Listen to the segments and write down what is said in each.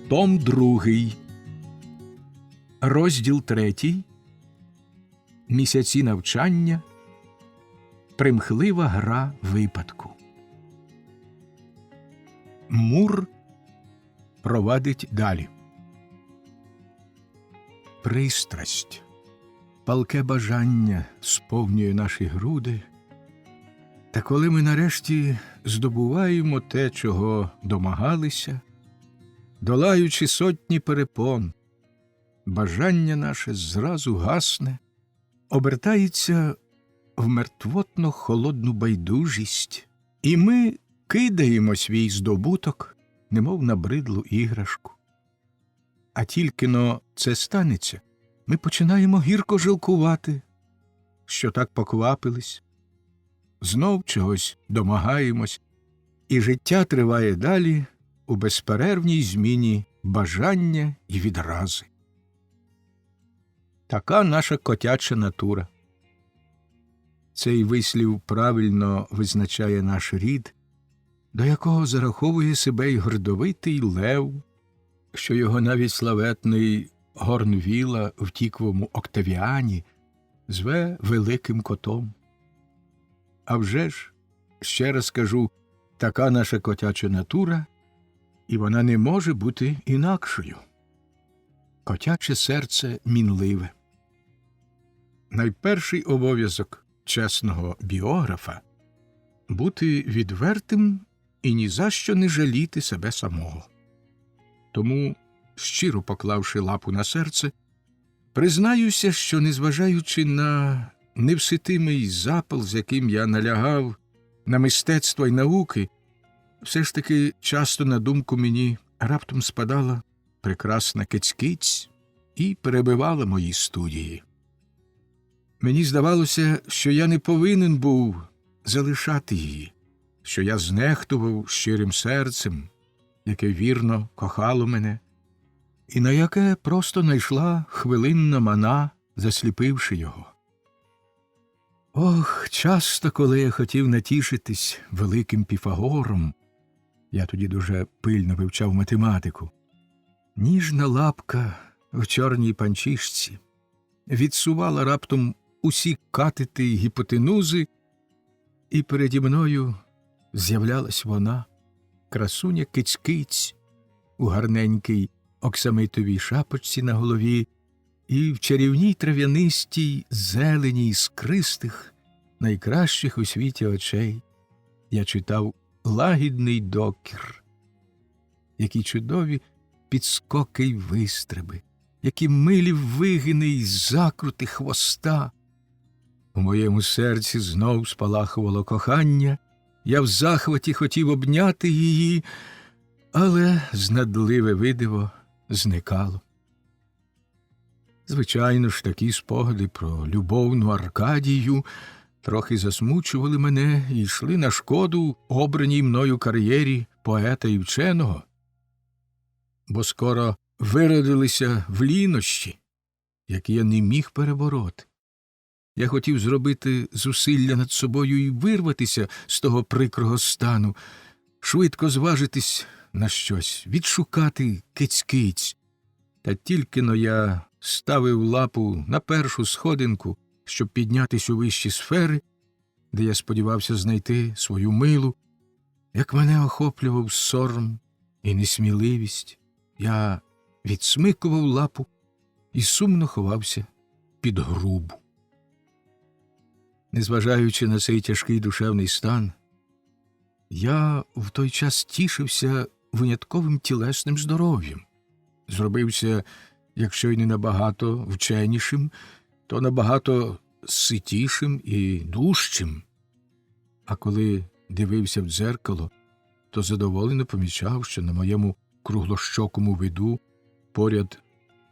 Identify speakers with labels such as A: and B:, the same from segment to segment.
A: Том 2. Розділ 3. Місяці навчання. Примхлива гра випадку. Мур провадить далі. Пристрасть, палке бажання сповнює наші груди. Та коли ми нарешті здобуваємо те, чого домагалися, долаючи сотні перепон, бажання наше зразу гасне, обертається в мертвотно холодну байдужість, і ми кидаємо свій здобуток, немов набридлу іграшку. А тільки-но це станеться, ми починаємо гірко жалкувати, що так поквапились, знов чогось домагаємось, і життя триває далі у безперервній зміні бажання і відрази. Така наша котяча натура. Цей вислів правильно визначає наш рід, до якого зараховує себе й гордовитий лев, що його навіть славетний Горнвіла в тіквому Октавіані зве великим котом. А вже ж, ще раз кажу, така наша котяча натура, і вона не може бути інакшою. Котяче серце мінливе. Найперший обов'язок чесного біографа – бути відвертим і ні за що не жаліти себе самого. Тому, щиро поклавши лапу на серце, признаюся, що, незважаючи на невситимий запал, з яким я налягав на мистецтво й науки, все ж таки часто на думку мені раптом спадала прекрасна Киць-Киць і перебивала мої студії. Мені здавалося, що я не повинен був залишати її, що я знехтував щирим серцем, яке вірно кохало мене, і на яке просто найшла хвилинна мана, засліпивши його. Ох, часто, коли я хотів натішитись великим Піфагором, я тоді дуже пильно вивчав математику, ніжна лапка в чорній панчішці відсувала раптом усі катети й гіпотенузи, і переді мною з'являлась вона, красуня Киць-Киць, у гарненькій оксамитовій шапочці на голові і в чарівній трав'янистій зелені іскристих, найкращих у світі очей. Я читав лагідний докір. Які чудові підскоки й вистреби, які милі вигини й закрути хвоста. У моєму серці знов спалахувало кохання, я в захваті хотів обняти її, але знадливе видиво зникало. Звичайно ж, такі спогади про любовну Аркадію трохи засмучували мене і йшли на шкоду обраній мною кар'єрі поета і вченого, бо скоро виродилися в лінощі, які я не міг перебороти. Я хотів зробити зусилля над собою і вирватися з того прикрого стану, швидко зважитись на щось, відшукати Киць-Киць. Та тільки-но я ставив лапу на першу сходинку, щоб піднятись у вищі сфери, де я сподівався знайти свою милу, як мене охоплював сором і несміливість. Я відсмикував лапу і сумно ховався під грубу. Незважаючи на цей тяжкий душевний стан, я в той час тішився винятковим тілесним здоров'ям. Зробився, якщо й не набагато вченішим, то набагато ситішим і дужчим. А коли дивився в дзеркало, то задоволено помічав, що на моєму круглощокому виду поряд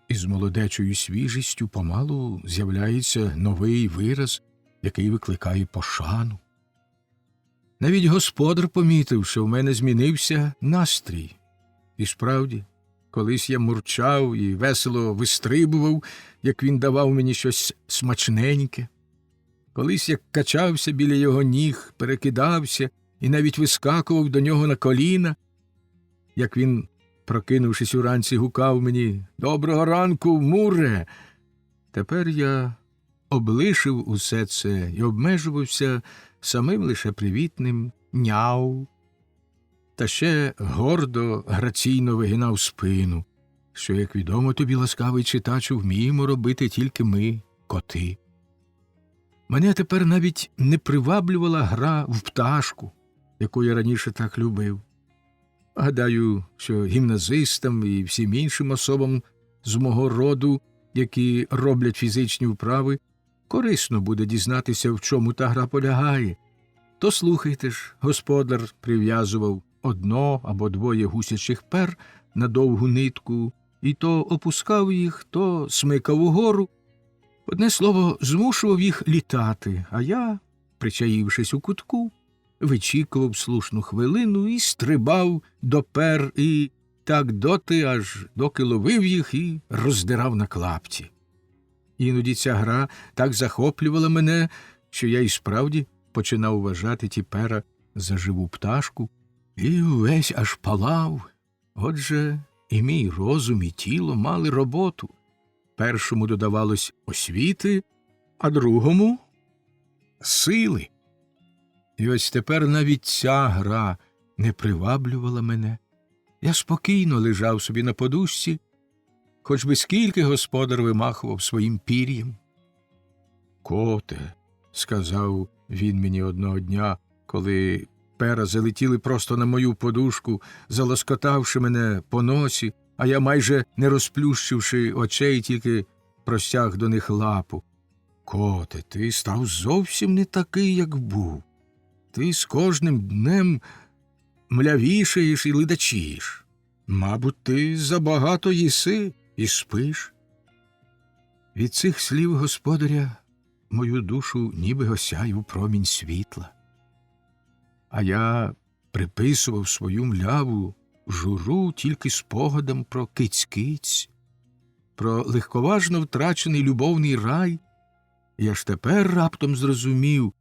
A: із молодечою свіжістю помалу з'являється новий вираз, який викликає пошану. Навіть господар помітив, що в мене змінився настрій. І справді, колись я мурчав і весело вистрибував, як він давав мені щось смачненьке. Колись я качався біля його ніг, перекидався і навіть вискакував до нього на коліна, як він прокинувшись уранці, гукав мені: «Доброго ранку, Муре!» Тепер я облишив усе це і обмежувався самим лише привітним «няу». Та ще гордо, граційно вигинав спину, що, як відомо тобі, ласкавий читачу, вміємо робити тільки ми, коти. Мене тепер навіть не приваблювала гра в пташку, яку я раніше так любив. Гадаю, що гімназистам і всім іншим особам з мого роду, які роблять фізичні вправи, корисно буде дізнатися, в чому та гра полягає. То слухайте ж, господар прив'язував одно або двоє гусячих пер на довгу нитку, і то опускав їх, то смикав угору. Одне слово, змушував їх літати, а я, причаївшись у кутку, вичікував слушну хвилину і стрибав до пер, і так доти, аж доки ловив їх і роздирав на клапті. Іноді ця гра так захоплювала мене, що я і справді починав вважати ті пера за живу пташку, і увесь аж палав. Отже, і мій розум, і тіло мали роботу. Першому додавалось освіти, а другому – сили. І ось тепер навіть ця гра не приваблювала мене. Я спокійно лежав собі на подушці, хоч би скільки господар вимахував своїм пір'ям. «Коте», – сказав він мені одного дня, коли пера залетіли просто на мою подушку, залоскотавши мене по носі, а я, майже не розплющивши очей, тільки простяг до них лапу. «Коте, ти став зовсім не такий, як був. Ти з кожним днем млявішаєш і ледачієш. Мабуть, ти забагато їси і спиш». Від цих слів господаря мою душу ніби осяяв промінь світла. А я приписував свою мляву журу тільки спогадам про киць-киць, про легковажно втрачений любовний рай. Я ж тепер раптом зрозумів,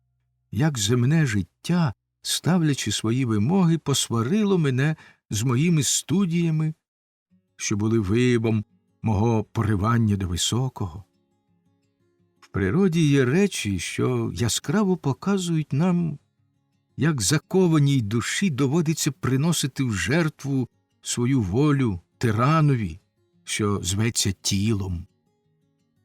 A: як земне життя, ставлячи свої вимоги, посварило мене з моїми студіями, що були виявом мого поривання до високого. В природі є речі, що яскраво показують нам, як закованій душі доводиться приносити в жертву свою волю тиранові, що зветься тілом.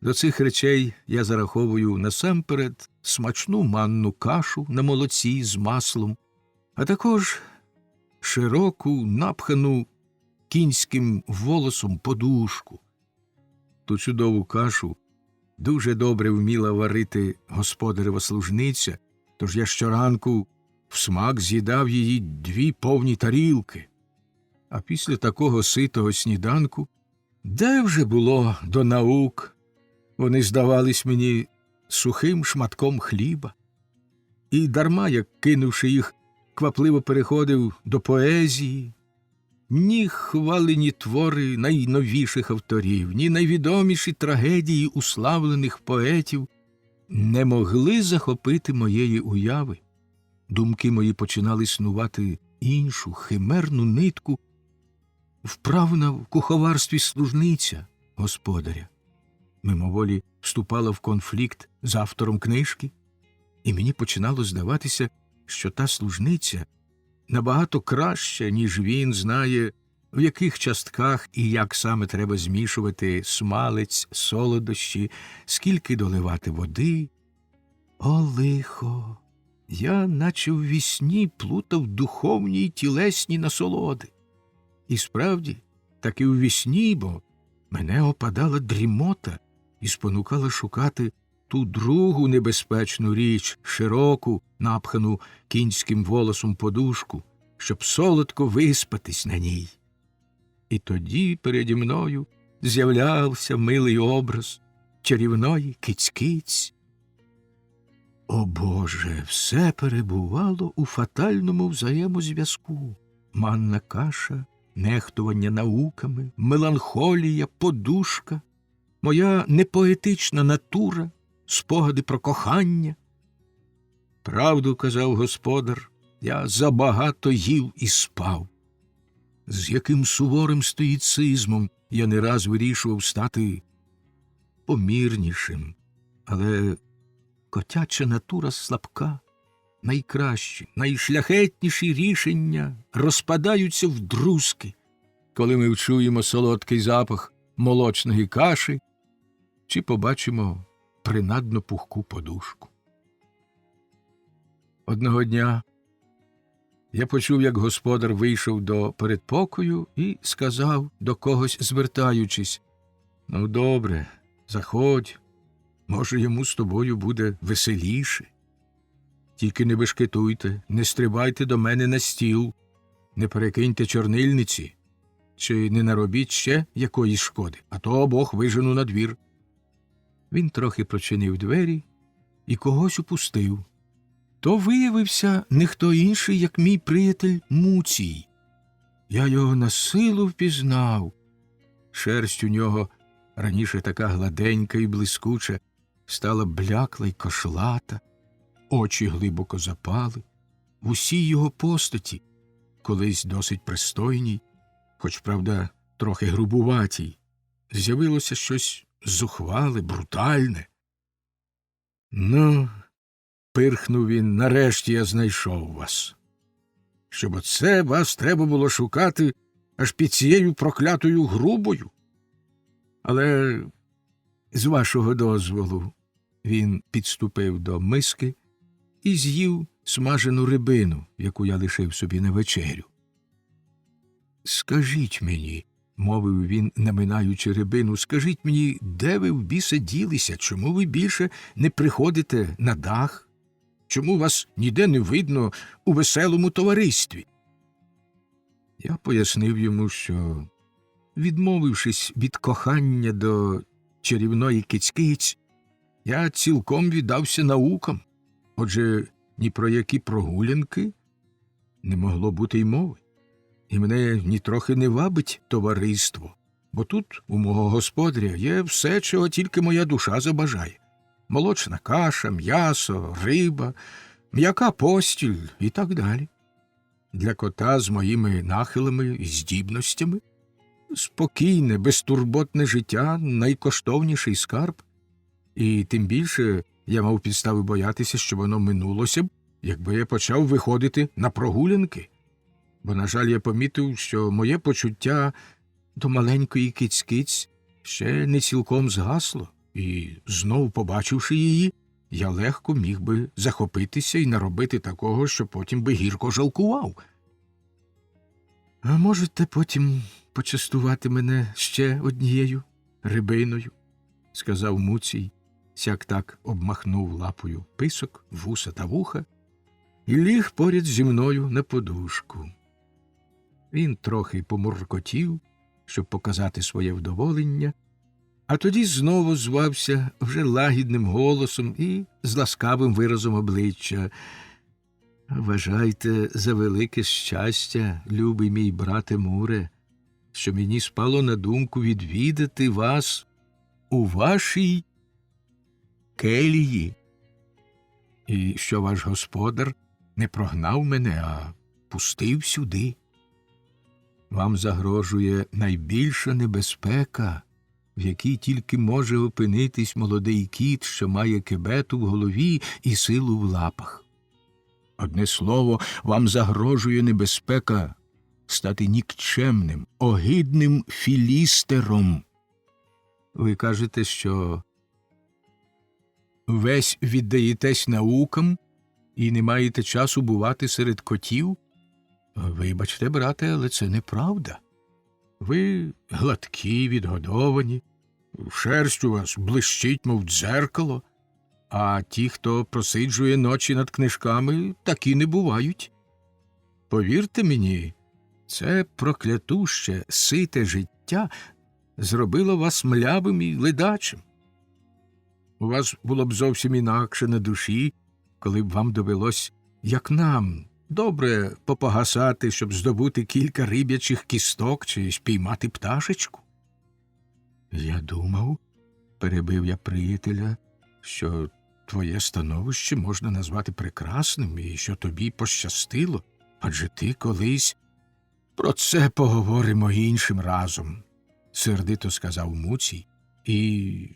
A: До цих речей я зараховую насамперед смачну манну кашу на молоці з маслом, а також широку, напхану кінським волосом подушку. Ту чудову кашу дуже добре вміла варити господарева служниця, тож я щоранку всмак з'їдав її 2 повні тарілки. А після такого ситого сніданку де вже було до наук? Вони здавались мені сухим шматком хліба. І дарма, як, кинувши їх, квапливо переходив до поезії, ні хвалені твори найновіших авторів, ні найвідоміші трагедії уславлених поетів не могли захопити моєї уяви. Думки мої починали снувати іншу, химерну нитку, вправна в куховарстві служниця господаря. Мимоволі вступала в конфлікт з автором книжки, і мені починало здаватися, що та служниця набагато краще, ніж він, знає, в яких частках і як саме треба змішувати смалець, солодощі, скільки доливати води. О, лихо! Я, наче в вісні, плутав духовні й тілесні насолоди. І справді, так і в вісні, бо мене опадала дрімота і спонукала шукати ту другу небезпечну річ, широку, напхану кінським волосом подушку, щоб солодко виспатись на ній. І тоді переді мною з'являвся милий образ чарівної киць-киць. О Боже, все перебувало у фатальному взаємозв'язку. Манна каша, нехтування науками, меланхолія, подушка, моя непоетична натура, спогади про кохання. Правду казав господар, я забагато їв і спав. з яким суворим стоїцизмом я не раз вирішував стати помірнішим. Але котяча натура слабка, найкращі, найшляхетніші рішення розпадаються в друзки, коли ми вчуємо солодкий запах молочної каші чи побачимо принадно пухку подушку. Одного дня я почув, як господар вийшов до передпокою і сказав, до когось звертаючись: «Ну, добре, заходь, може, йому з тобою буде веселіше. Тільки не бешкетуйте, не стрибайте до мене на стіл, не перекиньте чорнильниці, чи не наробіть ще якоїсь шкоди, а то обох вижену на двір». Він трохи прочинив двері і когось упустив. То виявився не хто інший, як мій приятель Муцій. Я його насилу впізнав. Шерсть у нього, раніше така гладенька і блискуча, стала блякла й кошлата, очі глибоко запали. В усій його постаті, колись досить пристойній, хоч, правда, трохи грубуватій, з'явилося щось зухвале, брутальне. «Ну, – пирхнув він, – нарешті я знайшов вас. Щоб оце вас треба було шукати аж під цією проклятою грубою. Але, з вашого дозволу», – він підступив до миски і з'їв смажену рибину, яку я лишив собі на вечерю. «Скажіть мені», – мовив він, наминаючи рибину, – «скажіть мені, де ви в біса ділися? Чому ви більше не приходите на дах? Чому вас ніде не видно у веселому товаристві?» Я пояснив йому, що, відмовившись від кохання до чарівної кицькиць, я цілком віддався наукам, отже, ні про які прогулянки не могло бути й мови. І мене нітрохи не вабить товариство, бо тут, у мого господаря, є все, чого тільки моя душа забажає. Молочна каша, м'ясо, риба, м'яка постіль і так далі. Для кота з моїми нахилами і здібностями спокійне, безтурботне життя – найкоштовніший скарб. І тим більше я мав підстави боятися, що воно минулося б, якби я почав виходити на прогулянки. Бо, на жаль, я помітив, що моє почуття до маленької кицькиць ще не цілком згасло, і, знову побачивши її, я легко міг би захопитися і наробити такого, що потім би гірко жалкував. «А можете потім почастувати мене ще однією рибиною?» – сказав Муцій, сяк-так обмахнув лапою писок, вуса та вуха і ліг поряд зі мною на подушку. Він трохи помуркотів, щоб показати своє вдоволення, а тоді знову звався вже лагідним голосом і з ласкавим виразом обличчя: «Вважайте за велике щастя, любий мій брате Муре, що мені спало на думку відвідати вас у вашій келії, і що ваш господар не прогнав мене, а пустив сюди. Вам загрожує найбільша небезпека, в якій тільки може опинитись молодий кіт, що має кебету в голові і силу в лапах. Одне слово, вам загрожує небезпека стати нікчемним, огидним філістером. Ви кажете, що весь віддаєтесь наукам і не маєте часу бувати серед котів? Вибачте, брате, але це неправда. Ви гладкі, відгодовані, шерсть у вас блищить, мов дзеркало, а ті, хто просиджує ночі над книжками, такі не бувають. Повірте мені, це проклятуще, сите життя зробило вас млявим і ледачим. У вас було б зовсім інакше на душі, коли б вам довелось, як нам, добре попогасати, щоб здобути кілька риб'ячих кісток чи спіймати пташечку. Я думав, перебив я приятеля, що твоє становище можна назвати прекрасним і що тобі пощастило, адже ти колись Про це поговоримо іншим разом, сердито сказав Муцій. І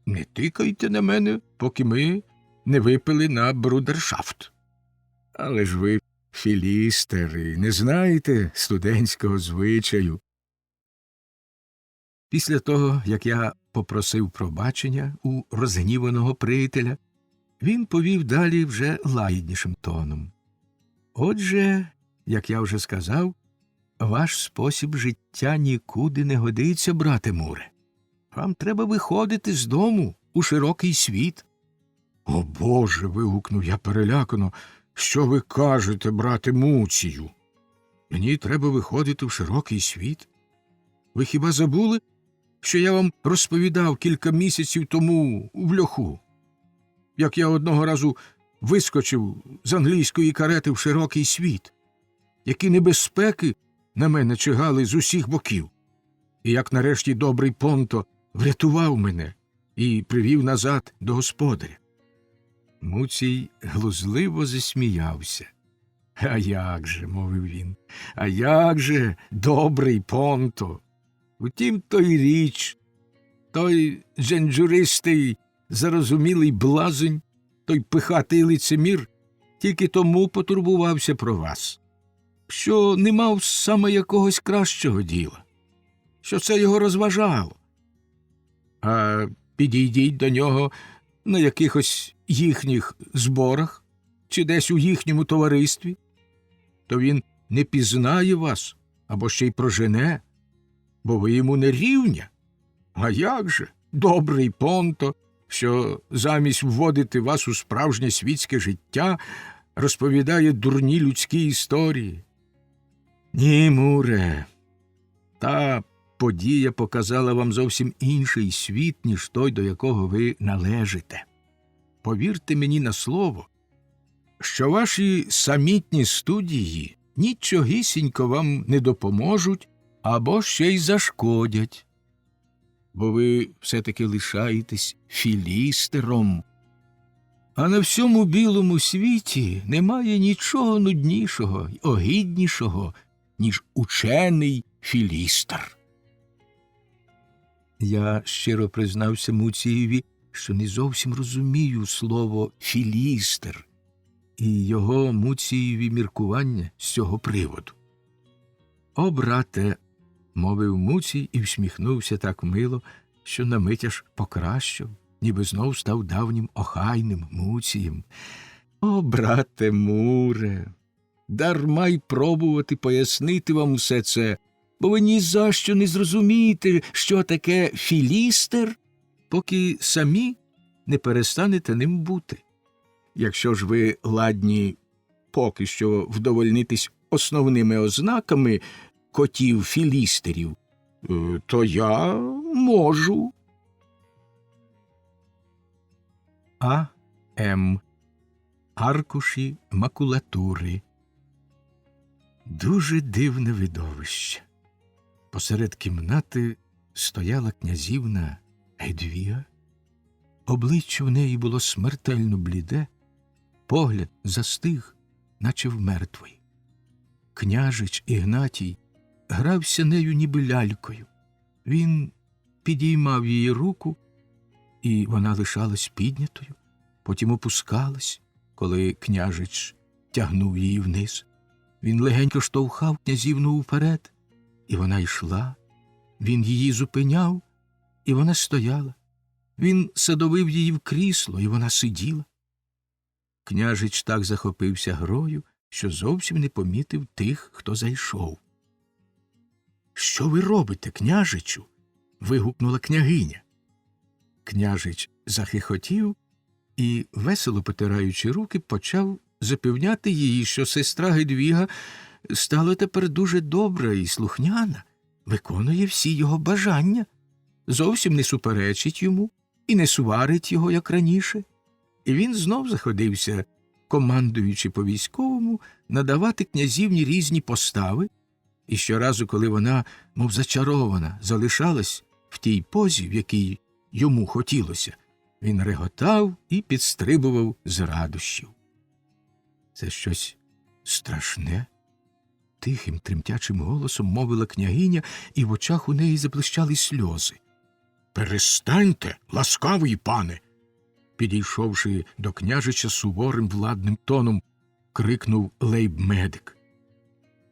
A: не тикайте на мене, поки ми не випили на брудершафт. Але ж ви, філістери, не знаєте студентського звичаю. Після того, як я попросив пробачення у розгніваного приятеля, він повів далі вже лагіднішим тоном. Отже, як я вже сказав, ваш спосіб життя нікуди не годиться, брате Муре. Вам треба виходити з дому у широкий світ. О, Боже, вигукнув я перелякано. Що ви кажете, брате Муцію? Мені треба виходити в широкий світ? Ви хіба забули, що я вам розповідав кілька місяців тому в льоху? Як я одного разу вискочив з англійської карети в широкий світ, які небезпеки на мене чигали з усіх боків, і як нарешті добрий Понто врятував мене і привів назад до господаря. Муцій глузливо засміявся. «А як же», – мовив він, – «а як же, добрий Понто? Утім, то й річ, той дженджуристий, зарозумілий блазень, той пихатий лицемір тільки тому потурбувався про вас, що не мав саме якогось кращого діла, що це його розважало. А підійдіть до нього на якихось їхніх зборах чи десь у їхньому товаристві, то він не пізнає вас або ще й прожене, бо ви йому не рівня. А як же, добрий Понто, що замість вводити вас у справжнє світське життя, розповідає дурні людські історії? Ні, Муре, та подія показала вам зовсім інший світ, ніж той, до якого ви належите. Повірте мені на слово, що ваші самітні студії нічогісінько вам не допоможуть або ще й зашкодять, бо ви все-таки лишаєтесь філістером. А на всьому білому світі немає нічого нуднішого й огиднішого, ніж учений філістер. Я щиро признався Муцієві, що не зовсім розумію слово «філістер» і його Муцієві міркування з цього приводу. «О, брате», – мовив Муцій і всміхнувся так мило, що на мить аж покращив, ніби знов став давнім охайним Муцієм. «О, брате Муре, дарма й пробувати пояснити вам усе це, бо ви ні за що не зрозумієте, що таке філістер, поки самі не перестанете ним бути. Якщо ж ви ладні поки що вдовольнитись основними ознаками котів-філістерів, то я можу». А.М. Аркуші макулатури. Дуже дивне видовище. Посеред кімнати стояла князівна Едвіга. Обличчя в неї було смертельно бліде, погляд застиг, наче в мертвої. Княжич Ігнатій грався нею ніби лялькою. Він підіймав її руку, і вона лишалась піднятою, потім опускалась, коли княжич тягнув її вниз. Він легенько штовхав князівну вперед, і вона йшла. Він її зупиняв, і вона стояла. Він садовив її в крісло, і вона сиділа. Княжич так захопився грою, що зовсім не помітив тих, хто зайшов. «Що ви робите, княжичу?» – вигукнула княгиня. Княжич захихотів і, весело потираючи руки, почав запевняти її, що сестра Гедвіга стала тепер дуже добра і слухняна, виконує всі його бажання, зовсім не суперечить йому і не сварить його, як раніше. І він знов заходився, командуючи по-військовому, надавати князівні різні постави, і щоразу, коли вона, мов зачарована, залишалась в тій позі, в якій йому хотілося, він реготав і підстрибував з радощів. «Це щось страшне», тихим, тремтячим голосом мовила княгиня, і в очах у неї заблищали сльози. «Перестаньте, ласкавий пане!» Підійшовши до княжича суворим владним тоном, крикнув лейб-медик.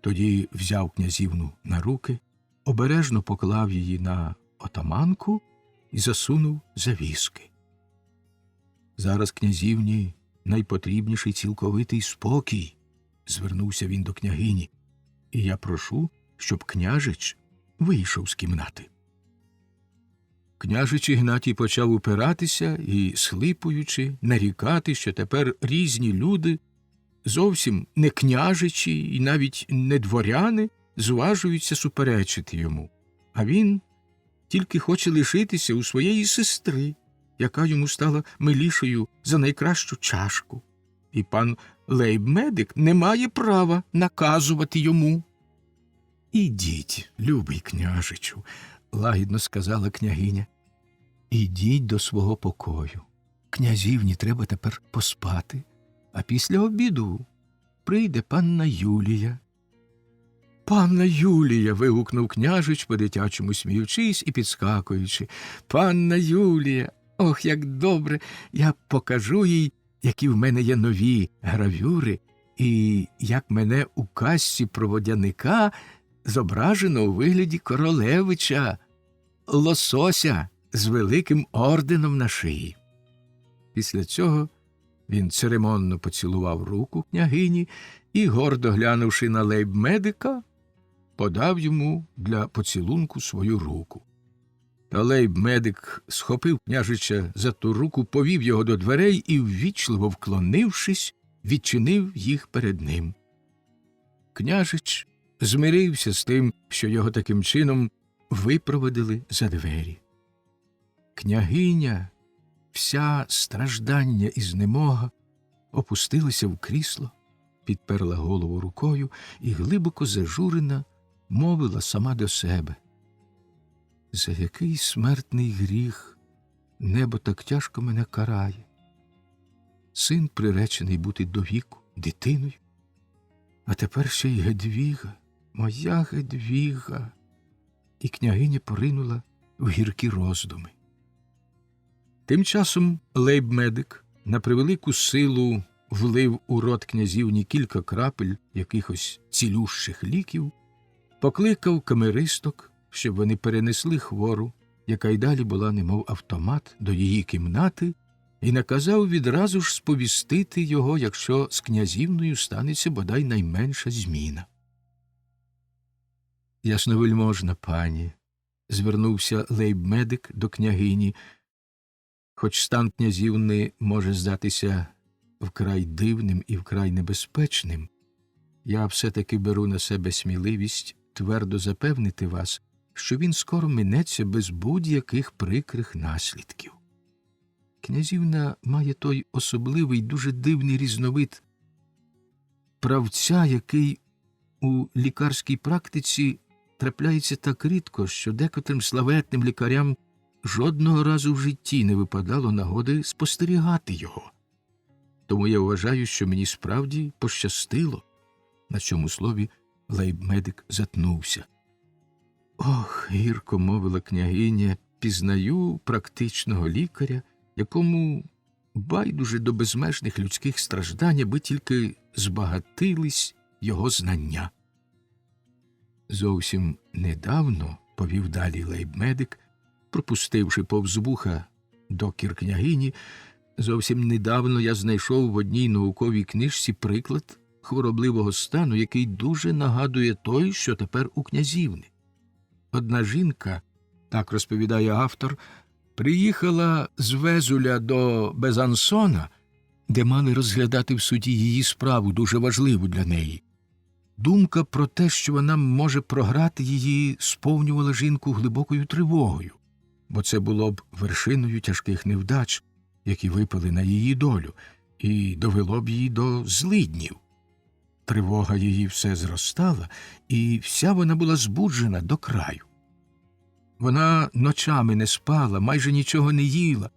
A: Тоді взяв князівну на руки, обережно поклав її на отаманку і засунув за візки. «Зараз князівні найпотрібніший цілковитий спокій», – звернувся він до княгині, – «і я прошу, щоб княжич вийшов з кімнати». Княжич Ігнатій почав упиратися і, схлипуючи, нарікати, що тепер різні люди, зовсім не княжичі і навіть не дворяни, зважуються суперечити йому, а він тільки хоче лишитися у своєї сестри, яка йому стала милішою за найкращу чашку, і пан лейб-медик не має права наказувати йому. «Ідіть, любий княжичу», – лагідно сказала княгиня, – «ідіть до свого покою. Князівні треба тепер поспати, а після обіду прийде панна Юлія». «Панна Юлія!» – вигукнув княжич, по-дитячому сміючись і підскакуючи. «Панна Юлія! Ох, як добре! Я покажу їй, які в мене є нові гравюри, і як мене у казці про водяника зображено у вигляді королевича, лосося з великим орденом на шиї». Після цього він церемонно поцілував руку княгині і, гордо глянувши на лейб-медика, подав йому для поцілунку свою руку. Та лейб-медик схопив княжича за ту руку, повів його до дверей і, ввічливо вклонившись, відчинив їх перед ним. Княжич змирився з тим, що його таким чином випровадили за двері. Княгиня, вся страждання і знемога, опустилася в крісло, підперла голову рукою і, глибоко зажурена, мовила сама до себе: «За який смертний гріх небо так тяжко мене карає? Син приречений бути до віку дитиною, а тепер ще й Гедвіга, моя Гедвіга». І княгиня поринула в гіркі роздуми. Тим часом лейб-медик на превелику силу влив у рот князівні кілька крапель якихось цілющих ліків, покликав камеристок, щоб вони перенесли хвору, яка й далі була немов автомат, до її кімнати, і наказав відразу ж сповістити його, якщо з князівною станеться бодай найменша зміна. «Ясновельможна пані», – звернувся лейб-медик до княгині, – «хоч стан князівни може здатися вкрай дивним і вкрай небезпечним, я все-таки беру на себе сміливість твердо запевнити вас, що він скоро минеться без будь-яких прикрих наслідків. Князівна має той особливий, дуже дивний різновид правця, який у лікарській практиці трапляється так рідко, що декотрим славетним лікарям жодного разу в житті не випадало нагоди спостерігати його. Тому я вважаю, що мені справді пощастило». На цьому слові лейб-медик затнувся. «Ох, гірко мовила княгиня, пізнаю практичного лікаря, якому байдуже до безмежних людських страждань, аби тільки збагатились його знання». Зовсім недавно, повів далі лейб-медик, пропустивши повз вуха докір княгині, зовсім недавно я знайшов в одній науковій книжці приклад хворобливого стану, який дуже нагадує той, що тепер у князівни. Одна жінка, так розповідає автор, приїхала з Везуля до Безансона, де мали розглядати в суді її справу, дуже важливу для неї. Думка про те, що вона може програти її, сповнювала жінку глибокою тривогою, бо це було б вершиною тяжких невдач, які випали на її долю, і довело б її до злиднів. Тривога її все зростала, і вся вона була збуджена до краю. Вона ночами не спала, майже нічого не їла.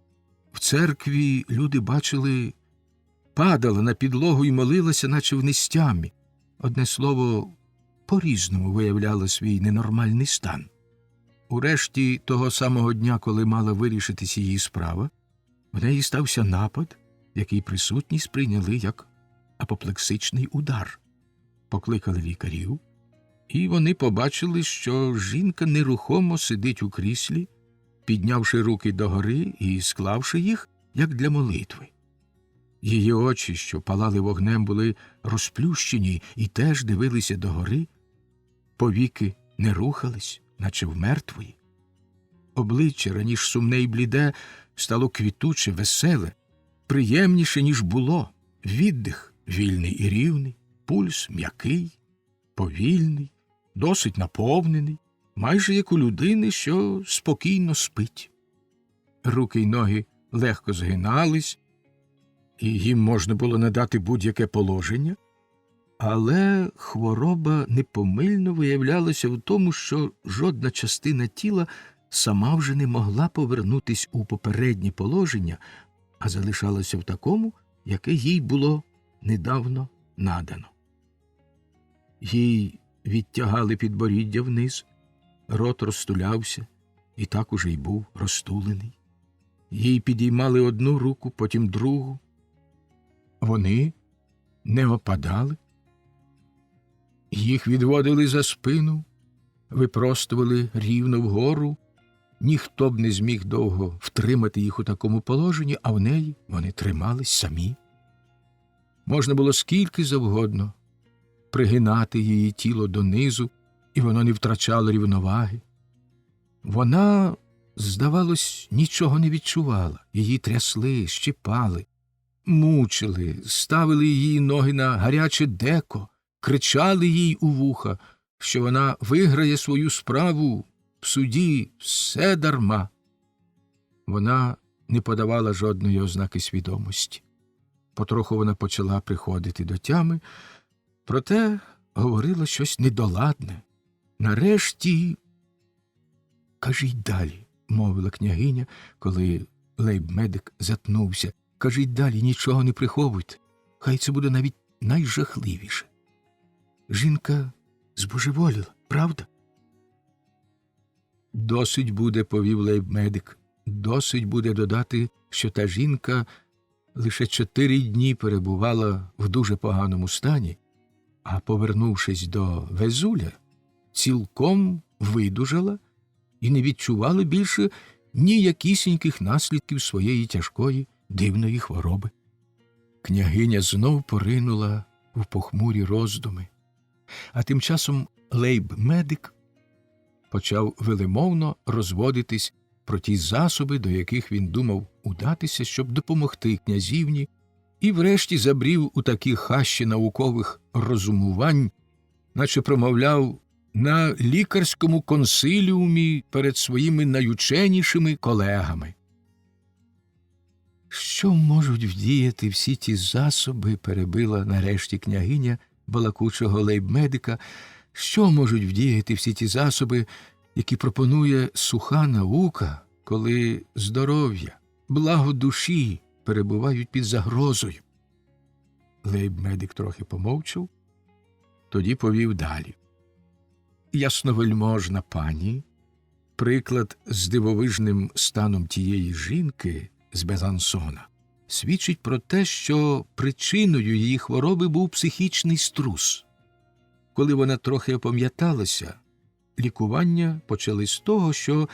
A: В церкві люди бачили, падала на підлогу і молилася, наче в нестямі. Одне слово, по-різному виявляла свій ненормальний стан. Урешті того самого дня, коли мала вирішитись її справа, в неї стався напад, який присутні сприйняли як апоплексичний удар. Покликали лікарів, і вони побачили, що жінка нерухомо сидить у кріслі, піднявши руки догори і склавши їх, як для молитви. Її очі, що палали вогнем, були розплющені і теж дивилися догори, повіки не рухались, наче в мертвої. Обличчя, раніше сумне й бліде, стало квітуче, веселе, приємніше, ніж було. Віддих вільний і рівний, пульс м'який, повільний, досить наповнений, майже як у людини, що спокійно спить. Руки й ноги легко згинались, і їм можна було надати будь-яке положення, але хвороба непомильно виявлялася в тому, що жодна частина тіла сама вже не могла повернутись у попереднє положення, а залишалася в такому, яке їй було недавно надано. Їй відтягали підборіддя вниз, рот розтулявся, і так уже й був розтулений. Їй підіймали одну руку, потім другу. Вони не опадали. Їх відводили за спину, випростували рівно вгору. Ніхто б не зміг довго втримати їх у такому положенні, а в неї вони тримались самі. Можна було скільки завгодно пригинати її тіло донизу, і воно не втрачало рівноваги. Вона, здавалось, нічого не відчувала. Її трясли, щипали, мучили, ставили її ноги на гаряче деко, кричали їй у вуха, що вона виграє свою справу в суді, все дарма. Вона не подавала жодної ознаки свідомості. Потроху вона почала приходити до тями, проте говорила щось недоладне. Нарешті, «Кажіть далі», – мовила княгиня, коли лейб-медик затнувся. «Кажіть далі, нічого не приховуйте. Хай це буде навіть найжахливіше. Жінка збожеволіла, правда?» «Досить буде», – повів лейб-медик. «Досить буде додати, що та жінка лише 4 дні перебувала в дуже поганому стані, а, повернувшись до Везуля, цілком видужала і не відчувала більше ніякісіньких наслідків своєї тяжкої, дивної хвороби». Княгиня знов поринула в похмурі роздуми, а тим часом лейб-медик почав велемовно розводитись про ті засоби, до яких він думав удатися, щоб допомогти князівні, і врешті забрів у такі хащі наукових розумувань, наче промовляв на лікарському консиліумі перед своїми найученішими колегами. «Що можуть вдіяти всі ті засоби?» – перебила нарешті княгиня балакучого лейб-медика. «Що можуть вдіяти всі ті засоби, які пропонує суха наука, коли здоров'я, благо душі перебувають під загрозою?» Лейб-медик трохи помовчав, тоді повів далі. «Ясновельможна пані, приклад з дивовижним станом тієї жінки з Безансона свідчить про те, що причиною її хвороби був психічний струс. Коли вона трохи опам'яталася, лікування почали з того, що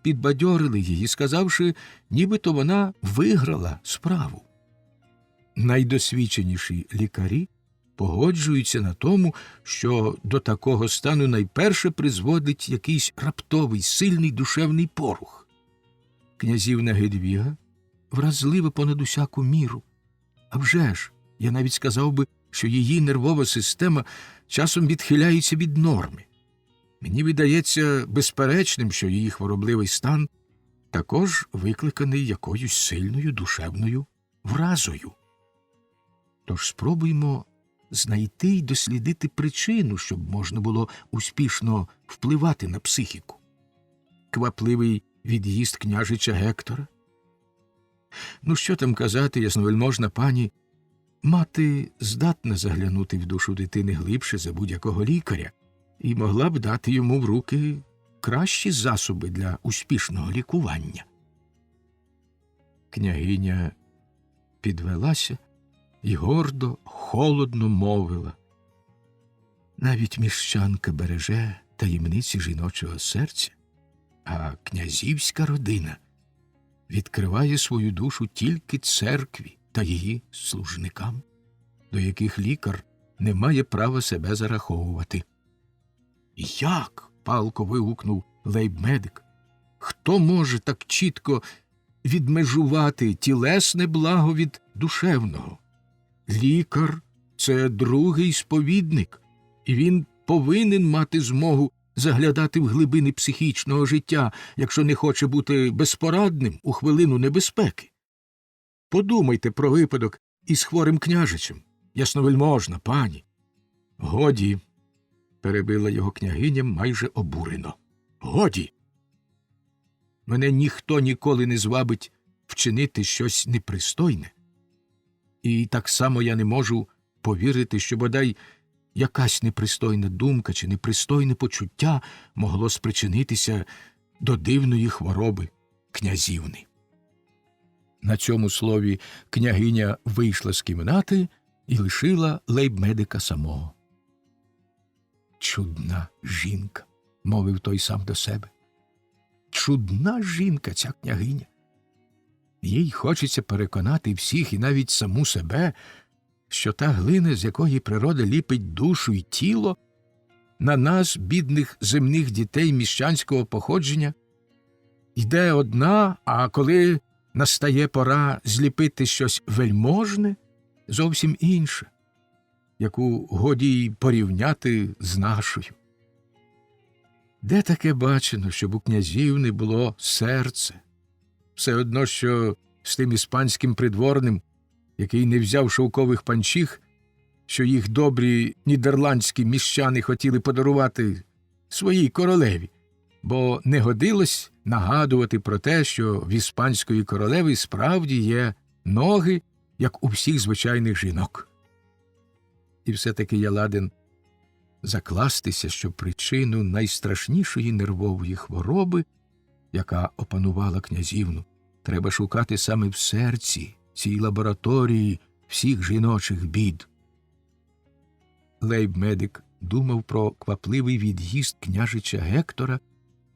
A: підбадьорили її, сказавши, нібито вона виграла справу. Найдосвідченіші лікарі погоджуються на тому, що до такого стану найперше призводить якийсь раптовий, сильний душевний порух. Князівна Гедвіга вразлива понад усяку міру. А вже ж, я навіть сказав би, що її нервова система часом відхиляється від норми. Мені видається безперечним, що її хворобливий стан також викликаний якоюсь сильною душевною вразою. Тож спробуймо знайти й дослідити причину, щоб можна було успішно впливати на психіку. Квапливий від'їзд княжича Гектора? Ну, що там казати, ясновельможна пані, мати здатна заглянути в душу дитини глибше за будь-якого лікаря, і могла б дати йому в руки кращі засоби для успішного лікування. Княгиня підвелася і гордо, холодно мовила: навіть міщанка береже таємниці жіночого серця, а князівська родина відкриває свою душу тільки церкві та її служникам, до яких лікар не має права себе зараховувати. «Як?» – палко вигукнув лейб-медик. «Хто може так чітко відмежувати тілесне благо від душевного? Лікар – це другий сповідник, і він повинен мати змогу заглядати в глибини психічного життя, якщо не хоче бути безпорадним у хвилину небезпеки. Подумайте про випадок із хворим княжичем, ясновельможна пані». «Годі», – перебила його княгиня майже обурено. «Годі! Мене ніхто ніколи не звабить вчинити щось непристойне. І так само я не можу повірити, що бодай якась непристойна думка чи непристойне почуття могло спричинитися до дивної хвороби князівни». На цьому слові княгиня вийшла з кімнати і лишила лейб-медика самого. «Чудна жінка», – мовив той сам до себе. «Чудна жінка ця княгиня. Їй хочеться переконати всіх і навіть саму себе, що та глина, з якої природа ліпить душу і тіло, на нас, бідних земних дітей міщанського походження, йде одна, а коли настає пора зліпити щось вельможне, зовсім інше, яку годі й порівняти з нашою. Де таке бачено, щоб у князівни було серце? Все одно, що з тим іспанським придворним, який не взяв шовкових панчіх, що їх добрі нідерландські міщани хотіли подарувати своїй королеві, бо не годилось нагадувати про те, що в іспанської королеви справді є ноги, як у всіх звичайних жінок. І все-таки я ладен закластися, що причину найстрашнішої нервової хвороби, яка опанувала князівну, треба шукати саме в серці, цій лабораторії всіх жіночих бід. Лейб-медик думав про квапливий від'їзд княжича Гектора,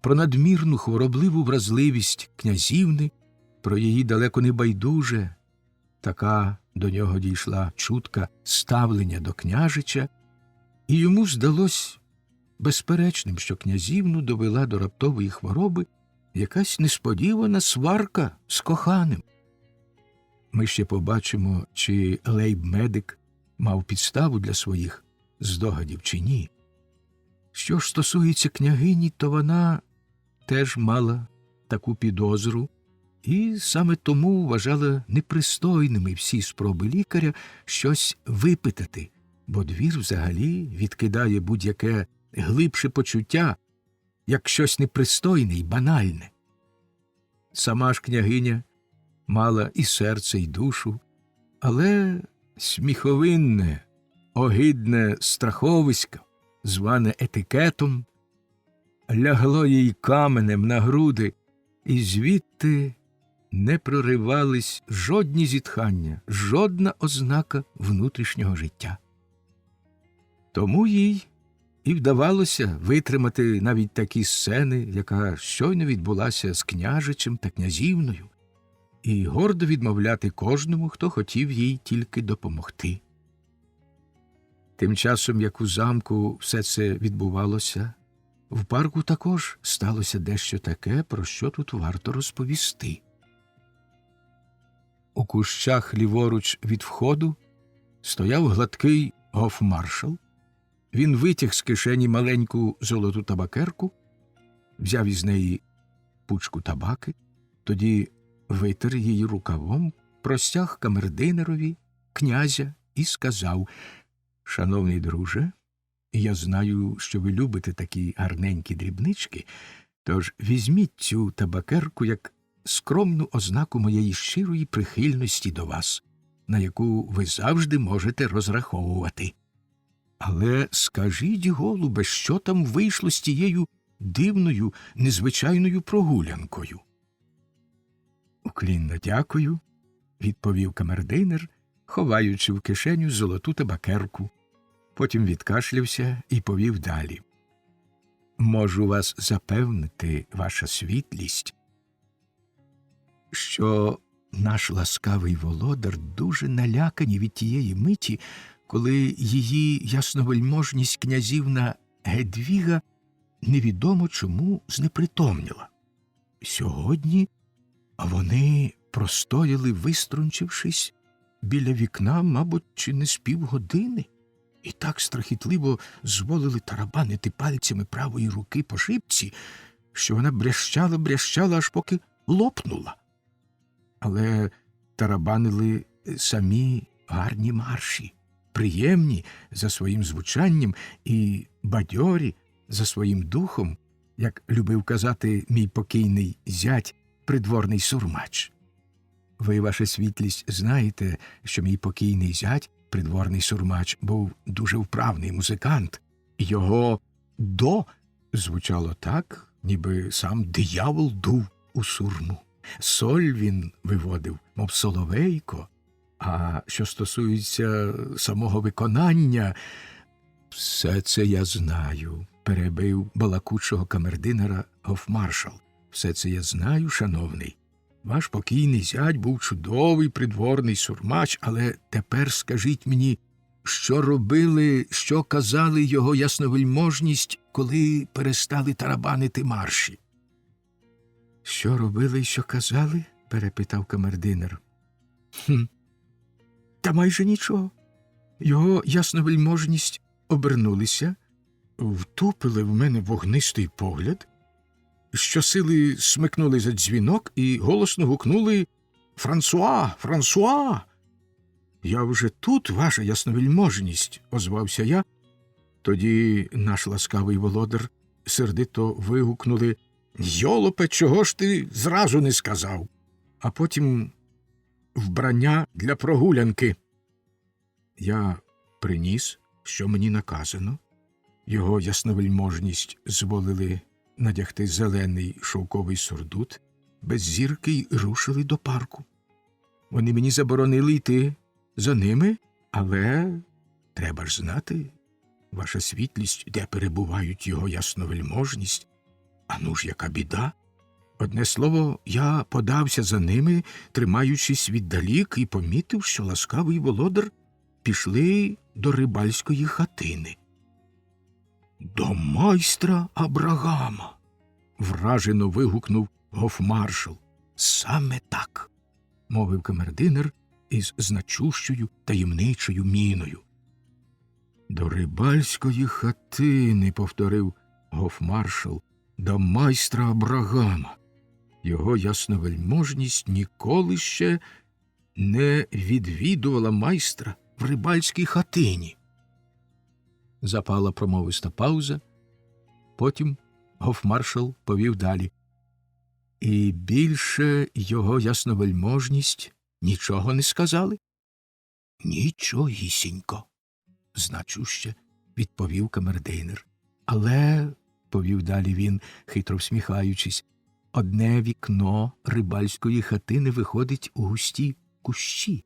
A: про надмірну хворобливу вразливість князівни, про її далеко не байдуже, така до нього дійшла чутка, ставлення до княжича, і йому здалось безперечним, що князівну довела до раптової хвороби якась несподівана сварка з коханим. Ми ще побачимо, чи лейб-медик мав підставу для своїх здогадів чи ні. Що ж стосується княгині, то вона теж мала таку підозру, і саме тому вважала непристойними всі спроби лікаря щось випитати, бо двір взагалі відкидає будь-яке глибше почуття, як щось непристойне й банальне. Сама ж княгиня мала і серце, і душу, але сміховинне, огидне страховисько, зване етикетом, лягло їй каменем на груди, і звідти не проривались жодні зітхання, жодна ознака внутрішнього життя. Тому їй і вдавалося витримати навіть такі сцени, яка щойно відбулася з княжичем та князівною, і гордо відмовляти кожному, хто хотів їй тільки допомогти. Тим часом, як у замку все це відбувалося, в парку також сталося дещо таке, про що тут варто розповісти. У кущах ліворуч від входу стояв гладкий гофмаршал. Він витяг з кишені маленьку золоту табакерку, взяв із неї пучку табаки, тоді витер її рукавом, простяг камердинерові, князя і сказав: «Шановний друже, я знаю, що ви любите такі гарненькі дрібнички, тож візьміть цю табакерку як скромну ознаку моєї щирої прихильності до вас, на яку ви завжди можете розраховувати». Але скажіть, голубе, що там вийшло з тією дивною, незвичайною прогулянкою? Уклінно дякую, відповів камердинер, ховаючи в кишеню золоту табакерку. Потім відкашлявся і повів далі. Можу вас запевнити, ваша світлість, що наш ласкавий володар дуже налякані від тієї миті, коли її ясновельможність князівна Гедвіга невідомо чому знепритомніла. Сьогодні вони простояли, виструнчившись, біля вікна, мабуть, чи не з півгодини, і так страхітливо зволили тарабанити пальцями правої руки по шибці, що вона брящала, аж поки лопнула. Але тарабанили самі гарні марші, приємні за своїм звучанням і бадьорі за своїм духом, як любив казати мій покійний зять, придворний сурмач. Ви, ваша світлість, знаєте, що мій покійний зять, придворний сурмач, був дуже вправний музикант. Його «до» звучало так, ніби сам диявол дув у сурму. Соль він виводив, мов соловейко, а що стосується самого виконання, все це я знаю, перебив балакучого камердинера гофмаршал. Все це я знаю, шановний. Ваш покійний зять був чудовий придворний сурмач, але тепер скажіть мені, що робили, що казали його ясновельможність, коли перестали тарабанити марші? Що робили і що казали? Перепитав камердинер. Та майже нічого. Його ясновельможність обернулися, втупили в мене вогнистий погляд, щосили смикнули за дзвінок і голосно гукнули «Франсуа! Франсуа!» «Я вже тут, ваша ясновельможність!» – озвався я. Тоді наш ласкавий володар сердито вигукнули «Йолопе, чого ж ти зразу не сказав?» А потім «Вбрання для прогулянки». Я приніс, що мені наказано. Його ясновельможність зволили надягти зелений шовковий сурдут, без зірки й рушили до парку. Вони мені заборонили йти за ними, але треба ж знати, ваша світлість, де перебувають його ясновельможність. А ну ж, яка біда! Одне слово, я подався за ними, тримаючись віддалік, і помітив, що ласкавий володар пішли до рибальської хатини. «До майстра Абрагама!» – вражено вигукнув гофмаршал. «Саме так!» – мовив камердинер із значущою таємничою міною. «До рибальської хатини!» – повторив гофмаршал. «До майстра Абрагама!» Його ясновельможність ніколи ще не відвідувала майстра в рибальській хатині. Запала промовиста пауза, потім гофмаршал повів далі. І більше його ясновельможність нічого не сказали? Нічогісінько, значуще, відповів камердинер. Але, повів далі він, хитро всміхаючись, одне вікно рибальської хатини виходить у густі кущі,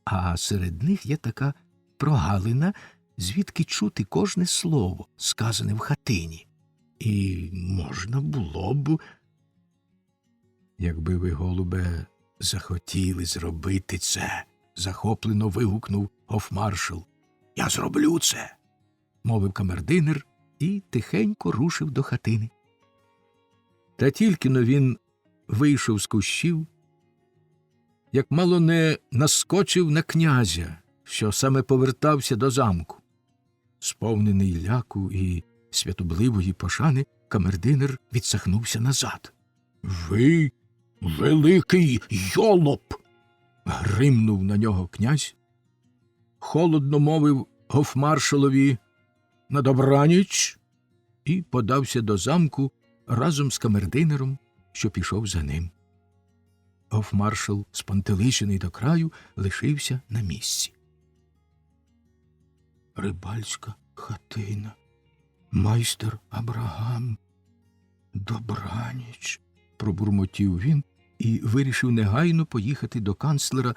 A: а серед них є така прогалина, звідки чути кожне слово, сказане в хатині. І можна було б, якби ви, голубе, захотіли зробити це, захоплено вигукнув гофмаршал. Я зроблю це, мовив камердинер і тихенько рушив до хатини. Та тільки-но він вийшов з кущів, як мало не наскочив на князя, що саме повертався до замку. Сповнений ляку і святобливої пошани, камердинер відсахнувся назад. «Ви великий йолоп!» – гримнув на нього князь. Холодно мовив гофмаршалові «на добраніч» і подався до замку разом з камердинером, що пішов за ним. Гофмаршал, спантеличений до краю, лишився на місці. рибальська хатина. Майстер Абрагам. Добраніч, пробурмотів він і вирішив негайно поїхати до канцлера,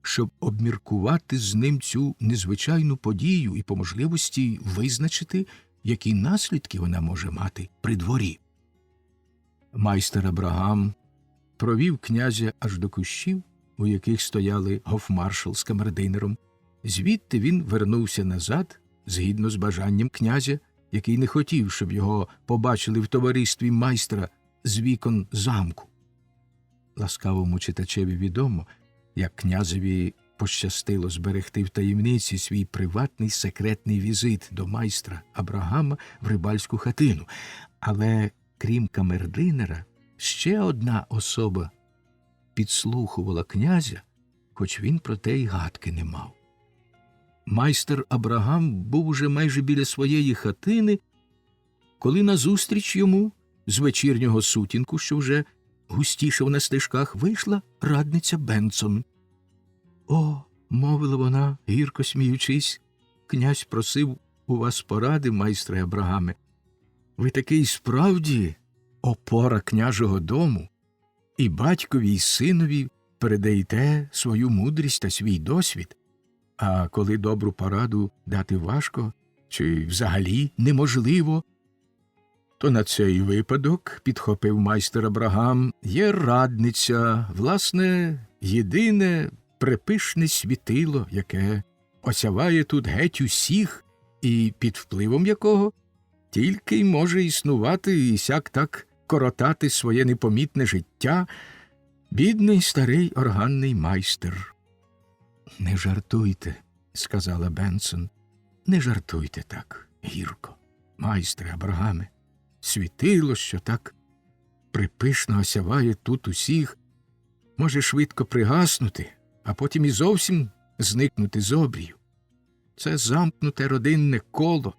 A: щоб обміркувати з ним цю незвичайну подію і по можливості визначити, які наслідки вона може мати при дворі. Майстер Абрагам провів князя аж до кущів, у яких стояли гофмаршал з камердинером. Звідти він вернувся назад, згідно з бажанням князя, який не хотів, щоб його побачили в товаристві майстра з вікон замку. Ласкавому читачеві відомо, як князеві пощастило зберегти в таємниці свій приватний секретний візит до майстра Абрагама в рибальську хатину. Але, крім камердинера, ще одна особа підслухувала князя, хоч він про те й гадки не мав. Майстер Абрагам був уже майже біля своєї хатини, коли назустріч йому з вечірнього сутінку, що вже густішав на стежках, вийшла радниця Бенсон. «О, – мовила вона, гірко сміючись, – князь просив у вас поради, майстре Абрагаме. Ви такий справді опора княжого дому, і батькові, і синові передаєте свою мудрість та свій досвід. А коли добру пораду дати важко, чи взагалі неможливо, то на цей випадок, підхопив майстер Абрагам, є радниця, власне, єдине препишне світило, яке осяває тут геть усіх, і під впливом якого тільки й може існувати і сяк так коротати своє непомітне життя бідний старий органний майстер. «Не жартуйте», – сказала Бенсон, – «не жартуйте так гірко, майстре Абрагаме. Світило, що так припишно осяває тут усіх, може швидко пригаснути, а потім і зовсім зникнути з обрію. Це замкнуте родинне коло,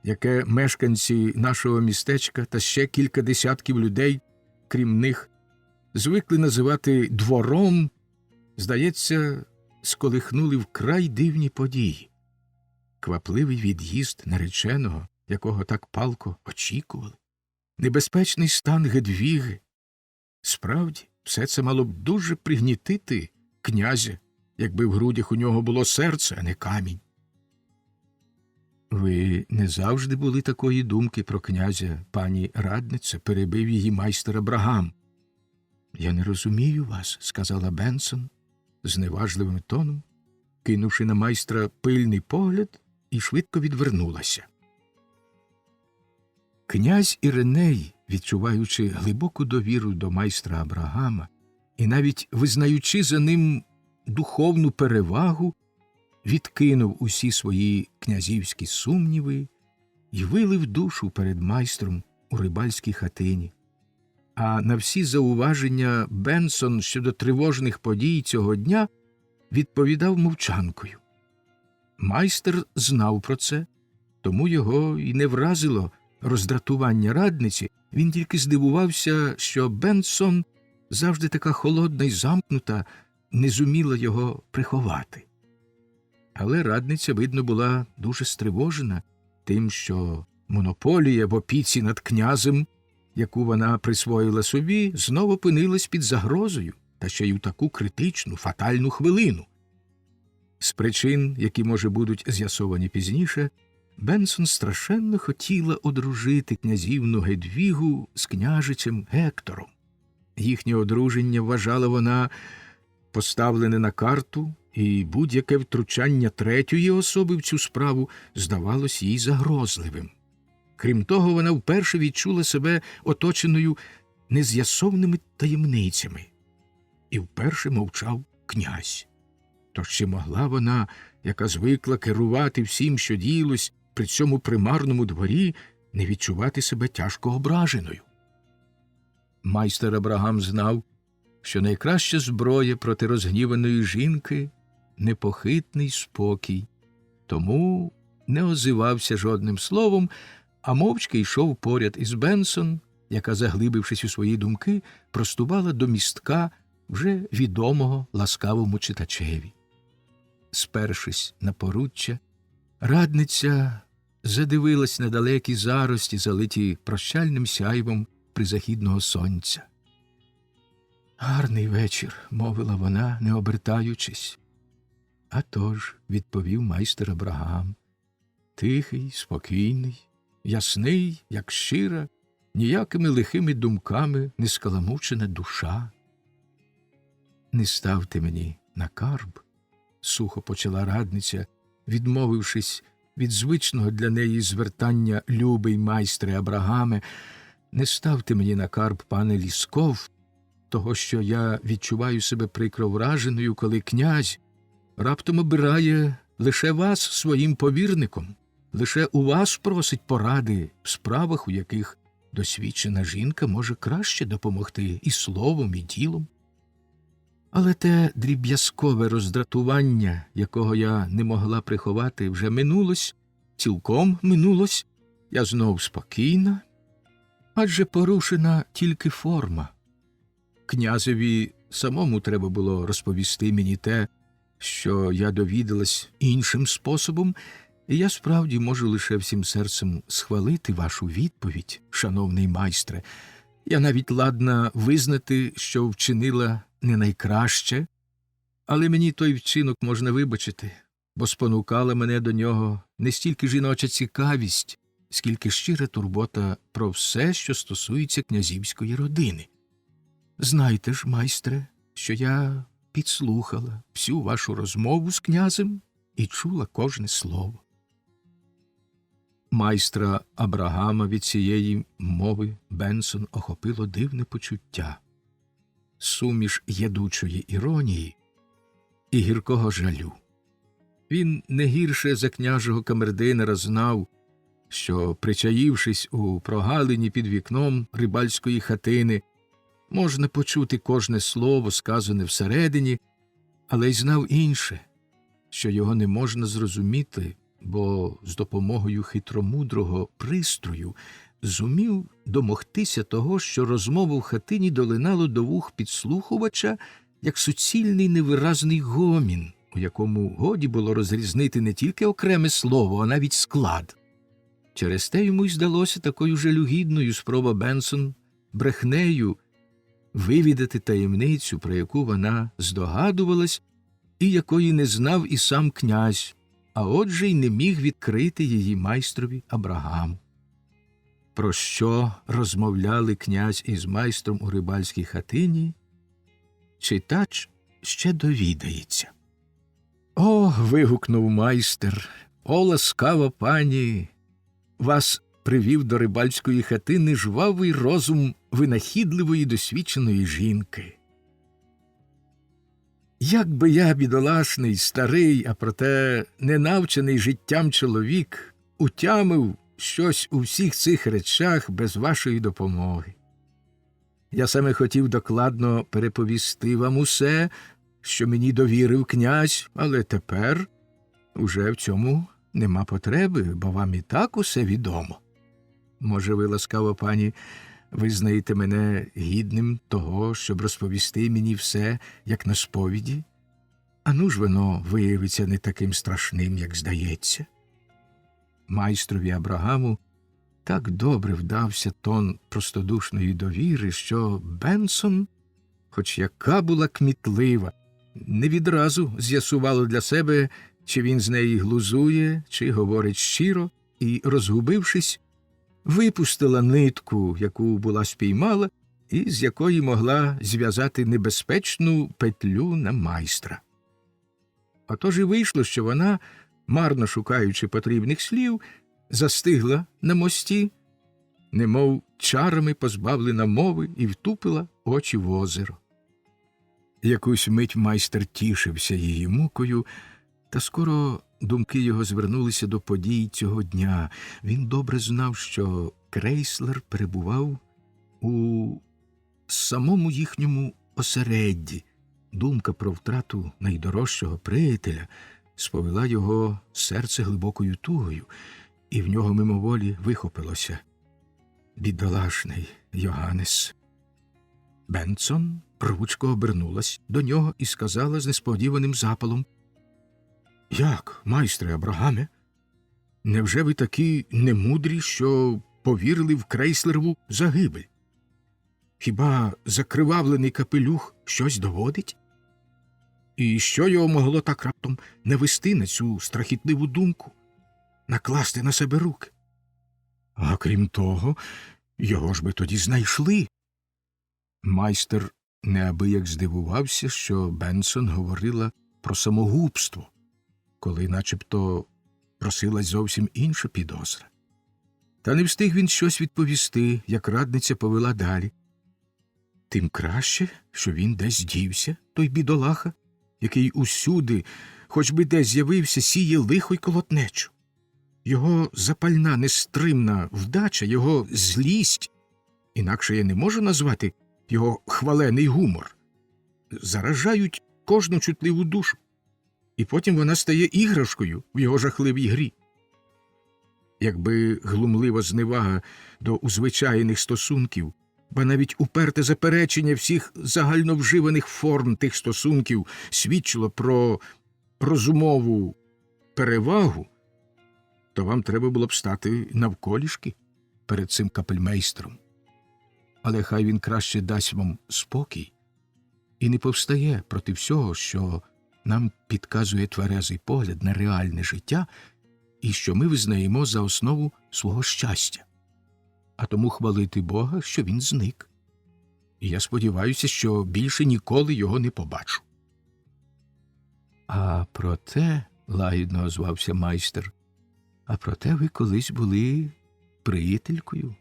A: яке мешканці нашого містечка та ще кілька десятків людей, крім них, звикли називати двором, здається, сколихнули вкрай дивні події. Квапливий від'їзд нареченого, якого так палко очікували, небезпечний стан Гедвіги. Справді, все це мало б дуже пригнітити князя, якби в грудях у нього було серце, а не камінь. «Ви не завжди були такої думки про князя, пані радниця», – перебив її майстер Абрагам. «Я не розумію вас», – сказала Бенсон зневажливим тоном, кинувши на майстра пильний погляд, і швидко відвернулася. Князь Іриней, відчуваючи глибоку довіру до майстра Абрагама і навіть визнаючи за ним духовну перевагу, відкинув усі свої князівські сумніви і вилив душу перед майстром у рибальській хатині. А на всі зауваження Бенсон щодо тривожних подій цього дня відповідав мовчанкою. Майстер знав про це, тому його і не вразило роздратування радниці, він тільки здивувався, що Бенсон, завжди така холодна й замкнута, не зуміла його приховати. Але радниця, видно, була дуже стривожена тим, що монополія в опіці над князем, яку вона присвоїла собі, знову опинилась під загрозою, та ще й у таку критичну, фатальну хвилину. З причин, які, може, будуть з'ясовані пізніше, Бенсон страшенно хотіла одружити князівну Гедвігу з княжичем Гектором. Їхнє одруження, вважала вона, поставлене на карту, і будь-яке втручання третьої особи в цю справу здавалось їй загрозливим. Крім того, вона вперше відчула себе оточеною нез'ясованими таємницями. І вперше мовчав князь. Тож чи могла вона, яка звикла керувати всім, що діялось при цьому примарному дворі, не відчувати себе тяжко ображеною? Майстер Абрагам знав, що найкраща зброя проти розгніваної жінки – непохитний спокій, тому не озивався жодним словом, а мовчки йшов поряд із Бенсон, яка, заглибившись у свої думки, простувала до містка, вже відомого ласкавому читачеві. Спершись на поруччя, Радниця задивилась на далекі зарості, залиті прощальним сяйвом призахідного сонця. «Гарний вечір», – мовила вона, не обертаючись. «А тож», – відповів майстер Абрагам, – «тихий, спокійний, ясний, як щира, ніякими лихими думками не скаламучена душа». «Не ставте мені на карб», – сухо почала радниця, відмовившись від звичного для неї звертання «любий майстре Абрагаме», «не ставте мені на карб, пане Лісков, того, що я відчуваю себе прикро враженою, коли князь раптом обирає лише вас своїм повірником, лише у вас просить поради в справах, у яких досвідчена жінка може краще допомогти і словом, і ділом. Але те дріб'язкове роздратування, якого я не могла приховати, вже минулось, цілком минулось, я знов спокійна, адже порушена тільки форма. Князеві самому треба було розповісти мені те, що я довідалась іншим способом, і я справді можу лише всім серцем схвалити вашу відповідь, шановний майстре. Я навіть ладна визнати, що вчинила не найкраще, але мені той вчинок можна вибачити, бо спонукала мене до нього не стільки жіноча цікавість, скільки щира турбота про все, що стосується князівської родини. Знайте ж, майстре, що я підслухала всю вашу розмову з князем і чула кожне слово. Майстра Абрагама від цієї мови Бенсон охопило дивне почуття, суміш ядучої іронії і гіркого жалю. Він не гірше за княжого камердинера знав, що, причаївшись у прогалині під вікном рибальської хатини, можна почути кожне слово, сказане всередині, але й знав інше, що його не можна зрозуміти, бо з допомогою хитромудрого пристрою зумів домогтися того, що розмова в хатині долинало до вух підслухувача, як суцільний невиразний гомін, у якому годі було розрізнити не тільки окреме слово, а навіть склад. Через те йому й здалося такою жалюгідною спроба Бенсон брехнею вивідати таємницю, про яку вона здогадувалась і якої не знав і сам князь, а отже й не міг відкрити її майстрові Абрагаму. Про що розмовляли князь із майстром у рибальській хатині, читач ще довідається. «О!» – вигукнув майстер. «О, ласкава пані! Вас привів до рибальської хатини жвавий розум винахідливої досвідченої жінки. Як би я, бідолашний, старий, а проте ненавчений життям чоловік, утямив щось у всіх цих речах без вашої допомоги. Я саме хотів докладно переповісти вам усе, що мені довірив князь, але тепер уже в цьому нема потреби, бо вам і так усе відомо. Може, ви, ласкава пані, визнаєте мене гідним того, щоб розповісти мені все, як на сповіді? А ну ж воно виявиться не таким страшним, як здається». Майстрові Абрагаму так добре вдався тон простодушної довіри, що Бенсон, хоч яка була кмітлива, не відразу з'ясувало для себе, чи він з неї глузує, чи говорить щиро, і, розгубившись, випустила нитку, яку була спіймала, і з якої могла зв'язати небезпечну петлю на майстра. Отож і вийшло, що вона, марно шукаючи потрібних слів, застигла на мості, немов чарами позбавлена мови, і втупила очі в озеро. Якусь мить майстер тішився її мукою, та скоро думки його звернулися до подій цього дня. Він добре знав, що крейслер перебував у самому їхньому осередді. Думка про втрату найдорожчого приятеля сповела його серце глибокою тугою, і в нього мимоволі вихопилося: «Бідолашний Йоганнес». Бенсон рвучко обернулась до нього і сказала з несподіваним запалом: «Як, майстре Абрагаме? Невже ви такі немудрі, що повірили в Крейслерову загибель? Хіба закривавлений капелюх щось доводить? І що його могло так раптом навести на цю страхітливу думку, накласти на себе руки? А крім того, його ж би тоді знайшли. Майстер неабияк здивувався, що Бенсон говорила про самогубство, коли начебто просилась зовсім інша підозра. Та не встиг він щось відповісти, як радниця повела далі. Тим краще, що він десь дівся, той бідолаха, який усюди, хоч би десь з'явився, сіє лихо й колотнечу. Його запальна, нестримна вдача, його злість, інакше я не можу назвати його хвалений гумор, заражають кожну чутливу душу, і потім вона стає іграшкою в його жахливій грі. Якби глумлива зневага до узвичайних стосунків, ба навіть уперте заперечення всіх загальновживаних форм тих стосунків свідчило про розумову перевагу, то вам треба було б стати навколішки перед цим капельмейстером. Але хай він краще дасть вам спокій і не повстає проти всього, що нам підказує тверезий погляд на реальне життя і що ми визнаємо за основу свого щастя. А тому хвалити Бога, що він зник. І я сподіваюся, що більше ніколи його не побачу. А проте, лагідно озвався майстер, а проте ви колись були приятелькою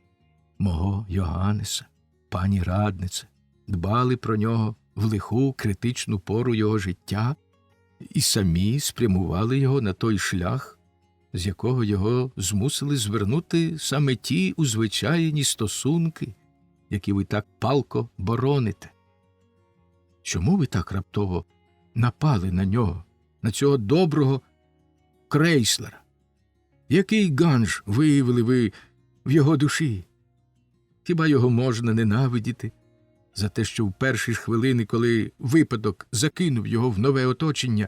A: мого Йоганнеса, пані раднице, дбали про нього в лиху критичну пору його життя і самі спрямували його на той шлях, з якого його змусили звернути саме ті узвичайні стосунки, які ви так палко бороните. Чому ви так раптово напали на нього, на цього доброго Крейслера? Який ганж виявили ви в його душі? Хіба його можна ненавидіти за те, що в перші ж хвилини, коли випадок закинув його в нове оточення,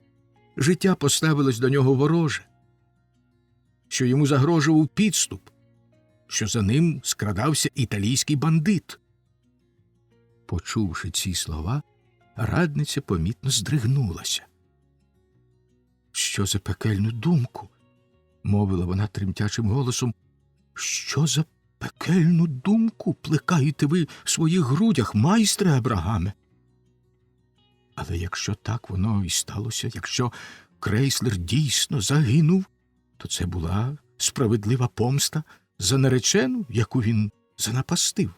A: життя поставилось до нього вороже, що йому загрожував підступ, що за ним скрадався італійський бандит? Почувши ці слова, радниця помітно здригнулася. «Що за пекельну думку?» – мовила вона тремтячим голосом. «Що за пекельну думку плекаєте ви в своїх грудях, майстре Абрагаме?» Але якщо так воно і сталося, якщо Крейслер дійсно загинув, то це була справедлива помста за наречену, яку він занапастив.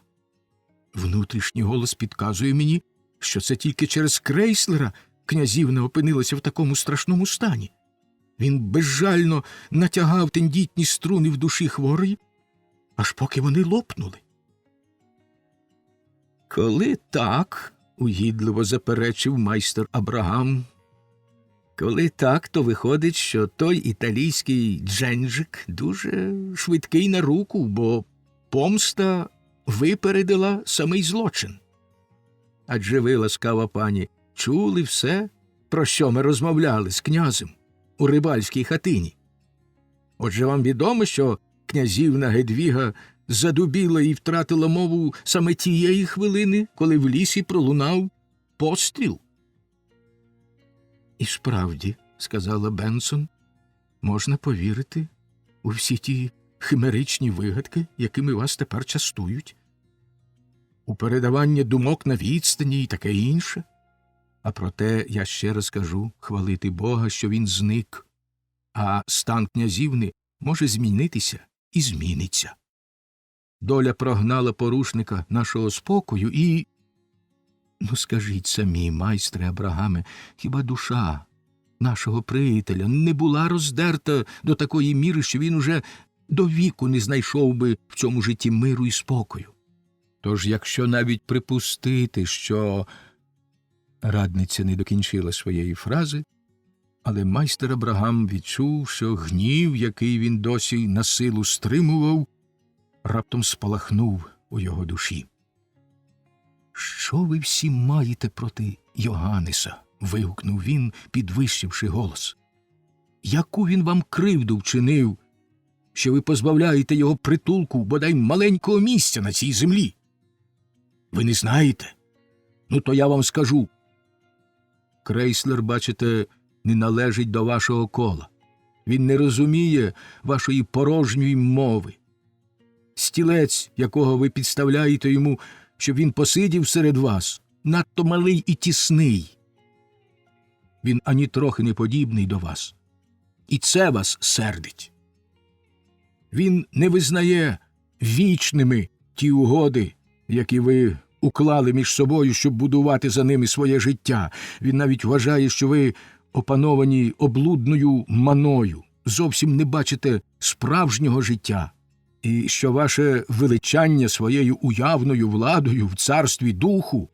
A: Внутрішній голос підказує мені, що це тільки через Крейслера князівна опинилася в такому страшному стані. Він безжально натягав тендітні струни в душі хворої, аж поки вони лопнули. «Коли так, – угідливо заперечив майстер Абрагам, – коли так, то виходить, що той італійський дженджик дуже швидкий на руку, бо помста випередила самий злочин. Адже ви, ласкава пані, чули все, про що ми розмовляли з князем у рибальській хатині. Отже, вам відомо, що князівна Гедвіга задубіла і втратила мову саме тієї хвилини, коли в лісі пролунав постріл?» «І справді, – сказала Бенсон, – можна повірити у всі ті химеричні вигадки, якими вас тепер частують, у передавання думок на відстані і таке інше. А проте, я ще раз кажу, хвалити Бога, що він зник, а стан князівни може змінитися і зміниться. Доля прогнала порушника нашого спокою і… Ну, скажіть самі, майстре Абрагаме, хіба душа нашого приятеля не була роздерта до такої міри, що він уже до віку не знайшов би в цьому житті миру і спокою? Тож, якщо навіть припустити, що… Радниця не докінчила своєї фрази, але майстер Абрагам відчув, що гнів, який він досі на силу стримував, раптом спалахнув у його душі. «Що ви всі маєте проти Йоганнеса?» – вигукнув він, підвищивши голос. «Яку він вам кривду вчинив, що ви позбавляєте його притулку, бодай маленького місця на цій землі? Ви не знаєте? Ну, то я вам скажу. Крейслер, бачите, не належить до вашого кола. Він не розуміє вашої порожньої мови. Стілець, якого ви підставляєте йому, щоб він посидів серед вас, надто малий і тісний. Він ані трохи не подібний до вас. І це вас сердить. Він не визнає вічними ті угоди, які ви уклали між собою, щоб будувати за ними своє життя. Він навіть вважає, що ви опановані облудною маною, зовсім не бачите справжнього життя, і що ваше величання своєю уявною владою в царстві духу,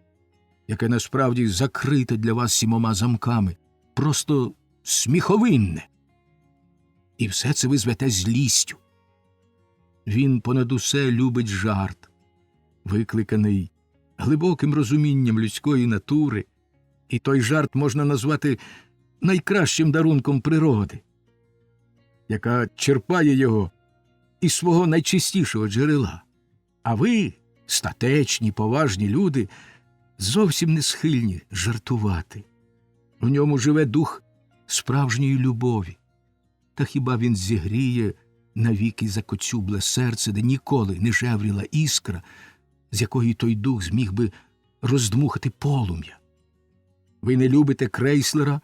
A: яке насправді закрите для вас 7 замками, просто сміховинне. І все це ви звете злістю. Він понад усе любить жарт, викликаний глибоким розумінням людської натури, і той жарт можна назвати найкращим дарунком природи, яка черпає його із свого найчистішого джерела. А ви, статечні, поважні люди, зовсім не схильні жартувати. В ньому живе дух справжньої любові. Та хіба він зігріє навіки закоцюбле серце, де ніколи не жевріла іскра, з якої той дух зміг би роздмухати полум'я? Ви не любите Крейслера,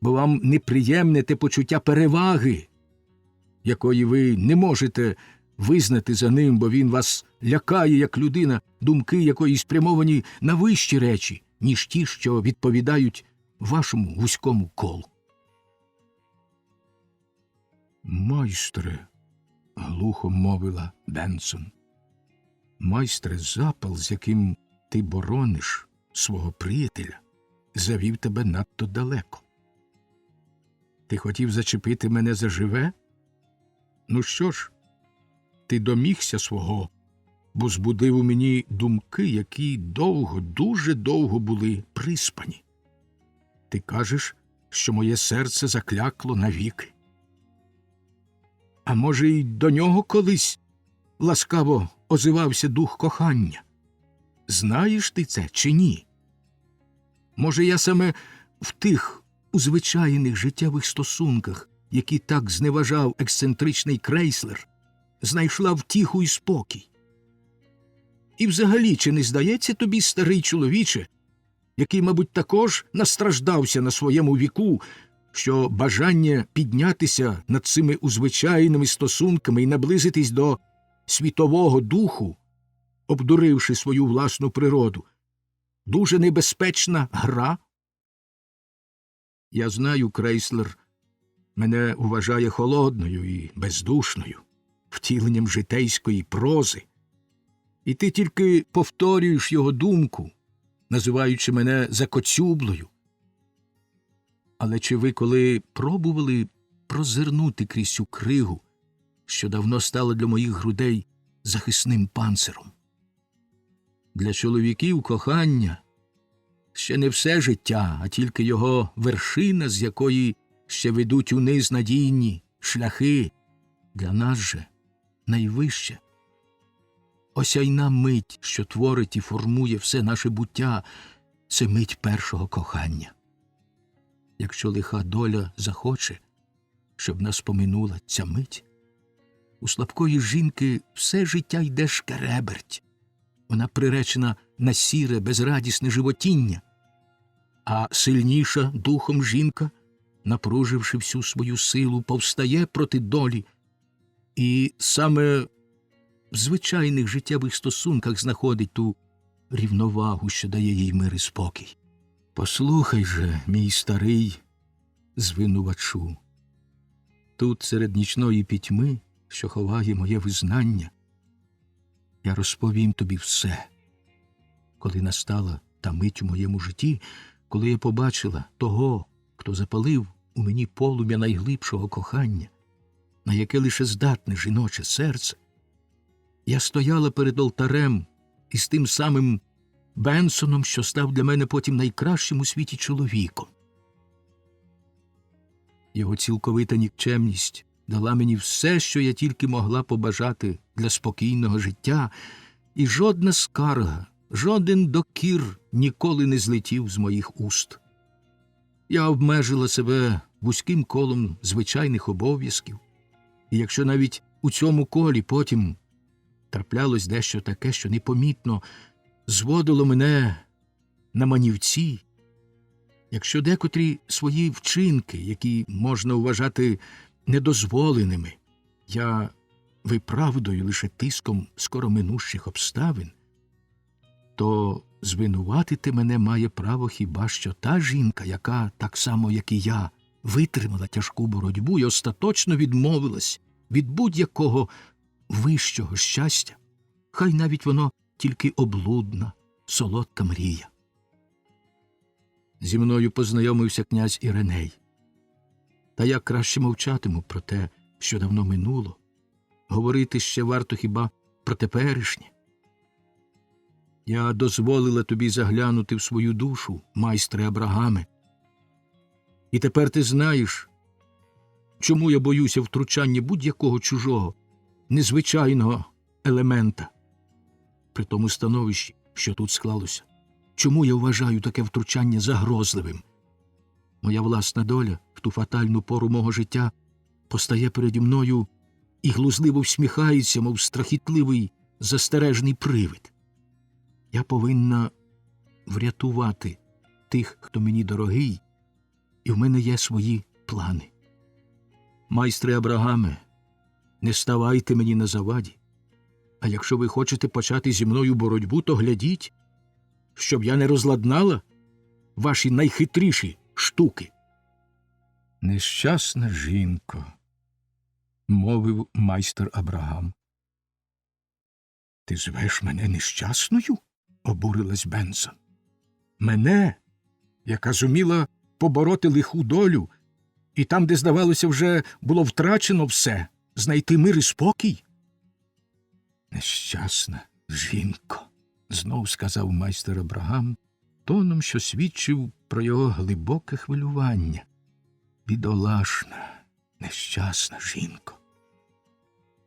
A: бо вам неприємне те почуття переваги, якої ви не можете визнати за ним, бо він вас лякає, як людина, думки якої спрямовані на вищі речі, ніж ті, що відповідають вашому вузькому колу. «Майстре», – глухо мовила Бенсон, – «майстре, запал, з яким ти борониш свого приятеля, завів тебе надто далеко. Ти хотів зачепити мене заживе? Ну що ж, ти домігся свого, бо збудив у мені думки, які довго, дуже довго були приспані. Ти кажеш, що моє серце заклякло навіки. А може, й до нього колись ласкаво озивався дух кохання? Знаєш ти це чи ні? Може, я саме в тих узвичайних життєвих стосунках, які так зневажав ексцентричний Крейслер, знайшла втіху і спокій? І взагалі, чи не здається тобі, старий чоловіче, який, мабуть, також настраждався на своєму віку, що бажання піднятися над цими узвичайними стосунками і наблизитись до світового духу, обдуривши свою власну природу, дуже небезпечна гра? Я знаю, Крейслер мене вважає холодною і бездушною, втіленням житейської прози, і ти тільки повторюєш його думку, називаючи мене закоцюблою. Але чи ви коли пробували прозирнути крізь цю кригу, що давно стала для моїх грудей захисним панциром? Для чоловіків кохання ще не все життя, а тільки його вершина, з якої ще ведуть униз надійні шляхи. Для нас же найвище осяйна мить, що творить і формує все наше буття, це мить першого кохання. Якщо лиха доля захоче, щоб нас поминула ця мить, у слабкої жінки все життя йде шкереберть. Вона приречена на сіре, безрадісне животіння, а сильніша духом жінка, напруживши всю свою силу, повстає проти долі, і саме в звичайних життєвих стосунках знаходить ту рівновагу, що дає їй мир і спокій. Послухай же, мій старий звинувачу, тут серед нічної пітьми, що ховає моє визнання, я розповім тобі все. Коли настала та мить у моєму житті, коли я побачила того, хто запалив у мені полум'я найглибшого кохання, на яке лише здатне жіноче серце, я стояла перед алтарем із тим самим Бенсоном, що став для мене потім найкращим у світі чоловіком. Його цілковита нікчемність дала мені все, що я тільки могла побажати для спокійного життя, і жодна скарга, жоден докір ніколи не злетів з моїх уст. Я обмежила себе вузьким колом звичайних обов'язків, і якщо навіть у цьому колі потім траплялось дещо таке, що непомітно зводило мене на манівці, якщо декотрі свої вчинки, які можна вважати недозволеними, я виправдую лише тиском скороминущих обставин, то звинуватити мене має право хіба що та жінка, яка, так само як і я, витримала тяжку боротьбу і остаточно відмовилась від будь-якого вищого щастя, хай навіть воно тільки облудна, солодка мрія. Зі мною познайомився князь Іриней. Та я краще мовчатиму про те, що давно минуло. Говорити ще варто хіба про теперішнє. Я дозволила тобі заглянути в свою душу, майстре Абрагаме. І тепер ти знаєш, чому я боюся втручання будь-якого чужого, незвичайного елемента при тому становищі, що тут склалося. Чому я вважаю таке втручання загрозливим? Моя власна доля в ту фатальну пору мого життя постає переді мною і глузливо всміхається, мов страхітливий застережний привид. Я повинна врятувати тих, хто мені дорогий, і в мене є свої плани. Майстре Абрагаме, не ставайте мені на заваді, а якщо ви хочете почати зі мною боротьбу, то глядіть, щоб я не розладнала ваші найхитріші штуки. Нещасна жінко, мовив майстер Абрагам. Ти звеш мене нещасною? Обурилась Бенсон. Мене, яка зуміла побороти лиху долю, і там, де, здавалося, вже було втрачено все, знайти мир і спокій? Нещасна жінко, знов сказав майстер Абрагам, тоном, що свідчив про його глибоке хвилювання. Бідолашна, нещасна жінко.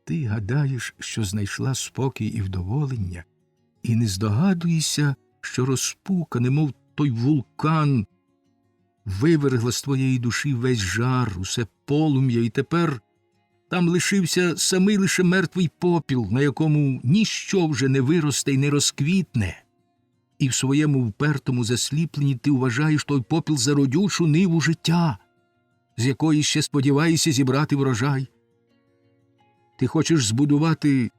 A: Ти гадаєш, що знайшла спокій і вдоволення, і не здогадуєшся, що розпука, немов той вулкан, вивергла з твоєї душі весь жар, усе полум'я, і тепер там лишився самий лише мертвий попіл, на якому ніщо вже не виросте й не розквітне. І в своєму впертому засліпленні ти вважаєш той попіл за родючу ниву життя, з якої ще сподіваєшся зібрати врожай. Ти хочеш збудувати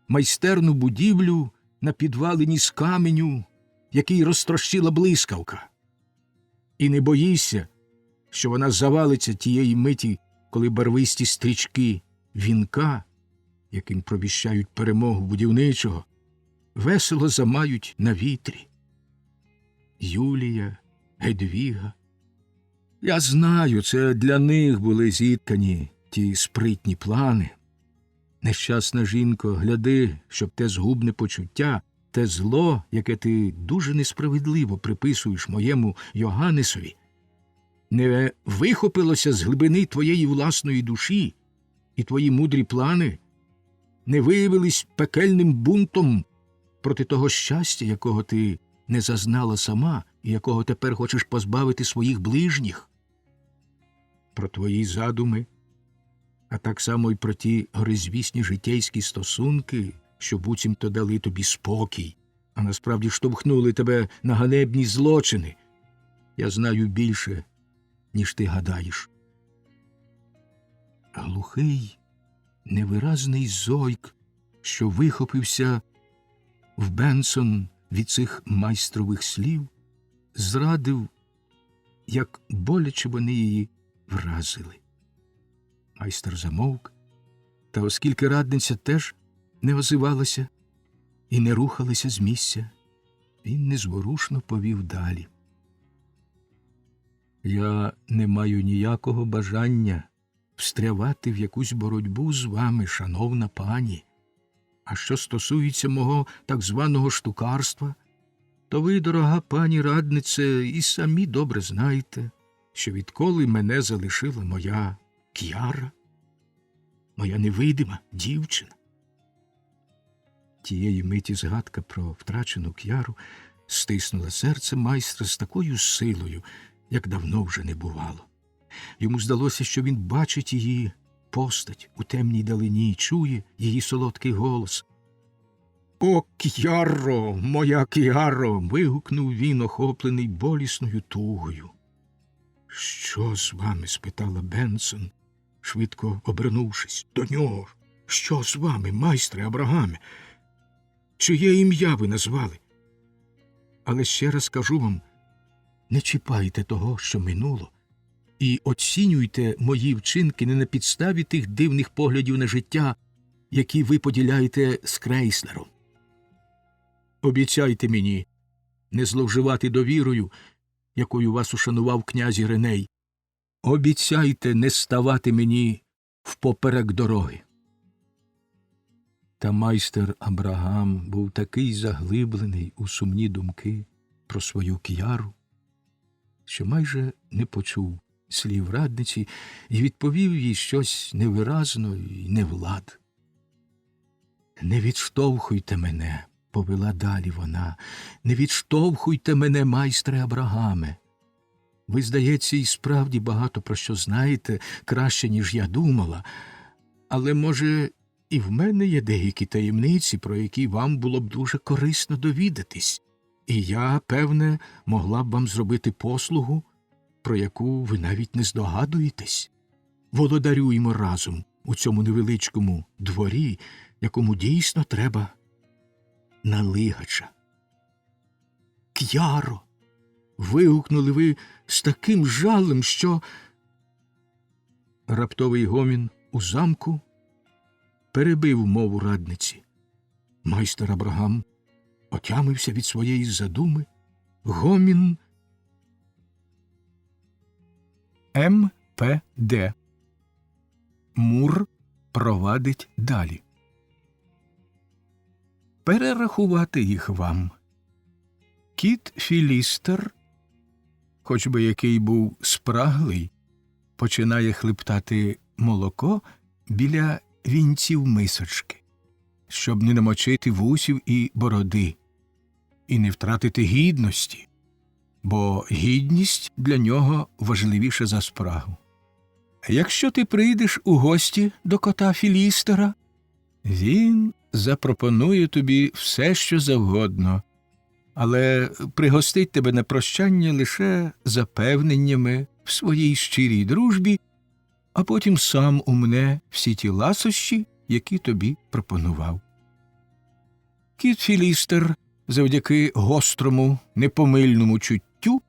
A: майстерну будівлю на підвалині з каменю, який розтрощила блискавка. І не боїшся, що вона завалиться тієї миті, коли барвисті стрічки вінка, яким провіщають перемогу будівничого, весело замають на вітрі. Юлія, Гедвіга. Я знаю, це для них були зіткані ті спритні плани. Нещасна жінко, гляди, щоб те згубне почуття, те зло, яке ти дуже несправедливо приписуєш моєму Йоганнесові, не вихопилося з глибини твоєї власної душі, і твої мудрі плани не виявились пекельним бунтом проти того щастя, якого ти не зазнала сама і якого тепер хочеш позбавити своїх ближніх. Про твої задуми, а так само й про ті горизвісні житейські стосунки, що буцімто дали тобі спокій, а насправді штовхнули тебе на ганебні злочини. Я знаю більше, ніж ти гадаєш. Глухий, невиразний зойк, що вихопився в Бенсон від цих майстрових слів, зрадив, як боляче вони її вразили. Майстер замовк, та оскільки радниця теж не озивалася і не рухалася з місця, він незворушно повів далі. Я не маю ніякого бажання встрявати в якусь боротьбу з вами, шановна пані. А що стосується мого так званого штукарства, то ви, дорога пані раднице, і самі добре знаєте, що відколи мене залишила моя К'яра, моя невидима дівчина. Тієї миті згадка про втрачену К'яру стиснула серце майстра з такою силою, як давно вже не бувало. Йому здалося, що він бачить її постать у темній далині, чує її солодкий голос. «О, К'яро, моя К'яро!» – вигукнув він, охоплений болісною тугою. «Що з вами?» – спитала Бенсон, швидко обернувшись до нього. «Що з вами, майстре Абрагаме? Чиє ім'я ви назвали? Але ще раз кажу вам, не чіпайте того, що минуло, і оцінюйте мої вчинки не на підставі тих дивних поглядів на життя, які ви поділяєте з Крейслером. Обіцяйте мені не зловживати довірою, якою вас ушанував князь Іриней. Обіцяйте не ставати мені впоперек дороги». Та майстер Абрагам був такий заглиблений у сумні думки про свою К'яру, що майже не почув слів радниці і відповів їй щось невиразно і невлад. «Не відштовхуйте мене», – повела далі вона, – «не відштовхуйте мене, майстре Абрагаме. Ви, здається, і справді багато про що знаєте, краще, ніж я думала, але, може, і в мене є деякі таємниці, про які вам було б дуже корисно довідатись, і я, певне, могла б вам зробити послугу, про яку ви навіть не здогадуєтесь. Володарюємо разом у цьому невеличкому дворі, якому дійсно треба налигача». «К'яро!» – вигукнули ви з таким жалем, що… Раптовий гомін у замку перебив мову радниці. Майстер Абрагам отямився від своєї задуми. Гомін МПД. Мур провадить далі. Перерахувати їх вам. Кіт Філістер, хоч би який був спраглий, починає хлептати молоко біля вінців мисочки, щоб не намочити вусів і бороди, і не втратити гідності, бо гідність для нього важливіша за спрагу. Якщо ти прийдеш у гості до кота Філістера, він запропонує тобі все, що завгодно, але пригостить тебе на прощання лише запевненнями в своїй щирій дружбі, а потім сам умне всі ті ласощі, які тобі пропонував. Кіт Філістер завдяки гострому, непомильному чуттю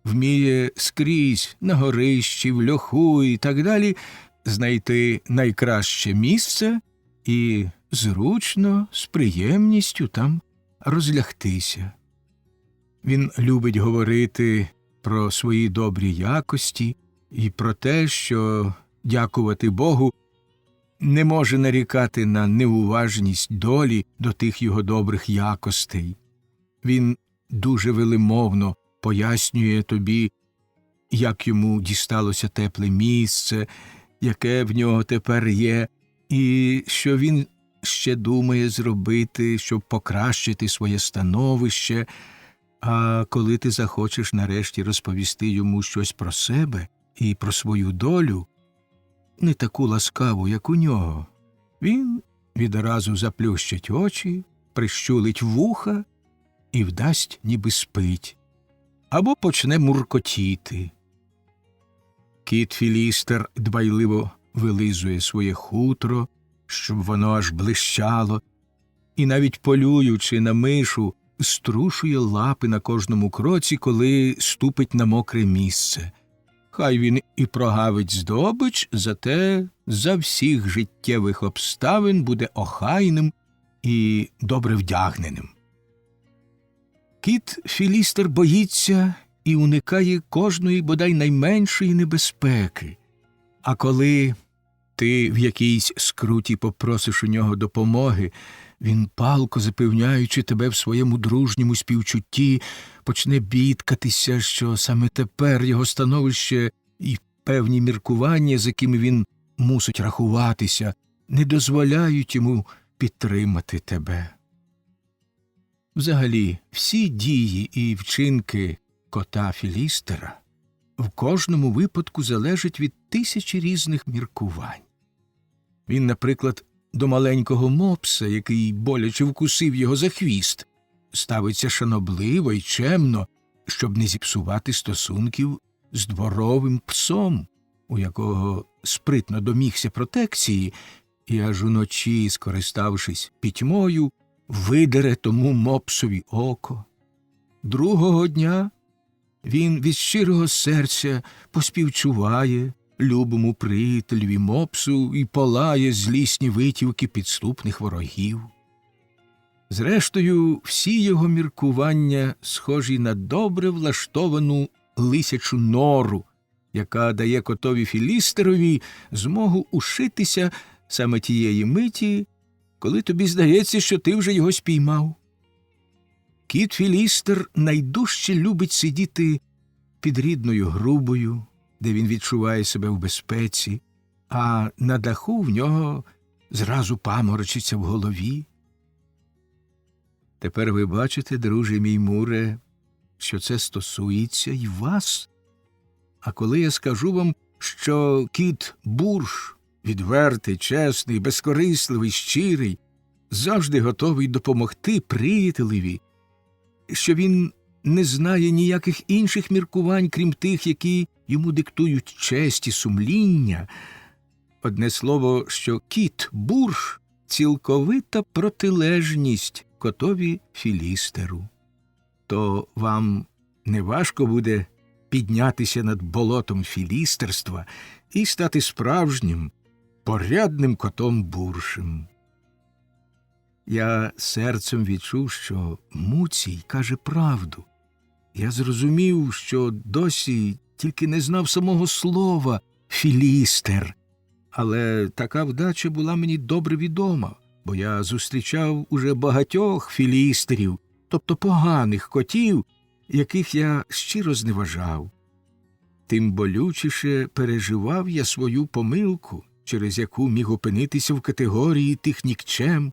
A: вміє скрізь, на горищі, в льоху і так далі, знайти найкраще місце і зручно, з приємністю там розлягтися. Він любить говорити про свої добрі якості і про те, що, дякувати Богу, не може нарікати на неуважність долі до тих його добрих якостей. Він дуже велимовно пояснює тобі, як йому дісталося тепле місце, яке в нього тепер є, і що він ще думає зробити, щоб покращити своє становище. А коли ти захочеш нарешті розповісти йому щось про себе і про свою долю, не таку ласкаву, як у нього, він відразу заплющить очі, прищулить вуха і вдасть, ніби спить, або почне муркотіти. Кіт Філістер дбайливо вилизує своє хутро, щоб воно аж блищало, і навіть полюючи на мишу, струшує лапи на кожному кроці, коли ступить на мокре місце. Хай він і прогавить здобич, зате за всіх життєвих обставин буде охайним і добре вдягненим. Кіт Філістер боїться і уникає кожної бодай найменшої небезпеки. А коли ти в якійсь скруті попросиш у нього допомоги, він, палко запевняючи тебе в своєму дружньому співчутті, почне бідкатися, що саме тепер його становище і певні міркування, з якими він мусить рахуватися, не дозволяють йому підтримати тебе. Взагалі, всі дії і вчинки кота Філістера в кожному випадку залежать від тисячі різних міркувань. Він, наприклад, до маленького мопса, який боляче вкусив його за хвіст, ставиться шанобливо й чемно, щоб не зіпсувати стосунків з дворовим псом, у якого спритно домігся протекції, і аж уночі, скориставшись пітьмою, видере тому мопсові око. Другого дня він від щирого серця поспівчуває любому приятелеві мопсу і полає злісні витівки підступних ворогів. Зрештою, всі його міркування схожі на добре влаштовану лисячу нору, яка дає котові Філістерові змогу ушитися саме тієї миті, коли тобі здається, що ти вже його спіймав. Кіт Філістер найдужче любить сидіти під рідною грубою, де він відчуває себе в безпеці, а на даху в нього зразу паморочиться в голові. Тепер ви бачите, друже мій Муре, що це стосується й вас. А коли я скажу вам, що кіт Бурш, відвертий, чесний, безкорисливий, щирий, завжди готовий допомогти приятелеві, що він не знає ніяких інших міркувань, крім тих, які йому диктують честь і сумління, одне слово, що кіт Бурш – цілковита протилежність котові Філістеру, то вам не важко буде піднятися над болотом філістерства і стати справжнім, порядним котом Буршем. Я серцем відчув, що Муцій каже правду. Я зрозумів, що досі тільки не знав самого слова «філістер», але така вдача була мені добре відома, бо я зустрічав уже багатьох філістерів, тобто поганих котів, яких я щиро зневажав. Тим болючіше переживав я свою помилку, через яку міг опинитися в категорії тих нікчем,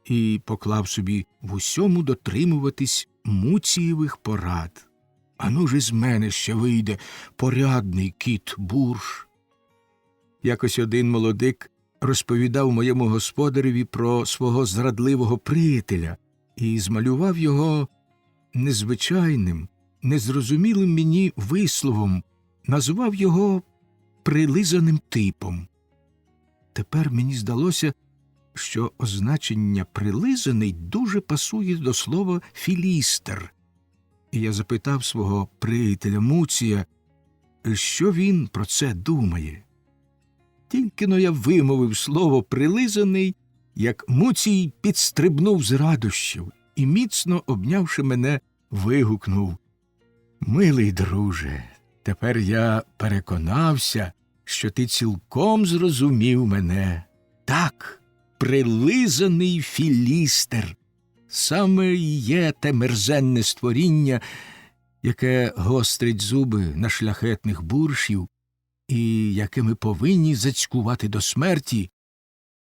A: і поклав собі в усьому дотримуватись Муцієвих порад. Ану ж із мене ще вийде порядний кіт Бурш. Якось один молодик розповідав моєму господареві про свого зрадливого приятеля і змалював його незвичайним, незрозумілим мені висловом, назвав його прилизаним типом. Тепер мені здалося, що означення «прилизаний» дуже пасує до слова «філістер». І я запитав свого приятеля Муція, що він про це думає. Тільки-но я вимовив слово «прилизаний», як Муцій підстрибнув з радощів і, міцно обнявши мене, вигукнув: «Милий друже, тепер я переконався, що ти цілком зрозумів мене. Так, прилизаний філістер саме і є те мерзенне створіння, яке гострить зуби на шляхетних буршів і яке ми повинні зацькувати до смерті,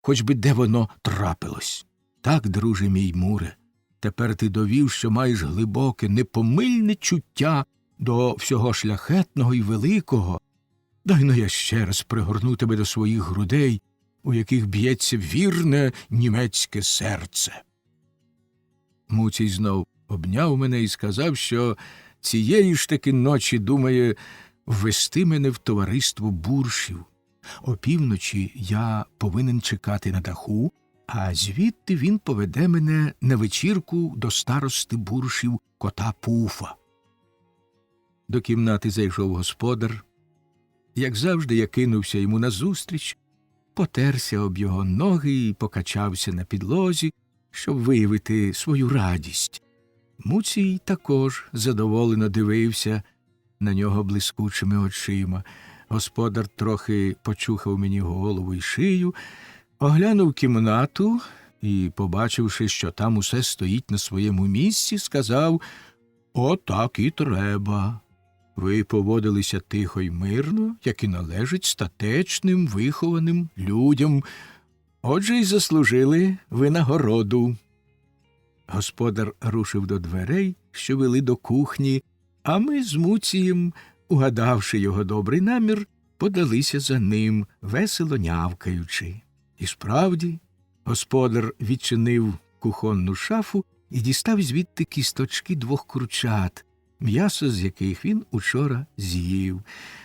A: хоч би де воно трапилось. Так, друже мій Муре, тепер ти довів, що маєш глибоке, непомильне чуття до всього шляхетного і великого. Дай-но я ще раз пригорну тебе до своїх грудей, у яких б'ється вірне німецьке серце». Муцій знов обняв мене і сказав, що цієї ж таки ночі думає ввести мене в товариство буршів. Опівночі я повинен чекати на даху, а звідти він поведе мене на вечірку до старости буршів кота Пуфа. До кімнати зайшов господар. Як завжди, я кинувся йому назустріч, потерся об його ноги і покачався на підлозі, щоб виявити свою радість. Муцій також задоволено дивився на нього блискучими очима. Господар трохи почухав мені голову й шию, оглянув кімнату і, побачивши, що там усе стоїть на своєму місці, сказав: «Отак і треба. Ви поводилися тихо й мирно, як і належить статечним, вихованим людям. Отже й заслужили винагороду. Господар рушив до дверей, що вели до кухні, а ми з Муцієм, угадавши його добрий намір, подалися за ним, весело нявкаючи. І справді, господар відчинив кухонну шафу і дістав звідти кісточки 2 курчат, м'ясо з яких він учора з'їв.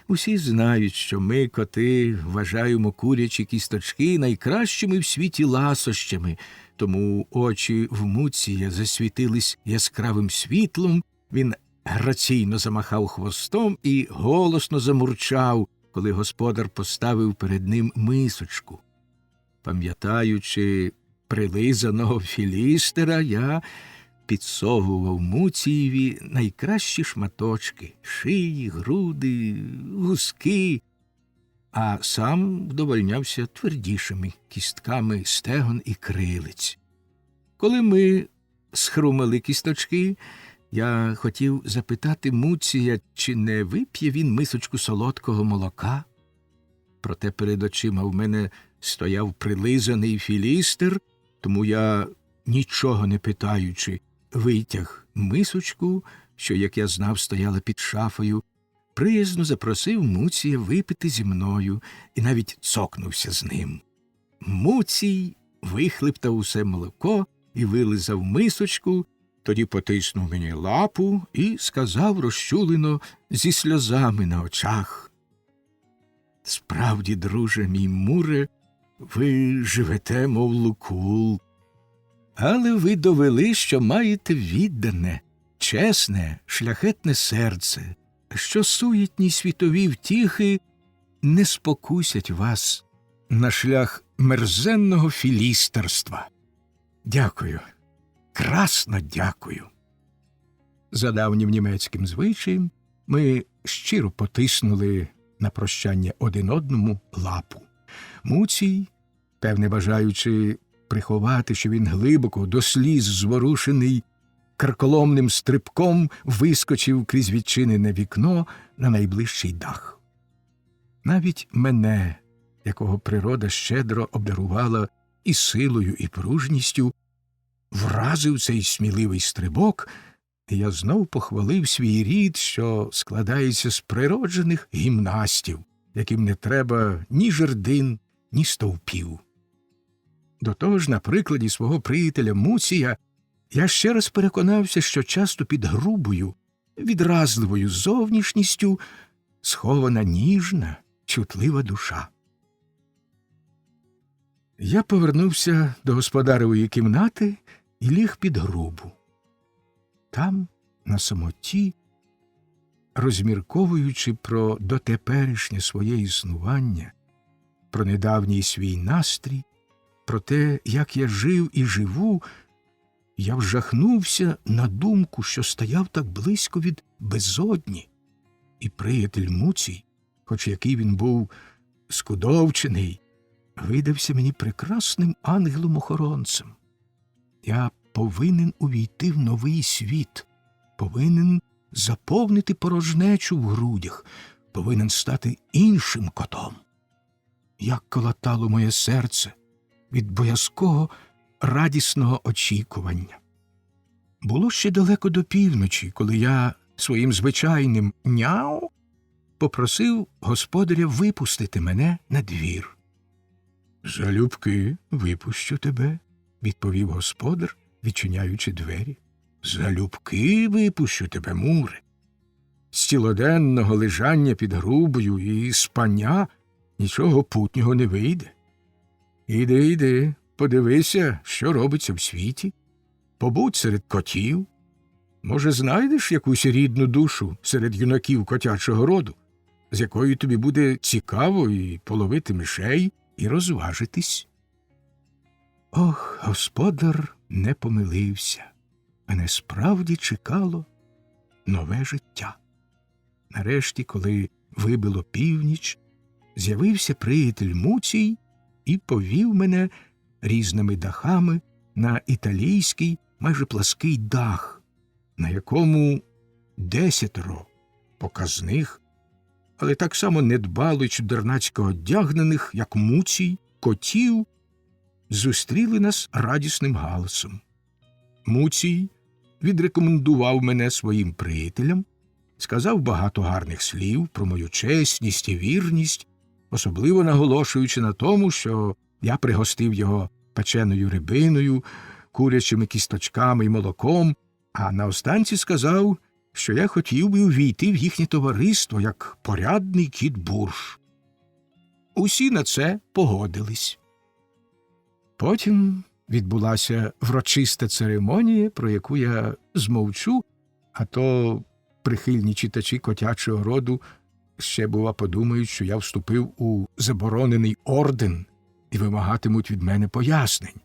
A: Усі знають, що ми, коти, вважаємо курячі кісточки найкращими в світі ласощами, тому очі в Муція засвітились яскравим світлом, він граційно замахав хвостом і голосно замурчав, коли господар поставив перед ним мисочку. Пам'ятаючи прилизаного філістера, я підсовував Муцієві найкращі шматочки – шиї, груди, гузки, а сам вдовольнявся твердішими кістками стегон і крилиць. Коли ми схрумали кісточки, я хотів запитати Муція, чи не вип'є він мисочку солодкого молока. Проте перед очима в мене стояв прилизаний філістер, тому я, нічого не питаючи, витяг мисочку, що, як я знав, стояла під шафою, приязно запросив Муція випити зі мною і навіть цокнувся з ним. Муцій вихлептав усе молоко і вилизав мисочку, тоді потиснув мені лапу і сказав розчулено зі сльозами на очах: «Справді, друже мій Муре, ви живете, мов Лукул, але ви довели, що маєте віддане, чесне, шляхетне серце, що суєтні світові втіхи не спокусять вас на шлях мерзенного філістерства. Дякую, красно дякую». За давнім німецьким звичаєм ми щиро потиснули на прощання один одному лапу. Муцій, певне бажаючи приховати, що він глибоко, до сліз зворушений, карколомним стрибком вискочив крізь відчинене вікно на найближчий дах. Навіть мене, якого природа щедро обдарувала і силою, і пружністю, вразив цей сміливий стрибок, і я знов похвалив свій рід, що складається з природжених гімнастів, яким не треба ні жердин, ні стовпів. До того ж, на прикладі свого приятеля Муція, я ще раз переконався, що часто під грубою, відразливою зовнішністю схована ніжна, чутлива душа. Я повернувся до господаревої кімнати і ліг під грубу. Там, на самоті, розмірковуючи про дотеперішнє своє існування, про недавній свій настрій, про те, як я жив і живу, я вжахнувся на думку, що стояв так близько від безодні, і приятель Муцій, хоч який він був скудовчений, видався мені прекрасним ангелом-охоронцем. Я повинен увійти в новий світ, повинен заповнити порожнечу в грудях, повинен стати іншим котом. Як колотало моє серце від боязкого, радісного очікування. Було ще далеко до півночі, коли я своїм звичайним «няу» попросив господаря випустити мене на двір. «Залюбки випущу тебе», – відповів господар, відчиняючи двері. «Залюбки випущу тебе, Муре. З цілоденного лежання під грубою і спання нічого путнього не вийде. Іди, подивися, що робиться в світі. Побудь серед котів. Може, знайдеш якусь рідну душу серед юнаків котячого роду, з якою тобі буде цікаво і половити мишей, і розважитись». Ох, господар не помилився. Мене справді чекало нове життя. Нарешті, коли вибило північ, з'явився приятель Муцій і повів мене різними дахами на італійський, майже плаский дах, на якому 10 показних, але так само недбало й чудернацько одягнених, як Муцій, котів, зустріли нас радісним галасом. Муцій відрекомендував мене своїм приятелям, сказав багато гарних слів про мою чесність і вірність, особливо наголошуючи на тому, що я пригостив його печеною рибиною, курячими кісточками й молоком, а наостанці сказав, що я хотів би увійти в їхнє товариство як порядний кіт-бурш. Усі на це погодились. Потім відбулася врочиста церемонія, про яку я змовчу, а то прихильні читачі котячого роду ще, бува, подумають, що я вступив у заборонений орден і вимагатимуть від мене пояснень.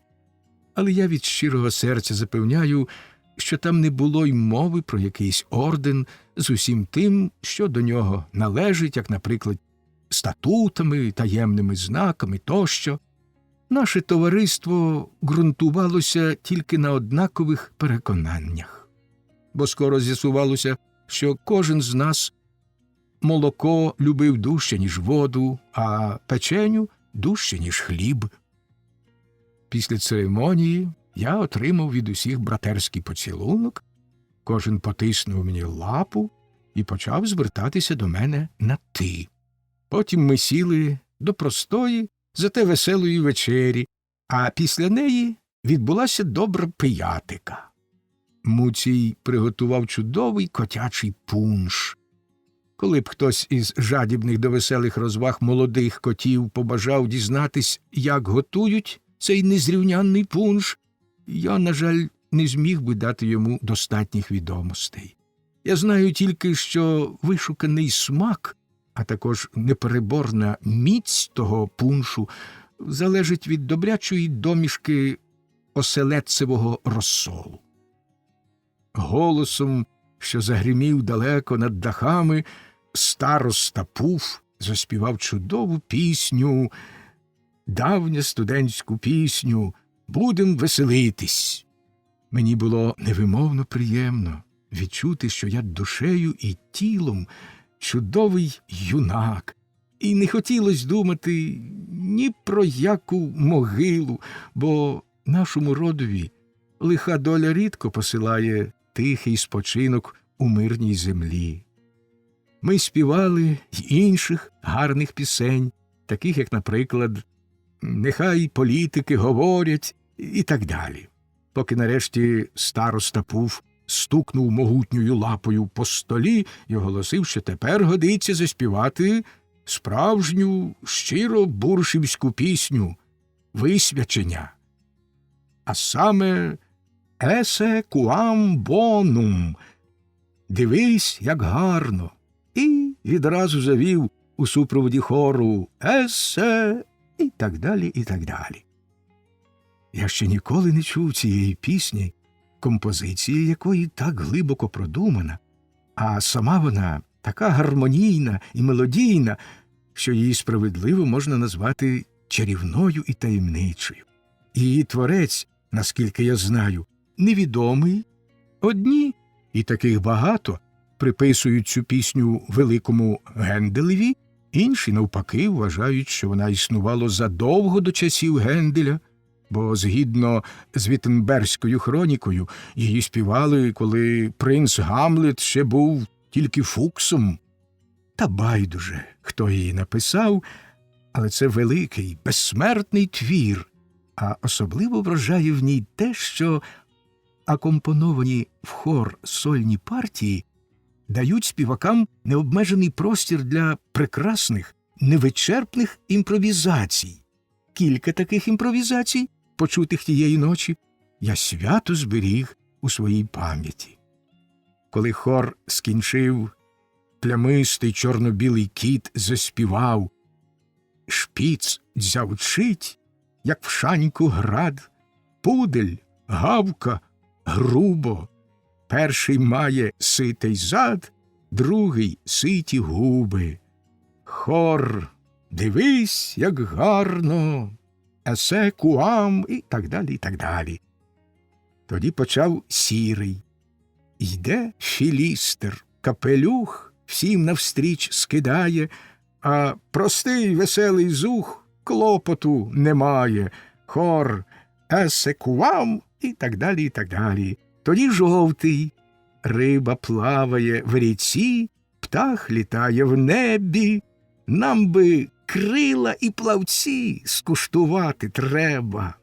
A: Але я від щирого серця запевняю, що там не було й мови про якийсь орден з усім тим, що до нього належить, як, наприклад, статутами, таємними знаками тощо. Наше товариство ґрунтувалося тільки на однакових переконаннях. Бо скоро з'ясувалося, що кожен з нас молоко любив дужче, ніж воду, а печеню – дужче, ніж хліб. Після церемонії я отримав від усіх братерський поцілунок, кожен потиснув мені лапу і почав звертатися до мене на «ти». Потім ми сіли до простої, зате веселої вечері, а після неї відбулася добра пиятика. Муцій приготував чудовий котячий пунш. Коли б хтось із жадібних до веселих розваг молодих котів побажав дізнатись, як готують цей незрівнянний пунш, я, на жаль, не зміг би дати йому достатніх відомостей. Я знаю тільки, що вишуканий смак, а також непереборна міць того пуншу залежить від добрячої домішки оселедцевого розсолу. Голосом, що загримів далеко над дахами, староста Пуф заспівав чудову пісню, давню студентську пісню «Будем веселитись». Мені було невимовно приємно відчути, що я душею і тілом чудовий юнак, і не хотілося думати ні про яку могилу, бо нашому родові лиха доля рідко посилає тихий спочинок у мирній землі. Ми співали й інших гарних пісень, таких як, наприклад, «Нехай політики говорять» і так далі. Поки нарешті староста Пуф стукнув могутньою лапою по столі і оголосив, що тепер годиться заспівати справжню, щиро буршівську пісню «Висвячення». А саме «Есе куам бонум» – «Дивись, як гарно». І відразу завів у супроводі хору «Есе» і так далі, і так далі. Я ще ніколи не чув цієї пісні, композиція якої так глибоко продумана, а сама вона така гармонійна і мелодійна, що її справедливо можна назвати чарівною і таємничою. Її творець, наскільки я знаю, невідомий. Одні, і таких багато, приписують цю пісню великому Генделеві, інші, навпаки, вважають, що вона існувала задовго до часів Генделя, бо, згідно з Віттенберзькою хронікою, її співали, коли принц Гамлет ще був тільки фуксом. Та байдуже, хто її написав, але це великий, безсмертний твір, а особливо вражає в ній те, що акомпоновані в хор сольні партії дають співакам необмежений простір для прекрасних, невичерпних імпровізацій. Кілька таких імпровізацій, почутих тієї ночі, я свято зберіг у своїй пам'яті. Коли хор скінчив, плямистий чорно-білий кіт заспівав «Шпіц дзявчить, як в шаньку град, пудель гавка грубо, перший має ситий зад, другий ситі губи. Хор, дивись, як гарно, есе куам» і так далі, і так далі. Тоді почав Сірий. Йде філістер, капелюх всім навстріч скидає, а простий веселий зух клопоту немає. Хор есе куам і так далі, і так далі. Тоді жовтий. Риба плаває в ріці, птах літає в небі. Нам би крила і плавці скуштувати треба.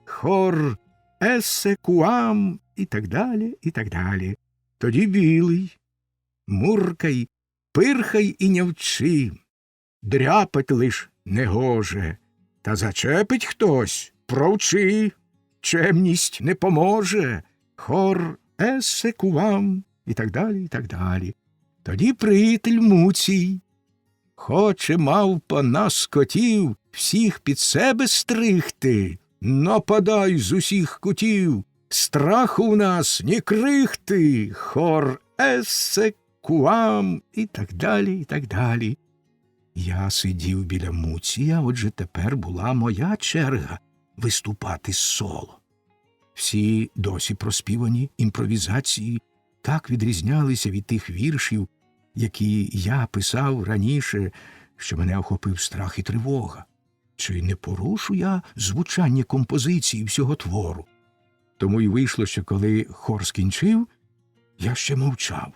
A: Хор есе куам і так далі, і так далі. Тоді білий. Муркай, пирхай і нявчи, дряпать лиш негоже, та зачепить хтось, провчи, чемність не поможе. Хор есе кувам і так далі, і так далі. Тоді приятель Муцій. Хоче мавпа нас котів всіх під себе стригти, нападай з усіх кутів, страху в нас ні крихти. Хор есе куам і так далі, і так далі. Я сидів біля Муція, отже тепер була моя черга виступати з соло. Всі досі проспівані імпровізації так відрізнялися від тих віршів, які я писав раніше, що мене охопив страх і тривога. Чи не порушу я звучання композиції всього твору? Тому й вийшло, що коли хор скінчив, я ще мовчав.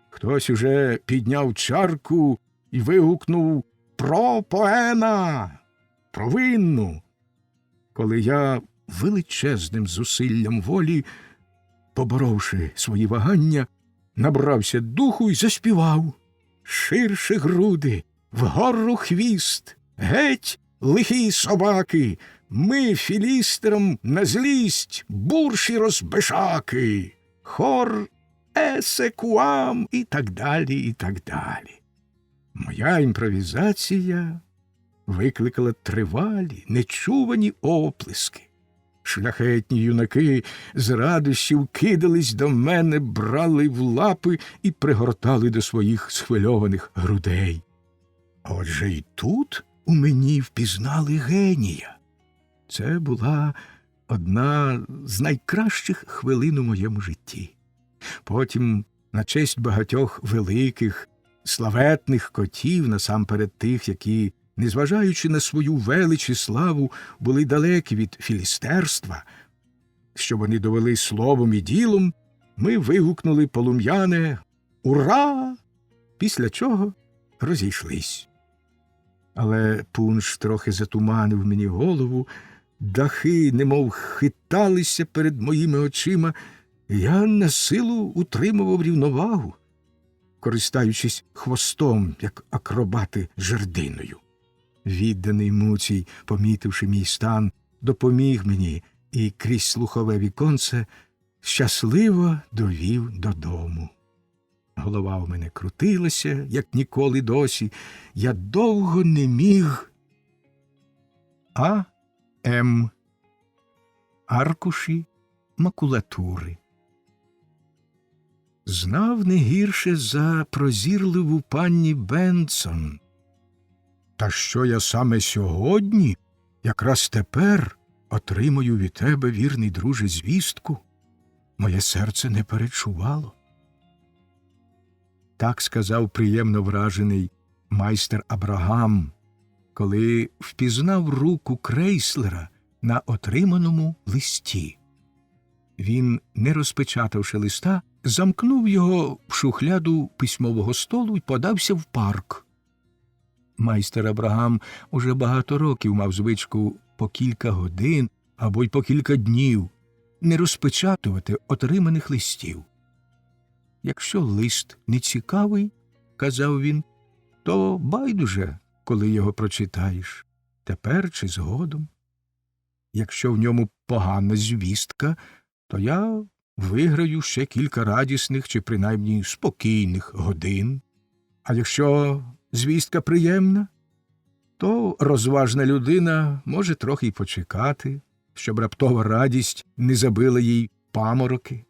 A: Хтось уже підняв чарку і вигукнув «Про поена! Провинну!». Коли я величезним зусиллям волі, поборовши свої вагання, набрався духу й заспівав: «Ширше груди, вгору хвіст, геть, лихі собаки, ми філістерам на злість, бурші розбишаки, хор есе куам» і так далі, і так далі. Моя імпровізація викликала тривалі, нечувані оплески. Шляхетні юнаки з радощів кидались до мене, брали в лапи і пригортали до своїх схвильованих грудей. Отже й тут у мені впізнали генія. Це була одна з найкращих хвилин у моєму житті. Потім, на честь багатьох великих, славетних котів, насамперед тих, які, незважаючи на свою велич і славу, були далекі від філістерства, що вони довели словом і ділом, ми вигукнули полум'яне «Ура!», після чого розійшлись. Але пунш трохи затуманив мені голову, дахи немов хиталися перед моїми очима, і я на силу утримував рівновагу, користаючись хвостом, як акробати жердиною. Відданий Муцій, помітивши мій стан, допоміг мені і крізь слухове віконце щасливо довів додому. Голова у мене крутилася, як ніколи досі. Я довго не міг. А.М. Аркуші макулатури. Знав не гірше за прозірливу пані Бенсон. Та що я саме сьогодні, якраз тепер, отримую від тебе, вірний друже, звістку, моє серце не перечувало. Так сказав приємно вражений майстер Абрагам, коли впізнав руку Крейслера на отриманому листі. Він, не розпечатавши листа, замкнув його в шухляду письмового столу і подався в парк. Майстер Абрагам уже багато років мав звичку по кілька годин або й по кілька днів не розпечатувати отриманих листів. «Якщо лист не цікавий, – казав він, – то байдуже, коли його прочитаєш, тепер чи згодом. Якщо в ньому погана звістка, то я виграю ще кілька радісних чи принаймні спокійних годин. А якщо звістка приємна, то розважна людина може трохи й почекати, щоб раптова радість не забила їй памороки.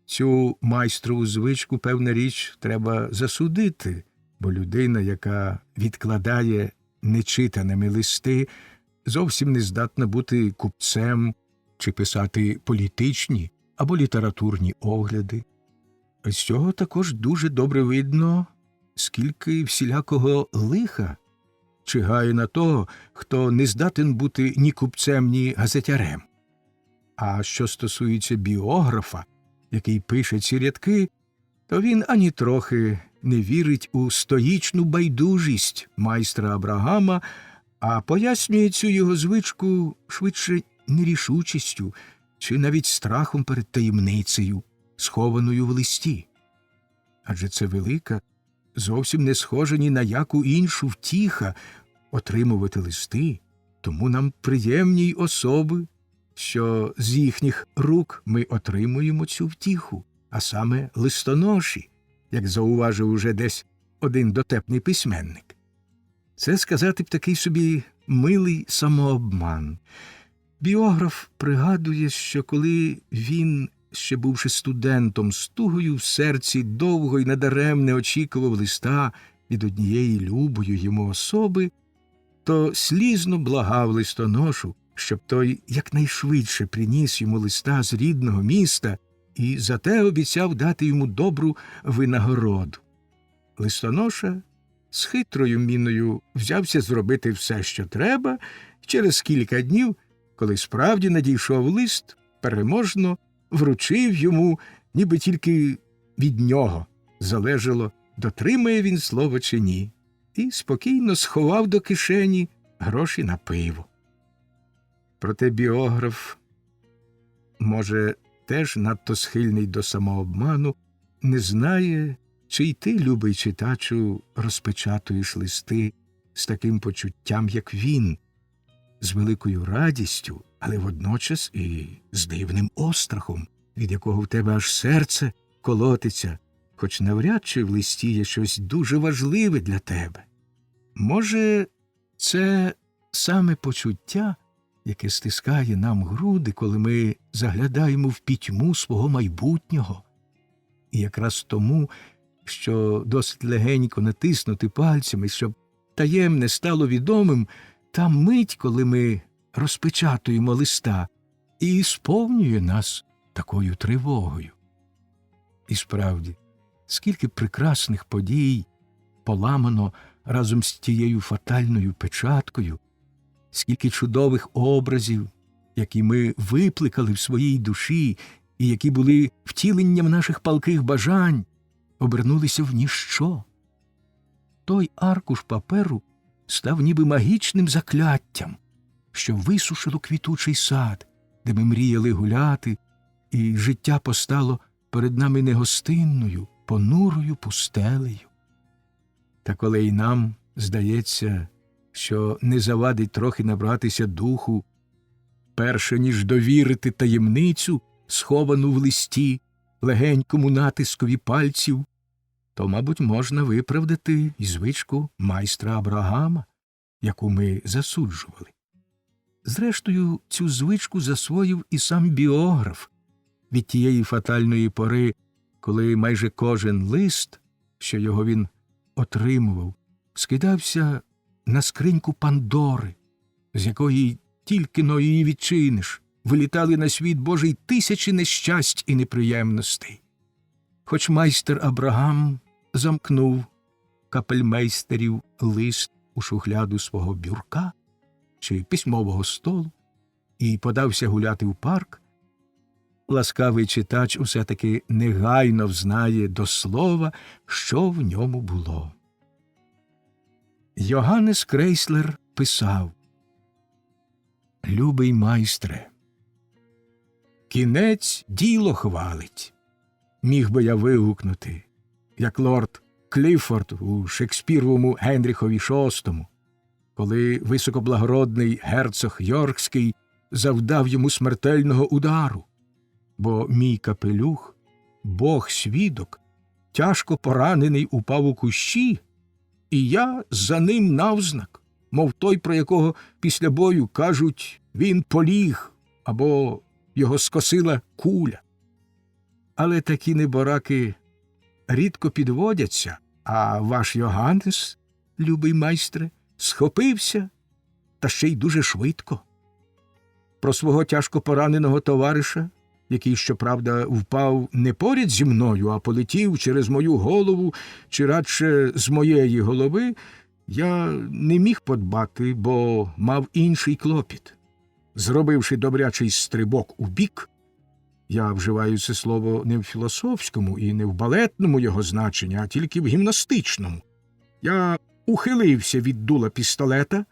A: Цю майстрову звичку, певна річ, треба засудити, бо людина, яка відкладає нечитаними листи, зовсім не здатна бути купцем чи писати політичні або літературні огляди. З цього також дуже добре видно, скільки всілякого лиха чигає на того, хто не здатен бути ні купцем, ні газетярем. А що стосується біографа, який пише ці рядки, то він ані трохи не вірить у стоїчну байдужість майстра Абрагама, а пояснює цю його звичку швидше нерішучістю чи навіть страхом перед таємницею, схованою в листі. Адже це велика, зовсім не схожа ні на яку іншу втіха отримувати листи, тому нам приємні й особи, що з їхніх рук ми отримуємо цю втіху, а саме листоноші, як зауважив уже десь один дотепний письменник. Це сказати б такий собі милий самообман. Біограф пригадує, що коли він, ще бувши студентом, з тугою в серці довго й надаремне очікував листа від однієї любої йому особи, то слізно благав листоношу, щоб той якнайшвидше приніс йому листа з рідного міста і за те обіцяв дати йому добру винагороду. Листоноша з хитрою міною взявся зробити все, що треба, і через кілька днів, коли справді надійшов лист, переможно вручив йому, ніби тільки від нього залежало, дотримає він слово чи ні, і спокійно сховав до кишені гроші на пиво. Проте біограф, може, теж надто схильний до самообману, не знає, чи й ти, любий читачу, розпечатуєш листи з таким почуттям, як він, з великою радістю, але водночас і з дивним острахом, від якого в тебе аж серце колотиться, хоч навряд чи в листі є щось дуже важливе для тебе. Може, це саме почуття, яке стискає нам груди, коли ми заглядаємо в пітьму свого майбутнього. І якраз тому, що досить легенько натиснути пальцями, щоб таємне стало відомим, та мить, коли ми розпечатуємо листа, і сповнює нас такою тривогою. І справді, скільки прекрасних подій поламано разом з тією фатальною печаткою, скільки чудових образів, які ми викликали в своїй душі і які були втіленням наших палких бажань, обернулися в ніщо. Той аркуш паперу став ніби магічним закляттям, що висушило квітучий сад, де ми мріяли гуляти, і життя постало перед нами негостинною, понурою пустелею. Та коли й нам здається, що не завадить трохи набратися духу, перше ніж довірити таємницю, сховану в листі, легенькому натискові пальців, то, мабуть, можна виправдати і звичку майстра Абрагама, яку ми засуджували. Зрештою, цю звичку засвоїв і сам біограф від тієї фатальної пори, коли майже кожен лист, що його він отримував, скидався на скриньку Пандори, з якої тільки-но її відчиниш, вилітали на світ Божий тисячі нещасть і неприємностей. Хоч майстер Абрагам замкнув капельмейстерів лист у шухляду свого бюрка чи письмового столу і подався гуляти в парк, ласкавий читач усе-таки негайно взнає до слова, що в ньому було. Йоганнес Крейслер писав: «Любий майстре, кінець діло хвалить», міг би я вигукнути, як лорд Кліфорд у Шекспіровому Генріхові VI, коли високоблагородний герцог Йоркський завдав йому смертельного удару, бо мій капелюх, Бог-свідок, тяжко поранений упав у кущі, і я за ним навзнак, мов той, про якого після бою кажуть, він поліг, або його скосила куля. Але такі небораки рідко підводяться, а ваш Йоганнес, любий майстре, схопився, та ще й дуже швидко. Про свого тяжко пораненого товариша який, щоправда, впав не поряд зі мною, а полетів через мою голову, чи радше з моєї голови, я не міг подбати, бо мав інший клопіт. Зробивши добрячий стрибок у бік, я вживаю це слово не в філософському і не в балетному його значенні, а тільки в гімнастичному. Я ухилився від дула пістолета,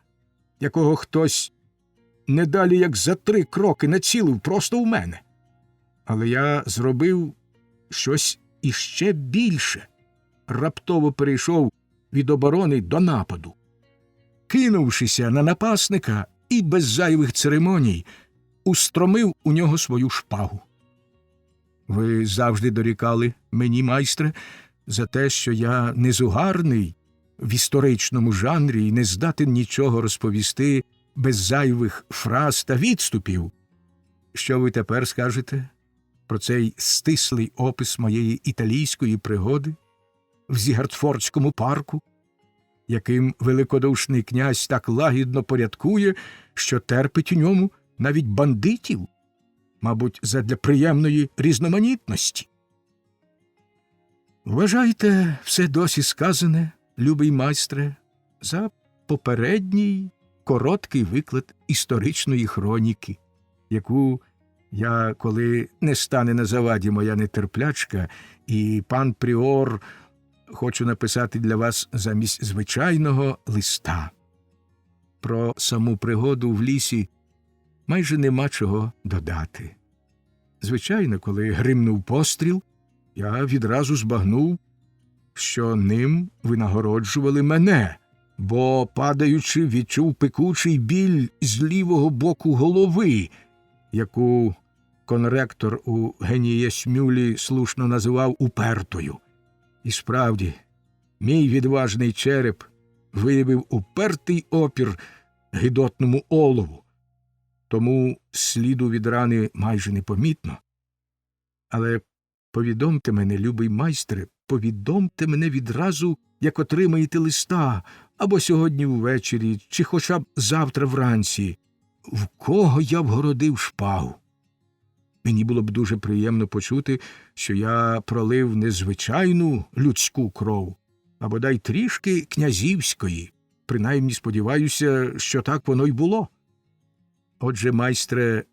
A: якого хтось не далі як за 3 кроки націлив просто в мене. Але я зробив щось іще більше. Раптово перейшов від оборони до нападу. Кинувшися на напасника і без зайвих церемоній, устромив у нього свою шпагу. Ви завжди дорікали мені, майстре, за те, що я незугарний в історичному жанрі і не здатен нічого розповісти без зайвих фраз та відступів. Що ви тепер скажете про цей стислий опис моєї італійської пригоди в Зігартфордському парку, яким великодушний князь так лагідно порядкує, що терпить у ньому навіть бандитів, мабуть, задля приємної різноманітності? Вважайте все досі сказане, любий майстре, за попередній короткий виклад історичної хроніки, яку я, коли не стане на заваді моя нетерплячка, і пан Пріор, хочу написати для вас замість звичайного листа. Про саму пригоду в лісі майже нема чого додати. Звичайно, коли гримнув постріл, я відразу збагнув, що ним винагороджували мене, бо, падаючи, відчув пекучий біль з лівого боку голови, яку конректор у Генія Смюлі слушно називав упертою. І справді, мій відважний череп виявив упертий опір гидотному олову, тому сліду від рани майже непомітно. Але повідомте мене, любий майстре, повідомте мене відразу, як отримаєте листа, або сьогодні ввечері, чи хоча б завтра вранці, в кого я вгородив шпагу. Мені було б дуже приємно почути, що я пролив не звичайну людську кров, а бодай трішки князівської. Принаймні сподіваюся, що так воно й було. Отже, майстре,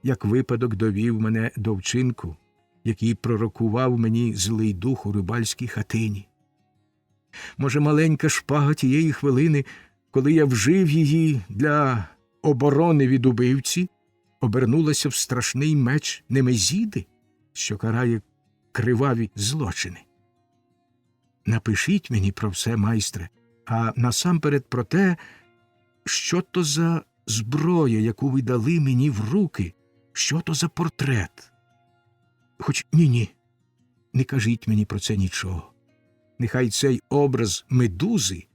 A: як випадок довів мене до вчинку, який пророкував мені злий дух у рибальській хатині. Може, маленька шпага тієї хвилини, коли я вжив її для оборони від убивці, обернулася в страшний меч Немезіди, що карає криваві злочини. Напишіть мені про все, майстре, а насамперед про те, що то за зброя, яку ви дали мені в руки, що то за портрет. Хоч ні, не кажіть мені про це нічого. Нехай цей образ медузи,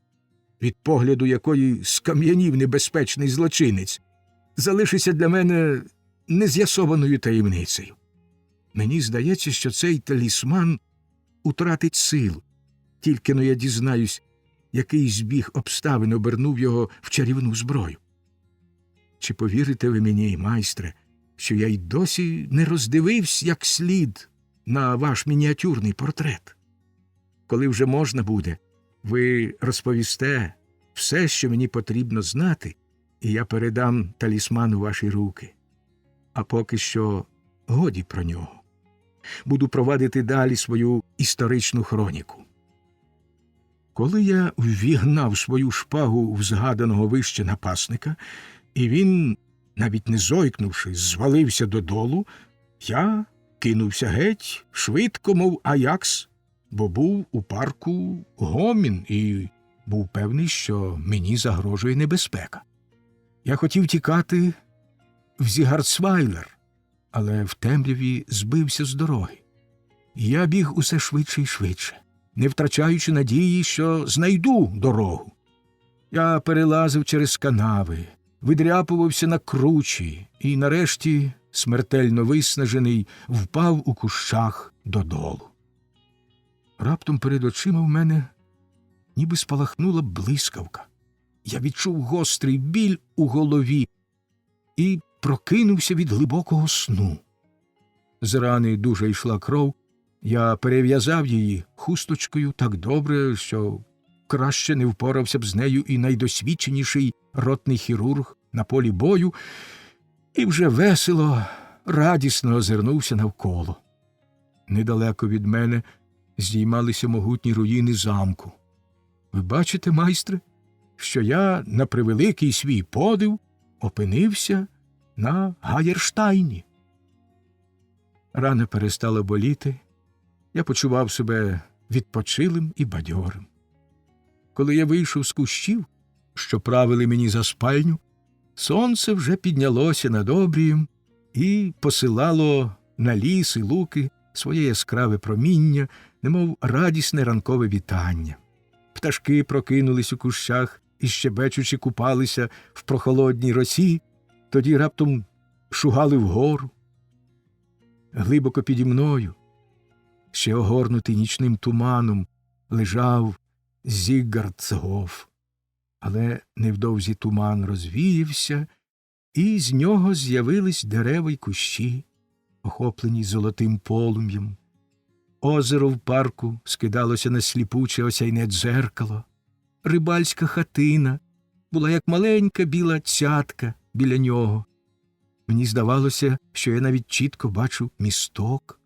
A: від погляду якої скам'янів небезпечний злочинець, залишиться для мене нез'ясованою таємницею. Мені здається, що цей талісман утратить силу, тільки-но я дізнаюсь, який збіг обставин обернув його в чарівну зброю. Чи повірите ви мені, майстре, що я й досі не роздивився як слід на ваш мініатюрний портрет? Коли вже можна буде, ви розповісте все, що мені потрібно знати, і я передам талісман у ваші руки. А поки що годі про нього. Буду провадити далі свою історичну хроніку. Коли я ввігнав свою шпагу в згаданого вище напасника, і він, навіть не зойкнувши, звалився додолу, я кинувся геть, швидко, мов Аякс, бо був у парку гомін і був певний, що мені загрожує небезпека. Я хотів тікати в Зігартсвайлер, але в темряві збився з дороги. Я біг усе швидше і швидше, не втрачаючи надії, що знайду дорогу. Я перелазив через канави, видряпувався на кручі і, нарешті, смертельно виснажений, впав у кущах додолу. Раптом перед очима в мене ніби спалахнула блискавка. Я відчув гострий біль у голові і прокинувся від глибокого сну. З рани дуже йшла кров. Я перев'язав її хусточкою так добре, що краще не впорався б з нею і найдосвідченіший ротний хірург на полі бою, і вже весело, радісно озирнувся навколо. Недалеко від мене здіймалися могутні руїни замку. Ви бачите, майстре, що я, на превеликий свій подив, опинився на Гайерштайні. Рана перестала боліти, я почував себе відпочилим і бадьорим. Коли я вийшов з кущів, що правили мені за спальню, сонце вже піднялося над обрієм і посилало на ліс і луки своє яскраве проміння, немов радісне ранкове вітання. Пташки прокинулись у кущах і щебечучи купалися в прохолодній росі, тоді раптом шугали вгору. Глибоко піді мною, ще огорнутий нічним туманом, лежав Зіггардсгоф. Але невдовзі туман розвіявся, і з нього з'явились дерева й кущі, охоплені золотим полум'ям. Озеро в парку скидалося на сліпуче осяйне дзеркало. Рибальська хатина була як маленька біла цятка біля нього. Мені здавалося, що я навіть чітко бачу місток.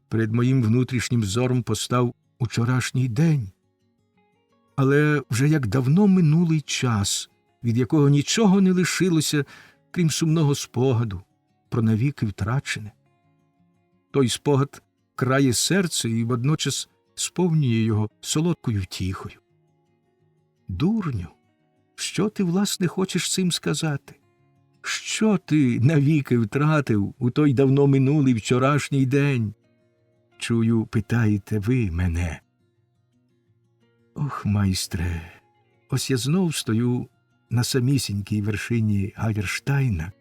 A: Перед моїм внутрішнім зором постав учорашній день. Але вже як давно минулий час, від якого нічого не лишилося, крім сумного спогаду про навіки втрачене. Той спогад крає серце і водночас сповнює його солодкою втіхою. Дурню, що ти, власне, хочеш цим сказати? Що ти навіки втратив у той давно минулий вчорашній день? Чую, питаєте ви мене. Ох, майстре, ось я знов стою на самісінькій вершині Гайерштайна,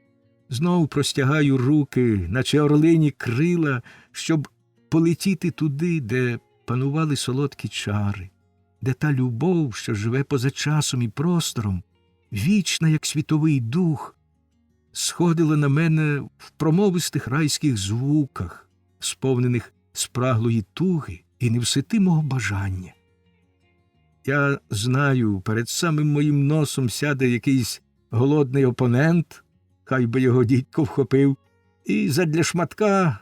A: знов простягаю руки, наче орлині крила, щоб полетіти туди, де панували солодкі чари, де та любов, що живе поза часом і простором, вічна, як світовий дух, сходила на мене в промовистих райських звуках, сповнених спраглої туги і невситимого бажання. Я знаю, перед самим моїм носом сяде якийсь голодний опонент, хай би його дідько вхопив, і задля шматка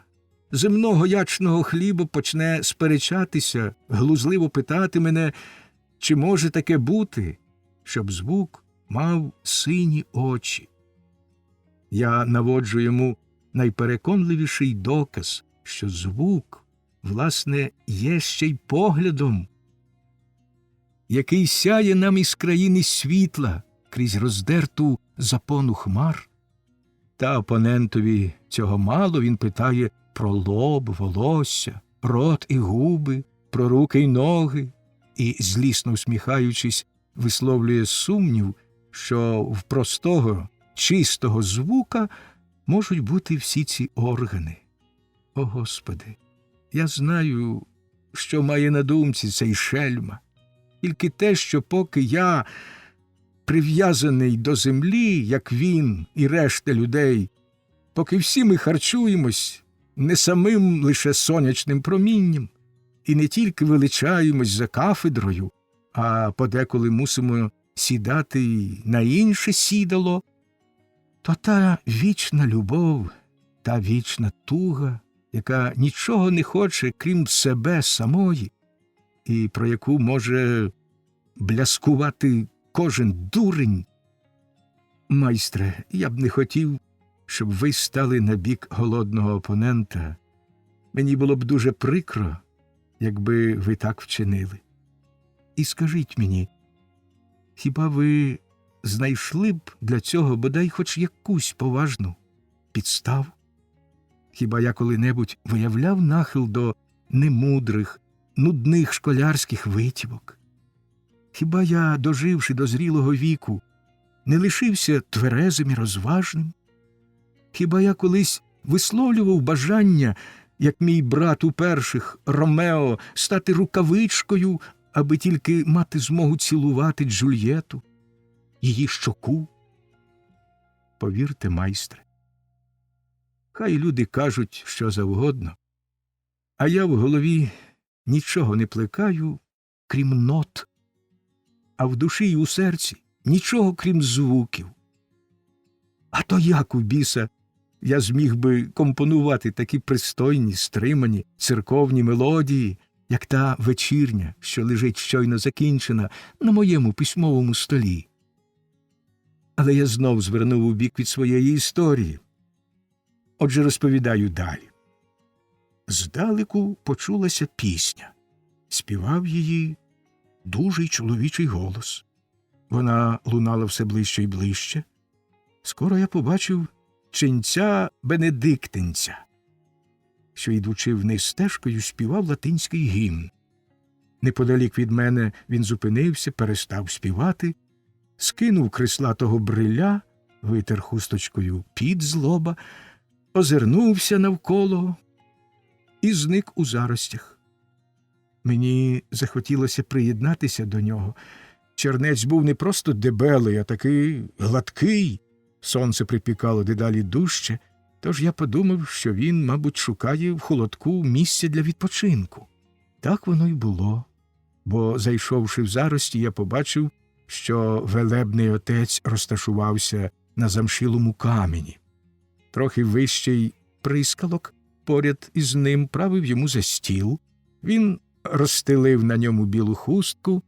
A: земного ячного хліба почне сперечатися, глузливо питати мене, чи може таке бути, щоб звук мав сині очі. Я наводжу йому найпереконливіший доказ, що звук, власне, є ще й поглядом, який сяє нам із країни світла крізь роздерту запону хмар. Та опонентові цього мало, він питає про лоб, волосся, рот і губи, про руки й ноги, і, злісно усміхаючись, висловлює сумнів, що в простого, чистого звука можуть бути всі ці органи. О, Господи, я знаю, що має на думці цей шельма. Тільки те, що поки я, прив'язаний до землі, як він і решта людей, поки всі ми харчуємось не самим лише сонячним промінням, і не тільки величаємось за кафедрою, а подеколи мусимо сідати на інше сідало, то та вічна любов, та вічна туга, яка нічого не хоче, крім себе самої, і про яку може бляскувати кожен дурень. Майстре, я б не хотів, щоб ви стали на бік голодного опонента. Мені було б дуже прикро, якби ви так вчинили. І скажіть мені, хіба ви знайшли б для цього бодай хоч якусь поважну підставу? Хіба я коли-небудь виявляв нахил до немудрих, нудних школярських витівок? Хіба я, доживши до зрілого віку, не лишився тверезим і розважним? Хіба я колись висловлював бажання, як мій брат у перших, Ромео, стати рукавичкою, аби тільки мати змогу цілувати Джульєту, її щоку? Повірте, майстре, Хай люди кажуть що завгодно, а я в голові нічого не плекаю, крім нот, а в душі й у серці нічого, крім звуків. А то як у біса я зміг би компонувати такі пристойні, стримані церковні мелодії, як та вечірня, що лежить щойно закінчена на моєму письмовому столі. Але я знов звернув у бік від своєї історії. Отже, розповідаю далі. Здалеку почулася пісня. Співав її дужий чоловічий голос. Вона лунала все ближче і ближче. Скоро я побачив ченця бенедиктинця, що, йдучи вниз стежкою, співав латинський гімн. Неподалік від мене він зупинився, перестав співати, скинув крислатого бриля, витер хусточкою під з лоба, озирнувся навколо і зник у заростях. Мені захотілося приєднатися до нього. Чернець був не просто дебелий, а такий гладкий. Сонце припікало дедалі дужче, тож я подумав, що він, мабуть, шукає в холодку місця для відпочинку. Так воно й було, бо, зайшовши в зарості, я побачив, що велебний отець розташувався на замшилому камені. Трохи вищий прискалок поряд із ним правив йому за стіл. Він розстелив на ньому білу хустку,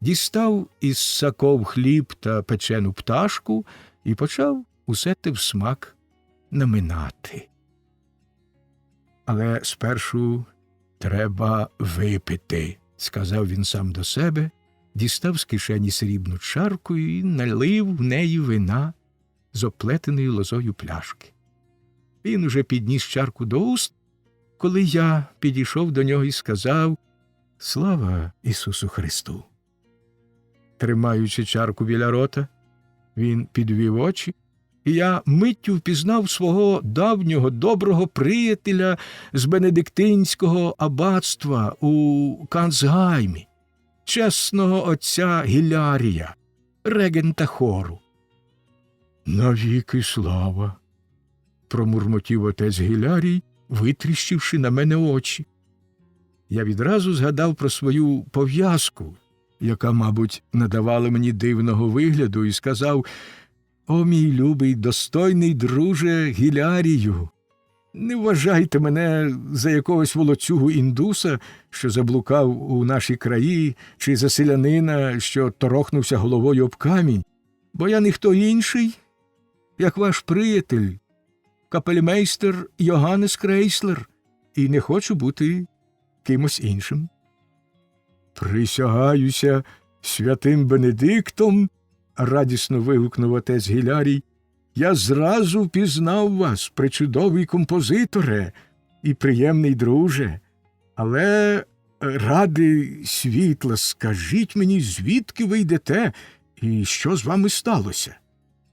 A: дістав із саков хліб та печену пташку і почав усе те всмак наминати. Але спершу треба випити, сказав він сам до себе, дістав з кишені срібну чарку і налив в неї вина з оплетеною лозою пляшки. Він уже підніс чарку до уст, коли я підійшов до нього і сказав: «Слава Ісусу Христу!» Тримаючи чарку біля рота, він підвів очі, і я миттю впізнав свого давнього доброго приятеля з бенедиктинського аббатства у Канцгаймі, чесного отця Гілярія, регента хору. «Навіки слава!» – промурмотів отець Гілярій, витріщивши на мене очі. Я відразу згадав про свою пов'язку, яка, мабуть, надавала мені дивного вигляду, і сказав: «О, мій любий, достойний друже Гілярію, не вважайте мене за якогось волоцюгу індуса, що заблукав у наші краї, чи за селянина, що торохнувся головою об камінь, бо я не хто інший, як ваш приятель, капельмейстер Йоганнес Крейслер, і не хочу бути кимось іншим». «Присягаюся святим Бенедиктом», – радісно вигукнув отець Гілярій, «я зразу впізнав вас, пречудовий композиторе і приємний друже. Але ради світла, скажіть мені, звідки ви йдете і що з вами сталося?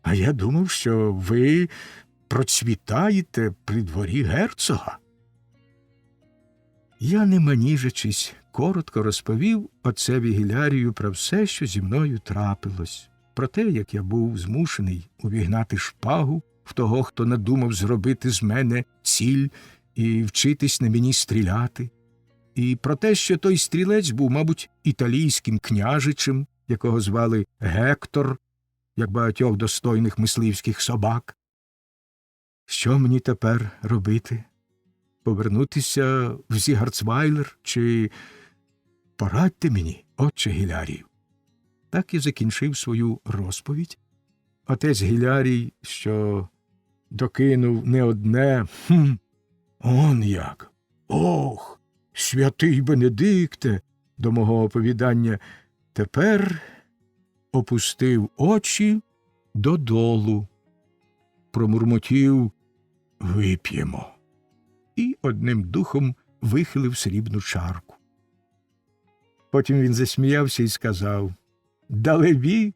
A: А я думав, що ви процвітаєте при дворі герцога». Я, не маніжачись, коротко розповів отцеві Гілярію про все, що зі мною трапилось, про те, як я був змушений увігнати шпагу в того, хто надумав зробити з мене ціль і вчитись на мені стріляти, і про те, що той стрілець був, мабуть, італійським княжичем, якого звали Гектор, як багатьох достойних мисливських собак. Що мені тепер робити? Повернутися в Зігарцвайлер чи... Порадьте мені, отче Гілярію. Так і закінчив свою розповідь. Отець Гілярій, що докинув не одне «Он як! Ох, святий Бенедикте!» до мого оповідання, тепер опустив очі додолу, промурмотів «Вип'ємо» і одним духом вихилив срібну чарку. Потім він засміявся і сказав: «Далебі,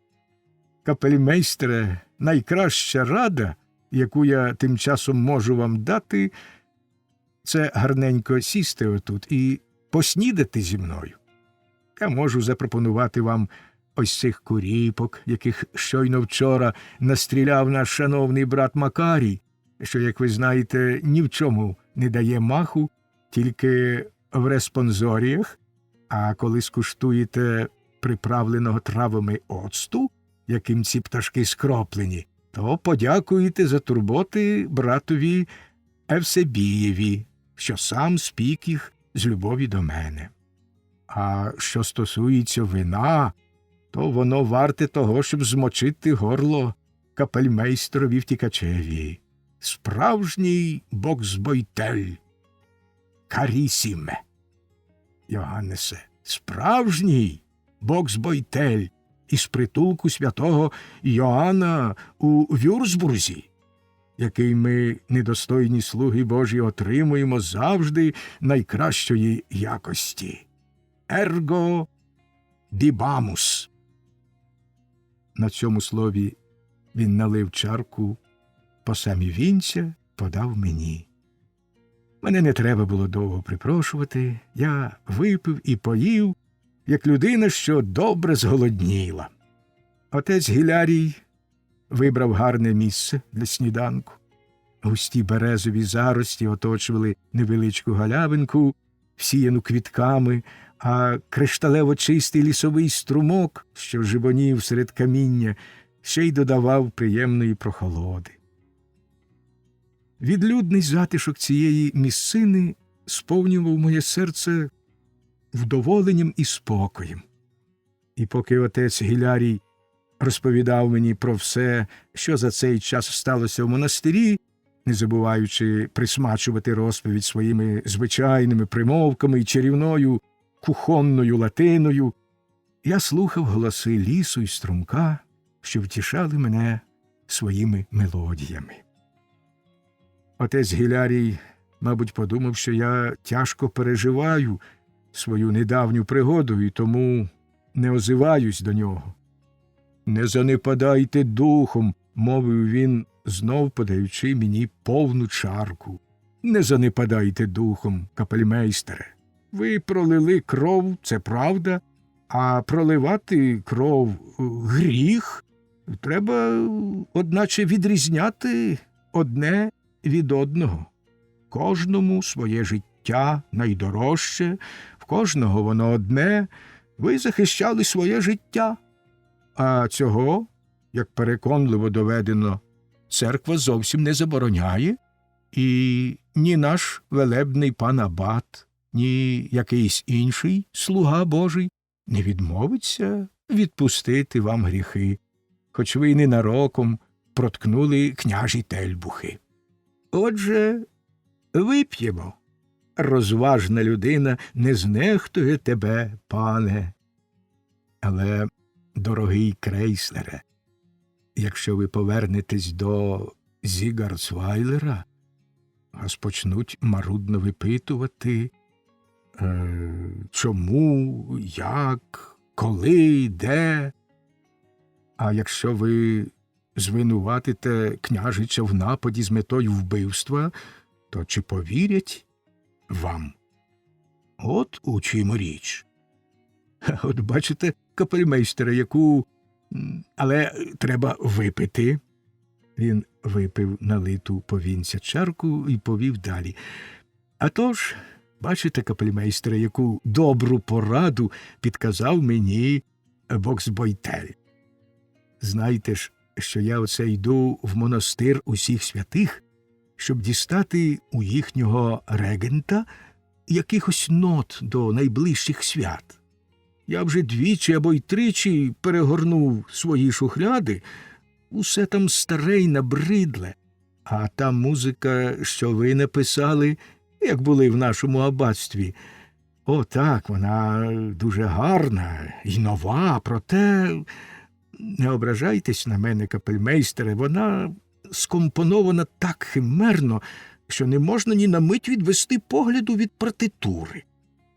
A: капельмейстре, найкраща рада, яку я тим часом можу вам дати, це гарненько сісти отут і поснідати зі мною. Я можу запропонувати вам ось цих куріпок, яких щойно вчора настріляв наш шановний брат Макарій. що, як ви знаєте, ні в чому не дає маху, тільки в респонзоріях, а коли скуштуєте приправленого травами оцту, яким ці пташки скроплені, то подякуєте за турботи братові Евсебієві, що сам спік їх з любові до мене. А що стосується вина, то воно варте того, щоб змочити горло капельмейстерові втікачеві. Справжній боксбойтель. Карісіме. Йоганнесе, справжній боксбойтель із притулку святого Йоанна у Вюрцбурзі, який ми, недостойні слуги Божі, отримуємо завжди найкращої якості. Ерго бібамус. На цьому слові він налив чарку по самі вінця, подав мені. Мене не треба було довго припрошувати, я випив і поїв, як людина, що добре зголодніла. Отець Гілярій вибрав гарне місце для сніданку. Густі березові зарості оточували невеличку галявинку, всіяну квітками, а кришталево чистий лісовий струмок, що живонів серед каміння, ще й додавав приємної прохолоди. Відлюдний затишок цієї місцини сповнював моє серце вдоволенням і спокоєм. І поки отець Гілярій розповідав мені про все, що за цей час сталося в монастирі, не забуваючи присмачувати розповідь своїми звичайними примовками і чарівною кухонною латиною, я слухав голоси лісу й струмка, що втішали мене своїми мелодіями. Отець Гілярій, мабуть, подумав, що я тяжко переживаю свою недавню пригоду і тому не озиваюсь до нього. «Не занепадайте духом», – мовив він, знов подаючи мені повну чарку. «Не занепадайте духом, капельмейстере. Ви пролили кров, це правда, а проливати кров – гріх. Треба, одначе, відрізняти одне від одного. Кожному своє життя найдорожче, в кожного воно одне. Ви захищали своє життя. А цього, як переконливо доведено, церква зовсім не забороняє, і ні наш велебний пан абат, ні якийсь інший слуга Божий не відмовиться відпустити вам гріхи, хоч ви й ненароком проткнули княжі тельбухи. Отже, вип'ємо. Розважна людина не знехтує тебе, пане. Але, дорогий крейслере, якщо ви повернетесь до Зігарцвайлера, вас почнуть марудно випитувати, чому, як, коли, де. А якщо ви звинуватите княжича в нападі з метою вбивства, то чи повірять вам? От у чим річ. От бачите, капельмейстера, яку... Але треба випити. Він випив налиту повінця чарку і повів далі. А тож, бачите, капельмейстера, яку добру пораду підказав мені боксбойтель. Знайте ж, що я оце йду в монастир усіх святих, щоб дістати у їхнього регента якихось нот до найближчих свят. Я вже двічі або й тричі перегорнув свої шухляди, усе там старе й набридле, а та музика, що ви написали, як були в нашому аббатстві, о так, вона дуже гарна і нова, проте... Не ображайтесь на мене, капельмейстере, вона скомпонована так химерно, що не можна ні на мить відвести погляду від партитури.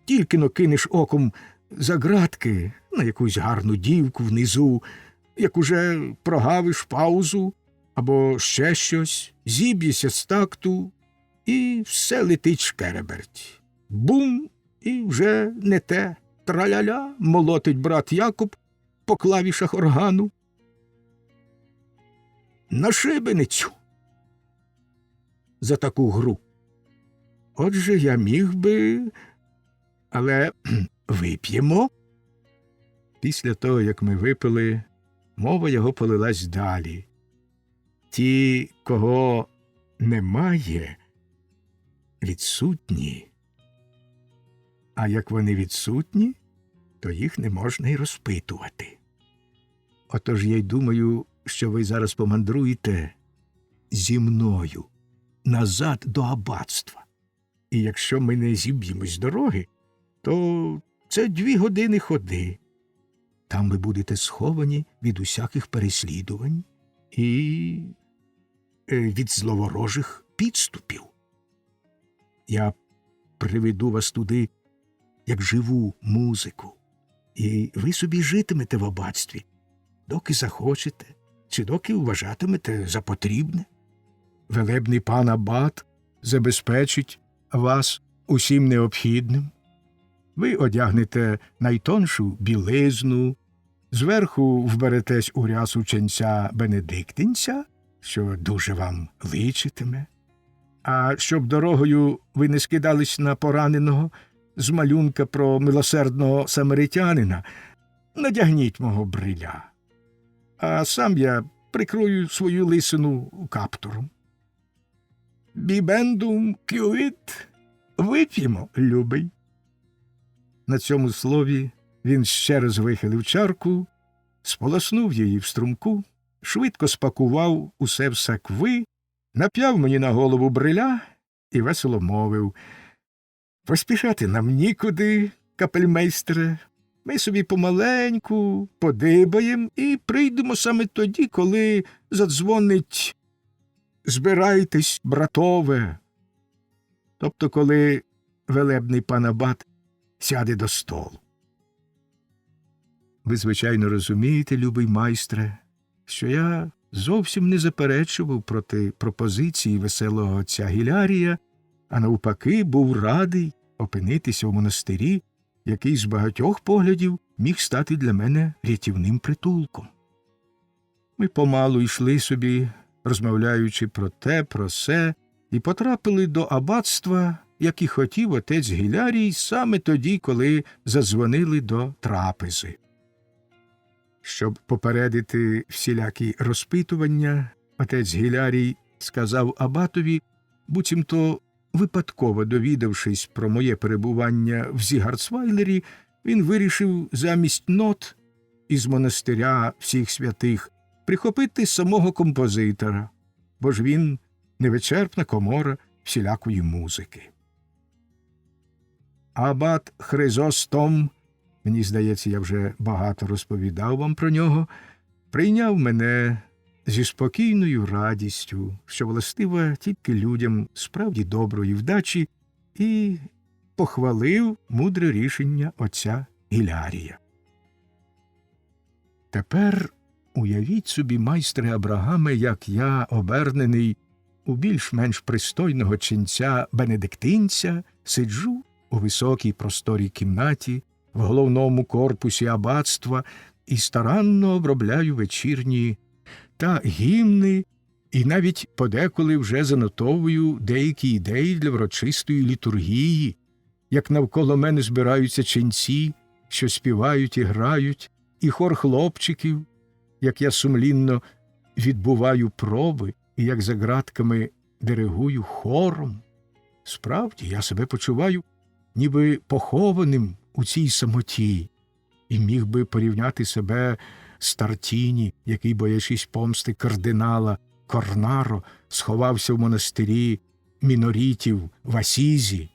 A: Тільки-но кинеш оком за ґратки на якусь гарну дівку внизу, як уже прогавиш паузу або ще щось, зіб'єшся з такту, і все летить шкереберть. Бум! І вже не те. Траля-ля, молотить брат Якоб по клавішах органу. На шибеницю. за таку гру. Отже, я міг би, але вип'ємо. Після того, як ми випили, мова його полилась далі. Ті, кого немає, відсутні. А як вони відсутні, то їх не можна й розпитувати. Отож я й думаю, що ви зараз помандруєте зі мною назад до аббатства. І якщо ми не зіб'ємось з дороги, то це 2 години ходи. Там ви будете сховані від усяких переслідувань і від зловорожих підступів. Я приведу вас туди, як живу музику, і ви собі житимете в аббатстві, доки захочете, чи доки вважатимете за потрібне. Велебний пан аббат забезпечить вас усім необхідним. Ви одягнете найтоншу білизну, зверху вберетесь у рясу ченця Бенедиктинця, що дуже вам личитиме. А щоб дорогою ви не скидались на пораненого з малюнка про милосердного самаритянина, надягніть мого бриля. А сам я прикрою свою лисину каптуром. Бібендум кюїт, вип'ємо, любий. На цьому слові він ще раз вихилив чарку, сполоснув її в струмку, швидко спакував усе в сакви, нап'яв мені на голову бриля і весело мовив: «Поспішати нам нікуди, капельмейстре. Ми собі помаленьку подибаєм і прийдемо саме тоді, коли задзвонить «Збирайтесь, братове», тобто коли велебний пан абат сяде до столу. Ви, звичайно, розумієте, любий майстре, що я зовсім не заперечував проти пропозиції веселого отця Гілярія, а навпаки був радий опинитися в монастирі, який з багатьох поглядів міг стати для мене рятівним притулком. Ми помалу йшли собі, розмовляючи про те, про се, і потрапили до аббатства, як і хотів отець Гілярій, саме тоді, коли задзвонили до трапези. Щоб попередити всілякі розпитування, отець Гілярій сказав абатові, буцімто випадково довідавшись про моє перебування в Зігарцвайлері, він вирішив замість нот із монастиря всіх святих прихопити самого композитора, бо ж він невичерпна комора всілякої музики. Абат Хризостом, мені здається, я вже багато розповідав вам про нього, прийняв мене зі спокійною радістю, що властива тільки людям справді доброї вдачі, і похвалив мудре рішення отця Гілярія. Тепер уявіть собі, майстре Абрагаме, як я, обернений у більш-менш пристойного ченця Бенедиктинця, сиджу у високій просторій кімнаті в головному корпусі аббатства і старанно обробляю вечірні та гімни, і навіть подеколи вже занотовую деякі ідеї для врочистої літургії, як навколо мене збираються ченці, що співають і грають, і хор хлопчиків, як я сумлінно відбуваю проби, і як за ґратками диригую хором. Справді, я себе почуваю ніби похованим у цій самоті, і міг би порівняти себе з Тартіні, який, боячись помсти кардинала Корнаро, сховався в монастирі мінорітів в Асізі,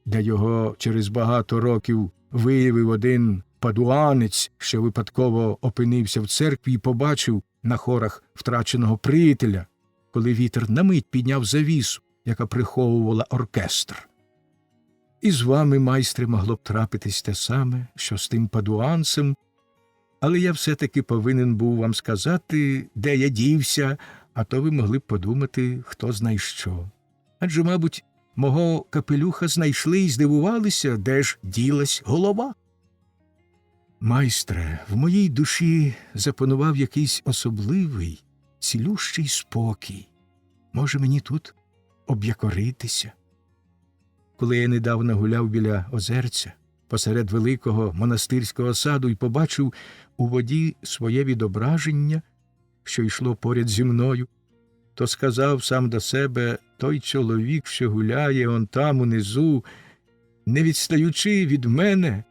A: де його через багато років виявив один падуанець, що випадково опинився в церкві і побачив на хорах втраченого приятеля, коли вітер на мить підняв завісу, яка приховувала оркестр. І з вами, майстре, могло б трапитись те саме, що з тим падуанцем, але я все-таки повинен був вам сказати, де я дівся, а то ви могли б подумати, хто знає що. Адже, мабуть, мого капелюха знайшли і здивувалися, де ж ділась голова. Майстре, в моїй душі запанував якийсь особливий, цілющий спокій. Може, мені тут об'якоритися. Коли я недавно гуляв біля озерця, посеред великого монастирського саду і побачив у воді своє відображення, що йшло поряд зі мною, то сказав сам до себе: той чоловік, що гуляє он там унизу, не відстаючи від мене,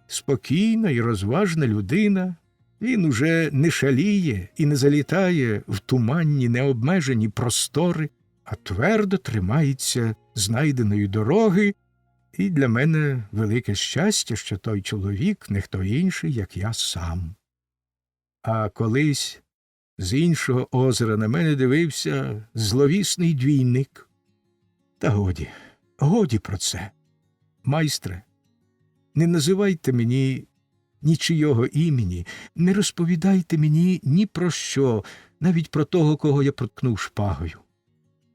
A: спокійна і розважна людина, він уже не шаліє і не залітає в туманні необмежені простори, а твердо тримається знайденої дороги, і для мене велике щастя, що той чоловік не хто інший, як я сам. А колись з іншого озера на мене дивився зловісний двійник. Та годі про це. Майстре, не називайте мені нічийого імені, не розповідайте мені ні про що, навіть про того, кого я проткнув шпагою.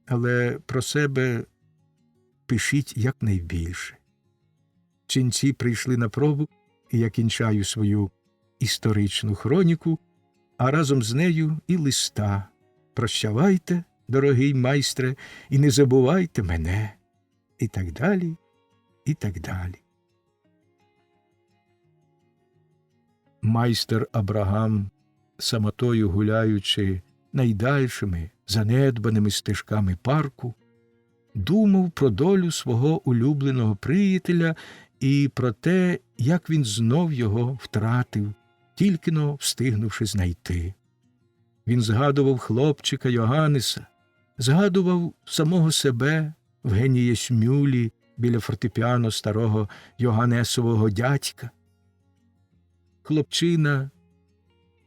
A: Але про себе пишіть якнайбільше. Ченці прийшли на пробу, і я кінчаю свою історичну хроніку, а разом з нею і листа. Прощавайте, дорогий майстре, і не забувайте мене. І так далі, і так далі. Майстер Абрагам, самотою гуляючи найдальшими, занедбаними стежками парку, думав про долю свого улюбленого приятеля і про те, як він знов його втратив, тільки-но встигнувши знайти. Він згадував хлопчика Йоганнеса, згадував самого себе в Генієсмюлі біля фортепіано старого Йоганнесового дядька. Хлопчина,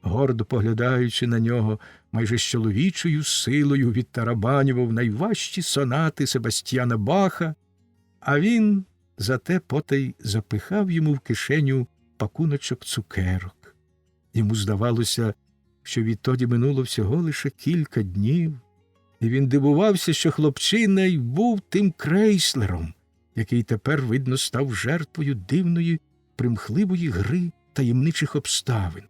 A: гордо поглядаючи на нього, майже з чоловічою силою відтарабанював найважчі сонати Себастьяна Баха, а він зате потай запихав йому в кишеню пакуночок цукерок. Йому здавалося, що відтоді минуло всього лише кілька днів, і він дивувався, що хлопчина й був тим крейслером, який тепер, видно, став жертвою дивної, примхливої гри таємничих обставин.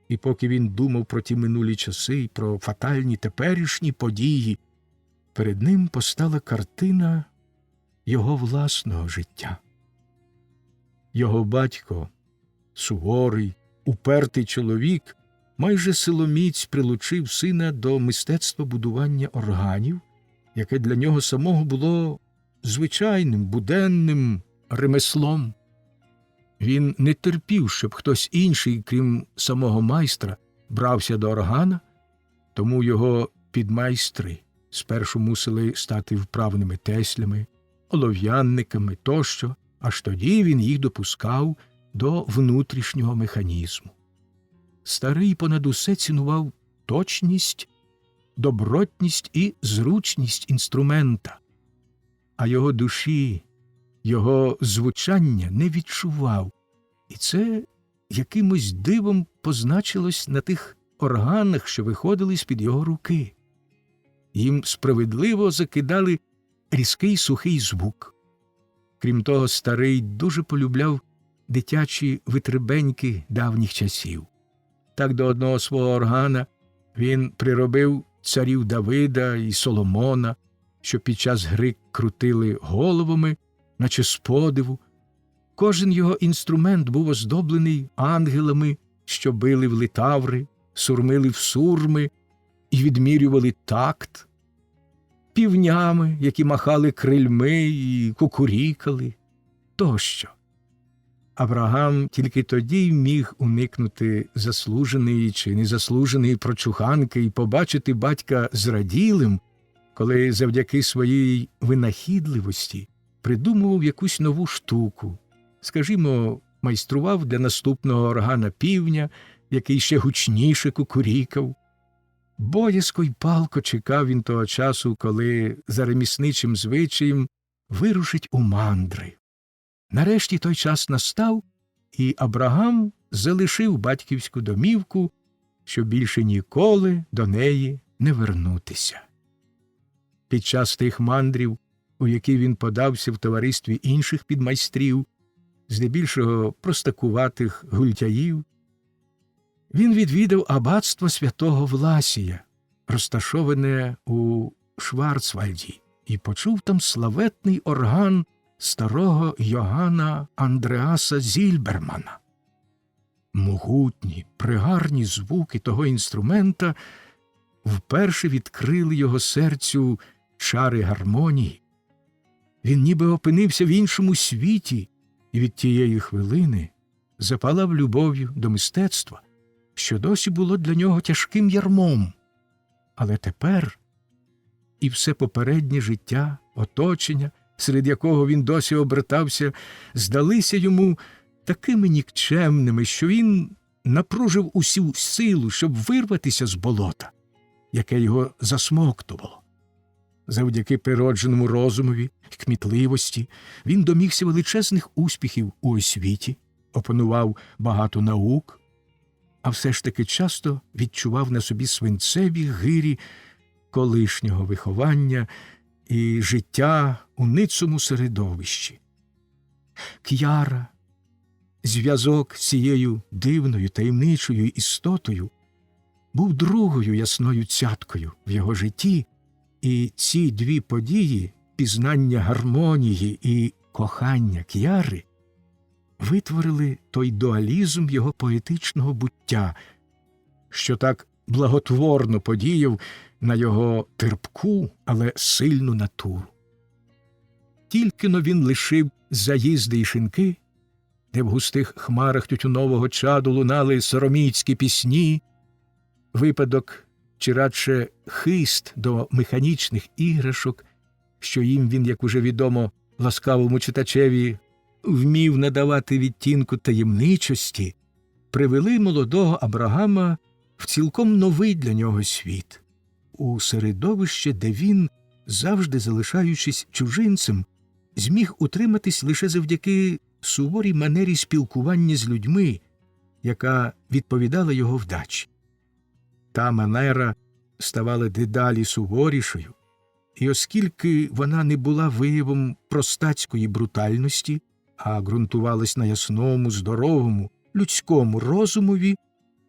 A: І поки він думав про ті минулі часи і про фатальні теперішні події, перед ним постала картина його власного життя. Його батько, суворий, упертий чоловік, майже силоміць прилучив сина до мистецтва будування органів, яке для нього самого було звичайним, буденним ремеслом. Він не терпів, щоб хтось інший, крім самого майстра, брався до органа, тому його підмайстри спершу мусили стати вправними теслями, олов'янниками тощо, аж тоді він їх допускав до внутрішнього механізму. Старий понад усе цінував точність, добротність і зручність інструмента, а його душі, його звучання не відчував, і це якимось дивом позначилось на тих органах, що виходили з-під його руки. Їм справедливо закидали різкий сухий звук. Крім того, старий дуже полюбляв дитячі витребеньки давніх часів. Так до одного свого органа він приробив царів Давида і Соломона, що під час гри крутили головами, наче з подиву. Кожен його інструмент був оздоблений ангелами, що били в литаври, сурмили в сурми і відмірювали такт, півнями, які махали крильми і кукурікали, тощо. Авраам тільки тоді й міг уникнути заслуженої чи незаслуженої прочуханки і побачити батька зраділим, коли завдяки своїй винахідливості придумував якусь нову штуку, скажімо, майстрував для наступного органа півня, який ще гучніше кукурікав. Боязко й палко чекав він того часу, коли за ремісничим звичаєм вирушить у мандри. Нарешті той час настав, і Абрагам залишив батьківську домівку, щоб більше ніколи до неї не вернутися. Під час тих мандрів, у які він подався в товаристві інших підмайстрів, здебільшого простакуватих гультяїв, він відвідав аббатство святого Власія, розташоване у Шварцвальді, і почув там славетний орган старого Йоганна Андреаса Зільбермана. Могутні, пригарні звуки того інструмента вперше відкрили його серцю чари гармонії. Він ніби опинився в іншому світі і від тієї хвилини запалав любов'ю до мистецтва, що досі було для нього тяжким ярмом. Але тепер і все попереднє життя, оточення, серед якого він досі обертався, здалися йому такими нікчемними, що він напружив усю силу, щоб вирватися з болота, яке його засмоктувало. Завдяки природженому розумові й кмітливості він домігся величезних успіхів у освіті, опанував багато наук, а все ж таки часто відчував на собі свинцеві гирі колишнього виховання і життя у ницому середовищі. К'яра, зв'язок з цією дивною таємничою істотою, був другою ясною цяткою в його житті, і ці дві події – пізнання гармонії і кохання К'яри – витворили той дуалізм його поетичного буття, що так благотворно подіяв на його терпку, але сильну натуру. Тільки-но він лишив заїзди й шинки, де в густих хмарах тютюнового чаду лунали сороміцькі пісні, випадок чи радше хист до механічних іграшок, що їм він, як уже відомо ласкавому читачеві, вмів надавати відтінку таємничості, привели молодого Абрагама в цілком новий для нього світ, у середовище, де він, завжди залишаючись чужинцем, зміг утриматись лише завдяки суворій манері спілкування з людьми, яка відповідала його вдачі. Та манера ставала дедалі суворішою, і оскільки вона не була виявом простацької брутальності, а ґрунтувалась на ясному, здоровому, людському розумові,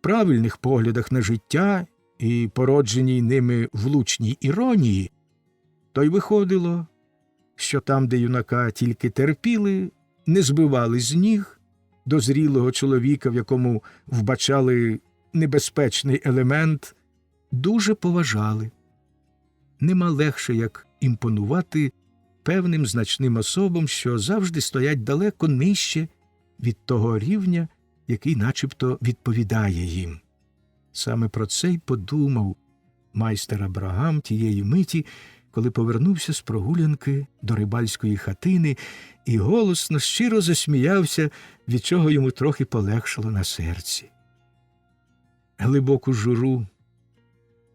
A: правильних поглядах на життя і породженій ними влучній іронії, то й виходило, що там, де юнака тільки терпіли, не збивали з ніг, до зрілого чоловіка, в якому вбачали небезпечний елемент, дуже поважали. Нема легше, як імпонувати певним значним особам, що завжди стоять далеко нижче від того рівня, який начебто відповідає їм. Саме про це й подумав майстер Абрагам тієї миті, коли повернувся з прогулянки до рибальської хатини і голосно, щиро засміявся, від чого йому трохи полегшало на серці. Глибоку журу,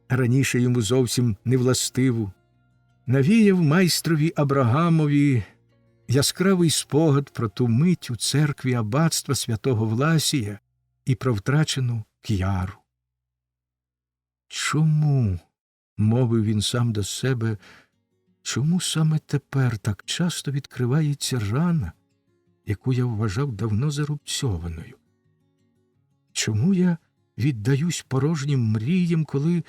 A: раніше йому зовсім невластиву, навіяв майстрові Абрагамові яскравий спогад про ту мить у церкві аббатства святого Власія і про втрачену К'яру. Чому, мовив він сам до себе, чому саме тепер так часто відкривається рана, яку я вважав давно зарубцьованою? Чому я віддаюсь порожнім мріям, коли,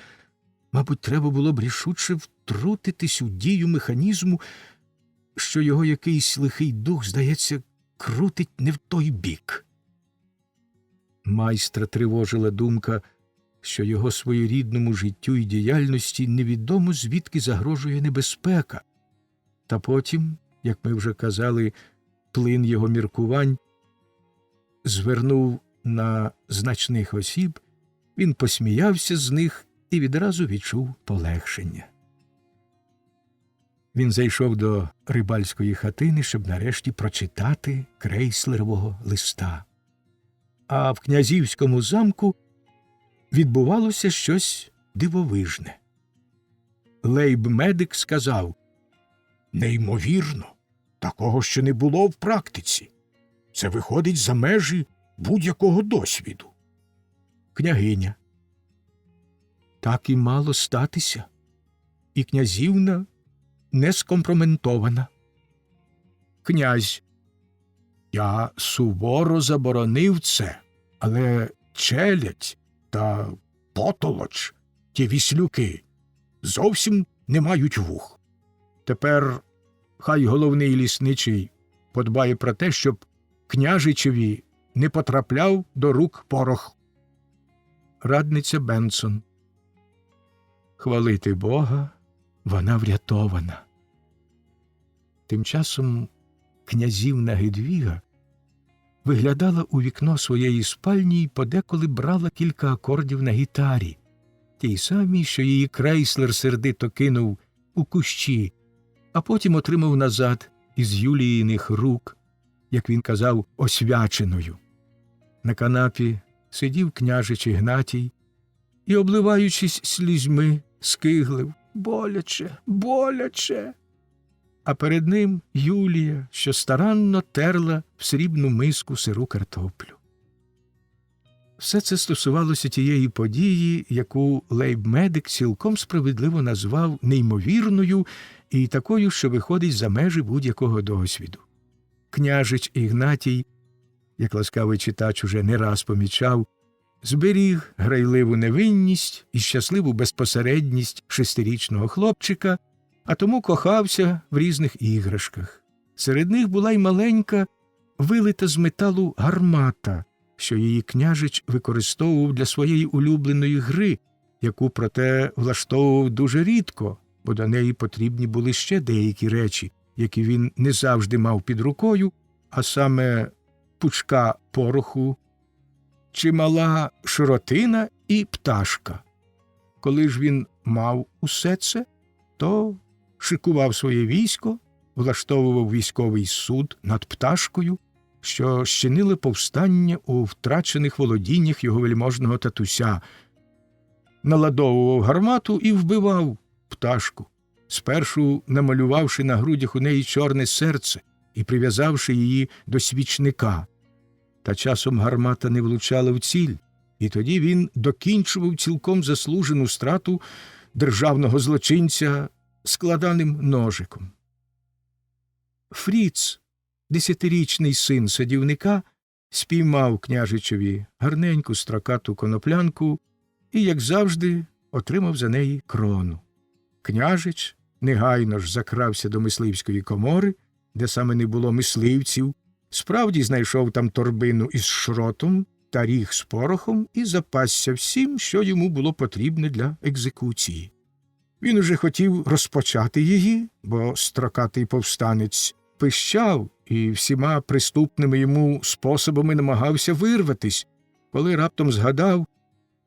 A: мабуть, треба було б рішуче втрутитись у дію механізму, що його якийсь лихий дух, здається, крутить не в той бік? Майстра тривожила думка, що його своєрідному життю і діяльності невідомо звідки загрожує небезпека. Та потім, як ми вже казали, плин його міркувань звернув на значних осіб, він посміявся з них і відразу відчув полегшення. Він зайшов до рибальської хатини, щоб нарешті прочитати крейслерового листа. А в князівському замку відбувалося щось дивовижне. Лейб-медик сказав: «Неймовірно, такого ще не було в практиці. Це виходить за межі будь-якого досвіду». Княгиня: «Так і мало статися, і князівна не скомпроментована». Князь: «Я суворо заборонив це, але челядь та потолоч, ті віслюки, зовсім не мають вух. Тепер хай головний лісничий подбає про те, щоб княжичеві не потрапляв до рук порох. Радниця Бенсон. Хвалити Бога, вона врятована. Тим часом князівна Гедвіга виглядала у вікно своєї спальні і подеколи брала кілька акордів на гітарі, тій самій, що її крейслер сердито кинув у кущі, а потім отримав назад із Юліїних рук, як він казав, освяченою. На канапі сидів княжич Ігнатій і, обливаючись слізьми, скиглив: «Боляче, боляче!» А перед ним Юлія, що старанно терла в срібну миску сиру картоплю. Все це стосувалося тієї події, яку лейб-медик цілком справедливо назвав неймовірною і такою, що виходить за межі будь-якого досвіду. Княжич Ігнатій, як ласкавий читач уже не раз помічав, зберіг грайливу невинність і щасливу безпосередність 6-річного хлопчика, а тому кохався в різних іграшках. Серед них була й маленька, вилита з металу гармата, що її княжич використовував для своєї улюбленої гри, яку, проте, влаштовував дуже рідко, бо до неї потрібні були ще деякі речі, які він не завжди мав під рукою, а саме пучка пороху, чимала широтина і пташка. Коли ж він мав усе це, то шикував своє військо, влаштовував військовий суд над пташкою, що щинили повстання у втрачених володіннях його вельможного татуся, наладовував гармату і вбивав пташку, спершу намалювавши на грудях у неї чорне серце і прив'язавши її до свічника. Та часом гармата не влучала в ціль, і тоді він докінчував цілком заслужену страту державного злочинця складаним ножиком. Фріц, 10-річний син садівника, спіймав княжичеві гарненьку строкату коноплянку і, як завжди, отримав за неї крону. Княжич негайно ж закрався до мисливської комори, де саме не було мисливців, справді знайшов там торбину із шротом та ріг з порохом і запасся всім, що йому було потрібне для екзекуції. Він уже хотів розпочати її, бо строкатий повстанець пищав і всіма приступними йому способами намагався вирватись, коли раптом згадав,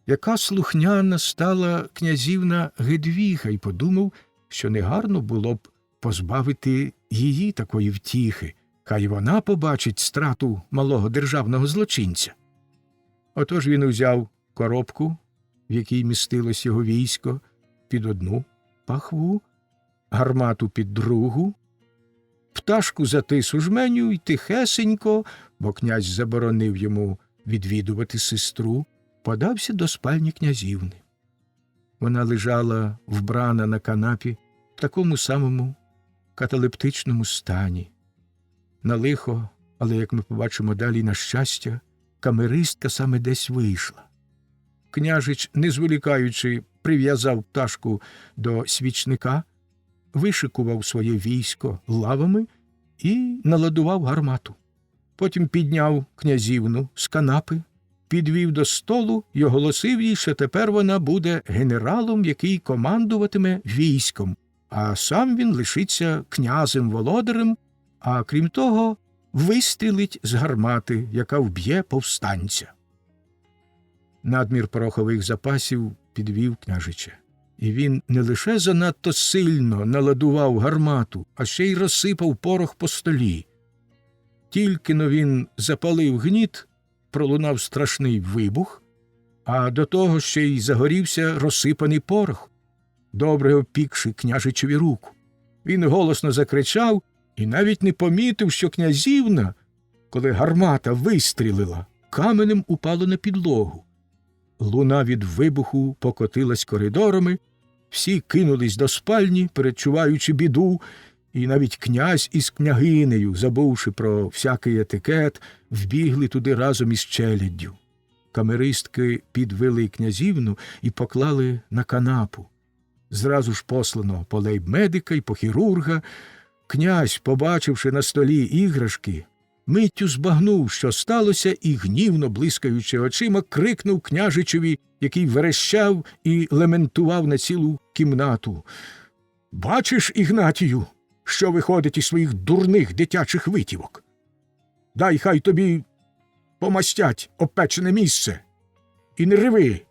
A: яка слухняна стала князівна Гедвіга, і подумав, що негарно було б позбавити її такої втіхи, хай вона побачить страту малого державного злочинця. Отож він узяв коробку, в якій містилось його військо, під одну пахву, гармату під другу, пташку затис у жменю й тихесенько, бо князь заборонив йому відвідувати сестру, подався до спальні князівни. Вона лежала вбрана на канапі в такому самому каталептичному стані. На лихо, але, як ми побачимо далі, на щастя, камеристка саме десь вийшла. Княжич, не зволікаючи, прив'язав пташку до свічника, вишикував своє військо лавами і наладував гармату. Потім підняв князівну з канапи, підвів до столу й оголосив їй, що тепер вона буде генералом, який командуватиме військом, а сам він лишиться князем-володарем, а крім того, вистрілить з гармати, яка вб'є повстанця. Надмір порохових запасів підвів княжича, і він не лише занадто сильно наладував гармату, а ще й розсипав порох по столі. Тільки-но він запалив гніт, пролунав страшний вибух, а до того ще й загорівся розсипаний порох, добре опікши княжичеві руку. Він голосно закричав і навіть не помітив, що князівна, коли гармата вистрілила, каменем упала на підлогу. Луна від вибуху покотилась коридорами, всі кинулись до спальні, передчуваючи біду, і навіть князь із княгинею, забувши про всякий етикет, вбігли туди разом із челяддю. Камеристки підвели князівну і поклали на канапу. зразу ж послано по лейб-медика й по хірурга. Князь, побачивши на столі іграшки, миттю збагнув, що сталося, і, гнівно блискаючи очима, крикнув княжичеві, який верещав і лементував на цілу кімнату: «Бачиш, Ігнатію, що виходить із своїх дурних дитячих витівок? Дай хай тобі помастять обпечене місце. І не реви,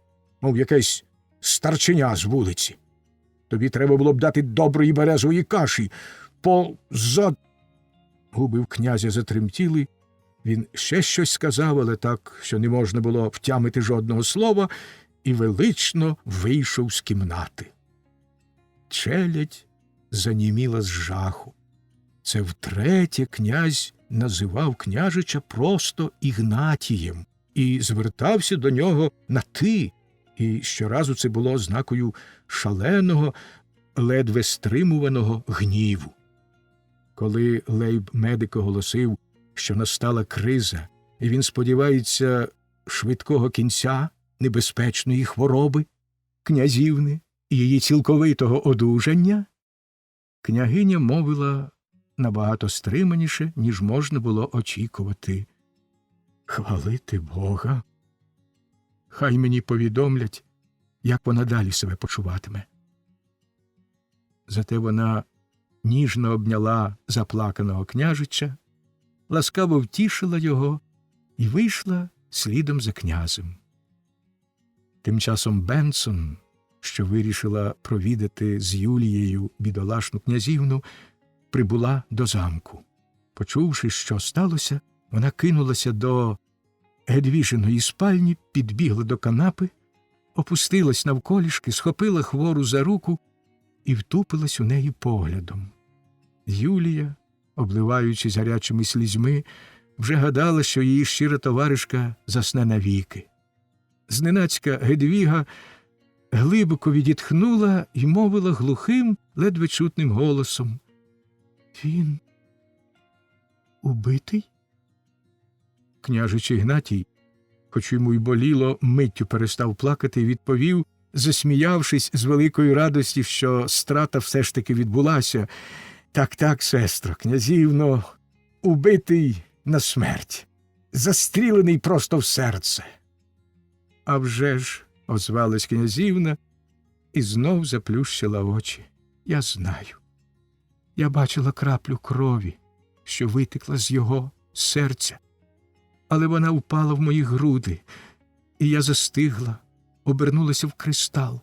A: мов якесь старченя з вулиці. Тобі треба було б дати доброї березової каші. Губи в князя затремтіли. Він ще щось сказав, але так, що не можна було втямити жодного слова, і велично вийшов з кімнати. Челядь заніміла з жаху. Це втретє князь називав княжича просто Ігнатієм і звертався до нього на «ти», і щоразу це було ознакою шаленого, ледве стримуваного гніву. Коли лейб-медик оголосив, що настала криза, і він сподівається швидкого кінця небезпечної хвороби, князівни і її цілковитого одужання, княгиня мовила набагато стриманіше, ніж можна було очікувати. «Хвалити Бога! Хай мені повідомлять, як вона далі себе почуватиме». Зате вона ніжно обняла заплаканого княжича, ласкаво втішила його і вийшла слідом за князем. Тим часом Бенсон, що вирішила провідати з Юлією бідолашну князівну, прибула до замку. Почувши, що сталося, вона кинулася до Гедвіжиної спальні, підбігла до канапи, опустилась навколішки, схопила хвору за руку і втупилась у неї поглядом. Юлія, обливаючись гарячими слізьми, вже гадала, що її щира товаришка засне навіки. Зненацька Гедвіга глибоко відітхнула і мовила глухим, ледве чутним голосом: «Він убитий?» Княжич Ігнатій, хоч йому й боліло, миттю перестав плакати і відповів, засміявшись з великої радості, що страта все ж таки відбулася: «Так, сестро, князівно, убитий на смерть, застрілений просто в серце». «А вже ж», – озвалась князівна і знов заплющила очі. «Я знаю. Я бачила краплю крові, що витекла з його серця, але вона впала в мої груди, і я застигла, обернулася в кристал.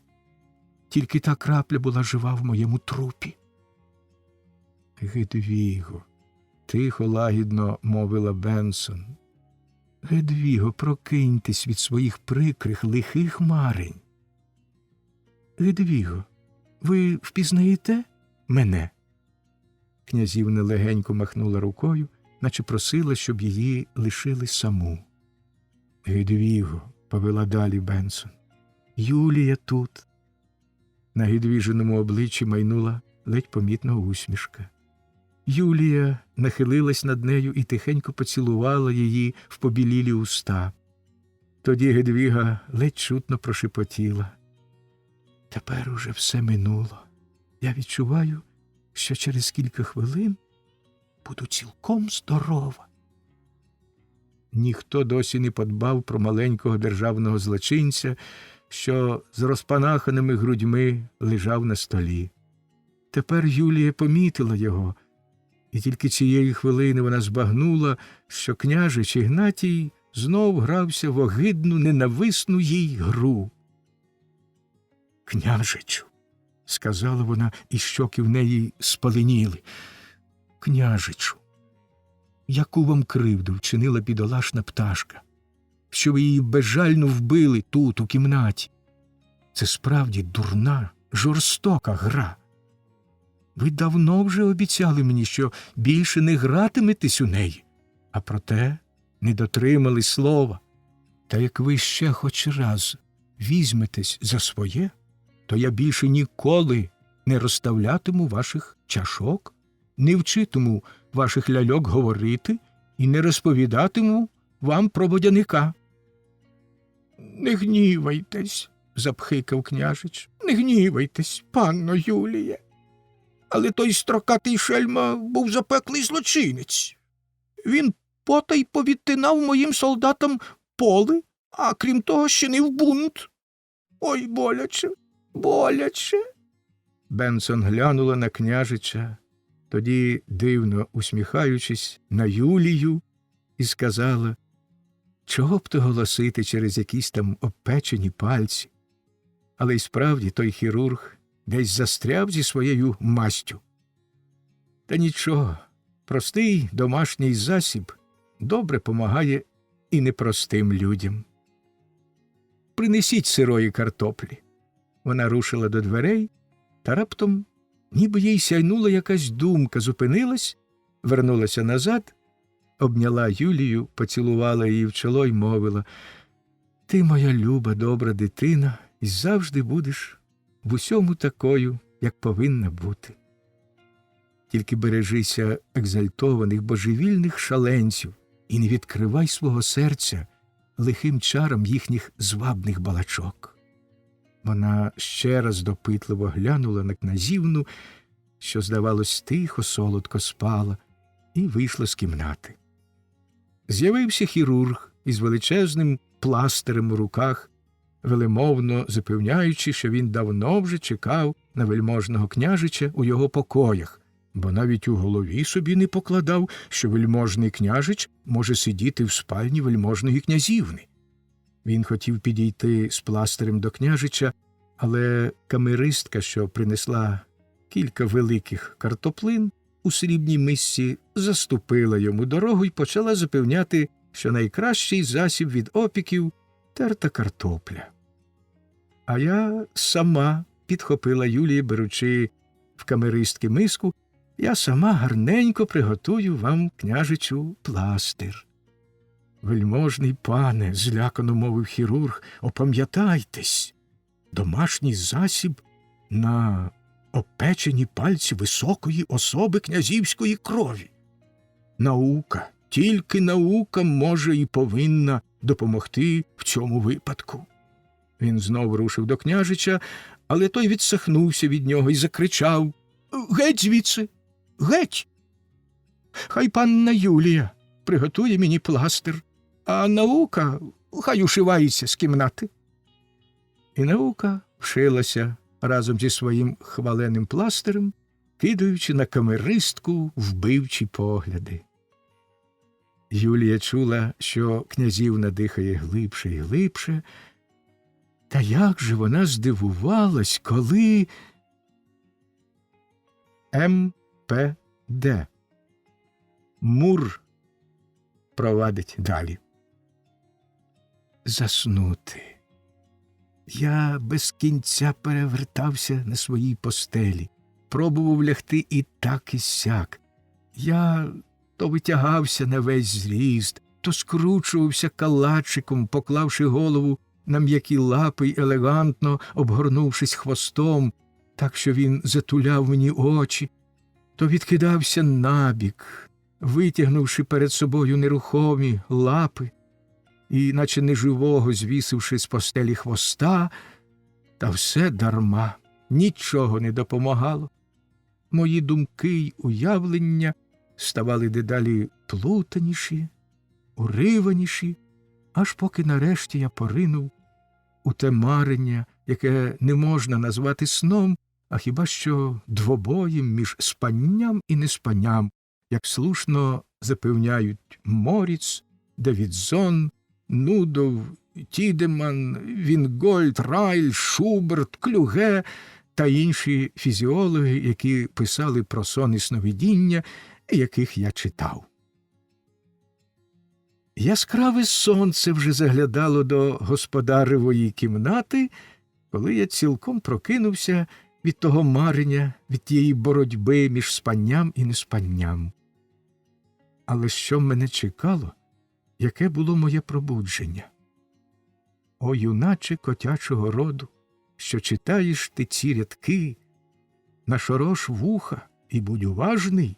A: Тільки та крапля була жива в моєму трупі». «Гедвіго», – тихо, лагідно мовила Бенсон. «Гедвіго, прокиньтесь від своїх прикрих, лихих марень». «Гедвіго, ви впізнаєте мене?» Князівна легенько махнула рукою, наче просила, щоб її лишили саму. «Гедвіго», – повела далі Бенсон, – «Юлія тут». На Гедвіжиному обличчі майнула ледь помітна усмішка. Юлія нахилилась над нею і тихенько поцілувала її в побілілі уста. Тоді Гедвіга ледь чутно прошепотіла: «Тепер уже все минуло. Я відчуваю, що через кілька хвилин буду цілком здорова». Ніхто досі не подбав про маленького державного злочинця, що з розпанаханими грудьми лежав на столі. Тепер Юлія помітила його, і тільки цієї хвилини вона збагнула, що княжич Ігнатій знов грався в огидну, ненависну їй гру. «Княжичу», – сказала вона, і щоки в неї спаленіли, – «княжичу, яку вам кривду вчинила бідолашна пташка, що ви її безжально вбили тут, у кімнаті? Це справді дурна, жорстока гра. Ви давно вже обіцяли мені, що більше не гратиметесь у неї, а проте не дотримали слова. Та як ви ще хоч раз візьметесь за своє, то я більше ніколи не розставлятиму ваших чашок, не вчитиму ваших ляльок говорити і не розповідатиму вам про водяника». «Не гнівайтесь», – запхикав княжич. Не гнівайтесь, панно Юліє. Але той строкатий шельма був запеклий злочинець. Він потай повідтинав моїм солдатам поле, а крім того щинив бунт. Ой, боляче, боляче. Бенсон глянула на княжича, тоді, дивно усміхаючись, на Юлію, і сказала, чого б то голосити через якісь там обпечені пальці. Але й справді той хірург десь застряв зі своєю мастю. Та нічого, простий домашній засіб добре помагає і непростим людям. Принесіть сирої картоплі. Вона рушила до дверей, та раптом, ніби їй сяйнула якась думка, зупинилась, вернулася назад, обняла Юлію, поцілувала її в чоло й мовила, «Ти, моя люба, добра дитина, і завжди будеш в усьому такою, як повинна бути. Тільки бережися екзальтованих, божевільних шаленців і не відкривай свого серця лихим чарам їхніх звабних балачок». Вона ще раз допитливо глянула на князівну, що, здавалось, тихо, солодко спала, і вийшла з кімнати. З'явився хірург із величезним пластирем у руках, велемовно запевняючи, що він давно вже чекав на вельможного княжича у його покоях, бо навіть у голові собі не покладав, що вельможний княжич може сидіти в спальні вельможної князівни. Він хотів підійти з пластирем до княжича, але камеристка, що принесла кілька великих картоплин у срібній мисці, заступила йому дорогу і почала запевняти, що найкращий засіб від опіків – терта картопля. А я сама, підхопила Юлія, беручи в камеристки миску, я сама гарненько приготую вам, княжичу, пластир. Вельможний пане, злякано мовив хірург, опам'ятайтесь, домашній засіб на опечені пальці високої особи князівської крові. Наука, тільки наука може і повинна допомогти в цьому випадку. Він знов рушив до княжича, але той відсахнувся від нього і закричав, «Геть звідси! Геть! Хай панна Юлія приготує мені пластир, а наука хай ушивається з кімнати». І наука вшилася разом зі своїм хваленим пластирем, кидаючи на камеристку вбивчі погляди. Юлія чула, що князівна дихає глибше і глибше, та як же вона здивувалась, коли МПД Мур провадить далі. Заснути. Я без кінця перевертався на своїй постелі, пробував лягти і так, і сяк. Я то витягався на весь зріст, то скручувався калачиком, поклавши голову на м'які лапи й елегантно обгорнувшись хвостом, так, що він затуляв мені очі, то відкидався набік, витягнувши перед собою нерухомі лапи, і, наче неживого, звісивши з постелі хвоста, та все дарма, нічого не допомагало. Мої думки й уявлення ставали дедалі плутаніші, уриваніші, аж поки нарешті я поринув у те марення, яке не можна назвати сном, а хіба що двобоєм між спанням і неспанням, як слушно запевняють Моріц, Давідзон, Нудов, Тідеман, Вінгольд, Райль, Шуберт, Клюге та інші фізіологи, які писали про сон і сновидіння, яких я читав. Яскраве сонце вже заглядало до господаревої кімнати, коли я цілком прокинувся від того марення, від тієї боротьби між спанням і неспанням. Але що мене чекало, яке було моє пробудження? О, юначе котячого роду, що читаєш ти ці рядки, нашорош вуха і будь уважний,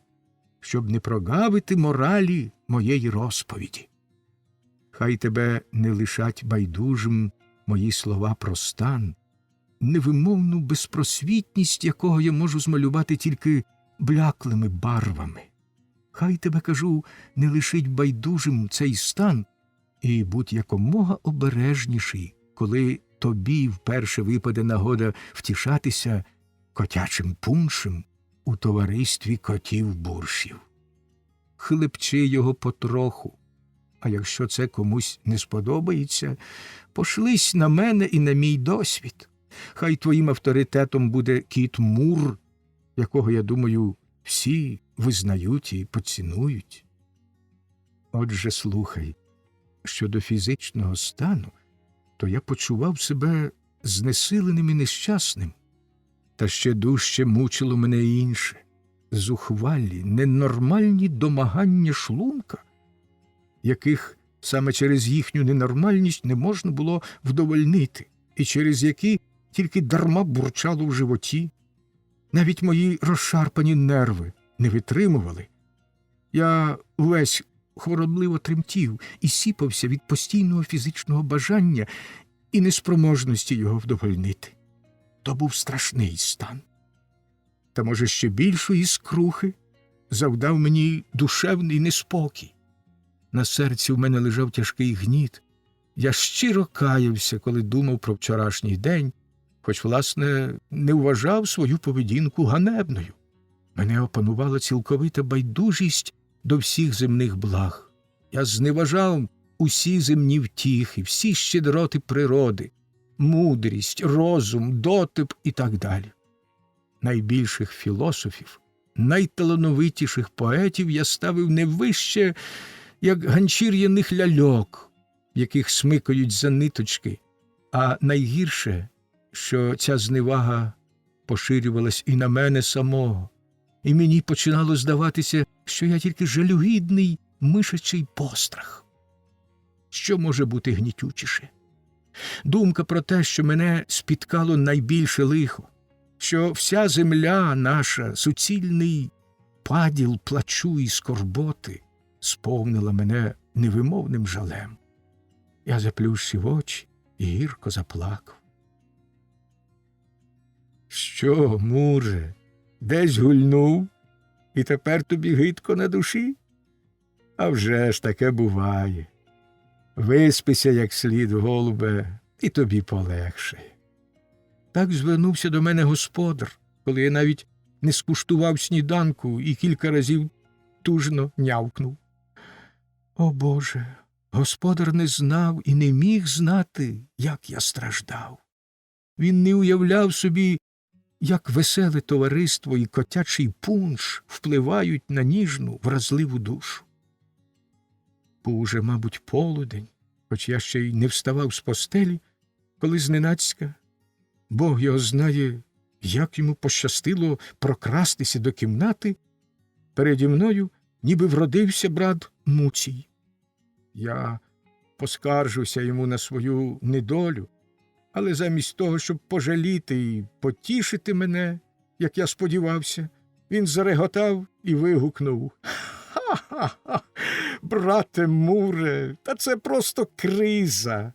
A: щоб не прогавити моралі моєї розповіді. Хай тебе не лишать байдужим мої слова про стан, невимовну безпросвітність, якого я можу змалювати тільки бляклими барвами. Хай тебе, кажу, не лишить байдужим цей стан, і будь якомога обережніший, коли тобі вперше випаде нагода втішатися котячим пуншем у товаристві котів-буршів. Хлебчи його потроху, а якщо це комусь не сподобається, пошлись на мене і на мій досвід. Хай твоїм авторитетом буде кіт Мур, якого, я думаю, всі визнають і поцінують. Отже, слухай, щодо фізичного стану, то я почував себе знесиленим і нещасним. Та ще дужче мучило мене інше – зухвалі, ненормальні домагання шлунка, яких саме через їхню ненормальність не можна було вдовольнити, і через які тільки дарма бурчало в животі. Навіть мої розшарпані нерви не витримували. Я увесь хворобливо тремтів і сіпався від постійного фізичного бажання і неспроможності його вдовольнити. То був страшний стан. Та, може, ще більшої скрухи завдав мені душевний неспокій. На серці в мене лежав тяжкий гніт. Я щиро каявся, коли думав про вчорашній день, хоч, власне, не вважав свою поведінку ганебною. Мене опанувала цілковита байдужість до всіх земних благ. Я зневажав усі земні втіхи, всі щедроти природи, мудрість, розум, дотип і так далі. Найбільших філософів, найталановитіших поетів я ставив не вище, як ганчір'яних ляльок, яких смикають за ниточки, а найгірше, що ця зневага поширювалась і на мене самого, і мені починало здаватися, що я тільки жалюгідний мишачий пострах. Що може бути гнітючіше? Думка про те, що мене спіткало найбільше лихо, що вся земля наша, суцільний паділ плачу і скорботи, сповнила мене невимовним жалем. Я заплющив очі і гірко заплакав. Що, Муре, десь гульнув, і тепер тобі гидко на душі? А вже ж таке буває. Виспися як слід, голубе, і тобі полегшає. Так звернувся до мене господар, коли я навіть не скуштував сніданку і кілька разів тужно нявкнув. О, Боже, господар не знав і не міг знати, як я страждав. Він не уявляв собі, як веселе товариство і котячий пунш впливають на ніжну, вразливу душу. Був уже, мабуть, полудень, хоч я ще й не вставав з постелі, коли зненацька, Бог його знає, як йому пощастило прокрастися до кімнати, переді мною ніби вродився брат Муцій. Я поскаржився йому на свою недолю, але замість того, щоб пожаліти і потішити мене, як я сподівався, він зареготав і вигукнув: «Ха-ха-ха! Брате Муре, та це просто криза!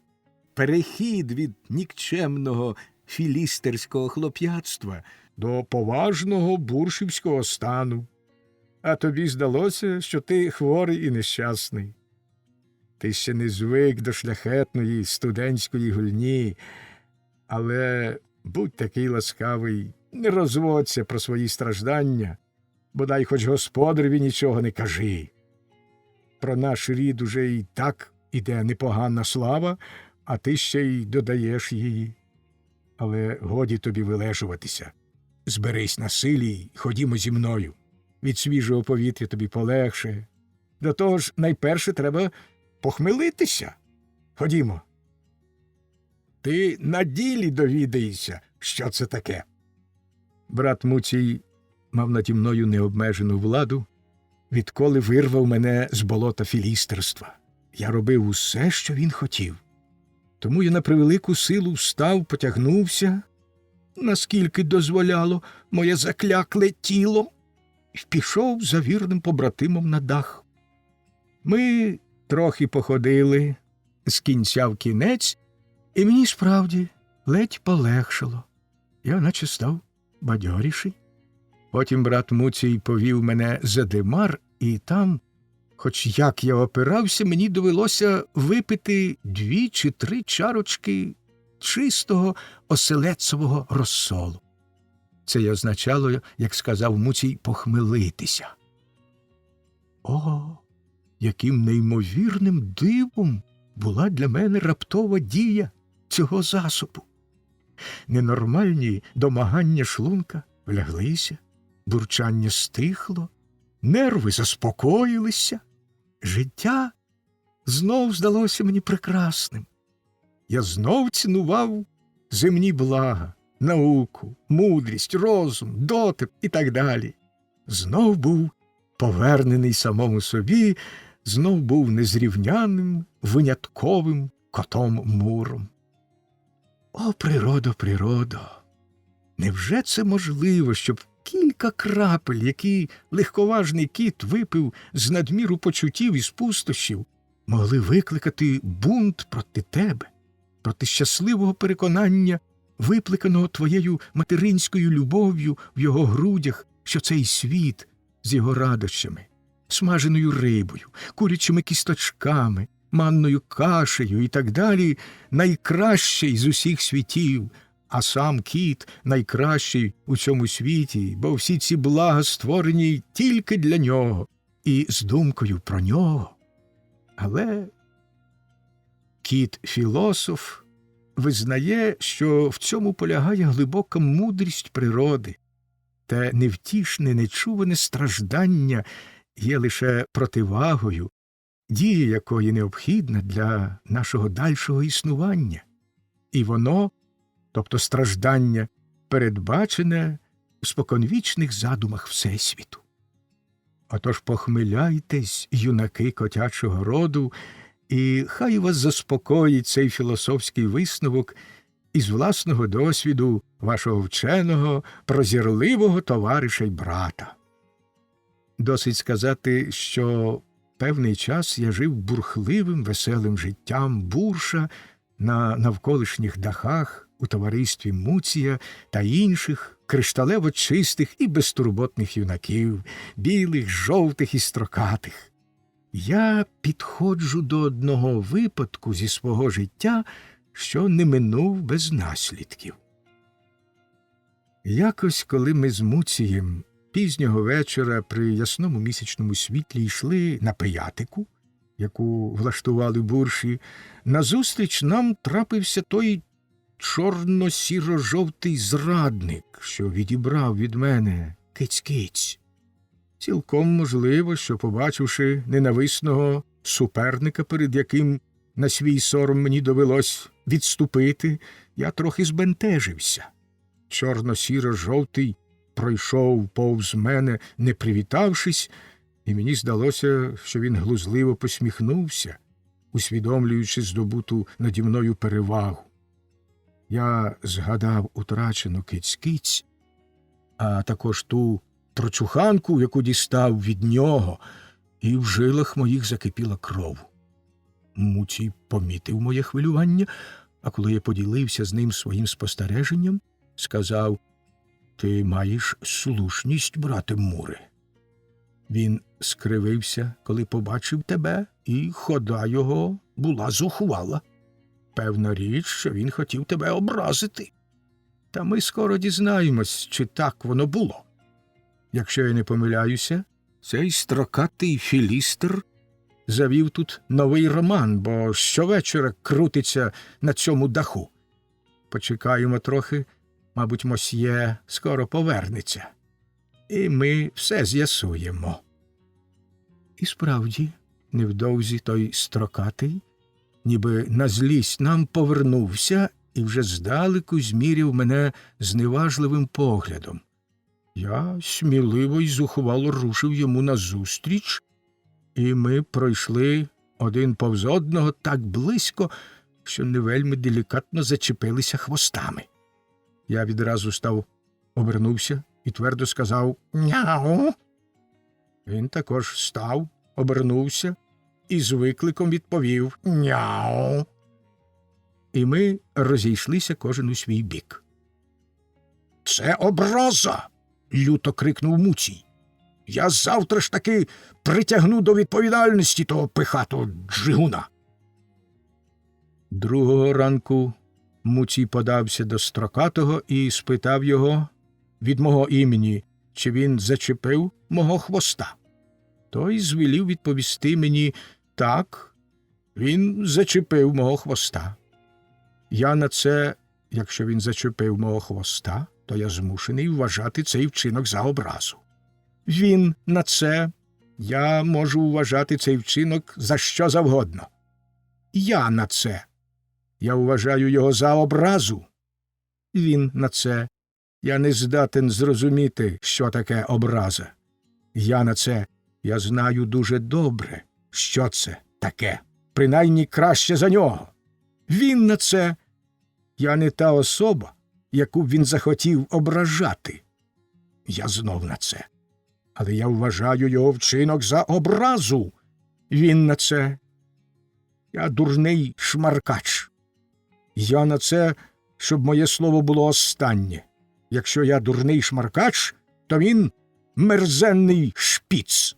A: Перехід від нікчемного філістерського хлоп'ятства до поважного буршівського стану. А тобі здалося, що ти хворий і нещасний. Ти ще не звик до шляхетної студентської гульні, але будь такий ласкавий, не розводься про свої страждання, бодай хоч господареві нічого не кажи. Про наш рід уже і так іде непогана слава, а ти ще й додаєш її. Але годі тобі вилежуватися. Зберись на силі й ходімо зі мною. Від свіжого повітря тобі полегше. До того ж, найперше треба похмелитися. Ходімо. Ти на ділі довідаєшся, що це таке. Брат Муцій мав наді мною необмежену владу, відколи вирвав мене з болота філістерства. Я робив усе, що він хотів. Тому я на превелику силу встав, потягнувся, наскільки дозволяло моє заклякле тіло, і пішов за вірним побратимом на дах. Ми трохи походили з кінця в кінець І мені справді ледь полегшало. Я наче став бадьоріший. Потім брат Муцій повів мене за димар, і там, хоч як я опирався, мені довелося випити 2 чи 3 чарочки чистого оселедцевого розсолу. Це й означало, як сказав Муцій, похмелитися. О, яким неймовірним дивом була для мене раптова дія цього засобу. Ненормальні домагання шлунка вляглися, бурчання стихло, нерви заспокоїлися. Життя знов здалося мені прекрасним. Я знов цінував земні блага, науку, мудрість, розум, дотип і так далі. Знов був повернений самому собі, знов був незрівняним, винятковим котом Муром. О, природо, природо! Невже це можливо, щоб кілька крапель, які легковажний кіт випив з надміру почуттів і спустощів, могли викликати бунт проти тебе, проти щасливого переконання, викликаного твоєю материнською любов'ю в його грудях, що цей світ з його радощами, смаженою рибою, курячими кісточками, манною кашею і так далі, найкращий з усіх світів, а сам кіт найкращий у цьому світі, бо всі ці блага створені тільки для нього і з думкою про нього. Але кіт-філософ визнає, що в цьому полягає глибока мудрість природи, те невтішне, нечуване страждання є лише противагою, дія якої необхідна для нашого дальшого існування. І воно, тобто страждання, передбачене у споконвічних задумах Всесвіту. Отож похмиляйтесь, юнаки котячого роду, і хай вас заспокоїть цей філософський висновок із власного досвіду вашого вченого, прозірливого товариша й брата. Досить сказати, що певний час я жив бурхливим, веселим життям бурша на навколишніх дахах у товаристві Муція та інших кришталево чистих і безтурботних юнаків, білих, жовтих і строкатих. Я підходжу до одного випадку зі свого життя, що не минув без наслідків. Якось, коли ми з Муцієм пізнього вечора при ясному місячному світлі йшли на пиятику, яку влаштували бурші, назустріч нам трапився той чорно-сіро-жовтий зрадник, що відібрав від мене киць-киць. Цілком можливо, що, побачивши ненависного суперника, перед яким на свій сором мені довелось відступити, я трохи збентежився. Чорно-сіро-жовтий пройшов повз мене, не привітавшись, і мені здалося, що він глузливо посміхнувся, усвідомлюючи здобуту наді мною перевагу. Я згадав утрачену киць-киць, а також ту трочуханку, яку дістав від нього, і в жилах моїх закипіла кров. Муцій помітив моє хвилювання, а коли я поділився з ним своїм спостереженням, сказав: «Ти маєш слушність, брате Муре. Він скривився, коли побачив тебе, і хода його була зухвала. Певна річ, що він хотів тебе образити. Та ми скоро дізнаємось, чи так воно було. Якщо я не помиляюся, цей строкатий філістр завів тут новий роман, бо щовечора крутиться на цьому даху. Почекаємо трохи, мабуть, мосьє скоро повернеться. І ми все з'ясуємо». І справді, невдовзі той строкатий, ніби на злість нам, повернувся і вже здалеку зміряв мене зневажливим поглядом. Я сміливо й зухвало рушив йому назустріч, і ми пройшли один повз одного так близько, що не вельми делікатно зачепилися хвостами. Я відразу обернувся і твердо сказав «Няу». Він також став, обернувся і з викликом відповів «Няу». і ми розійшлися кожен у свій бік. «Це образа!» – люто крикнув Муцій. «Я завтра ж таки притягну до відповідальності того пихатого джигуна!» Другого ранку Муцій подався до Строкатого і спитав його від мого імені, чи він зачепив мого хвоста. Той звелів відповісти мені: «Так, він зачепив мого хвоста». Я на це, якщо він зачепив мого хвоста, то я змушений вважати цей вчинок за образу. Він на це, я можу вважати цей вчинок за що завгодно. Я на це, я вважаю його за образу. Він на це, я не здатен зрозуміти, що таке образа. Я на це, я знаю дуже добре, що це таке, принаймні краще за нього. Він на це, я не та особа, яку б він захотів ображати. Я знов на це. Але я вважаю його вчинок за образу. Він на це, я дурний шмаркач. Я на це, щоб моє слово було останнє. Якщо я дурний шмаркач, то він мерзенний шпіц.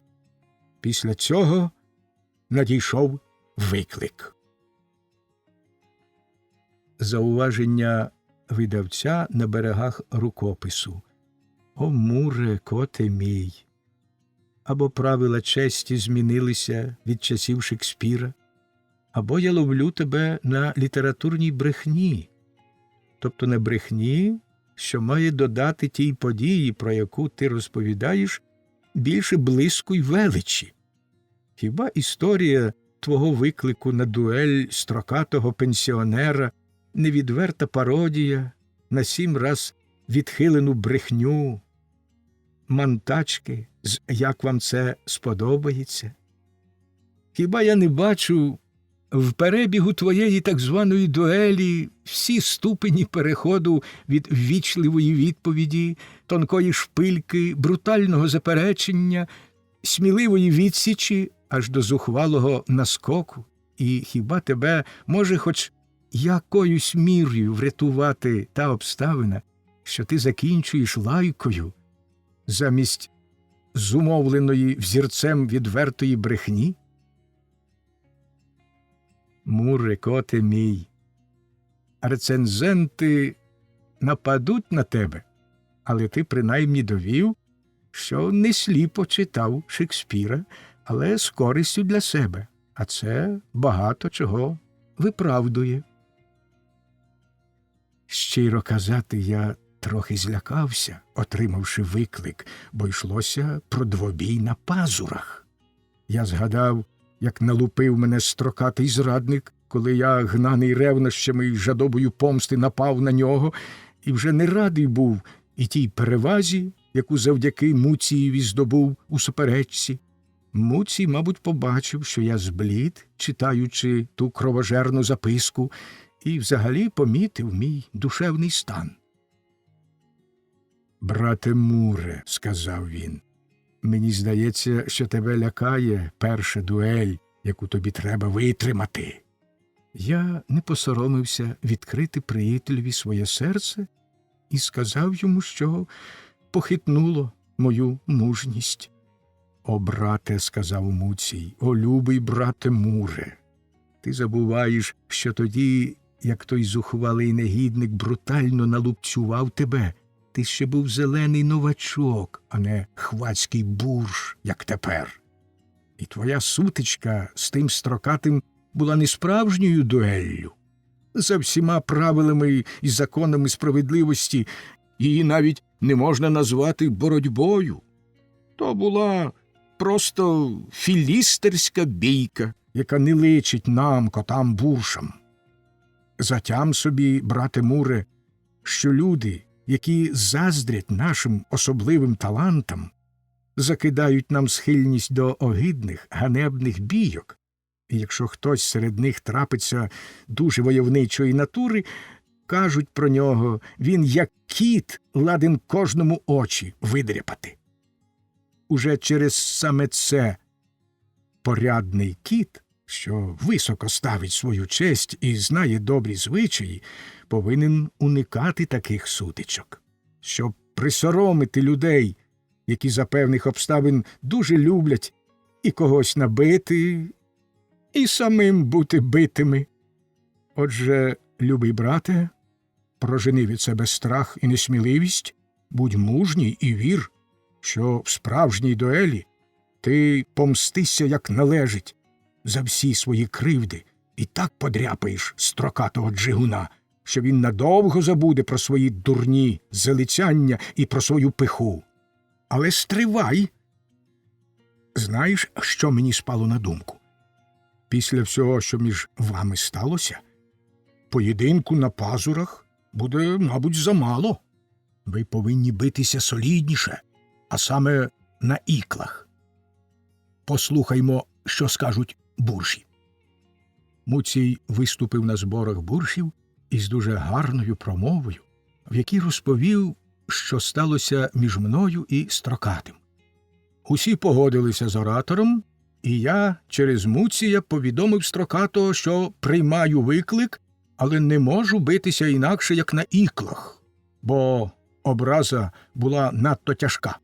A: Після цього надійшов виклик. Зауваження видавця на берегах рукопису. О, Муре, коте мій! Або правила честі змінилися від часів Шекспіра, або я ловлю тебе на літературній брехні, тобто на брехні, що має додати тій події, про яку ти розповідаєш, більше блиску й величі. Хіба історія твого виклику на дуель Строкатого пенсіонера не відверта пародія на 7 раз відхилену брехню, мантачки, з «як вам це сподобається»? Хіба я не бачу в перебігу твоєї так званої дуелі всі ступені переходу від ввічливої відповіді, тонкої шпильки, брутального заперечення, сміливої відсічі аж до зухвалого наскоку? І хіба тебе може хоч якоюсь мірою врятувати та обставина, що ти закінчуєш лайкою замість зумовленої взірцем відвертої брехні? Муре, коте мій, рецензенти нападуть на тебе, але ти принаймні довів, що не сліпо читав Шекспіра, але з користю для себе, а це багато чого виправдує. Щиро казати, я трохи злякався, отримавши виклик, бо йшлося про двобій на пазурах. Я згадав, як налупив мене Строкатий зрадник, коли я, гнаний ревнощами й жадобою помсти, напав на нього, і вже не радий був і тій перевазі, яку завдяки Муцієві здобув у суперечці. Муцій, мабуть, побачив, що я зблід, читаючи ту кровожерну записку, і взагалі помітив мій душевний стан. «Брате Муре», – сказав він, – «мені здається, що тебе лякає перша дуель, яку тобі треба витримати». Я не посоромився відкрити приятелеві своє серце і сказав йому, що похитнуло мою мужність. «О, брате», – сказав Муцій, – «о, любий брате Муре, ти забуваєш, що тоді, як той зухвалий негідник брутально налупцював тебе, ти ще був зелений новачок, а не хвацький бурж, як тепер. І твоя сутичка з тим Строкатим була не справжньою дуеллю. За всіма правилами і законами справедливості її навіть не можна назвати боротьбою. То була просто філістерська бійка, яка не личить нам, котам буршам. Затям собі, брате Муре, що люди, які заздрять нашим особливим талантам, закидають нам схильність до огидних, ганебних бійок. І якщо хтось серед них трапиться дуже войовничої натури, кажуть про нього, він як кіт ладен кожному очі видряпати. Уже через саме це порядний кіт що високо ставить свою честь і знає добрі звичаї, повинен уникати таких сутичок, щоб присоромити людей, які за певних обставин дуже люблять і когось набити, і самим бути битими. Отже, любий брате, прожени від себе страх і несміливість, будь мужній і вір, що в справжній дуелі ти помстишся, як належить, за всі свої кривди і так подряпаєш строкатого джигуна, що він надовго забуде про свої дурні залицяння і про свою пиху. Але стривай! Знаєш, що мені спало на думку? Після всього, що між вами сталося, поєдинку на пазурах буде, мабуть, замало. Ви повинні битися солідніше, а саме на іклах. Послухаймо, що скажуть бурші. Муцій виступив на зборах буршів із дуже гарною промовою, в якій розповів, що сталося між мною і Строкатим. Усі погодилися з оратором, і я через Муція повідомив Строкатого, що приймаю виклик, але не можу битися інакше, як на іклах, бо образа була надто тяжка.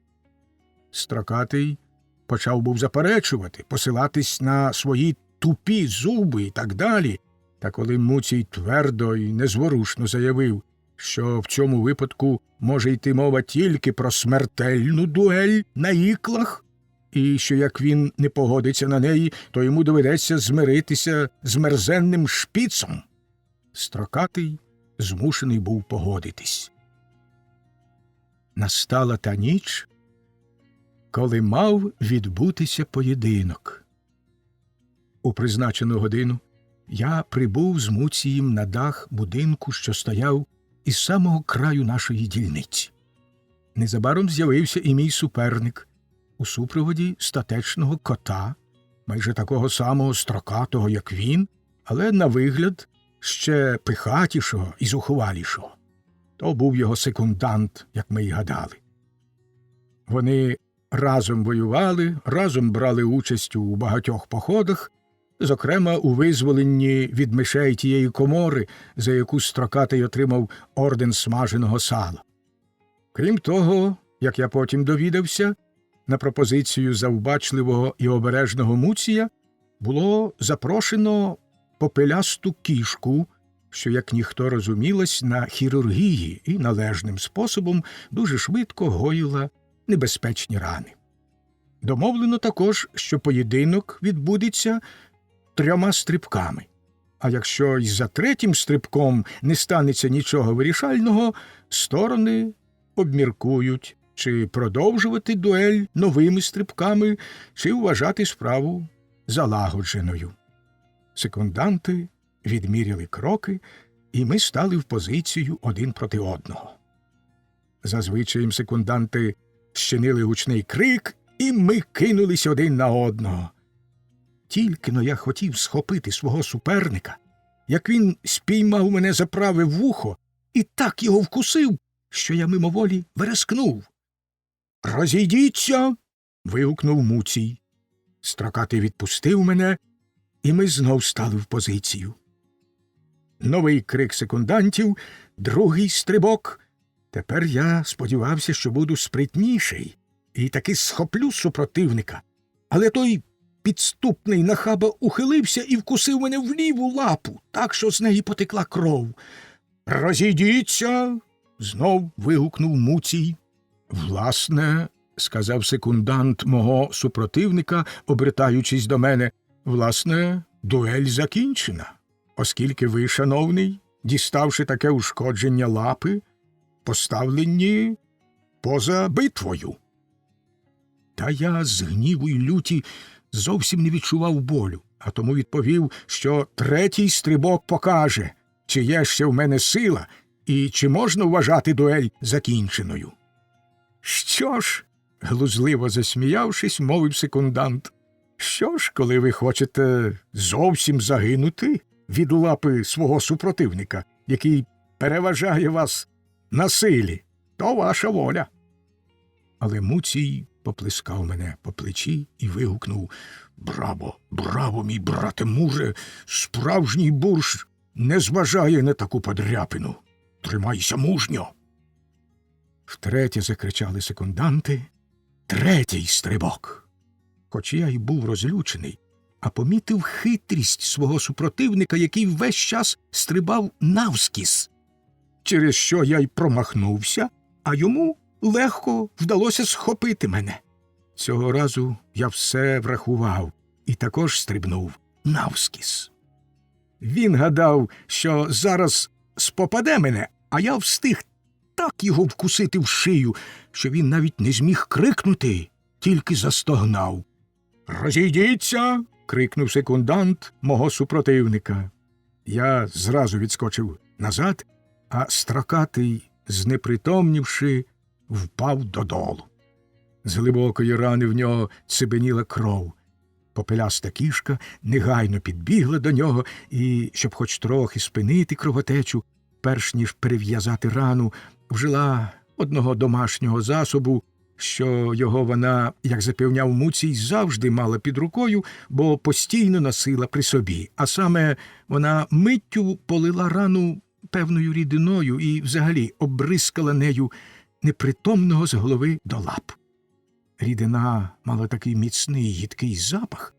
A: Строкатий почав був заперечувати, посилатись на свої тупі зуби і так далі, та коли Муцій твердо і незворушно заявив, що в цьому випадку може йти мова тільки про смертельну дуель на іклах, і що як він не погодиться на неї, то йому доведеться змиритися з мерзенним шпіцом, Строкатий змушений був погодитись. Настала та ніч, коли мав відбутися поєдинок. У призначену годину я прибув з Муцієм на дах будинку, що стояв із самого краю нашої дільниці. Незабаром з'явився і мій суперник у супроводі статечного кота, майже такого самого строкатого, як він, але на вигляд ще пихатішого і зухвалішого. То був його секундант, як ми й гадали. Вони разом воювали, разом брали участь у багатьох походах, зокрема у визволенні від мишей тієї комори, за яку Строкатий отримав орден смаженого сала. Крім того, як я потім довідався, на пропозицію завбачливого і обережного Муція було запрошено попелясту кішку, що, як ніхто розумілась, на хірургії і належним способом дуже швидко гоїла небезпечні рани. Домовлено також, що поєдинок відбудеться 3 стрибками, а якщо й за 3-м стрибком не станеться нічого вирішального, сторони обміркують, чи продовжувати дуель новими стрибками, чи вважати справу залагодженою. Секунданти відміряли кроки, і ми стали в позицію один проти одного. Зазвичай секунданти щинили гучний крик, і ми кинулись один на одного. Тільки-но я хотів схопити свого суперника, як він спіймав мене за праве вухо і так його вкусив, що я мимоволі верескнув. «Розійдіться!» – вигукнув Муцій. Строкатий відпустив мене, і ми знов стали в позицію. Новий крик секундантів, другий стрибок. Тепер я сподівався, що буду спритніший і таки схоплю супротивника. Але той підступний нахаба ухилився і вкусив мене в ліву лапу, так, що з неї потекла кров. «Розійдіться!» – знов вигукнув Муцій. «Власне, – сказав секундант мого супротивника, обертаючись до мене, – власне, дуель закінчена, оскільки ви, шановний, діставши таке ушкодження лапи, поставлені поза битвою». Та я з гніву й люті зовсім не відчував болю, а тому відповів, що 3-й стрибок покаже, чи є ще в мене сила і чи можна вважати дуель закінченою. «Що ж?» – глузливо засміявшись, мовив секундант. «Що ж, коли ви хочете зовсім загинути від лапи свого супротивника, який переважає вас на силі, то ваша воля». Але Муцій поплескав мене по плечі і вигукнув: «Браво, браво, мій брате Муре! Справжній бурш не зважає на таку подряпину! Тримайся мужньо!» Втретє закричали секунданти. Третій стрибок. Хоч я й був розлючений, а помітив хитрість свого супротивника, який весь час стрибав навскіз, через що я й промахнувся, а йому легко вдалося схопити мене. Цього разу я все врахував і також стрибнув навскіз. Він гадав, що зараз спопаде мене, а я встиг так його вкусити в шию, що він навіть не зміг крикнути, тільки застогнав. «Розійдіться!» – крикнув секундант мого супротивника. Я зразу відскочив назад, а Строкатий, знепритомнівши, впав додолу. З глибокої рани в нього цибеніла кров. Попеляста кішка негайно підбігла до нього і, щоб хоч трохи спинити кровотечу, перш ніж перев'язати рану, вжила одного домашнього засобу, що його вона, як запевняв Муцій, завжди мала під рукою, бо постійно носила при собі. А саме вона миттю полила рану певною рідиною і взагалі обрискала нею непритомного з голови до лап. Рідина мала такий міцний їдкий запах,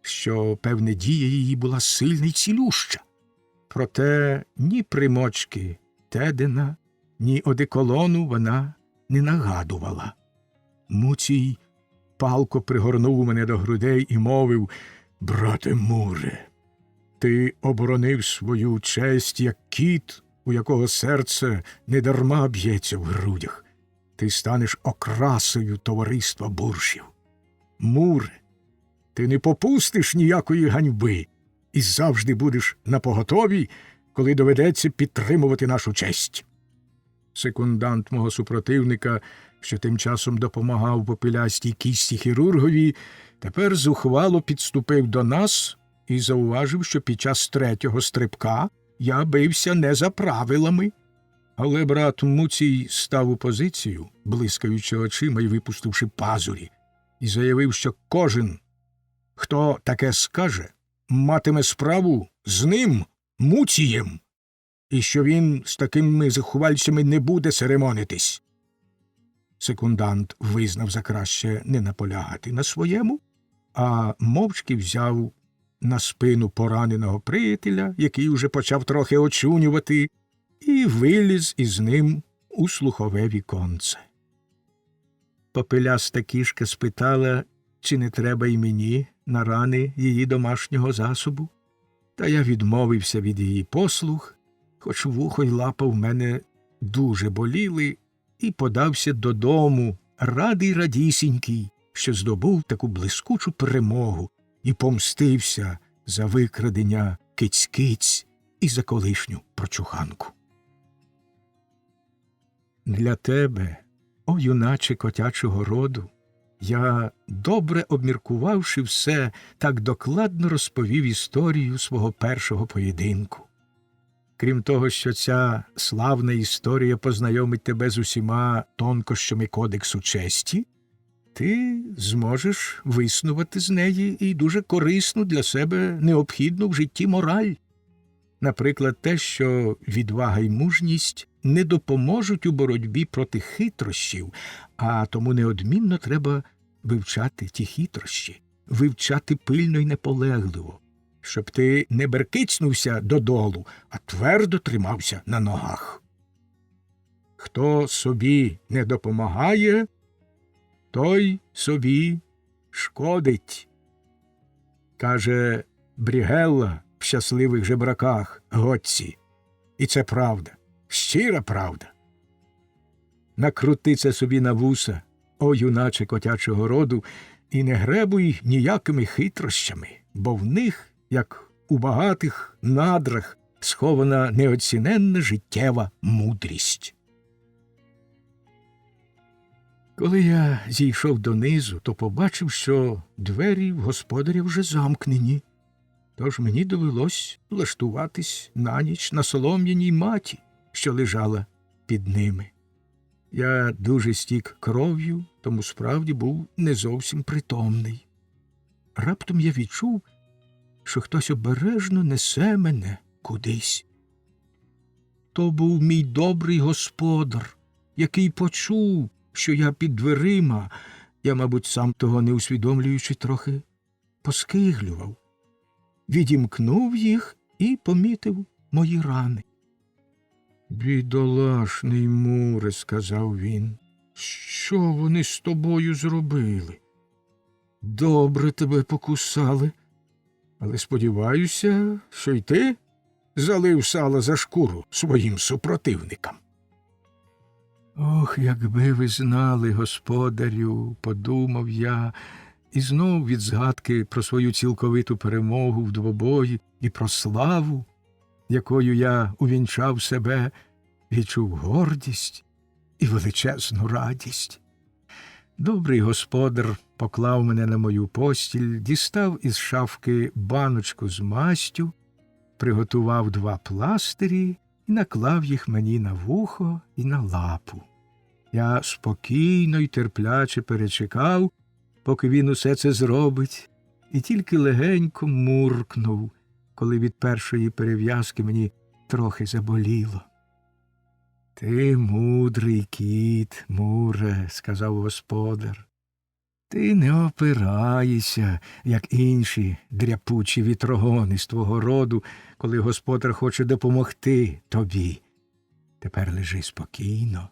A: що, певне, дія її була сильна й цілюща. Проте ні примочки Тедена, ні одеколону вона не нагадувала. Муцій палко пригорнув мене до грудей і мовив: «Брате Муре, ти оборонив свою честь, як кіт, у якого серце недарма б'ється в грудях. Ти станеш окрасою товариства буршів. Муре, ти не попустиш ніякої ганьби і завжди будеш напоготові, коли доведеться підтримувати нашу честь». Секундант мого супротивника, що тим часом допомагав попелястій кісті хірургові, тепер зухвало підступив до нас і зауважив, що під час третього стрибка я бився не за правилами. Але брат Муцій став у позицію, блискаючи очима і випустивши пазурі, і заявив, що кожен, хто таке скаже, матиме справу з ним, Муцієм, і що він з такими захувальцями не буде церемонитись. Секундант визнав за краще не наполягати на своєму, а мовчки взяв на спину пораненого приятеля, який уже почав трохи очунювати, і виліз із ним у слухове віконце. Попеляста кішка спитала, чи не треба й мені на рани її домашнього засобу. Та я відмовився від її послуг, хоч вухо й лапа в мене дуже боліли, і подався додому, радий радісінький, що здобув таку блискучу перемогу і помстився за викрадення киць-киць і за колишню прочуханку. Для тебе, о юначе котячого роду, я, добре обміркувавши все, так докладно розповів історію свого першого поєдинку. Крім того, що ця славна історія познайомить тебе з усіма тонкощами кодексу честі, ти зможеш виснувати з неї і дуже корисну для себе необхідну в житті мораль. Наприклад, те, що відвага й мужність не допоможуть у боротьбі проти хитрощів, а тому неодмінно треба вивчати ті хитрощі, вивчати пильно й наполегливо, щоб ти не беркицнувся додолу, а твердо тримався на ногах. Хто собі не допомагає, той собі шкодить, каже Брігелла в «Щасливих жебраках» Готці. І це правда, щира правда. Накрути це собі на вуса, о юначе котячого роду, і не гребуй ніякими хитрощами, бо в них, як у багатих надрах, схована неоціненна життєва мудрість. Коли я зійшов донизу, то побачив, що двері в господаря вже замкнені, тож мені довелось влаштуватись на ніч на солом'яній маті, що лежала під ними. Я дуже стік кров'ю, тому справді був не зовсім притомний. Раптом я відчув, що хтось обережно несе мене кудись. То був мій добрий господар, який почув, що я під дверима, я, мабуть, сам того не усвідомлюючи, трохи поскиглював. Відімкнув їх і помітив мої рани. «Бідолашний Муре», – сказав він, – «що вони з тобою зробили? Добре тебе покусали, але сподіваюся, що й ти залив сала за шкуру своїм супротивникам». «Ох, якби ви знали, господарю», – подумав я, і знов від згадки про свою цілковиту перемогу в двобої і про славу, якою я увінчав себе, відчув гордість і величезну радість. Добрий господар поклав мене на мою постіль, дістав із шафки баночку з мастю, приготував 2 пластирі і наклав їх мені на вухо і на лапу. Я спокійно й терпляче перечекав, поки він усе це зробить, і тільки легенько муркнув, коли від першої перев'язки мені трохи заболіло. «Ти мудрий кіт, Муре», – сказав господар. «Ти не опираєшся, як інші дряпучі вітрогони з твого роду, коли господар хоче допомогти тобі. Тепер лежи спокійно,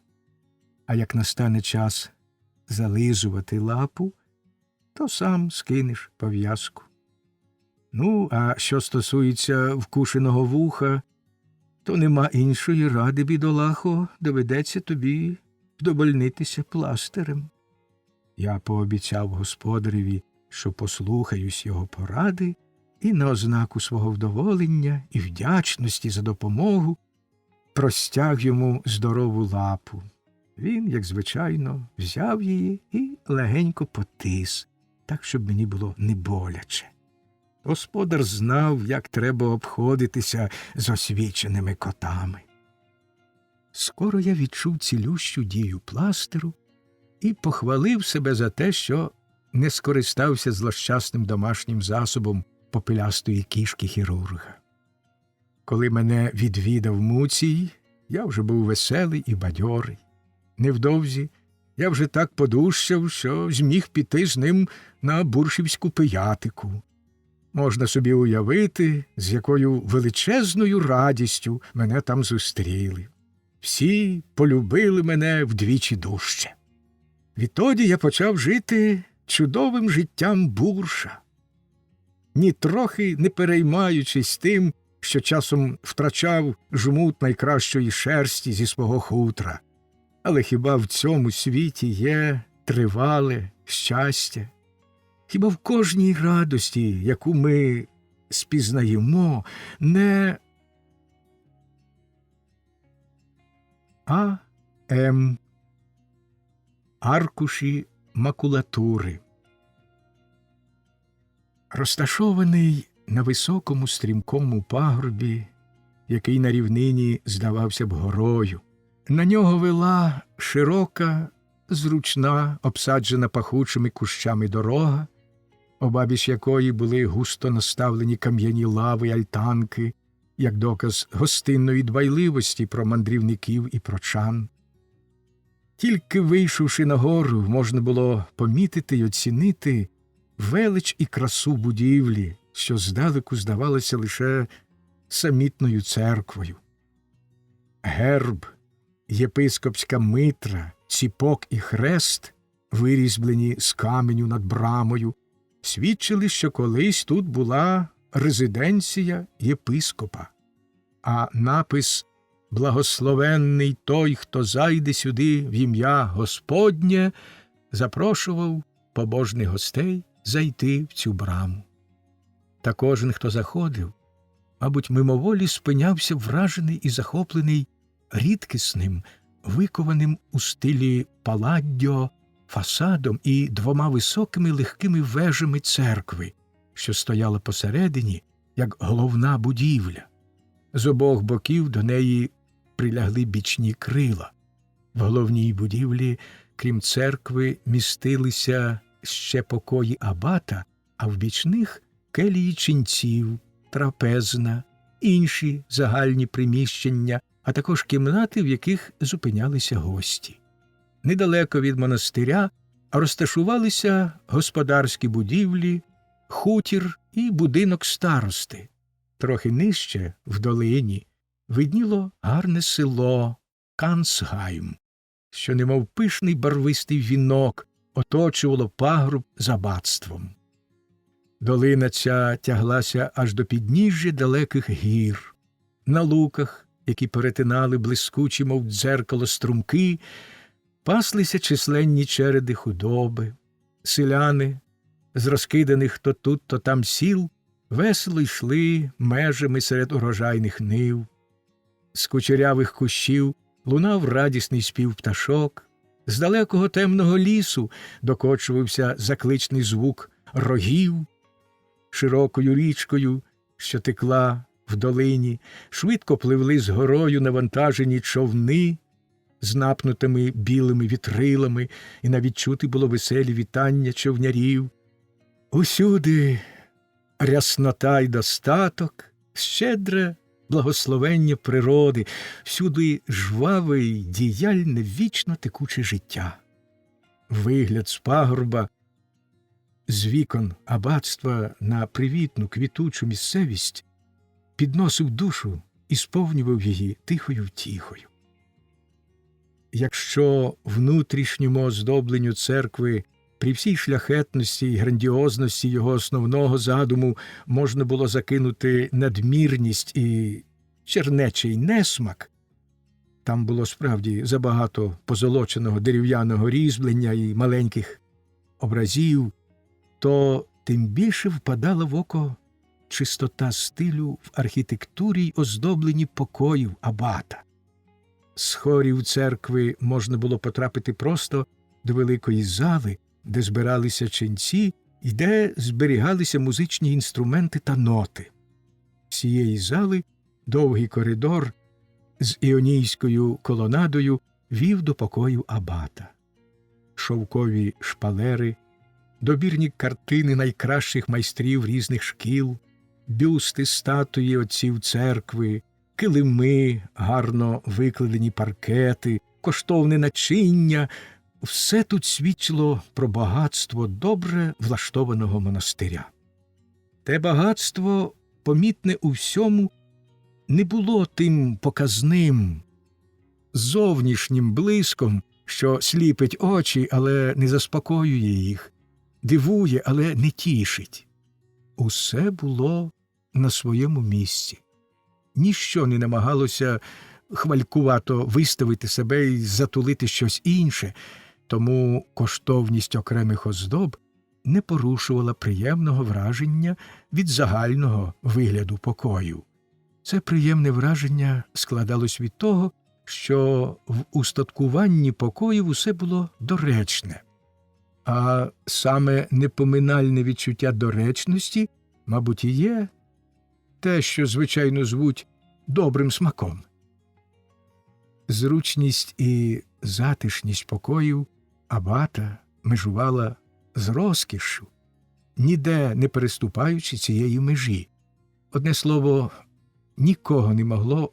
A: а як настане час зализувати лапу, то сам скинеш пов'язку. Ну, а що стосується вкушеного вуха, то нема іншої ради, бідолахо, доведеться тобі вдовольнитися пластирем». Я пообіцяв господареві, що послухаюсь його поради, і на ознаку свого вдоволення і вдячності за допомогу простяг йому здорову лапу. Він, як звичайно, взяв її і легенько потис, так, щоб мені було не боляче. Господар знав, як треба обходитися з освіченими котами. Скоро я відчув цілющу дію пластиру і похвалив себе за те, що не скористався злощасним домашнім засобом попелястої кішки хірурга. Коли мене відвідав Муцій, я вже був веселий і бадьорий. Невдовзі я вже так подужчав, що зміг піти з ним на Буршівську Пиятику. Можна собі уявити, з якою величезною радістю мене там зустріли. Всі полюбили мене вдвічі дужче. Відтоді я почав жити чудовим життям бурша, нітрохи не переймаючись тим, що часом втрачав жмут найкращої шерсті зі свого хутра. Але хіба в цьому світі є тривале щастя? Хіба в кожній радості, яку ми спізнаємо, не А.М. Аркуші макулатури. Розташований на високому стрімкому пагорбі, який на рівнині здавався б горою, на нього вела широка, зручна, обсаджена пахучими кущами дорога, обабіч якої були густо наставлені кам'яні лави й альтанки, як доказ гостинної дбайливості про мандрівників і прочан. Тільки вийшовши на гору, можна було помітити й оцінити велич і красу будівлі, що здалеку здавалося лише самітною церквою. Герб, єпископська митра, ціпок і хрест, вирізблені з каменю над брамою, свідчили, що колись тут була резиденція єпископа, а напис «Благословенний той, хто зайде сюди в ім'я Господнє» запрошував побожних гостей зайти в цю браму. Та кожен, хто заходив, мабуть, мимоволі спинявся вражений і захоплений рідкісним, викованим у стилі палладьо фасадом і 2 високими легкими вежами церкви, що стояла посередині, як головна будівля. З обох боків до неї прилягли бічні крила. В головній будівлі Крім церкви, містилися ще покої абата, а в бічних – келії ченців, трапезна, інші загальні приміщення, а також кімнати, в яких зупинялися гості. Недалеко від монастиря розташувалися господарські будівлі, хутір і будинок старости. Трохи нижче, в долині, видніло гарне село Кансгайм, що немов пишний барвистий вінок оточувало пагорб з аббатством. Долина ця тяглася аж до підніжжя далеких гір. На луках, які перетинали блискучі, мов дзеркало, струмки, паслися численні череди худоби. Селяни з розкиданих то тут, то там сіл весело йшли межами серед урожайних нив. З кучерявих кущів лунав радісний спів пташок, з далекого темного лісу докочувався закличний звук рогів. Широкою річкою, що текла в долині, швидко пливли з горою навантажені човни з напнутими білими вітрилами, і навіть чути було веселі вітання човнярів. Усюди ряснота й достаток, щедре благословення природи, всюди жваве й діяльне вічно текуче життя. Вигляд з пагорба, з вікон аббатства на привітну квітучу місцевість підносив душу і сповнював її тихою втіхою. Якщо внутрішньому оздобленню церкви при всій шляхетності й грандіозності його основного задуму можна було закинути надмірність і чернечий несмак, там було справді забагато позолоченого дерев'яного різьблення і маленьких образів, то тим більше впадала в око чистота стилю в архітектурі й оздобленні покоїв абата. З хорів церкви можна було потрапити просто до великої зали, де збиралися ченці і де зберігалися музичні інструменти та ноти. З цієї зали довгий коридор з іонійською колонадою вів до покоїв абата. Шовкові шпалери, добірні картини найкращих майстрів різних шкіл, бюсти статуї отців церкви, килими, гарно викладені паркети, коштовне начиння – все тут свідчило про багатство добре влаштованого монастиря. Те багатство, помітне у всьому, не було тим показним, зовнішнім блиском, що сліпить очі, але не заспокоює їх, дивує, але не тішить. Усе було на своєму місці. Ніщо не намагалося хвалькувато виставити себе і затулити щось інше, тому коштовність окремих оздоб не порушувала приємного враження від загального вигляду покою. Це приємне враження складалось від того, що в устаткуванні покоїв усе було доречне. А саме непоминальне відчуття доречності, мабуть, і є те, що звичайно звуть добрим смаком. Зручність і затишність покоїв абата межувала з розкішшю, ніде не переступаючи цієї межі. Одне слово, нікого не могло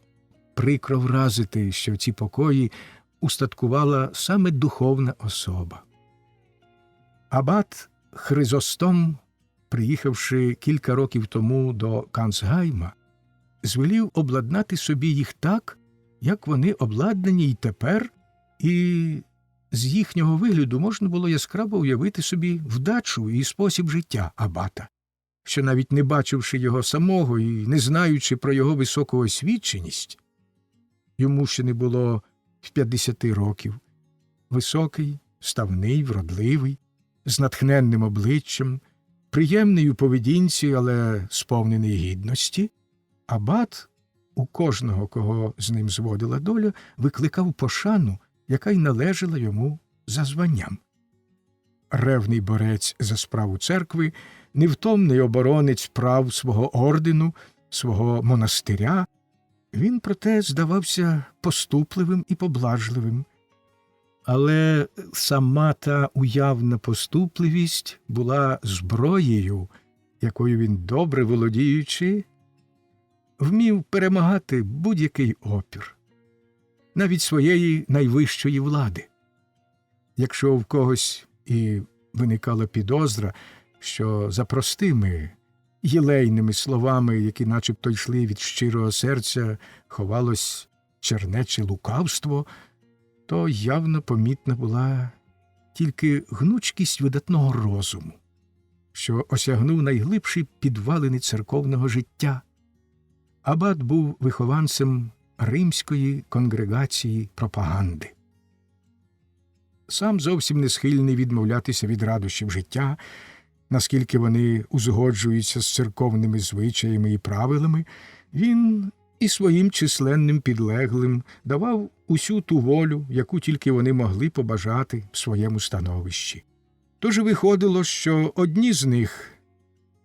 A: прикро вразити, що ці покої устаткувала саме духовна особа. Абат Хризостом, приїхавши кілька років тому до Кансгайма, звелів обладнати собі їх так, як вони обладнані й тепер, і з їхнього вигляду можна було яскраво уявити собі вдачу і спосіб життя абата, що навіть не бачивши його самого і не знаючи про його високу освіченість, йому ще не було 50 років, високий, ставний, вродливий, з натхненним обличчям, приємний у поведінці, але сповнений гідності, абат у кожного, кого з ним зводила доля, викликав пошану, яка й належала йому за званням. Ревний борець за справу церкви, невтомний оборонець прав свого ордену, свого монастиря, він, проте, здавався поступливим і поблажливим. Але сама та уявна поступливість була зброєю, якою він, добре володіючи, вмів перемагати будь-який опір, навіть своєї найвищої влади. Якщо в когось і виникала підозра, що за простими, єлейними словами, які начебто йшли від щирого серця, ховалось чернече лукавство, то явно помітна була тільки гнучкість видатного розуму, що осягнув найглибші підвалини церковного життя. Абат був вихованцем римської конгрегації пропаганди. Сам зовсім не схильний відмовлятися від радощів життя, наскільки вони узгоджуються з церковними звичаями і правилами, він і своїм численним підлеглим давав усю ту волю, яку тільки вони могли побажати в своєму становищі. Тож виходило, що одні з них,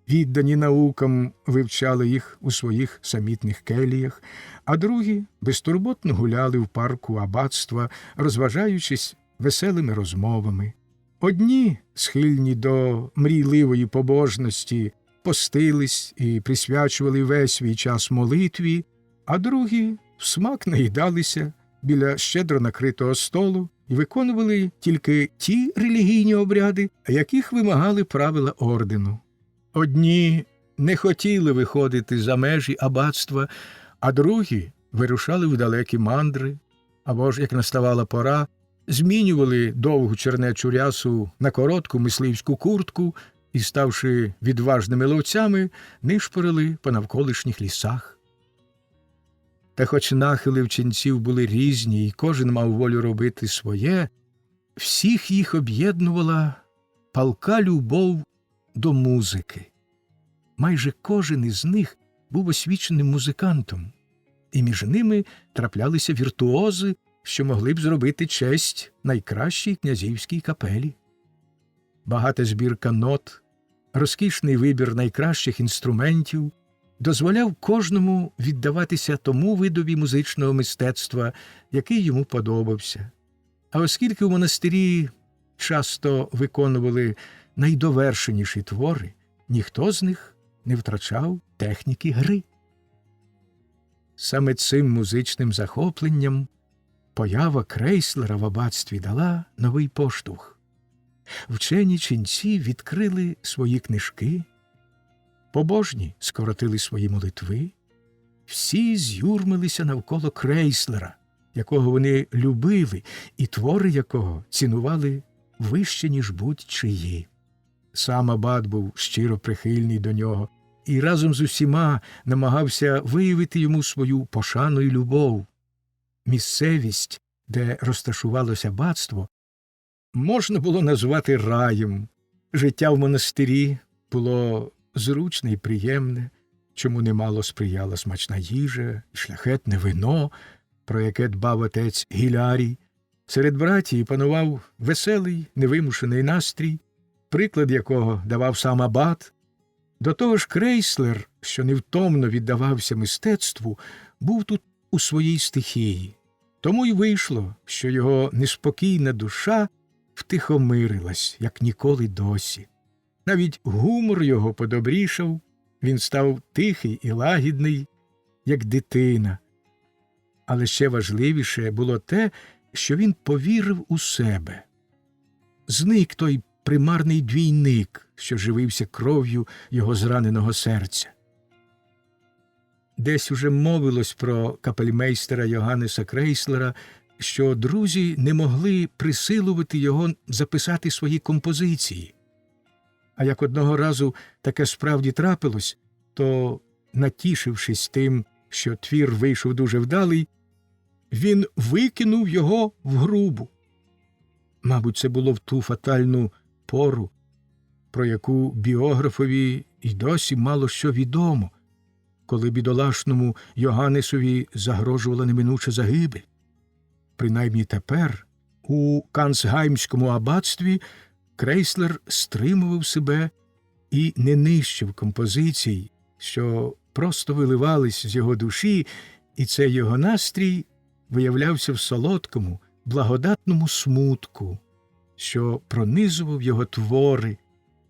A: віддані наукам, вивчали їх у своїх самітних келіях, а другі безтурботно гуляли в парку аббатства, розважаючись веселими розмовами. Одні, схильні до мрійливої побожності, постились і присвячували весь свій час молитві, а другі всмак наїдалися біля щедро накритого столу і виконували тільки ті релігійні обряди, яких вимагали правила ордену. Одні не хотіли виходити за межі аббатства, а другі вирушали в далекі мандри, або ж, як наставала пора, змінювали довгу чернечу рясу на коротку мисливську куртку і, ставши відважними ловцями, нишпорили по навколишніх лісах. Та хоч нахили в ченців були різні, і кожен мав волю робити своє, всіх їх об'єднувала палка любов до музики. Майже кожен із них був освіченим музикантом, і між ними траплялися віртуози, що могли б зробити честь найкращій князівській капелі. Багата збірка нот, розкішний вибір найкращих інструментів дозволяв кожному віддаватися тому видові музичного мистецтва, який йому подобався. А оскільки у монастирі часто виконували найдовершеніші твори, ніхто з них не втрачав техніки гри. Саме цим музичним захопленням поява Крейслера в аббатстві дала новий поштовх. Вчені ченці відкрили свої книжки, побожні скоротили свої молитви, всі з'юрмилися навколо Крейслера, якого вони любили і твори якого цінували вище, ніж будь-чиї. Сам абат був щиро прихильний до нього і разом з усіма намагався виявити йому свою пошану і любов. Місцевість, де розташувалося аббатство, можна було назвати раєм. Життя в монастирі було зручне і приємне, чому немало сприяла смачна їжа, шляхетне вино, про яке дбав отець Гілярій. Серед братії панував веселий, невимушений настрій, приклад якого давав сам абат. До того ж Крейслер, що невтомно віддавався мистецтву, був тут у своїй стихії. Тому й вийшло, що його неспокійна душа втихомирилась, як ніколи досі. Навіть гумор його подобрішав, він став тихий і лагідний, як дитина. Але ще важливіше було те, що він повірив у себе. Зник той примарний двійник, що живився кров'ю його зраненого серця. Десь уже мовилось про капельмейстера Йоганнеса Крейслера, що друзі не могли присилувати його записати свої композиції. А як одного разу таке справді трапилось, то, натішившись тим, що твір вийшов дуже вдалий, він викинув його в грубу. Мабуть, це було в ту фатальну пору, про яку біографові й досі мало що відомо, коли бідолашному Йоганнесові загрожувала неминуча загибель. Принаймні тепер, у Кансгаймському аббатстві, Крейслер стримував себе і не нищив композицій, що просто виливались з його душі, і цей його настрій виявлявся в солодкому, благодатному смутку, що пронизував його твори,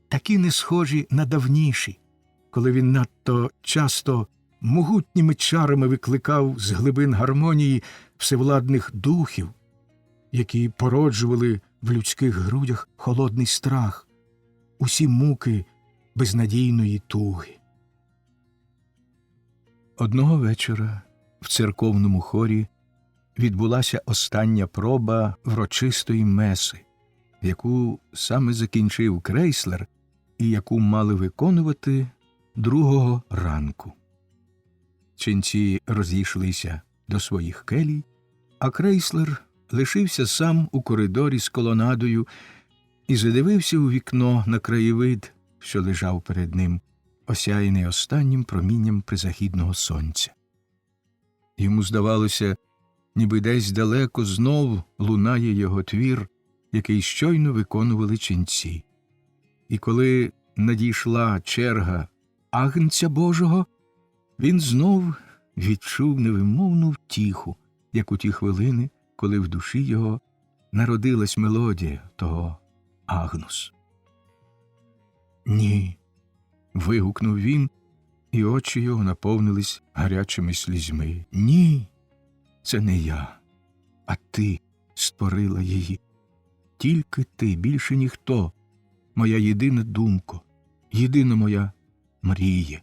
A: такі не схожі на давніші, коли він надто часто могутніми чарами викликав з глибин гармонії всевладних духів, які породжували в людських грудях холодний страх, усі муки безнадійної туги. Одного вечора в церковному хорі відбулася остання проба врочистої меси, яку саме закінчив Крейслер і яку мали виконувати другого ранку. Ченці розійшлися до своїх келій, а Крейслер лишився сам у коридорі з колонадою і задивився у вікно на краєвид, що лежав перед ним, осяяний останнім промінням призахідного сонця. Йому здавалося, ніби десь далеко знов лунає його твір, який щойно виконували ченці. І коли надійшла черга Агнця Божого, він знов відчув невимовну втіху, як у ті хвилини, коли в душі його народилась мелодія того Агнус. «Ні!» – вигукнув він, і очі його наповнились гарячими слізьми. «Ні! Це не я, а ти створила її. Тільки ти, більше ніхто, моя єдина думка, єдина моя мрія».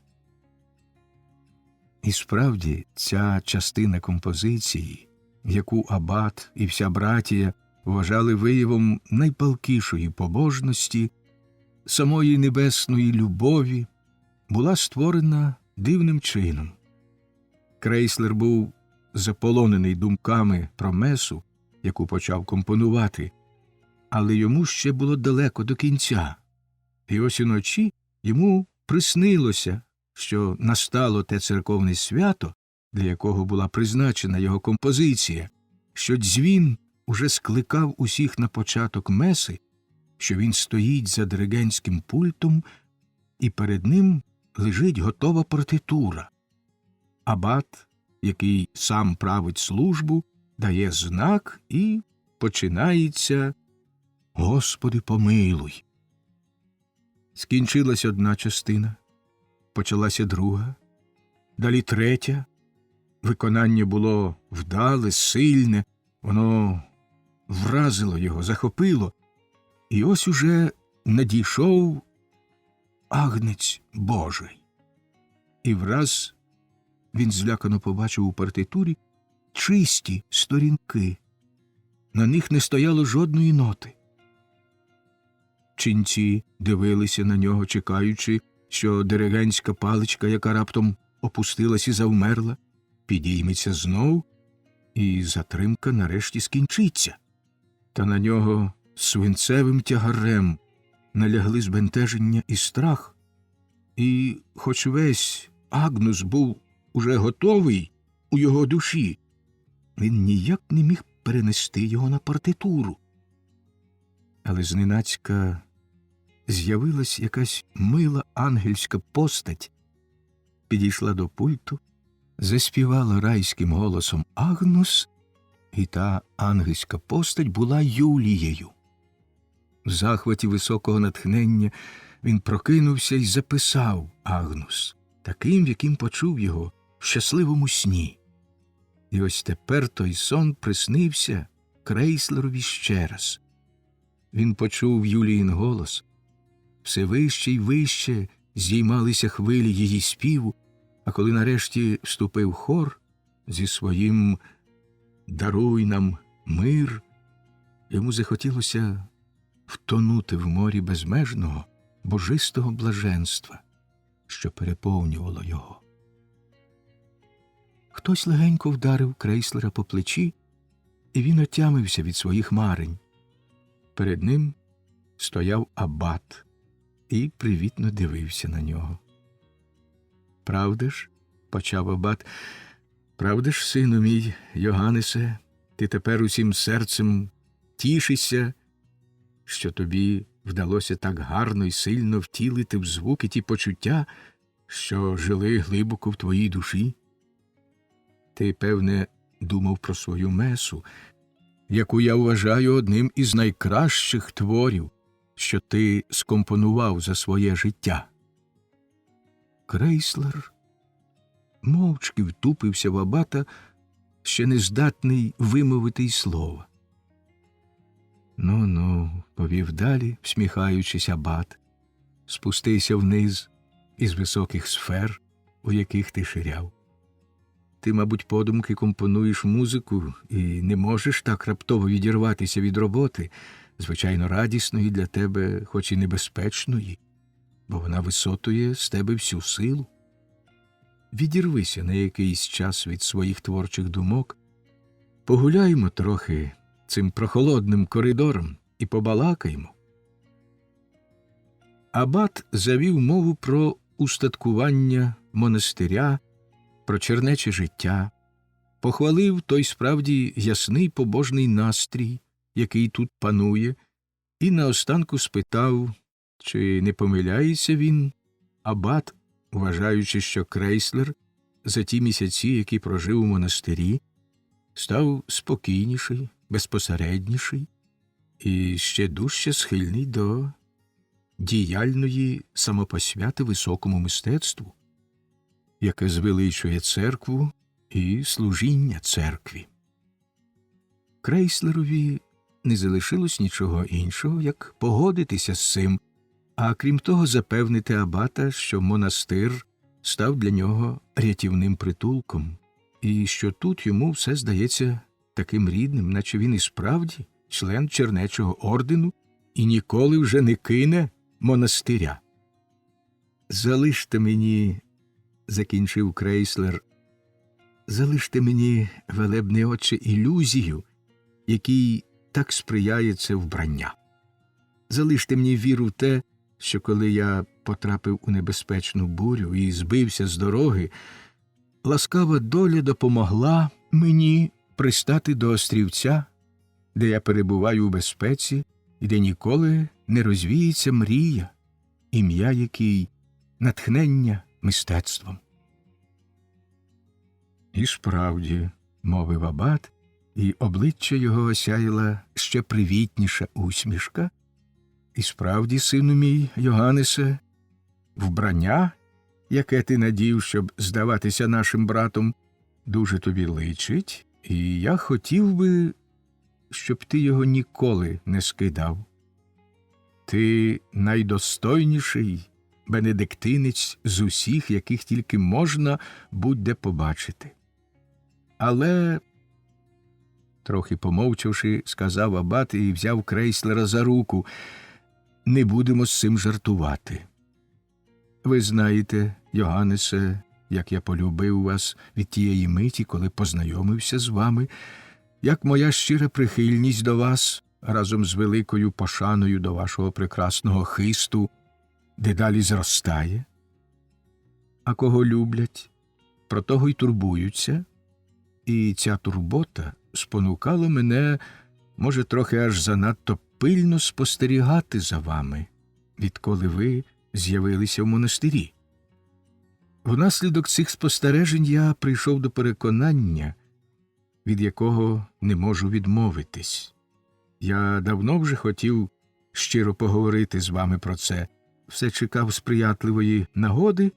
A: І справді, ця частина композиції, яку абат і вся братія вважали виявом найпалкішої побожності, самої небесної любові, була створена дивним чином. Крейслер був заполонений думками про месу, яку почав компонувати, але йому ще було далеко до кінця. І ось уночі йому приснилося, що настало те церковне свято, для якого була призначена його композиція, що дзвін уже скликав усіх на початок меси, що він стоїть за диригентським пультом, і перед ним лежить готова партитура. Абат, який сам править службу, дає знак і починається «Господи, помилуй». Скінчилась одна частина, почалася друга, далі третя. Виконання було вдале, сильне, воно вразило його, захопило. І ось уже надійшов Агнець Божий. І враз він злякано побачив у партитурі чисті сторінки. На них не стояло жодної ноти. Ченці дивилися на нього, чекаючи, що диригентська паличка, яка раптом опустилась і завмерла, підійметься знов, і затримка нарешті скінчиться. Та на нього свинцевим тягарем налягли збентеження і страх, і хоч весь Агнус був уже готовий у його душі, він ніяк не міг перенести його на партитуру. Але зненацька з'явилась якась мила ангельська постать, підійшла до пульту, заспівала райським голосом Агнус, і та ангельська постать була Юлією. В захваті високого натхнення він прокинувся і записав Агнус, таким, яким почув його в щасливому сні. І ось тепер той сон приснився Крейслерові ще раз. Він почув Юліїн голос, все вище й вище здіймалися хвилі її співу, а коли нарешті вступив хор зі своїм «Даруй нам мир», йому захотілося втонути в морі безмежного, божистого блаженства, що переповнювало його. Хтось легенько вдарив Крейслера по плечі, і він отямився від своїх марень. Перед ним стояв абат і привітно дивився на нього. «Правда ж, – почав абат, – правда ж, сину мій, Йоганнесе, ти тепер усім серцем тішишся, що тобі вдалося так гарно й сильно втілити в звуки ті почуття, що жили глибоко в твоїй душі? Ти, певне, думав про свою месу, яку я вважаю одним із найкращих творів, що ти скомпонував за своє життя. Крейслер мовчки втупився в абата, ще не здатний вимовити й слова. Ну, повів далі, всміхаючись, абат, спустися вниз із високих сфер, у яких ти ширяв. Ти, мабуть, подумки компонуєш музику і не можеш так раптово відірватися від роботи, звичайно, радісної для тебе, хоч і небезпечної, бо вона висотує з тебе всю силу. Відірвися на якийсь час від своїх творчих думок, погуляймо трохи цим прохолодним коридором і побалакаймо. Абат завів мову про устаткування монастиря, про чернече життя, похвалив той справді ясний побожний настрій, який тут панує, і наостанку спитав, чи не помиляється він, абат, вважаючи, що Крейслер за ті місяці, які прожив у монастирі, став спокійніший, безпосередніший і ще дужче схильний до діяльної самопосвяти високому мистецтву, яке звеличує церкву і служіння церкві. Крейслерові не залишилось нічого іншого, як погодитися з цим, а крім того запевнити абата, що монастир став для нього рятівним притулком, і що тут йому все здається таким рідним, наче він і справді член чернечого ордену і ніколи вже не кине монастиря. «Залиште мені», – закінчив Крейслер, – «залиште мені, велебний отче, ілюзію, якій так сприяє це вбрання. Залиште мені віру в те, що коли я потрапив у небезпечну бурю і збився з дороги, ласкава доля допомогла мені пристати до острівця, де я перебуваю у безпеці і де ніколи не розвіється мрія, ім'я якій – натхнення мистецтвом». «І справді», – мовив абат, і обличчя його осяяла ще привітніша усмішка, «і справді, сину мій, Йоганнесе, вбрання, яке ти надів, щоб здаватися нашим братом, дуже тобі личить, і я хотів би, щоб ти його ніколи не скидав. Ти найдостойніший бенедиктинець з усіх, яких тільки можна будь-де побачити. Але, трохи помовчавши, сказав абат і взяв Крейслера за руку, не будемо з цим жартувати. Ви знаєте, Йоганнесе, як я полюбив вас від тієї миті, коли познайомився з вами, як моя щира прихильність до вас, разом з великою пошаною до вашого прекрасного хисту, дедалі зростає. А кого люблять, про того й турбуються, і ця турбота спонукала мене, може, трохи аж занадто пильно спостерігати за вами, відколи ви з'явилися в монастирі. Внаслідок цих спостережень я прийшов до переконання, від якого не можу відмовитись. Я давно вже хотів щиро поговорити з вами про це, все чекав сприятливої нагоди,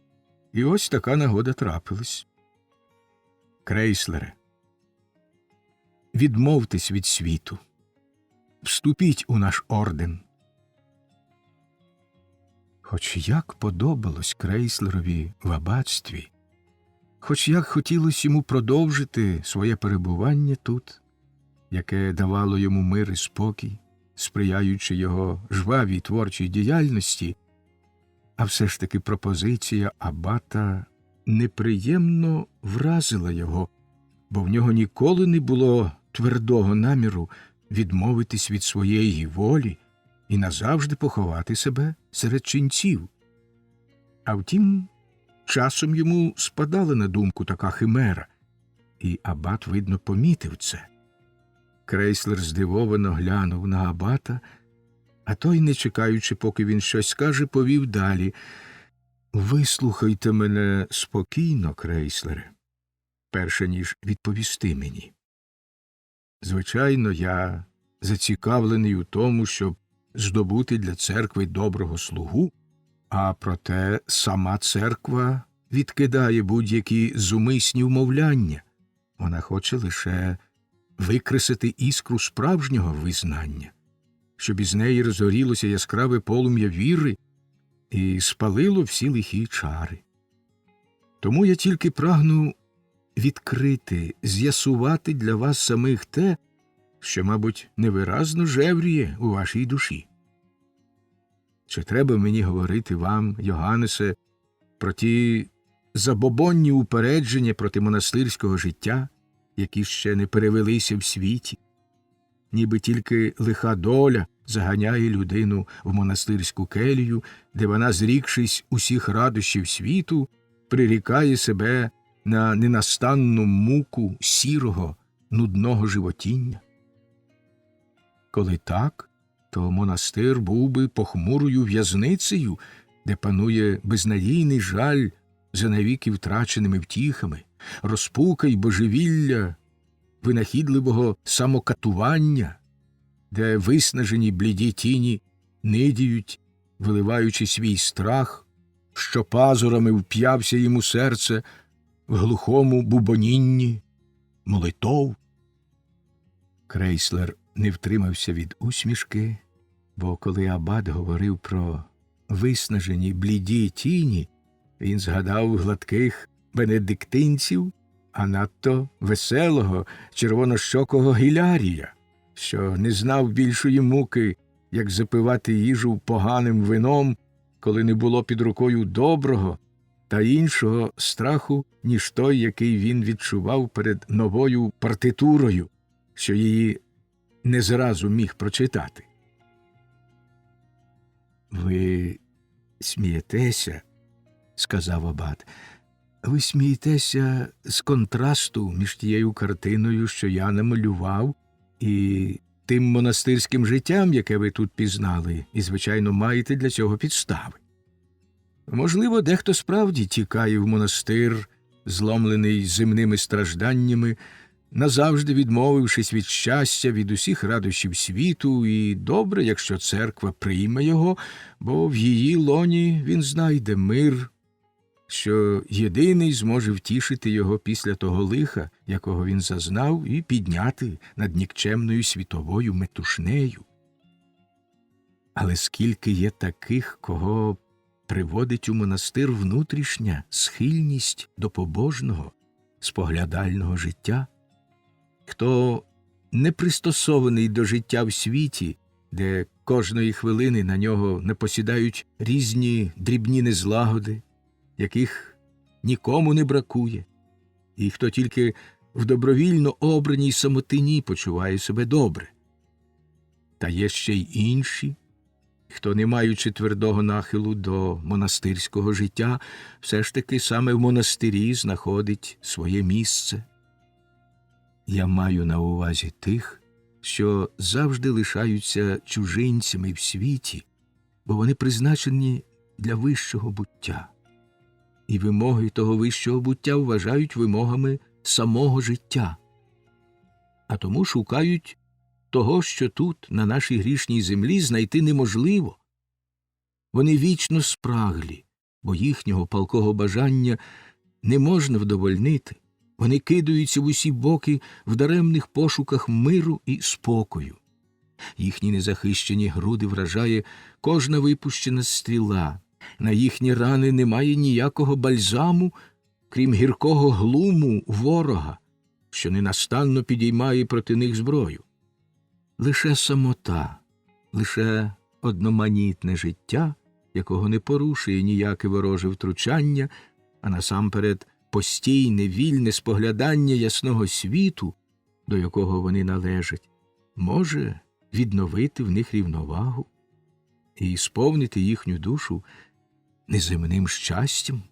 A: і ось така нагода трапилась. Крейслере, відмовтесь від світу, вступіть у наш орден». Хоч як подобалось Крейслерові в аббатстві, хоч як хотілося йому продовжити своє перебування тут, яке давало йому мир і спокій, сприяючи його жвавій творчій діяльності, а все ж таки пропозиція аббата неприємно вразила його, бо в нього ніколи не було твердого наміру відмовитись від своєї волі і назавжди поховати себе серед ченців. А втім, часом йому спадала на думку така химера, і абат, видно, помітив це. Крейслер здивовано глянув на абата, а той, не чекаючи, поки він щось скаже, повів далі. «Вислухайте мене спокійно, Крейслере, перше ніж відповісти мені. Звичайно, я зацікавлений у тому, щоб здобути для церкви доброго слугу, а проте сама церква відкидає будь-які зумисні вмовляння. Вона хоче лише викресити іскру справжнього визнання, щоб із неї розгорілося яскраве полум'я віри і спалило всі лихі чари. Тому я тільки прагну відкрити, з'ясувати для вас самих те, що, мабуть, невиразно жевріє у вашій душі. Чи треба мені говорити вам, Йоганнесе, про ті забобонні упередження проти монастирського життя, які ще не перевелися в світі? Ніби тільки лиха доля заганяє людину в монастирську келію, де вона, зрікшись усіх радощів світу, прирікає себе на ненастанну муку сірого, нудного животіння. Коли так, то монастир був би похмурою в'язницею, де панує безнадійний жаль за навіки втраченими втіхами, розпука й божевілля винахідливого самокатування, де виснажені бліді тіні нидіють, виливаючи свій страх, що пазурами вп'явся йому серце в глухому бубонінні молитов. Крейслер не втримався від усмішки, бо коли абат говорив про виснажені бліді тіні, він згадав гладких бенедиктинців, а надто веселого червонощокого Гілярія, що не знав більшої муки, як запивати їжу поганим вином, коли не було під рукою доброго та іншого страху, ніж той, який він відчував перед новою партитурою, що її не зразу міг прочитати. «Ви смієтеся, – сказав абат, – ви смієтеся з контрасту між тією картиною, що я намалював, і тим монастирським життям, яке ви тут пізнали, і, звичайно, маєте для цього підстави. Можливо, дехто справді тікає в монастир, зломлений земними стражданнями, назавжди відмовившись від щастя, від усіх радощів світу, і добре, якщо церква прийме його, бо в її лоні він знайде мир, що єдиний зможе втішити його після того лиха, якого він зазнав, і підняти над нікчемною світовою метушнею. Але скільки є таких, кого приводить у монастир внутрішня схильність до побожного, споглядального життя, хто не пристосований до життя в світі, де кожної хвилини на нього не посідають різні дрібні незлагоди, яких нікому не бракує, і хто тільки в добровільно обраній самотині почуває себе добре. Та є ще й інші, хто, не маючи твердого нахилу до монастирського життя, все ж таки саме в монастирі знаходить своє місце. Я маю на увазі тих, що завжди лишаються чужинцями в світі, бо вони призначені для вищого буття. І вимоги того вищого буття вважають вимогами самого життя, а тому шукають того, що тут, на нашій грішній землі, знайти неможливо. Вони вічно спраглі, бо їхнього палкого бажання не можна вдовольнити. Вони кидаються в усі боки в даремних пошуках миру і спокою. Їхні незахищені груди вражає кожна випущена стріла. На їхні рани немає ніякого бальзаму, крім гіркого глуму ворога, що ненастанно підіймає проти них зброю. Лише самота, лише одноманітне життя, якого не порушує ніяке вороже втручання, а насамперед постійне, вільне споглядання ясного світу, до якого вони належать, може відновити в них рівновагу і сповнити їхню душу неземним щастям,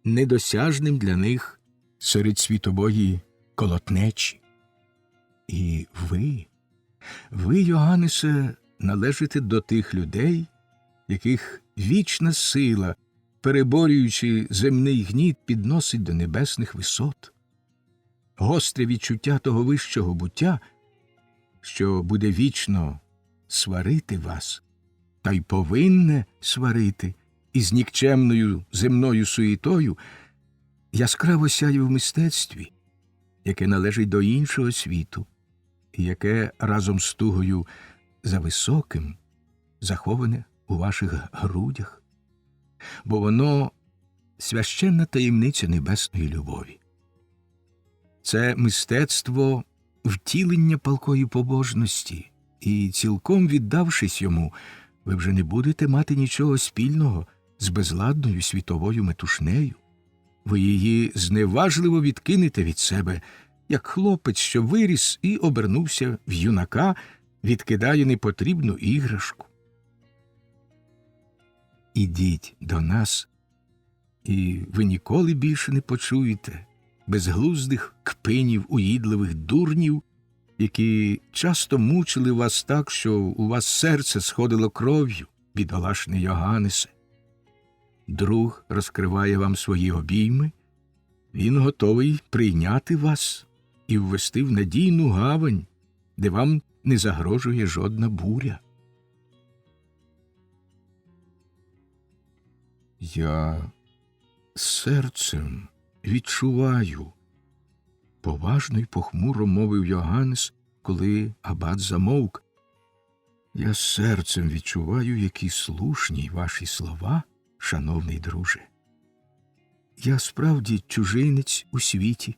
A: недосяжним для них серед світової колотнечі. І ви, Йоганнесе, належите до тих людей, яких вічна сила, переборюючи земний гніт, підносить до небесних висот. гостре відчуття того вищого буття, що буде вічно сварити вас, та й повинне сварити із нікчемною земною суєтою, яскраво сяє в мистецтві, яке належить до іншого світу, і яке разом з тугою за високим заховане у ваших грудях, бо воно священна таємниця небесної любові. Це мистецтво втілення палкої побожності, і, цілком віддавшись йому, ви вже не будете мати нічого спільного з безладною світовою метушнею. Ви її зневажливо відкинете від себе, як хлопець, що виріс і обернувся в юнака, відкидає непотрібну іграшку. Ідіть до нас, і ви ніколи більше не почуєте безглуздих кпинів уїдливих дурнів, які часто мучили вас так, що у вас серце сходило кров'ю, бідолашний Йоганнесе. Друг розкриває вам свої обійми, він готовий прийняти вас і ввести в надійну гавань, де вам не загрожує жодна буря. Я серцем відчуваю, поважно й похмуро мовив Йоганнес, коли абат замовк. Я серцем відчуваю, які слушні ваші слова, шановний друже. Я справді чужинець у світі,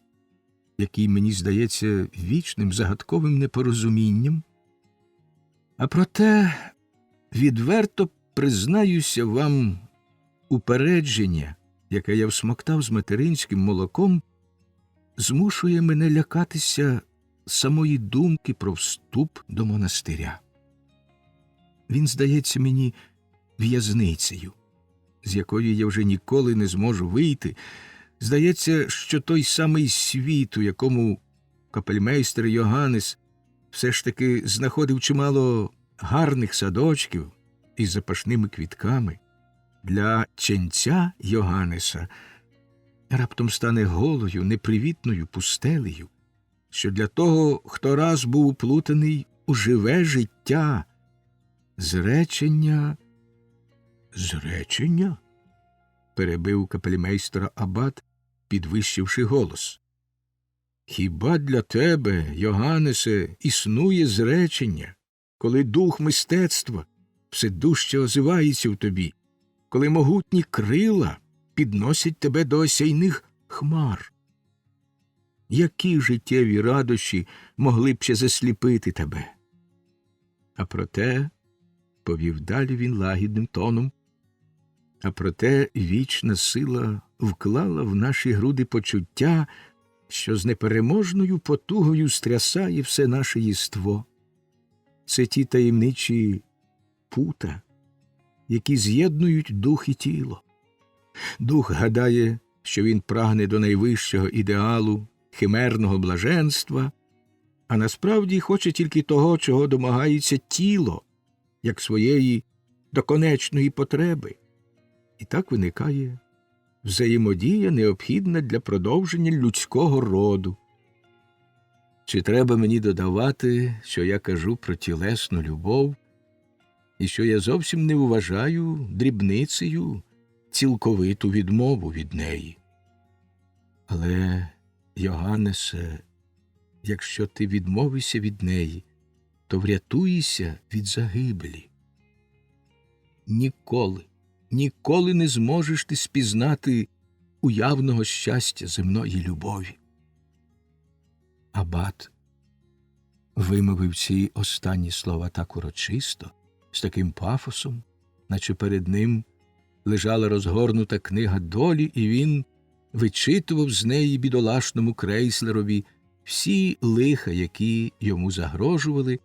A: який мені здається вічним загадковим непорозумінням. А проте відверто признаюся вам, упередження, яке я всмоктав з материнським молоком, змушує мене лякатися самої думки про вступ до монастиря. Він здається мені в'язницею, з якої я вже ніколи не зможу вийти. Здається, що той самий світ, у якому капельмейстер Йоганнес все ж таки знаходив чимало гарних садочків із запашними квітками, для ченця Йоганнеса раптом стане голою, непривітною пустелею, що для того, хто раз був уплутаний у живе життя, зречення... Зречення? Перебив капельмейстера абат, підвищивши голос. Хіба для тебе, Йоганнесе, існує зречення, коли дух мистецтва все дужче озивається в тобі, коли могутні крила підносять тебе до осяйних хмар? Які життєві радощі могли б ще засліпити тебе? А проте, повів далі він лагідним тоном, а проте вічна сила вклала в наші груди почуття, що з непереможною потугою стрясає все наше єство. Це ті таємничі пута, які з'єднують дух і тіло. Дух гадає, що він прагне до найвищого ідеалу, химерного блаженства, а насправді хоче тільки того, чого домагається тіло, як своєї доконечної потреби. І так виникає взаємодія, необхідна для продовження людського роду. Чи треба мені додавати, що я кажу про тілесну любов, і що я зовсім не вважаю дрібницею цілковиту відмову від неї? Але, Йоганнесе, якщо ти відмовишся від неї, то врятуєшся від загибелі. Ніколи не зможеш ти спізнати уявного щастя земної любові. Абат вимовив ці останні слова так урочисто, з таким пафосом, наче перед ним лежала розгорнута книга долі, і він вичитував з неї бідолашному крейслерові всі лиха, які йому загрожували,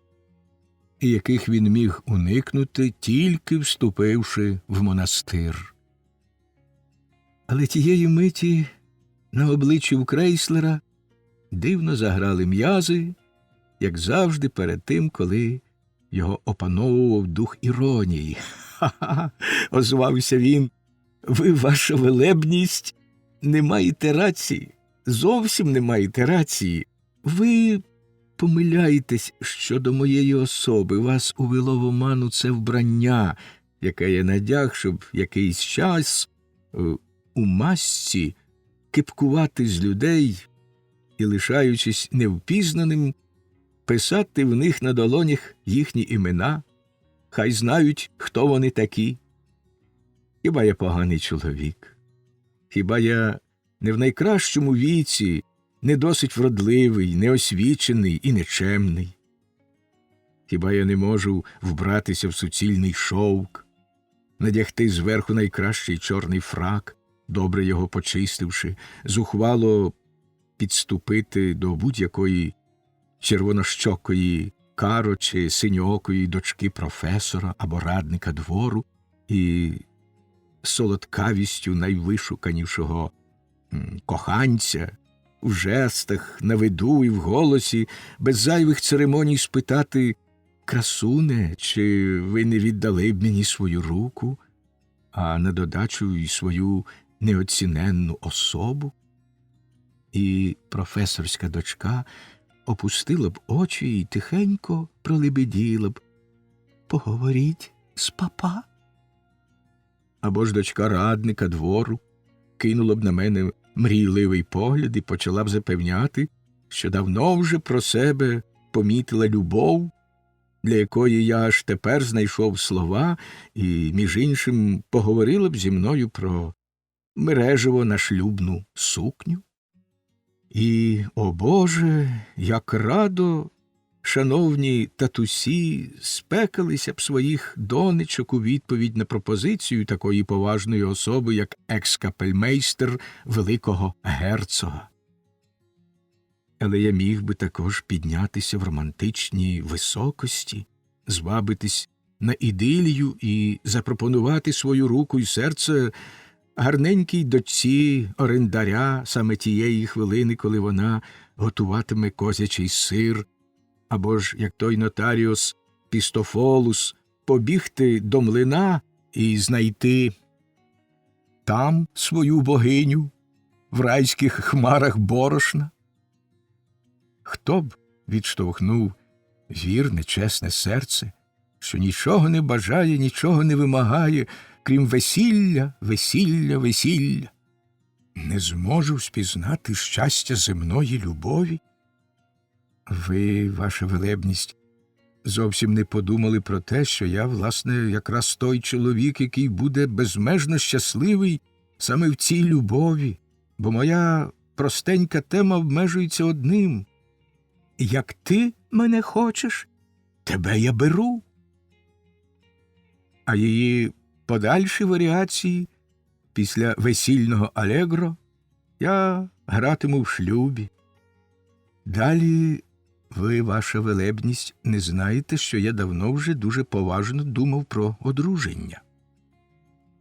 A: і яких він міг уникнути, тільки вступивши в монастир. Але тієї миті на обличчі у крейслера дивно заграли м'язи, як завжди перед тим, коли його опановував дух іронії. «Ха-ха!» – озвався він. «Ви, ваша велебність, не маєте рації. зовсім не маєте рації. Ви помиляєтесь щодо моєї особи. Вас увело в оману це вбрання, яке я надяг, щоб якийсь час у масці кипкувати з людей і, лишаючись невпізнаним, писати в них на долонях їхні імена, хай знають, хто вони такі. Хіба я поганий чоловік? Хіба я не в найкращому віці, не досить вродливий, неосвічений і нечемний? Хіба я не можу вбратися в суцільний шовк, надягти зверху найкращий чорний фрак, добре його почистивши, зухвало підступити до будь-якої червонощокої каро чи синьоокої дочки професора або радника двору і солодкавістю найвишуканішого коханця в жестах, на виду і в голосі, без зайвих церемоній спитати: «Красуне, чи ви не віддали б мені свою руку, а на додачу й свою неоціненну особу?» І професорська дочка опустила б очі і тихенько пролебеділа б: «Поговоріть з папа». Або ж дочка радника двору кинула б на мене мрійливий погляд і почала б запевняти, що давно вже про себе помітила любов, для якої я аж тепер знайшов слова, і, між іншим, поговорила б зі мною про мережево на шлюбну сукню. І, о Боже, як радо, шановні татусі спекалися б своїх донечок у відповідь на пропозицію такої поважної особи, як екс-капельмейстер великого герцога. Але я міг би також піднятися в романтичні високості, звабитись на ідилію і запропонувати свою руку й серце гарненькій дочці орендаря саме тієї хвилини, коли вона готуватиме козячий сир, або ж, як той нотаріус Пістофолус, побігти до млина і знайти там свою богиню в райських хмарах борошна. Хто б відштовхнув вірне, чесне серце, що нічого не бажає, нічого не вимагає, крім весілля, весілля, весілля? Не зможу спізнати щастя земної любові? Ви, ваша велебність, зовсім не подумали про те, що я, власне, якраз той чоловік, який буде безмежно щасливий саме в цій любові, бо моя простенька тема обмежується одним: як ти мене хочеш, тебе я беру. А її подальші варіації після весільного алегро я гратиму в шлюбі. Далі ви, ваша велебність, не знаєте, що я давно вже дуже поважно думав про одруження.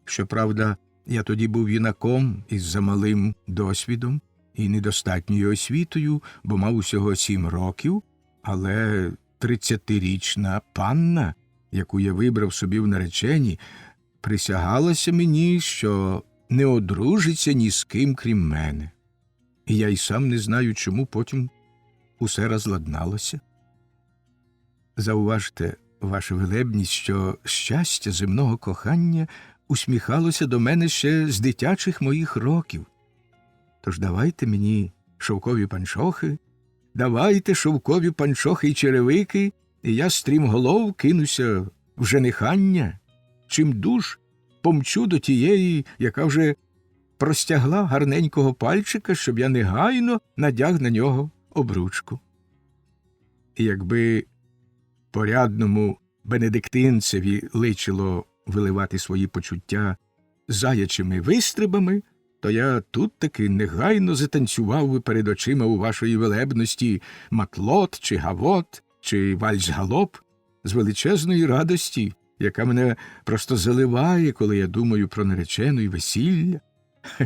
A: Щоправда, я тоді був юнаком із замалим досвідом і недостатньою освітою, бо мав усього 7 років, але 30-річна панна, яку я вибрав собі в наречені, присягалася мені, що не одружиться ні з ким, крім мене. І я й сам не знаю, чому потім усе розладналося. Зауважте, ваша велебність, що щастя земного кохання усміхалося до мене ще з дитячих моїх років. Тож давайте мені шовкові панчохи, давайте шовкові панчохи й черевики, і я стрімголов кинуся в женихання, чим дуж помчу до тієї, яка вже простягла гарненького пальчика, щоб я негайно надяг на нього обручку. І якби порядному бенедиктинцеві личило виливати свої почуття заячими вистрибами, то я тут таки негайно затанцював би перед очима у вашої велебності матлот чи гавот, чи вальс-галоп з величезної радості, яка мене просто заливає, коли я думаю про наречену і весілля.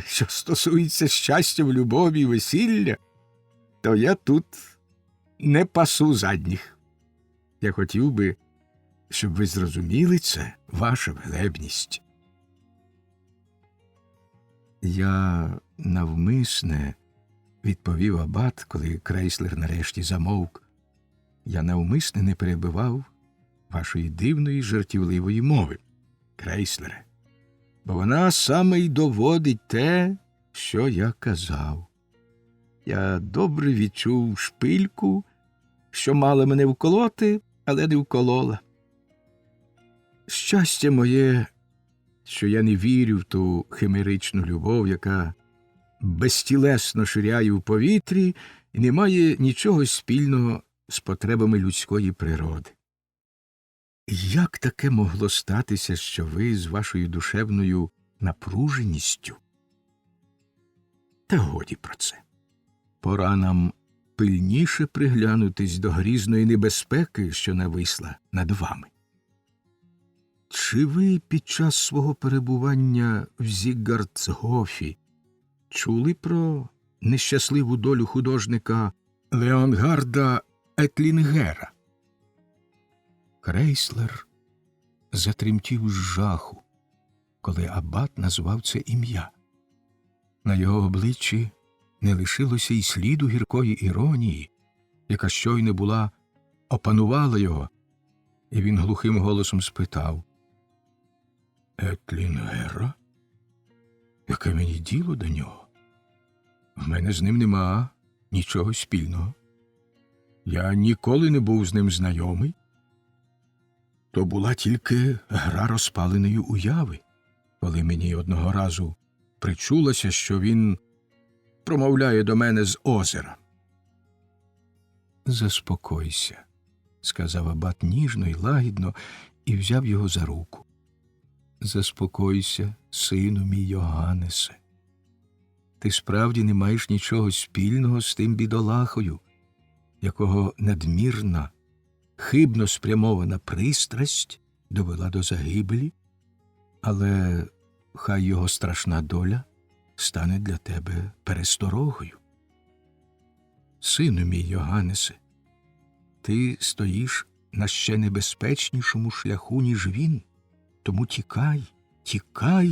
A: Що стосується щастя в любові і весілля, то я тут не пасу задніх. Я хотів би, щоб ви зрозуміли це, ваша велебність. Я навмисне відповів абат, коли крейслер нарешті замовк. Я навмисне не перебивав вашої дивної жартівливої мови, крейслере, бо вона саме й доводить те, що я казав. Я добре відчув шпильку, що мала мене вколоти, але не вколола. Щастя моє, що я не вірю в ту химеричну любов, яка безтілесно ширяє в повітрі і не має нічого спільного з потребами людської природи. Як таке могло статися, що ви з вашою душевною напруженістю? Та годі про це. Пора нам пильніше приглянутись до грізної небезпеки, що нависла над вами. Чи ви під час свого перебування в Зіггардсгофі чули про нещасливу долю художника Леонгарда Етлінгера? Крейслер затремтів з жаху, коли абат назвав це ім'я. На його обличчі не лишилося й сліду гіркої іронії, яка щойно була опанувала його, і він глухим голосом спитав: «Етлінгера? Яке мені діло до нього? В мене з ним нема нічого спільного. Я ніколи не був з ним знайомий. То була тільки гра розпаленої уяви, коли мені одного разу причулося, що він промовляє до мене з озера». «Заспокойся», – сказав абат ніжно й лагідно і взяв його за руку. «Заспокойся, сину мій Йоганнесе. Ти справді не маєш нічого спільного з тим бідолахою, якого надмірна, хибно спрямована пристрасть довела до загибелі, але хай його страшна доля стане для тебе пересторогою. Сину мій Йоганнесе, ти стоїш на ще небезпечнішому шляху, ніж він, тому тікай, тікай.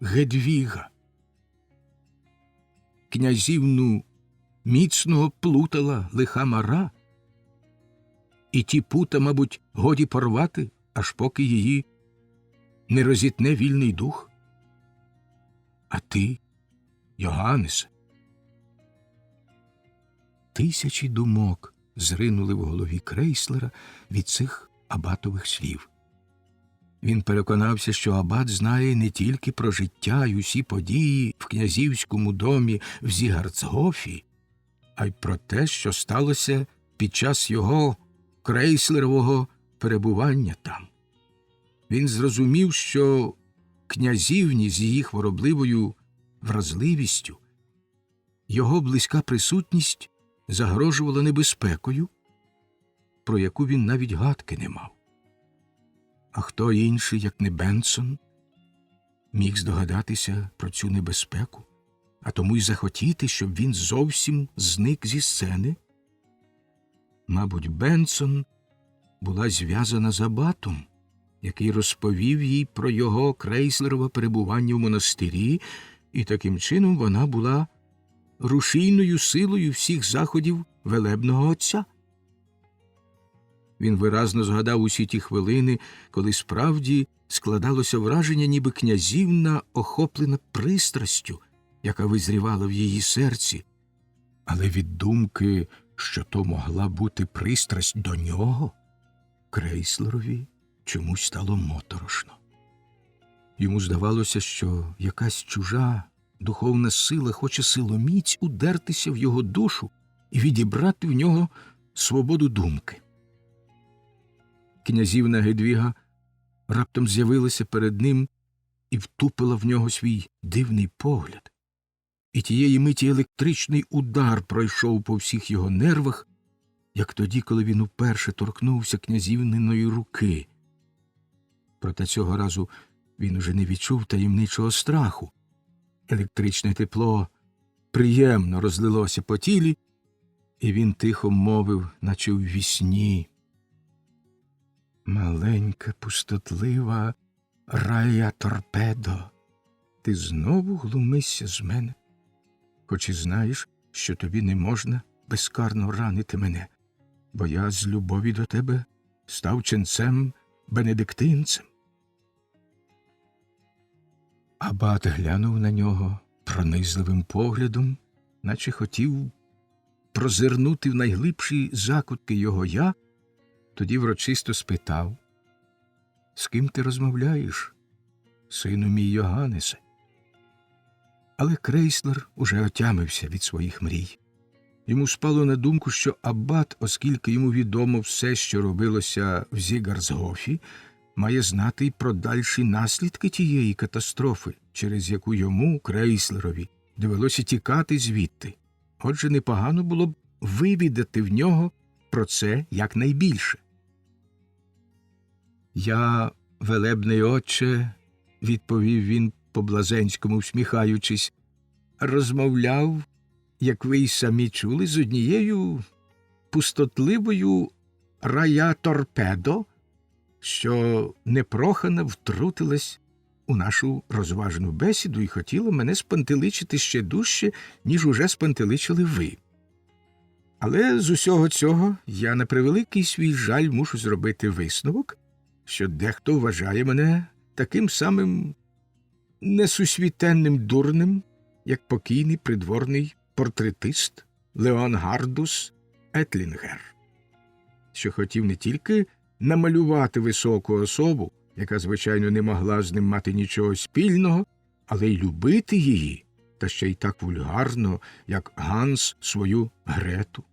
A: Гедвіга, князівну міцного плутала лиха мара, і ті пута, мабуть, годі порвати, аж поки її не розітне вільний дух. А ти, Йоганнесе?» Тисячі думок зринули в голові крейслера від цих абатових слів. Він переконався, що абат знає не тільки про життя й усі події в князівському домі в Зіггардсгофі, а й про те, що сталося під час його крейслерового перебування там. Він зрозумів, що князівні з її хворобливою вразливістю його близька присутність загрожувала небезпекою, про яку він навіть гадки не мав. А хто інший, як не Бенсон, міг здогадатися про цю небезпеку, а тому й захотіти, щоб він зовсім зник зі сцени? Мабуть, Бенсон була зв'язана з абатом, який розповів їй про його крейслерове перебування в монастирі, і таким чином вона була рушійною силою всіх заходів велебного отця. Він виразно згадав усі ті хвилини, коли справді складалося враження, ніби князівна охоплена пристрастю, яка визрівала в її серці. Але від думки, що то могла бути пристрасть до нього, крейслерові чомусь стало моторошно. Йому здавалося, що якась чужа духовна сила хоче силоміць удертися в його душу і відібрати в нього свободу думки. Князівна Гедвіга раптом з'явилася перед ним і втупила в нього свій дивний погляд. І тієї миті електричний удар пройшов по всіх його нервах, як тоді, коли він уперше торкнувся князівниної руки. Проте цього разу він уже не відчув таємничого страху. Електричне тепло приємно розлилося по тілі, і він тихо мовив, наче в вісні: «Маленька, пустотлива рая торпедо, ти знову глумишся з мене? хоч і знаєш, що тобі не можна безкарно ранити мене, бо я з любові до тебе став ченцем бенедиктинцем. Абат глянув на нього пронизливим поглядом, наче хотів прозирнути в найглибші закутки його «я», тоді врочисто спитав: «З ким ти розмовляєш, сину мій Йоганнесе?» Але Крейслер уже отямився від своїх мрій. Йому спало на думку, що абат, оскільки йому відомо все, що робилося в Зігарсгофі, має знати й про дальші наслідки тієї катастрофи, через яку йому, Крейслерові, довелося тікати звідти. Отже, непогано було б вивідати в нього про це якнайбільше. «Я, велебний отче», – відповів він по-блазенському всміхаючись, – розмовляв, як ви й самі чули, з однією пустотливою рая-торпедо, що непрохано втрутилась у нашу розважну бесіду і хотіла мене спантеличити ще дужче, ніж уже спантеличили ви. Але з усього цього я на превеликий свій жаль мушу зробити висновок, що дехто вважає мене таким самим несусвітенним дурнем, як покійний придворний портретист Леонгардус Етлінгер, що хотів не тільки намалювати високу особу, яка, звичайно, не могла з ним мати нічого спільного, але й любити її, та ще й так вульгарно, як Ганс свою Грету.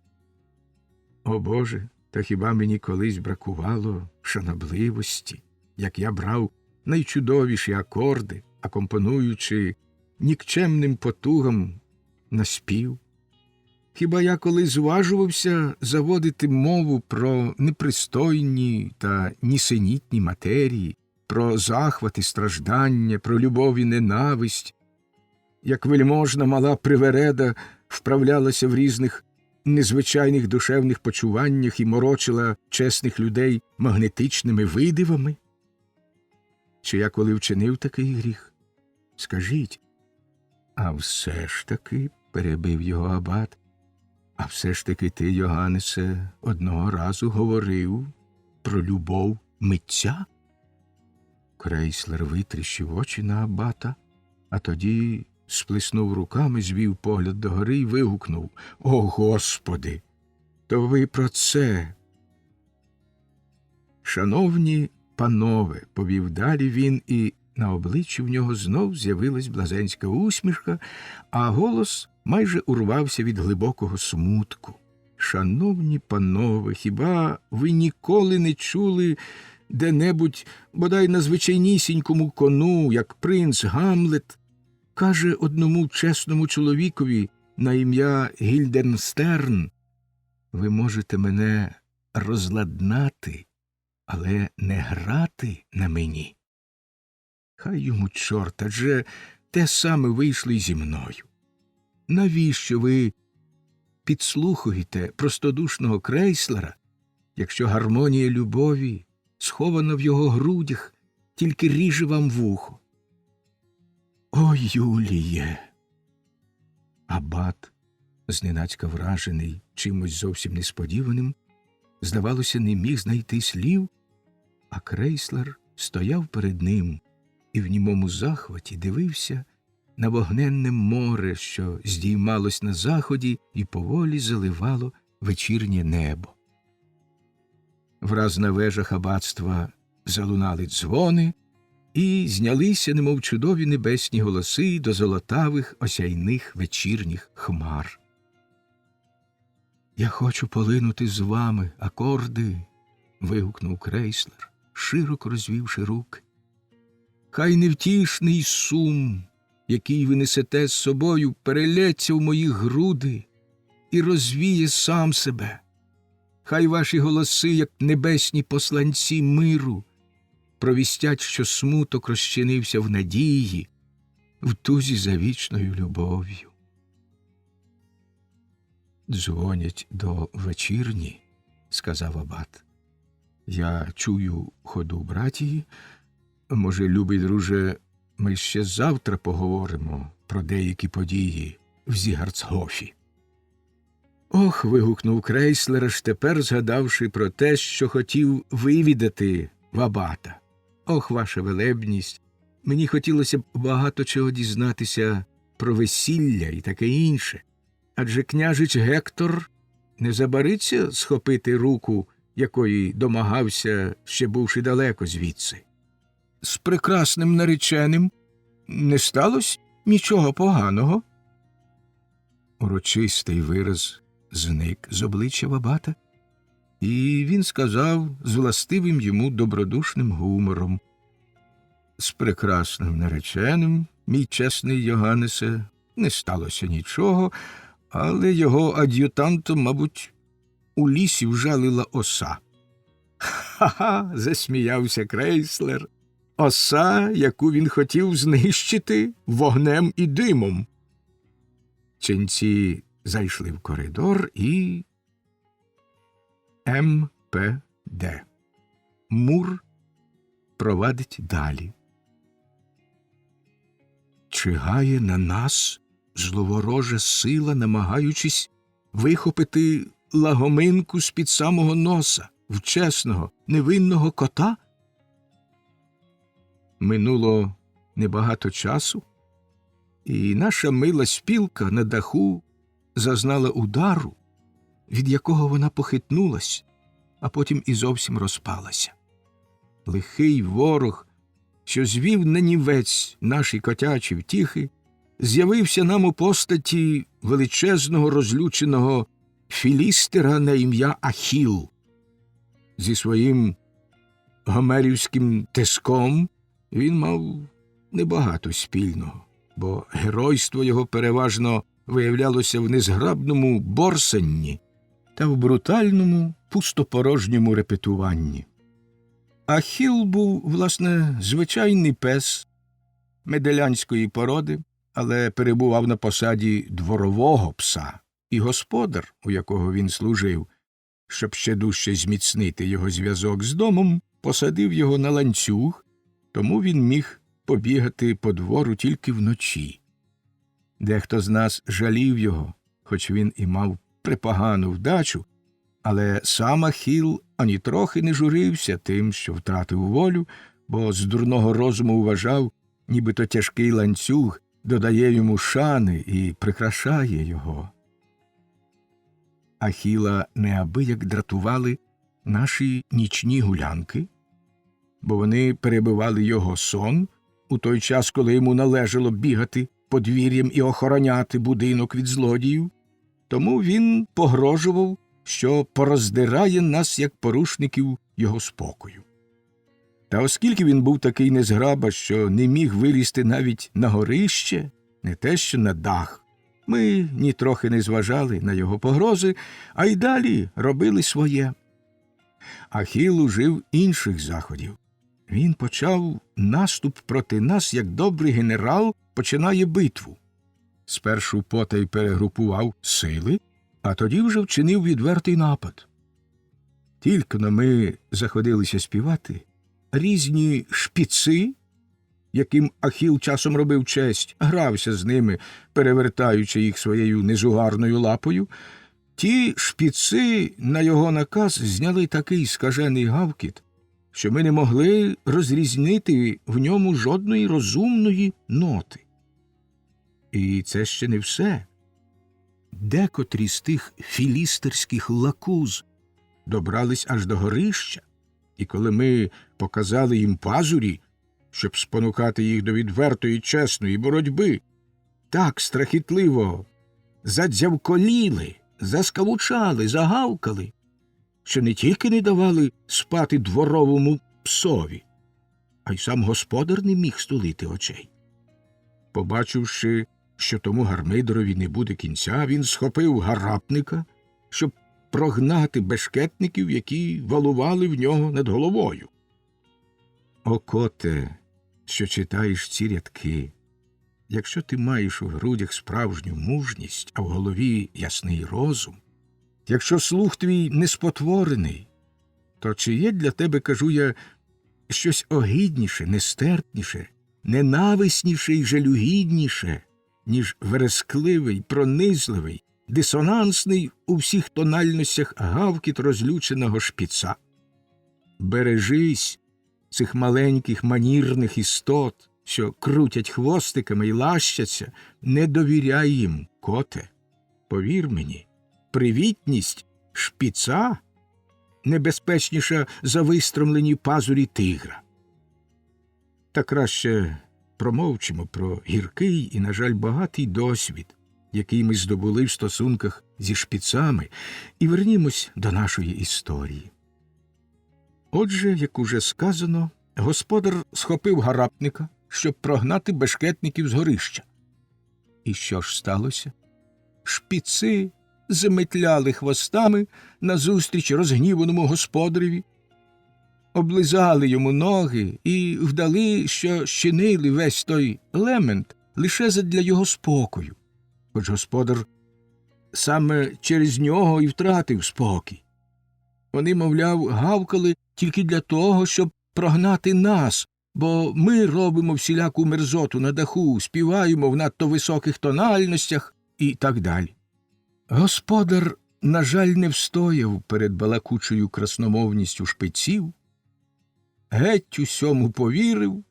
A: О Боже, та хіба мені колись бракувало шанобливості, як я брав найчудовіші акорди, акомпонуючи нікчемним потугам на спів? Хіба я колись зважувався заводити мову про непристойні та нісенітні матерії, про захвати, страждання, про любов і ненависть, як вельможна мала привереда вправлялася в різних незвичайних душевних почуваннях і морочила чесних людей магнетичними видивами? Чи я коли вчинив такий гріх? Скажіть. А все ж таки, перебив його абат, а все ж таки ти, Йоганнесе, одного разу говорив про любов митця? Крейслер витріщив очі на абата, а тоді сплеснув руками, звів погляд догори й вигукнув: «О, Господи! То ви про це!» «Шановні панове», – повів далі він, і на обличчі в нього знов з'явилась блазенська усмішка, а голос майже урвався від глибокого смутку. «Шановні панове, хіба ви ніколи не чули де-небудь, бодай на звичайнісінькому кону, як принц Гамлет каже одному чесному чоловікові на ім'я Гільденстерн: ви можете мене розладнати, але не грати на мені? Хай йому чорт, адже те саме вийшло й зі мною. Навіщо ви підслухуєте простодушного Крейслера, якщо гармонія любові, схована в його грудях, тільки ріже вам вухо? О, Юліє!» Абат, зненацька вражений чимось зовсім несподіваним, здавалося, не міг знайти слів, а Крейслер стояв перед ним і в німому захваті дивився на вогненне море, що здіймалось на заході і поволі заливало вечірнє небо. Враз на вежах аббатства залунали дзвони, і знялися, немов чудові небесні голоси, до золотавих осяйних вечірніх хмар. «Я хочу полинути з вами акорди», – вигукнув Крейслер, широко розвівши руки. «Хай невтішний сум, який ви несете з собою, перелється в мої груди і розвіє сам себе. Хай ваші голоси, як небесні посланці миру, провістять, що смуток розчинився в надії, в тузі за вічною любов'ю». «Дзвонять до вечірні», – сказав абат. «Я чую ходу братії. Може, любий друже, ми ще завтра поговоримо про деякі події в Зігарцгофі. Ох, вигукнув Крейслер, аж тепер згадавши про те, що хотів вивідати в абата. Ох, ваша велебність, мені хотілося б багато чого дізнатися про весілля і таке інше. Адже княжич Гектор не забариться схопити руку, якої домагався, ще бувши далеко звідси. З прекрасним нареченим не сталося нічого поганого. Урочистий вираз зник з обличчя абата, і він сказав з властивим йому добродушним гумором: «З прекрасним нареченим, мій чесний Йоганнесе, не сталося нічого, але його ад'ютантом, мабуть, у лісі вжалила оса». «Ха-ха!» – засміявся Крейслер. «Оса, яку він хотів знищити вогнем і димом». Ченці зайшли в коридор і... МПД. Мур провадить далі. Чигає на нас зловорожа сила, намагаючись вихопити лагоминку з-під самого носа в чесного, невинного кота? Минуло небагато часу, і наша мила спілка на даху зазнала удару, від якого вона похитнулась, а потім і зовсім розпалася. Лихий ворог, що звів нанівець наші котячі втіхи, з'явився нам у постаті величезного розлюченого філістера на ім'я Ахіл. Зі своїм гомерівським тиском він мав небагато спільного, бо геройство його переважно виявлялося в незграбному борсанні та в брутальному пустопорожньому репетуванні. Ахіл був, власне, звичайний пес меделянської породи, але перебував на посаді дворового пса, і господар, у якого він служив, щоб ще дужче зміцнити його зв'язок з домом, посадив його на ланцюг, тому він міг побігати по двору тільки вночі. Дехто з нас жалів його, хоч він і мав припогану вдачу, але сам Ахіл ані трохи не журився тим, що втратив волю, бо з дурного розуму вважав, нібито тяжкий ланцюг додає йому шани і прикрашає його. Ахіла неабияк дратували наші нічні гулянки, бо вони перебивали його сон у той час, коли йому належало бігати подвір'ям і охороняти будинок від злодіїв, тому він погрожував, що пороздирає нас, як порушників, його спокою. Та оскільки він був такий незграба, що не міг вилізти навіть на горище, не те що на дах, ми нітрохи не зважали на його погрози, а й далі робили своє. Ахіл ужив інших заходів. Він почав наступ проти нас, як добрий генерал починає битву. Спершу потай перегрупував сили, а тоді вже вчинив відвертий напад. Тільки-но ми заходилися співати, різні шпіци, яким Ахіл часом робив честь, грався з ними, перевертаючи їх своєю незугарною лапою, ті шпіци на його наказ зняли такий скажений гавкіт, що ми не могли розрізнити в ньому жодної розумної ноти. І це ще не все. Декотрі з тих філістерських лакуз добрались аж до горища, і коли ми показали їм пазурі, щоб спонукати їх до відвертої чесної боротьби, так страхітливо задзявколіли, заскавучали, загавкали, що не тільки не давали спати дворовому псові, а й сам господар не міг стулити очей. Побачивши, що тому гармидерові не буде кінця, він схопив гарапника, щоб прогнати бешкетників, які валували в нього над головою. О, коте, що читаєш ці рядки, якщо ти маєш у грудях справжню мужність, а в голові ясний розум, якщо слух твій не спотворений, то чи є для тебе, кажу я, щось огидніше, нестерпніше, ненависніше й жалюгідніше, ніж верескливий, пронизливий, дисонансний у всіх тональностях гавкіт розлюченого шпіца. Бережись цих маленьких манірних істот, що крутять хвостиками і лащаться, не довіряй їм, коте. Повір мені, привітність шпіца небезпечніша за вистромлені пазурі тигра. Та краще промовчимо про гіркий і, на жаль, багатий досвід, який ми здобули в стосунках зі шпіцами, і вернімось до нашої історії. Отже, як уже сказано, господар схопив гарапника, щоб прогнати бешкетників з горища. І що ж сталося? Шпіци заметляли хвостами назустріч розгніваному господареві, облизали йому ноги і вдали, що щинили весь той лемент лише задля його спокою, хоч господар саме через нього і втратив спокій. Вони, мовляв, гавкали тільки для того, щоб прогнати нас, бо ми робимо всіляку мерзоту на даху, співаємо в надто високих тональностях і так далі. Господар, на жаль, не встояв перед балакучою красномовністю шпиців, геть усьому повірив,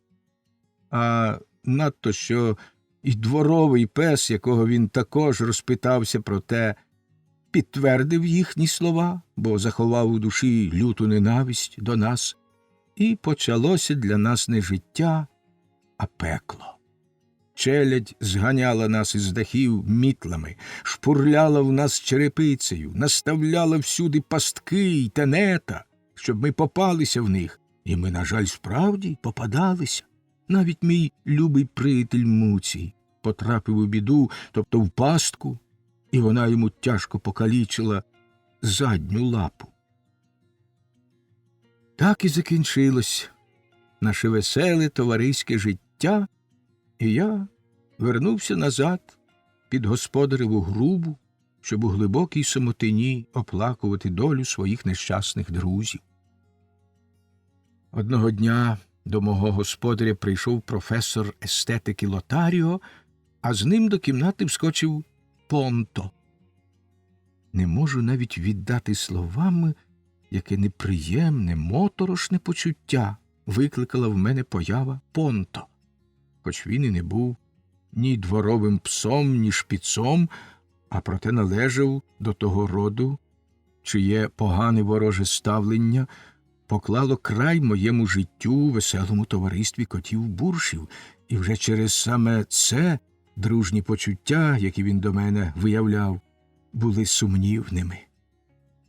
A: а надто що і дворовий пес, якого він також розпитався про те, підтвердив їхні слова, бо заховав у душі люту ненависть до нас, і почалося для нас не життя, а пекло. Челядь зганяла нас із дахів мітлами, шпурляла в нас черепицею, наставляла всюди пастки й тенета, щоб ми попалися в них. І ми, на жаль, справді попадалися. Навіть мій любий приятель Муцій потрапив у біду, тобто в пастку, і вона йому тяжко покалічила задню лапу. Так і закінчилось наше веселе товариське життя, і я вернувся назад під господареву грубу, щоб у глибокій самотині оплакувати долю своїх нещасних друзів. Одного дня до мого господаря прийшов професор естетики Лотаріо, а з ним до кімнати вскочив Понто. Не можу навіть віддати словами, яке неприємне, моторошне почуття викликала в мене поява Понто. Хоч він і не був ні дворовим псом, ні шпіцом, а проте належав до того роду, чиє погане вороже ставлення поклало край моєму життю у веселому товаристві котів-буршів, і вже через саме це дружні почуття, які він до мене виявляв, були сумнівними.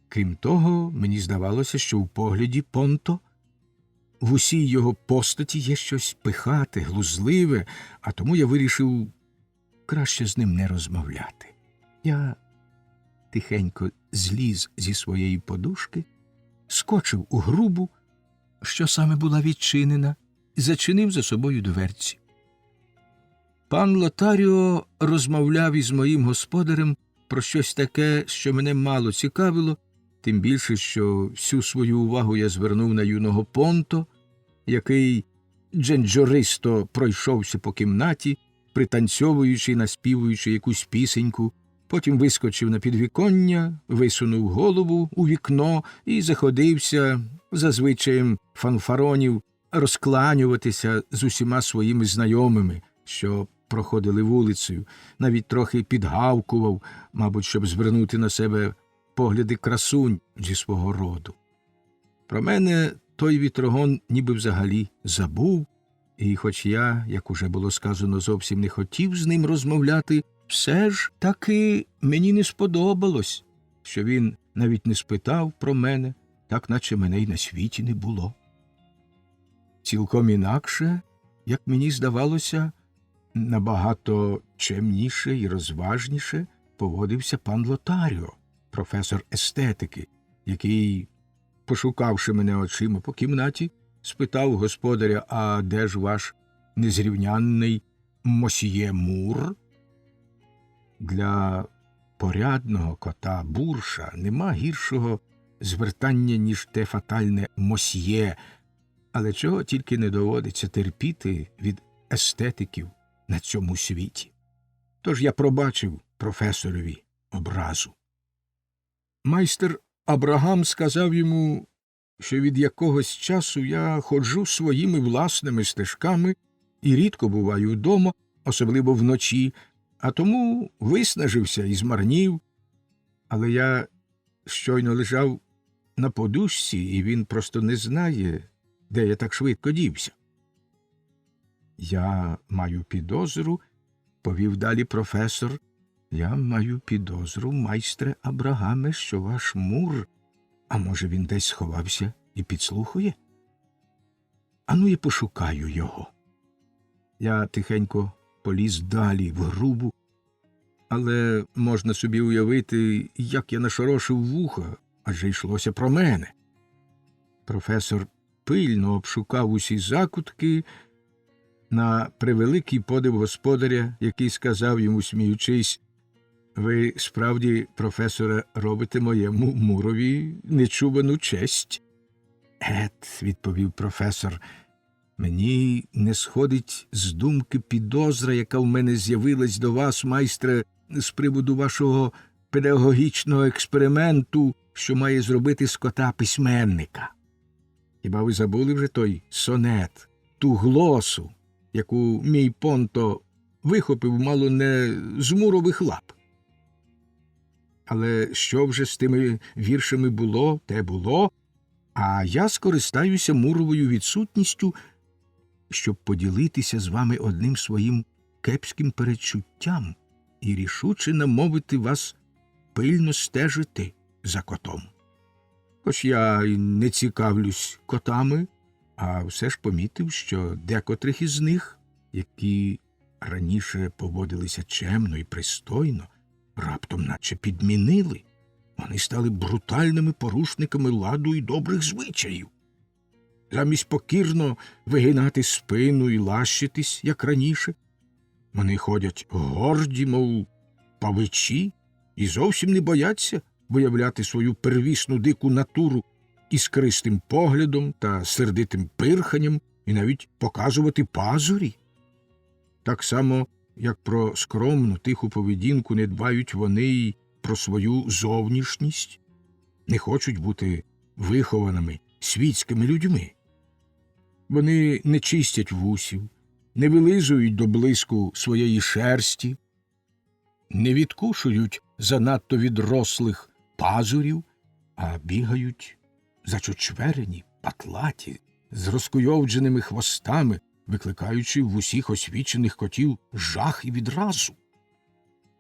A: Крім того, мені здавалося, що в погляді Понто в усій його постаті є щось пихате, глузливе, а тому я вирішив краще з ним не розмовляти. Я тихенько зліз зі своєї подушки, скочив у грубу, що саме була відчинена, і зачинив за собою дверці. Пан Лотаріо розмовляв із моїм господарем про щось таке, що мене мало цікавило, тим більше, що всю свою увагу я звернув на юного Понто, який дженджористо пройшовся по кімнаті, пританцьовуючи і наспівуючи якусь пісеньку, потім вискочив на підвіконня, висунув голову у вікно і заходився, за звичаєм фанфаронів, розкланюватися з усіма своїми знайомими, що проходили вулицею, навіть трохи підгавкував, мабуть, щоб звернути на себе погляди красунь зі свого роду. Про мене той вітрогон ніби взагалі забув, і хоч я, як уже було сказано, зовсім не хотів з ним розмовляти, все ж таки мені не сподобалось, що він навіть не спитав про мене, так наче мене й на світі не було. Цілком інакше, як мені здавалося, набагато чемніше і розважніше поводився пан Лотаріо, професор естетики, який, пошукавши мене очима по кімнаті, спитав господаря: «А де ж ваш незрівнянний мосьє Мур?» Для порядного кота Бурша нема гіршого звертання, ніж те фатальне «мосьє», але чого тільки не доводиться терпіти від естетиків на цьому світі. Тож я пробачив професорові образу. Майстер Абрагам сказав йому, що від якогось часу я ходжу своїми власними стежками і рідко буваю вдома, особливо вночі, а тому виснажився і змарнів. Але я щойно лежав на подушці, і він просто не знає, де я так швидко дівся. Я маю підозру, повів далі професор, я маю підозру, майстре Абрагаме, що ваш Мур, а може він десь сховався і підслухує? Ану, я пошукаю його. Я тихенько поліз далі в грубу, але можна собі уявити, як я нашорошив вуха, адже йшлося про мене. Професор пильно обшукав усі закутки, на превеликий подив господаря, який сказав йому, сміючись, «Ви, справді, професоре, робите моєму Мурові нечувану честь». «Ет», – відповів професор, – «мені не сходить з думки підозра, яка в мене з'явилась до вас, майстре, з приводу вашого педагогічного експерименту, що має зробити з кота письменника. Хіба ви забули вже той сонет, ту глосу, яку мій Понто вихопив мало не з Мурових лап? Але що вже з тими віршами було, те було, а я скористаюся Муровою відсутністю, щоб поділитися з вами одним своїм кепським передчуттям і рішуче намовити вас пильно стежити за котом. Хоч я й не цікавлюсь котами, а все ж помітив, що декотрих із них, які раніше поводилися чемно і пристойно, раптом наче підмінили. Вони стали брутальними порушниками ладу і добрих звичаїв. Замість покірно вигинати спину і лащитись, як раніше, вони ходять горді, мов павичі, і зовсім не бояться виявляти свою первісну дику натуру іскристим поглядом та сердитим пирханням і навіть показувати пазурі. Так само, як про скромну, тиху поведінку не дбають вони й про свою зовнішність, не хочуть бути вихованими світськими людьми. Вони не чистять вусів, не вилизують до блиску своєї шерсті, не відкушують занадто відрослих пазурів, а бігають зачучверені, патлаті, з розкуйовдженими хвостами, викликаючи в усіх освічених котів жах і відразу.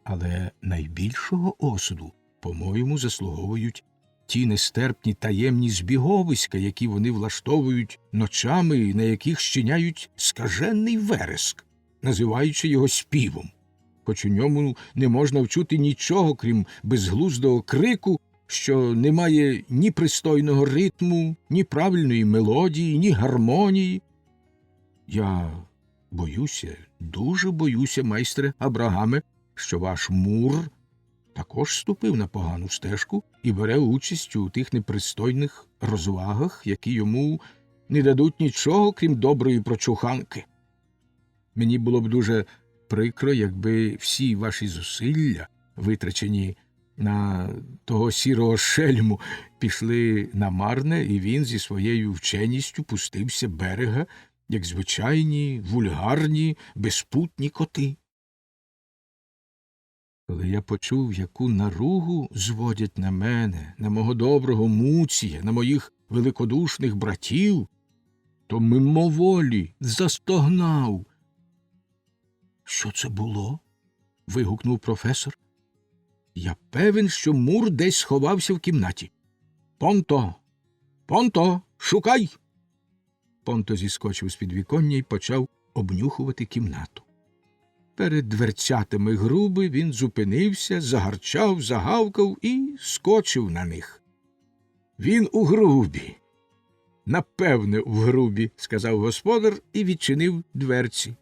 A: Але найбільшого осуду, по-моєму, заслуговують ті нестерпні таємні збіговиська, які вони влаштовують ночами і на яких щиняють скажений вереск, називаючи його співом, хоч у ньому не можна вчути нічого, крім безглуздого крику, що не має ні пристойного ритму, ні правильної мелодії, ні гармонії. Я боюся, дуже боюся, майстре Абрагаме, що ваш Мур також ступив на погану стежку і бере участь у тих непристойних розвагах, які йому не дадуть нічого, крім доброї прочуханки. Мені було б дуже прикро, якби всі ваші зусилля, витрачені на того сірого шельму, пішли намарне, і він зі своєю вченістю пустився берега, як звичайні, вульгарні, безпутні коти. Коли я почув, яку наругу зводять на мене, на мого доброго Муція, на моїх великодушних братів, то мимоволі застогнав. «Що це було?» – вигукнув професор. «Я певен, що Мур десь сховався в кімнаті. Понто! Понто! Шукай!» Понто зіскочив з підвіконня і почав обнюхувати кімнату. Перед дверцятами груби він зупинився, загарчав, загавкав і скочив на них. «Він у грубі!» «Напевне, в грубі», – сказав господар і відчинив дверці.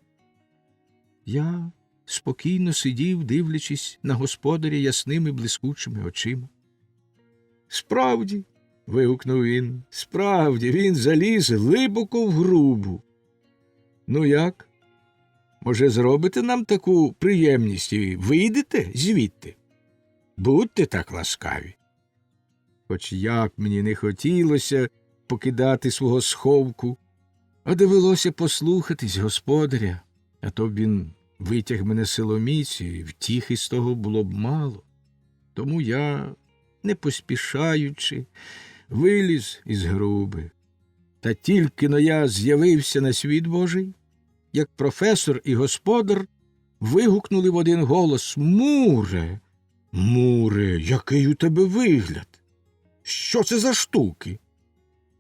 A: Я спокійно сидів, дивлячись на господаря ясними блискучими очима. «Справді», – вигукнув він, – «справді, він заліз глибоко в грубу». «Ну як?» Може, зробите нам таку приємність і вийдете звідти? Будьте так ласкаві. Хоч як мені не хотілося покидати свого сховку, а довелося послухатись господаря, а то б він витяг мене силоміць, і втіхи з того було б мало. Тому я, не поспішаючи, виліз із груби. Та тільки-но я з'явився на світ Божий, як професор і господар вигукнули в один голос: «Муре! Муре, який у тебе вигляд! Що це за штуки?»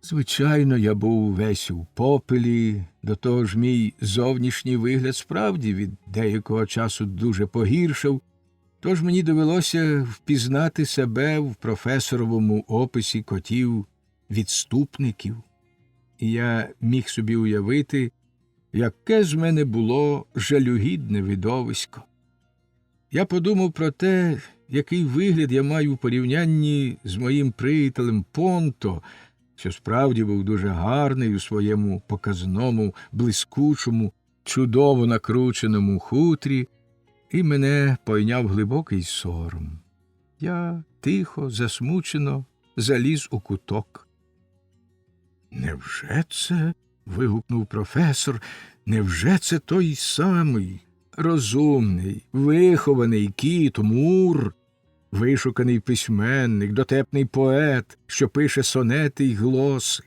A: Звичайно, я був весь у попелі, до того ж мій зовнішній вигляд справді від деякого часу дуже погіршав, тож мені довелося впізнати себе в професоровому описі котів-відступників. І я міг собі уявити, яке з мене було жалюгідне видовисько. Я подумав про те, який вигляд я маю в порівнянні з моїм приятелем Понто, що справді був дуже гарний у своєму показному, блискучому, чудово накрученому хутрі, і мене пойняв глибокий сором. Я тихо, засмучено заліз у куток. «Невже це?» – вигукнув професор. «Невже це той самий розумний, вихований кіт Мур, вишуканий письменник, дотепний поет, що пише сонети й глоси?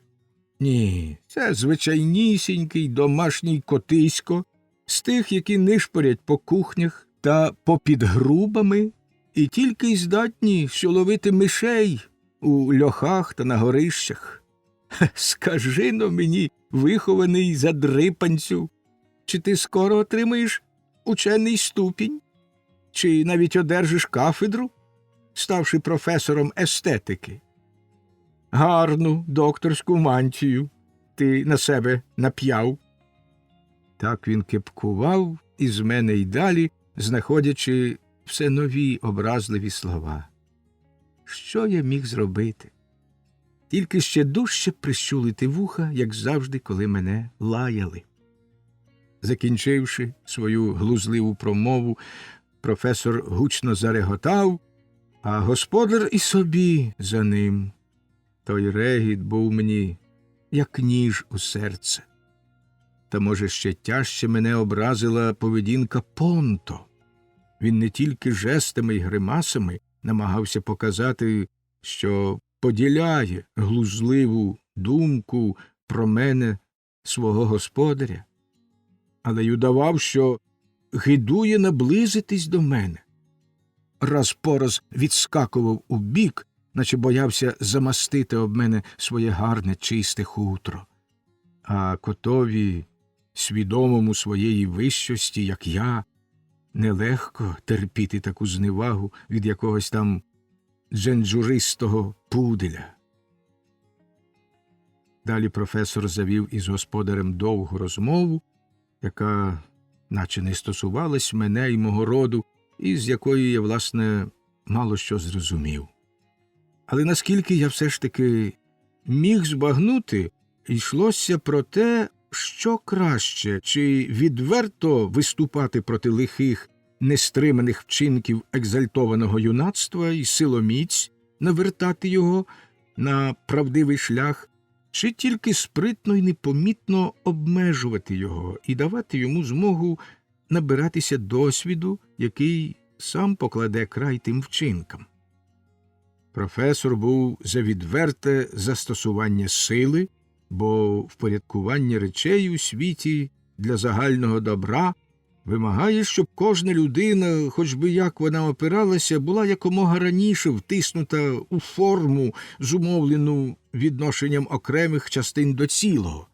A: Ні, це звичайнісінький домашній котисько з тих, які нишпорять по кухнях та попід грубами і тільки й здатні що ловити мишей у льохах та на горищах. Скажи-но мені, вихований задрипанцю, чи ти скоро отримаєш учений ступінь? Чи навіть одержиш кафедру, ставши професором естетики? Гарну докторську мантію ти на себе нап'яв». Так він кепкував із мене й далі, знаходячи все нові образливі слова. Що я міг зробити? Тільки ще дужче прищулити вуха, як завжди, коли мене лаяли. Закінчивши свою глузливу промову, професор гучно зареготав, а господар і собі за ним. Той регіт був мені, як ніж у серце. Та, може, ще тяжче мене образила поведінка Понто. Він не тільки жестами й гримасами намагався показати, що поділяє глузливу думку про мене свого господаря, але й удавав, що гидує наблизитись до мене. Раз по раз відскакував у бік, наче боявся замастити об мене своє гарне чисте хутро. А котові, свідомому своєї вищості, як я, нелегко терпіти таку зневагу від якогось там дженджуристого пуделя. Далі професор завів із господарем довгу розмову, яка наче не стосувалась мене і мого роду, і з якої я, власне, мало що зрозумів. Але наскільки я все ж таки міг збагнути, йшлося про те, що краще, чи відверто виступати проти лихих, нестриманих вчинків екзальтованого юнацтва і силоміць навертати його на правдивий шлях, чи тільки спритно й непомітно обмежувати його і давати йому змогу набиратися досвіду, який сам покладе край тим вчинкам. Професор був за відверте застосування сили, бо впорядкування речей у світі для загального добра вимагає, щоб кожна людина, хоч би як вона опиралася, була якомога раніше втиснута у форму, зумовлену відношенням окремих частин до цілого.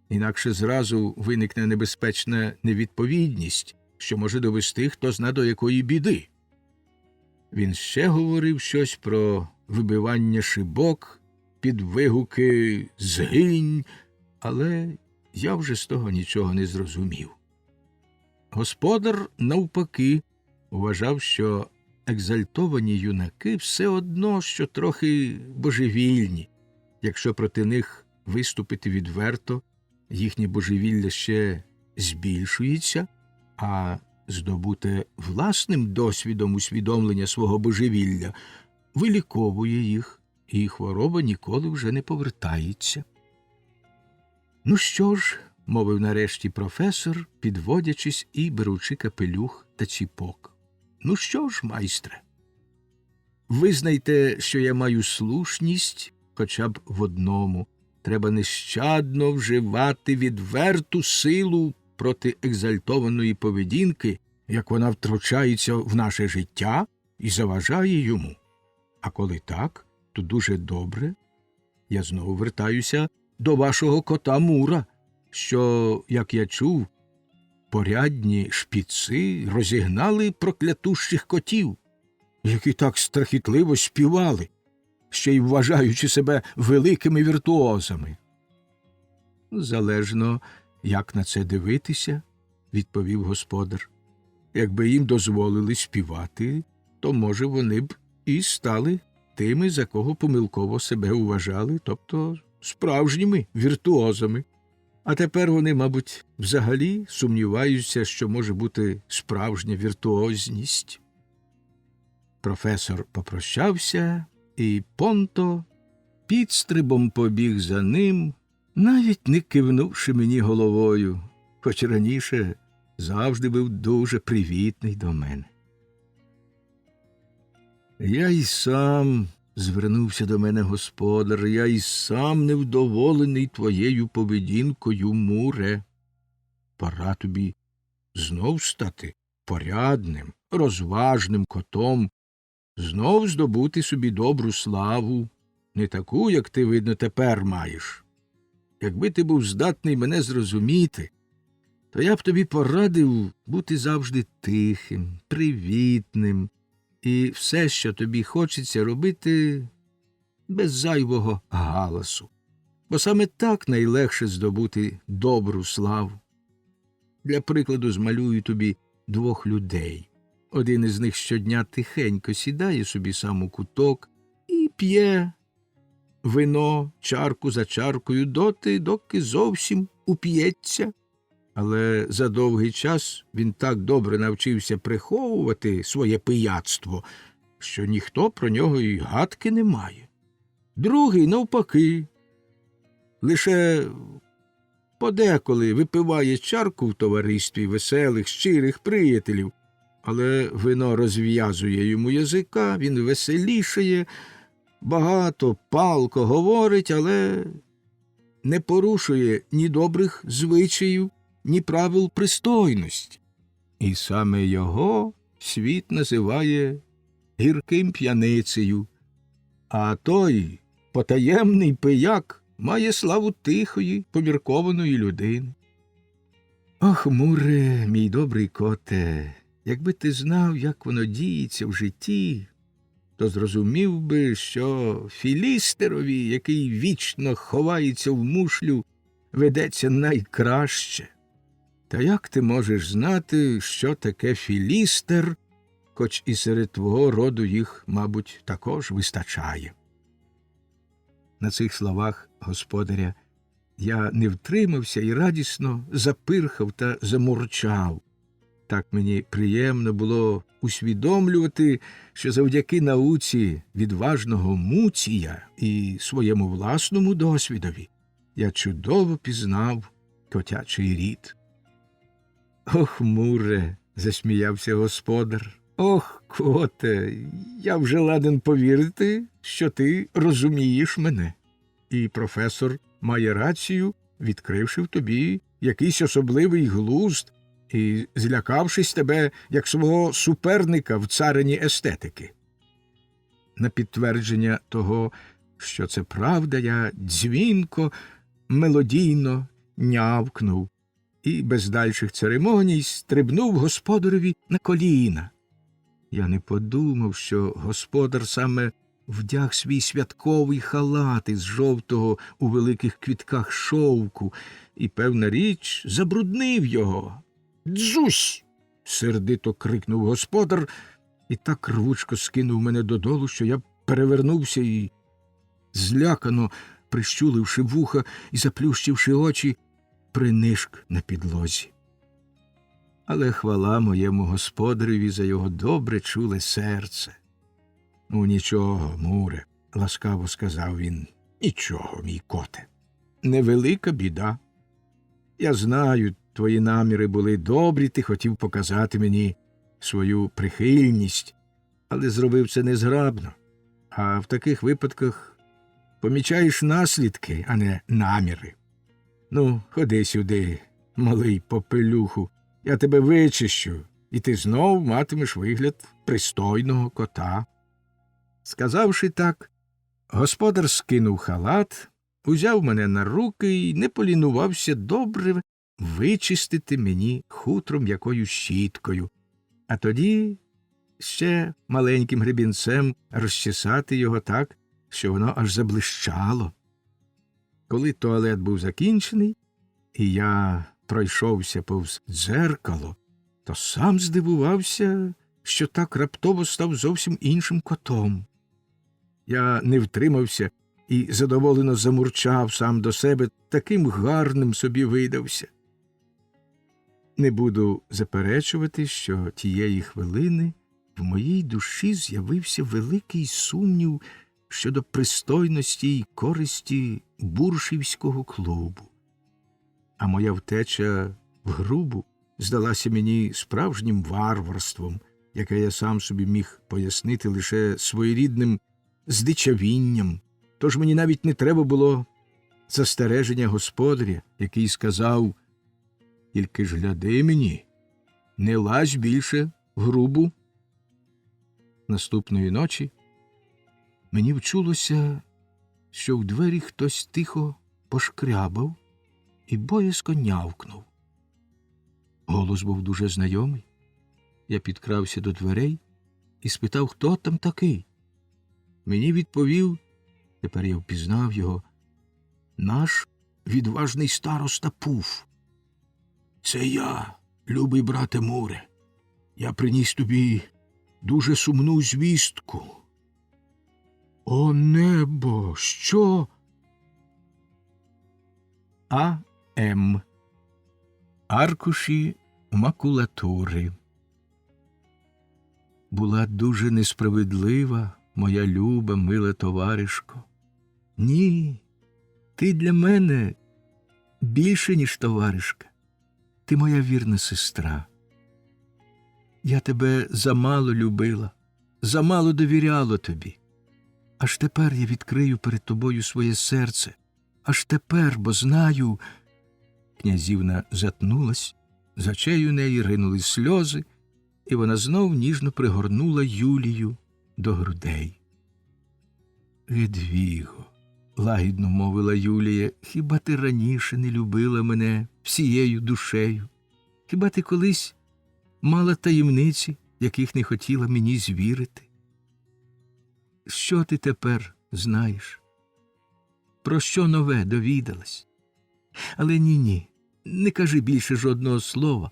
A: Інакше зразу виникне небезпечна невідповідність, що може довести хто зна до якої біди. Він ще говорив щось про вибивання шибок під вигуки «згинь», але я вже з того нічого не зрозумів. Господар, навпаки, вважав, що екзальтовані юнаки все одно, що трохи божевільні. Якщо проти них виступити відверто, їхнє божевілля ще збільшується, а здобуте власним досвідом усвідомлення свого божевілля виліковує їх, і хвороба ніколи вже не повертається. «Ну що ж», – мовив нарешті професор, підводячись і беручи капелюх та ціпок. «Ну що ж, майстре, визнайте, що я маю слушність хоча б в одному. Треба нещадно вживати відверту силу проти екзальтованої поведінки, як вона втручається в наше життя і заважає йому. А коли так, то дуже добре. Я знову вертаюся до вашого кота Мура, що, як я чув, порядні шпіци розігнали проклятущих котів, які так страхітливо співали, ще й вважаючи себе великими віртуозами». «Залежно, як на це дивитися», – відповів господар. «Якби їм дозволили співати, то, може, вони б і стали тими, за кого помилково себе вважали, тобто справжніми віртуозами. А тепер вони, мабуть, взагалі сумніваються, що може бути справжня віртуозність». Професор попрощався, і Понто підстрибом побіг за ним, навіть не кивнувши мені головою, хоч раніше завжди був дуже привітний до мене. «Я й сам», – звернувся до мене господар, – «я й сам невдоволений твоєю поведінкою, Муре. Пора тобі знов стати порядним, розважним котом, знов здобути собі добру славу, не таку, як ти, видно, тепер маєш. Якби ти був здатний мене зрозуміти, то я б тобі порадив бути завжди тихим, привітним, і все, що тобі хочеться робити, без зайвого галасу. Бо саме так найлегше здобути добру славу. Для прикладу змалюю тобі двох людей. Один із них щодня тихенько сідає собі сам у куток і п'є вино чарку за чаркою доти, доки зовсім уп'ється. Але за довгий час він так добре навчився приховувати своє пияцтво, що ніхто про нього й гадки не має. Другий, навпаки, лише подеколи випиває чарку в товаристві веселих, щирих приятелів, але вино розв'язує йому язика, він веселішає, багато, палко говорить, але не порушує ні добрих звичаїв, ні правил пристойності. І саме його світ називає гірким п'яницею, а той потаємний пияк має славу тихої, поміркованої людини. Ох, Муре, мій добрий коте, якби ти знав, як воно діється в житті, то зрозумів би, що Філістерові, який вічно ховається в мушлю, ведеться найкраще. Та як ти можеш знати, що таке Філістер, хоч і серед твого роду їх, мабуть, також вистачає? На цих словах господаря я не втримався і радісно запирхав та замурчав. Так мені приємно було усвідомлювати, що завдяки науці відважного Муція і своєму власному досвідові я чудово пізнав котячий рід. «Ох, Муре», – засміявся господар, – «ох, коте, я вже ладен повірити, що ти розумієш мене. І професор має рацію, відкривши в тобі якийсь особливий глузд і злякавшись тебе, як свого суперника в царині естетики». На підтвердження того, що це правда, я дзвінко, мелодійно нявкнув і без дальших церемоній стрибнув господареві на коліна. Я не подумав, що господар саме вдяг свій святковий халат із жовтого у великих квітках шовку і, певна річ, забруднив його. «Дзусь!» – сердито крикнув господар і так рвучко скинув мене додолу, що я перевернувся і, злякано прищуливши вуха і заплющивши очі, принишк на підлозі. Але хвала моєму господареві за його добре чуле серце. Ну, нічого, Муре, ласкаво сказав він, нічого, мій коте. Невелика біда. Я знаю, твої наміри були добрі, ти хотів показати мені свою прихильність, але зробив це незграбно. А в таких випадках помічаєш наслідки, а не наміри. Ну, ходи сюди, малий попелюху, я тебе вичищу, і ти знов матимеш вигляд пристойного кота. Сказавши так, господар скинув халат, узяв мене на руки і не полінувався добре вичистити мені хутром якою щіткою, а тоді ще маленьким гребінцем розчесати його так, що воно аж заблищало. Коли туалет був закінчений, і я пройшовся повз дзеркало, то сам здивувався, що так раптово став зовсім іншим котом. Я не втримався і задоволено замурчав сам до себе, таким гарним собі видався. Не буду заперечувати, що тієї хвилини в моїй душі з'явився великий сумнів щодо пристойності й користі буршівського клубу. А моя втеча в грубу здалася мені справжнім варварством, яке я сам собі міг пояснити лише своєрідним здичавінням. Тож мені навіть не треба було застереження господаря, який сказав: «Тільки ж гляди мені, не лазь більше в грубу». Наступної ночі мені вчулося, що в двері хтось тихо пошкрябав і боязко нявкнув. Голос був дуже знайомий. Я підкрався до дверей і спитав, хто там такий. Мені відповів, тепер я впізнав його, наш відважний староста Пуф. «Це я, любий брате Муре. Я приніс тобі дуже сумну звістку». «О небо! Що?» А.М. Аркуші макулатури. Була дуже несправедлива моя люба, мила товаришко. Ні, ти для мене більше, ніж товаришка. Ти моя вірна сестра. Я тебе замало любила, замало довіряла тобі. Аж тепер я відкрию перед тобою своє серце. Аж тепер, бо знаю. Князівна затнулась, з очей у неї ринули сльози, і вона знов ніжно пригорнула Юлію до грудей. «Едвіго», – лагідно мовила Юлія, – «хіба ти раніше не любила мене всією душею? Хіба ти колись мала таємниці, яких не хотіла мені звірити? Що ти тепер знаєш? Про що нове довідалась? Але ні, не кажи більше жодного слова,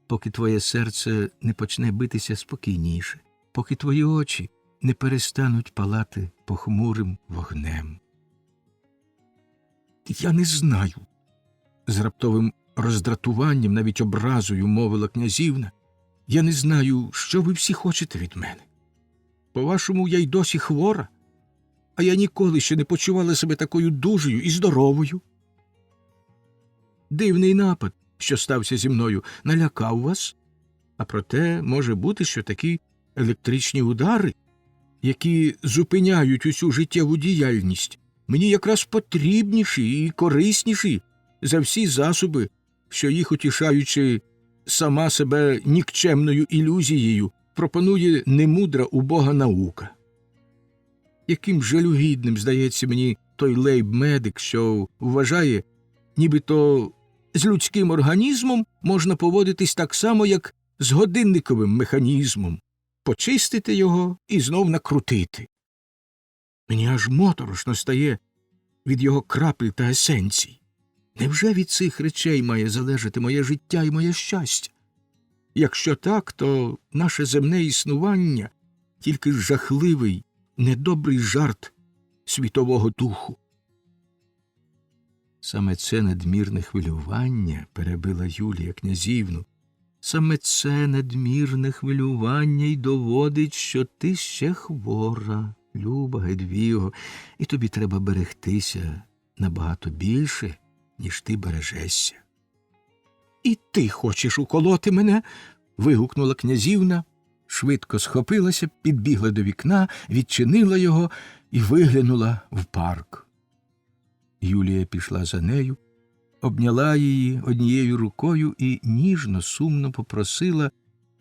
A: поки твоє серце не почне битися спокійніше, поки твої очі не перестануть палати похмурим вогнем». «Я не знаю», – з раптовим роздратуванням, навіть образою мовила князівна, «я не знаю, що ви всі хочете від мене. По-вашому, я й досі хвора, а я ніколи ще не почувала себе такою дужою і здоровою. Дивний напад, що стався зі мною, налякав вас, а проте може бути, що такі електричні удари, які зупиняють усю життєву діяльність, мені якраз потрібніші і корисніші за всі засоби, що їх, утішаючи сама себе нікчемною ілюзією, пропонує немудра убога наука. Яким жалюгідним здається мені той лейб-медик, що вважає, нібито з людським організмом можна поводитись так само, як з годинниковим механізмом, почистити його і знов накрутити. Мені аж моторошно стає від його крапель та есенцій. Невже від цих речей має залежати моє життя і моє щастя? Якщо так, то наше земне існування – тільки жахливий, недобрий жарт світового духу». Саме це надмірне хвилювання перебила Юлія князівну, Саме це надмірне хвилювання й доводить, що ти ще хвора, люба Гедвіго, і тобі треба берегтися набагато більше, ніж ти бережешся. І ти хочеш уколоти мене? Вигукнула князівна, швидко схопилася, підбігла до вікна, відчинила його і виглянула в парк. Юлія пішла за нею, обняла її однією рукою і ніжно, сумно попросила,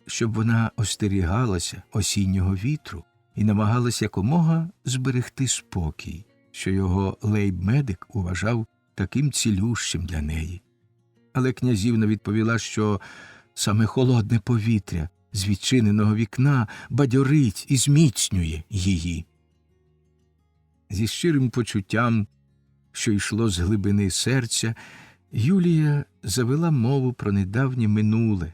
A: щоб вона остерігалася осіннього вітру і намагалась якомога зберегти спокій, що його лейб-медик уважав таким цілющим для неї. Але князівна відповіла, що саме холодне повітря з відчиненого вікна бадьорить і зміцнює її. Зі щирим почуттям, що йшло з глибини серця, Юлія завела мову про недавнє минуле,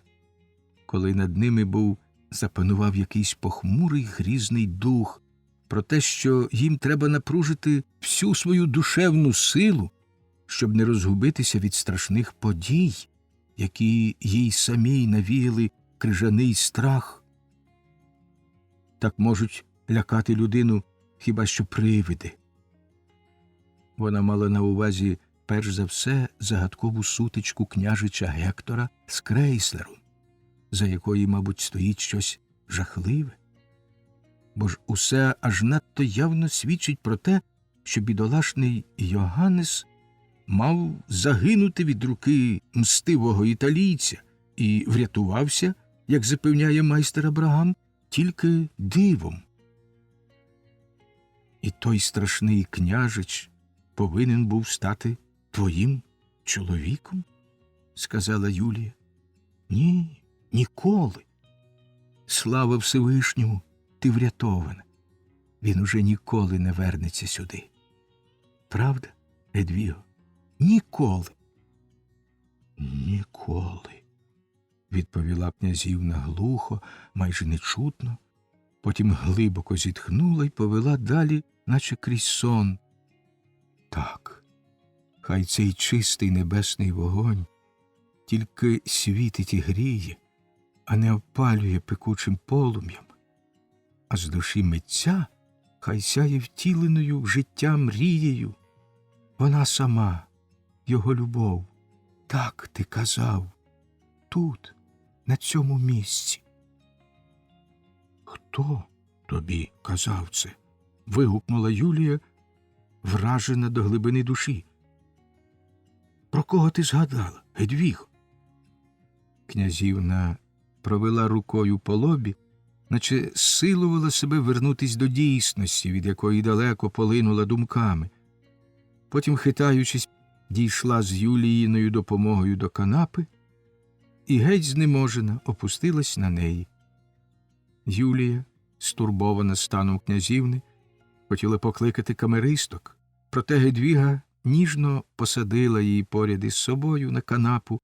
A: коли над ними запанував якийсь похмурий грізний дух, про те, що їм треба напружити всю свою душевну силу, щоб не розгубитися від страшних подій, які їй самій навіяли крижаний страх. Так можуть лякати людину хіба що привиди. Вона мала на увазі перш за все загадкову сутичку княжича Гектора з крейслером, за якої, мабуть, стоїть щось жахливе. Бо ж усе аж надто явно свідчить про те, що бідолашний Йоганнес мав загинути від руки мстивого італійця і врятувався, як запевняє майстер Абрагам, тільки дивом. І той страшний княжич повинен був стати твоїм чоловіком? — сказала Юлія. — Ні, ніколи. Слава Всевишньому, ти врятована. Він уже ніколи не вернеться сюди. Правда, Едвіго? Ніколи. Ніколи, відповіла князівна глухо, майже нечутно, потім глибоко зітхнула й повела далі, наче крізь сон. Так, хай цей чистий небесний вогонь тільки світить і гріє, а не опалює пекучим полум'ям, а з душі митця хай сяє втіленою в життя мрією. Вона сама, його любов. Так ти казав, тут, на цьому місці. Хто тобі казав це? Вигукнула Юлія, вражена до глибини душі. Про кого ти згадала, Гедвіг? Князівна провела рукою по лобі, наче силувала себе вернутись до дійсності, від якої далеко полинула думками. Потім, хитаючись, дійшла з Юліїною допомогою до канапи і геть знеможена опустилась на неї. Юлія, стурбована станом князівни, хотіла покликати камеристок, проте Гедвіга ніжно посадила її поряд із собою на канапу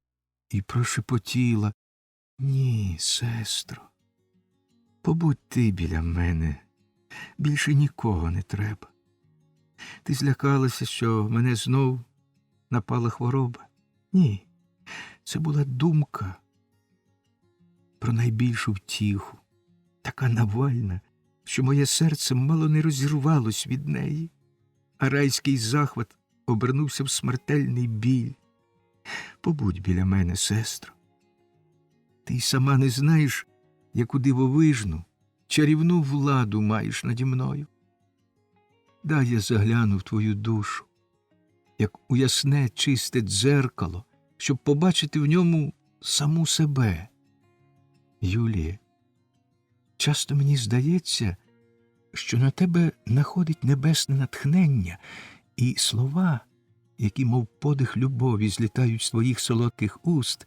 A: і прошепотіла: «Ні, сестро, побудь ти біля мене, більше нікого не треба. Ти злякалася, що мене знов напала хвороба? Ні, це була думка про найбільшу втіху, така навальна, що моє серце мало не розірвалось від неї, а райський захват обернувся в смертельний біль. Побудь біля мене, сестро. Ти й сама не знаєш, яку дивовижну, чарівну владу маєш наді мною. Дай я загляну в твою душу, як у ясне, чисте дзеркало, щоб побачити в ньому саму себе. Юлія, часто мені здається, що на тебе находить небесне натхнення, і слова, які, мов подих любові, злітають з твоїх солодких уст,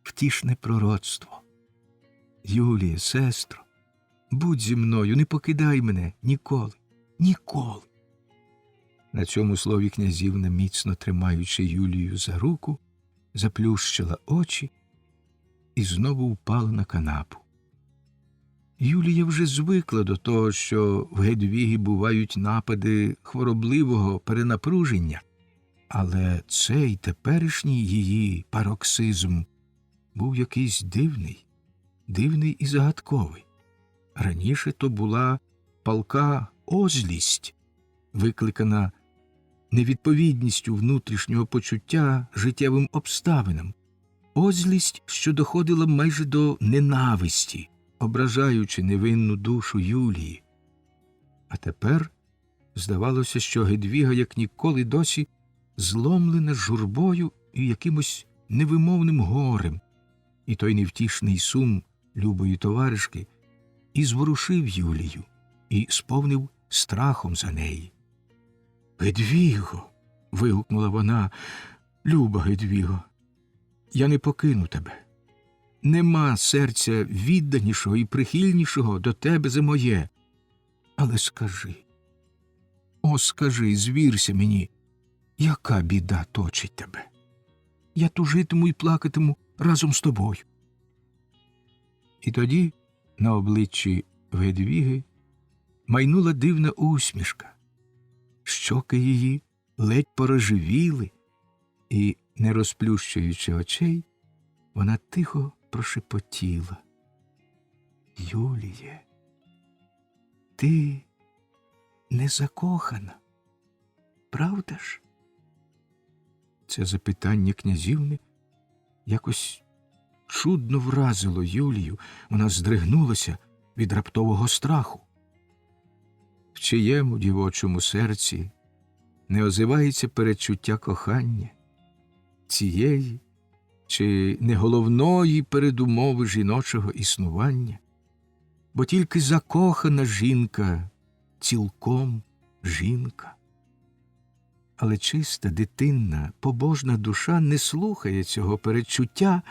A: втішне пророцтво. Юлія, сестро, будь зі мною, не покидай мене ніколи, ніколи. На цьому слові князівна, міцно тримаючи Юлію за руку, заплющила очі і знову впала на канапу. Юлія вже звикла до того, що в Гедвігі бувають напади хворобливого перенапруження, але цей теперішній її пароксизм був якийсь дивний і загадковий. Раніше то була палка озлість, викликана невідповідністю внутрішнього почуття життєвим обставинам, озлість, що доходила майже до ненависті, ображаючи невинну душу Юлії. А тепер здавалося, що Гедвіга як ніколи досі зломлена журбою і якимось невимовним горем, і той невтішний сум любої товаришки і зворушив Юлію, і сповнив страхом за неї. «Гедвіго!» – вигукнула вона. «Люба Гедвіго, я не покину тебе. Нема серця відданішого і прихильнішого до тебе за моє. Але скажи, скажи, звірся мені, яка біда точить тебе? Я тужитиму і плакатиму разом з тобою». І тоді на обличчі Гедвіги майнула дивна усмішка. Щоки її ледь порожевіли, і, не розплющуючи очей, вона тихо прошепотіла: «Юліє, ти не закохана, правда ж?» Це запитання князівни якось чудно вразило Юлію. Вона здригнулася від раптового страху. В чиєму дівочому серці не озивається передчуття кохання, цієї чи не головної передумови жіночого існування? Бо тільки закохана жінка цілком жінка. Але чиста, дитинна, побожна душа не слухає цього передчуття,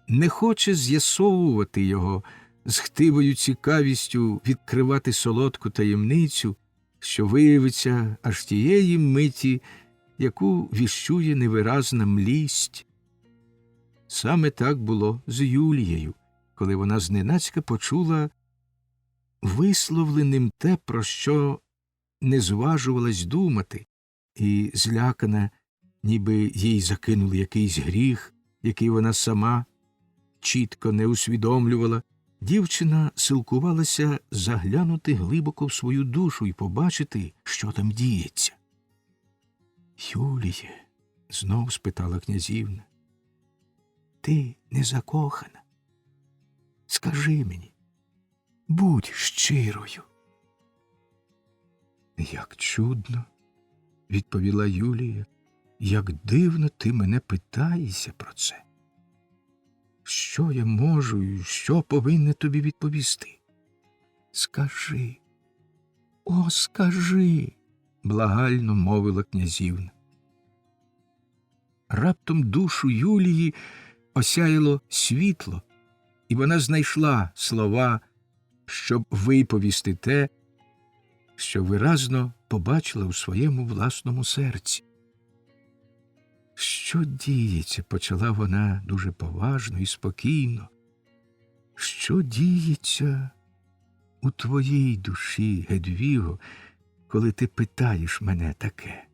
A: не хоче з'ясовувати його, з хтивою цікавістю відкривати солодку таємницю, що виявиться аж тієї миті, яку віщує невиразна млість. Саме так було з Юлією, коли вона зненацька почула висловленим те, про що не зважувалась думати, і злякана, ніби їй закинули якийсь гріх, який вона сама чітко не усвідомлювала, дівчина силкувалася заглянути глибоко в свою душу і побачити, що там діється. «Юліє», – знов спитала князівна, – «ти не закохана? Скажи мені, будь щирою». «Як чудно», – відповіла Юлія, – «як дивно ти мене питаєшся про це. Що я можу і що повинна тобі відповісти? Скажи, скажи», – благально мовила князівна. Раптом душу Юлії осяяло світло, і вона знайшла слова, щоб виповісти те, що виразно побачила у своєму власному серці. «Що діється?» – почала вона дуже поважно і спокійно. «Що діється у твоїй душі, Гедвіго, коли ти питаєш мене таке?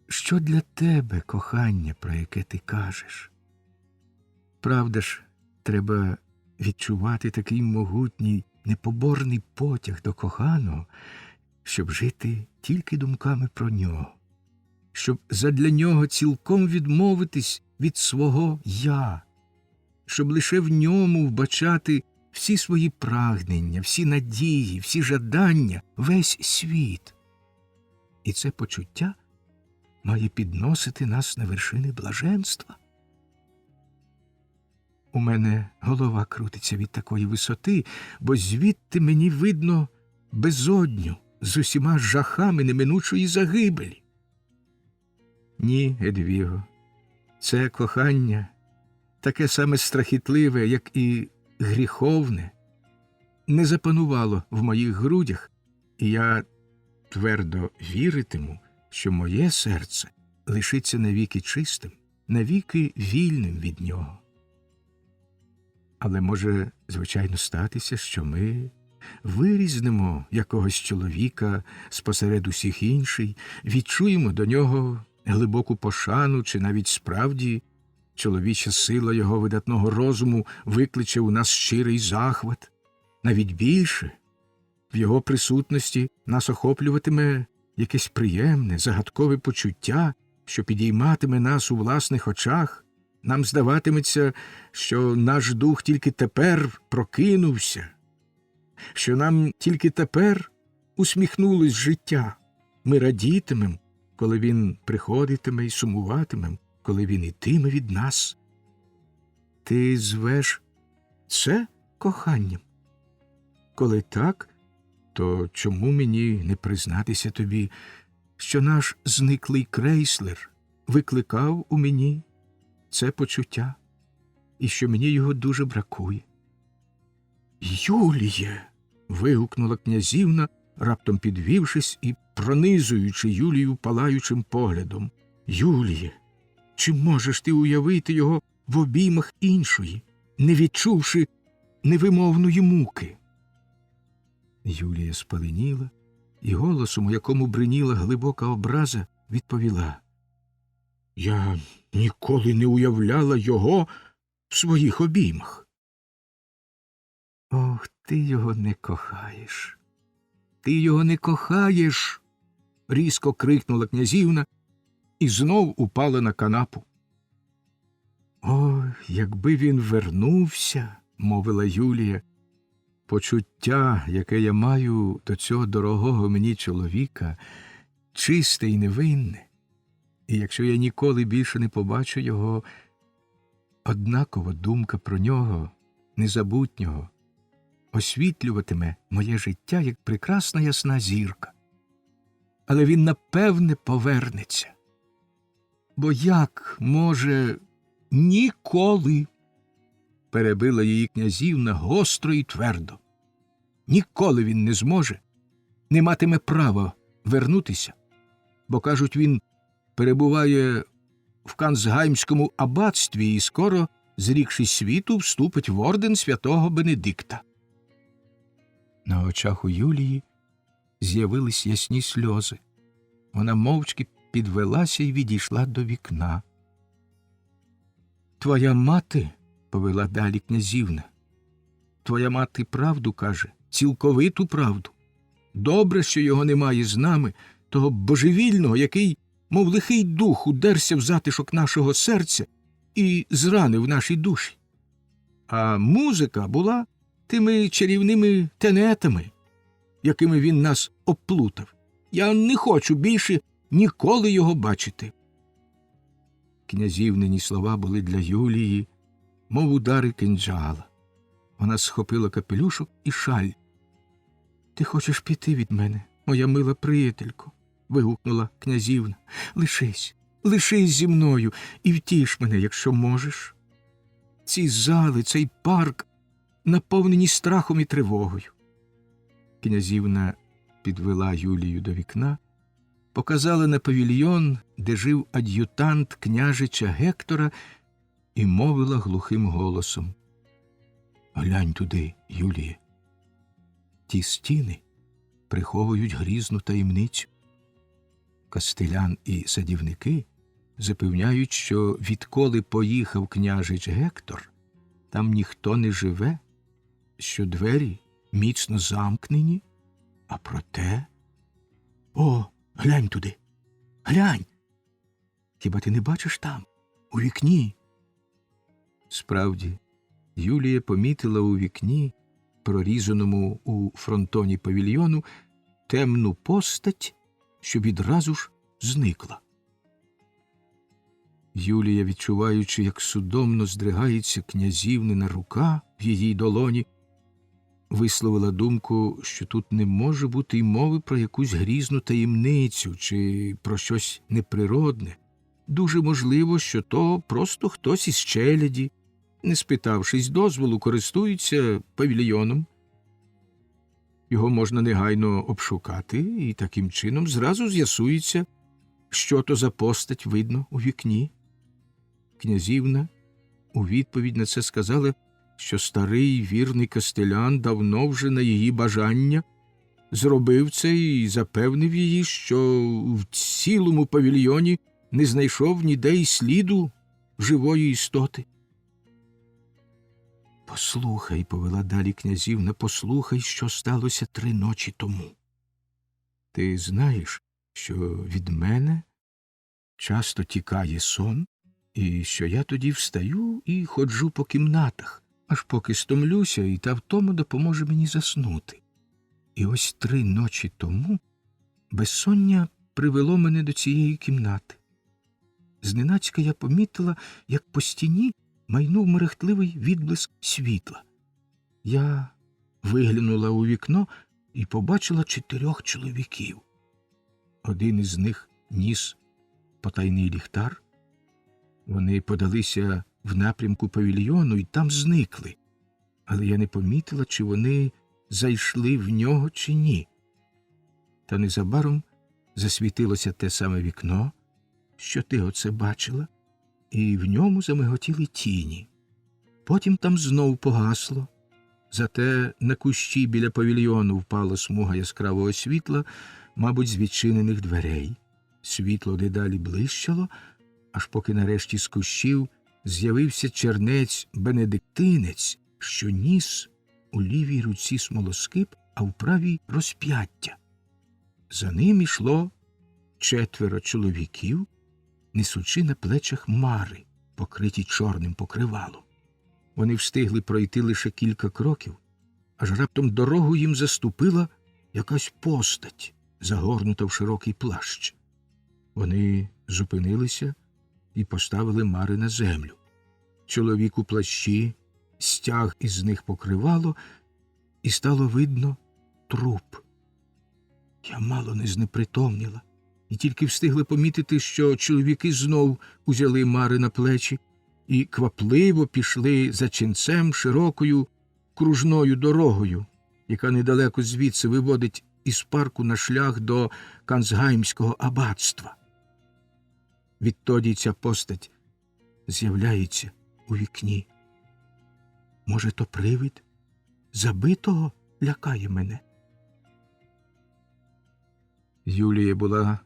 A: Що для тебе кохання, про яке ти кажеш? Правда ж, треба відчувати такий могутній, непоборний потяг до коханого, щоб жити тільки думками про нього, щоб задля нього цілком відмовитись від свого «я», щоб лише в ньому вбачати всі свої прагнення, всі надії, всі жадання, весь світ. І це почуття має підносити нас на вершини блаженства. У мене голова крутиться від такої висоти, бо звідти мені видно безодню з усіма жахами неминучої загибелі. Ні, Гедвіго, це кохання, таке саме страхітливе, як і гріховне, не запанувало в моїх грудях, і я твердо віритиму, що моє серце лишиться навіки чистим, навіки вільним від нього. Але може, звичайно, статися, що ми вирізнемо якогось чоловіка спосеред усіх інших, відчуємо до нього глибоку пошану чи навіть справді Чоловіча сила його видатного розуму викличе у нас щирий захват. Навіть більше, в його присутності нас охоплюватиме якесь приємне, загадкове почуття, що підійматиме нас у власних очах. Нам здаватиметься, що наш дух тільки тепер прокинувся, що нам тільки тепер усміхнулось життя. Ми радітимем, коли він приходитиме, і сумуватимем, коли він ітиме від нас. Ти звеш це коханням? Коли так, то чому мені не признатися тобі, що наш зниклий крейслер викликав у мені це почуття, і що мені його дуже бракує? Юліє! Вигукнула князівна, раптом підвівшись і пронизуючи Юлію палаючим поглядом. Юліє, чи можеш ти уявити його в обіймах іншої, не відчувши невимовної муки? Юлія спаленіла, і голосом, у якому бриніла глибока образа, відповіла: «Я ніколи не уявляла його в своїх обіймах». «Ох, ти його не кохаєш! Ти його не кохаєш!» – різко крикнула князівна і знов упала на канапу. «Ой, якби він вернувся!» – мовила Юлія. «Почуття, яке я маю до цього дорогого мені чоловіка, чисте й невинне. І якщо я ніколи більше не побачу його, однаково думка про нього, незабутнього, освітлюватиме моє життя, як прекрасна ясна зірка. Але він, напевне, повернеться. Бо як може ніколи?» – перебила її князівна гостро і твердо. «Ніколи він не зможе, не матиме права вернутися, бо, кажуть, він перебуває в Кансгаймському аббатстві і скоро, зрікшись світу, вступить в орден святого Бенедикта». На очах у Юлії з'явились ясні сльози. Вона мовчки підвелася і відійшла до вікна. «Твоя мати, – повела далі князівна, – твоя мати правду каже, цілковиту правду. Добре, що його немає з нами, того божевільного, який, мов лихий дух, удерся в затишок нашого серця і зранив наші душі. А музика була тими чарівними тенетами, якими він нас оплутав. Я не хочу більше ніколи його бачити». Князівнині слова були для Юлії, мов удари кинджала. Вона схопила капелюшок і шаль. «Ти хочеш піти від мене, моя мила приятелько?» – вигукнула князівна. «Лишись, лишись зі мною і втіш мене, якщо можеш. Ці зали, цей парк наповнені страхом і тривогою». Князівна підвела Юлію до вікна, показала на павільйон, де жив ад'ютант княжича Гектора, і мовила глухим голосом: «Глянь туди, Юліє. Ті стіни приховують грізну таємницю. Кастелян і садівники запевняють, що відколи поїхав княжич Гектор, там ніхто не живе, що двері міцно замкнені, а проте... О, глянь туди, глянь! Хіба ти не бачиш там, у вікні?» Справді, Юлія помітила у вікні, прорізаному у фронтоні павільйону, темну постать, що відразу ж зникла. Юлія, відчуваючи, як судомно здригається князівнина рука в її долоні, висловила думку, що тут не може бути й мови про якусь грізну таємницю чи про щось неприродне. Дуже можливо, що то просто хтось із челяді, не спитавшись дозволу, користується павільйоном. Його можна негайно обшукати, і таким чином зразу з'ясується, що то за постать видно у вікні. Князівна у відповідь на це сказала, що старий вірний кастелян давно вже на її бажання зробив це і запевнив її, що в цілому павільйоні не знайшов ніде й сліду живої істоти. Послухай, повела далі князівна, послухай, що сталося 3 ночі тому. Ти знаєш, що від мене часто тікає сон, і що я тоді встаю і ходжу по кімнатах, аж поки стомлюся, і та втома допоможе мені заснути. І ось 3 ночі тому безсоння привело мене до цієї кімнати. Зненацька я помітила, як по стіні майнув мерехтливий відблиск світла. Я виглянула у вікно і побачила 4 чоловіків. Один із них ніс потайний ліхтар. Вони подалися в напрямку павільйону і там зникли. Але я не помітила, чи вони зайшли в нього, чи ні. Та незабаром засвітилося те саме вікно, що ти оце бачила, і в ньому замиготіли тіні. Потім там знов погасло, зате на кущі біля павільйону впала смуга яскравого світла, мабуть, з відчинених дверей. Світло дедалі блищало, аж поки нарешті з кущів з'явився чернець-бенедиктинець, що ніс у лівій руці смолоскип, а в правій розп'яття. За ним ішло 4 чоловіків, несучи на плечах мари, покриті чорним покривалом. Вони встигли пройти лише кілька кроків, аж раптом дорогу їм заступила якась постать, загорнута в широкий плащ. Вони зупинилися і поставили мари на землю. Чоловік у плащі стяг із них покривало, і стало видно труп. Я мало не знепритомніла, і тільки встигли помітити, що чоловіки знов узяли мари на плечі і квапливо пішли за ченцем широкою кружною дорогою, яка недалеко звідси виводить із парку на шлях до Канцгаймського аббатства. Відтоді ця постать з'являється у вікні. Може, то привид забитого лякає мене? Юлія була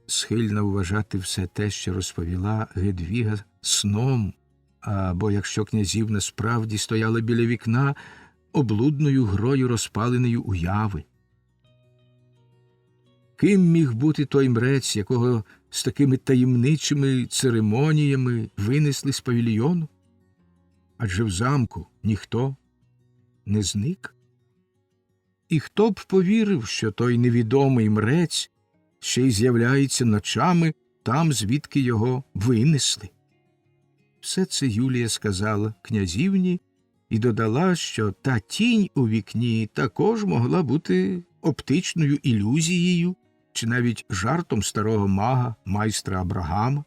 A: схильна вважати все те, що розповіла Гедвіга, сном, або, якщо князівна справді стояла біля вікна, облудною грою розпаленої уяви. Ким міг бути той мрець, якого з такими таємничими церемоніями винесли з павільйону? Адже в замку ніхто не зник. І хто б повірив, що той невідомий мрець ще й з'являється ночами там, звідки його винесли? Все це Юлія сказала князівні і додала, що та тінь у вікні також могла бути оптичною ілюзією чи навіть жартом старого мага, майстра Абрагама.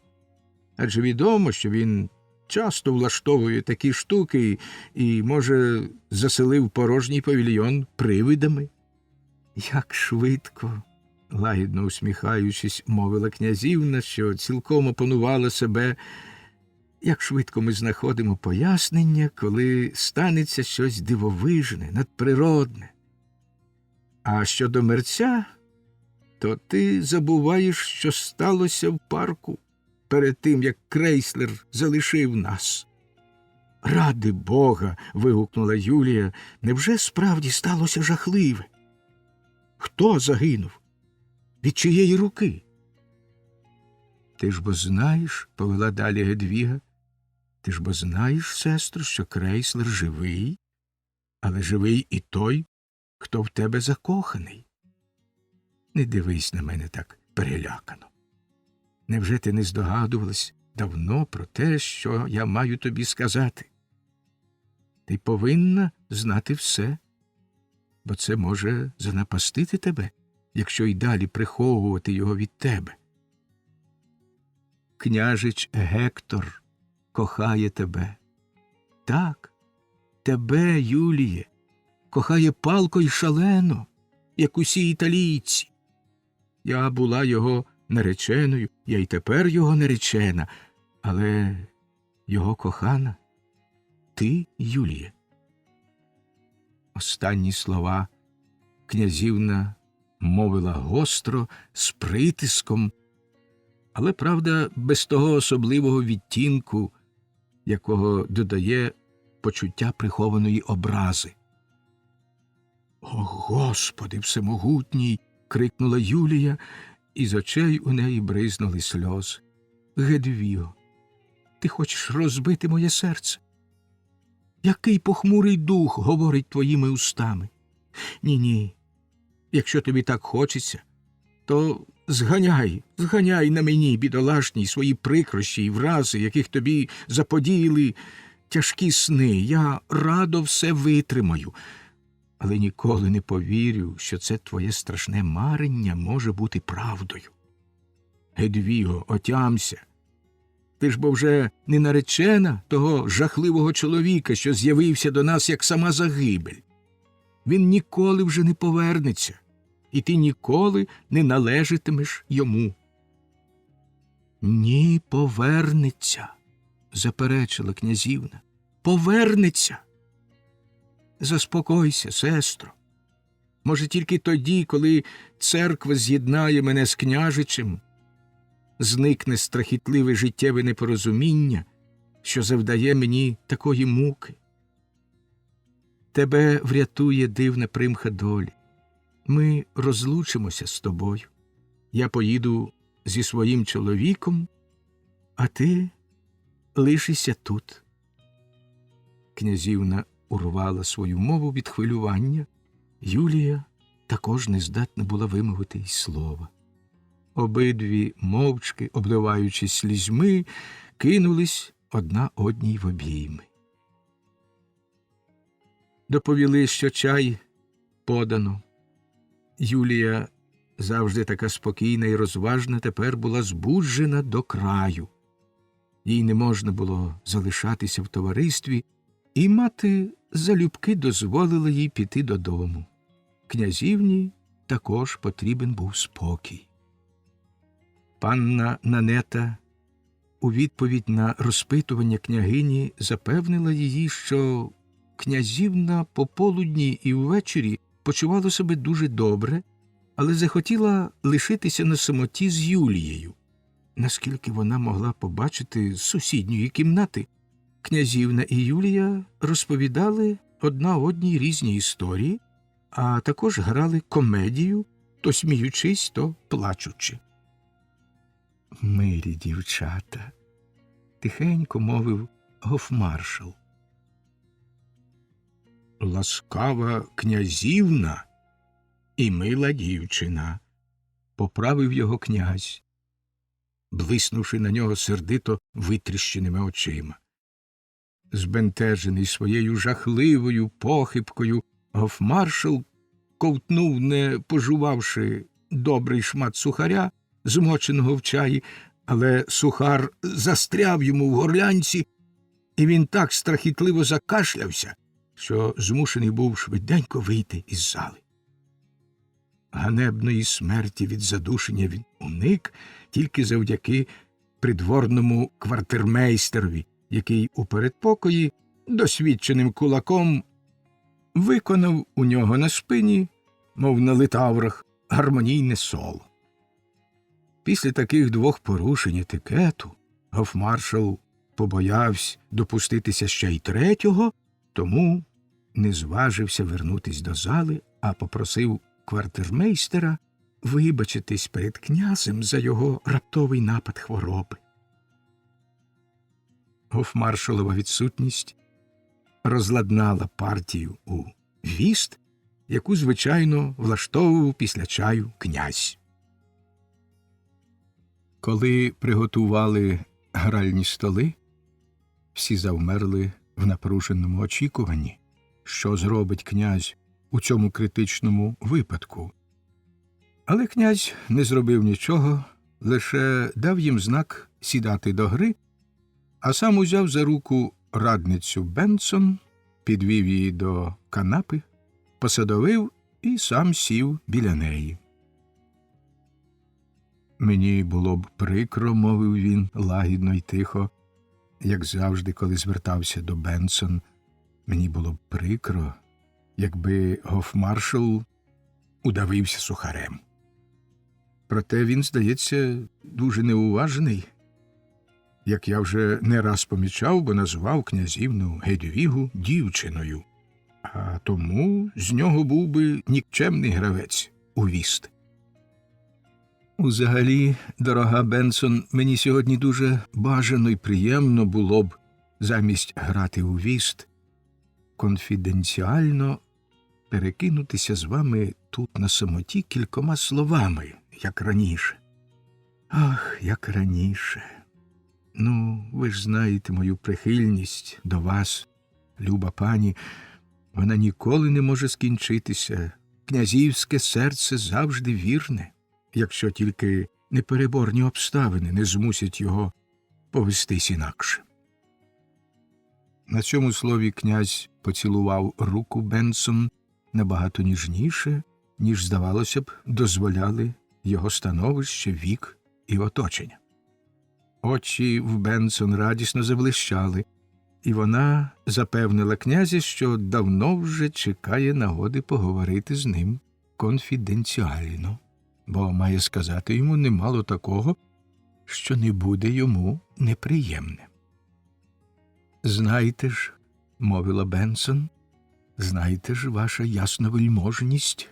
A: Адже відомо, що він часто влаштовує такі штуки і, може, заселив порожній павільйон привидами. Як швидко, лагідно усміхаючись, мовила князівна, що цілком опанувала себе, як швидко ми знаходимо пояснення, коли станеться щось дивовижне, надприродне. А щодо мерця, то ти забуваєш, що сталося в парку перед тим, як крейслер залишив нас. Ради Бога, вигукнула Юлія, невже справді сталося жахливе? Хто загинув? Від чиєї руки? Ти ж бо знаєш, повела далі Гедвіга, ти ж бо знаєш, сестро, що крейслер живий, але живий і той, хто в тебе закоханий. Не дивись на мене так перелякано. Невже ти не здогадувалась давно про те, що я маю тобі сказати? Ти повинна знати все, бо це може занапастити тебе, якщо й далі приховувати його від тебе. Княжич Гектор кохає тебе. Так, тебе, Юліє, кохає палко й шалено, як усі італійці. Я була його нареченою, я й тепер його наречена, але його кохана ти, Юліє. Останні слова князівна мовила гостро, з притиском, але, правда, без того особливого відтінку, якого додає почуття прихованої образи. «О, Господи всемогутній!» – крикнула Юлія, і з очей у неї бризнули сльози. «Гедвіго, ти хочеш розбити моє серце? Який похмурий дух говорить твоїми устами? Ні, якщо тобі так хочеться, то зганяй на мені, бідолашній, свої прикрощі й врази, яких тобі заподіяли тяжкі сни. Я радо все витримаю, але ніколи не повірю, що це твоє страшне марення може бути правдою. Гедвіго, отямся. Ти ж бо вже не наречена того жахливого чоловіка, що з'явився до нас, як сама загибель. Він ніколи вже не повернеться, і ти ніколи не належатимеш йому». «Ні, повернеться», – заперечила князівна. «Повернеться. Заспокойся, сестро. Може, тільки тоді, коли церква з'єднає мене з княжичем, зникне страхітливе життєве непорозуміння, що завдає мені такої муки. Тебе врятує дивна примха долі. Ми розлучимося з тобою. Я поїду зі своїм чоловіком, а ти лишися тут». Князівна урвала свою мову від хвилювання. Юлія також не здатна була вимовити й слова. Обидві, мовчки, обливаючись слізьми, кинулись одна одній в обійми. Доповіли, що чай подано. Юлія, завжди така спокійна і розважна, тепер була збуджена до краю. Їй не можна було залишатися в товаристві, і мати залюбки дозволила їй піти додому. Князівні також потрібен був спокій. Панна Нанета у відповідь на розпитування княгині запевнила її, що князівна пополудні і ввечері почувала себе дуже добре, але захотіла лишитися на самоті з Юлією. Наскільки вона могла побачити з сусідньої кімнати, князівна і Юлія розповідали одна одній різні історії, а також грали комедію, то сміючись, то плачучи. «Милі дівчата», – тихенько мовив гофмаршал. «Ласкава князівна і мила дівчина», – поправив його князь, блиснувши на нього сердито витріщеними очима. Збентежений своєю жахливою похибкою, гофмаршал ковтнув, не пожувавши добрий шмат сухаря, змоченого в чаї, але сухар застряв йому в горлянці, і він так страхітливо закашлявся, що змушений був швиденько вийти із зали. Ганебної смерті від задушення він уник тільки завдяки придворному квартирмейстерові, який у передпокої досвідченим кулаком виконав у нього на спині, мов на литаврах, гармонійне соло. Після таких двох порушень етикету гофмаршал побоявся допуститися ще й третього, тому не зважився вернутись до зали, а попросив квартирмейстера вибачитись перед князем за його раптовий напад хвороби. Гофмаршалова відсутність розладнала партію у віст, яку, звичайно, влаштовував після чаю князь. Коли приготували гральні столи, всі завмерли в напруженому очікуванні, що зробить князь у цьому критичному випадку. Але князь не зробив нічого, лише дав їм знак сідати до гри, а сам узяв за руку радницю Бенсон, підвів її до канапи, посадовив і сам сів біля неї. «Мені було б прикро», – мовив він лагідно й тихо, як завжди, коли звертався до Бенсон. «Мені було б прикро, якби гофмаршал удавився сухарем. Проте він, здається, дуже неуважний. як я вже не раз помічав, бо назвав князівну Гедвігу дівчиною, а тому з нього був би нікчемний гравець у віст. Узагалі, дорога Бенсон, мені сьогодні дуже бажано і приємно було б замість грати у віст конфіденціально перекинутися з вами тут на самоті кількома словами, як раніше. Ах, як раніше. Ну, ви ж знаєте мою прихильність до вас, люба пані. Вона ніколи не може скінчитися. Князівське серце завжди вірне, якщо тільки непереборні обставини не змусять його повестись інакше. На цьому слові князь поцілував руку Бенсон набагато ніжніше, ніж, здавалося б, дозволяли його становище, вік і оточення. Очі в Бенсон радісно заблищали, і вона запевнила князя, що давно вже чекає нагоди поговорити з ним конфіденціально, бо має сказати йому немало такого, що не буде йому неприємне. «Знаєте ж, – мовила Бенсон, – знаєте ж, ваша ясновельможність».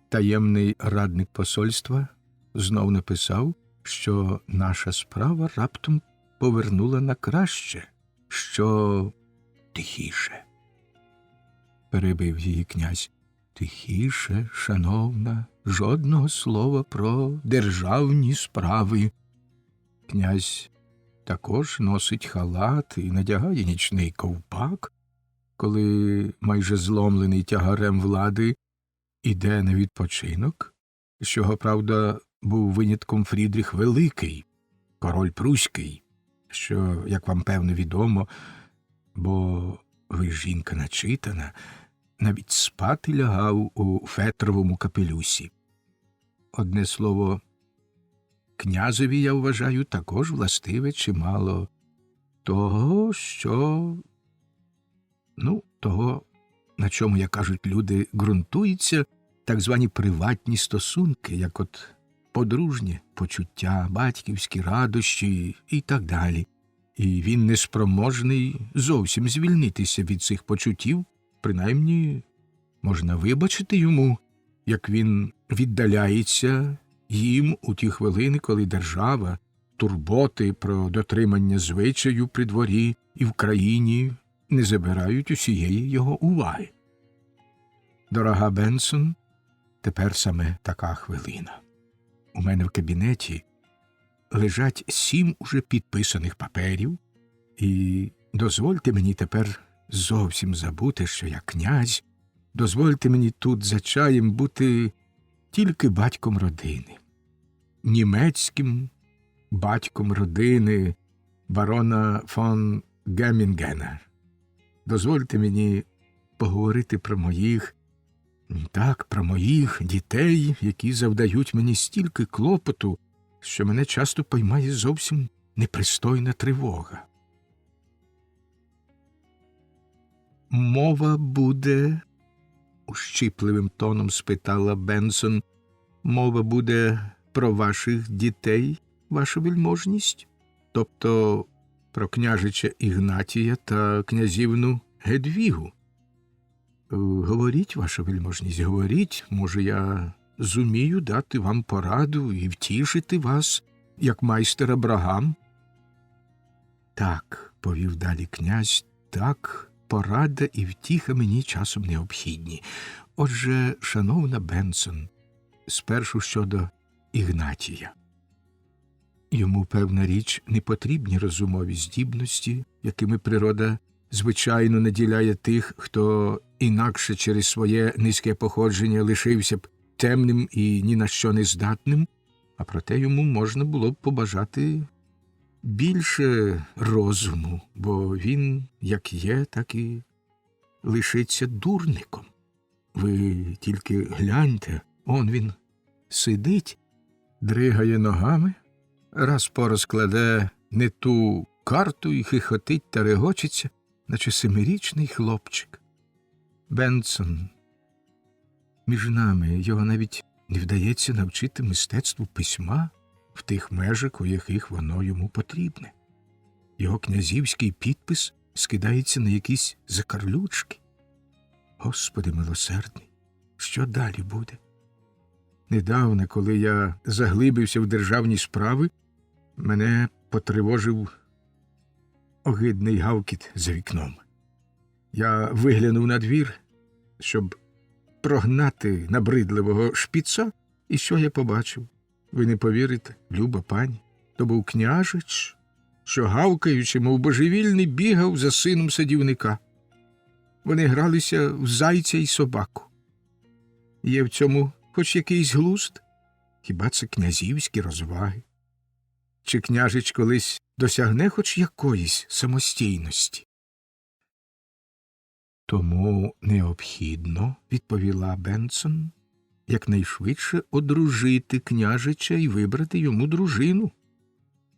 A: Таємний радник посольства знов написав, що наша справа раптом повернула на краще, що тихіше. Перебив її князь. Тихіше, шановна, жодного слова про державні справи. Князь також носить халат і надягає нічний ковпак, коли майже зломлений тягарем влади іде на відпочинок, з чого, правда, був винятком Фрідріх Великий, король Пруський, що, як вам певно відомо, бо ви жінка начитана, навіть спати лягав у фетровому капелюсі. Одне слово, князеві, я вважаю, також властиве чимало того, що, того, на чому, як кажуть люди, ґрунтуються так звані приватні стосунки, як от подружнє почуття, батьківські радощі і так далі. І він неспроможний зовсім звільнитися від цих почуттів, принаймні можна вибачити йому, як він віддаляється їм у ті хвилини, коли держава, турботи про дотримання звичаю при дворі і в країні не забирають усієї його уваги. Дорога Бенсон, тепер саме така хвилина. У мене в кабінеті лежать 7 уже підписаних паперів, і дозвольте мені тепер зовсім забути, що я князь, дозвольте мені тут за чаєм бути тільки батьком родини, німецьким батьком родини барона фон Геммінгена. Дозвольте мені поговорити про моїх дітей, які завдають мені стільки клопоту, що мене часто поймає зовсім непристойна тривога. «Мова буде?» – ущипливим тоном спитала Бенсон. «Мова буде про ваших дітей, ваша вельможність? Тобто про княжича Ігнатія та князівну Гедвігу?» «Говоріть, ваша вельможність, говоріть, може, я зумію дати вам пораду і втішити вас, як майстер Абрагам?» «Так», – повів далі князь, – «так, порада і втіха мені часом необхідні. Отже, шановна Бенсон, спершу щодо Ігнатія. Йому, певна річ, не потрібні розумові здібності, якими природа звичайно наділяє тих, хто інакше через своє низьке походження лишився б темним і ні на що не здатним, а проте йому можна було б побажати більше розуму, бо він, як є, так і лишиться дурником. Ви тільки гляньте, он він сидить, дригає ногами, раз порозкладе не ту карту і хихотить та регочеться, наче 7-річний хлопчик. Бенсон, між нами, його навіть не вдається навчити мистецтву письма в тих межах, у яких воно йому потрібне. його князівський підпис скидається на якісь закарлючки. Господи милосердний, що далі буде? Недавно, коли я заглибився в державні справи, мене потривожив огидний гавкіт за вікном. Я виглянув на двір, щоб прогнати набридливого шпіца, і що я побачив? Ви не повірите, люба пані, то був княжич, що, гавкаючи, мов божевільний, бігав за сином садівника. Вони гралися в зайця й собаку. Є в цьому хоч якийсь глузд? Хіба це князівські розваги? Чи княжич колись досягне хоч якоїсь самостійності? Тому необхідно, відповіла Бенсон, якнайшвидше одружити княжича і вибрати йому дружину,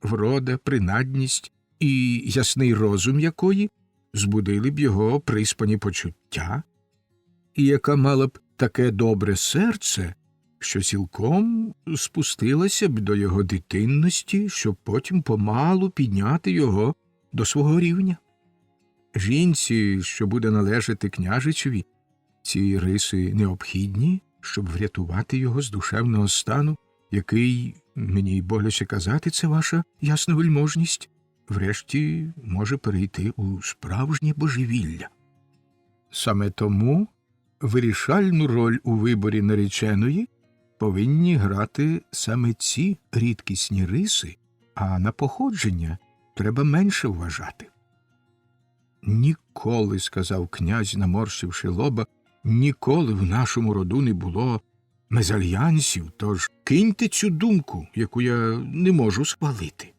A: врода, принадність і ясний розум якої збудили б його приспані почуття, і яка мала б таке добре серце, що цілком спустилася б до його дитинності, щоб потім помалу підняти його до свого рівня. Жінці, що буде належати княжичеві, ці риси необхідні, щоб врятувати його з душевного стану, який, мені й боляче казати, це ваша ясновельможність, врешті може перейти у справжнє божевілля. Саме тому вирішальну роль у виборі нареченої повинні грати саме ці рідкісні риси, а на походження треба менше вважати. Ніколи, сказав князь, наморщивши лоба, ніколи в нашому роду не було мезальянсів, тож киньте цю думку, яку я не можу схвалити.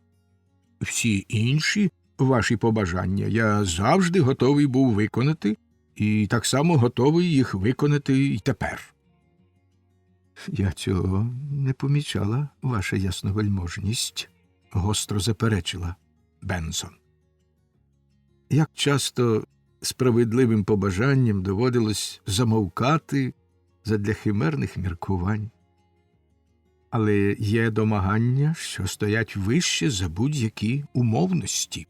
A: Всі інші ваші побажання я завжди готовий був виконати, і так само готовий їх виконати й тепер. Я цього не помічала, ваша ясновельможність, гостро заперечила Бенсон. Як часто справедливим побажанням доводилось замовкати задля химерних міркувань. Але є домагання, що стоять вище за будь-які умовності.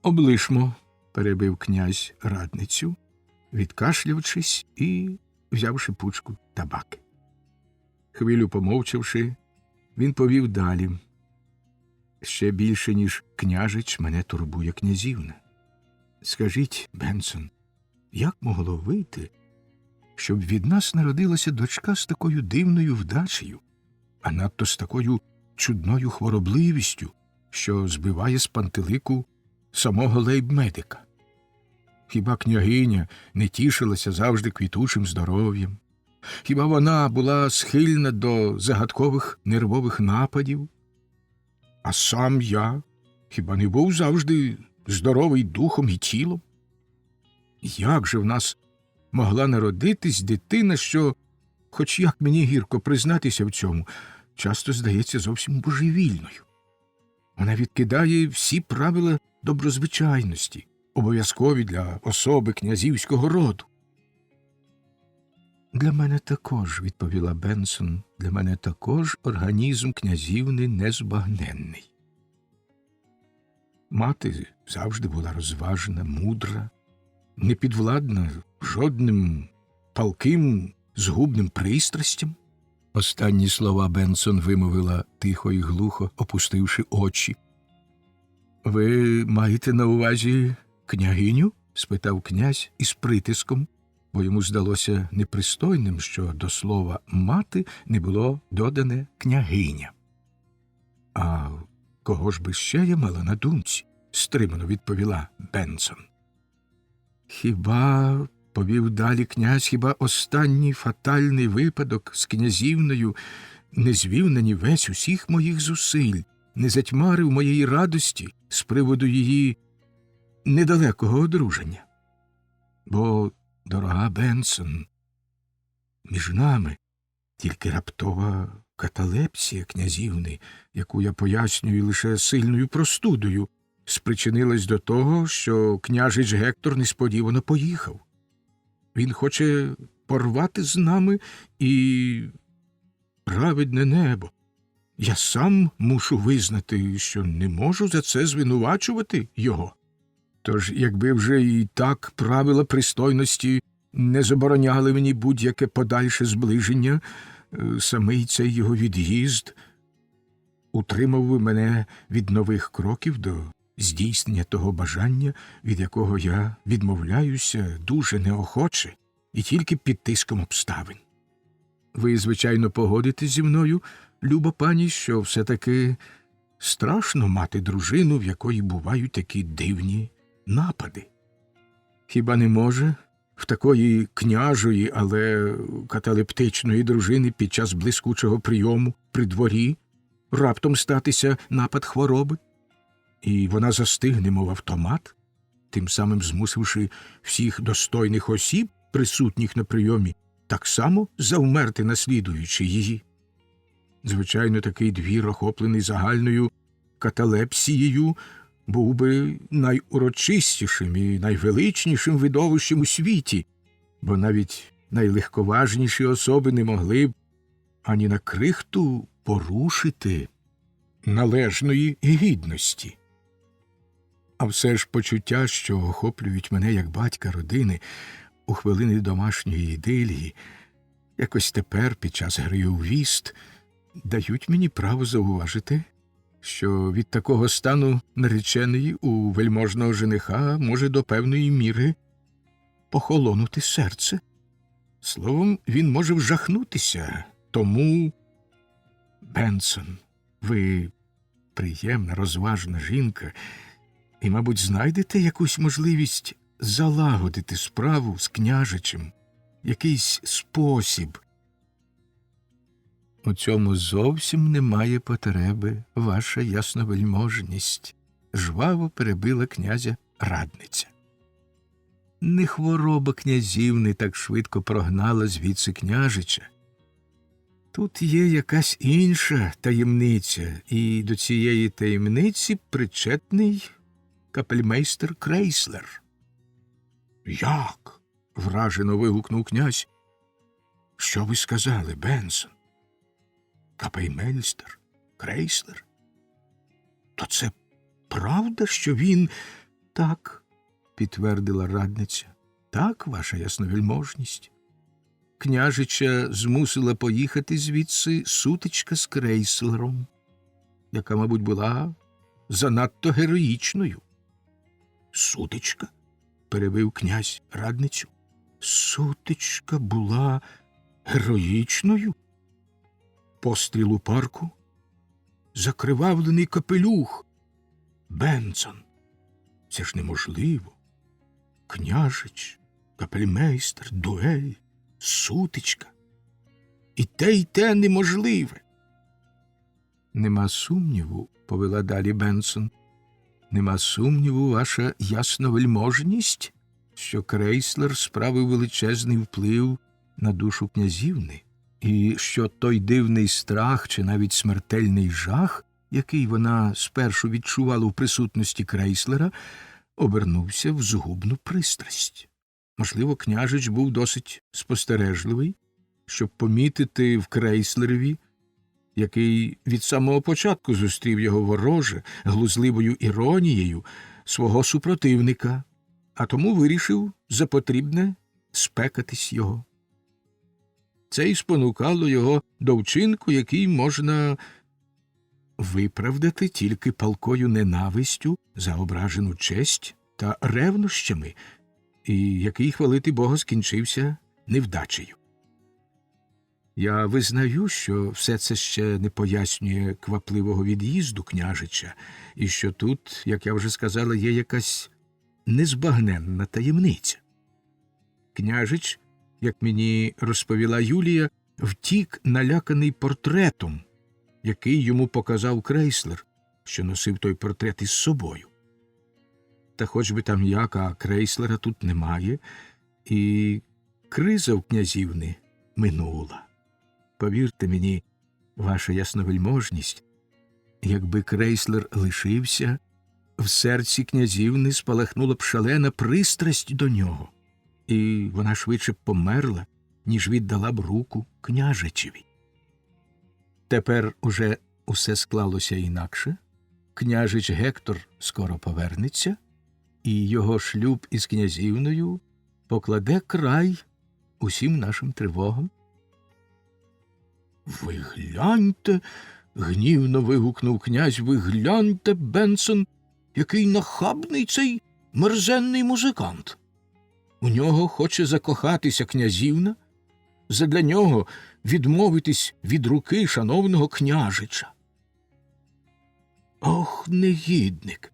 A: Облишмо, перебив князь радницю, відкашлявшись і взявши пучку табаки. Хвилю помовчавши, він повів далі. Ще більше, ніж княжич, мене турбує князівна. Скажіть, Бенсон, як могло вийти, щоб від нас народилася дочка з такою дивною вдачею, а надто з такою чудною хворобливістю, що збиває з пантелику самого лейб-медика? Хіба княгиня не тішилася завжди квітучим здоров'ям? Хіба вона була схильна до загадкових нервових нападів? А сам я хіба не був завжди здоровий духом і тілом? Як же в нас могла народитись дитина, що, хоч як мені гірко признатися в цьому, часто здається зовсім божевільною? Вона відкидає всі правила доброзвичайності, обов'язкові для особи князівського роду. Для мене також, відповіла Бенсон, для мене також організм князівни незбагненний. Мати завжди була розважна, мудра, непідвладна жодним палким, згубним пристрастям. Останні слова Бенсон вимовила тихо і глухо, опустивши очі. Ви маєте на увазі княгиню? Спитав князь із притиском, бо йому здалося непристойним, що до слова «мати» не було додане «княгиня». А кого ж би ще я мала на думці? Стримано відповіла Бенсон. Хіба, повів далі князь, хіба останній фатальний випадок з князівною не звів на нівець усіх моїх зусиль, не затьмарив моєї радості з приводу її недалекого одруження? Бо, дорога Бенсон, між нами тільки раптова каталепсія князівни, яку я пояснюю лише сильною простудою, спричинилась до того, що княжич Гектор несподівано поїхав. Він хоче порвати з нами і праведне небо. я сам мушу визнати, що не можу за це звинувачувати його. Тож, якби вже і так правила пристойності не забороняли мені будь-яке подальше зближення, самий цей його від'їзд утримав би мене від нових кроків до здійснення того бажання, від якого я відмовляюся дуже неохоче і тільки під тиском обставин. Ви, звичайно, погодитесь зі мною, люба пані, що все-таки страшно мати дружину, в якої бувають такі дивні напади. Хіба не може в такої княжої, але каталептичної дружини під час блискучого прийому при дворі раптом статися напад хвороби? І вона застигне, мов автомат, тим самим змусивши всіх достойних осіб, присутніх на прийомі, так само завмерти, наслідуючи її. Звичайно, такий двір, охоплений загальною каталепсією, був би найурочистішим і найвеличнішим видовищем у світі, бо навіть найлегковажніші особи не могли б ані на крихту порушити належної гідності. А все ж почуття, що охоплюють мене як батька родини у хвилини домашньої ідилії, якось тепер, під час гри у віст, дають мені право зауважити, що від такого стану нареченої у вельможного жениха може до певної міри похолонути серце. Словом, він може вжахнутися. Тому, Бенсон, ви приємна, розважна жінка і, мабуть, знайдете якусь можливість залагодити справу з княжичем, якийсь спосіб. У цьому зовсім немає потреби, ваша ясновельможність, жваво перебила князя радниця. Не хвороба князівни так швидко прогнала звідси княжича. Тут є якась інша таємниця, і до цієї таємниці причетний капельмейстер Крейслер. Як? Вражено вигукнув князь. Що ви сказали, Бенсон? Капельмейстер Крейслер? То це правда, що він... Так, підтвердила радниця. Так, ваша ясновельможність. Княжича змусила поїхати звідси сутичка з Крейслером, яка, мабуть, була занадто героїчною. Сутичка? Перебив князь радницю. Сутичка була героїчною? Постріл у парку? Закривавлений капелюх? Бенсон, це ж неможливо. Княжич, капельмейстер, дуель, сутичка. І те неможливе. Нема сумніву, повела далі Бенсон, нема сумніву, ваша ясновельможність, що Крейслер справив величезний вплив на душу князівни, і що той дивний страх чи навіть смертельний жах, який вона спершу відчувала в присутності Крейслера, обернувся в згубну пристрасть. Можливо, княжич був досить спостережливий, щоб помітити в Крейслерові, який від самого початку зустрів його вороже, глузливою іронією, свого супротивника, а тому вирішив за потрібне спекатись його. Це й спонукало його до вчинку, який можна виправдати тільки палкою ненавистю за ображену честь та ревнощами, і який, хвалити Бога, скінчився невдачею. Я визнаю, що все це ще не пояснює квапливого від'їзду княжича, і що тут, як я вже сказала, є якась незбагненна таємниця. Княжич, як мені розповіла Юлія, втік наляканий портретом, який йому показав Крейслер, що носив той портрет із собою. Та хоч би там як, а Крейслера тут немає, і криза в князівни минула. Повірте мені, ваша ясновельможність, якби Крейслер лишився, в серці князівни спалахнула б шалена пристрасть до нього, і вона швидше б померла, ніж віддала б руку княжичеві. Тепер уже усе склалося інакше, княжич Гектор скоро повернеться, і його шлюб із князівною покладе край усім нашим тривогам. «Ви гляньте!» – гнівно вигукнув князь. «Ви гляньте, Бенсон, який нахабний цей мерзенний музикант! У нього хоче закохатися князівна, задля нього відмовитись від руки шановного княжича. Ох, негідник!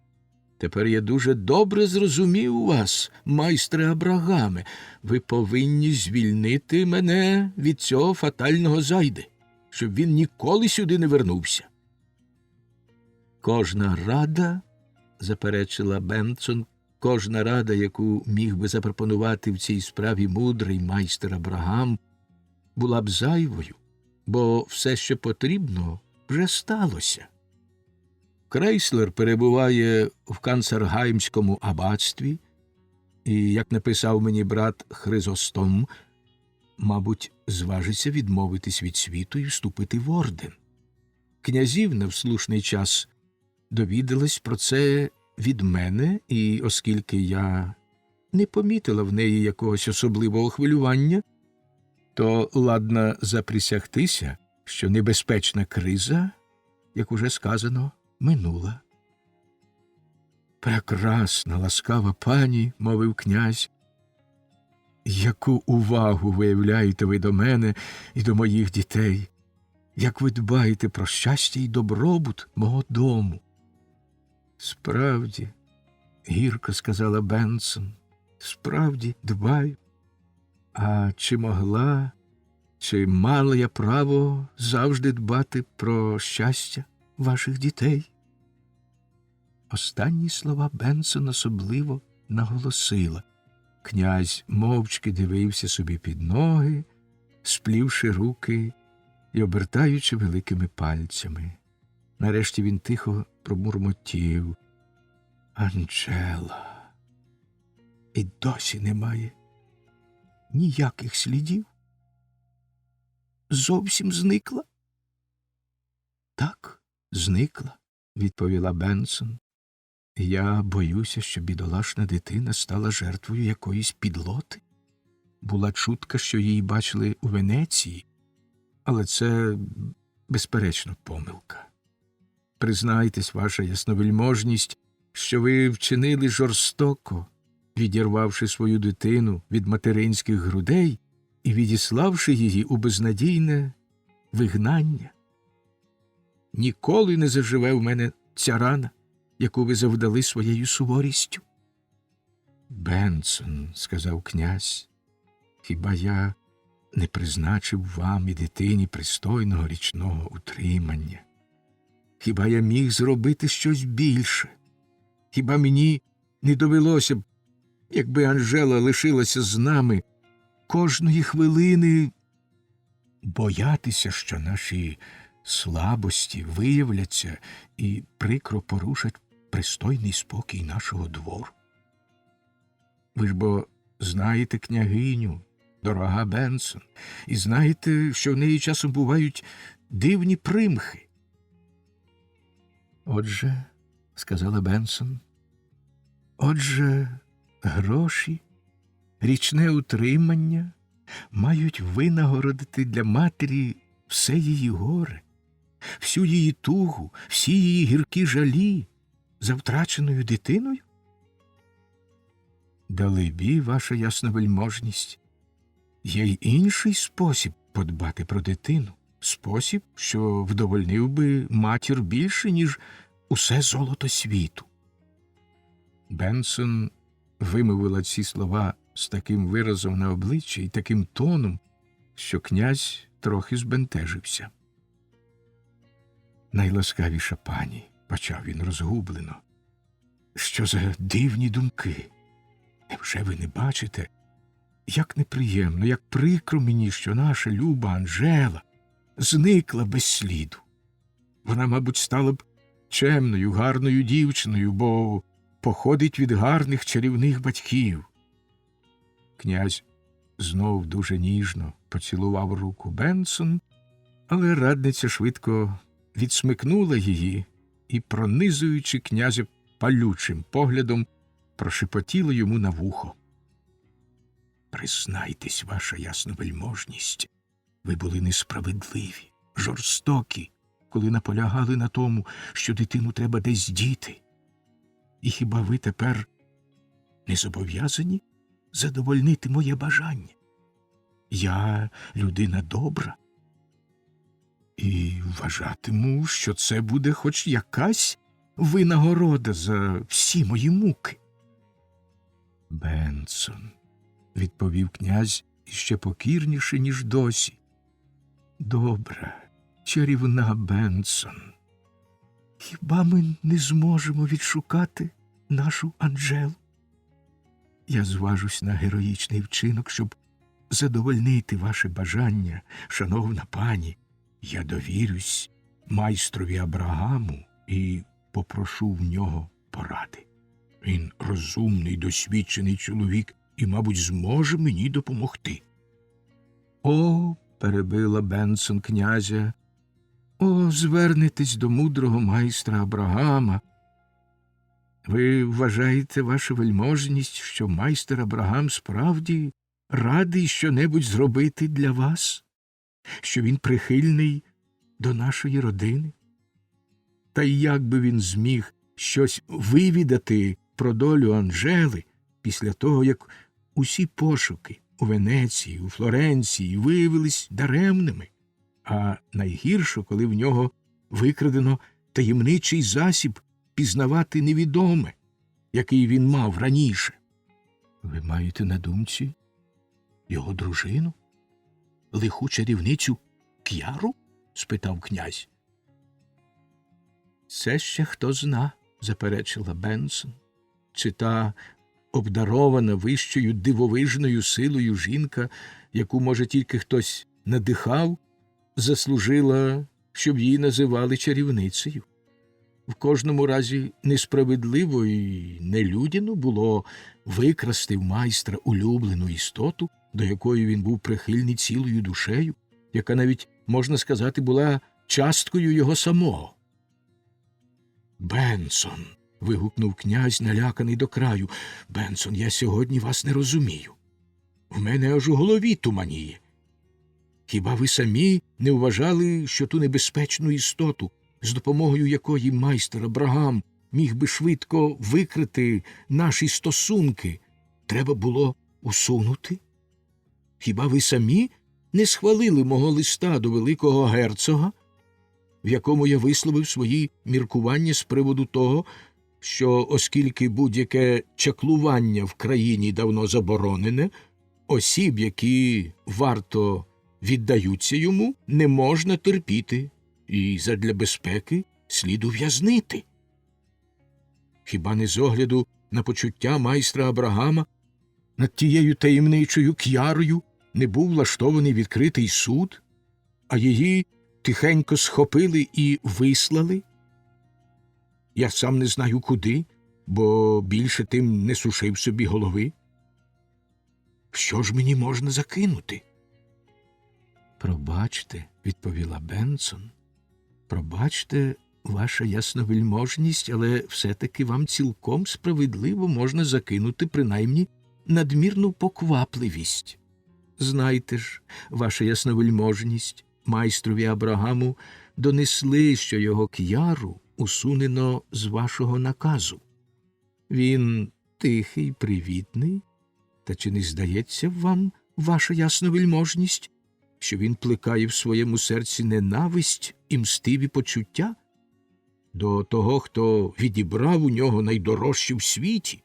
A: Тепер я дуже добре зрозумів вас, майстре Абрагаме. Ви повинні звільнити мене від цього фатального зайди, щоб він ніколи сюди не вернувся». «Кожна рада, – заперечила Бенсон, – кожна рада, яку міг би запропонувати в цій справі мудрий майстер Абрагам, була б зайвою, бо все, що потрібно, вже сталося. Крейслер перебуває в Канцергаймському аббатстві, і, як написав мені брат Хризостом, мабуть, зважиться відмовитись від світу і вступити в орден. Князівна в слушний час довідалась про це від мене, і оскільки я не помітила в неї якогось особливого хвилювання, то ладна заприсягтися, що небезпечна криза, як уже сказано, минула». «Прекрасна, ласкава пані, – мовив князь, – яку увагу виявляєте ви до мене і до моїх дітей, як ви дбаєте про щастя і добробут мого дому». «Справді, – гірко сказала Бенсон, – справді дбаю. А чи могла, чи мала я право завжди дбати про щастя ваших дітей?» Останні слова Бенсон особливо наголосила. Князь мовчки дивився собі під ноги, сплівши руки і обертаючи великими пальцями. Нарешті він тихо промурмотів: «Анджела. І досі немає ніяких слідів? Зовсім зникла?» «Так, зникла», – відповіла Бенсон. «Я боюся, що бідолашна дитина стала жертвою якоїсь підлоти. Була чутка, що її бачили у Венеції, але це, безперечно, помилка. Признайтесь, ваша ясновельможність, що ви вчинили жорстоко, відірвавши свою дитину від материнських грудей і відіславши її у безнадійне вигнання. Ніколи не заживе в мене ця рана, яку ви завдали своєю суворістю». «Бенсон, – сказав князь, – хіба я не призначив вам і дитині пристойного річного утримання? Хіба я міг зробити щось більше? Хіба мені не довелося б, якби Анжела лишилася з нами, кожної хвилини боятися, що наші слабості виявляться і прикро порушать пристойний спокій нашого двору? Ви ж бо знаєте княгиню, дорога Бенсон, і знаєте, що в неї часом бувають дивні примхи». «Отже, – сказала Бенсон, – отже, гроші, річне утримання мають винагородити для матері все її горе, всю її тугу, всі її гіркі жалі за втраченою дитиною? Далебі, ваша ясновельможність, є й інший спосіб подбати про дитину, спосіб, що вдовольнив би матір більше, ніж усе золото світу». Бенсон вимовила ці слова з таким виразом на обличчі і таким тоном, що князь трохи збентежився. «Найласкавіша пані, – почав він розгублено, – що за дивні думки? Невже ви не бачите, як неприємно, як прикро мені, що наша люба Анжела зникла без сліду? Вона, мабуть, стала б чемною, гарною дівчиною, бо походить від гарних чарівних батьків». Князь знов дуже ніжно поцілував руку Бенсон, але радниця швидко відсмикнула її і, пронизуючи князя палючим поглядом, прошепотіла йому на вухо. «Признайтесь, ваша ясновельможність, ви були несправедливі, жорстокі, коли наполягали на тому, що дитину треба десь діти. І хіба ви тепер не зобов'язані задовольнити моє бажання? Я людина добра і вважатиму, що це буде хоч якась винагорода за всі мої муки». «Бенсон», – відповів князь іще покірніше, ніж досі. «Добра, чарівна Бенсон, хіба ми не зможемо відшукати нашу Анжелу? Я зважусь на героїчний вчинок, щоб задовольнити ваше бажання, шановна пані. Я довірюсь майстрові Абрагаму і попрошу в нього поради. Він розумний, досвідчений чоловік і, мабуть, зможе мені допомогти». «О», – перебила Бенсон князя, – «о, звернетесь до мудрого майстра Абрагама. Ви вважаєте, ваша вельможність, що майстер Абрагам справді радий що-небудь зробити для вас? Що він прихильний до нашої родини? Та й як би він зміг щось вивідати про долю Анжели після того, як усі пошуки у Венеції, у Флоренції виявились даремними, а найгірше, коли в нього викрадено таємничий засіб пізнавати невідоме, який він мав раніше?» «Ви маєте на думці його дружину? Лиху чарівницю К'яру?» – спитав князь. «Це ще хто зна», – заперечила Бенсон. «Чи та обдарована вищою дивовижною силою жінка, яку, може, тільки хтось надихав, заслужила, щоб її називали чарівницею? В кожному разі несправедливо і нелюдяно було викрасти в майстра улюблену істоту, до якої він був прихильний цілою душею, яка навіть, можна сказати, була часткою його самого». «Бенсон», – вигукнув князь, наляканий до краю, – «Бенсон, я сьогодні вас не розумію. В мене аж у голові туманіє. Хіба ви самі не вважали, що ту небезпечну істоту, з допомогою якої майстер Абрагам міг би швидко викрити наші стосунки, треба було усунути? Хіба ви самі не схвалили мого листа до великого герцога, в якому я висловив свої міркування з приводу того, що, оскільки будь-яке чаклування в країні давно заборонене, осіб, які варто віддаються йому, не можна терпіти, і задля безпеки слід ув'язнити? Хіба не з огляду на почуття майстра Абрагама над тією таємничою К'ярою не був влаштований відкритий суд, а її тихенько схопили і вислали? Я сам не знаю куди, бо більше тим не сушив собі голови. Що ж мені можна закинути?» «Пробачте», – відповіла Бенсон, – «пробачте, ваша ясновельможність, але все-таки вам цілком справедливо можна закинути принаймні надмірну поквапливість. Знайте ж, ваша ясновельможність, майстрові Абрагаму донесли, що його К'яру усунено з вашого наказу. Він тихий, привітний, та чи не здається вам, ваша ясновельможність, що він плекає в своєму серці ненависть і мстиві почуття до того, хто відібрав у нього найдорожче в світі?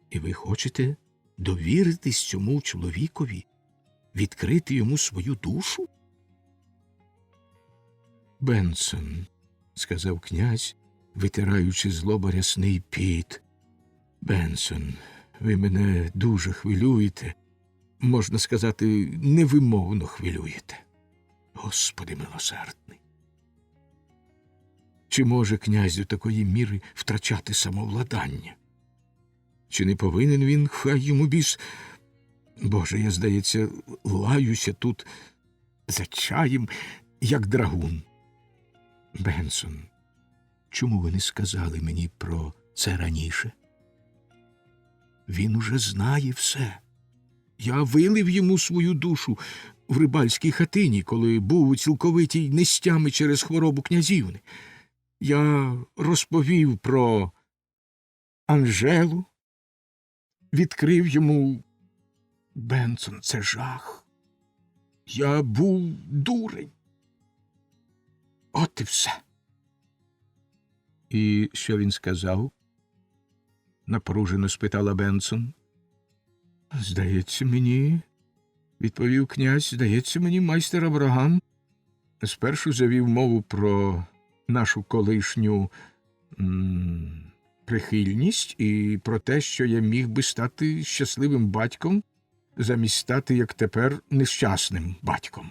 A: І ви хочете довіритись цьому чоловікові, відкрити йому свою душу?» «Бенсон», – сказав князь, витираючи з лоба рясний піт, – «Бенсон, ви мене дуже хвилюєте, можна сказати, невимовно хвилюєте. Господи милосердний! Чи може князь до такої міри втрачати самовладання? Чи не повинен він, хай йому біс... Боже, я, здається, лаюся тут за чаєм, як драгун. Бенсон, чому ви не сказали мені про це раніше? Він уже знає все. Я вилив йому свою душу в рибальській хатині, коли був у цілковитій нестями через хворобу князівни. Я розповів про Анжелу, відкрив йому. Бенсон, це жах. Я був дурень. От і все. І що він сказав? Напружено спитала Бенсон. Здається мені, відповів князь, здається мені, майстер Абрагам спершу завів мову про нашу колишню прихильність і про те, що я міг би стати щасливим батьком, замість стати, як тепер, нещасним батьком.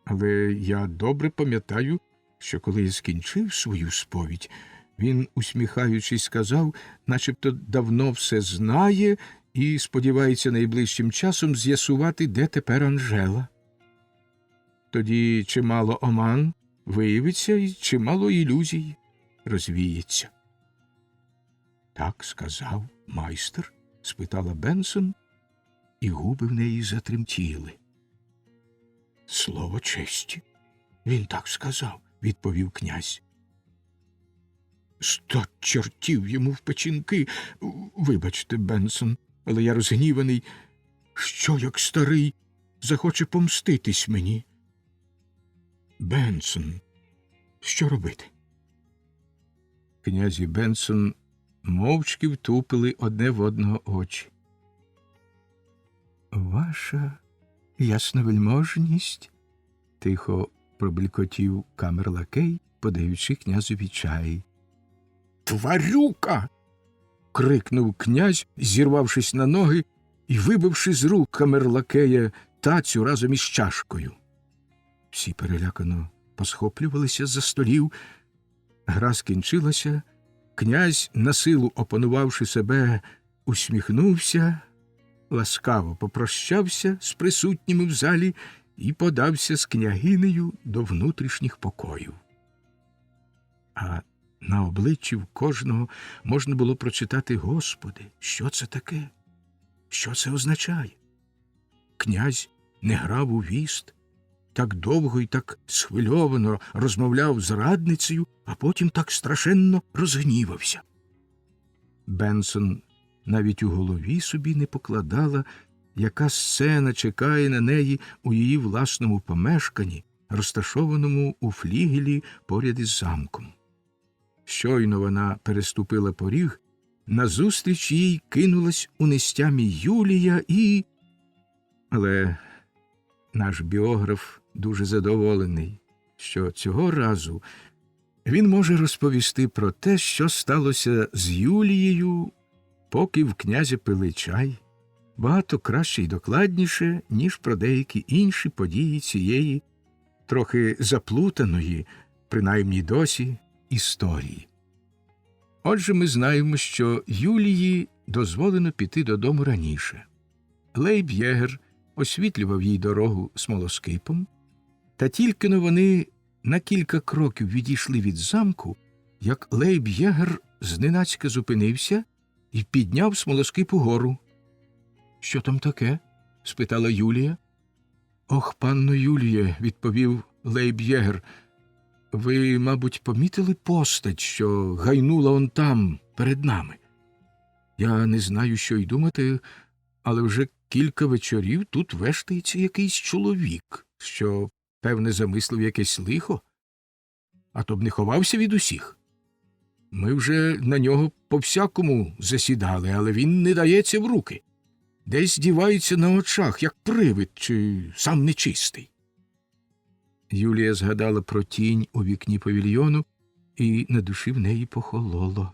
A: Але я добре пам'ятаю, що коли я скінчив свою сповідь, він, усміхаючись, сказав, начебто давно все знає і сподівається найближчим часом з'ясувати, де тепер Анжела. Тоді чимало оман виявиться і чимало ілюзій розвіється. Так сказав майстер? Спитала Бенсон, і губи в неї затремтіли. Слово честі. Він так сказав, відповів князь. 100 чортів йому в печінки. Вибачте, Бенсон, але я розгніваний. Що, як старий, захоче помститись мені? Бенсон, що робити? Князь і Бенсон мовчки втупили одне в одного очі. Ваша ясновельможність, тихо проблікотів камерлакей, подаючи князеві чай. Тварюка! Крикнув князь, зірвавшись на ноги і вибивши з рук камерлакея тацю разом із чашкою. Всі перелякано посхоплювалися з-за столів. Гра скінчилася, князь, насилу опанувавши себе, усміхнувся, ласкаво попрощався з присутніми в залі і подався з княгинею до внутрішніх покоїв. А на обличчі в кожного можна було прочитати: Господи, що це таке? Що це означає? Князь не грав у віст, так довго і так схвильовано розмовляв з радницею, а потім так страшенно розгнівався. Бенсон навіть у голові собі не покладала, яка сцена чекає на неї у її власному помешканні, розташованому у флігелі поряд із замком. Щойно вона переступила поріг, назустріч їй кинулась у нестямі Юлія і... Але наш біограф дуже задоволений, що цього разу він може розповісти про те, що сталося з Юлією, поки в князя пили чай, багато краще і докладніше, ніж про деякі інші події цієї, трохи заплутаної, принаймні досі, історії. Отже, ми знаємо, що Юлії дозволено піти додому раніше. Лейб-єгер освітлював їй дорогу смолоскипом, та тільки-но вони на кілька кроків відійшли від замку, як Лейб-єгер зненацька зупинився і підняв смолоскип угору. — Що там таке? — спитала Юлія. — Ох, панно Юліє, — відповів Лейб-єгер, — ви, мабуть, помітили постать, що гайнула он там, перед нами? Я не знаю, що й думати, але вже кілька вечорів тут вештається якийсь чоловік, що, певне, замислив якесь лихо, а то б не ховався від усіх. Ми вже на нього по-всякому засідали, але він не дається в руки. Десь дівається на очах, як привид чи сам нечистий. Юлія згадала про тінь у вікні павільйону, і на душі в неї похололо.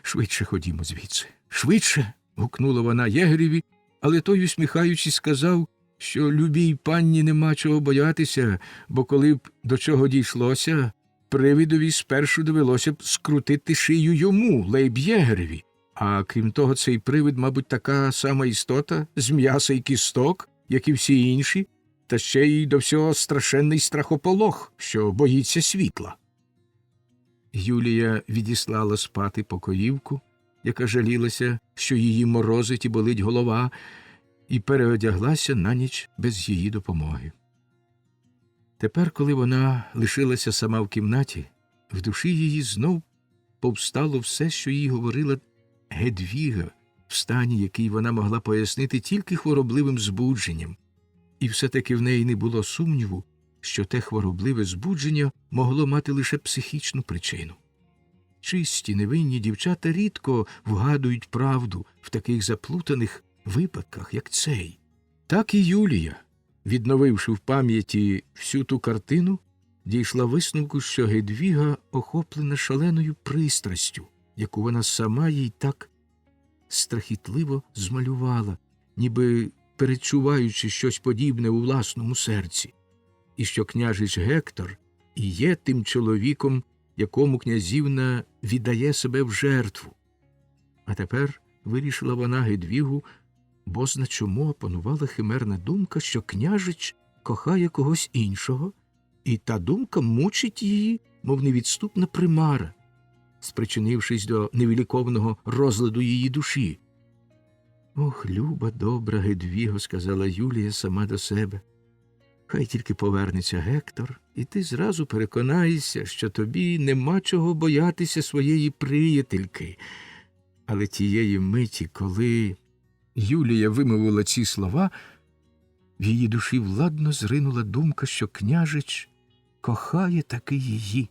A: «Швидше ходімо звідси, швидше!» – гукнула вона єгереві, але той, усміхаючись, сказав, що любій панні нема чого боятися, бо коли б до чого дійшлося, привидові спершу довелося б скрутити шию йому, Лейб-єгереві. А крім того, цей привид, мабуть, така сама істота з м'яса і кісток, як і всі інші, та ще й до всього страшенний страхополох, що боїться світла. Юлія відіслала спати покоївку, яка жалілася, що її морозить і болить голова, і переодяглася на ніч без її допомоги. Тепер, коли вона лишилася сама в кімнаті, в душі її знов повстало все, що їй говорила Гедвіга, в стані, який вона могла пояснити тільки хворобливим збудженням. І все-таки в неї не було сумніву, що те хворобливе збудження могло мати лише психічну причину. Чисті, невинні дівчата рідко вгадують правду в таких заплутаних випадках, як цей. Так і Юлія, відновивши в пам'яті всю ту картину, дійшла висновку, що Гедвіга охоплена шаленою пристрастю, яку вона сама їй так страхітливо змалювала, ніби передчуваючи щось подібне у власному серці, і що княжич Гектор і є тим чоловіком, якому князівна віддає себе в жертву. А тепер вирішила вона Гедвігу, бозна чому опанувала химерна думка, що княжич кохає когось іншого, і та думка мучить її, мов невідступна примара, спричинившись до невиліковного розладу її душі. «Ох, люба, добра Гедвіго», – сказала Юлія сама до себе, – «хай тільки повернеться Гектор, і ти зразу переконаєшся, що тобі нема чого боятися своєї приятельки». Але тієї миті, коли Юлія вимовила ці слова, в її душі владно зринула думка, що княжич кохає таки її.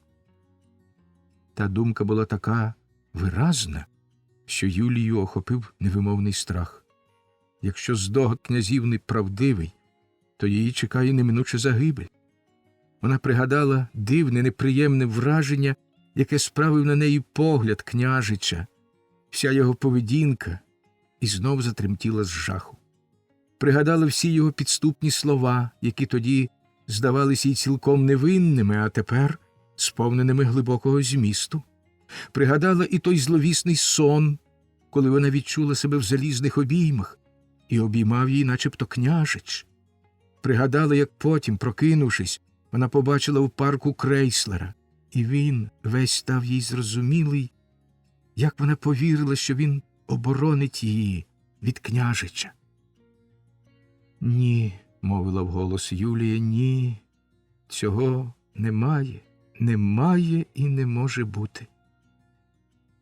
A: Та думка була така виразна, що Юлію охопив невимовний страх. Якщо здогад князівни правдивий, то її чекає неминуча загибель. Вона пригадала дивне, неприємне враження, яке справив на неї погляд княжича, вся його поведінка, і знов затремтіла з жаху. Пригадала всі його підступні слова, які тоді здавалися їй цілком невинними, а тепер сповненими глибокого змісту. Пригадала і той зловісний сон, коли вона відчула себе в залізних обіймах, і обіймав її начебто княжич. Пригадала, як потім, прокинувшись, вона побачила в парку Крейслера, і він весь став їй зрозумілий, як вона повірила, що він оборонить її від княжича. «Ні», – мовила вголос Юлія, – «ні, цього немає, немає і не може бути.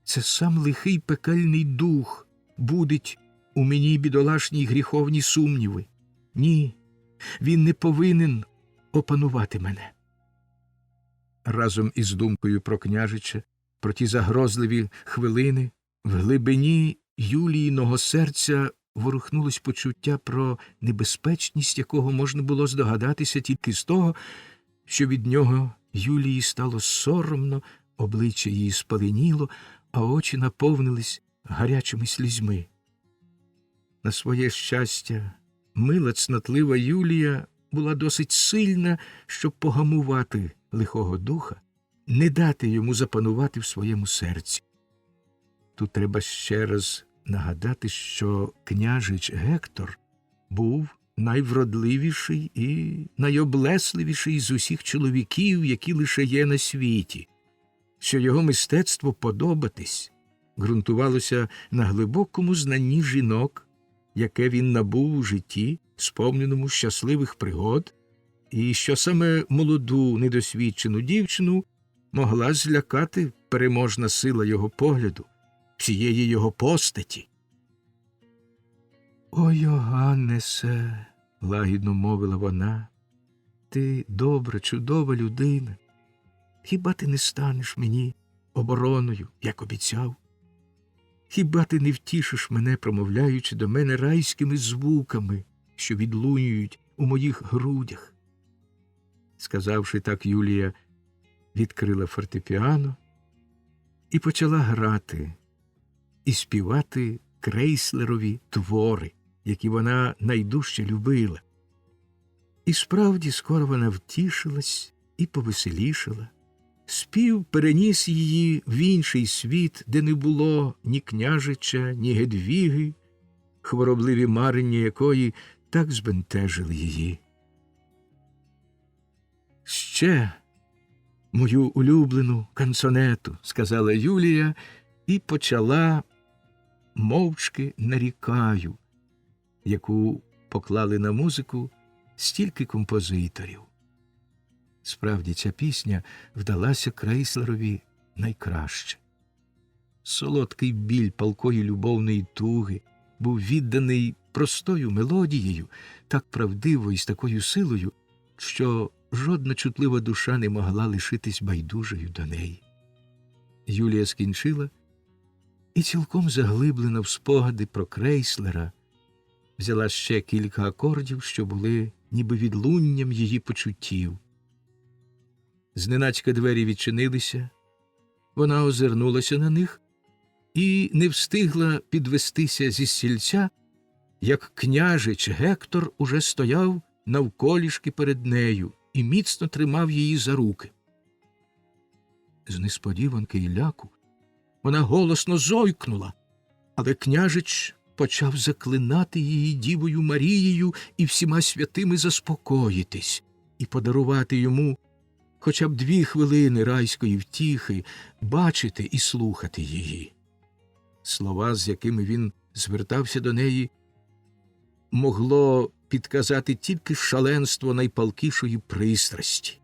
A: Це сам лихий пекельний дух будить у мені бідолашні гріховні сумніви. Ні, він не повинен опанувати мене». Разом із думкою про княжича, про ті загрозливі хвилини, в глибині Юліїного серця ворухнулось почуття про небезпечність, якого можна було здогадатися тільки з того, що від нього Юлії стало соромно, обличчя її спаленіло, а очі наповнились гарячими слізьми. На своє щастя, мила цнотлива Юлія була досить сильна, щоб погамувати лихого духа, не дати йому запанувати в своєму серці. Тут треба ще раз нагадати, що княжич Гектор був найвродливіший і найоблесливіший з усіх чоловіків, які лише є на світі, що його мистецтво подобатись ґрунтувалося на глибокому знанні жінок, яке він набув у житті, сповненому щасливих пригод, і що саме молоду, недосвідчену дівчину могла злякати переможна сила його погляду, всієї його постаті. «О, Йоганнесе», – лагідно мовила вона, – «ти добра, чудова людина. Хіба ти не станеш мені обороною, як обіцяв? Хіба ти не втішиш мене, промовляючи до мене райськими звуками, що відлунюють у моїх грудях?» Сказавши так, Юлія відкрила фортепіано і почала грати і співати Крейслерові твори, які вона найдужче любила. І справді скоро вона втішилась і повеселішала. Спів переніс її в інший світ, де не було ні княжича, ні Гедвіги, хворобливі марення якої так збентежили її. Ще мою улюблену канцонету, сказала Юлія і почала мовчки нарікаю, яку поклали на музику стільки композиторів. Справді, ця пісня вдалася Крейслерові найкраще. Солодкий біль палкої любовної туги був відданий простою мелодією, так правдиво і з такою силою, що жодна чутлива душа не могла лишитись байдужою до неї. Юлія скінчила і, цілком заглиблена в спогади про Крейслера, взяла ще кілька акордів, що були ніби відлунням її почуттів. Зненацька двері відчинилися, вона озирнулася на них і не встигла підвестися зі стільця, як княжич Гектор уже стояв навколішки перед нею і міцно тримав її за руки. З несподіванки і ляку вона голосно зойкнула, але княжич почав заклинати її Дівою Марією і всіма святими заспокоїтись і подарувати йому хоча б 2 хвилини райської втіхи, бачити і слухати її. Слова, з якими він звертався до неї, могло підказати тільки шаленство найпалкішої пристрасті.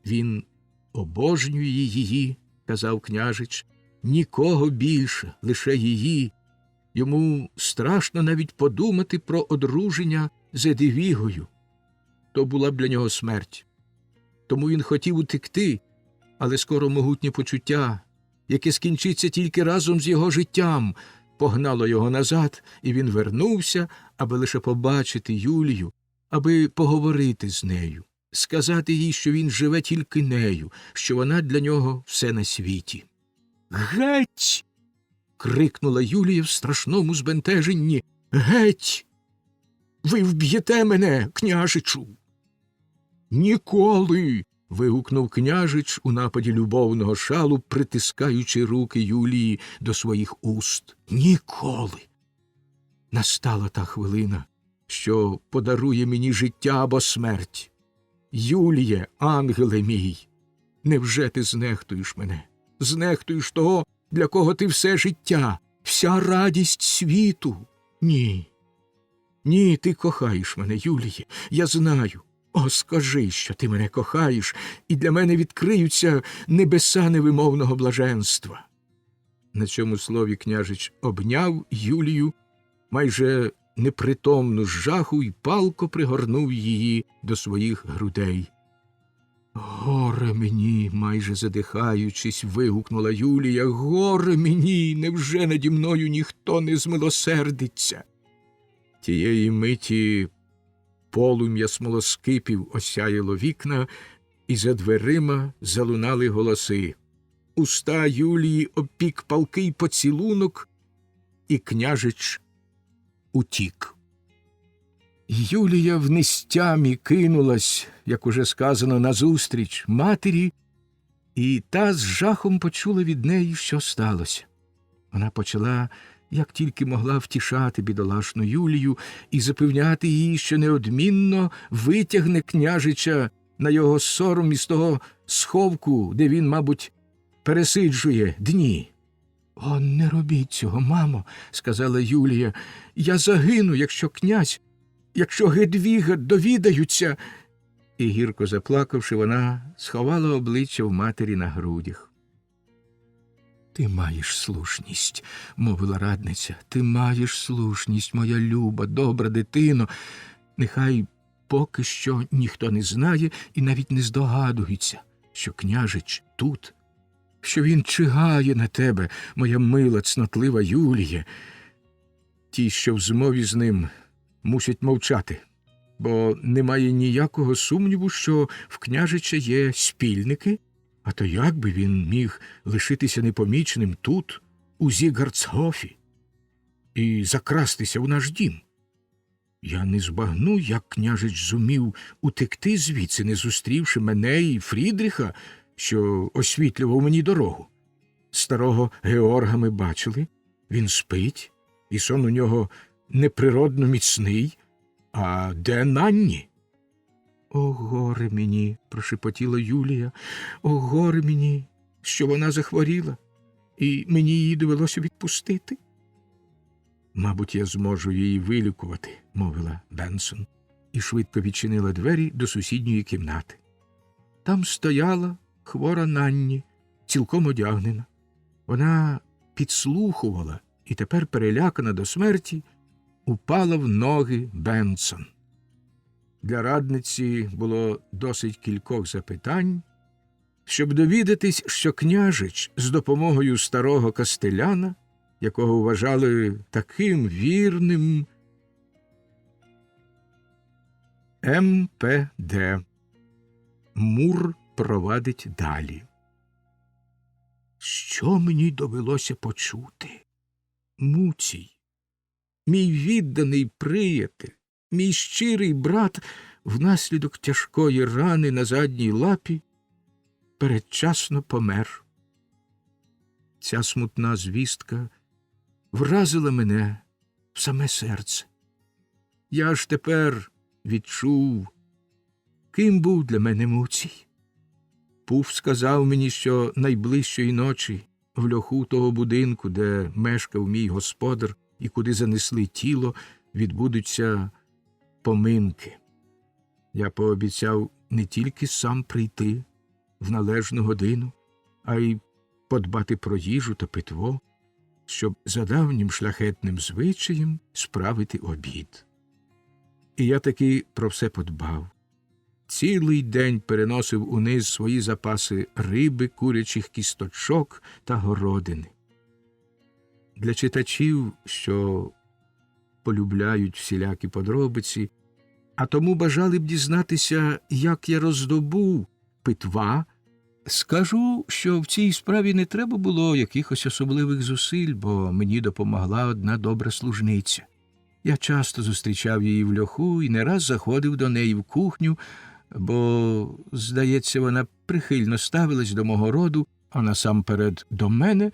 A: Він обожнює її, казав княжич, нікого більше, лише її. Йому страшно навіть подумати про одруження з Едвігою. То була б для нього смерть. Тому він хотів утекти, але скоро могутнє почуття, яке скінчиться тільки разом з його життям, погнало його назад, і він вернувся, аби лише побачити Юлію, аби поговорити з нею, сказати їй, що він живе тільки нею, що вона для нього все на світі. «Геть!» – крикнула Юлія в страшному збентеженні. «Геть! Ви вб'єте мене, княжичу!» «Ніколи!» – вигукнув княжич у нападі любовного шалу, притискаючи руки Юлії до своїх уст. «Ніколи!» Настала та хвилина, що подарує мені життя або смерть. Юліє, ангеле мій, невже ти знехтуєш мене? Знехтуєш того, для кого ти все життя, вся радість світу? Ні. Ні, ти кохаєш мене, Юліє, я знаю. О, скажи, що ти мене кохаєш, і для мене відкриються небеса невимовного блаженства. На цьому слові княжич обняв Юлію, майже непритомну з жаху, і палко пригорнув її до своїх грудей. «Горе мені!» – майже задихаючись, вигукнула Юлія. «Горе мені! Невже наді мною ніхто не змилосердиться?» Тієї миті полум'я смолоскипів осяяло вікна, і за дверима залунали голоси. Уста Юлії обпік палкий поцілунок, і княжич утік. Юлія в нестямі кинулась, як уже сказано, назустріч матері, і та з жахом почула від неї, що сталося. Вона почала, як тільки могла, втішати бідолашну Юлію і запевняти її, що неодмінно витягне княжича на його сором із того сховку, де він, мабуть, пересиджує дні. «О, не робіть цього, мамо», – сказала Юлія. «Я загину, якщо Гедвіга довідаються». І, гірко заплакавши, вона сховала обличчя в матері на грудях. «Ти маєш слушність», – мовила радниця, – «ти маєш слушність, моя люба, добра дитино. Нехай поки що ніхто не знає і навіть не здогадується, що княжич тут, що він чигає на тебе, моя мила, цнотлива Юлія. Ті, що в змові з ним, мусять мовчати, бо немає ніякого сумніву, що в княжича є спільники, а то як би він міг лишитися непоміченим тут, у Зігардсгофі, і закрастися в наш дім? Я не збагну, як княжич зумів утекти звідси, не зустрівши мене і Фрідріха, що освітлював мені дорогу. Старого Георга ми бачили, він спить, і сон у нього неприродно міцний. А де Нанні? О, горе мені, прошепотіла Юлія, о, горе мені, що вона захворіла, і мені її довелося відпустити. Мабуть, я зможу її вилікувати, мовила Бенсон, і швидко відчинила двері до сусідньої кімнати. Там стояла хвора Нанні, цілком одягнена. Вона підслухувала і тепер, перелякана до смерті, упала в ноги Бенсон. Для радниці було досить кількох запитань, щоб довідатись, що княжич з допомогою старого кастеляна, якого вважали таким вірним, МПД, Мур провадить далі. Що мені довелося почути? Муцій, мій відданий приятель, мій щирий брат внаслідок тяжкої рани на задній лапі передчасно помер. Ця смутна звістка вразила мене в саме серце. Я аж тепер відчув, ким був для мене Муцій. Пуф сказав мені, що найближчої ночі в льоху того будинку, де мешкав мій господар і куди занесли тіло, відбудуться поминки. Я пообіцяв не тільки сам прийти в належну годину, а й подбати про їжу та питво, щоб за давнім шляхетним звичаєм справити обід. І я таки про все подбав. Цілий день переносив униз свої запаси риби, курячих кісточок та городини. Для читачів, що полюбляють всілякі подробиці, а тому бажали б дізнатися, як я роздобув питва, скажу, що в цій справі не треба було якихось особливих зусиль, бо мені допомогла одна добра служниця. Я часто зустрічав її в льоху і не раз заходив до неї в кухню, бо, здається, вона прихильно ставилась до мого роду, а насамперед до мене,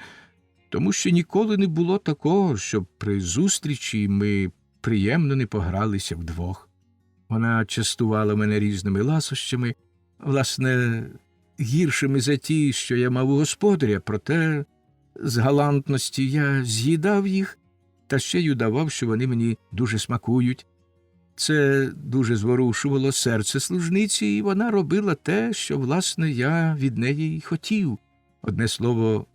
A: тому що ніколи не було такого, щоб при зустрічі ми приємно не погралися вдвох. Вона частувала мене різними ласощами, власне, гіршими за ті, що я мав у господаря, проте з галантності я з'їдав їх, та ще й удавав, що вони мені дуже смакують. Це дуже зворушувало серце служниці, і вона робила те, що, власне, я від неї й хотів. Одне слово,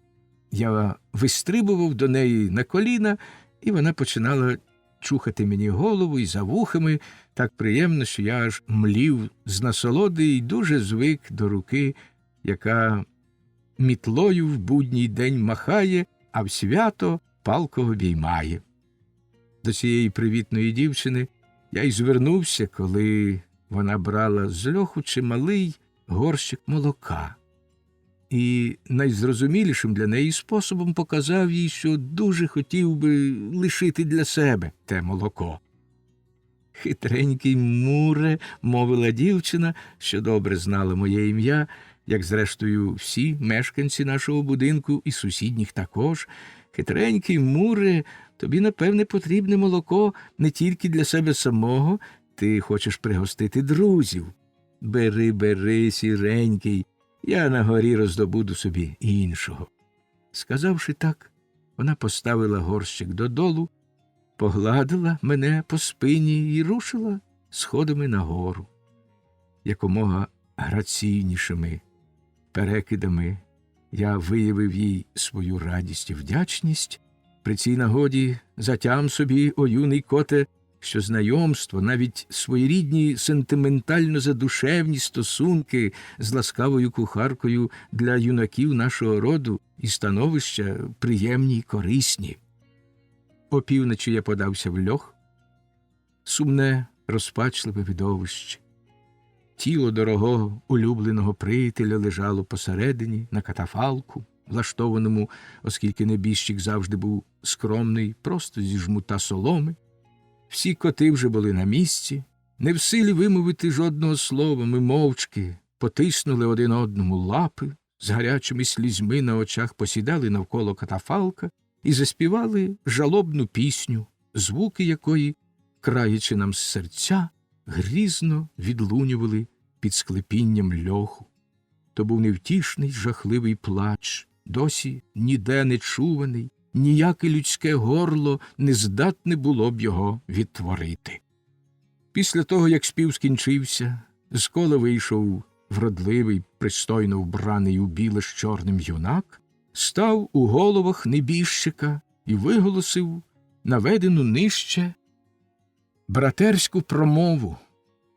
A: я вистрибував до неї на коліна, і вона починала чухати мені голову і за вухами так приємно, що я аж млів з насолоди і дуже звик до руки, яка мітлою в будній день махає, а в свято палко обіймає. До цієї привітної дівчини я й звернувся, коли вона брала з льоху чималий горщик молока. І найзрозумілішим для неї способом показав їй, що дуже хотів би лишити для себе те молоко. «Хитренький Муре», – мовила дівчина, що добре знала моє ім'я, як, зрештою, всі мешканці нашого будинку і сусідніх також. «Хитренький Муре, тобі, напевне, потрібне молоко не тільки для себе самого, ти хочеш пригостити друзів. Бери, бери, сіренький, я на горі роздобуду собі іншого». Сказавши так, вона поставила горщик додолу, погладила мене по спині і рушила сходами нагору. Якомога граційнішими перекидами я виявив їй свою радість і вдячність. При цій нагоді затям собі, о юний коте, що знайомство, навіть своєрідні сентиментально-задушевні стосунки з ласкавою кухаркою для юнаків нашого роду і становища приємні й корисні. Опівночі я подався в льох. Сумне, розпачливе видовище. Тіло дорогого улюбленого приятеля лежало посередині на катафалку, влаштованому, оскільки небіжчик завжди був скромний, просто зі жмута соломи. Всі коти вже були на місці, не в силі вимовити жодного слова, ми мовчки потиснули один одному лапи, з гарячими слізьми на очах посідали навколо катафалка і заспівали жалобну пісню, звуки якої, краючи нам з серця, грізно відлунювали під склепінням льоху. То був невтішний жахливий плач, досі ніде не чуваний, ніяке людське горло не здатне було б його відтворити. Після того, як спів скінчився, з кола вийшов вродливий, пристойно вбраний у біле з чорним юнак, став у головах небіжчика і виголосив наведену нижче братерську промову,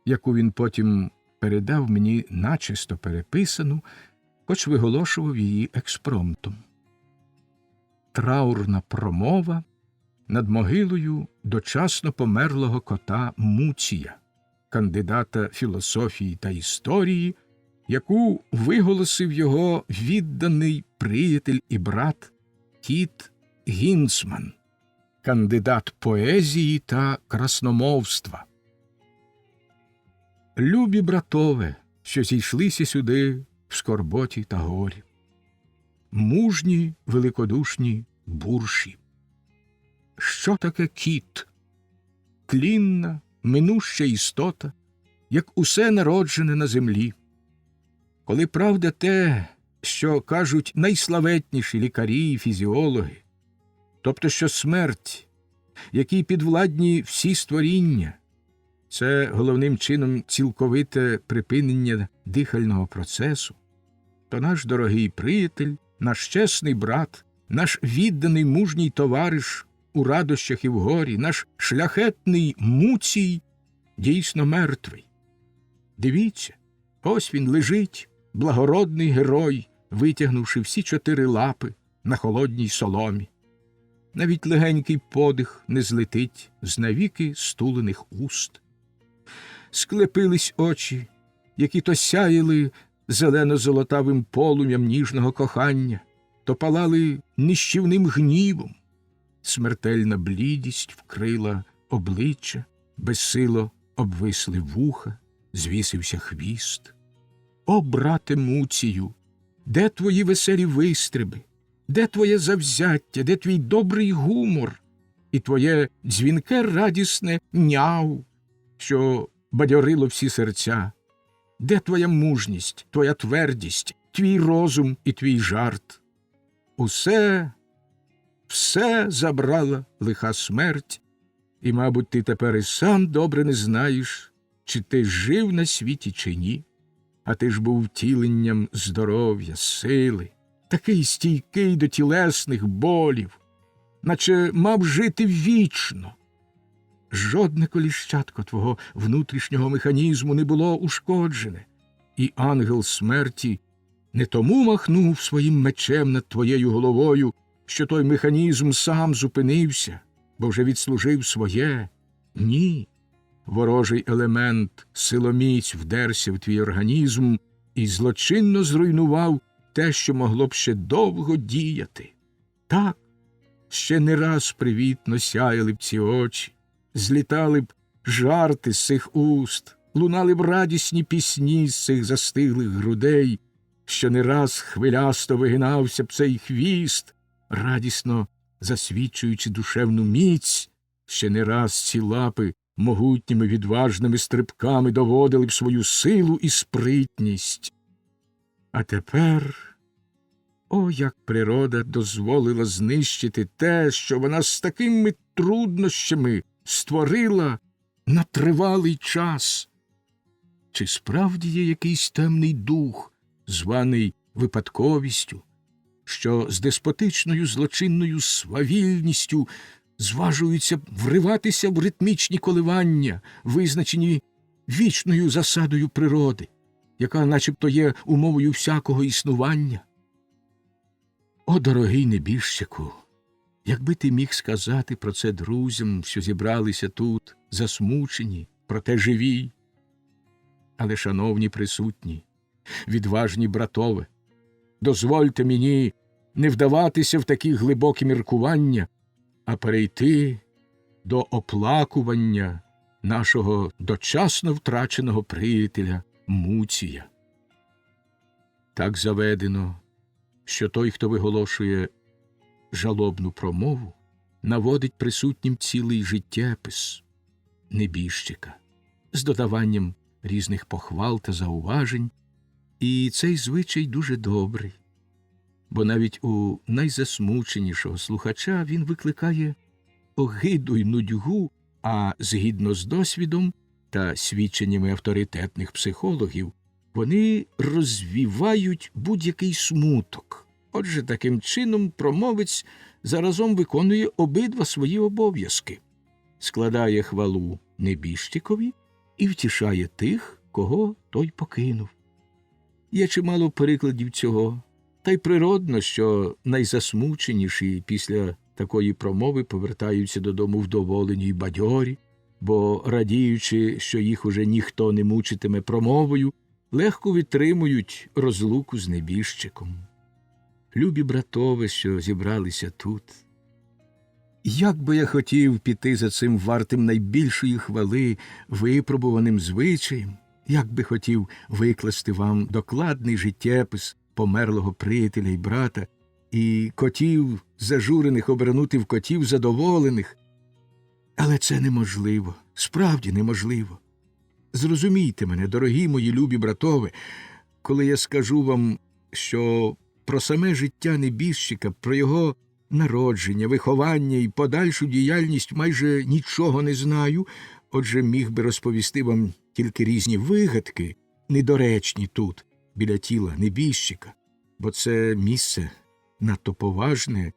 A: яку він потім передав мені начисто переписану, хоч виголошував її експромтом. Траурна промова над могилою дочасно померлого кота Муція, кандидата філософії та історії, яку виголосив його відданий приятель і брат Кіт Гінцман, кандидат поезії та красномовства. Любі братове, що зійшлися сюди в скорботі та горі, мужні великодушні бурші. Що таке кіт? Тлінна, минуща істота, як усе народжене на землі. Коли правда те, що кажуть найславетніші лікарі і фізіологи, тобто що смерть, якій підвладні всі створіння, це головним чином цілковите припинення дихального процесу, то наш дорогий приятель, наш чесний брат, наш відданий мужній товариш у радощах і в горі, наш шляхетний Муцій дійсно мертвий. Дивіться, ось він лежить, благородний герой, витягнувши всі 4 лапи на холодній соломі. Навіть легенький подих не злетить з навіки стулених уст. Склепились очі, які то сяяли зелено-золотавим полум'ям ніжного кохання, то палали нищівним гнівом. Смертельна блідість вкрила обличчя, безсило обвисли вуха, звісився хвіст. О, брате Муцію, де твої веселі вистриби? Де твоє завзяття, де твій добрий гумор і твоє дзвінке радісне няу, що бадьорило всі серця? Де твоя мужність, твоя твердість, твій розум і твій жарт? Все забрала лиха смерть, і, мабуть, ти тепер і сам добре не знаєш, чи ти жив на світі, чи ні. А ти ж був втіленням здоров'я, сили, такий стійкий до тілесних болів, наче мав жити вічно. Жодне коліщатко твого внутрішнього механізму не було ушкоджене, і ангел смерті не тому махнув своїм мечем над твоєю головою, що той механізм сам зупинився, бо вже відслужив своє. Ні. Ворожий елемент, силоміць вдерся в твій організм і злочинно зруйнував те, що могло б ще довго діяти. Так, ще не раз привітно сяяли б ці очі, злітали б жарти з цих уст, лунали б радісні пісні з цих застиглих грудей, що не раз хвилясто вигинався б цей хвіст, радісно засвідчуючи душевну міць, ще не раз ці лапи могутніми відважними стрибками доводили б свою силу і спритність. А тепер, о, як природа дозволила знищити те, що вона з такими труднощами створила на тривалий час. Чи справді є якийсь темний дух, званий випадковістю, що з деспотичною злочинною свавільністю зважуються вриватися в ритмічні коливання, визначені вічною засадою природи, яка начебто є умовою всякого існування? О, дорогий небіжчику, якби ти міг сказати про це друзям, що зібралися тут, засмучені, проте живі. Але, шановні присутні, відважні братове, дозвольте мені не вдаватися в такі глибокі міркування, а перейти до оплакування нашого дочасно втраченого приятеля Муція. Так заведено, що той, хто виголошує жалобну промову, наводить присутнім цілий життєпис небіжчика з додаванням різних похвал та зауважень, і цей звичай дуже добрий, бо навіть у найзасмученішого слухача він викликає огиду й нудьгу, а згідно з досвідом та свідченнями авторитетних психологів, вони розвівають будь-який смуток. Отже, таким чином промовець заразом виконує обидва свої обов'язки, складає хвалу небіжчикові і втішає тих, кого той покинув. Є чимало прикладів цього, та й природно, що найзасмученіші після такої промови повертаються додому вдоволені й бадьорі, бо, радіючи, що їх уже ніхто не мучитиме промовою, легко витримують розлуку з небіжчиком. Любі братове, що зібралися тут, як би я хотів піти за цим вартим найбільшої хвали випробуваним звичаєм, як би хотів викласти вам докладний життєпис померлого приятеля й брата, і котів зажурених обернути в котів задоволених. Але це неможливо, справді неможливо. Зрозумійте мене, дорогі мої любі братове, коли я скажу вам, що про саме життя небіжчика, про його народження, виховання і подальшу діяльність майже нічого не знаю, отже, міг би розповісти вам тільки різні вигадки, недоречні тут, біля тіла небіжчика, бо це місце надто поважне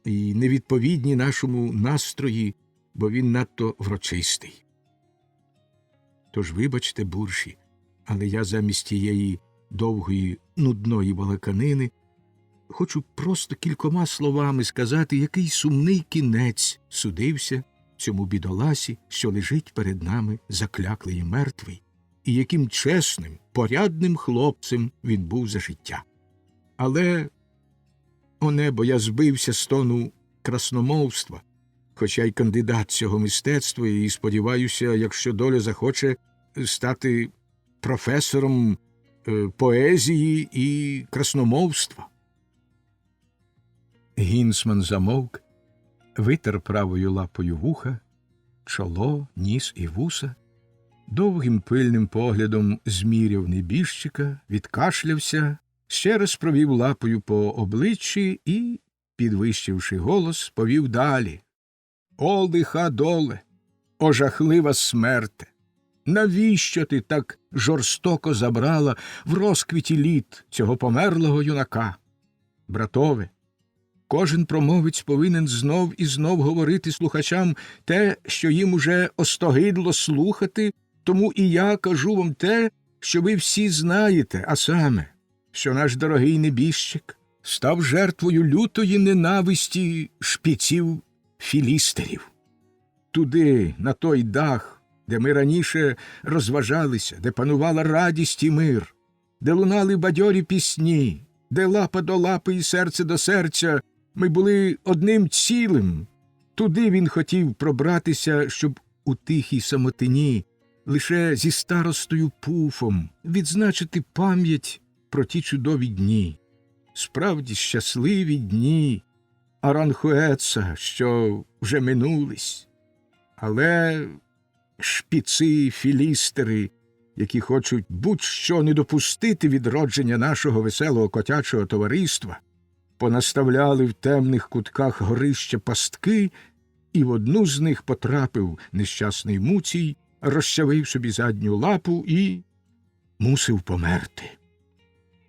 A: і невідповідні нашому настрої, бо він надто врочистий. Тож вибачте, бурші, але я замість тієї довгої, нудної балаканини хочу просто кількома словами сказати, який сумний кінець судився цьому бідоласі, що лежить перед нами закляклий і мертвий, і яким чесним, порядним хлопцем він був за життя. Але, о небо, я збився з тону красномовства, хоча й кандидат цього мистецтва, і сподіваюся, якщо доля захоче, стати професором поезії і красномовства. Гінсман замовк, витер правою лапою вуха, чоло, ніс і вуса, довгим пильним поглядом зміряв небіжчика, відкашлявся, ще раз провів лапою по обличчі і, підвищивши голос, повів далі. «О, лиха доле! О, жахлива смерте! Навіщо ти так жорстоко забрала в розквіті літ цього померлого юнака? Братове, кожен промовець повинен знов і знов говорити слухачам те, що їм уже остогидло слухати, тому і я кажу вам те, що ви всі знаєте, а саме, що наш дорогий небіжчик став жертвою лютої ненависті шпіців філістерів. Туди, на той дах, де ми раніше розважалися, де панувала радість і мир, де лунали бадьорі пісні, де лапа до лапи і серце до серця, ми були одним цілим. Туди він хотів пробратися, щоб у тихій самотині, лише зі старостою Пуфом, відзначити пам'ять про ті чудові дні. Справді щасливі дні Аранхуеца, що вже минулись. Але шпіци, філістери, які хочуть будь-що не допустити відродження нашого веселого котячого товариства, понаставляли в темних кутках горища пастки, і в одну з них потрапив нещасний Муцій, розчавив собі задню лапу і мусив померти.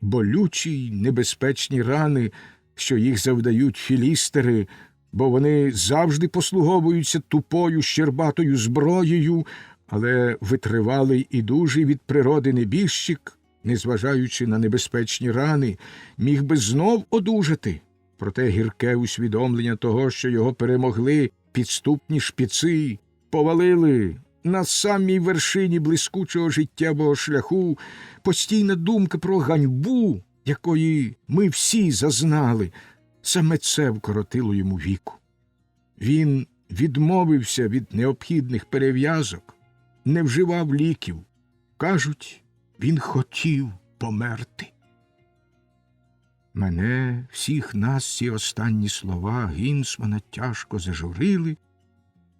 A: Болючі й небезпечні рани, що їх завдають філістери, бо вони завжди послуговуються тупою щербатою зброєю, але витривалий і дужий від природи небіжчик, незважаючи на небезпечні рани, міг би знов одужати. Проте гірке усвідомлення того, що його перемогли підступні шпіци, повалили на самій вершині блискучого життєвого шляху, постійна думка про ганьбу, якої ми всі зазнали, саме це вкоротило йому віку. Він відмовився від необхідних перев'язок, не вживав ліків. Кажуть, він хотів померти. Мене, всіх нас, ці останні слова Гінсмана тяжко зажурили,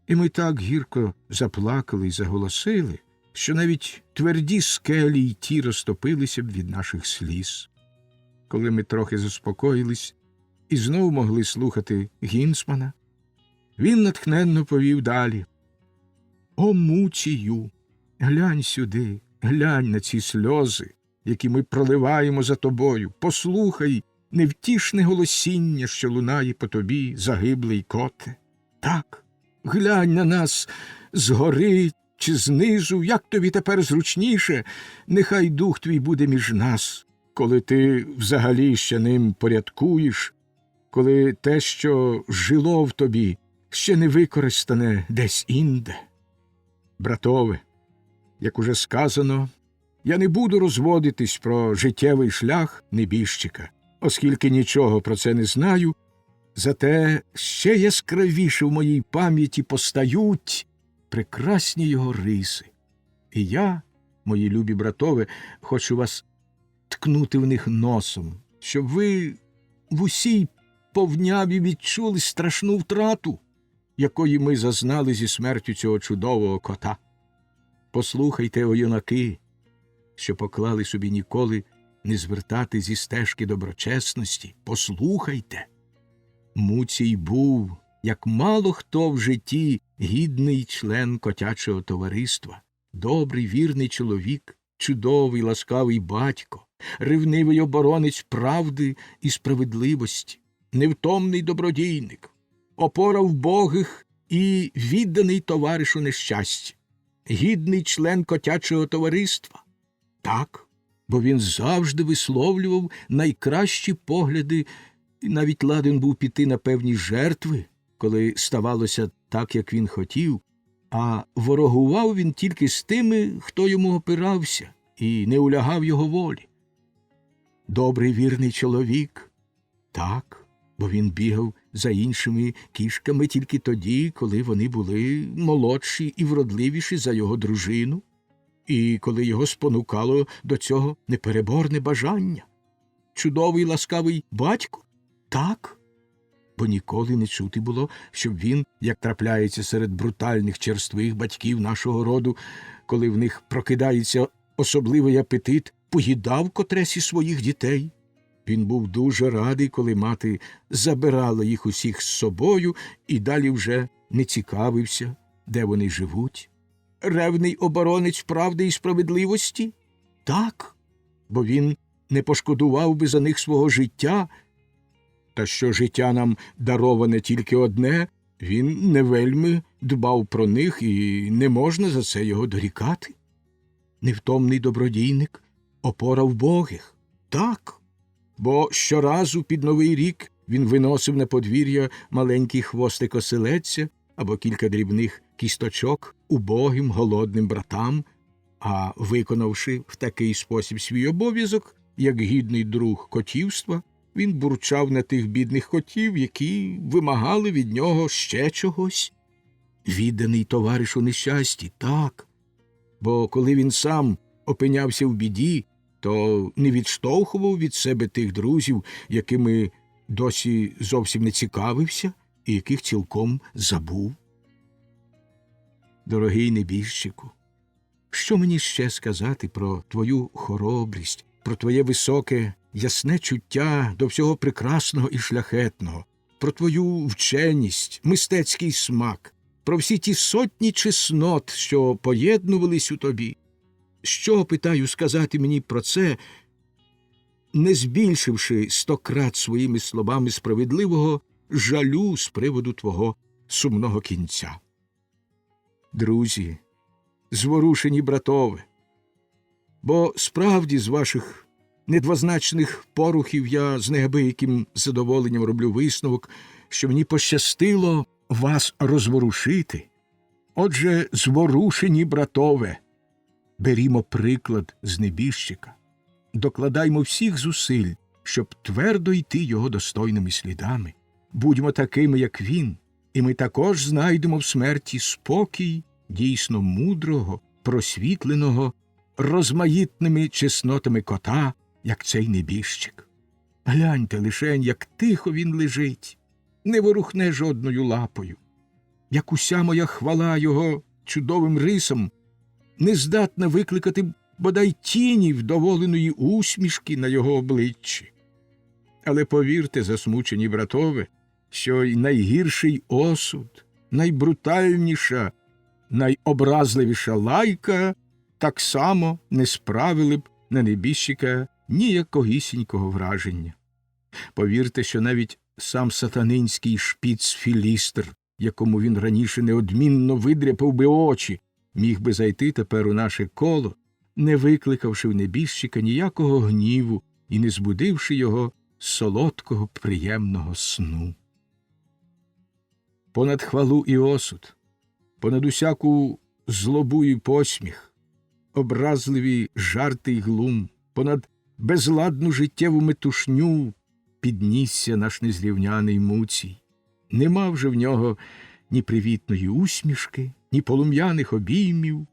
A: і ми так гірко заплакали й заголосили, що навіть тверді скелі й ті розтопилися б від наших сліз. Коли ми трохи заспокоїлись і знову могли слухати Гінцмана, він натхненно повів далі. «О, Муцію, глянь сюди, глянь на ці сльози, які ми проливаємо за тобою. Послухай невтішне голосіння, що лунає по тобі, загиблий коте. Так, глянь на нас згори чи знизу, як тобі тепер зручніше, нехай дух твій буде між нас, коли ти взагалі ще ним порядкуєш, коли те, що жило в тобі, ще не використане десь інде. Братове, як уже сказано, я не буду розводитись про життєвий шлях небіжчика, оскільки нічого про це не знаю, зате ще яскравіше в моїй пам'яті постають прекрасні його риси. І я, мої любі братове, хочу вас ткнути в них носом, щоб ви в усій повняві відчули страшну втрату, якої ми зазнали зі смертю цього чудового кота. Послухайте, о юнаки, що поклали собі ніколи не звертати зі стежки доброчесності. Послухайте. Муцій був, як мало хто в житті, гідний член котячого товариства, добрий, вірний чоловік, чудовий, ласкавий батько, ревнивий оборонець правди і справедливості, невтомний добродійник, опора вбогих і відданий товариш у нещасті, гідний член котячого товариства. Так, бо він завжди висловлював найкращі погляди і навіть ладен був піти на певні жертви, коли ставалося так, як він хотів, а ворогував він тільки з тими, хто йому опирався і не улягав його волі. Добрий вірний чоловік, так, бо він бігав за іншими кішками тільки тоді, коли вони були молодші і вродливіші за його дружину, і коли його спонукало до цього непереборне бажання. Чудовий ласкавий батько? Так, бо ніколи не чути було, щоб він, як трапляється серед брутальних черствих батьків нашого роду, коли в них прокидається особливий апетит, поїдав котресь із своїх дітей. Він був дуже радий, коли мати забирала їх усіх з собою і далі вже не цікавився, де вони живуть. Ревний оборонець правди і справедливості? Так, бо він не пошкодував би за них свого життя. Та що життя нам дароване тільки одне, він не вельми дбав про них, і не можна за це його дорікати. Невтомний добродійник, опора вбогих. Так, бо щоразу під Новий рік він виносив на подвір'я маленький хвостик оселедця або кілька дрібних кісточок убогим голодним братам, а виконавши в такий спосіб свій обов'язок, як гідний друг котівства, він бурчав на тих бідних котів, які вимагали від нього ще чогось. Відданий товариш у нещасті, так, бо коли він сам опинявся в біді, то не відштовхував від себе тих друзів, якими досі зовсім не цікавився і яких цілком забув. Дорогий небіжчику, що мені ще сказати про твою хоробрість, про твоє високе, ясне чуття до всього прекрасного і шляхетного, про твою вченість, мистецький смак, про всі ті сотні чеснот, що поєднувались у тобі? Що, питаю, сказати мені про це, не збільшивши 100-крат своїми словами справедливого жалю з приводу твого сумного кінця? Друзі, зворушені братове, бо справді з ваших недвозначних порухів я з неабияким задоволенням роблю висновок, що мені пощастило вас розворушити. Отже, зворушені братове, берімо приклад з небіжчика, докладаймо всіх зусиль, щоб твердо йти його достойними слідами. Будьмо такими, як він, і ми також знайдемо в смерті спокій дійсно мудрого, просвітленого, розмаїтними чеснотами кота, як цей небіжчик. Гляньте лишень, як тихо він лежить, не ворухне жодною лапою, як уся моя хвала його чудовим рисам не здатна викликати бодай тіні вдоволеної усмішки на його обличчі. Але повірте, засмучені братове, що й найгірший осуд, найбрутальніша, найобразливіша лайка так само не справили б на небіжчика ніякогісінького враження. Повірте, що навіть сам сатанинський шпіц-філістр, якому він раніше неодмінно видряпав би очі, міг би зайти тепер у наше коло, не викликавши в небіжчика ніякого гніву і не збудивши його з солодкого приємного сну. Понад хвалу і осуд, понад усяку злобу і посміх, образливі жарти й глум, понад безладну життєву метушню піднісся наш незрівняний Муцій. Нема вже в нього ні привітної усмішки, ні полум'яних обіймів,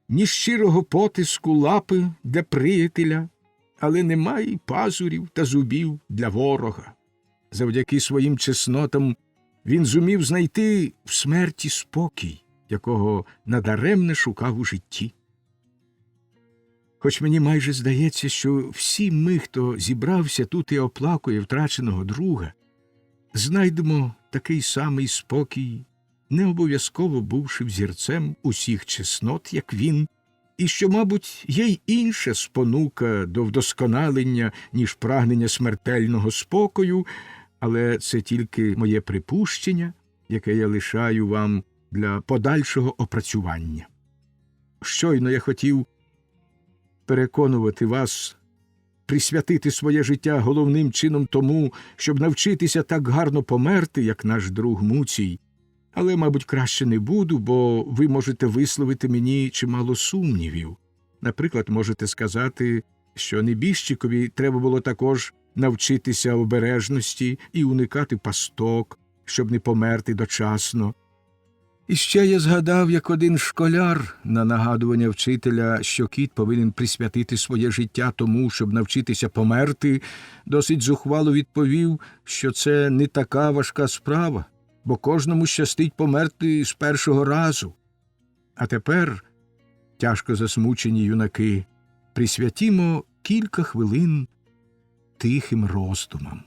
A: ні щирого потиску лапи для приятеля, але немає й пазурів та зубів для ворога. Завдяки своїм чеснотам він зумів знайти в смерті спокій, якого надаремне шукав у житті. Хоч мені майже здається, що всі ми, хто зібрався тут і оплакує втраченого друга, знайдемо такий самий спокій, не обов'язково бувши взірцем усіх чеснот, як він, і що, мабуть, є й інша спонука до вдосконалення, ніж прагнення смертельного спокою, але це тільки моє припущення, яке я лишаю вам для подальшого опрацювання. Щойно я хотів переконувати вас присвятити своє життя головним чином тому, щоб навчитися так гарно померти, як наш друг Муцій. Але, мабуть, краще не буду, бо ви можете висловити мені чимало сумнівів. Наприклад, можете сказати, що небіжчикові треба було також навчитися обережності і уникати пасток, щоб не померти дочасно. І ще я згадав, як один школяр на нагадування вчителя, що кіт повинен присвятити своє життя тому, щоб навчитися померти, досить зухвало відповів, що це не така важка справа, бо кожному щастить померти з першого разу. А тепер, тяжко засмучені юнаки, присвятімо кілька хвилин тихим роздумам.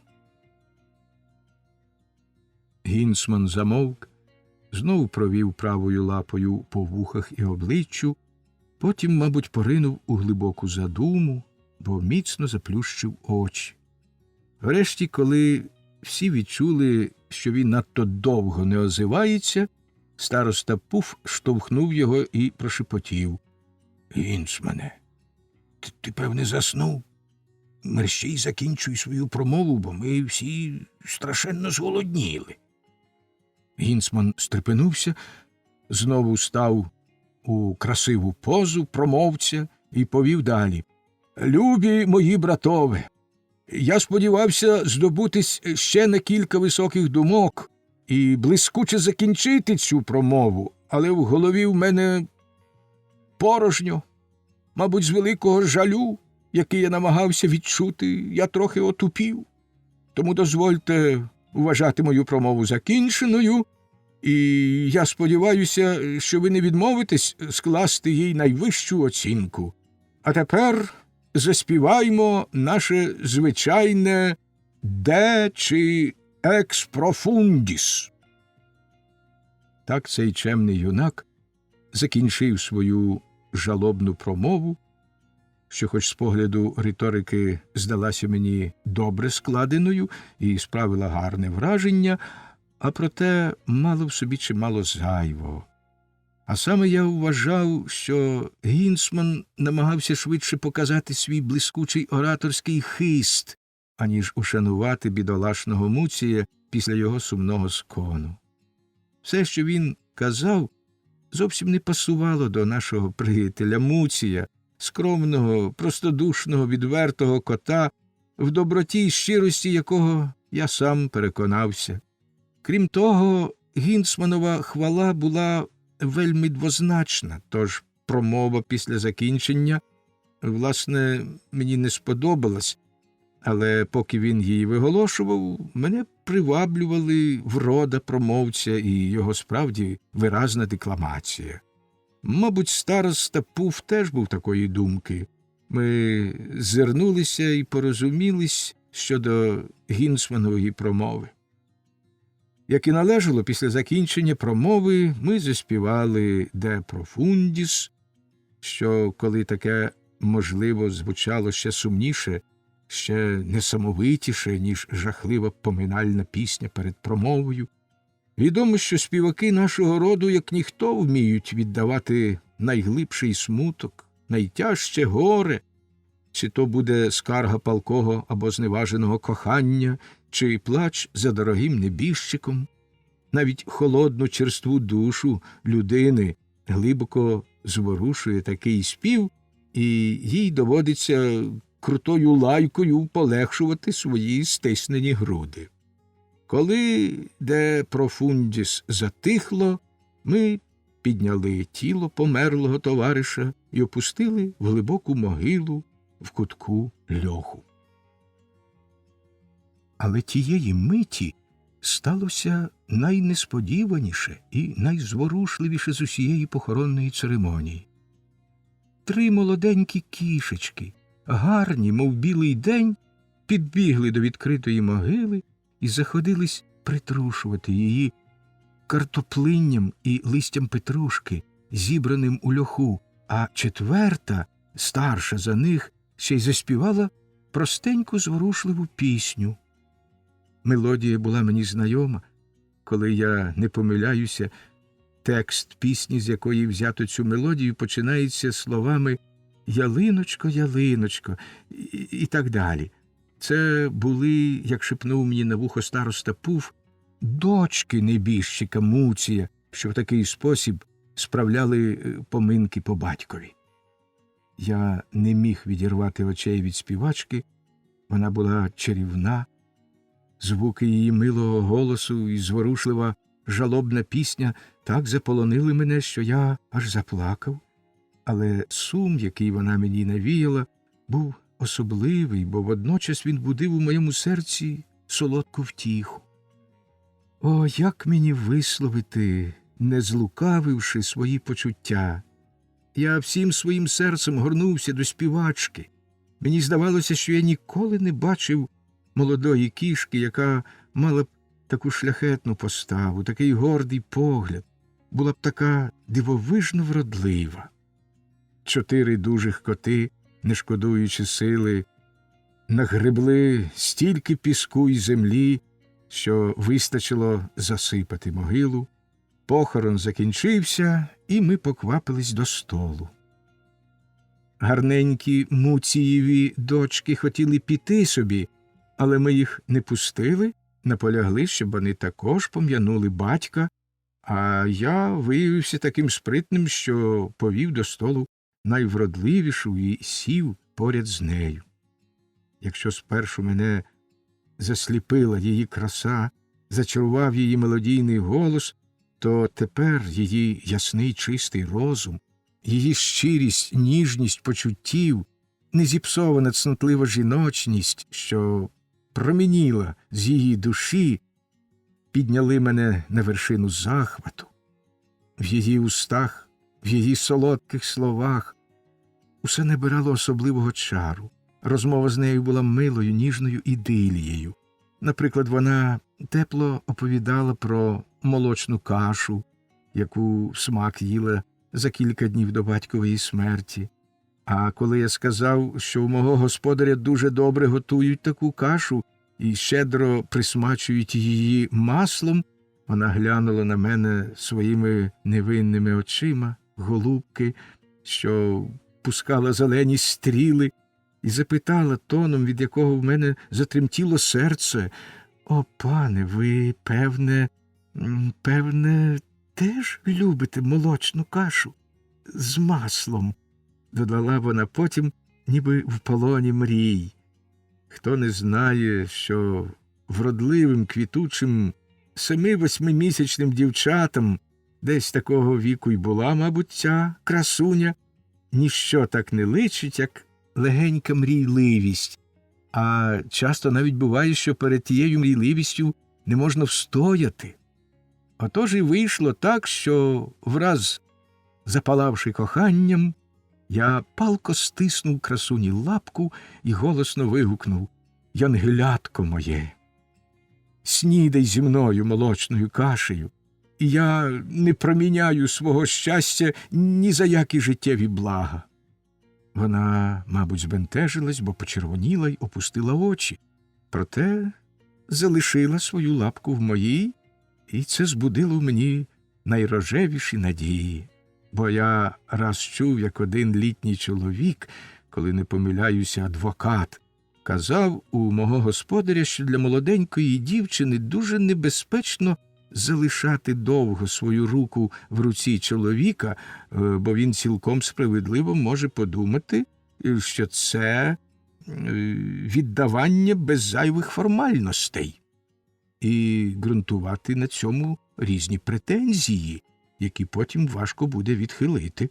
A: Гінцман замовк, знову провів правою лапою по вухах і обличчю, потім, мабуть, поринув у глибоку задуму, бо міцно заплющив очі. Врешті, коли всі відчули, що він надто довго не озивається, староста Пуф штовхнув його і прошепотів. — Гінцмане, ти, певне, заснув? Мерщій закінчуй свою промову, бо ми всі страшенно зголодніли. Гінцман стрепенувся, знову став у красиву позу промовця і повів далі. «Любі мої братове, я сподівався здобутись ще на кілька високих думок і блискуче закінчити цю промову, але в голові в мене порожньо. Мабуть, з великого жалю, який я намагався відчути, я трохи отупів. Тому дозвольте вважати мою промову закінченою, і я сподіваюся, що ви не відмовитесь скласти їй найвищу оцінку. А тепер заспіваймо наше звичайне «Де» чи «Екс профундіс». Так цей чемний юнак закінчив свою жалобну промову, що хоч з погляду риторики здалася мені добре складеною і справила гарне враження, а проте мало в собі чимало зайвого. А саме я вважав, що Гінцман намагався швидше показати свій блискучий ораторський хист, аніж ушанувати бідолашного Муція після його сумного скону. Все, що він казав, зовсім не пасувало до нашого приятеля Муція, скромного, простодушного, відвертого кота, в доброті й щирості якого я сам переконався. Крім того, Гінцманова хвала була вельми двозначна, тож промова після закінчення, власне, мені не сподобалась, але поки він її виголошував, мене приваблювали врода промовця і його справді виразна декламація. Мабуть, староста Пуф теж був такої думки. Ми звернулися і порозумілись щодо гінцманової промови. Як і належало, після закінчення промови ми заспівали «Де профундіс», що, коли таке, можливо, звучало ще сумніше, ще несамовитіше, ніж жахлива поминальна пісня перед промовою. Відомо, що співаки нашого роду, як ніхто, вміють віддавати найглибший смуток, найтяжче горе, чи то буде скарга палкого або зневаженого кохання, чи плач за дорогим небіжчиком. Навіть холодну черству душу людини глибоко зворушує такий спів, і їй доводиться крутою лайкою полегшувати свої стиснені груди. Коли «Де профундіс» затихло, ми підняли тіло померлого товариша і опустили в глибоку могилу в кутку льоху. Але тієї миті сталося найнесподіваніше і найзворушливіше з усієї похоронної церемонії. 3 молоденькі кішечки, гарні, мов білий день, підбігли до відкритої могили і заходились притрушувати її картоплинням і листям петрушки, зібраним у льоху, а 4-та, старша за них, ще й заспівала простеньку зворушливу пісню. Мелодія була мені знайома. Коли я не помиляюся, текст пісні, з якої взято цю мелодію, починається словами «Ялиночко, ялиночко» і так далі. Це були, як шепнув мені на вухо староста Пуф, дочки небіжчика Муція, що в такий спосіб справляли поминки по батькові. Я не міг відірвати очей від співачки, вона була чарівна. Звуки її милого голосу і зворушлива жалобна пісня так заполонили мене, що я аж заплакав. Але сум, який вона мені навіяла, був особливий, бо водночас він будив у моєму серці солодку втіху. О, як мені висловити, не злукавивши свої почуття! Я всім своїм серцем горнувся до співачки. Мені здавалося, що я ніколи не бачив молодої кішки, яка мала б таку шляхетну поставу, такий гордий погляд, була б така дивовижно вродлива. 4 дужих коти, не шкодуючи сили, нагребли стільки піску й землі, що вистачило засипати могилу. Похорон закінчився, і ми поквапились до столу. Гарненькі Муцієві дочки хотіли піти собі, але ми їх не пустили, наполягли, щоб вони також пом'янули батька, а я виявився таким спритним, що повів до столу найвродливішу і сів поряд з нею. Якщо спершу мене засліпила її краса, зачарував її мелодійний голос, то тепер її ясний чистий розум, її щирість, ніжність почуттів, незіпсована цнотлива жіночність, що промініла з її душі, підняли мене на вершину захвату. В її устах, в її солодких словах усе набирало особливого чару. Розмова з нею була милою, ніжною ідилією. Наприклад, вона тепло оповідала про молочну кашу, яку смак їла за кілька днів до батькової смерті. А коли я сказав, що у мого господаря дуже добре готують таку кашу і щедро присмачують її маслом, вона глянула на мене своїми невинними очима, голубки, що пускала зелені стріли, і запитала тоном, від якого в мене затремтіло серце: «О, пане, ви, певне, теж любите молочну кашу з маслом?» Додала вона потім, ніби в полоні мрій. Хто не знає, що вродливим, квітучим, 7-8-місячним дівчатам десь такого віку й була, мабуть, ця красуня, ніщо так не личить, як легенька мрійливість. А часто навіть буває, що перед тією мрійливістю не можна встояти. Отож і вийшло так, що враз Запалавши коханням, я палко стиснув красуні лапку і голосно вигукнув: «Янгелятко моє, снідай зі мною молочною кашею, і я не проміняю свого щастя ні за які життєві блага». Вона, мабуть, збентежилась, бо почервоніла й опустила очі, проте залишила свою лапку в моїй, і це збудило в мені найрожевіші надії. Бо я раз чув, як один літній чоловік, коли не помиляюся, адвокат, казав у мого господаря, що для молоденької дівчини дуже небезпечно залишати довго свою руку в руці чоловіка, бо він цілком справедливо може подумати, що це віддавання без зайвих формальностей, і ґрунтувати на цьому різні претензії, які потім важко буде відхилити.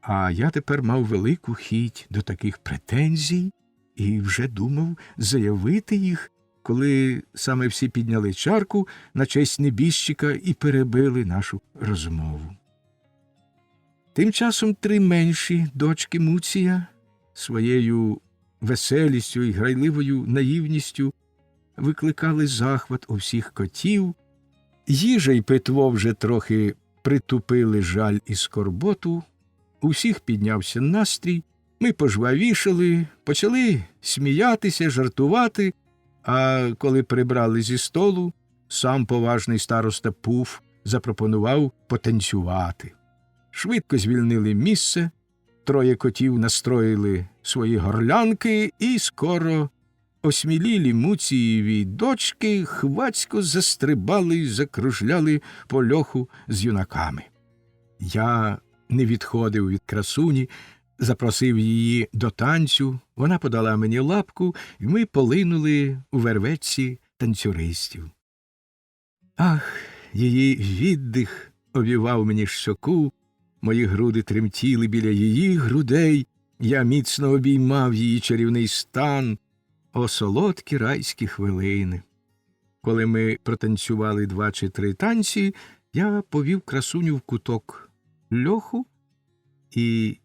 A: А я тепер мав велику хіть до таких претензій і вже думав заявити їх, коли саме всі підняли чарку на честь небіжчика і перебили нашу розмову. Тим часом 3 менші дочки Муція своєю веселістю і грайливою наївністю викликали захват у всіх котів. Їжа й питво вже трохи притупили жаль і скорботу, у всіх піднявся настрій, ми пожвавішали, почали сміятися, жартувати, а коли прибрали зі столу, сам поважний староста Пуф запропонував потанцювати. Швидко звільнили місце, 3 котів настроїли свої горлянки, і скоро осмілілі Муцієві дочки хвацько застрибали й закружляли по льоху з юнаками. Я не відходив від красуні, запросив її до танцю, вона подала мені лапку, і ми полинули у вервечці танцюристів. Ах, її віддих овівав мені щоку, мої груди тремтіли біля її грудей, я міцно обіймав її чарівний стан. О, солодкі райські хвилини! Коли ми протанцювали 2 чи 3 танці, я повів красуню в куток льоху і,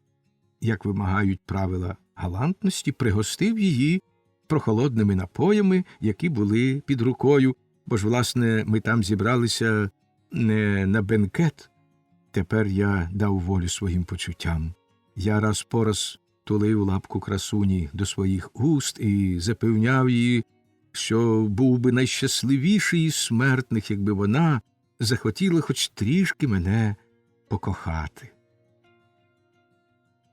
A: як вимагають правила галантності, пригостив її прохолодними напоями, які були під рукою, бо ж, власне, ми там зібралися не на бенкет. Тепер я дав волю своїм почуттям. Я раз по раз тулив лапку красуні до своїх уст і запевняв її, що був би найщасливіший із смертних, якби вона захотіла хоч трішки мене покохати.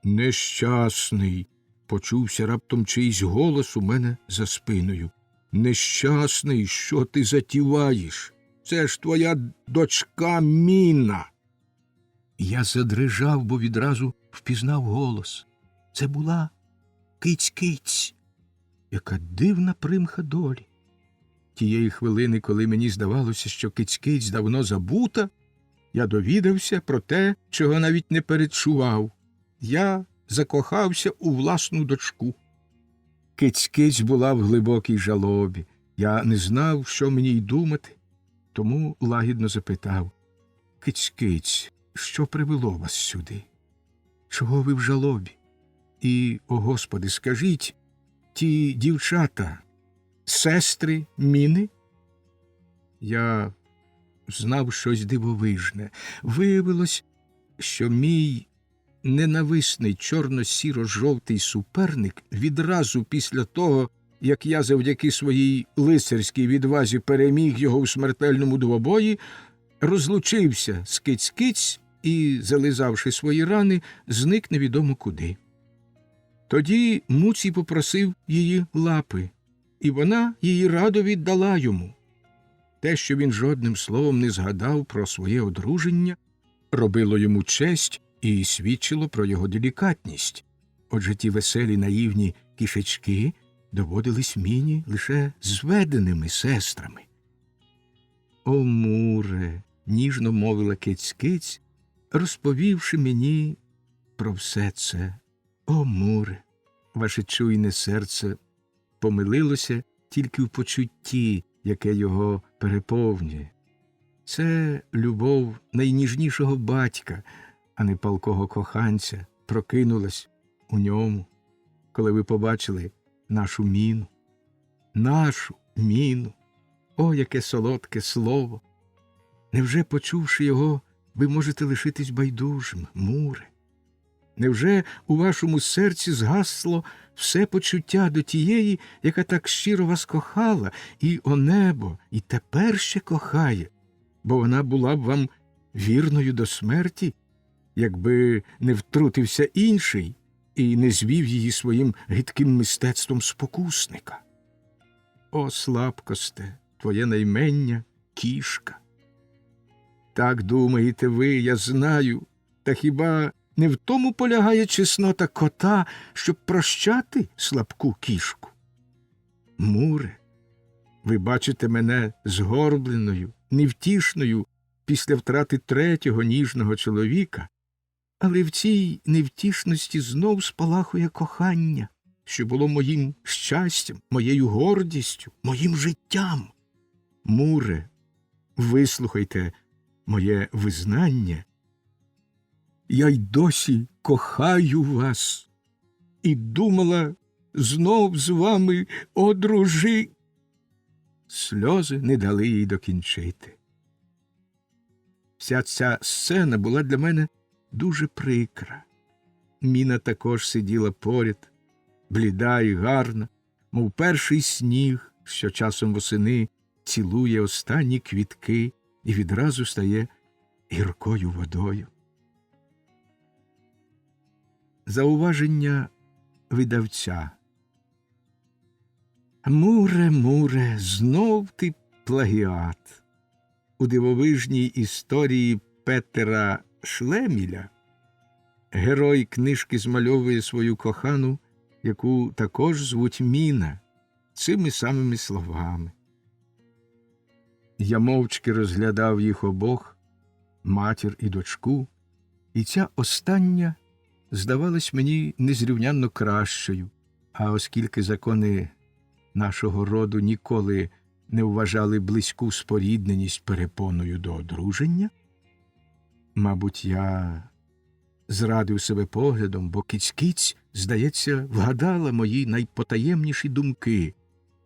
A: «Нещасний!» – почувся раптом чийсь голос у мене за спиною. «Нещасний, що ти затіваєш? Це ж твоя дочка Міна!» Я задрижав, бо відразу впізнав голос. Це була Киць-Киць. Яка дивна примха долі. Тієї хвилини, коли мені здавалося, що Киць-Киць давно забута, я довідався про те, чого навіть не передчував. Я закохався у власну дочку. Киць-Киць була в глибокій жалобі. Я не знав, що мені й думати, тому лагідно запитав: «Киць-Киць, що привело вас сюди? Чого ви в жалобі? І, о Господи, скажіть, ті дівчата – сестри Міни?» Я знав щось дивовижне. Виявилось, що мій ненависний чорно-сіро-жовтий суперник відразу після того, як я завдяки своїй лицарській відвазі переміг його у смертельному двобої, розлучився з Киць-Киць і, зализавши свої рани, зник невідомо куди. Тоді Муцій попросив її лапи, і вона її радо віддала йому. Те, що він жодним словом не згадав про своє одруження, робило йому честь і свідчило про його делікатність. Отже, ті веселі наївні кішечки доводились Міні лише зведеними сестрами. «О, Муре!» – ніжно мовила Киць-Киць, розповівши мені про все це. «О, Муре! Ваше чуйне серце помилилося тільки в почутті, яке його переповнює. Це любов найніжнішого батька, а не палкого коханця, прокинулась у ньому, коли ви побачили нашу міну. Нашу міну. О, яке солодке слово! Невже, почувши його, ви можете лишитись байдужим, Муре? Невже у вашому серці згасло все почуття до тієї, яка так щиро вас кохала, і, о небо, і тепер ще кохає, бо вона була б вам вірною до смерті, якби не втрутився інший і не звів її своїм гидким мистецтвом спокусника? О, слабкосте, твоє наймення — кішка. Так думаєте ви, я знаю, та хіба не в тому полягає чеснота кота, щоб прощати слабку кішку? Муре, ви бачите мене згорбленою, невтішною після втрати третього ніжного чоловіка, але в цій невтішності знов спалахує кохання, що було моїм щастям, моєю гордістю, моїм життям. Муре, вислухайте моє визнання. Я й досі кохаю вас і думала знов з вами одружи. Сльози не дали їй докінчити. Вся ця сцена була для мене дуже прикра. Міна також сиділа поряд, бліда і гарна, мов перший сніг, що часом восени цілує останні квітки і відразу стає гіркою водою. Зауваження видавця. Муре, Муре, знов ти плагіат. У дивовижній історії Петера Шлеміля герой книжки змальовує свою кохану, яку також звуть Міна, цими самими словами. Я мовчки розглядав їх обох, матір і дочку, і ця остання здавалась мені незрівнянно кращою, а оскільки закони нашого роду ніколи не вважали близьку спорідненість перепоною до одруження, мабуть, я зрадив себе поглядом, бо киць-киць, здається, вгадала мої найпотаємніші думки.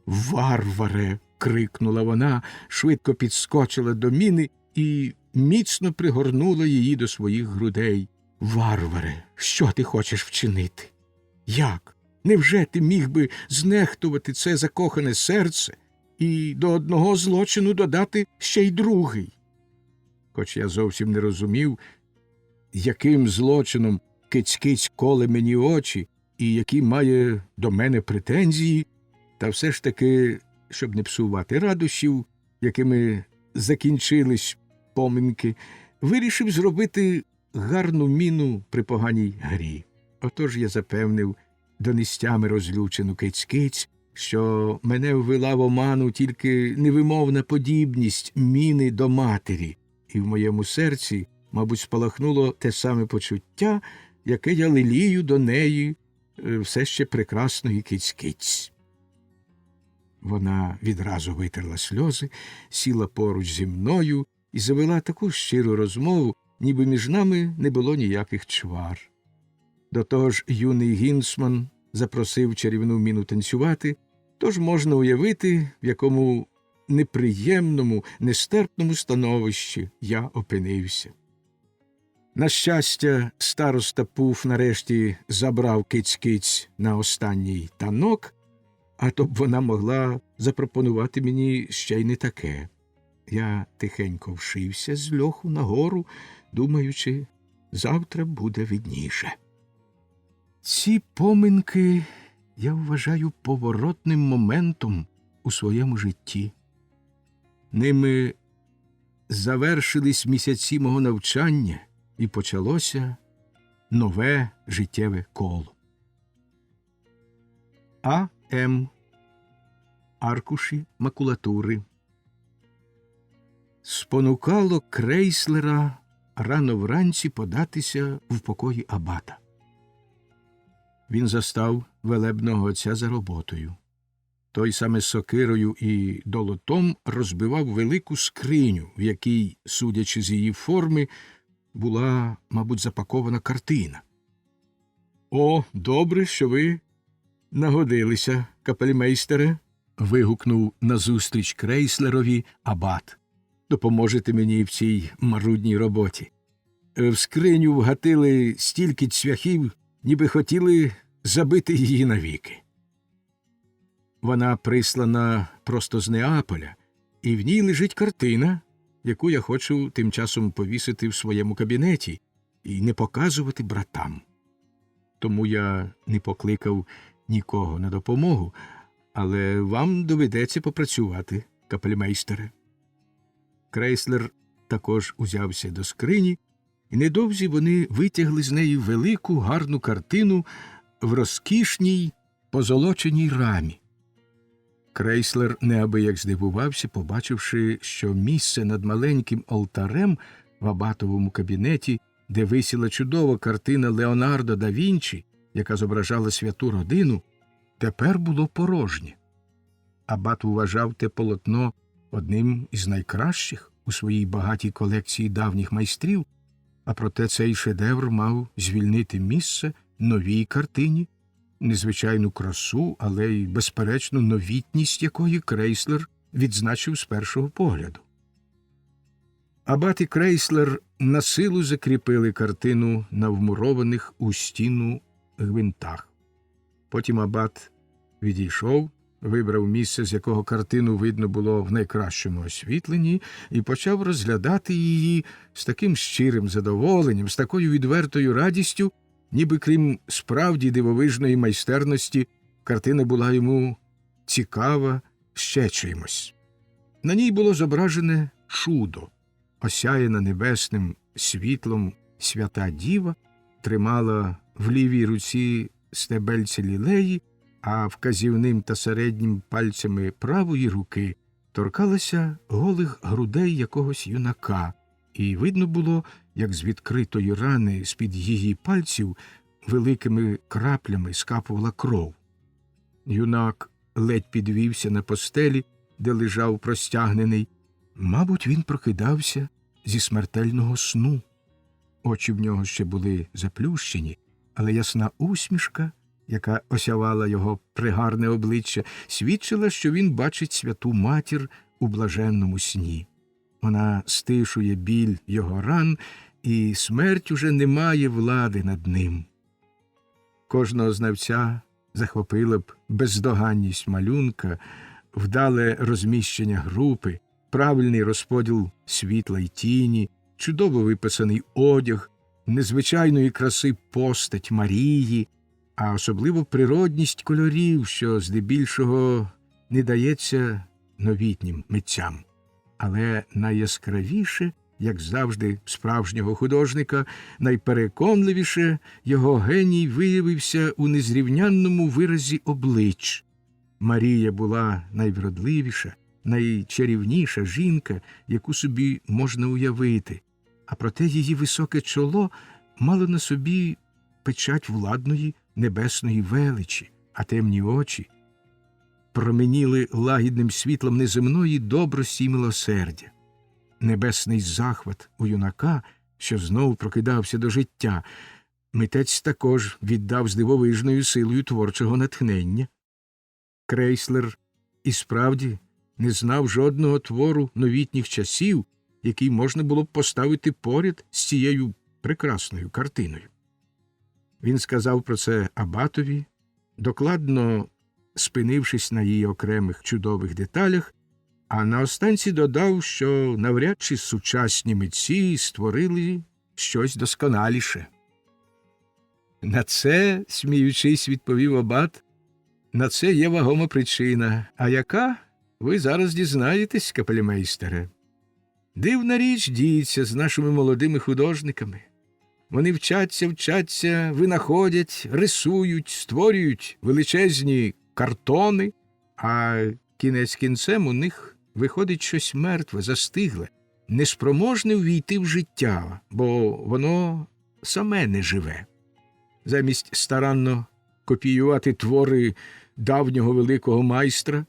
A: «Варваре!» – крикнула вона, швидко підскочила до Міни і міцно пригорнула її до своїх грудей. «Варваре, що ти хочеш вчинити? Як? Невже ти міг би знехтувати це закохане серце і до одного злочину додати ще й другий?» Хоч я зовсім не розумів, яким злочином киць-киць коле мені очі і які має до мене претензії, та все ж таки, щоб не псувати радощів, якими закінчились поминки, вирішив зробити гарну міну при поганій грі. Отож я запевнив донестями розлючену киць-киць, що мене ввела в оману тільки невимовна подібність Міни до матері, і в моєму серці, мабуть, спалахнуло те саме почуття, яке я лелію до неї все ще прекрасної киць-киць. Вона відразу витерла сльози, сіла поруч зі мною і завела таку щиру розмову, ніби між нами не було ніяких чвар. До того ж юний Гінцман запросив чарівну Міну танцювати, тож можна уявити, в якому неприємному, нестерпному становищі я опинився. На щастя, староста Пуф нарешті забрав киць-киць на останній танок, а то б вона могла запропонувати мені ще й не таке. Я тихенько вшився з льоху нагору, думаючи, завтра буде видніше. Ці поминки я вважаю поворотним моментом у своєму житті. Ними завершились місяці мого навчання і почалося нове життєве коло. А.М. Аркуші макулатури. Спонукало Крейслера рано вранці податися в покої абата. Він застав велебного отця за роботою. Той саме сокирою і долотом розбивав велику скриню, в якій, судячи з її форми, була, мабуть, запакована картина. «О, добре, що ви нагодилися, капельмейстере», – вигукнув назустріч Крейслерові абат. «Допоможете мені в цій марудній роботі. В скриню вгатили стільки цвяхів, ніби хотіли забити її навіки. Вона прислана просто з Неаполя, і в ній лежить картина, яку я хочу тим часом повісити в своєму кабінеті і не показувати братам. Тому я не покликав нікого на допомогу, але вам доведеться попрацювати, капельмейстере». Крейслер також узявся до скрині, і недовзі вони витягли з неї велику гарну картину в розкішній позолоченій рамі. Крейслер неабияк здивувався, побачивши, що місце над маленьким алтарем в абатовому кабінеті, де висіла чудова картина Леонардо да Вінчі, яка зображала святу родину, тепер було порожнє. Абат вважав те полотно одним із найкращих у своїй багатій колекції давніх майстрів, а проте цей шедевр мав звільнити місце новій картині, незвичайну красу, але й безперечну новітність якої Крейслер відзначив з першого погляду. Абат і Крейслер насилу закріпили картину на вмурованих у стіну гвинтах. Потім абат відійшов, вибрав місце, з якого картину видно було в найкращому освітленні, і почав розглядати її з таким щирим задоволенням, з такою відвертою радістю, ніби крім справді дивовижної майстерності, картина була йому цікава ще чимось. На ній було зображене чудо. Осяяна небесним світлом свята діва тримала в лівій руці стебельці лілеї, а вказівним та середнім пальцями правої руки торкалася голих грудей якогось юнака, і видно було, як з відкритої рани з-під її пальців великими краплями скапувала кров. Юнак ледь підвівся на постелі, де лежав простягнений. Мабуть, він прокидався зі смертельного сну. Очі в нього ще були заплющені, але ясна усмішка, яка осявала його пригарне обличчя, свідчила, що він бачить святу матір у блаженному сні. Вона стишує біль його ран, і смерть уже не має влади над ним. Кожного знавця захопила б бездоганність малюнка, вдале розміщення групи, правильний розподіл світла й тіні, чудово виписаний одяг, незвичайної краси постать Марії, а особливо природність кольорів, що здебільшого не дається новітнім митцям. Але найяскравіше, як завжди справжнього художника, найпереконливіше його геній виявився у незрівнянному виразі облич. Марія була найвродливіша, найчарівніша жінка, яку собі можна уявити, а проте її високе чоло мало на собі печать владної небесної величі, а темні очі променіли лагідним світлом неземної добрості й милосердя. Небесний захват у юнака, що знову прокидався до життя, митець також віддав з дивовижною силою творчого натхнення. Крейслер і справді не знав жодного твору новітніх часів, який можна було б поставити поряд з цією прекрасною картиною. Він сказав про це абатові, докладно спинившись на її окремих чудових деталях, а наостанці додав, що навряд чи сучасні митці створили щось досконаліше. На це, сміючись, відповів абат, на це є вагома причина, а яка, ви зараз дізнаєтесь, капельмейстере. Дивна річ діється з нашими молодими художниками. Вони вчаться, винаходять, рисують, створюють величезні картони, а кінець кінцем у них виходить щось мертве, застигле, неспроможне ввійти в життя, бо воно саме не живе. Замість старанно копіювати твори давнього великого майстра,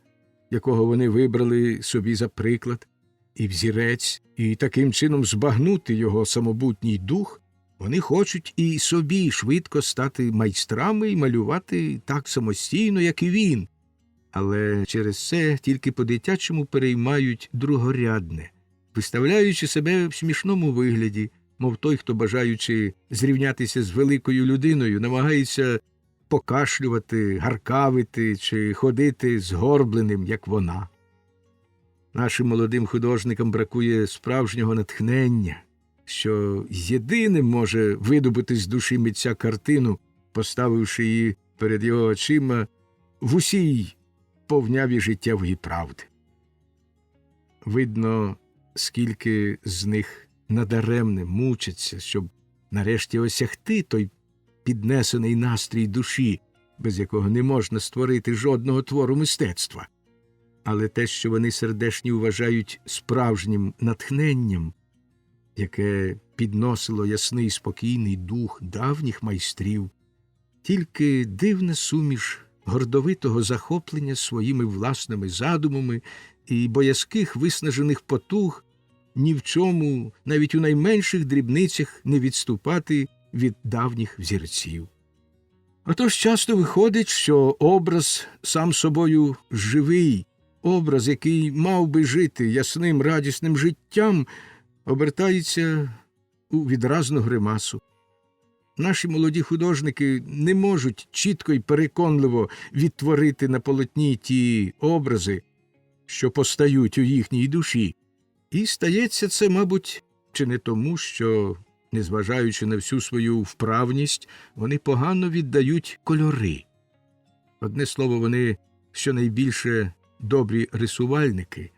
A: якого вони вибрали собі за приклад, і взірець, і таким чином збагнути його самобутній дух, вони хочуть і собі швидко стати майстрами і малювати так самостійно, як і він. Але через це тільки по-дитячому переймають другорядне, виставляючи себе в смішному вигляді, мов той, хто, бажаючи зрівнятися з великою людиною, намагається покашлювати, гаркавити чи ходити згорбленим, як вона. Нашим молодим художникам бракує справжнього натхнення, що єдиним може видобути з душі митця картину, поставивши її перед його очима в усій повняві життєвої правди. Видно, скільки з них надаремне мучаться, щоб нарешті осягти той піднесений настрій душі, без якого не можна створити жодного твору мистецтва. Але те, що вони сердешні вважають справжнім натхненням, яке підносило ясний спокійний дух давніх майстрів, тільки дивна суміш гордовитого захоплення своїми власними задумами і боязких виснажених потуг ні в чому, навіть у найменших дрібницях, не відступати від давніх взірців. Отож часто виходить, що образ сам собою живий, образ, який мав би жити ясним, радісним життям, обертається у відразну гримасу. Наші молоді художники не можуть чітко і переконливо відтворити на полотні ті образи, що постають у їхній душі. І стається це, мабуть, чи не тому, що, незважаючи на всю свою вправність, вони погано віддають кольори. Одне слово, вони щонайбільше добрі рисувальники,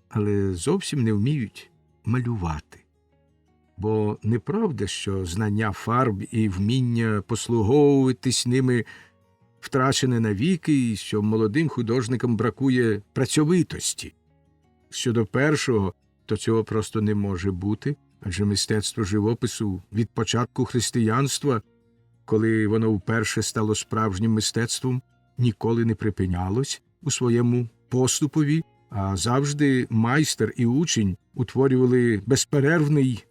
A: але зовсім не вміють малювати. Бо неправда, що знання фарб і вміння послуговуватись ними втрачене навіки, і що молодим художникам бракує працьовитості. Щодо першого, то цього просто не може бути, адже мистецтво живопису від початку християнства, коли воно вперше стало справжнім мистецтвом, ніколи не припинялось у своєму поступові, а завжди майстер і учень утворювали безперервний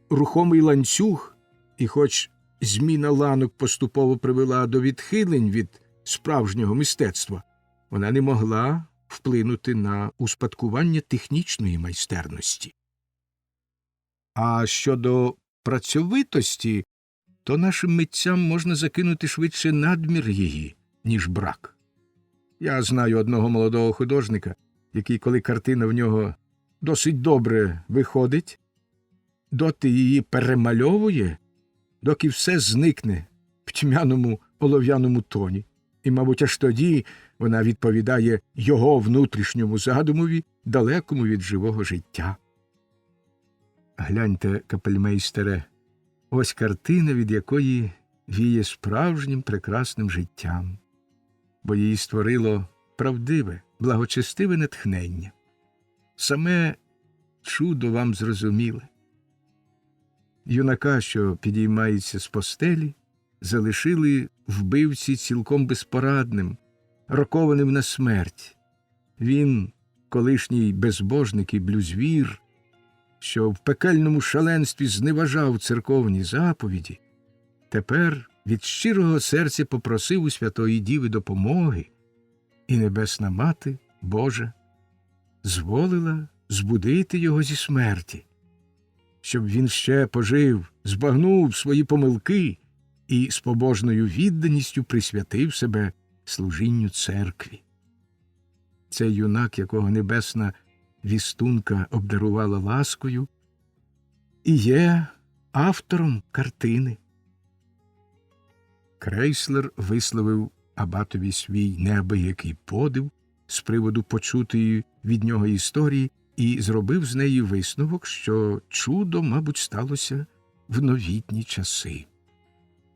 A: рухомий ланцюг, і хоч зміна ланок поступово привела до відхилень від справжнього мистецтва, вона не могла вплинути на успадкування технічної майстерності. А щодо працьовитості, то нашим митцям можна закинути швидше надмір її, ніж брак. Я знаю одного молодого художника, який, коли картина в нього досить добре виходить, доти її перемальовує, доки все зникне в тьмяному олов'яному тоні. І, мабуть, аж тоді вона відповідає його внутрішньому задумові, далекому від живого життя. Гляньте, капельмейстере, ось картина, від якої віє справжнім прекрасним життям, бо її створило правдиве, благочестиве натхнення. Саме чудо вам зрозуміле. Юнака, що підіймається з постелі, залишили вбивці цілком безпорадним, рокованим на смерть. Він, колишній безбожник і блюзвір, що в пекельному шаленстві зневажав церковні заповіді, тепер від щирого серця попросив у Святої Діви допомоги, і Небесна Мати Божа зволила збудити його зі смерті, щоб він ще пожив, збагнув свої помилки і з побожною відданістю присвятив себе служінню церкві. Цей юнак, якого небесна вістунка обдарувала ласкою, і є автором картини. Крейслер висловив абатові свій неабиякий подив з приводу почутої від нього історії і зробив з неї висновок, що чудо, мабуть, сталося в новітні часи.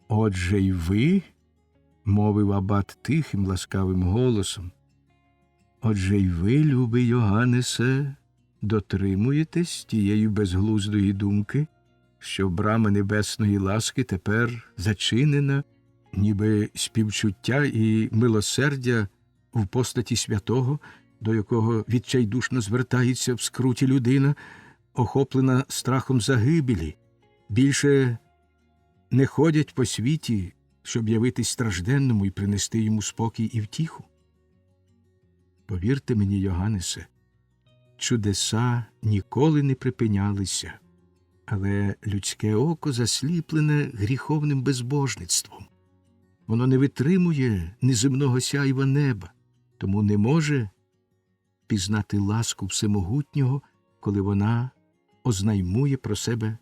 A: «Отже й ви, – мовив абат тихим, ласкавим голосом, – отже й ви, любий Йоганнесе, дотримуєтесь тієї безглуздої думки, що брама небесної ласки тепер зачинена, ніби співчуття і милосердя в постаті святого до якого відчайдушно звертається в скруті людина, охоплена страхом загибелі, більше не ходять по світі, щоб явитись стражденному і принести йому спокій і втіху. Повірте мені, Йоганнесе, чудеса ніколи не припинялися, але людське око засліплене гріховним безбожництвом. Воно не витримує неземного сяйва неба, тому не може пізнати ласку Всемогутнього, коли вона ознаймує про себе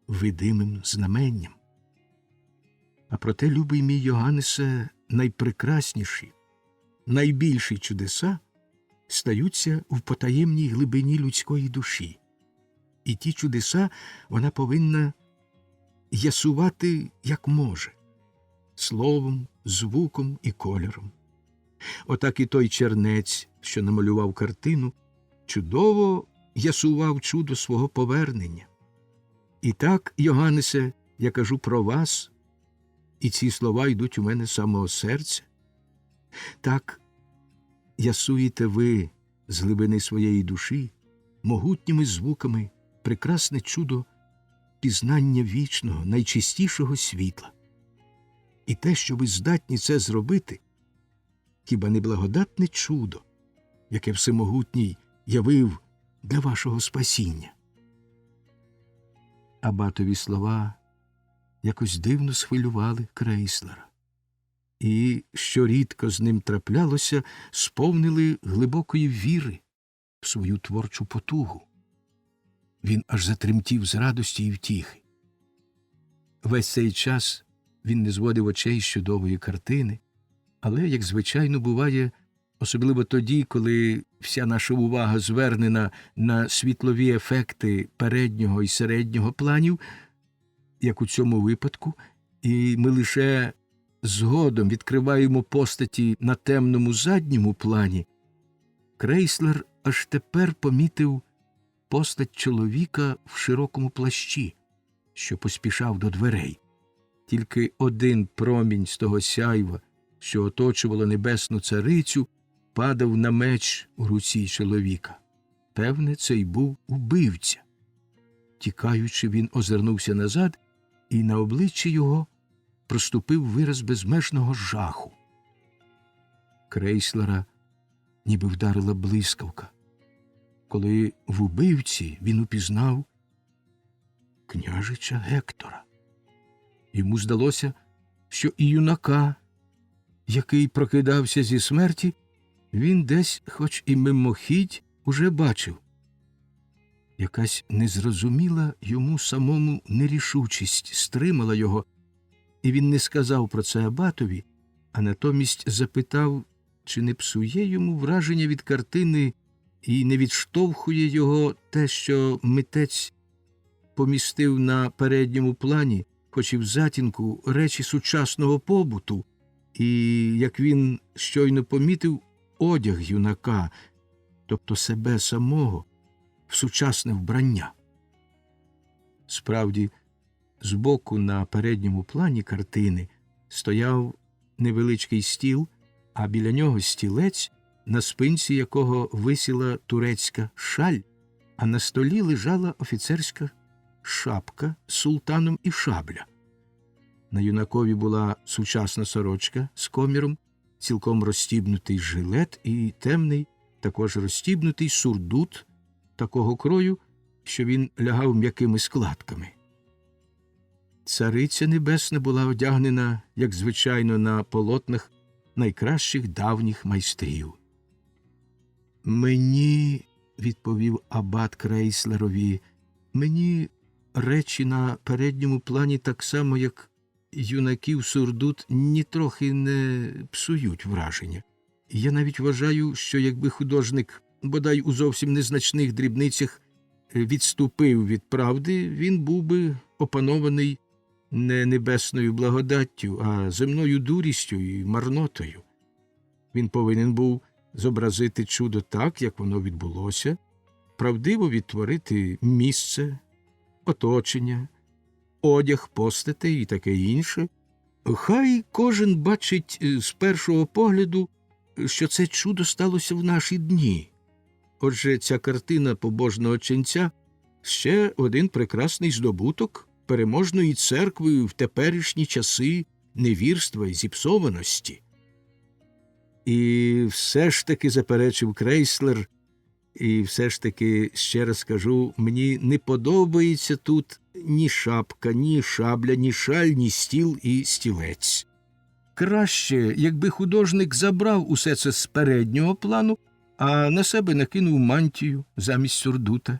A: видимим знаменням. А проте, любий мій Йоганнесе, найпрекрасніші, найбільші чудеса стаються в потаємній глибині людської душі. І ті чудеса вона повинна ясувати як може – словом, звуком і кольором. Отак і той чернець, що намалював картину, чудово ясував чудо свого повернення. І так, Йоганнесе, я кажу про вас, і ці слова йдуть у мене з самого серця. Так ясуєте ви з глибини своєї душі могутніми звуками прекрасне чудо пізнання вічного, найчистішого світла. І те, що ви здатні це зробити, хіба не благодатне чудо, яке Всемогутній явив для вашого спасіння? Абатові слова якось дивно схвилювали Крейслера. І, що рідко з ним траплялося, сповнили глибокої віри в свою творчу потугу. Він аж затремтів з радості і втіхи. Весь цей час він не зводив очей з чудової картини, але, як звичайно буває, особливо тоді, коли вся наша увага звернена на світлові ефекти переднього і середнього планів, як у цьому випадку, і ми лише згодом відкриваємо постаті на темному задньому плані, Крейслер аж тепер помітив постать чоловіка в широкому плащі, що поспішав до дверей. Тільки один промінь з того сяйва, що оточувало небесну царицю, падав на меч у руці чоловіка. Певне, це й був убивця. Тікаючи, він озирнувся назад, і на обличчі його проступив вираз безмежного жаху. Крейслера ніби вдарила блискавка, коли в убивці він упізнав княжича Гектора. Йому здалося, що і юнака, який прокидався зі смерті, він десь, хоч і мимохідь, уже бачив. Якась незрозуміла йому самому нерішучість стримала його, і він не сказав про це абатові, а натомість запитав, чи не псує йому враження від картини і не відштовхує його те, що митець помістив на передньому плані, хоч і в затінку, речі сучасного побуту, і, як він щойно помітив, одяг юнака, тобто себе самого, в сучасне вбрання. Справді, збоку на передньому плані картини стояв невеличкий стіл, а біля нього стілець, на спинці якого висіла турецька шаль, а на столі лежала офіцерська шапка з султаном і шабля. На юнакові була сучасна сорочка з коміром, цілком розстібнутий жилет і темний, також розстібнутий сурдут такого крою, що він лягав м'якими складками. Цариця Небесна була одягнена, як звичайно, на полотнах найкращих давніх майстрів. «Мені, – відповів абат Крейслерові, – мені речі на передньому плані так само, як юнаків сурдут, нітрохи не псують враження. Я навіть вважаю, що якби художник, бодай у зовсім незначних дрібницях, відступив від правди, він був би опанований не небесною благодаттю, а земною дурістю і марнотою. Він повинен був зобразити чудо так, як воно відбулося, правдиво відтворити місце, оточення, одяг постатей і таке інше. Хай кожен бачить з першого погляду що це чудо сталося в наші дні. Отже, ця картина побожного ченця – ще один прекрасний здобуток переможної церкви в теперішні часи невірства і зіпсованості. І все ж таки, заперечив Крейслер, і все ж таки, ще раз кажу, мені не подобається тут ні шапка, ні шабля, ні шаль, ні стіл і стілець. Краще, якби художник забрав усе це з переднього плану, а на себе накинув мантію замість сурдута.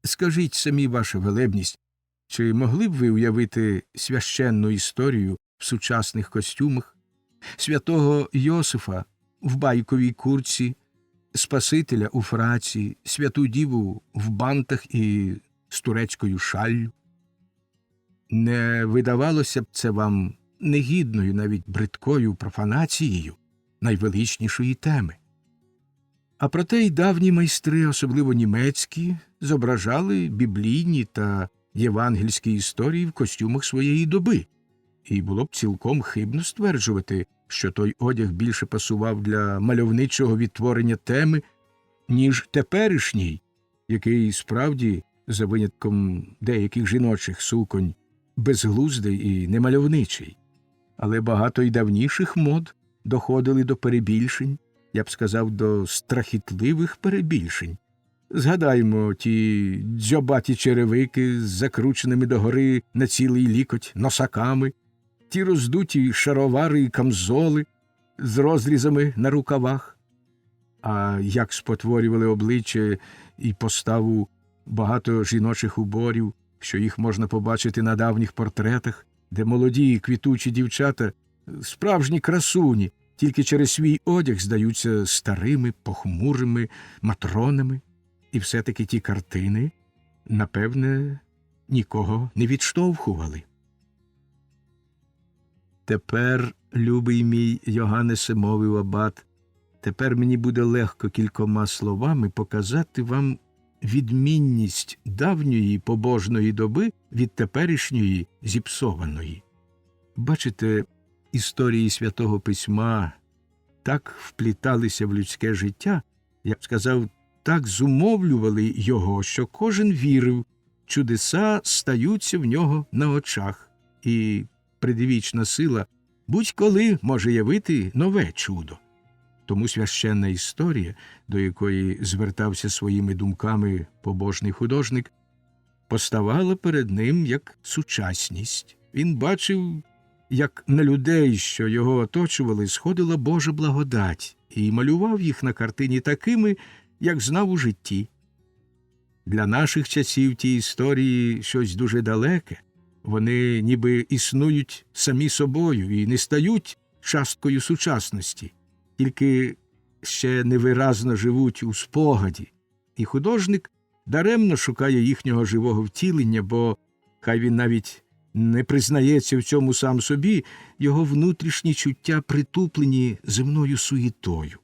A: Скажіть самі, ваша велебність, чи могли б ви уявити священну історію в сучасних костюмах, святого Йосифа в байковій куртці, Спасителя у фраці, святу діву в бантах і з турецькою шаллю? Не видавалося б це вам негідною, навіть бридкою профанацією найвеличнішої теми? А проте й давні майстри, особливо німецькі, зображали біблійні та євангельські історії в костюмах своєї доби, і було б цілком хибно стверджувати, що той одяг більше пасував для мальовничого відтворення теми, ніж теперішній, який справді, за винятком деяких жіночих суконь, безглуздий і немальовничий. Але багато й давніших мод доходили до перебільшень, я б сказав, до страхітливих перебільшень. Згадаймо ті дзьобаті черевики з закрученими догори на цілий лікоть носаками, ті роздуті шаровари і камзоли з розрізами на рукавах. А як спотворювали обличчя і поставу багато жіночих уборів, що їх можна побачити на давніх портретах, де молоді квітучі дівчата, справжні красуні, тільки через свій одяг здаються старими, похмурими матронами. І все-таки ті картини, напевне, нікого не відштовхували. Тепер, любий мій Йоганнесе, мовив абат, тепер мені буде легко кількома словами показати вам відмінність давньої побожної доби від теперішньої зіпсованої. Бачите, історії Святого Письма так впліталися в людське життя, я б сказав, так зумовлювали його, що кожен вірив, чудеса стаються в нього на очах, і предвічна сила будь-коли може явити нове чудо. Тому священна історія, до якої звертався своїми думками побожний художник, поставала перед ним як сучасність. Він бачив, як на людей, що його оточували, сходила Божа благодать, і малював їх на картині такими, як знав у житті. Для наших часів ті історії щось дуже далеке. Вони ніби існують самі собою і не стають часткою сучасності, тільки ще невиразно живуть у спогаді. І художник даремно шукає їхнього живого втілення, бо, хай він навіть не признається в цьому сам собі, його внутрішні чуття притуплені земною суєтою.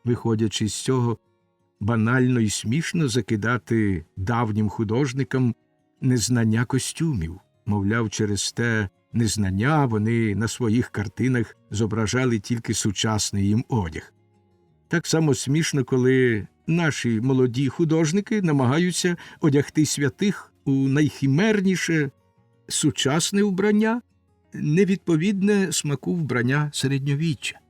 A: Виходячи з цього, банально і смішно закидати давнім художникам незнання костюмів. Мовляв, через те незнання вони на своїх картинах зображали тільки сучасний їм одяг. Так само смішно, коли наші молоді художники намагаються одягти святих у найхімерніше сучасне вбрання, невідповідне смаку вбрання середньовіччя.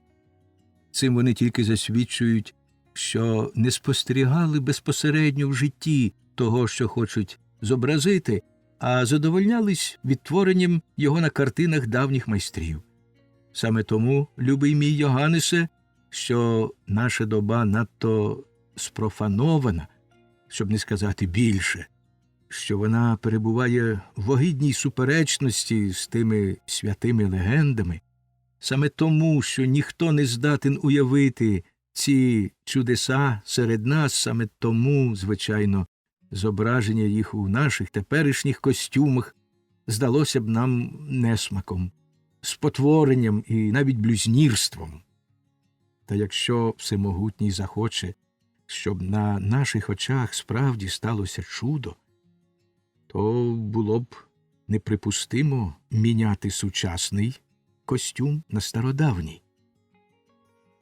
A: Цим вони тільки засвідчують, що не спостерігали безпосередньо в житті того, що хочуть зобразити, а задовольнялись відтворенням його на картинах давніх майстрів. Саме тому, любий мій Йоганнесе, що наша доба надто спрофанована, щоб не сказати більше, що вона перебуває в огидній суперечності з тими святими легендами, саме тому, що ніхто не здатен уявити ці чудеса серед нас, саме тому, звичайно, зображення їх у наших теперішніх костюмах здалося б нам несмаком, спотворенням і навіть блюзнірством. Та якщо Всемогутній захоче, щоб на наших очах справді сталося чудо, то було б неприпустимо міняти сучасний костюм на стародавній.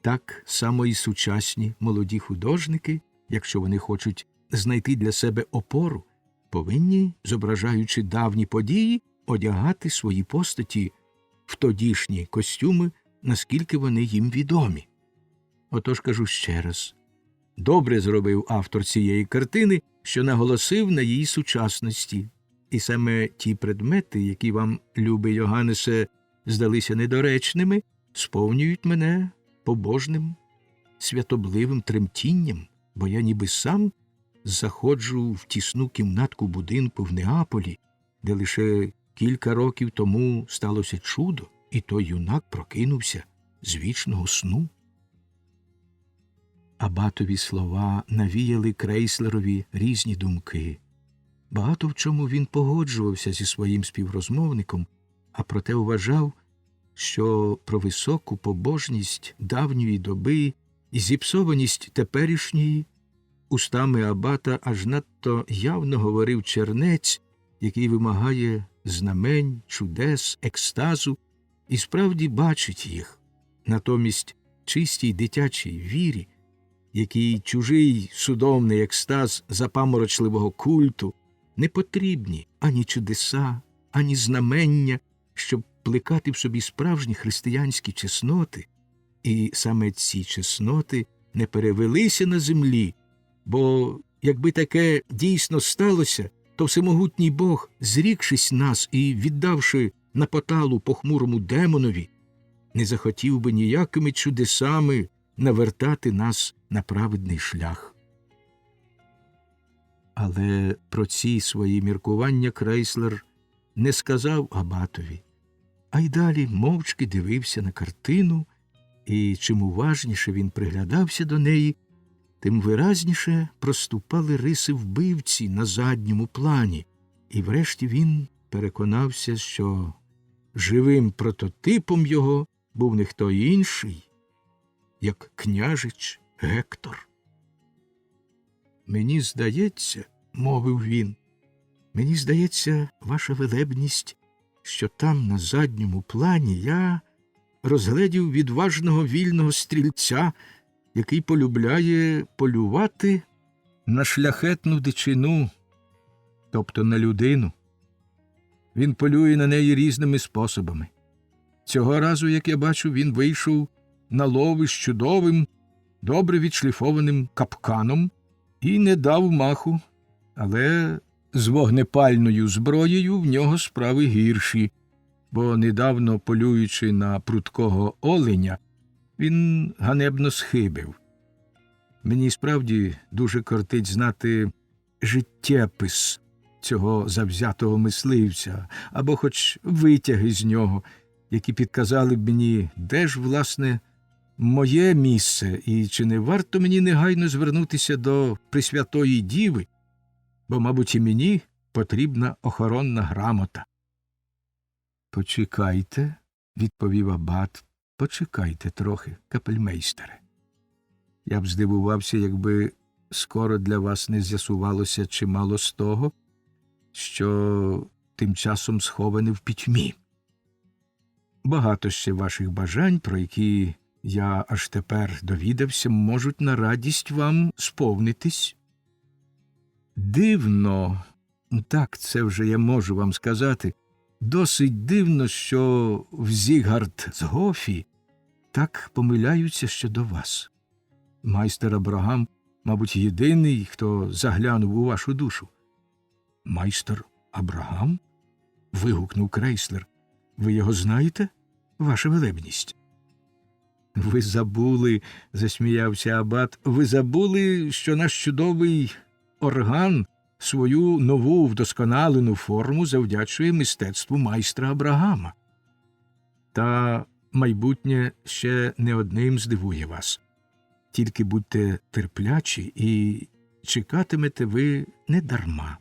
A: Так само і сучасні молоді художники, якщо вони хочуть знайти для себе опору, повинні, зображаючи давні події, одягати свої постаті в тодішні костюми, наскільки вони їм відомі. Отож кажу ще раз, добре зробив автор цієї картини, що наголосив на її сучасності. І саме ті предмети, які вам, любий Йоганнесе, здалися недоречними, сповнюють мене побожним, святобливим тремтінням, бо я ніби сам заходжу в тісну кімнатку будинку в Неаполі, де лише кілька років тому сталося чудо, і той юнак прокинувся з вічного сну. Абатові слова навіяли Крейслерові різні думки. Багато в чому він погоджувався зі своїм співрозмовником, а проте вважав, що про високу побожність давньої доби і зіпсованість теперішньої устами абата аж надто явно говорив чернець, який вимагає знамень, чудес, екстазу і справді бачить їх. Натомість чистій дитячій вірі, який чужий судомний екстаз запаморочливого культу, не потрібні ані чудеса, ані знамення, щоб плекати в собі справжні християнські чесноти. І саме ці чесноти не перевелися на землі, бо якби таке дійсно сталося, то всемогутній Бог, зрікшись нас і віддавши на поталу похмурому демонові, не захотів би ніякими чудесами навертати нас на праведний шлях. Але про ці свої міркування Крейслер не сказав абатові, а й далі мовчки дивився на картину, і чим уважніше він приглядався до неї, тим виразніше проступали риси вбивці на задньому плані, і врешті він переконався, що живим прототипом його був не хто інший, як княжич Гектор. «Мені здається, — мовив він, — мені здається, ваша велебність, що там на задньому плані я розгледів відважного вільного стрільця, який полюбляє полювати на шляхетну дичину, тобто на людину. Він полює на неї різними способами. Цього разу, як я бачу, він вийшов на лови з чудовим, добре відшліфованим капканом і не дав маху, але з вогнепальною зброєю в нього справи гірші, бо недавно, полюючи на прудкого оленя, він ганебно схибив. Мені справді дуже кортить знати життєпис цього завзятого мисливця, або хоч витяги з нього, які підказали б мені, де ж, власне, моє місце, і чи не варто мені негайно звернутися до Пресвятої Діви, бо, мабуть, і мені потрібна охоронна грамота. «Почекайте, — відповів абат, — почекайте трохи, капельмейстере. Я б здивувався, якби скоро для вас не з'ясувалося чимало з того, що тим часом сховане в пітьмі. Багато ще ваших бажань, про які я аж тепер довідався, можуть на радість вам сповнитись. Дивно, так це вже я можу вам сказати, досить дивно, що в Зігард з Гофі так помиляються щодо вас. Майстер Абрагам, мабуть, єдиний, хто заглянув у вашу душу». «Майстер Абрагам?» – вигукнув Крейслер. «Ви його знаєте, ваша велебність?» «Ви забули, — засміявся абат, — ви забули, що наш чудовий орган свою нову вдосконалену форму завдячує мистецтву майстра Абрагама. Та майбутнє ще не одним здивує вас. Тільки будьте терплячі, і чекатимете ви недарма».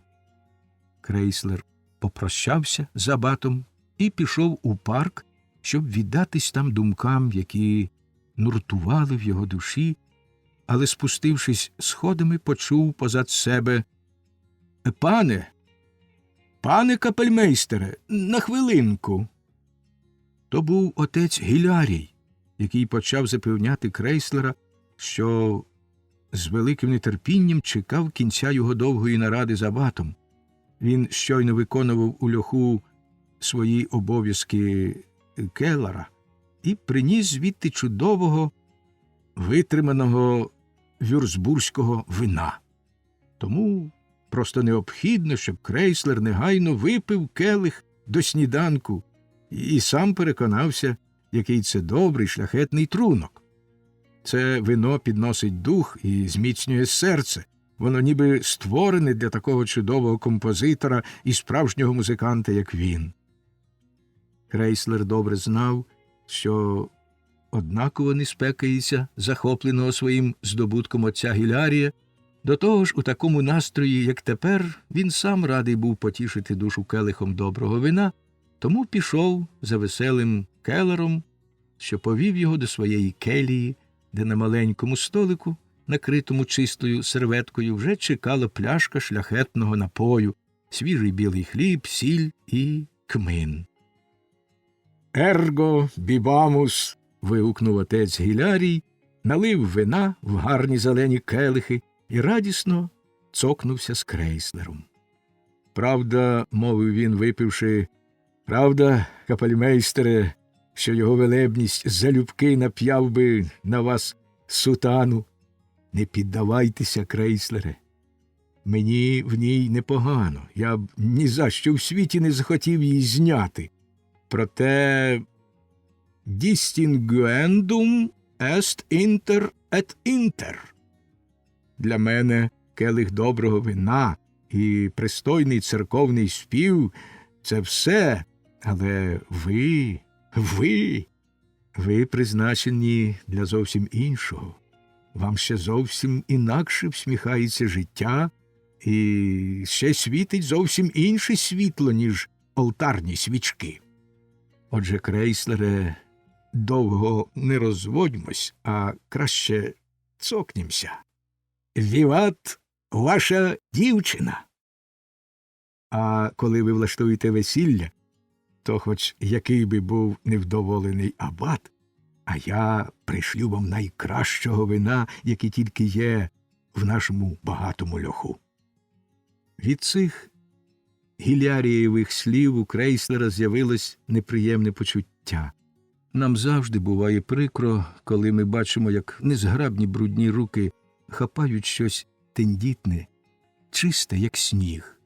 A: Крейслер попрощався з абатом і пішов у парк, щоб віддатись там думкам, які нуртували в його душі, але, спустившись сходами, почув позад себе: Пане капельмейстере, на хвилинку!» То був отець Гілярій, який почав запевняти Крейслера, що з великим нетерпінням чекав кінця його довгої наради з абатом. Він щойно виконував у льоху свої обов'язки келлера і приніс звідти чудового, витриманого вюрцбурзького вина. Тому просто необхідно, щоб Крейслер негайно випив келих до сніданку і сам переконався, який це добрий шляхетний трунок. Це вино підносить дух і зміцнює серце. Воно ніби створене для такого чудового композитора і справжнього музиканта, як він. Крейслер добре знав, що однаково не спекається захопленого своїм здобутком отця Гілярія. До того ж, у такому настрої, як тепер, він сам радий був потішити душу келихом доброго вина, тому пішов за веселим келером, що повів його до своєї келії, де на маленькому столику, накритому чистою серветкою, вже чекала пляшка шляхетного напою, свіжий білий хліб, сіль і кмин. «Ерго бібамус!» – вигукнув отець Гілярій, налив вина в гарні зелені келихи і радісно цокнувся з Крейслером. «Правда, – мовив він, випивши, – правда, капельмейстере, що його велебність залюбки нап'яв би на вас сутану? Не піддавайтеся, Крейслере. Мені в ній непогано, я б ні за що в світі не захотів її зняти. Проте distinguendum est inter et inter. Для мене келих доброго вина і пристойний церковний спів – це все, але ви призначені для зовсім іншого. Вам ще зовсім інакше всміхається життя і ще світить зовсім інше світло, ніж олтарні свічки. Отже, Крейслере, довго не розводьмось, а краще цокнімся. Віват ваша дівчина! А коли ви влаштуєте весілля, то хоч який би був невдоволений абат, а я пришлю вам найкращого вина, яке тільки є в нашому багатому льоху. Від цих Гілярієвих слів у Крейслера з'явилось неприємне почуття. Нам завжди буває прикро, коли ми бачимо, як незграбні брудні руки хапають щось тендітне, чисте, як сніг.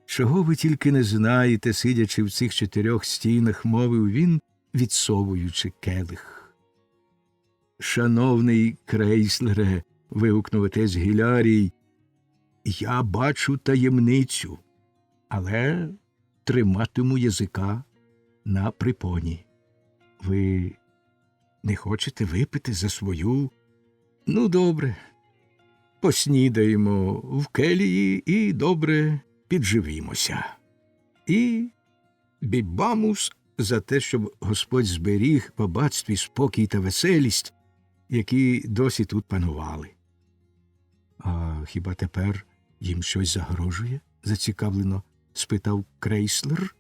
A: Чого ви тільки не знаєте, сидячи в цих 4 стінах, мовив він, відсовуючи келих. Шановний Крейслере, вигукнув отець Гілярій, я бачу таємницю, але триматиму язика на припоні. Ви не хочете випити за свою? Ну, добре, поснідаємо в келії і добре підживімося. І бібамус за те, щоб Господь зберіг в аббатстві спокій та веселість, які досі тут панували. А хіба тепер їм щось загрожує? Зацікавлено спитав Крейслер.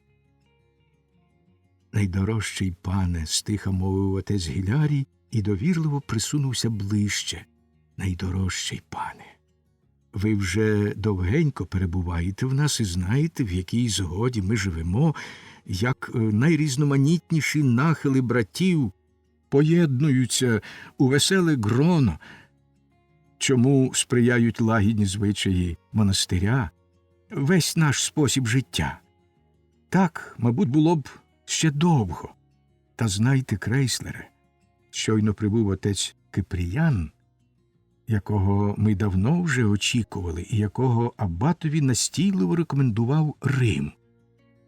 A: Найдорожчий пане, стиха мовив отець Гілярій і довірливо присунувся ближче. Найдорожчий пане, ви вже довгенько перебуваєте в нас і знаєте, в якій згоді ми живемо, як найрізноманітніші нахили братів поєднуються у веселе гроно, чому сприяють лагідні звичаї монастиря, весь наш спосіб життя. Так, мабуть, було б ще довго. Та знайте, Крейслере, щойно прибув отець Кипріян, якого ми давно вже очікували і якого аббатові настійливо рекомендував Рим.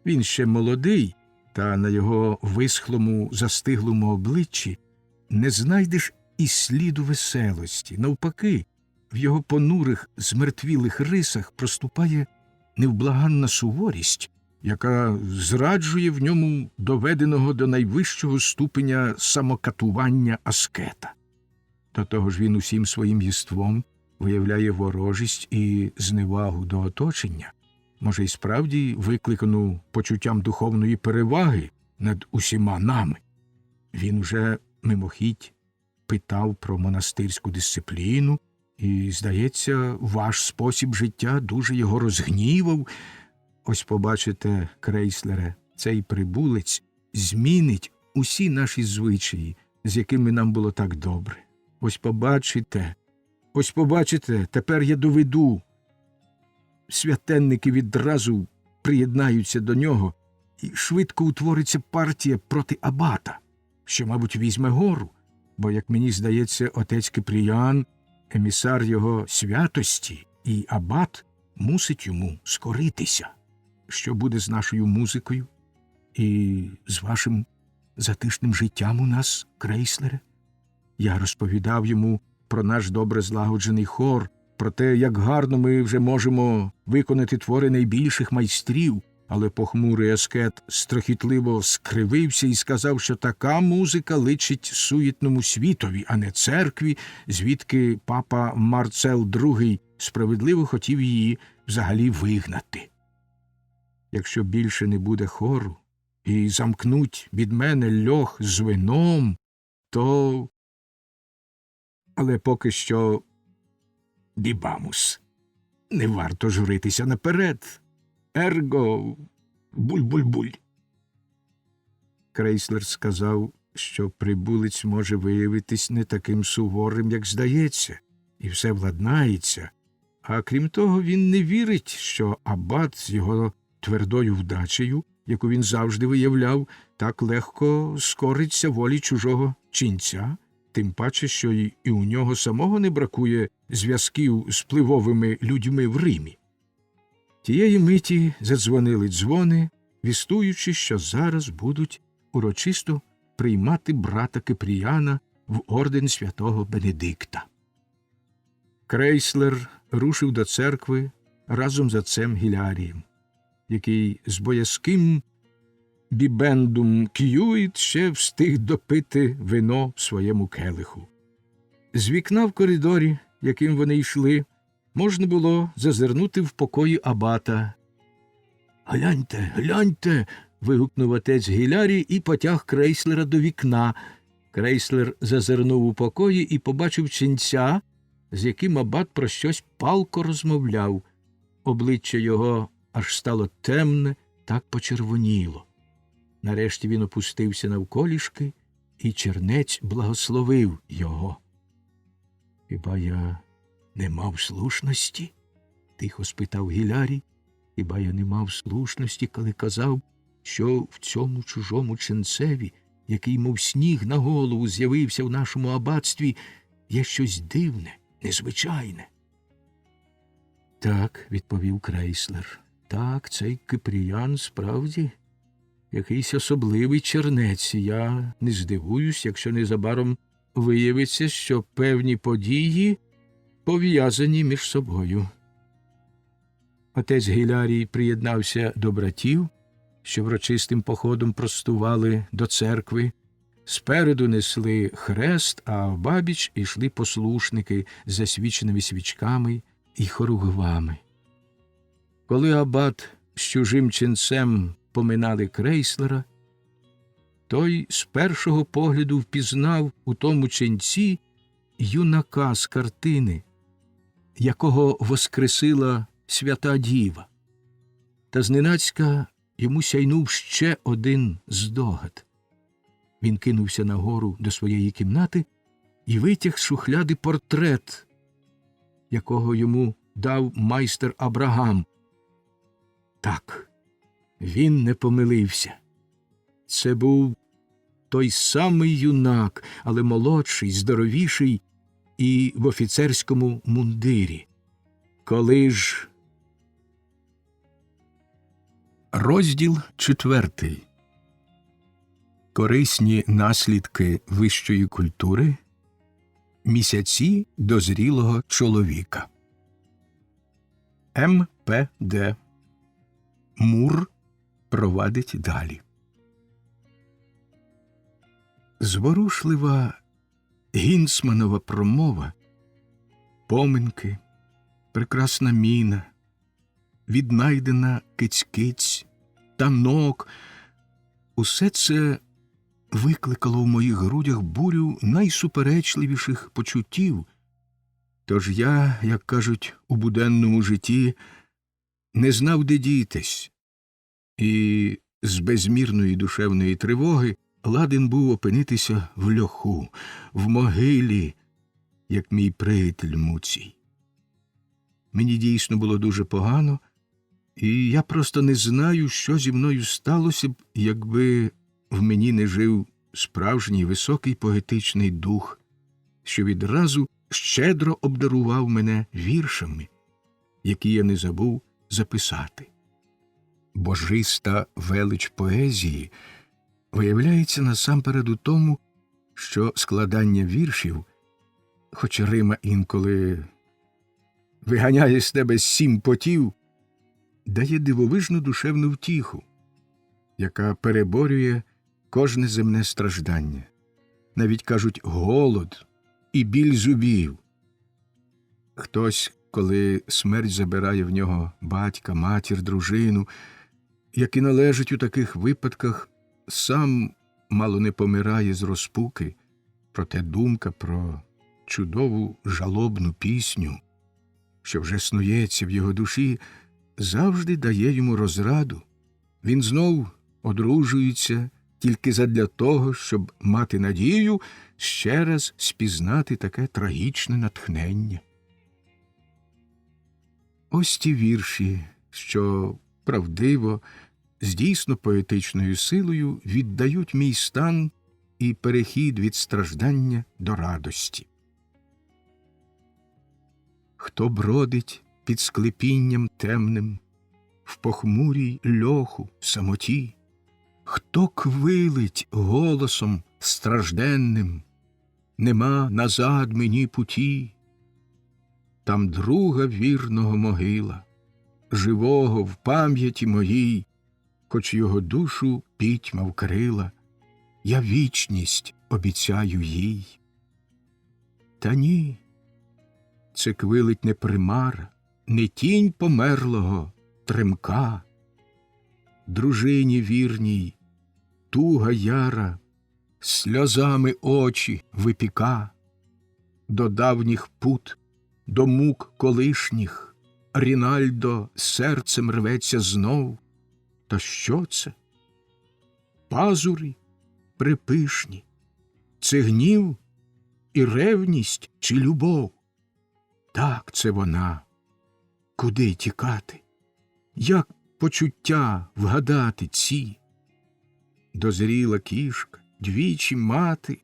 A: Він ще молодий, та на його висхлому, застиглому обличчі не знайдеш і сліду веселості. Навпаки, в його понурих, змертвілих рисах проступає невблаганна суворість, яка зраджує в ньому доведеного до найвищого ступеня самокатування аскета. До того ж він усім своїм єством виявляє ворожість і зневагу до оточення, може, й справді викликану почуттям духовної переваги над усіма нами. Він уже мимохідь питав про монастирську дисципліну, і, здається, ваш спосіб життя дуже його розгнівав. Ось побачите, крейслере, цей прибулець змінить усі наші звичаї, з якими нам було так добре. Ось побачите, тепер я доведу. Святенники відразу приєднаються до нього, і швидко утвориться партія проти абата, що, мабуть, візьме гору, бо, як мені здається, отець Кипріян – емісар його святості, і абат мусить йому скоритися. Що буде з нашою музикою і з вашим затишним життям у нас, крейслере? Я розповідав йому про наш добре злагоджений хор, про те, як гарно ми вже можемо виконати твори найбільших майстрів, але похмурий аскет страхітливо скривився і сказав, що така музика личить суєтному світові, а не церкві, звідки папа Марцел II справедливо хотів її взагалі вигнати. Якщо більше не буде хору і замкнуть від мене льох з вином, то... Але поки що бібамус. Не варто журитися наперед. Ерго буль-буль-буль. Крейслер сказав, що прибулець може виявитись не таким суворим, як здається, і все владнається. А крім того, він не вірить, що абат з його твердою вдачею, яку він завжди виявляв, так легко скориться волі чужого ченця, тим паче, що і у нього самого не бракує зв'язків з впливовими людьми в Римі. Тієї миті задзвонили дзвони, вістуючи, що зараз будуть урочисто приймати брата Кипріяна в орден святого Бенедикта. Крейслер рушив до церкви разом з отцем Гілярієм, який з боязким бібендум к'юїт ще встиг допити вино в своєму келиху. З вікна в коридорі, яким вони йшли, можна було зазирнути в покої абата. «Гляньте, гляньте!» – вигукнув отець Гілярій і потяг Крейслера до вікна. Крейслер зазирнув у покої і побачив ченця, з яким абат про щось палко розмовляв. Обличчя його аж стало темне, так почервоніло. Нарешті він опустився навколішки, і чернець благословив його. «Хіба я не мав слушності?» – тихо спитав Гілярій. «Хіба я не мав слушності, коли казав, що в цьому чужому ченцеві, який, мов сніг на голову, з'явився в нашому аббатстві, є щось дивне, незвичайне?» «Так», – відповів Крейслер, – «так, цей Кипріян справді якийсь особливий чернець. Я не здивуюсь, якщо незабаром виявиться, що певні події пов'язані між собою». Отець Гілярій приєднався до братів, що врочистим походом простували до церкви. Спереду несли хрест, а вбабіч ішли послушники з засвіченими свічками і хоругвами. Коли абат з чужим ченцем поминали Крейслера, той з першого погляду впізнав у тому ченці юнака з картини, якого воскресила свята діва. Та зненацька йому сяйнув ще один здогад. Він кинувся нагору до своєї кімнати і витяг з шухляди портрет, якого йому дав майстер Абрагам. Так, він не помилився. Це був той самий юнак, але молодший, здоровіший і в офіцерському мундирі. Коли ж... Розділ 4. Корисні наслідки вищої культури. Місяці дозрілого чоловіка. М.П.Д. Мур провадить далі. Зворушлива Гінцманова промова, поминки, прекрасна міна, віднайдена киць-киць, танок – усе це викликало в моїх грудях бурю найсуперечливіших почуттів. Тож я, як кажуть, у буденному житті не знав, де дітись, і з безмірної душевної тривоги ладен був опинитися в льоху, в могилі, як мій приятель Муцій. Мені дійсно було дуже погано, і я просто не знаю, що зі мною сталося б, якби в мені не жив справжній високий поетичний дух, що відразу щедро обдарував мене віршами, які я не забув записати. Божиста велич поезії виявляється насамперед у тому, що складання віршів, хоч рима інколи виганяє з тебе 7 потів, дає дивовижну душевну втіху, яка переборює кожне земне страждання. Навіть, кажуть, голод і біль зубів. Хтось, коли смерть забирає в нього батька, матір, дружину, як і належить у таких випадках, сам мало не помирає з розпуки, проте думка про чудову жалобну пісню, що вже снується в його душі, завжди дає йому розраду. Він знов одружується тільки задля того, щоб мати надію ще раз спізнати таке трагічне натхнення. Ось ті вірші, що правдиво, з дійсно поетичною силою віддають мій стан і перехід від страждання до радості. Хто бродить під склепінням темним, в похмурій льоху самоті, хто квилить голосом стражденним, нема назад мені путі, там друга вірного могила, живого в пам'яті моїй, хоч його душу пітьма вкрила, я вічність обіцяю їй. Та ні, це квилить не примара, не тінь померлого тремка, дружині вірній, туга яра, сльозами очі випіка, до давніх пут, до мук колишніх, Рінальдо серцем рветься знов. Та що це? Пазурі припишні, це гнів і ревність чи любов? Так, це вона. Куди тікати? Як почуття вгадати ці? Дозріла кішка, двічі мати,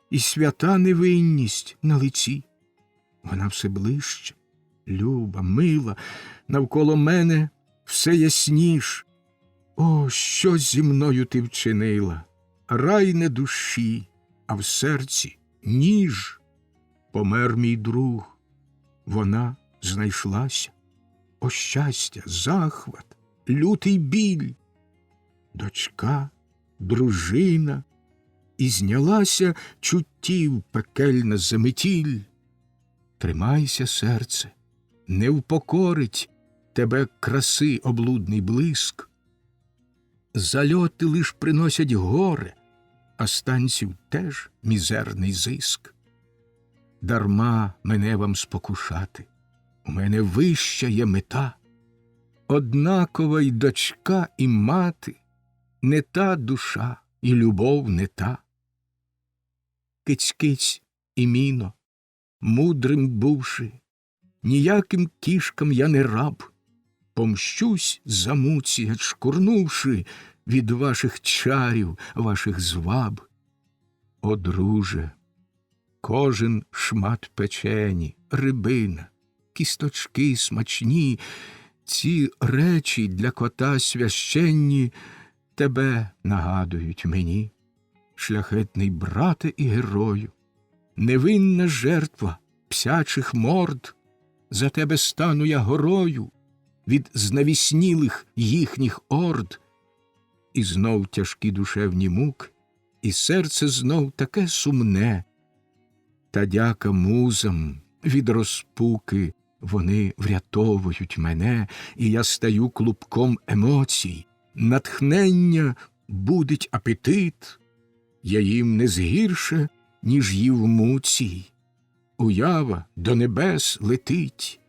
A: і свята невинність на лиці. Вона все ближче, люба, мила, навколо мене все ясніш. О, що зі мною ти вчинила? Рай не душі, а в серці ніж. Помер мій друг, вона знайшлася. О, щастя, захват, лютий біль. Дочка, дружина, і знялася чуттів пекельна заметіль. Тримайся, серце, не впокорить тебе краси облудний блиск. Зальоти лиш приносять горе, а станців теж мізерний зиск. Дарма мене вам спокушати, у мене вища є мета. Однакова й дочка, і мати, не та душа, і любов не та. Киць-киць і міно, мудрим бувши, ніяким кішкам я не раб. Помщусь за Муція, шкурнувши від ваших чарів, ваших зваб. О, друже, кожен шмат печені, рибина, кісточки смачні, ці речі для кота священні тебе нагадують мені, шляхетний брате і герою, невинна жертва псячих морд, за тебе стану я горою від знавіснілих їхніх орд. І знов тяжкі душевні муки, і серце знов таке сумне. Та дяка музам від розпуки вони врятовують мене, і я стаю клубком емоцій. Натхнення будить апетит, я їм не згірше, ніж їв муцій. Уява до небес летить.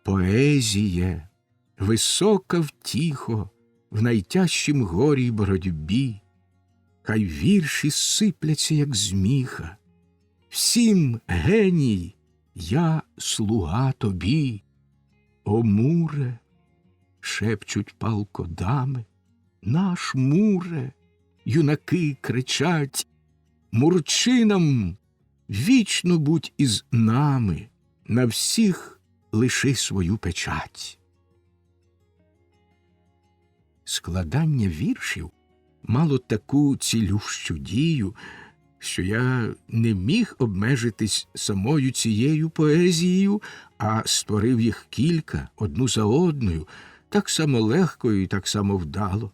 A: Поезіє, висока втіхо в найтяжчім горі й боротьбі. Хай вірші сипляться, як зміха. Всім, геній, я слуга тобі. О, муре, шепчуть палко дами, наш муре, юнаки кричать, мурчинам вічно будь із нами, на всіх лиши свою печать. Складання віршів мало таку цілющу дію, що я не міг обмежитись самою цією поезією, а створив їх кілька, одну за одною, так само легко і так само вдало.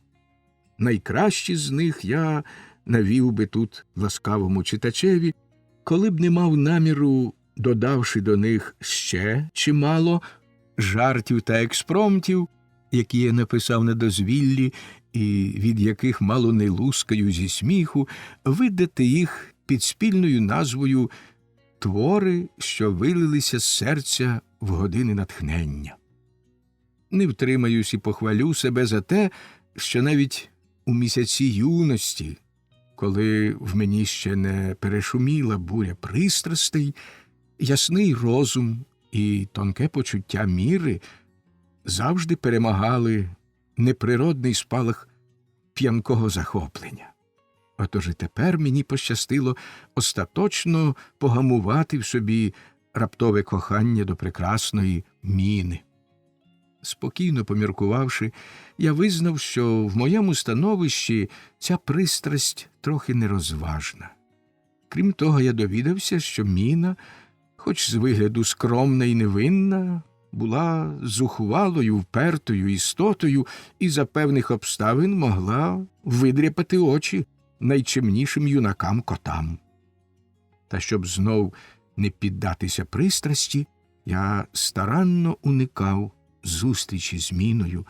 A: Найкращі з них я навів би тут ласкавому читачеві, коли б не мав наміру, додавши до них ще чимало жартів та експромтів, які я написав на дозвіллі, і від яких мало не лускаю зі сміху, видати їх під спільною назвою «Твори, що вилилися з серця в години натхнення». Не втримаюсь і похвалю себе за те, що навіть у місяці юності, коли в мені ще не перешуміла буря пристрастей, ясний розум і тонке почуття міри завжди перемагали неприродний спалах п'янкого захоплення. Отож і тепер мені пощастило остаточно погамувати в собі раптове кохання до прекрасної Міни. Спокійно поміркувавши, я визнав, що в моєму становищі ця пристрасть трохи нерозважна. Крім того, я довідався, що Міна, хоч з вигляду скромна і невинна, була зухвалою, впертою істотою і за певних обставин могла видряпати очі найчемнішим юнакам-котам. Та щоб знов не піддатися пристрасті, я старанно уникав зустрічі з Міною,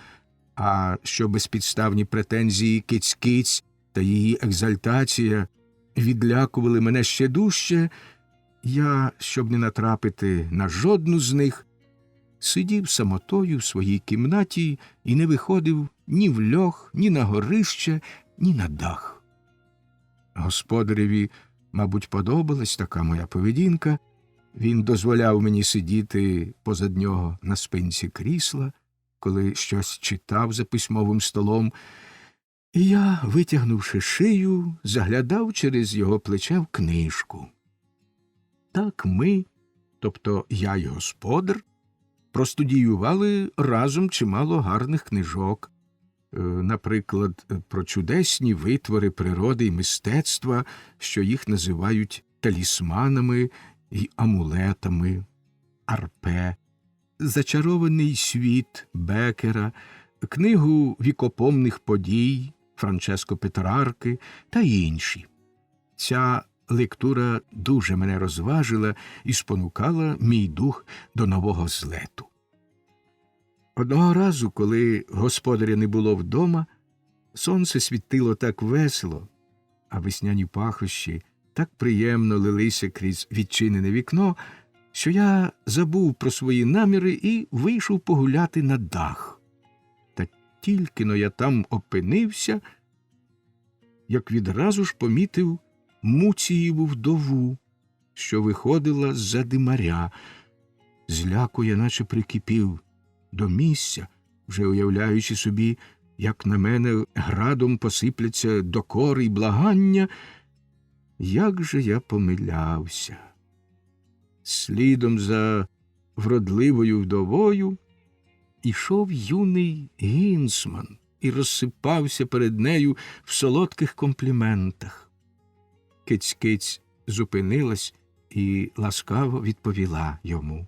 A: а що безпідставні претензії Киць-Киць та її екзальтація відлякували мене ще дужче, я, щоб не натрапити на жодну з них, сидів самотою в своїй кімнаті і не виходив ні в льох, ні на горище, ні на дах. Господареві, мабуть, подобалась така моя поведінка. Він дозволяв мені сидіти позад нього на спинці крісла, коли щось читав за письмовим столом, і я, витягнувши шию, заглядав через його плече в книжку. Так ми, тобто я й господар, простудіювали разом чимало гарних книжок, наприклад, про чудесні витвори природи і мистецтва, що їх називають талісманами й амулетами, Арпе, «Зачарований світ» Беккера, книгу вікопомних подій Франческо Петрарки та інші. Ця лектура дуже мене розважила і спонукала мій дух до нового злету. Одного разу, коли господаря не було вдома, сонце світило так весело, а весняні пахощі так приємно лилися крізь відчинене вікно, що я забув про свої наміри і вийшов погуляти на дах. Та тільки-но я там опинився, як відразу ж помітив Муцієву вдову, що виходила з-за димаря. Зляку я наче прикипів до місця, вже уявляючи собі, як на мене градом посипляться докори й благання. Як же я помилявся! Слідом за вродливою вдовою ішов юний Гінцман і розсипався перед нею в солодких компліментах. Киць-Киць зупинилась і ласкаво відповіла йому.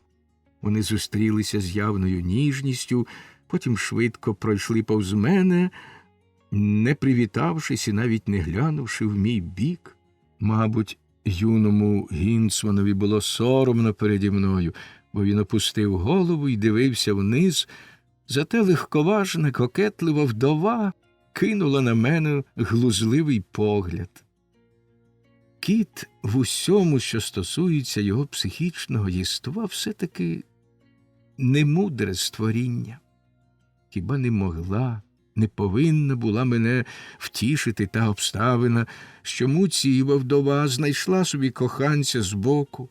A: Вони зустрілися з явною ніжністю, потім швидко пройшли повз мене, не привітавшись і навіть не глянувши в мій бік. Мабуть, юному Гінцманові було соромно переді мною, бо він опустив голову і дивився вниз, зате легковажна, кокетлива вдова кинула на мене глузливий погляд. кіт в усьому, що стосується його психічного єства, все-таки немудре створіння. Хіба не могла, не повинна була мене втішити та обставина, що Муцієва вдова знайшла собі коханця збоку,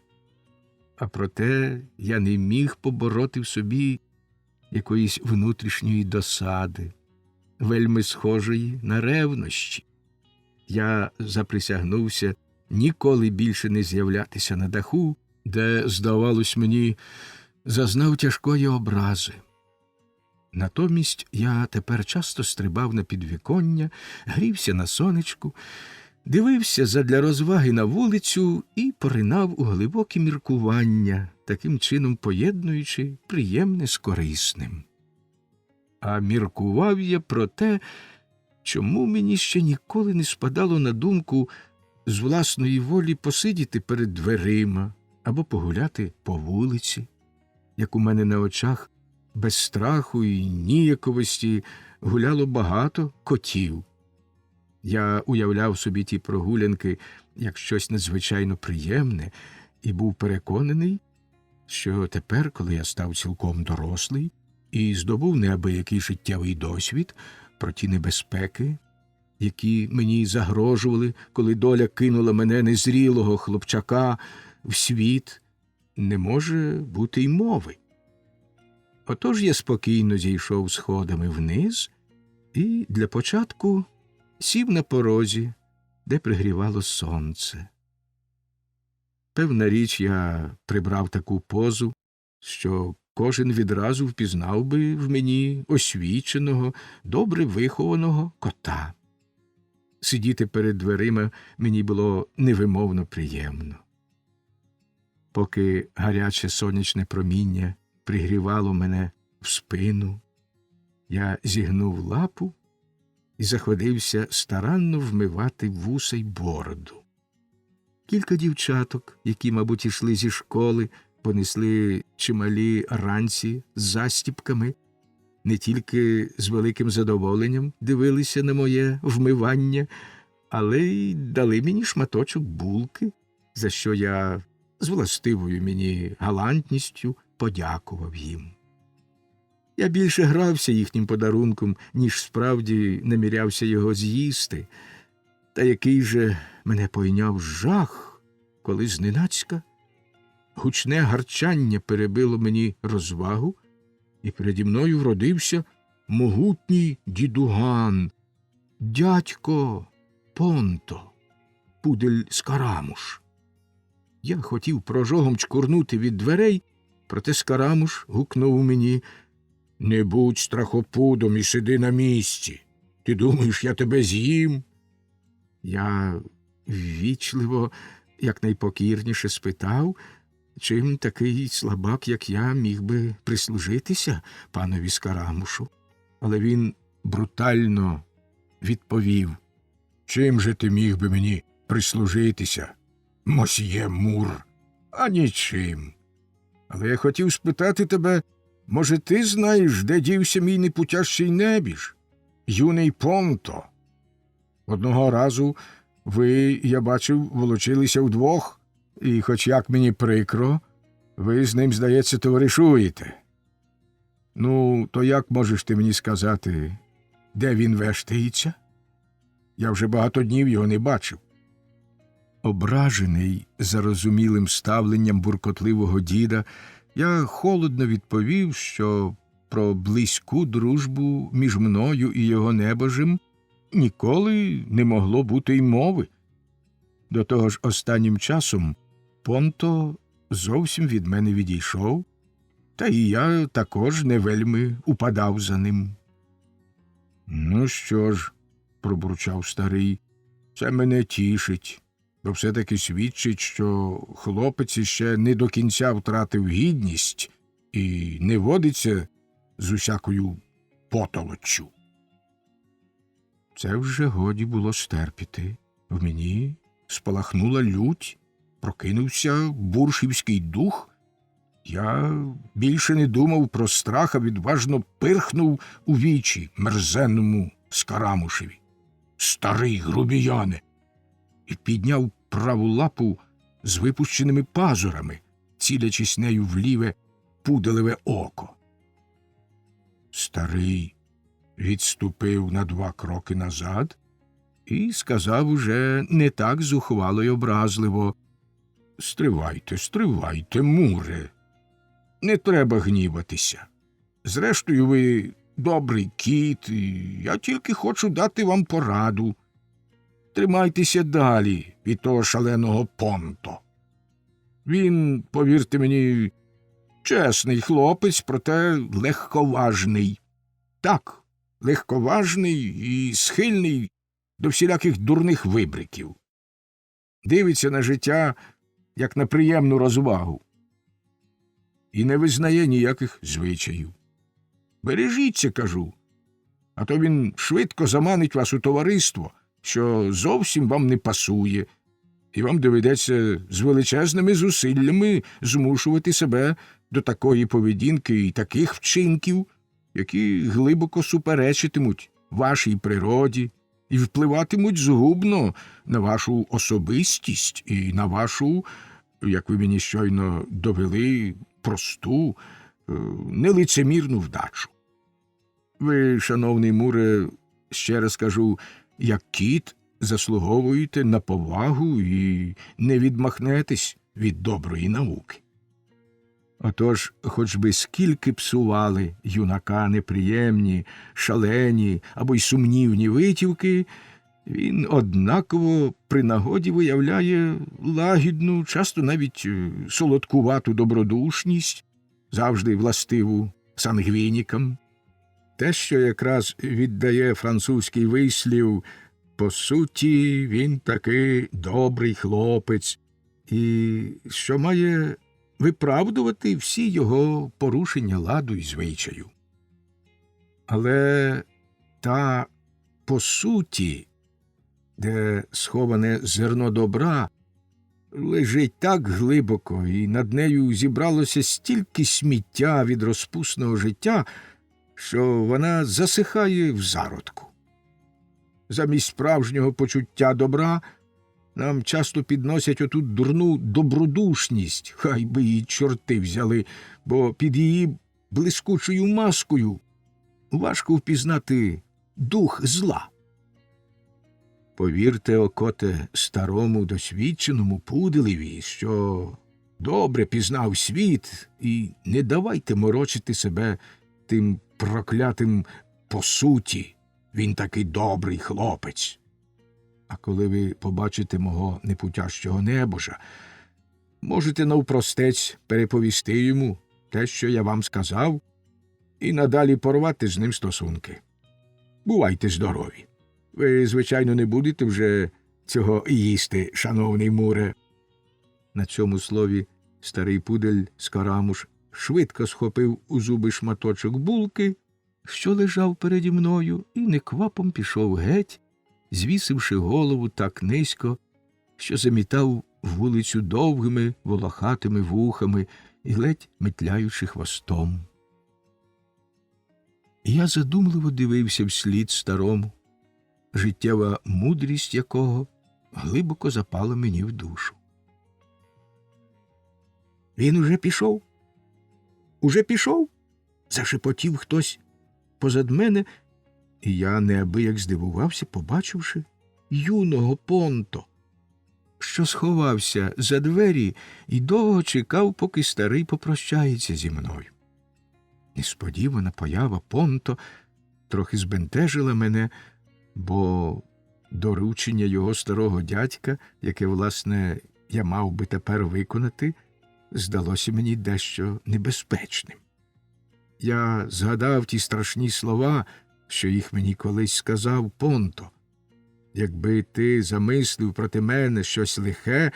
A: а проте я не міг побороти в собі якоїсь внутрішньої досади, вельми схожої на ревнощі. Я заприсягнувся ніколи більше не з'являтися на даху, де, здавалось мені, зазнав тяжкої образи. Натомість я тепер часто стрибав на підвіконня, грівся на сонечку, дивився задля розваги на вулицю і поринав у глибокі міркування, таким чином поєднуючи приємне з корисним. А міркував я про те, чому мені ще ніколи не спадало на думку з власної волі посидіти перед дверима або погуляти по вулиці, як у мене на очах без страху і ніяковості гуляло багато котів. Я уявляв собі ті прогулянки як щось надзвичайно приємне і був переконаний, що тепер, коли я став цілком дорослий і здобув неабиякий життєвий досвід про ті небезпеки, які мені загрожували, коли доля кинула мене незрілого хлопчака в світ, не може бути й мови. Отож я спокійно зійшов сходами вниз і для початку сів на порозі, де пригрівало сонце. Певна річ, я прибрав таку позу, що кожен відразу впізнав би в мені освіченого, добре вихованого кота. Сидіти перед дверима мені було невимовно приємно. Поки гаряче сонячне проміння пригрівало мене в спину, я зігнув лапу і заходився старанно вмивати вуса й бороду. Кілька дівчаток, які, мабуть, ішли зі школи, понесли чималі ранці з застіпками, не тільки з великим задоволенням дивилися на моє вмивання, але й дали мені шматочок булки, за що я з властивою мені галантністю подякував їм. Я більше грався їхнім подарунком, ніж справді намірявся його з'їсти. Та який же мене пойняв жах, коли зненацька гучне гарчання перебило мені розвагу, і переді мною вродився могутній дідуган, дядько Понто, пудель Скарамуш. Я хотів прожогом чкурнути від дверей, проте Скарамуш гукнув мені: «Не будь страхопудом і сиди на місці. Ти думаєш, я тебе з'їм?» Я ввічливо, якнайпокірніше спитав, чим такий слабак, як я, міг би прислужитися панові Скарамушу. Але він брутально відповів: «Чим же ти міг би мені прислужитися, мосьє Мур? А нічим. Але я хотів спитати тебе, може, ти знаєш, де дівся мій непутящий небіж, юний Понто? Одного разу ви, я бачив, волочилися вдвох, і, хоч як мені прикро, ви з ним, здається, товаришуєте. Ну, то як можеш ти мені сказати, де він вештається? Я вже багато днів його не бачив». Ображений зарозумілим ставленням буркотливого діда, я холодно відповів, що про близьку дружбу між мною і його небожем ніколи не могло бути й мови. До того ж, останнім часом Понто зовсім від мене відійшов, та і я також не вельми упадав за ним. «Ну що ж», – пробурчав старий, – «це мене тішить, бо все-таки свідчить, що хлопець іще не до кінця втратив гідність і не водиться з усякою потолоччю». Це вже годі було стерпіти. В мені спалахнула лють, прокинувся буршівський дух. Я більше не думав про страх, а відважно пирхнув у вічі мерзенному Скарамушеві: «Старий грубіяне!» і підняв праву лапу з випущеними пазурами, цілячись нею в ліве пуделеве око. Старий відступив на 2 кроки назад і сказав уже не так зухвало й образливо: «Стривайте, стривайте, Муре, не треба гніватися. Зрештою, ви добрий кіт, і я тільки хочу дати вам пораду. Тримайтеся далі від того шаленого Понто. Він, повірте мені, чесний хлопець, проте легковажний. Так, легковажний і схильний до всіляких дурних вибриків. Дивиться на життя, як на приємну розвагу. І не визнає ніяких звичаїв. Бережіться, кажу, а то він швидко заманить вас у товариство, що зовсім вам не пасує, і вам доведеться з величезними зусиллями змушувати себе до такої поведінки і таких вчинків, які глибоко суперечитимуть вашій природі і впливатимуть згубно на вашу особистість і на вашу, як ви мені щойно довели, просту, нелицемірну вдачу. Ви, шановний Муре, ще раз кажу, як кіт заслуговуєте на повагу і не відмахнетесь від доброї науки. Отож, хоч би скільки псували юнака неприємні, шалені або й сумнівні витівки, він однаково при нагоді виявляє лагідну, часто навіть солодкувату добродушність, завжди властиву сангвінікам. Те, що якраз віддає французький вислів: по суті, він таки добрий хлопець, і що має виправдувати всі його порушення ладу і звичаю. Але та по суті, де сховане зерно добра, лежить так глибоко, і над нею зібралося стільки сміття від розпусного життя, що вона засихає в зародку. Замість справжнього почуття добра нам часто підносять оту дурну добродушність, хай би її чорти взяли, бо під її блискучою маскою важко впізнати дух зла. Повірте, окоте, старому досвідченому пуделеві, що добре пізнав світ, і не давайте морочити себе тим проклятим по суті, він такий добрий хлопець. А коли ви побачите мого непутящого небожа, можете навпростець переповісти йому те, що я вам сказав, і надалі порвати з ним стосунки. Бувайте здорові. Ви, звичайно, не будете вже цього їсти, шановний Муре. На цьому слові старий пудель Скарамуш швидко схопив у зуби шматочок булки, що лежав переді мною, і неквапом пішов геть, звісивши голову так низько, що замітав вулицю довгими волохатими вухами і ледь метляючи хвостом. Я задумливо дивився вслід старому, життєва мудрість якого глибоко запала мені в душу. «Він уже пішов? Уже пішов?» – зашепотів хтось позад мене, і я неабияк здивувався, побачивши юного Понто, що сховався за двері і довго чекав, поки старий попрощається зі мною. Несподівана поява Понто трохи збентежила мене, бо доручення його старого дядька, яке, власне, я мав би тепер виконати, здалося мені дещо небезпечним. Я згадав ті страшні слова, що їх мені колись сказав Понто. «Якби ти замислив проти мене щось лихе,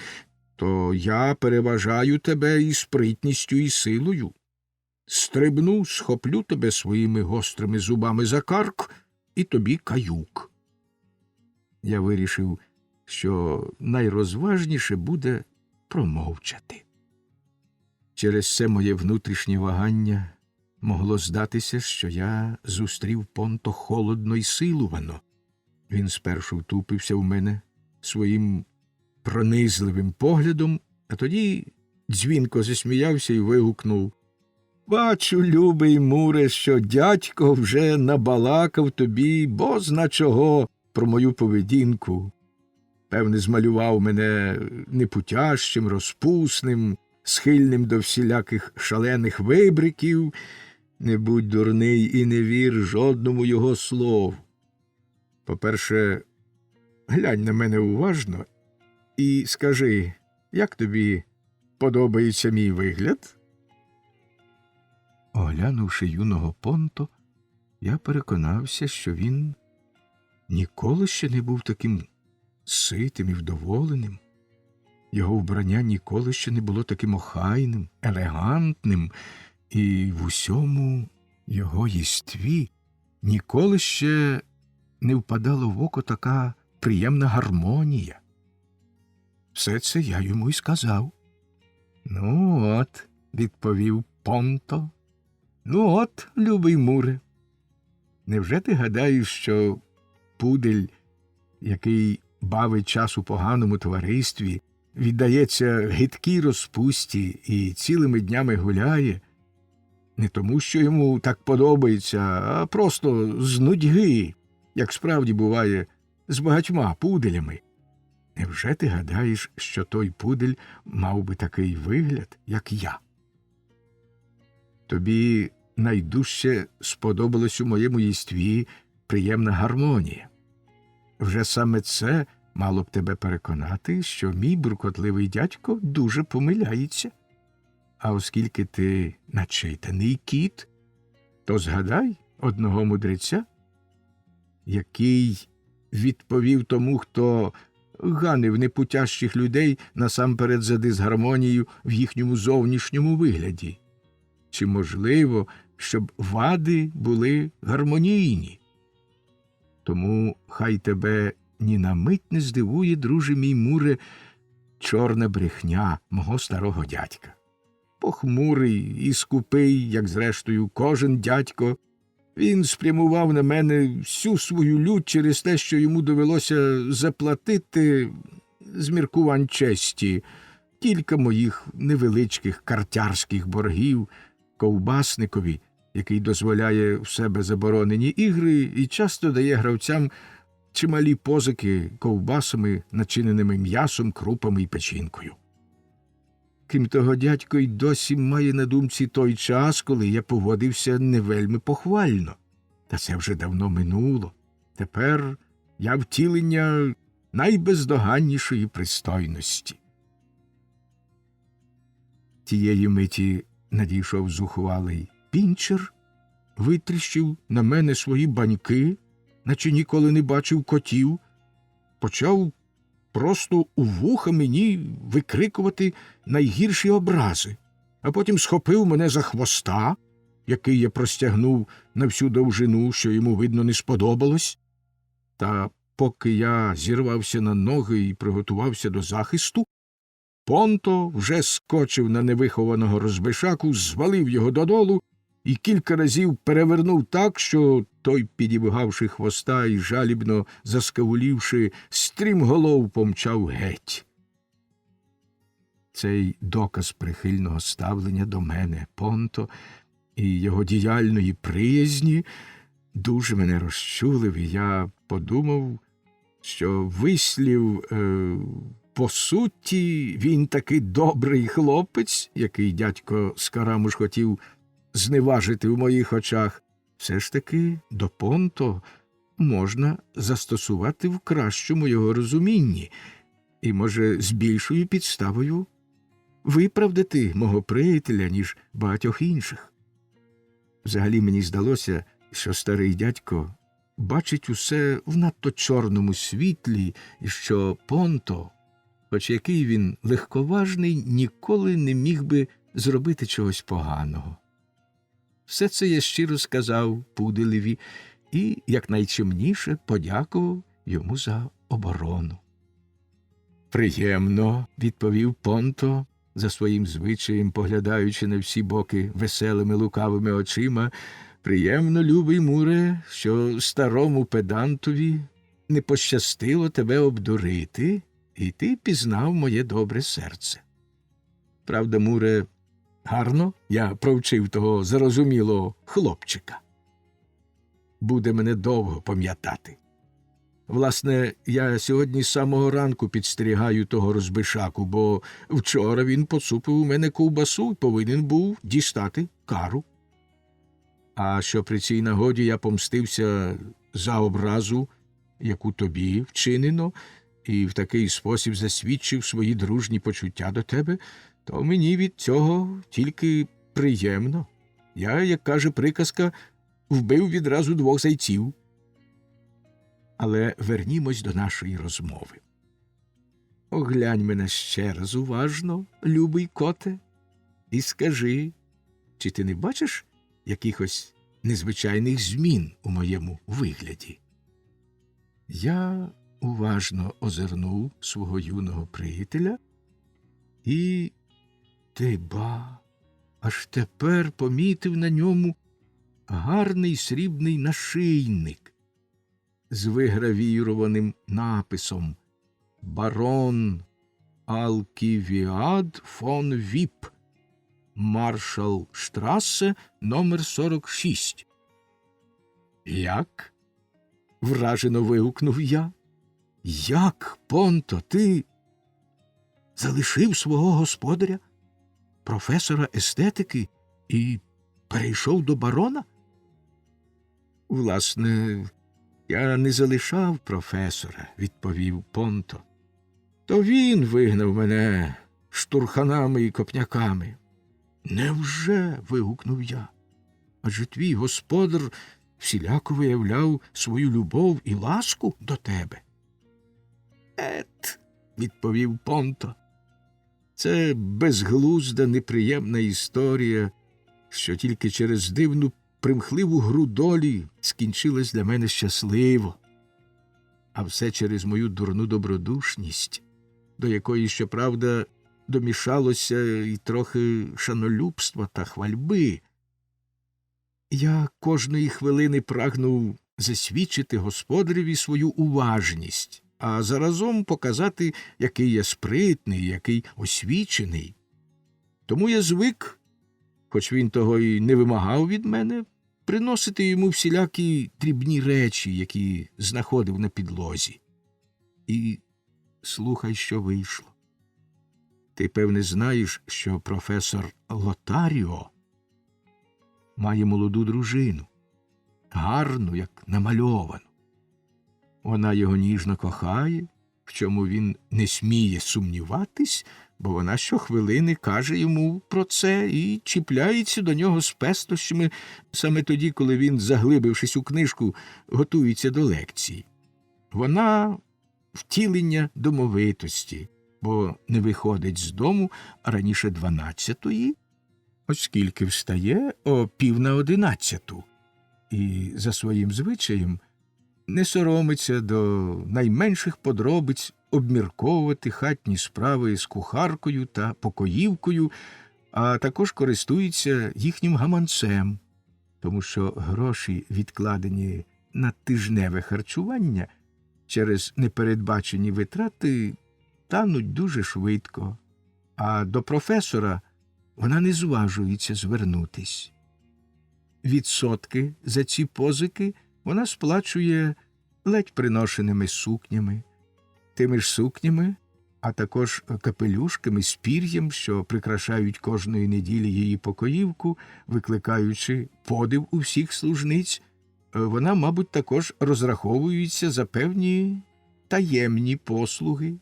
A: то я переважаю тебе і спритністю, і силою. Стрибну, схоплю тебе своїми гострими зубами за карк, і тобі каюк». Я вирішив, що найрозважніше буде промовчати. Через це моє внутрішнє вагання могло здатися, що я зустрів Понто холодно й силувано. Він спершу втупився в мене своїм пронизливим поглядом, а тоді дзвінко засміявся і вигукнув: «Бачу, любий Муре, що дядько вже набалакав тобі бозна чого про мою поведінку. Певне, змалював мене непутящим, розпусним, схильним до всіляких шалених вибриків. Не будь дурний і не вір жодному його слову. По-перше, глянь на мене уважно і скажи, як тобі подобається мій вигляд?» Оглянувши юного Понто, я переконався, що він ніколи ще не був таким ситим і вдоволеним. Його вбрання ніколи ще не було таким охайним, елегантним, і в усьому його єстві ніколи ще не впадала в око така приємна гармонія. Все це я йому й сказав. «Ну от», – відповів Понто, – «ну от, любий Муре, невже ти гадаєш, що пудель, який бавить час у поганому товаристві, віддається гидкій розпусті і цілими днями гуляє, не тому, що йому так подобається, а просто з нудьги, як справді буває з багатьма пуделями? Невже ти гадаєш, що той пудель мав би такий вигляд, як я? Тобі найдужче сподобалась у моєму єстві приємна гармонія. Вже саме це мало б тебе переконати, що мій буркотливий дядько дуже помиляється. А оскільки ти начитаний кіт, то згадай одного мудреця, який відповів тому, хто ганив непутящих людей насамперед за дисгармонію в їхньому зовнішньому вигляді. Чи можливо, щоб вади були гармонійні? Тому хай тебе ні на мить не здивує, друже мій Муре, чорна брехня мого старого дядька. Похмурий і скупий, як зрештою кожен дядько, він спрямував на мене всю свою лють через те, що йому довелося заплатити з міркувань честі кілька моїх невеличких картярських боргів ковбасникові, який дозволяє в себе заборонені ігри і часто дає гравцям чималі позики ковбасами, начиненими м'ясом, крупами і печінкою. Крім того, дядько й досі має на думці той час, коли я поводився не вельми похвально. Та це вже давно минуло. Тепер я втілення найбездоганнішої пристойності. Тієї миті надійшов зухвалий Пінчер, витріщив на мене свої баньки, наче ніколи не бачив котів, почав просто у вуха мені викрикувати найгірші образи, а потім схопив мене за хвоста, який я простягнув на всю довжину, що йому, видно, не сподобалось. Та поки я зірвався на ноги і приготувався до захисту, Понто вже скочив на невихованого розбишаку, звалив його додолу і кілька разів перевернув так, що той, підібгавши хвоста і жалібно заскавулівши, стрімголов помчав геть. Цей доказ прихильного ставлення до мене Понто і його діяльної приязні дуже мене розчулив, і я подумав, що вислів по суті він такий добрий хлопець, який дядько Скарамуш хотів зневажити в моїх очах, все ж таки до Понто можна застосувати в кращому його розумінні і, може, з більшою підставою виправдати мого приятеля, ніж багатьох інших. Взагалі мені здалося, що старий дядько бачить усе в надто чорному світлі, і що Понто, хоч який він легковажний, ніколи не міг би зробити чогось поганого. Все це я щиро сказав пуделеві і, якнайчемніше, подякував йому за оборону. «Приємно», – відповів Понто, за своїм звичаєм поглядаючи на всі боки веселими лукавими очима, «приємно, любий Муре, що старому педантові не пощастило тебе обдурити і ти пізнав моє добре серце. Правда, Муре, гарно я провчив того зарозумілого хлопчика. Буде мене довго пам'ятати. Власне, я сьогодні з самого ранку підстерігаю того розбишаку, бо вчора він поцупив у мене ковбасу і повинен був дістати кару. А що при цій нагоді я помстився за образу, яку тобі вчинено, і в такий спосіб засвідчив свої дружні почуття до тебе, то мені від цього тільки приємно. Я, як каже приказка, вбив відразу 2 зайців. Але вернімось до нашої розмови. Оглянь мене ще раз уважно, любий коте, і скажи, чи ти не бачиш якихось незвичайних змін у моєму вигляді? Я уважно озирнув свого юного приятеля і, аж тепер помітив на ньому гарний срібний нашийник з вигравірованим написом «Барон Алківіад фон Віп, Маршал Штрассе, номер 46». «Як?» – вражено вигукнув я. «Як, Понто, ти залишив свого господаря, професора естетики, і перейшов до барона?» «Власне, я не залишав професора», – відповів Понто. «То він вигнав мене штурханами і копняками». «Невже?» – вигукнув я. «Адже твій господар всіляко виявляв свою любов і ласку до тебе». – відповів Понто. «Це безглузда, неприємна історія, що тільки через дивну примхливу гру долі скінчилась для мене щасливо. А все через мою дурну добродушність, до якої, щоправда, домішалося і трохи шанолюбства та хвальби. Я кожної хвилини прагнув засвідчити господареві свою уважність, а заразом показати, який я спритний, який освічений. Тому я звик, хоч він того й не вимагав від мене, приносити йому всілякі дрібні речі, які знаходив на підлозі. І слухай, що вийшло. Ти, певне, знаєш, що професор Лотаріо має молоду дружину, гарну, як намальовану. Вона його ніжно кохає, в чому він не сміє сумніватись, бо вона щохвилини каже йому про це і чіпляється до нього з пестощами саме тоді, коли він, заглибившись у книжку, готується до лекції. Вона втілення домовитості, бо не виходить з дому раніше 12-ї, оскільки встає о 10:50, і за своїм звичаєм не соромиться до найменших подробиць обмірковувати хатні справи з кухаркою та покоївкою, а також користується їхнім гаманцем, тому що гроші, відкладені на тижневе харчування, через непередбачені витрати тануть дуже швидко, а до професора вона не зважується звернутись. Відсотки за ці позики вона сплачує ледь приношеними сукнями, тими ж сукнями, а також капелюшками з пір'ям, що прикрашають кожної неділі її покоївку, викликаючи подив у всіх служниць. Вона, мабуть, також розраховується за певні таємні послуги.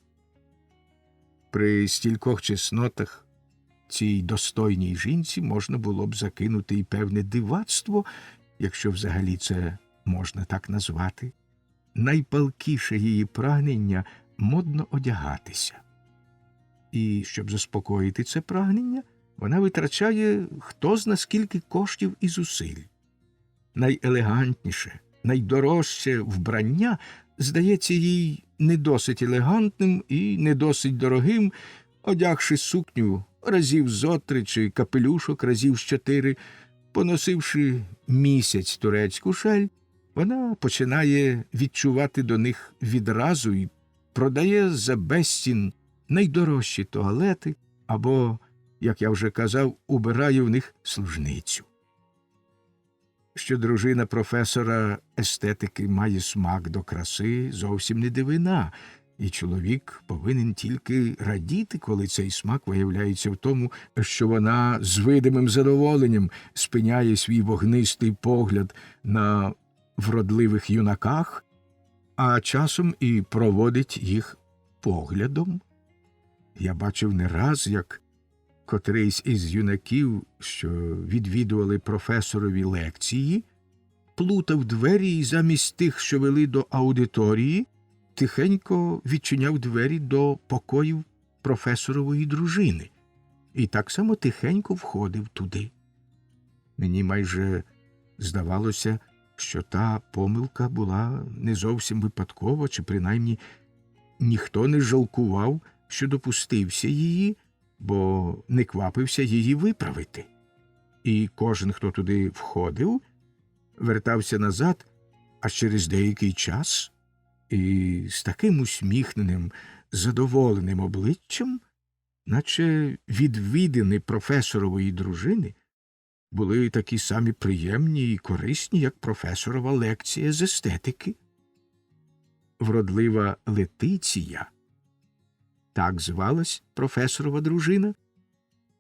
A: При стількох чеснотах цій достойній жінці можна було б закинути і певне дивацтво, якщо взагалі це можна так назвати. Найпалкіше її прагнення – модно одягатися. І, щоб заспокоїти це прагнення, вона витрачає хто зна скільки коштів і зусиль. Найелегантніше, найдорожче вбрання здається їй не досить елегантним і не досить дорогим, одягши сукню разів зо 3 чи капелюшок разів з 4, поносивши місяць турецьку шаль, вона починає відчувати до них відразу і продає за безцін найдорожчі туалети або, як я вже казав, убирає в них служницю. Що дружина професора естетики має смак до краси, зовсім не дивина, і чоловік повинен тільки радіти, коли цей смак виявляється в тому, що вона з видимим задоволенням спиняє свій вогнистий погляд на вродливих юнаках, а часом і проводить їх поглядом. Я бачив не раз, як котрийсь із юнаків, що відвідували професорові лекції, плутав двері і замість тих, що вели до аудиторії, тихенько відчиняв двері до покоїв професорової дружини і так само тихенько входив туди. Мені майже здавалося, що та помилка була не зовсім випадкова, чи принаймні ніхто не жалкував, що допустився її, бо не квапився її виправити. І кожен, хто туди входив, вертався назад аж через деякий час і з таким усміхненим, задоволеним обличчям, наче відвідини професорової дружини були такі самі приємні і корисні, як професорова лекція з естетики. Вродлива Летиція, так звалась професорова дружина,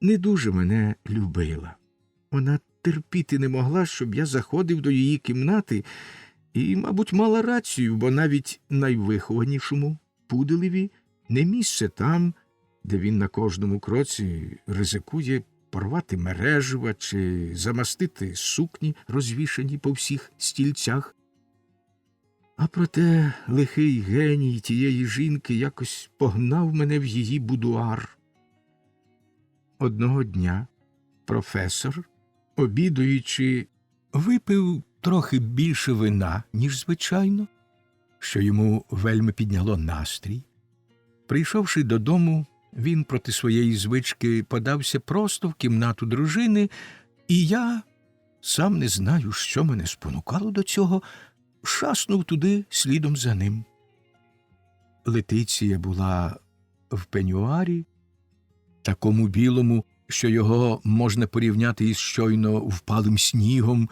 A: не дуже мене любила. Вона терпіти не могла, щоб я заходив до її кімнати, і, мабуть, мала рацію, бо навіть найвихованішому пуделеві не місце там, де він на кожному кроці ризикує порвати мережева чи замастити сукні, розвішані по всіх стільцях. А проте лихий геній тієї жінки якось погнав мене в її будуар. Одного дня професор, обідуючи, випив трохи більше вина, ніж звичайно, що йому вельми підняло настрій. Прийшовши додому, він проти своєї звички подався просто в кімнату дружини, і я, сам не знаю, що мене спонукало до цього, шаснув туди слідом за ним. Летиція була в пенюарі, такому білому, що його можна порівняти із щойно впалим снігом.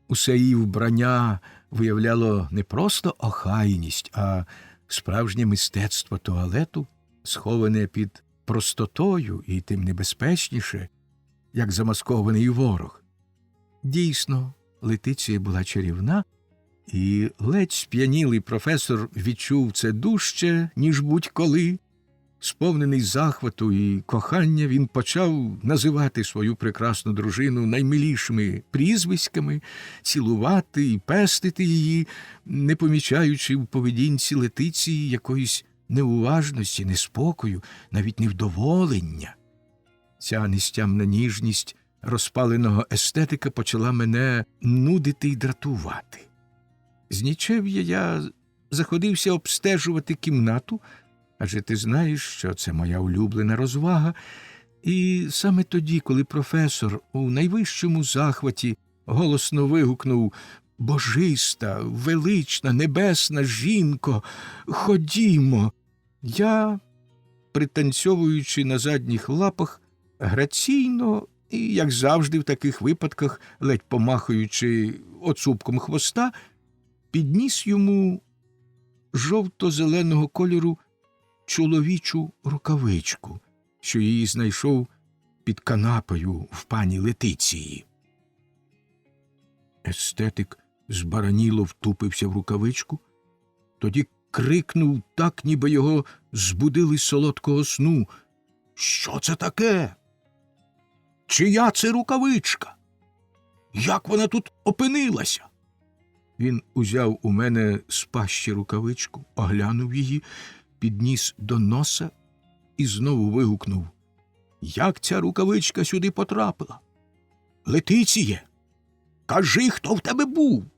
A: Усе її вбрання виявляло не просто охайність, а справжнє мистецтво туалету, сховане під простотою і тим небезпечніше, як замаскований ворог. Дійсно, Летиція була чарівна, і ледь сп'янілий професор відчув це дужче, ніж будь-коли. Сповнений захвату і кохання, він почав називати свою прекрасну дружину наймилішими прізвиськами, цілувати і пестити її, не помічаючи в поведінці Летиції якоїсь неуважності, неспокою, навіть невдоволення. Ця нестямна ніжність розпаленого естетика почала мене нудити й дратувати. З нічев'я я заходився обстежувати кімнату, адже ти знаєш, що це моя улюблена розвага, і саме тоді, коли професор у найвищому захваті голосно вигукнув «Божиста, велична, небесна жінко, ходімо!», я, пританцьовуючи на задніх лапах, граційно і, як завжди в таких випадках, ледь помахуючи оцупком хвоста, підніс йому жовто-зеленого кольору чоловічу рукавичку, що її знайшов під канапою в пані Летиції. Естетик збараніло втупився в рукавичку, тоді крикнув так, ніби його збудили з солодкого сну. «Що це таке? Чия це рукавичка? Як вона тут опинилася?» Він узяв у мене з пащі рукавичку, оглянув її, підніс до носа і знову вигукнув. «Як ця рукавичка сюди потрапила? Летиціє, кажи, хто в тебе був?»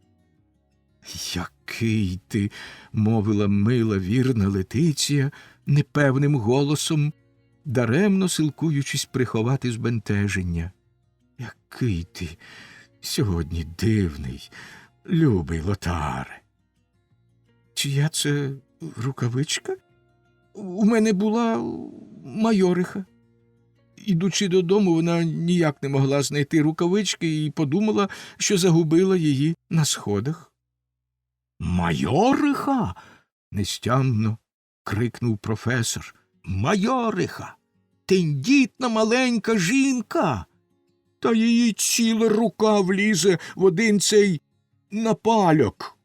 A: «Який ти!» – мовила мила, вірна Летиція непевним голосом, даремно силкуючись приховати збентеження. «Який ти сьогодні дивний, любий Лотаре!» «Чия це рукавичка?» У мене була майориха. Ідучи додому, вона ніяк не могла знайти рукавички і подумала, що загубила її на сходах. «Майориха!» – нестямно крикнув професор. «Майориха! Тендітна маленька жінка! Та її ціла рука влізе в один цей напальок.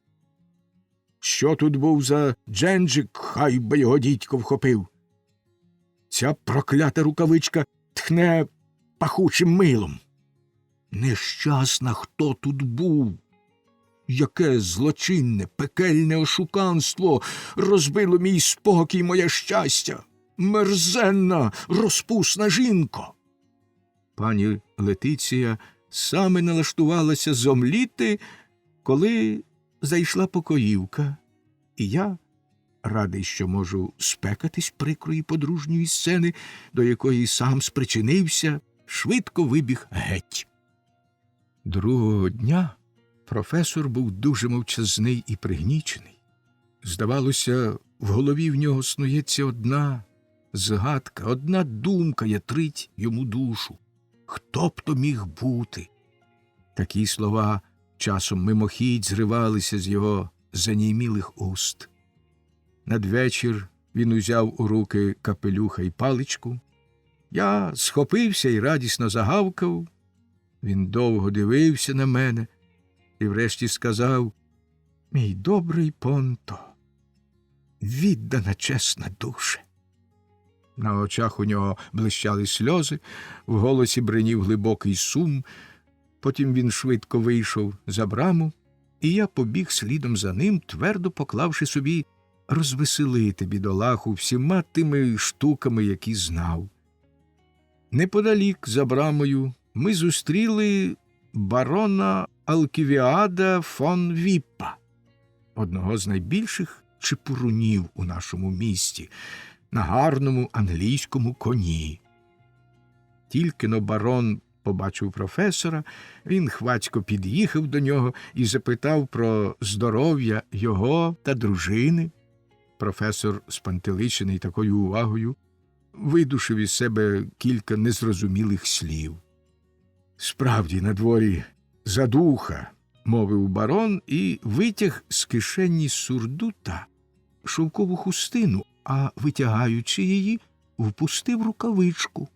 A: Що тут був за дженджик, хай би його дідько вхопив. Ця проклята рукавичка тхне пахучим милом. Нещасна, хто тут був? Яке злочинне, пекельне ошуканство розбило мій спокій, моє щастя! Мерзенна, розпусна жінко!» Пані Летиція саме налаштувалася зомліти, коли зайшла покоївка, і я, радий, що можу спекатись прикрої подружньої сцени, до якої сам спричинився, швидко вибіг геть. Другого дня професор був дуже мовчазний і пригнічений. Здавалося, в голові в нього снується одна згадка, одна думка ятрить йому душу. Хто б то міг бути? Такі слова часом мимохідь зривалися з його занімілих уст. Надвечір він узяв у руки капелюха й паличку. Я схопився і радісно загавкав. Він довго дивився на мене і врешті сказав: «Мій добрий Понто, віддана чесна душе». На очах у нього блищали сльози, в голосі бринів глибокий сум. Потім він швидко вийшов за браму, і я побіг слідом за ним, твердо поклавши собі розвеселити бідолаху всіма тими штуками, які знав. Неподалік за брамою ми зустріли барона Алківіада фон Віппа, одного з найбільших чепурунів у нашому місті, на гарному англійському коні. Тільки-но барон побачив професора, він хвацько під'їхав до нього і запитав про здоров'я його та дружини. Професор, спантеличений такою увагою, видушив із себе кілька незрозумілих слів. «Справді, на дворі задуха», – мовив барон і витяг з кишені сурдута шовкову хустину, а, витягаючи її, впустив рукавичку,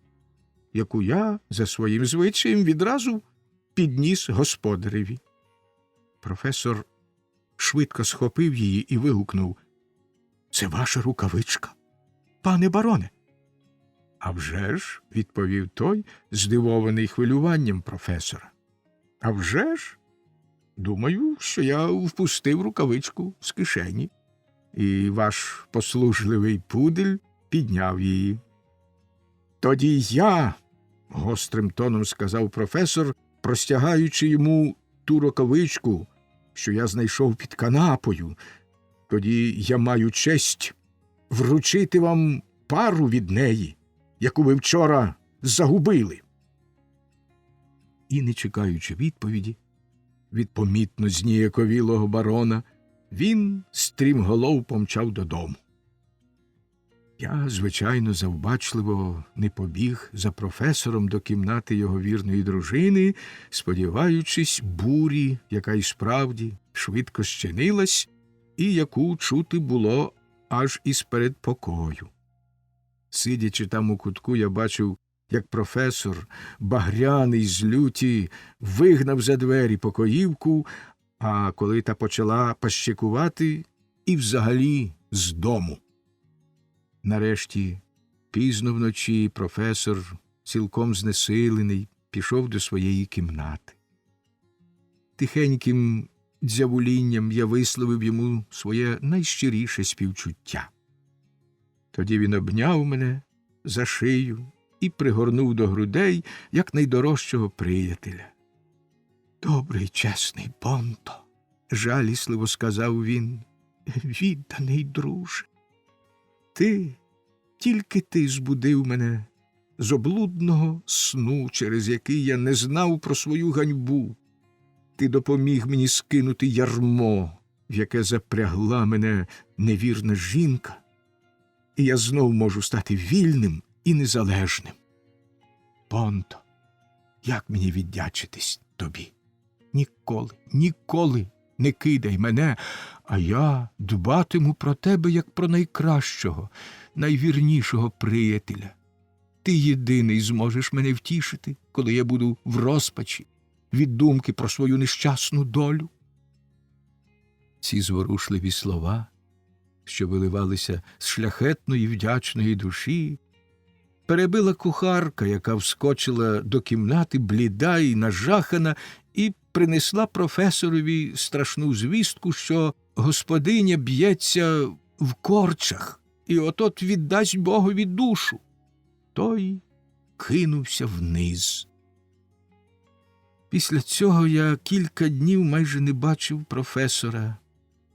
A: яку я, за своїм звичаєм, відразу підніс господареві. Професор швидко схопив її і вигукнув: «Це ваша рукавичка, пане бароне?» «А вже ж», – відповів той, здивований хвилюванням професора. «А вже ж? Думаю, що я впустив рукавичку з кишені, і ваш послужливий пудель підняв її». «Тоді я», – гострим тоном сказав професор, простягаючи йому ту рукавичку, що я знайшов під канапою, «тоді я маю честь вручити вам пару від неї, яку ви вчора загубили». І, не чекаючи відповіді від помітно зніяковілого барона, він стрімголов помчав додому. Я, звичайно, завбачливо не побіг за професором до кімнати його вірної дружини, сподіваючись бурі, яка й справді швидко щинилась, і яку чути було аж із передпокою. Сидячи там у кутку, я бачив, як професор, багряний з люті, вигнав за двері покоївку, а коли та почала пащикувати, і взагалі з дому. Нарешті, пізно вночі, професор, цілком знесилений, пішов до своєї кімнати. Тихеньким дзявулінням я висловив йому своє найщиріше співчуття. Тоді він обняв мене за шию і пригорнув до грудей, як найдорожчого приятеля. «Добрий, чесний Понто», – жалісливо сказав він, – «відданий друже, тільки ти збудив мене з облудного сну, через який я не знав про свою ганьбу. Ти допоміг мені скинути ярмо, в яке запрягла мене невірна жінка. і я знов можу стати вільним і незалежним. Понто, як мені віддячитись тобі? Ніколи, ніколи не кидай мене, а я дбатиму про тебе, як про найкращого, найвірнішого приятеля. Ти єдиний зможеш мене втішити, коли я буду в розпачі від думки про свою нещасну долю. Ці зворушливі слова, що виливалися з шляхетної вдячної душі, перебила кухарка, яка вскочила до кімнати, бліда і нажахана, і принесла професорові страшну звістку, що господиня б'ється в корчах і от-от віддасть Богові душу. Той кинувся вниз. Після цього я кілька днів майже не бачив професора.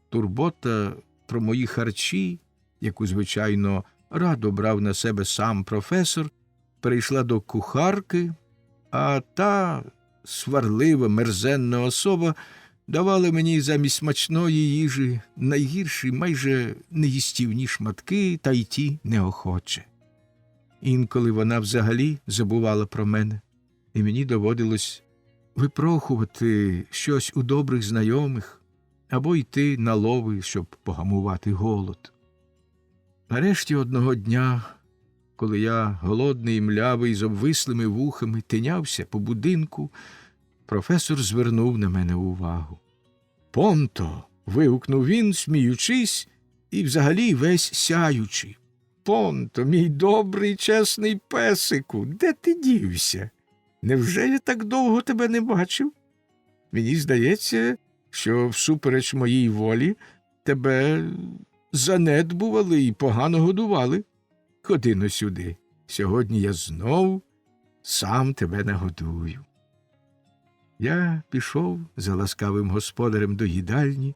A: Турбота про мої харчі, яку, звичайно, радо брав на себе сам професор, перейшла до кухарки, а та сварлива, мерзенна особа давала мені замість смачної їжі найгірші, майже неїстівні шматки, та й ті неохоче. Інколи вона взагалі забувала про мене, і мені доводилось випрохувати щось у добрих знайомих або йти на лови, щоб погамувати голод. Нарешті одного дня, коли я, голодний і млявий, з обвислими вухами, тинявся по будинку, професор звернув на мене увагу. «Понто!» – вигукнув він, сміючись і взагалі весь сяючи. «Понто, мій добрий, чесний песику, де ти дівся? Невже я так довго тебе не бачив? Мені здається, що всупереч моїй волі тебе занедбували і погано годували. Ходи-но сюди, сьогодні я знов сам тебе нагодую». Я пішов за ласкавим господарем до їдальні.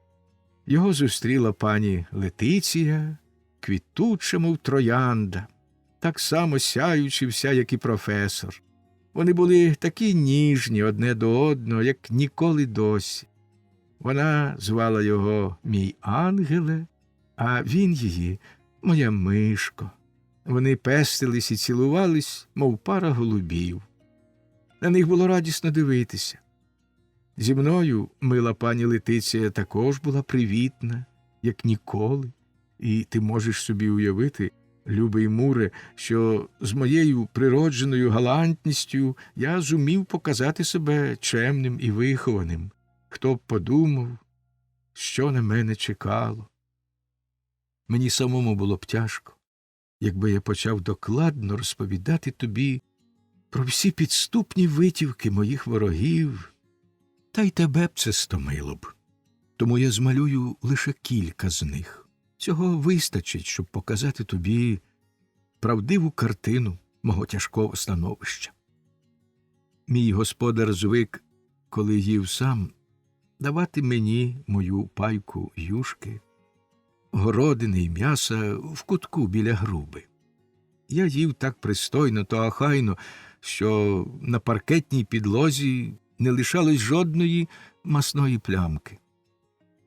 A: Його зустріла пані Летиція, квітуча, мов троянда, так само сяючи вся, як і професор. Вони були такі ніжні одне до одного, як ніколи досі. Вона звала його «мій ангеле», а він її «моя мишко». Вони пестились і цілувались, мов пара голубів. На них було радісно дивитися. Зі мною мила пані Летиція також була привітна, як ніколи. І ти можеш собі уявити, любий Муре, що з моєю природженою галантністю я зумів показати себе чемним і вихованим. Хто б подумав, що на мене чекало. Мені самому було б тяжко, якби я почав докладно розповідати тобі про всі підступні витівки моїх ворогів, та й тебе б це стомило б. Тому я змалюю лише кілька з них. Цього вистачить, щоб показати тобі правдиву картину мого тяжкого становища. Мій господар звик, коли їв сам, давати мені мою пайку юшки, городини й м'яса в кутку біля груби. Я їв так пристойно та охайно, що на паркетній підлозі не лишалось жодної масної плямки.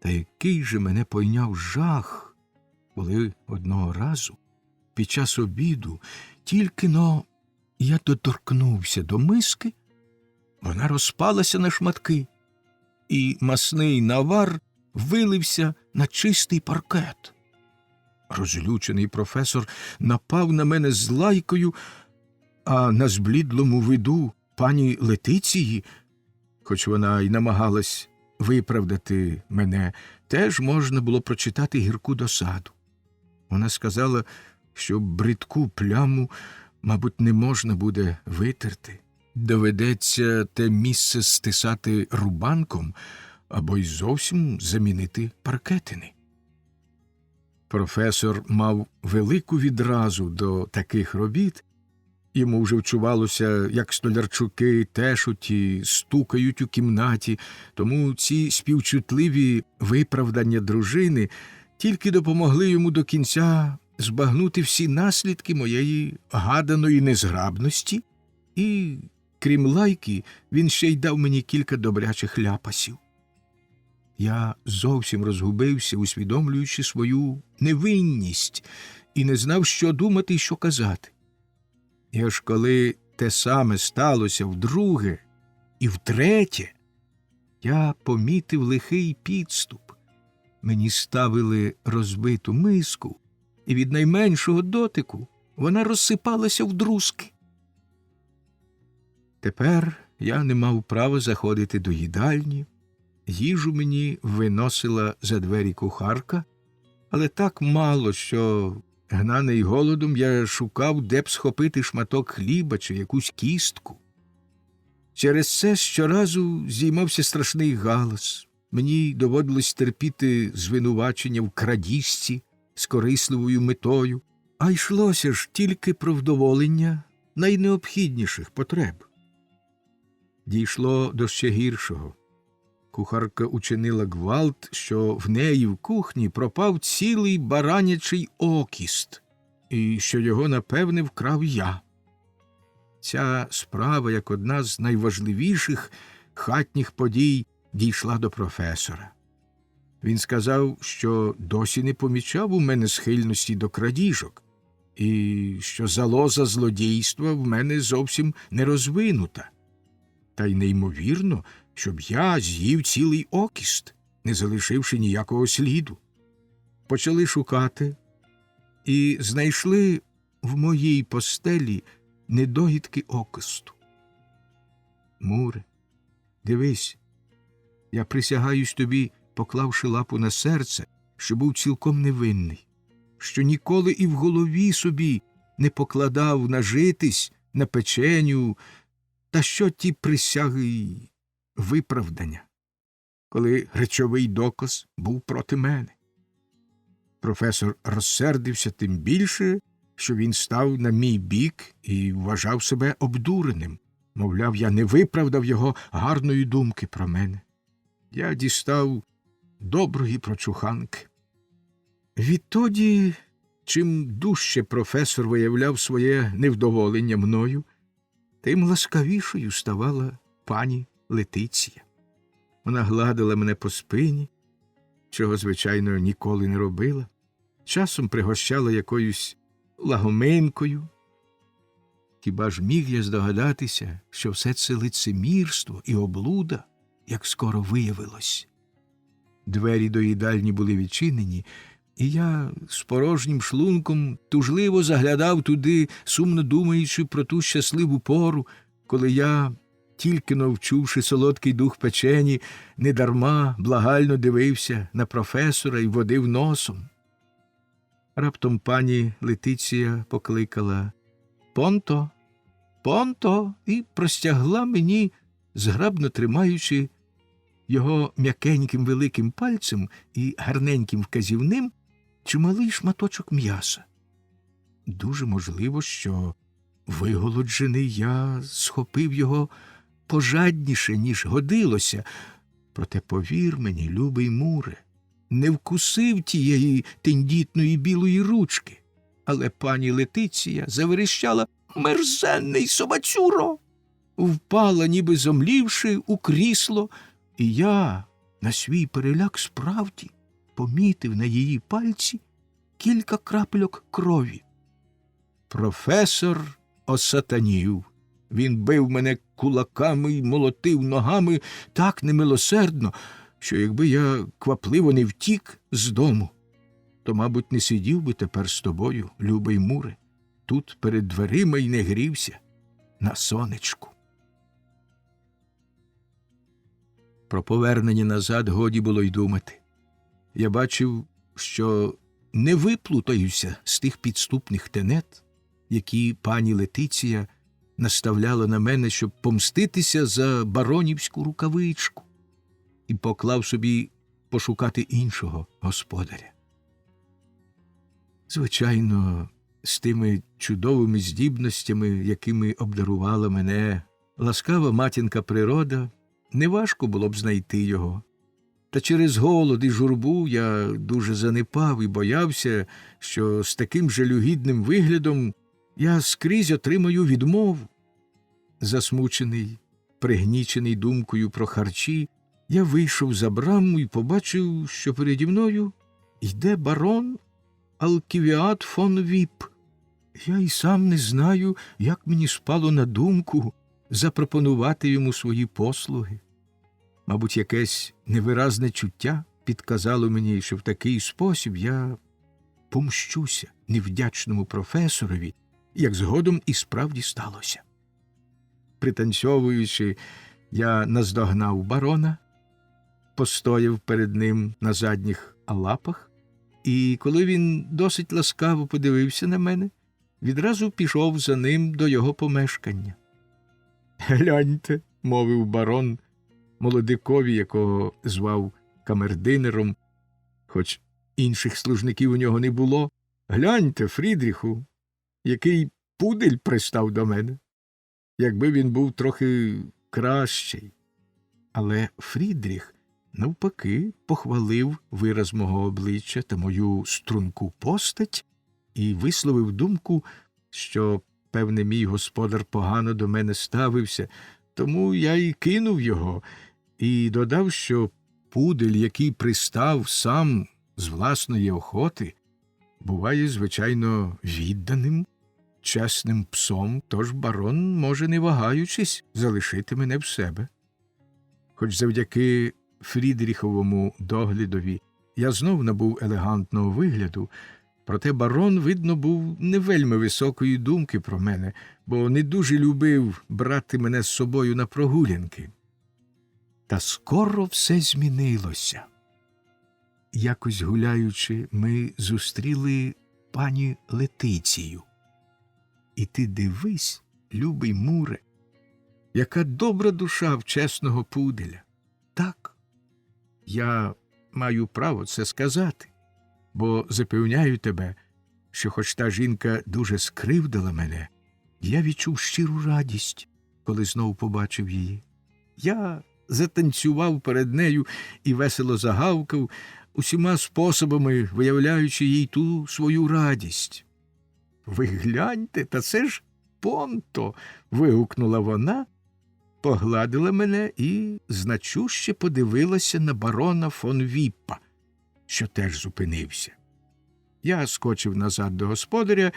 A: Та який же мене пойняв жах, коли одного разу, під час обіду, тільки-но я доторкнувся до миски, вона розпалася на шматки, і масний навар вилився на чистий паркет. Розлючений професор напав на мене з лайкою, а на зблідлому виду пані Летиції, хоч вона й намагалась виправдати мене, теж можна було прочитати гірку досаду. Вона сказала, що бридку пляму, мабуть, не можна буде витерти. Доведеться те місце стисати рубанком або й зовсім замінити паркетини. Професор мав велику відразу до таких робіт. Йому вже вчувалося, як столярчуки тешуть і стукають у кімнаті, тому ці співчутливі виправдання дружини тільки допомогли йому до кінця збагнути всі наслідки моєї гаданої незграбності, і, крім лайки, він ще й дав мені кілька добрячих ляпасів. Я зовсім розгубився, усвідомлюючи свою невинність, і не знав, що думати і що казати. І аж коли те саме сталося вдруге і втретє, я помітив лихий підступ. Мені ставили розбиту миску, і від найменшого дотику вона розсипалася в друзки. Тепер я не мав права заходити до їдальні. Їжу мені виносила за двері кухарка, але так мало, що, гнаний голодом, я шукав, де б схопити шматок хліба чи якусь кістку. Через це щоразу здіймався страшний галас. Мені доводилось терпіти звинувачення в крадіжці з корисливою метою, а йшлося ж тільки про вдоволення найнеобхідніших потреб. Дійшло до ще гіршого. Кухарка учинила ґвалт, що в неї в кухні пропав цілий баранячий окіст, і що його, напевне, вкрав я. Ця справа, як одна з найважливіших хатніх подій, дійшла до професора. Він сказав, що досі не помічав у мене схильності до крадіжок, і що залоза злодійства в мене зовсім не розвинута. Та й неймовірно, щоб я з'їв цілий окіст, не залишивши ніякого сліду. Почали шукати і знайшли в моїй постелі недогідки окисту. Муре, дивись, я присягаюсь тобі, поклавши лапу на серце, що був цілком невинний, що ніколи і в голові собі не покладав нажитись на печеню, та що ті присяги й виправдання, коли речовий доказ був проти мене. Професор розсердився тим більше, що він став на мій бік і вважав себе обдуреним. Мовляв, я не виправдав його гарної думки про мене. Я дістав доброї прочуханки. Відтоді, чим дужче професор виявляв своє невдоволення мною, тим ласкавішою ставала пані Летиція. Вона гладила мене по спині, чого, звичайно, ніколи не робила, часом пригощала якоюсь лагоминкою. Хіба ж міг я здогадатися, що все це лицемірство і облуда, як скоро виявилось? Двері до їдальні були відчинені, і я з порожнім шлунком тужливо заглядав туди, сумно думаючи про ту щасливу пору, коли я, тільки-но вчувши солодкий дух печені, недарма благально дивився на професора і водив носом. Раптом пані Летиція покликала «Понто! Понто!» і простягла мені, зграбно тримаючи його м'якеньким великим пальцем і гарненьким вказівним, чималий шматочок м'яса. Дуже можливо, що виголоджений я схопив його пожадніше, ніж годилося. Проте повір мені, любий Муре, не вкусив тієї тендітної білої ручки. Але пані Летиція заверещала «Мерзенний собацюро!», впала, ніби зомлівши, у крісло, і я, на свій переляк, справді помітив на її пальці кілька крапельок крові. Професор осатанів. Він бив мене кулаками й молотив ногами так немилосердно, що якби я квапливо не втік з дому, то, мабуть, не сидів би тепер з тобою, любий Муре, тут перед дверима й не грівся на сонечку. Про повернення назад годі було й думати. Я бачив, що не виплутаюся з тих підступних тенет, які пані Летиція наставляла на мене, щоб помститися за баронівську рукавичку, і поклав собі пошукати іншого господаря. Звичайно, з тими чудовими здібностями, якими обдарувала мене ласкава матінка природа, неважко було б знайти його. Та через голод і журбу я дуже занепав і боявся, що з таким жалюгідним виглядом я скрізь отримаю відмову. Засмучений, пригнічений думкою про харчі, я вийшов за браму і побачив, що переді мною йде барон Алківіад фон Віп. Я й сам не знаю, як мені спало на думку запропонувати йому свої послуги. Мабуть, якесь невиразне чуття підказало мені, що в такий спосіб я помщуся невдячному професорові, як згодом і справді сталося. Пританцьовуючи, я наздогнав барона, постояв перед ним на задніх лапах, і коли він досить ласкаво подивився на мене, відразу пішов за ним до його помешкання. «Гляньте», – мовив барон молодикові, якого звав камердинером, хоч інших служників у нього не було. «Гляньте, Фрідріху, який пудель пристав до мене. Якби він був трохи кращий». Але Фрідріх, навпаки, похвалив вираз мого обличчя та мою струнку постать і висловив думку, що, певне, мій господар погано до мене ставився, тому я й кинув його, і додав, що пудель, який пристав сам з власної охоти, буває, звичайно, відданим, чесним псом, тож барон може, не вагаючись, залишити мене в себе. Хоч завдяки Фрідріховому доглядові я знов набув елегантного вигляду, проте барон, видно, був не вельми високої думки про мене, бо не дуже любив брати мене з собою на прогулянки. Та скоро все змінилося. Якось гуляючи, ми зустріли пані Летицію. І ти дивись, любий Муре, яка добра душа в чесного пуделя. Так, я маю право це сказати, бо запевняю тебе, що хоч та жінка дуже скривдила мене, я відчув щиру радість, коли знов побачив її. Я затанцював перед нею і весело загавкав, усіма способами виявляючи їй ту свою радість. «Ви гляньте, та це ж Понто!» – вигукнула вона, погладила мене і значуще подивилася на барона фон Віппа, що теж зупинився. Я скочив назад до господаря,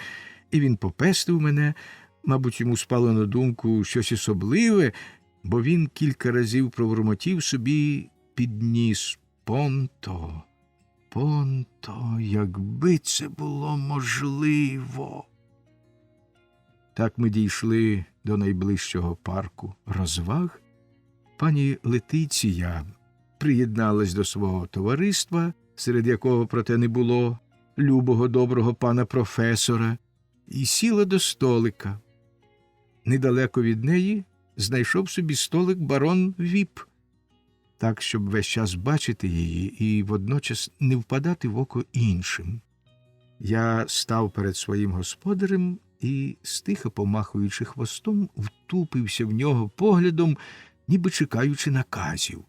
A: і він попестив мене, мабуть, йому спало на думку щось особливе, бо він кілька разів пробурмотів собі під ніс: «Понто, Понто, якби це було можливо». Так ми дійшли до найближчого парку розваг. Пані Летиція приєдналась до свого товариства, серед якого, проте, не було любого доброго пана професора, і сіла до столика. Недалеко від неї знайшов собі столик барон Віп, так, щоб весь час бачити її і водночас не впадати в око іншим. Я став перед своїм господарем і, стиха помахуючи хвостом, втупився в нього поглядом, ніби чекаючи наказів.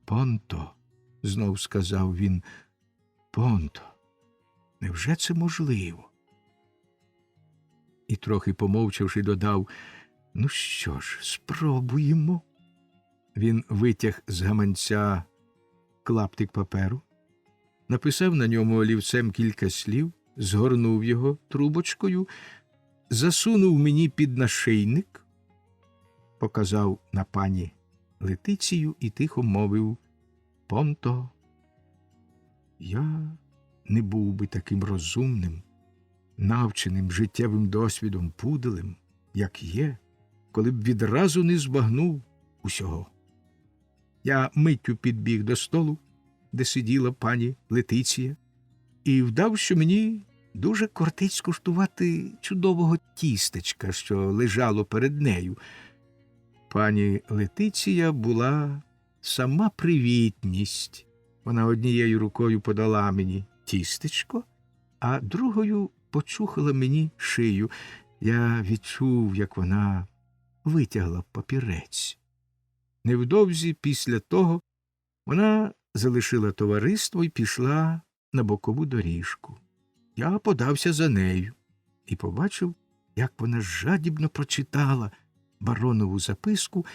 A: «Понто», – знов сказав він, – «Понто, невже це можливо?» І, трохи помовчавши, додав: «Ну що ж, спробуємо». Він витяг з гаманця клаптик паперу, написав на ньому олівцем кілька слів, згорнув його трубочкою, засунув мені під нашийник, показав на пані Летицію і тихо мовив: «Понто, я не був би таким розумним, навченим життєвим досвідом пуделем, як є, коли б відразу не збагнув усього». Я миттю підбіг до столу, де сиділа пані Летиція, і вдав, що мені дуже кортить скуштувати чудового тістечка, що лежало перед нею. Пані Летиція була сама привітність. Вона однією рукою подала мені тістечко, а другою почухала мені шию. Я відчув, як вона витягла папірець. Невдовзі після того вона залишила товариство і пішла на бокову доріжку. Я подався за нею і побачив, як вона жадібно прочитала баронову записку,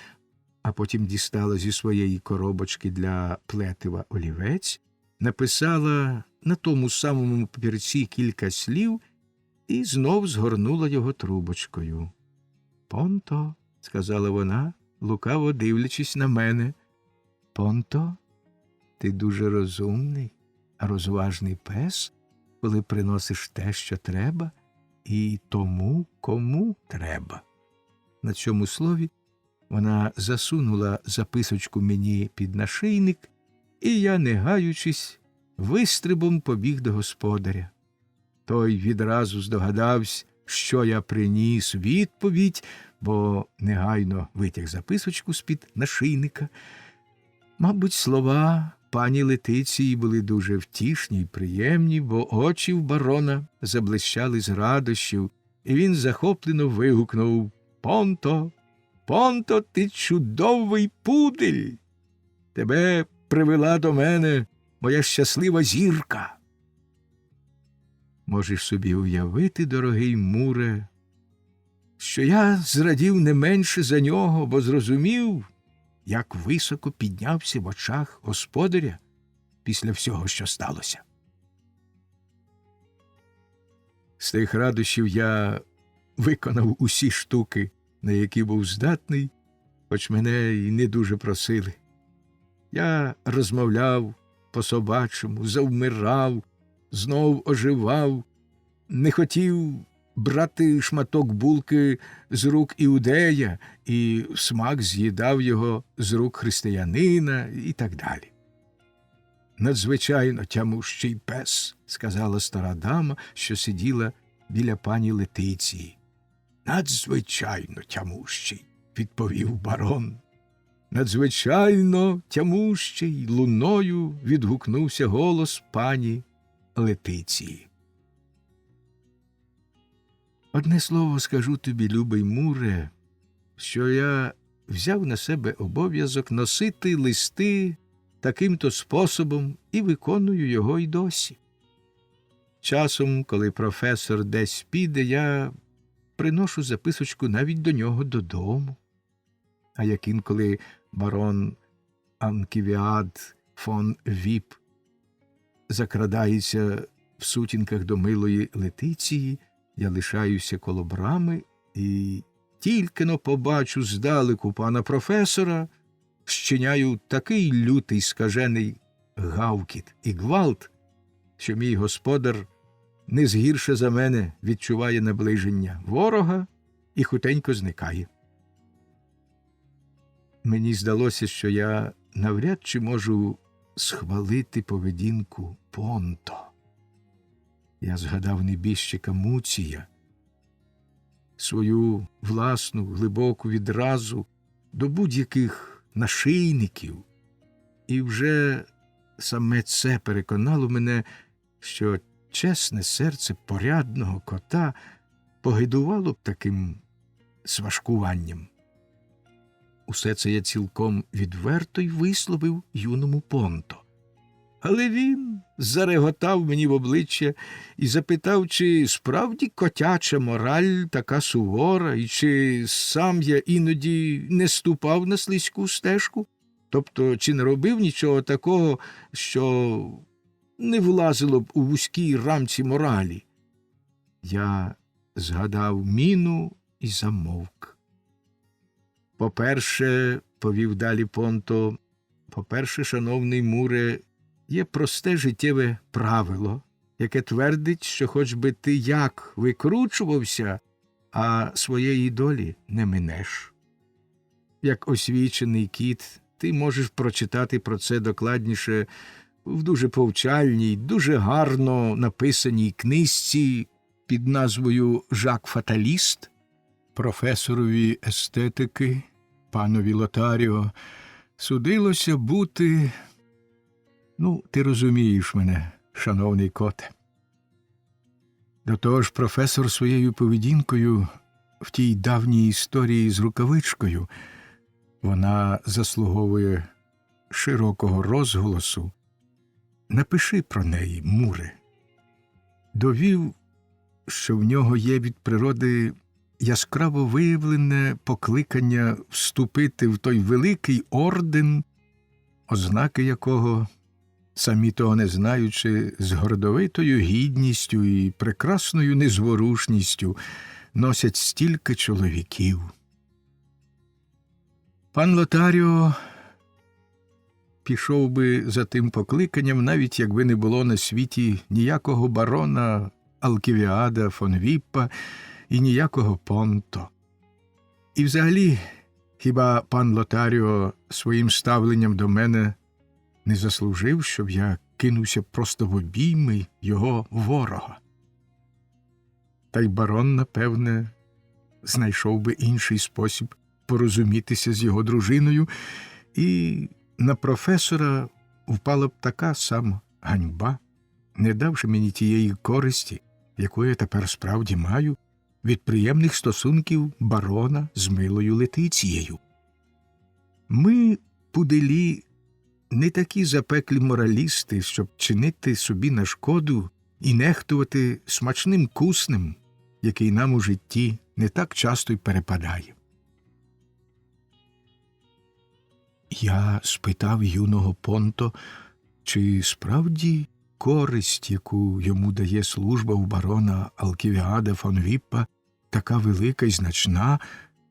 A: а потім дістала зі своєї коробочки для плетива олівець, написала на тому самому папірці кілька слів і знов згорнула його трубочкою. «Понто», – сказала вона, лукаво дивлячись на мене, – «Понто, ти дуже розумний, розважний пес, коли приносиш те, що треба, і тому, кому треба». На цьому слові вона засунула записочку мені під нашийник, і я, не гаючись, вистрибом побіг до господаря. Той відразу здогадався, що я приніс відповідь, бо негайно витяг записочку з-під нашийника. Мабуть, слова пані Летиції були дуже втішні й приємні, бо очі в барона заблищали з радощів, і він захоплено вигукнув: «Понто! Понто, ти чудовий пудель! Тебе привела до мене моя щаслива зірка!» Можеш собі уявити, дорогий Муре, що я зрадів не менше за нього, бо зрозумів, як високо піднявся в очах господаря після всього, що сталося. З тих радощів я виконав усі штуки, на які був здатний, хоч мене й не дуже просили. Я розмовляв по-собачому, завмирав, знов оживав, не хотів брати шматок булки з рук іудея і смак з'їдав його з рук християнина і так далі. «Надзвичайно тямущий пес», – сказала стара дама, що сиділа біля пані Летиції. «Надзвичайно тямущий», – відповів барон. «Надзвичайно тямущий», – луною відгукнувся голос пані Летиції. Одне слово скажу тобі, любий Муре, що я взяв на себе обов'язок носити листи таким-то способом і виконую його й досі. Часом, коли професор десь піде, я приношу записочку навіть до нього додому. А як інколи барон Анківіад фон Віп закрадається в сутінках до милої Летиції, я лишаюся коло брами і тільки-но побачу здалеку пана професора, щиняю такий лютий скажений гавкіт і гвалт, що мій господар не згірше за мене відчуває наближення ворога і хутенько зникає. Мені здалося, що я навряд чи можу схвалити поведінку Понто. Я згадав небіжчика Муція, свою власну глибоку відразу до будь-яких нашийників, і вже саме це переконало мене, що чесне серце порядного кота погидувало б таким сважкуванням. Усе це я цілком відверто й висловив юному Понто. Але він зареготав мені в обличчя і запитав, чи справді котяча мораль така сувора, і чи сам я іноді не ступав на слизьку стежку, тобто чи не робив нічого такого, що не влазило б у вузькій рамці моралі. Я згадав міну і замовк. «По-перше, – повів далі Понто, – по-перше, шановний Муре, є просте життєве правило, яке твердить, що хоч би ти як викручувався, а своєї долі не минеш. Як освічений кіт, ти можеш прочитати про це докладніше в дуже повчальній, дуже гарно написаній книжці під назвою «Жак Фаталіст». Професорові естетики, панові Лотаріо, судилося бути... ти розумієш мене, шановний коте. До того ж, професор своєю поведінкою в тій давній історії з рукавичкою, вона заслуговує широкого розголосу. Напиши про неї, Муре. Довів, що в нього є від природи яскраво виявлене покликання вступити в той великий орден, ознаки якого самі того не знаючи, з гордовитою гідністю і прекрасною незворушністю носять стільки чоловіків. Пан Лотаріо пішов би за тим покликанням, навіть якби не було на світі ніякого барона Алківіада фон Віппа і ніякого Понто. І взагалі, хіба пан Лотаріо своїм ставленням до мене не заслужив, щоб я кинувся просто в обійми його ворога? Та й барон, напевне, знайшов би інший спосіб порозумітися з його дружиною, і на професора впала б така сама ганьба, не давши мені тієї користі, яку я тепер справді маю від приємних стосунків барона з милою Летицією. Ми, пуделі, не такі запеклі моралісти, щоб чинити собі на шкоду і нехтувати смачним куснем, який нам у житті не так часто й перепадає. Я спитав юного Понто, чи справді користь, яку йому дає служба у барона Алківіада фон Віппа, така велика і значна,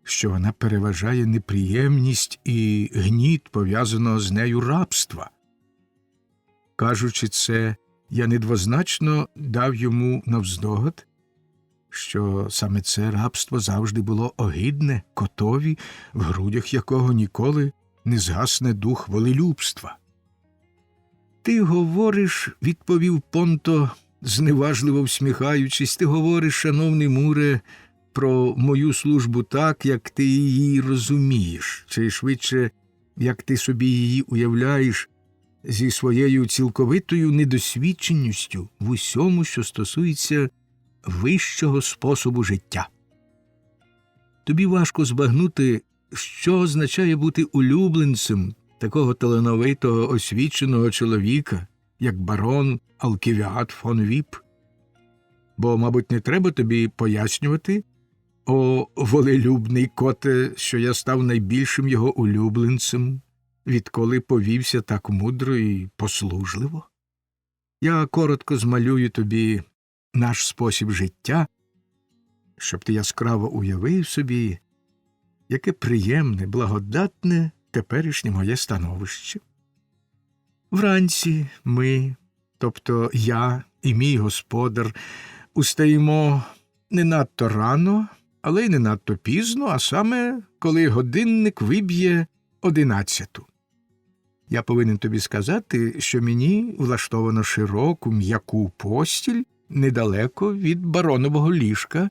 A: що вона переважає неприємність і гніт, пов'язаного з нею рабства. Кажучи це, я недвозначно дав йому навздогад, що саме це рабство завжди було огидне котові, в грудях якого ніколи не згасне дух волелюбства. «Ти говориш, — відповів Понто, зневажливо всміхаючись, — ти говориш, шановний Муре, про мою службу так, як ти її розумієш, чи швидше, як ти собі її уявляєш, зі своєю цілковитою недосвідченістю в усьому, що стосується вищого способу життя. Тобі важко збагнути, що означає бути улюбленцем такого талановитого, освіченого чоловіка, як барон Алківіад фон Віпп. Бо, мабуть, не треба тобі пояснювати, о волелюбний коте, що я став найбільшим його улюбленцем, відколи повівся так мудро і послужливо. Я коротко змалюю тобі наш спосіб життя, щоб ти яскраво уявив собі, яке приємне, благодатне теперішнє моє становище. Вранці ми, тобто я і мій господар, устаємо не надто рано, але й не надто пізно, а саме, коли годинник виб'є 11. Я повинен тобі сказати, що мені влаштовано широку, м'яку постіль недалеко від баронового ліжка,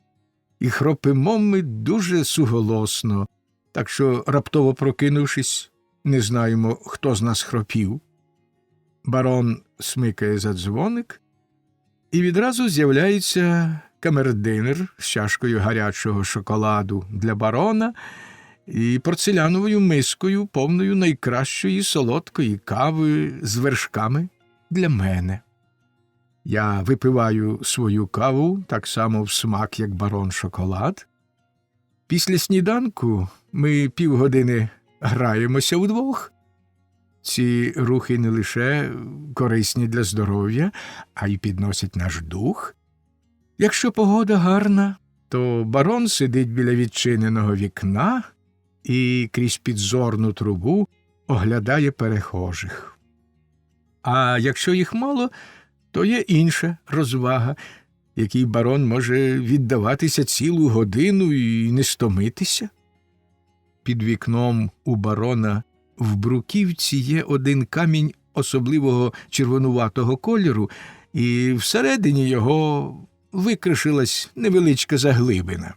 A: і хропимо ми дуже суголосно, так що, раптово прокинувшись, не знаємо, хто з нас хропів. Барон смикає за дзвоник, і відразу з'являється камердинер з чашкою гарячого шоколаду для барона і порцеляновою мискою, повною найкращої солодкої кави з вершками для мене. Я випиваю свою каву так само в смак, як барон шоколад. Після сніданку ми півгодини граємося вдвох. Ці рухи не лише корисні для здоров'я, а й підносять наш дух. Якщо погода гарна, то барон сидить біля відчиненого вікна і крізь підзорну трубу оглядає перехожих. А якщо їх мало, то є інша розвага, якій барон може віддаватися цілу годину і не стомитися. Під вікном у барона в бруківці є один камінь особливого червонуватого кольору, і всередині його викришилась невеличка заглибина.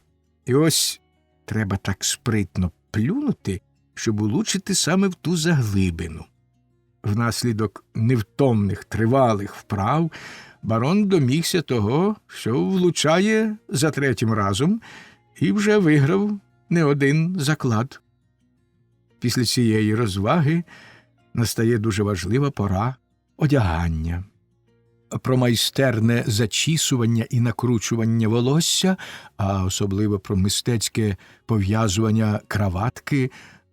A: І ось треба так спритно плюнути, щоб улучити саме в ту заглибину. Внаслідок невтомних, тривалих вправ барон домігся того, що влучає за третім разом, і вже виграв не один заклад. Після цієї розваги настає дуже важлива пора одягання. Про майстерне зачісування і накручування волосся, а особливо про мистецьке пов'язування краватки,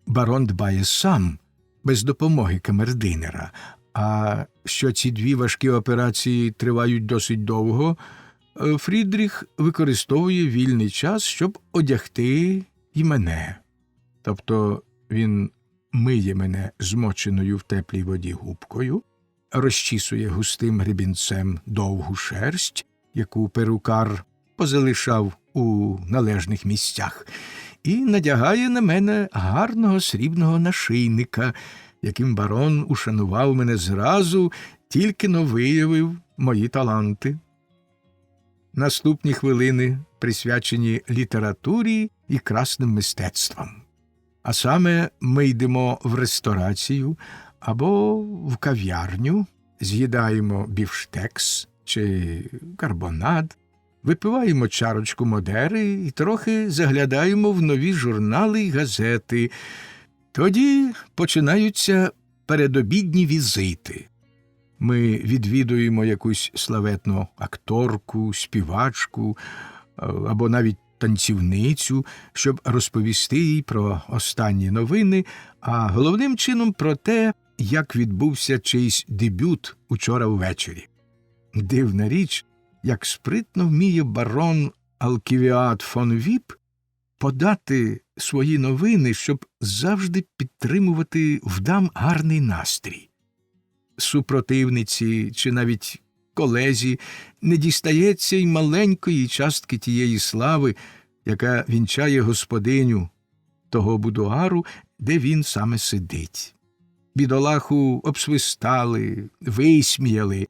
A: барон дбає сам, без допомоги камердинера, А що ці дві важкі операції тривають досить довго, Фрідріх використовує вільний час, щоб одягти і мене. Тобто він миє мене змоченою в теплій воді губкою, розчісує густим гребінцем довгу шерсть, яку перукар позалишав у належних місцях, і надягає на мене гарного срібного нашийника, яким барон ушанував мене зразу, тільки-но виявив мої таланти. Наступні хвилини присвячені літературі і красним мистецтвам. А саме ми йдемо в ресторацію або в кав'ярню, з'їдаємо бівштекс чи карбонад, випиваємо чарочку Модери і трохи заглядаємо в нові журнали й газети. Тоді починаються передобідні візити. Ми відвідуємо якусь славетну акторку, співачку або навіть танцівницю, щоб розповісти їй про останні новини, а головним чином про те, як відбувся чийсь дебют учора ввечері. Дивна річ, як спритно вміє барон Алківіад фон Віп подати свої новини, щоб завжди підтримувати в дам гарний настрій. Супротивниці чи навіть колезі не дістається й маленької частки тієї слави, яка вінчає господиню того будуару, де він саме сидить. Бідолаху обсвистали, висміяли,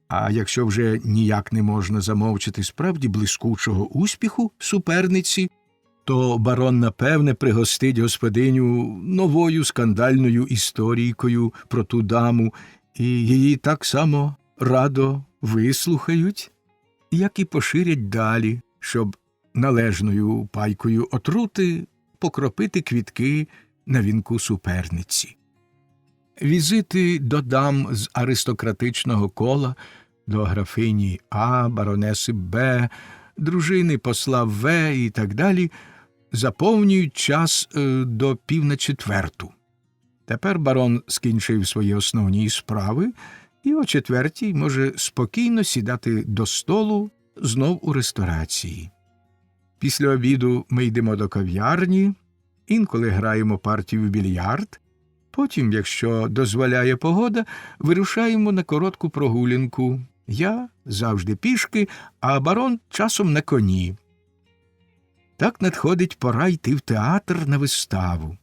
A: а якщо вже ніяк не можна замовчати справді блискучого успіху суперниці, то барон, напевне, пригостить господиню новою скандальною історійкою про ту даму, і її так само радо вислухають, як і поширять далі, щоб належною пайкою отрути покропити квітки на вінку суперниці. Візити до дам з аристократичного кола, до графині А, баронеси Б, дружини посла В і так далі, заповнюють час до 3:45. Тепер барон скінчив свої основні справи і о 4:00 може спокійно сідати до столу знов у ресторації. Після обіду ми йдемо до кав'ярні, інколи граємо партію в більярд, потім, якщо дозволяє погода, вирушаємо на коротку прогулянку. Я завжди пішки, а барон часом на коні. Так надходить пора йти в театр на виставу,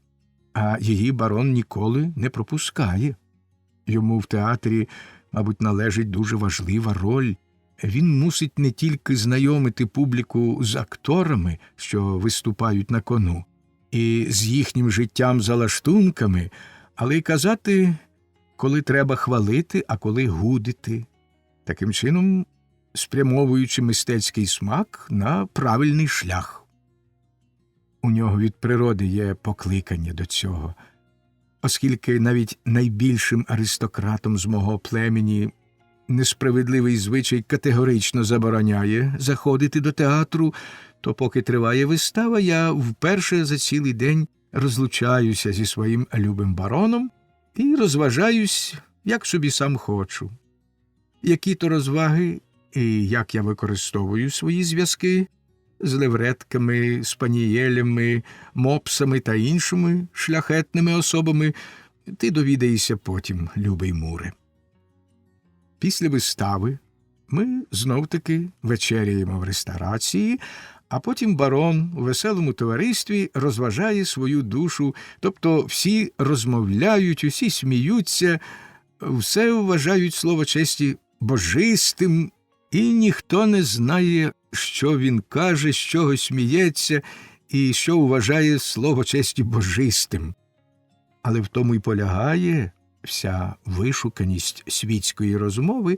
A: а її барон ніколи не пропускає. Йому в театрі, мабуть, належить дуже важлива роль. Він мусить не тільки знайомити публіку з акторами, що виступають на кону, і з їхнім життям за лаштунками, але й казати, коли треба хвалити, а коли гудити, таким чином спрямовуючи мистецький смак на правильний шлях. У нього від природи є покликання до цього, оскільки навіть найбільшим аристократом з мого племені несправедливий звичай категорично забороняє заходити до театру, то поки триває вистава, я вперше за цілий день розлучаюся зі своїм любим бароном і розважаюсь, як собі сам хочу. Які то розваги і як я використовую свої зв'язки з левретками, спанієлями, мопсами та іншими шляхетними особами, ти довідаєшся потім, любий Муре. Після вистави ми знов-таки вечеряємо в ресторації, а потім барон у веселому товаристві розважає свою душу, тобто всі розмовляють, усі сміються, все вважають слово честі божистим, і ніхто не знає, що він каже, з чого сміється і що вважає слово честі божистим. Але в тому й полягає вся вишуканість світської розмови,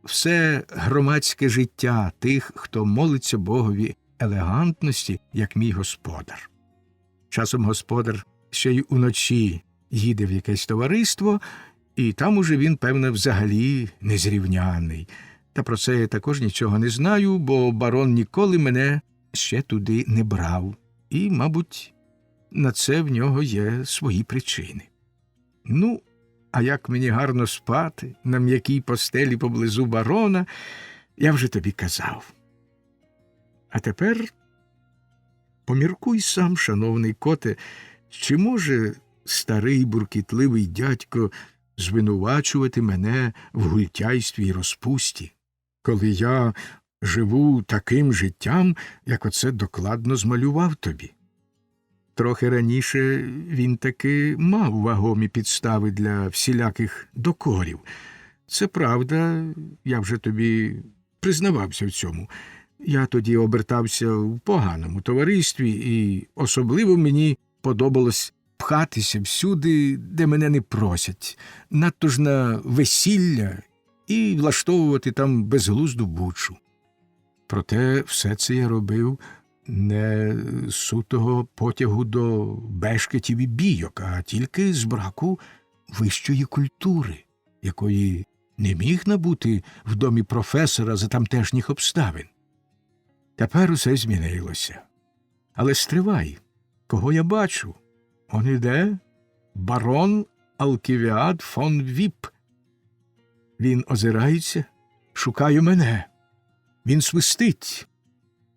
A: все громадське життя тих, хто молиться Богові елегантності, як мій господар. Часом господар ще й уночі їде в якесь товариство, і там уже він, певне, взагалі незрівняний. Та про це я також нічого не знаю, бо барон ніколи мене ще туди не брав. І, мабуть, на це в нього є свої причини. Ну, А як мені гарно спати на м'якій постелі поблизу барона, я вже тобі казав. А тепер поміркуй сам, шановний коте, чи може старий буркітливий дядько звинувачувати мене в гультяйстві й розпусті, коли я живу таким життям, як оце докладно змалював тобі? Трохи раніше він таки мав вагомі підстави для всіляких докорів. Це правда, я вже тобі признавався в цьому. Я тоді обертався в поганому товаристві, і особливо мені подобалось пхатися всюди, де мене не просять, надто ж на весілля і влаштовувати там безглузду бучу. Проте все це я робив не з сутого потягу до бешкетів і бійок, а тільки з браку вищої культури, якої не міг набути в домі професора за тамтешніх обставин. Тепер усе змінилося. Але стривай, кого я бачу? Он іде барон Алківіад фон Віп. Він озирається, шукає мене. Він свистить.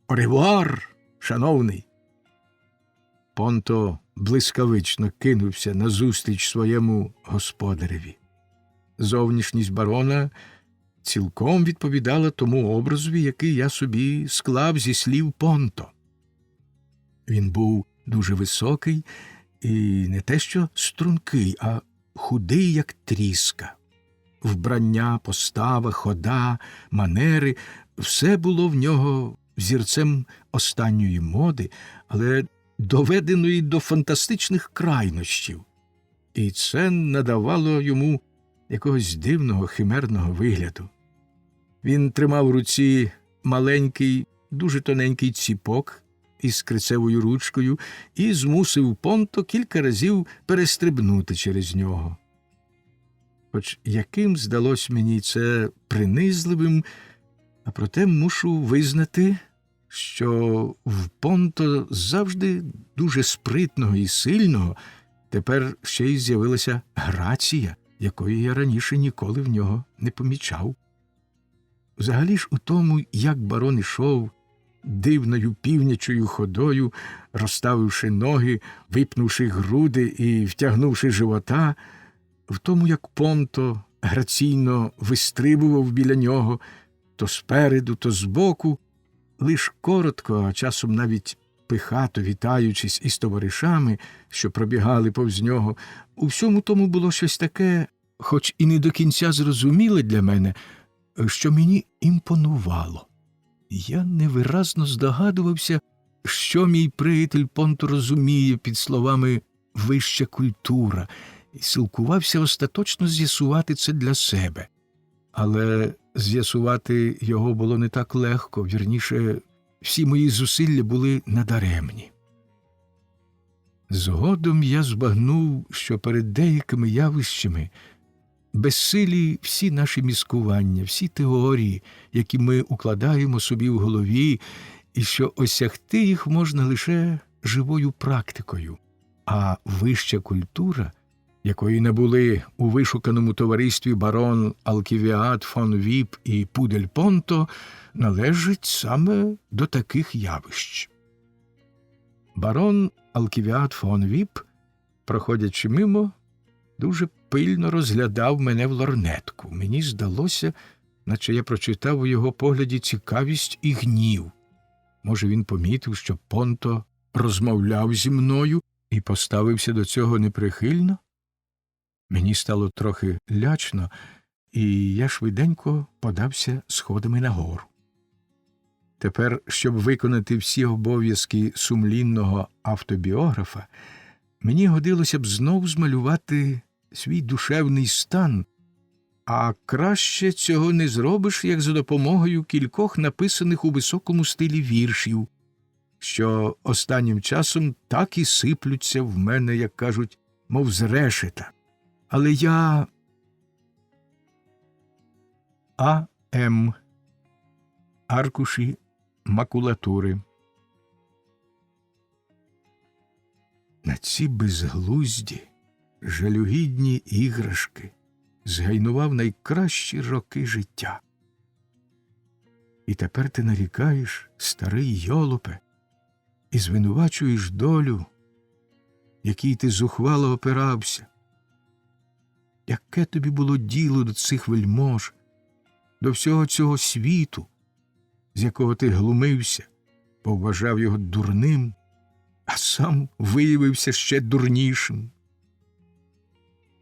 A: «Оревуар, шановний!» Понто блискавично кинувся назустріч своєму господареві. Зовнішність барона цілком відповідала тому образові, який я собі склав зі слів Понто. Він був дуже високий і не те що стрункий, а худий, як тріска. Вбрання, постава, хода, манери – все було в нього взірцем останньої моди, але доведеної до фантастичних крайнощів. І це надавало йому якогось дивного химерного вигляду. Він тримав в руці маленький, дуже тоненький ціпок із крицевою ручкою і змусив Понто кілька разів перестрибнути через нього. Хоч яким здалось мені це принизливим, а проте мушу визнати, що в Понто завжди дуже спритного і сильного тепер ще й з'явилася грація, якої я раніше ніколи в нього не помічав. Взагалі ж у тому, як барон ішов дивною півнячою ходою, розставивши ноги, випнувши груди і втягнувши живота, в тому, як Понто граційно вистрибував біля нього, то спереду, то збоку, лиш коротко, а часом навіть пихато вітаючись із товаришами, що пробігали повз нього, у всьому тому було щось таке, хоч і не до кінця зрозуміле для мене, що мені імпонувало. Я невиразно здогадувався, що мій приятель Понто розуміє під словами «вища культура», і силкувався остаточно з'ясувати це для себе. Але з'ясувати його було не так легко, вірніше, всі мої зусилля були надаремні. Згодом я збагнув, що перед деякими явищами безсилі всі наші мізкування, всі теорії, які ми укладаємо собі в голові, і що осягти їх можна лише живою практикою, а вища культура, якої набули у вишуканому товаристві барон Алківіад фон Віп і Пудель Понто, належить саме до таких явищ. Барон Алківіад фон Віп, проходячи мимо, дуже пильно розглядав мене в лорнетку. Мені здалося, наче я прочитав у його погляді цікавість і гнів. Може, він помітив, що Понто розмовляв зі мною і поставився до цього неприхильно? Мені стало трохи лячно, і я швиденько подався сходами нагору. Тепер, щоб виконати всі обов'язки сумлінного автобіографа, мені годилося б знов змалювати свій душевний стан, а краще цього не зробиш, як за допомогою кількох написаних у високому стилі віршів, що останнім часом так і сиплються в мене, як кажуть, мов з решета. Але я... А.М. Аркуші макулатури. На ці безглузді, жалюгідні іграшки, згайнував найкращі роки життя. І тепер ти нарікаєш, старий йолопе, і звинувачуєш долю, якій ти зухвало опирався. Яке тобі було діло до цих вельмож, до всього цього світу, з якого ти глумився, повважав його дурним, а сам виявився ще дурнішим?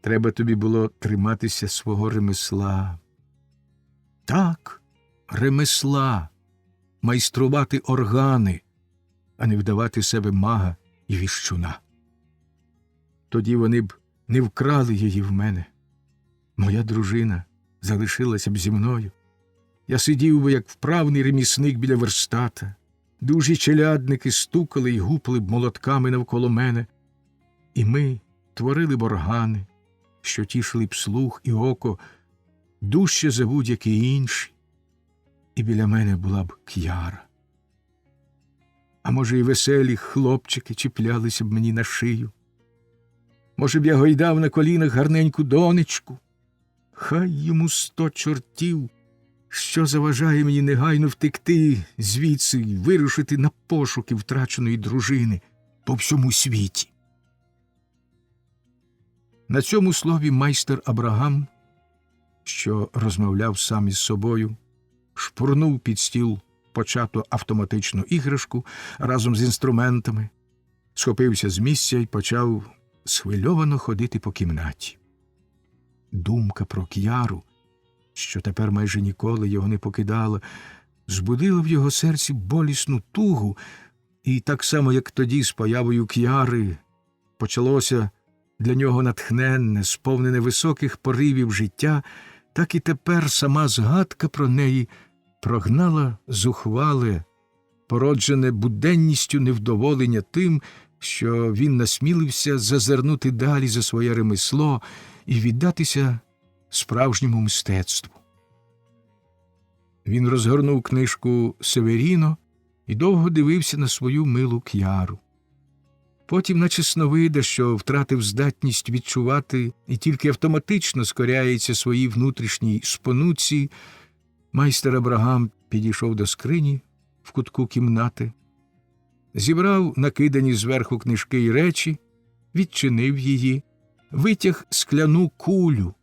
A: Треба тобі було триматися свого ремесла. Так, ремесла, майструвати органи, а не вдавати себе мага і віщуна. Тоді вони б не вкрали її в мене. Моя дружина залишилася б зі мною. Я сидів би, як вправний ремісник біля верстата. Дужі челядники стукали й гупали б молотками навколо мене. І ми творили б органи, що тішили б слух і око дужче за будь-які інші. І біля мене була б К'яра. А може, і веселі хлопчики чіплялися б мені на шию. Може б, я гойдав на колінах гарненьку донечку. Хай йому 100 чортів, що заважає мені негайно втекти звідси й вирушити на пошуки втраченої дружини по всьому світі. На цьому слові майстер Абрагам, що розмовляв сам із собою, шпурнув під стіл почату автоматичну іграшку разом з інструментами, схопився з місця і почав схвильовано ходити по кімнаті. Думка про К'яру, що тепер майже ніколи його не покидала, збудила в його серці болісну тугу, і так само, як тоді з появою К'яри, почалося для нього натхненне, сповнене високих поривів життя, так і тепер сама згадка про неї прогнала зухвале, породжене буденністю невдоволення тим, що він насмілився зазирнути далі за своє ремесло і віддатися справжньому мистецтву. Він розгорнув книжку Северіно і довго дивився на свою милу К'яру. Потім, наче сновида, що втратив здатність відчувати і тільки автоматично скоряється своїй внутрішній спонуці, майстер Абрагам підійшов до скрині в кутку кімнати, зібрав накидані зверху книжки й речі, відчинив її, витяг скляну кулю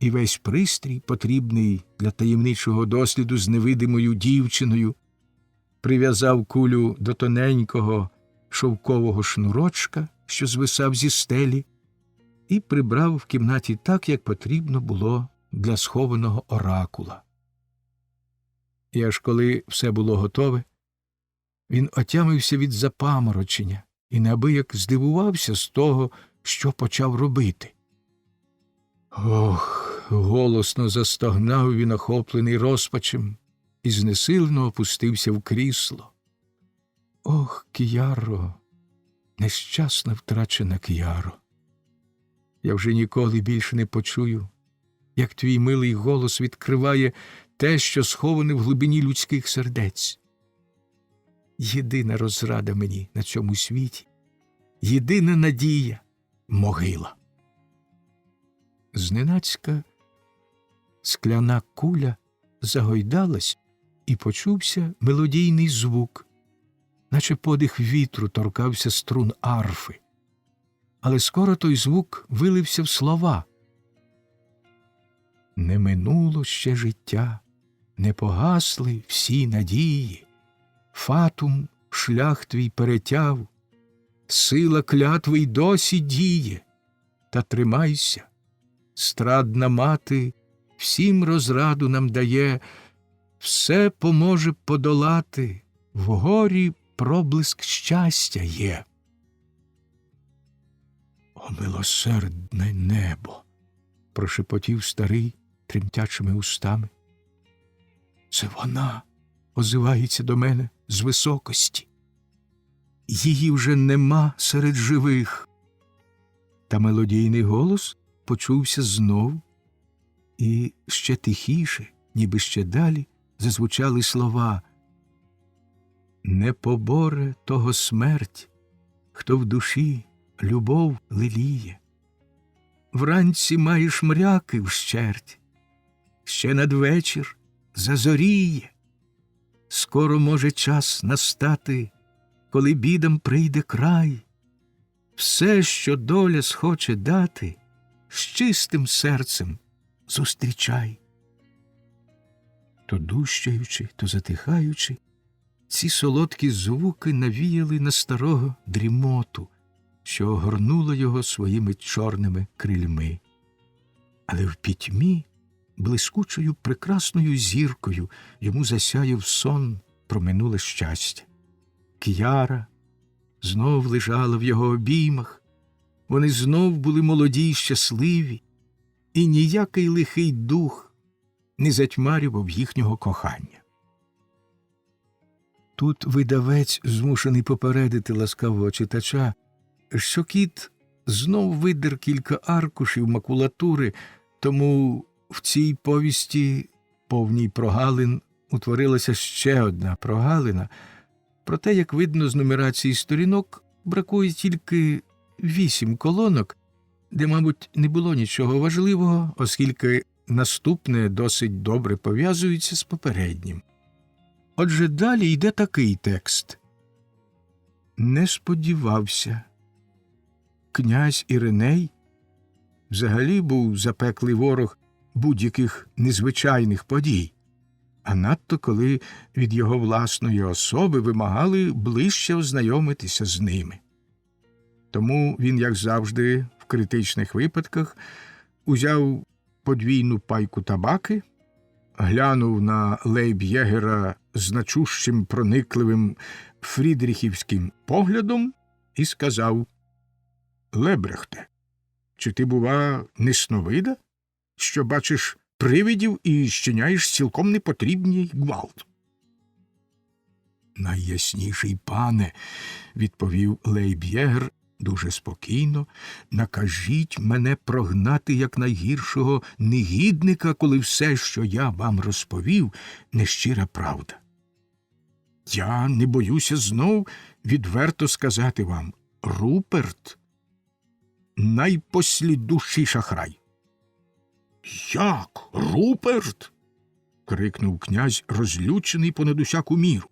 A: і весь пристрій, потрібний для таємничого досліду з невидимою дівчиною, прив'язав кулю до тоненького шовкового шнурочка, що звисав зі стелі, і прибрав в кімнаті так, як потрібно було для схованого оракула. І аж коли все було готове, він отямився від запаморочення і неабияк здивувався з того, що почав робити. Ох, голосно застогнав він, охоплений розпачем, і знесилено опустився в крісло. Ох, К'яро, нещасна втрачена К'яро! Я вже ніколи більше не почую, як твій милий голос відкриває те, що сховане в глибині людських сердець. Єдина розрада мені на цьому світі, єдина надія — могила. Зненацька скляна куля загойдалась, і почувся мелодійний звук, наче подих вітру торкався струн арфи. Але скоро той звук вилився в слова. Не минуло ще життя, не погасли всі надії, фатум шлях твій перетяв, сила клятви й досі діє, та тримайся, страдна мати всім розраду нам дає, все поможе подолати, в горі проблиск щастя є. О, милосердне небо! Прошепотів старий тремтячими устами. Це вона озивається до мене з високості. Її вже нема серед живих. Та мелодійний голос почувся знов, і ще тихіше, ніби ще далі, зазвучали слова: «Не поборе того смерть, хто в душі любов леліє. вранці маєш мряки вщерть, ще надвечір зазоріє. Скоро може час настати, коли бідам прийде край. Все, що доля схоче дати, з чистим серцем зустрічай. То дужчаючи, то затихаючи, ці солодкі звуки навіяли на старого дрімоту, що огорнула його своїми чорними крильми. Але в пітьмі блискучою прекрасною зіркою йому засяяв сон про минуле щастя. К'яра знов лежала в його обіймах, вони знов були молоді й щасливі, і ніякий лихий дух не затьмарював їхнього кохання. Тут видавець змушений попередити ласкавого читача, що кіт знов видер кілька аркушів макулатури, тому в цій повісті, повній прогалин, утворилася ще одна прогалина. Проте, як видно з нумерації сторінок, бракує тільки 8 колонок, де, мабуть, не було нічого важливого, оскільки наступне досить добре пов'язується з попереднім. Отже, далі йде такий текст. Не сподівався. Князь Іриней взагалі був запеклий ворог будь-яких незвичайних подій, а надто коли від його власної особи вимагали ближче ознайомитися з ними. Тому він, як завжди, в критичних випадках, узяв подвійну пайку табаки, глянув на лейб-єгера значущим проникливим фрідріхівським поглядом і сказав: «Лебрехте, чи ти, бува, несновида, що бачиш привидів і щиняєш цілком непотрібний гвалт?» «Найясніший пане», – відповів лейб-єгер дуже спокійно, – «накажіть мене прогнати як найгіршого негідника, коли все, що я вам розповів, нещира правда. Я не боюся знов відверто сказати вам, Руперт – найпослідущий шахрай». «Як? Руперт?» – крикнув князь, розлючений понад усяку міру.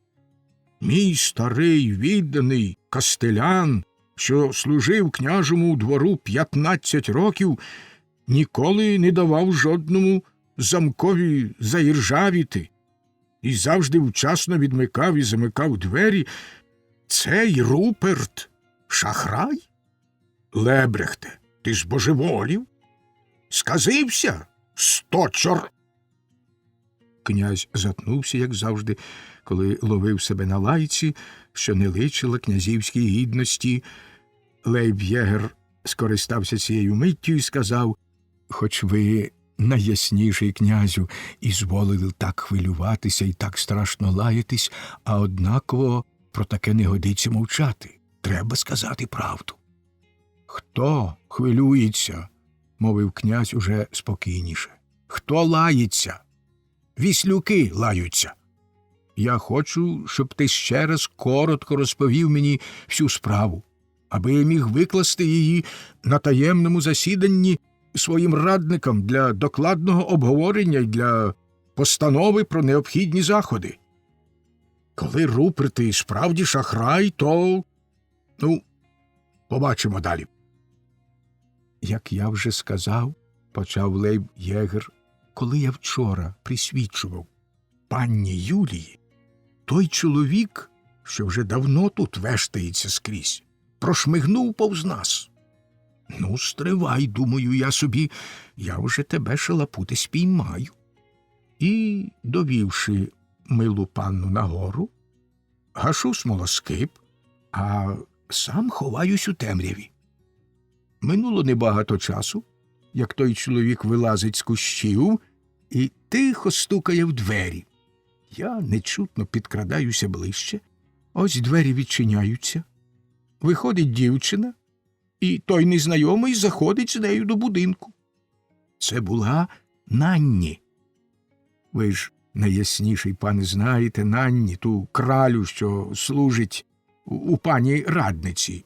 A: «Мій старий відданий кастелян, що служив княжому двору 15 років, ніколи не давав жодному замкові заіржавіти і завжди вчасно відмикав і замикав двері. Цей Руперт – шахрай? Лебрехте, ти ж божеволів? Сказився, сточор!» Князь затнувся, як завжди, коли ловив себе на лайці, що не личила князівській гідності. Лейб-єгер скористався цією миттю і сказав: «Хоч ви, найясніший князю, і зволили так хвилюватися і так страшно лаятись, а однаково про таке не годиться мовчати. Треба сказати правду». «Хто хвилюється?» – мовив князь уже спокійніше. «Хто лається? Віслюки лаються. Я хочу, щоб ти ще раз коротко розповів мені всю справу, аби я міг викласти її на таємному засіданні своїм радникам для докладного обговорення й для постанови про необхідні заходи. Коли Руперт і справді шахрай, то... побачимо далі». «Як я вже сказав, – почав лейб-єгер, – коли я вчора присвідчував панні Юлії, той чоловік, що вже давно тут вештається скрізь, прошмигнув повз нас. Стривай, думаю я собі, я вже тебе, шалапуте, спіймаю. І, довівши милу панну нагору, гашу смолоскип, а сам ховаюсь у темряві. Минуло небагато часу, як той чоловік вилазить з кущів і тихо стукає в двері. Я нечутно підкрадаюся ближче, ось двері відчиняються. Виходить дівчина, і той незнайомий заходить з нею до будинку. Це була Нанні. Ви ж, найясніший пане, знаєте Нанні, ту кралю, що служить у пані радниці.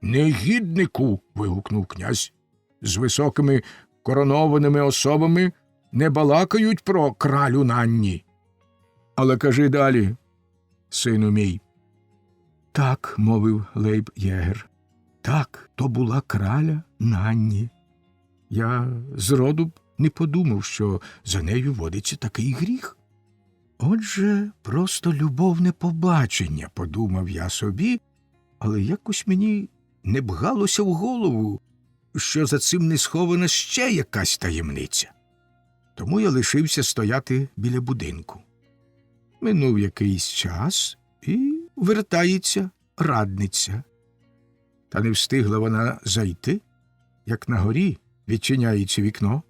A: «Негіднику!» – вигукнув князь. з високими коронованими особами не балакають про кралю Нанні. Але кажи далі, сину мій. Так, мовив Лейб-Єгер, так, то була краля Нанні. Я зроду б не подумав, що за нею водиться такий гріх. Отже, просто любовне побачення, подумав я собі, але якось мені не бгалося в голову, що за цим не схована ще якась таємниця. Тому я лишився стояти біля будинку. Минув якийсь час, і вертається радниця. Та не встигла вона зайти, як на горі відчиняється вікно,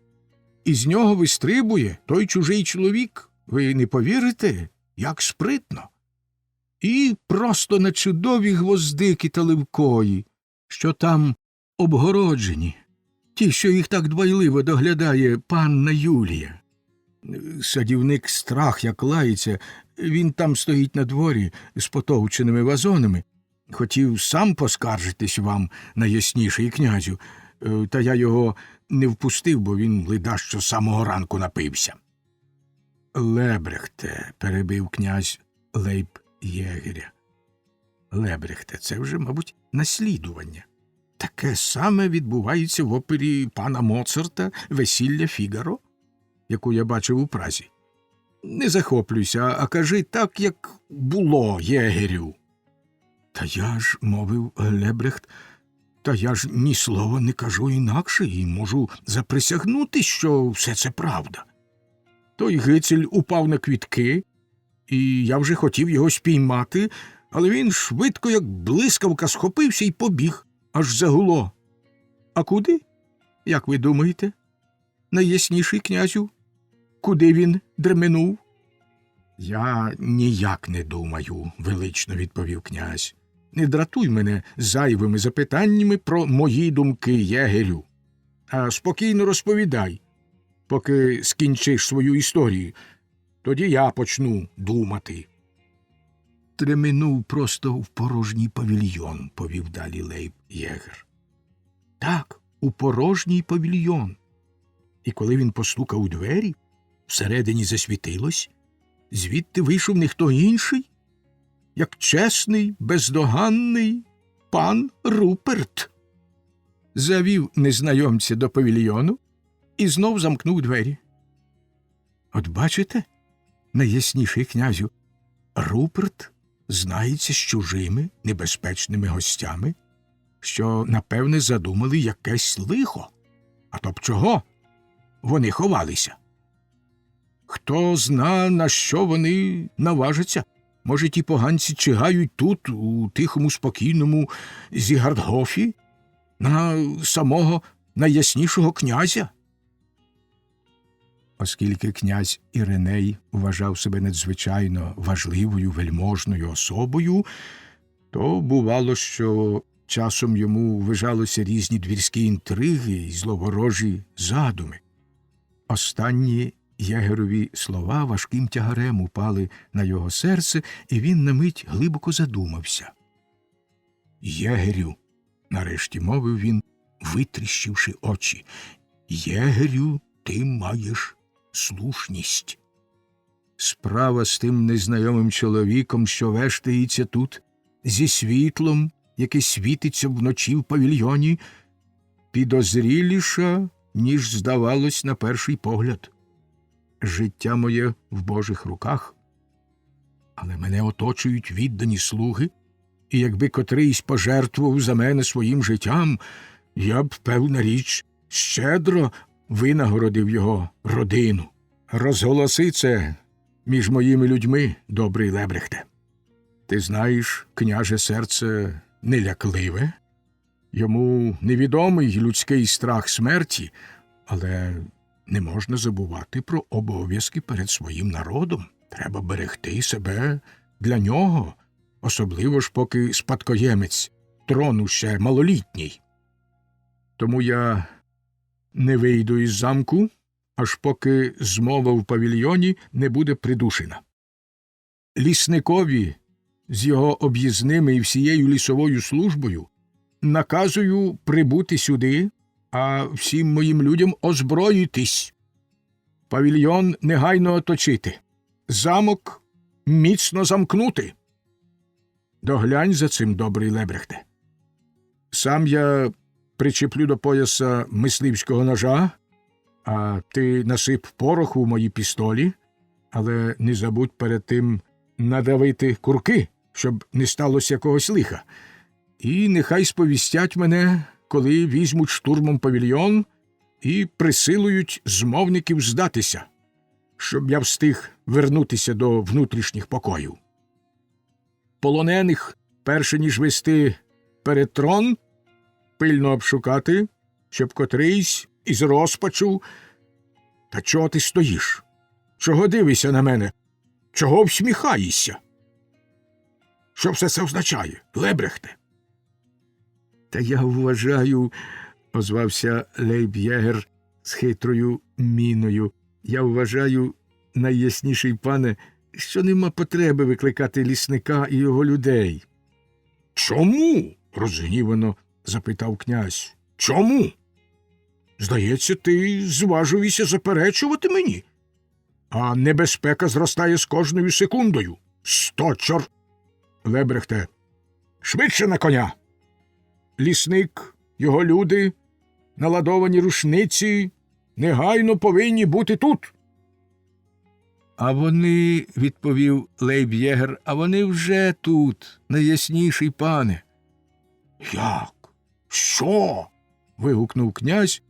A: і з нього вистрибує той чужий чоловік. Ви не повірите, як спритно. І просто на чудові гвоздики та ливкої, що там обгороджені, ті, що їх так дбайливо доглядає панна Юлія. Садівник страх як лається, він там стоїть на дворі з потовченими вазонами. Хотів сам поскаржитись вам, найясніший князю, та я його не впустив, бо він, ледащо, з самого ранку напився. Лебрехте, перебив князь Лейб-Єгеря. Лебрехте, це вже, мабуть, наслідування. Таке саме відбувається в опері пана Моцарта «Весілля Фігаро», яку я бачив у Празі. Не захоплюйся, а кажи так, як було, єгерю. Та я ж, мовив Лебрехт, та я ж ні слова не кажу інакше і можу заприсягнути, що все це правда. Той гицель упав на квітки, і я вже хотів його спіймати, але він швидко, як блискавка, схопився і побіг, аж загуло. А куди? Як ви думаєте, найясніший князю? Куди він дременув? Я ніяк не думаю, велично відповів князь. Не дратуй мене зайвими запитаннями про мої думки, єгерю. А спокійно розповідай, поки скінчиш свою історію. Тоді я почну думати. Дременув просто в порожній павільйон, повів далі Лейб-Єгер. Так, у порожній павільйон. І коли він постукав у двері, всередині засвітилось, звідти вийшов не хто інший, як чесний, бездоганний пан Руперт. Завів незнайомця до павільйону і знов замкнув двері. От бачите, найясніший князю, Руперт знається з чужими небезпечними гостями, що, напевне, задумали якесь лихо. А то б чого? Вони ховалися. Хто зна, на що вони наважаться? Може, ті поганці чигають тут, у тихому, спокійному Зігардгофі, на самого найяснішого князя? Оскільки князь Іриней вважав себе надзвичайно важливою, вельможною особою, то бувало, що часом йому ввижалося різні двірські інтриги і зловорожі задуми. Останні єгерові слова важким тягарем упали на його серце, і він на мить глибоко задумався. «Єгерю», – нарешті мовив він, витріщивши очі, – «єгерю, ти маєш слушність. Справа з тим незнайомим чоловіком, що вештається тут, зі світлом, яке світиться вночі в павільйоні, підозріліша, ніж здавалось на перший погляд. Життя моє в Божих руках, але мене оточують віддані слуги, і якби котрийсь пожертвував за мене своїм життям, я б, певна річ, щедро винагородив його родину. Розголоси це між моїми людьми, добрий Лебрехте. Ти знаєш, княже серце нелякливе, йому невідомий людський страх смерті, але не можна забувати про обов'язки перед своїм народом. Треба берегти себе для нього, особливо ж поки спадкоємець трону ще малолітній. Тому я не вийду із замку, аж поки змова в павільйоні не буде придушена. Лісникові з його об'їзними і всією лісовою службою наказую прибути сюди а всім моїм людям озброїтись. Павільйон негайно оточити, замок міцно замкнути. Доглянь за цим, добрий Лебрехте. Сам я причеплю до пояса мисливського ножа, а ти насип пороху в мої пістолі, але не забудь перед тим надавити курки, щоб не сталося якогось лиха. І нехай сповістять мене, коли візьмуть штурмом павільйон і присилують змовників здатися, щоб я встиг вернутися до внутрішніх покоїв. Полонених, перше ніж вести перед трон, пильно обшукати, щоб котрийсь із розпачу. Та чого ти стоїш? Чого дивишся на мене? Чого всміхаєшся? Що все це означає, Лебрехте? Та я вважаю, озвався лейб-єгер з хитрою міною, я вважаю, найясніший пане, що нема потреби викликати лісника і його людей. Чому? Розгнівано запитав князь. Чому? Здається, ти зважуєшся заперечувати мені. А небезпека зростає з кожною секундою. Сточор! Лебрехте, швидше на коня! Лісник, його люди, наладовані рушниці негайно повинні бути тут. А вони, відповів лейб-єгер, а вони вже тут, найясніший пане. Як? Що? Вигукнув князь,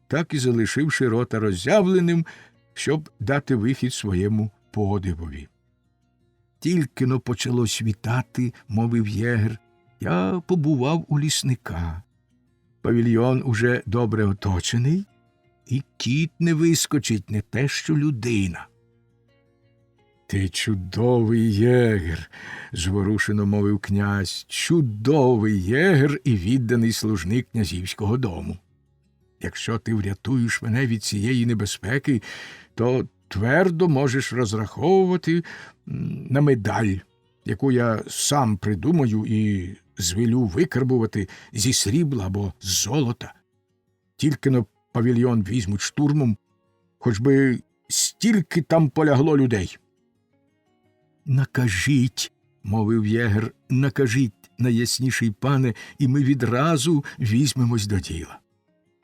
A: так і залишивши рота роззявленим, щоб дати вихід своєму подивові. Тільки-но почало світати, мовив єгер, я побував у лісника. Павільйон уже добре оточений, і кіт не вискочить, не те що людина. Ти чудовий єгер, зворушено мовив князь, чудовий єгер і відданий служник князівського дому. Якщо ти врятуєш мене від цієї небезпеки, то твердо можеш розраховувати на медаль, яку я сам придумаю і звелю викарбувати зі срібла або з золота. Тільки-но павільйон візьмуть штурмом, хоч би стільки там полягло людей. Накажіть, мовив єгер, накажіть, найясніший пане, і ми відразу візьмемось до діла.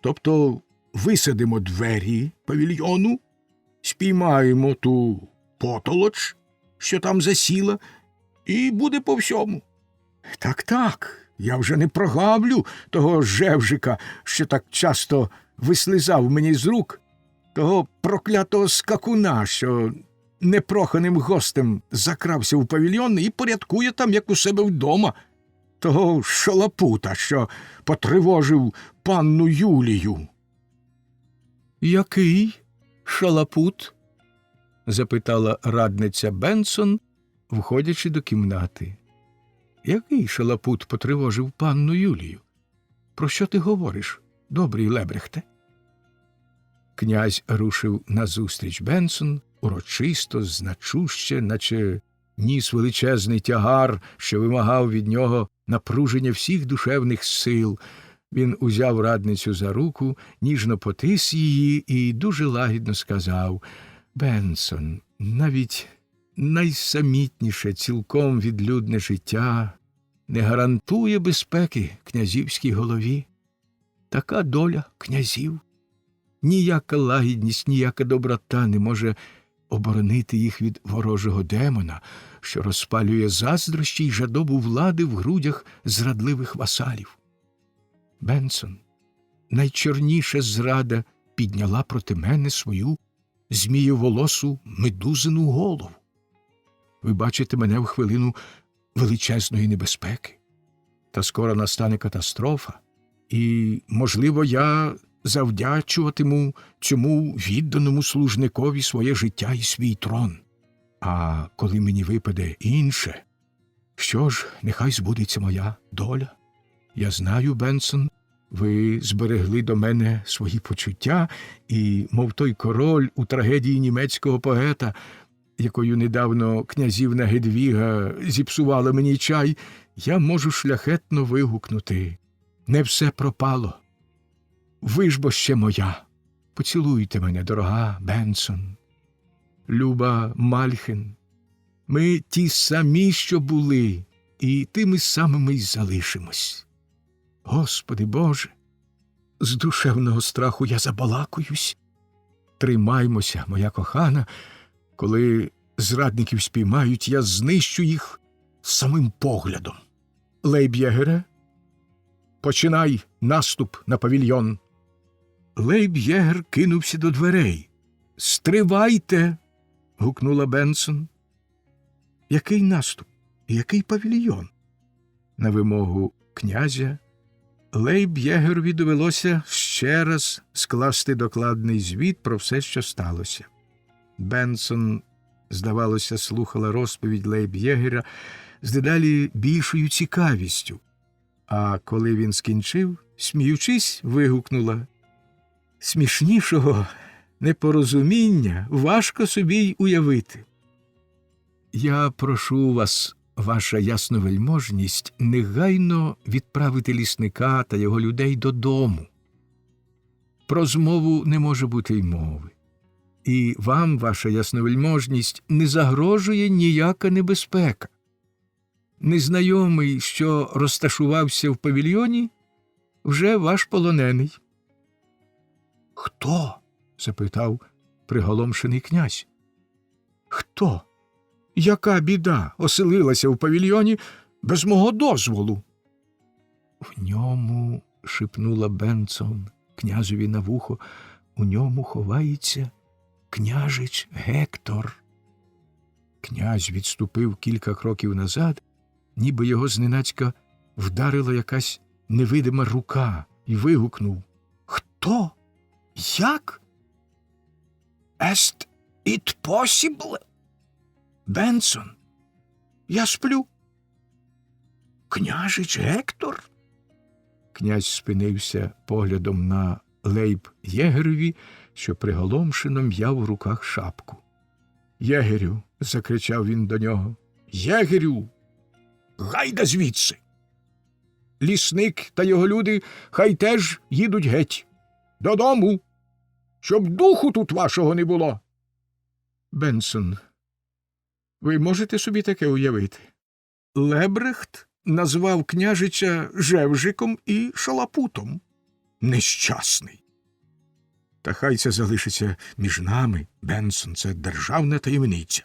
A: Тобто висадимо двері павільйону, спіймаємо ту потолоч, що там засіла, і буде по всьому. Так, я вже не прогавлю того жевжика, що так часто вислизав мені з рук, того проклятого скакуна, що непроханим гостем закрався в павільйон і порядкує там, як у себе вдома, того шалапута, що потривожив панну Юлію. Який шалапут? Запитала радниця Бенсон, входячи до кімнати. Який шалапут потривожив панну Юлію? Про що ти говориш, добрий Лебрехте? Князь рушив назустріч Бенсон, урочисто, значуще, наче ніс величезний тягар, що вимагав від нього напруження всіх душевних сил. Він узяв радницю за руку, ніжно потис її і дуже лагідно сказав: «Бенсон, навіть найсамітніше, цілком відлюдне життя не гарантує безпеки князівській голові. Така доля князів. Ніяка лагідність, ніяка доброта не може оборонити їх від ворожого демона, що розпалює заздрощі й жадобу влади в грудях зрадливих васалів. Бенсон, найчорніша зрада підняла проти мене свою змієволосу медузину голову. Ви бачите мене в хвилину величезної небезпеки. Та скоро настане катастрофа, і, можливо, я завдячуватиму цьому відданому служникові своє життя і свій трон. А коли мені випаде інше, що ж, нехай збудеться моя доля. Я знаю, Бенсон, ви зберегли до мене свої почуття і, мов той король у трагедії німецького поета, якою недавно князівна Гедвіга зіпсувала мені чай, я можу шляхетно вигукнути: не все пропало. ви ж бо ще моя. Поцілуйте мене, дорога Бенсон, люба Мальхен. Ми ті самі, що були, і тими самими й залишимось. Господи Боже, з душевного страху я забалакуюсь. Тримаймося, моя кохана, коли зрадників спіймають, я знищу їх самим поглядом. Лейб'єгере, починай наступ на павільйон. Лейб'єгер кинувся до дверей. «Стривайте!» – гукнула Бенсон. Який наступ? Який павільйон? На вимогу князя Лейб'єгерові довелося ще раз скласти докладний звіт про все, що сталося. Бенсон, здавалося, слухала розповідь Лейб'єгера з дедалі більшою цікавістю, а коли він скінчив, сміючись, вигукнула: «Смішнішого непорозуміння важко собі й уявити. Я прошу вас, ваша ясновельможність, негайно відправити лісника та його людей додому. Про змову не може бути й мови. І вам, ваша ясновельможність, не загрожує ніяка небезпека. Незнайомий, що розташувався в павільйоні, вже ваш полонений». «Хто?» – запитав приголомшений князь. «Хто? Яка біда оселилася в павільйоні без мого дозволу?» «В ньому», – шепнула Бенсон князеві на вухо, «у ньому ховається княжич Гектор». Князь відступив кілька кроків назад, ніби його зненацька вдарила якась невидима рука, і вигукнув: «Хто? Як? Est it possible? Бенсон, я сплю. Княжич Гектор?» Князь спинився поглядом на Лейб-Єгерові, що приголомшено м'яв в руках шапку. «Єгерю!» – закричав він до нього. «Єгерю! Гайда звідси! Лісник та його люди хай теж їдуть геть. Додому, щоб духу тут вашого не було!» «Бенсон, ви можете собі таке уявити? Лебрехт назвав княжича жевжиком і шалапутом. Нещасний! Та хай це залишиться між нами, Бенсон, це державна таємниця.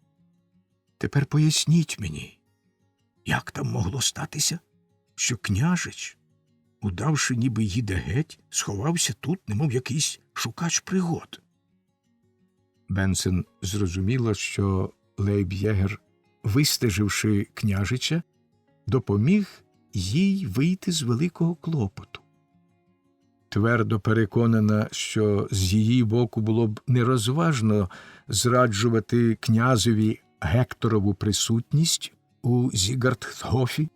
A: Тепер поясніть мені, як там могло статися, що княжич, удавши, ніби їде геть, сховався тут, немов якийсь шукач пригод?» Бенсон зрозуміла, що Лейб'єгер, вистеживши княжича, допоміг їй вийти з великого клопоту. Твердо переконана, що з її боку було б нерозважно зраджувати князеві Гекторову присутність у Зігартгофі,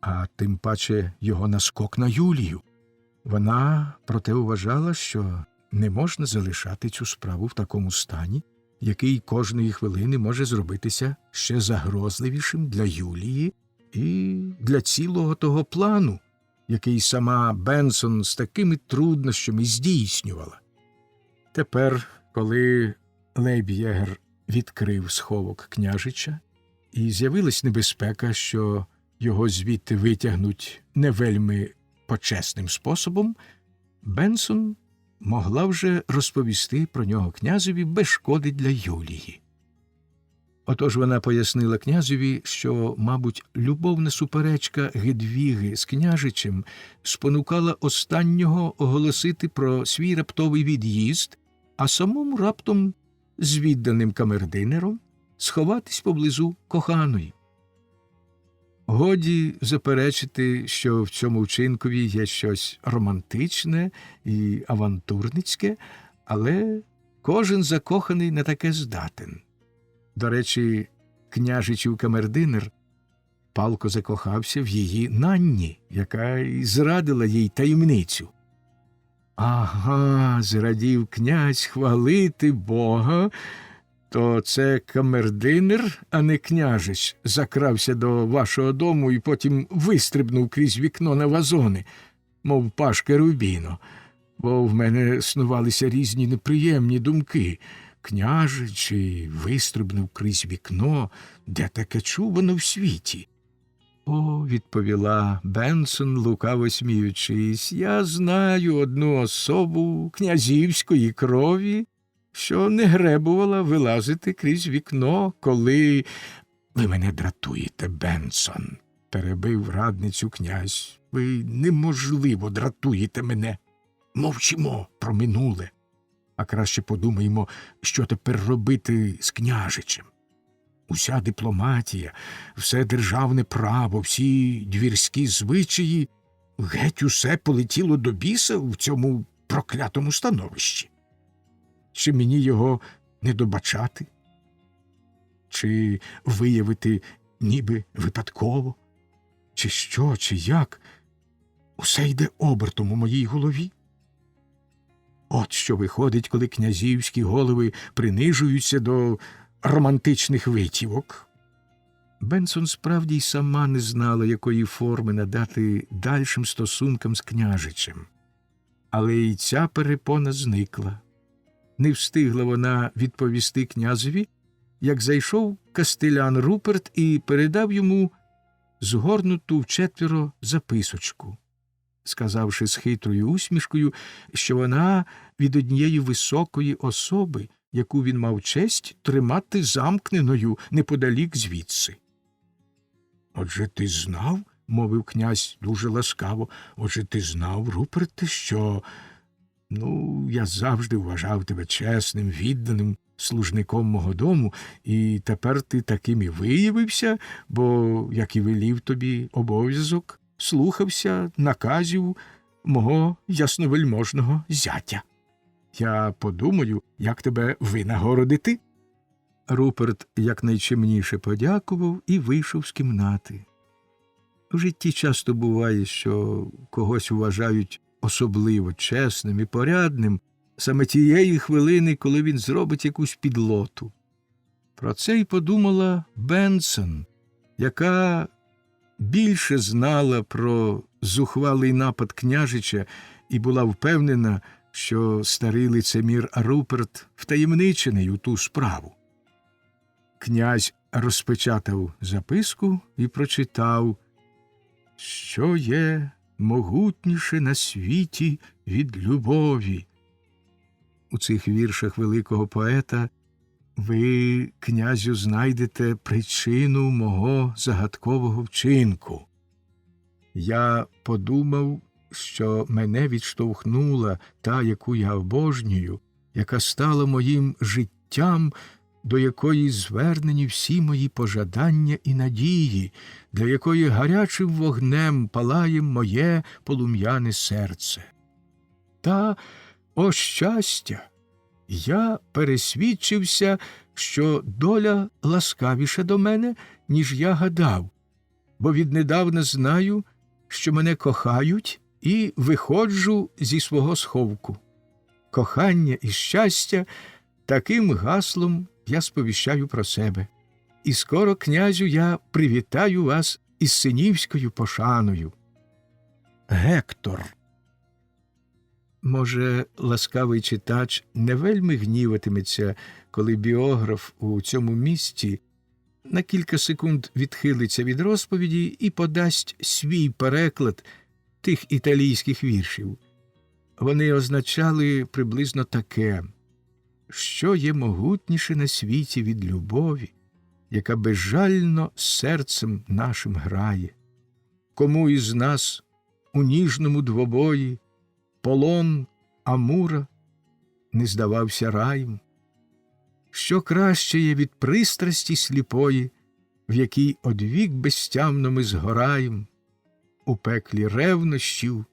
A: а тим паче його наскок на Юлію. Вона проте вважала, що не можна залишати цю справу в такому стані, який кожної хвилини може зробитися ще загрозливішим для Юлії і для цілого того плану, який сама Бенсон з такими труднощами здійснювала. Тепер, коли Лейб'єгер відкрив сховок княжича, і з'явилась небезпека, що його звідти витягнуть не вельми почесним способом, Бенсон могла вже розповісти про нього князеві без шкоди для Юлії. Отож вона пояснила князеві, що, мабуть, любовна суперечка Гедвіги з княжичем спонукала останнього оголосити про свій раптовий від'їзд, а самому раптом з відданим камердинером сховатись поблизу коханої. Годі заперечити, що в цьому вчинкові є щось романтичне і авантурницьке, але кожен закоханий на таке здатен. До речі, княжичів камердинер палко закохався в її Нанні, яка й зрадила їй таємницю. «Ага, – зрадів князь, – хвалити Бога, то це камердинер, а не княжич, закрався до вашого дому і потім вистрибнув крізь вікно на вазони, мов паж Керубіно. бо в мене снувалися різні неприємні думки. Княже чи вистрибнув крізь вікно, де таке чувано в світі? О, відповіла Бенсон, лукаво сміючись, я знаю одну особу князівської крові, що не гребувала вилазити крізь вікно, коли... Ви мене дратуєте, Бенсон, перебив радницю князь. Ви неможливо дратуєте мене. Мовчимо про минуле, а краще подумаємо, що тепер робити з княжичем. Уся дипломатія, все державне право, всі двірські звичаї, геть усе полетіло до біса в цьому проклятому становищі. Чи мені його не добачати? Чи виявити ніби випадково? Чи що, чи як? Усе йде обертом у моїй голові. От що виходить, коли князівські голови принижуються до романтичних витівок. Бенсон справді й сама не знала, якої форми надати дальшим стосункам з княжичем. Але й ця перепона зникла. Не встигла вона відповісти князеві, як зайшов кастелян Руперт і передав йому згорнуту вчетверо записочку, сказавши з хитрою усмішкою, що вона від однієї високої особи, яку він мав честь тримати замкненою неподалік звідси. «Отже, ти знав, — мовив князь дуже ласкаво, — отже, ти знав, Руперте, що... я завжди вважав тебе чесним, відданим служником мого дому, і тепер ти таким і виявився, бо, як і велів тобі обов'язок, слухався наказів мого ясновельможного зятя. Я подумаю, як тебе винагородити». Руперт якнайчемніше подякував і вийшов з кімнати. В житті часто буває, що когось вважають особливо чесним і порядним саме тієї хвилини, коли він зробить якусь підлоту. Про це й подумала Бенсон, яка більше знала про зухвалий напад княжича і була впевнена, що старий лицемір Руперт втаємничений у ту справу. Князь розпечатав записку і прочитав: «Що є могутніше на світі від любові». У цих віршах великого поета ви, князю, знайдете причину мого загадкового вчинку. Я подумав, що мене відштовхнула та, яку я обожнюю, яка стала моїм життям, до якої звернені всі мої пожадання і надії, для якої гарячим вогнем палає моє полум'яне серце. Та, о щастя, я пересвідчився, що доля ласкавіша до мене, ніж я гадав, бо віднедавна знаю, що мене кохають, і виходжу зі свого сховку. Кохання і щастя — таким гаслом я сповіщаю про себе. І скоро, князю, я привітаю вас із синівською пошаною. Гектор. Може, ласкавий читач не вельми гніватиметься, коли біограф у цьому місці на кілька секунд відхилиться від розповіді і подасть свій переклад тих італійських віршів. Вони означали приблизно таке: що є могутніше на світі від любові, яка безжально серцем нашим грає? Кому із нас у ніжному двобої полон Амура не здавався раєм? Що краще є від пристрасті сліпої, в якій одвік безтямно ми згораєм, у пеклі ревнощів,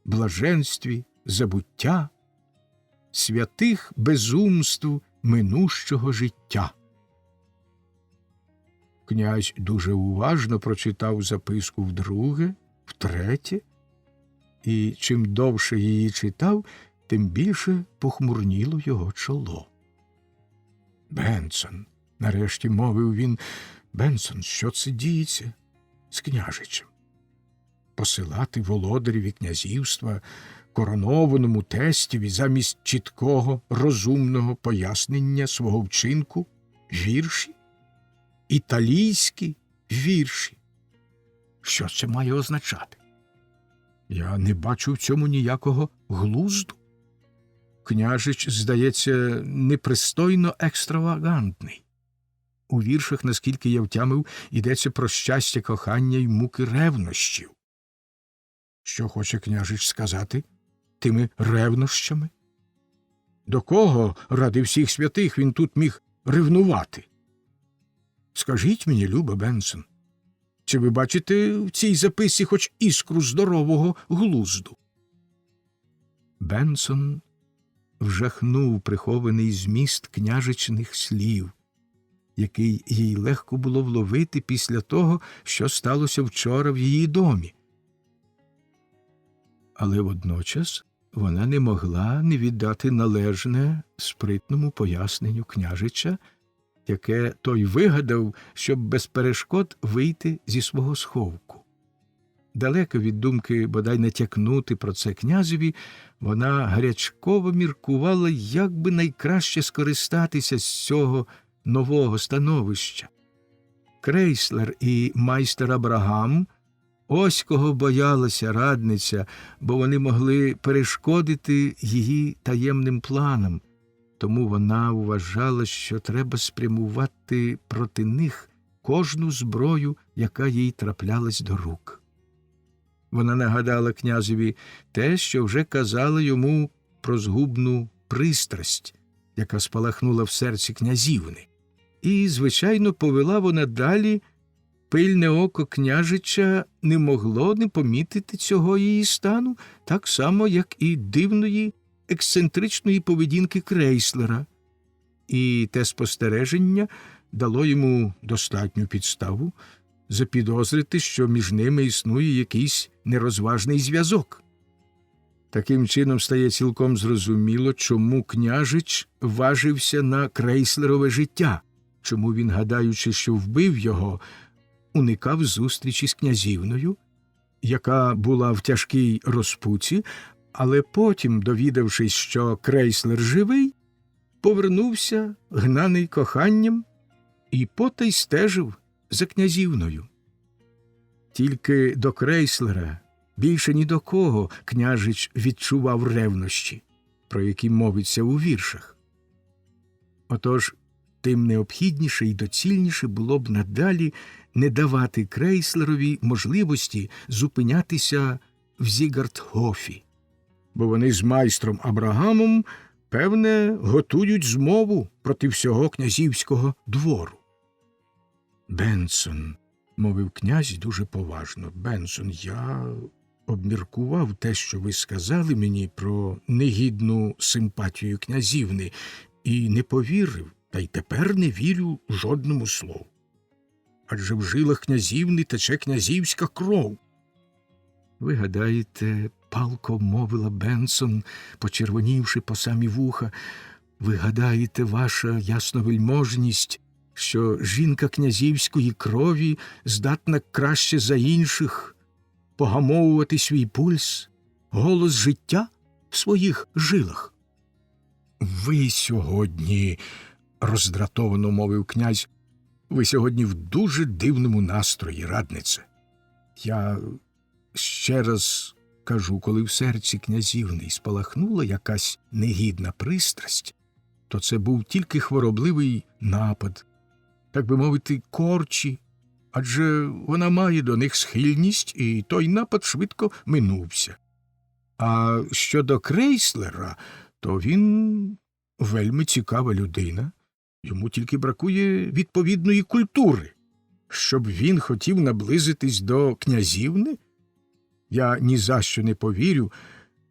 A: блаженстві забуття, святих безумств минущого життя. Князь дуже уважно прочитав записку вдруге, втретє, і чим довше її читав, тим більше похмурніло його чоло. «Бенсон», — нарешті мовив він, — «Бенсон, що це діється з княжичем? посилати володареві князівства, коронованому тестіві, замість чіткого, розумного пояснення свого вчинку вірші? Італійські вірші. Що це має означати? Я не бачу в цьому ніякого глузду. Княжич, здається, непристойно екстравагантний. У віршах, наскільки я втямив, йдеться про щастя, кохання й муки ревнощів. Що хоче княжич сказати тими ревнощами? До кого, ради всіх святих, він тут міг ревнувати? Скажіть мені, Люба Бенсон, чи ви бачите в цій записці хоч іскру здорового глузду? Бенсон вжахнув прихований зміст княжичних слів, який їй легко було вловити після того, що сталося вчора в її домі. Але водночас вона не могла не віддати належне спритному поясненню княжича, яке той вигадав, щоб без перешкод вийти зі свого сховку. Далеко від думки бодай натякнути про це князеві, вона гарячково міркувала, як би найкраще скористатися з цього нового становища. Крейслер і майстер Абрагам – ось кого боялася радниця, бо вони могли перешкодити її таємним планам. Тому вона вважала, що треба спрямувати проти них кожну зброю, яка їй траплялась до рук. Вона нагадала князеві те, що вже казала йому про згубну пристрасть, яка спалахнула в серці князівни. І, звичайно, повела вона далі. Пильне око княжича не могло не помітити цього її стану, так само, як і дивної, ексцентричної поведінки Крейслера. І те спостереження дало йому достатню підставу запідозрити, що між ними існує якийсь нерозважний зв'язок. Таким чином стає цілком зрозуміло, чому княжич важився на Крейслерове життя, чому він, гадаючи, що вбив його, уникав зустрічі з князівною, яка була в тяжкій розпуці, але потім, довідавшись, що Крейслер живий, повернувся, гнаний коханням, і потай стежив за князівною. Тільки до Крейслера, більше ні до кого, княжич відчував ревнощі, про які мовиться у віршах. Отож, тим необхідніше і доцільніше було б надалі не давати Крейслерові можливості зупинятися в Зігартхофі, бо вони з майстром Абрагамом, певне, готують змову проти всього князівського двору. «Бенсон», – мовив князь дуже поважно, – «Бенсон, я обміркував те, що ви сказали мені про негідну симпатію князівни, і не повірив, та й тепер не вірю жодному слову. Адже в жилах князівни тече князівська кров». «Ви гадаєте, – палко мовила Бенсон, почервонівши по самі вуха, – ви гадаєте, ваша ясновельможність, що жінка князівської крові здатна краще за інших погамовувати свій пульс, голос життя в своїх жилах?» «Ви сьогодні, – роздратовано мовив князь, – ви сьогодні в дуже дивному настрої, раднице. Я ще раз кажу, коли в серці князівни спалахнула якась негідна пристрасть, то це був тільки хворобливий напад, так би мовити, корчі, адже вона має до них схильність, і той напад швидко минувся. А щодо Крейслера, то він вельми цікава людина, йому тільки бракує відповідної культури. Щоб він хотів наблизитись до князівни? Я ні за що не повірю,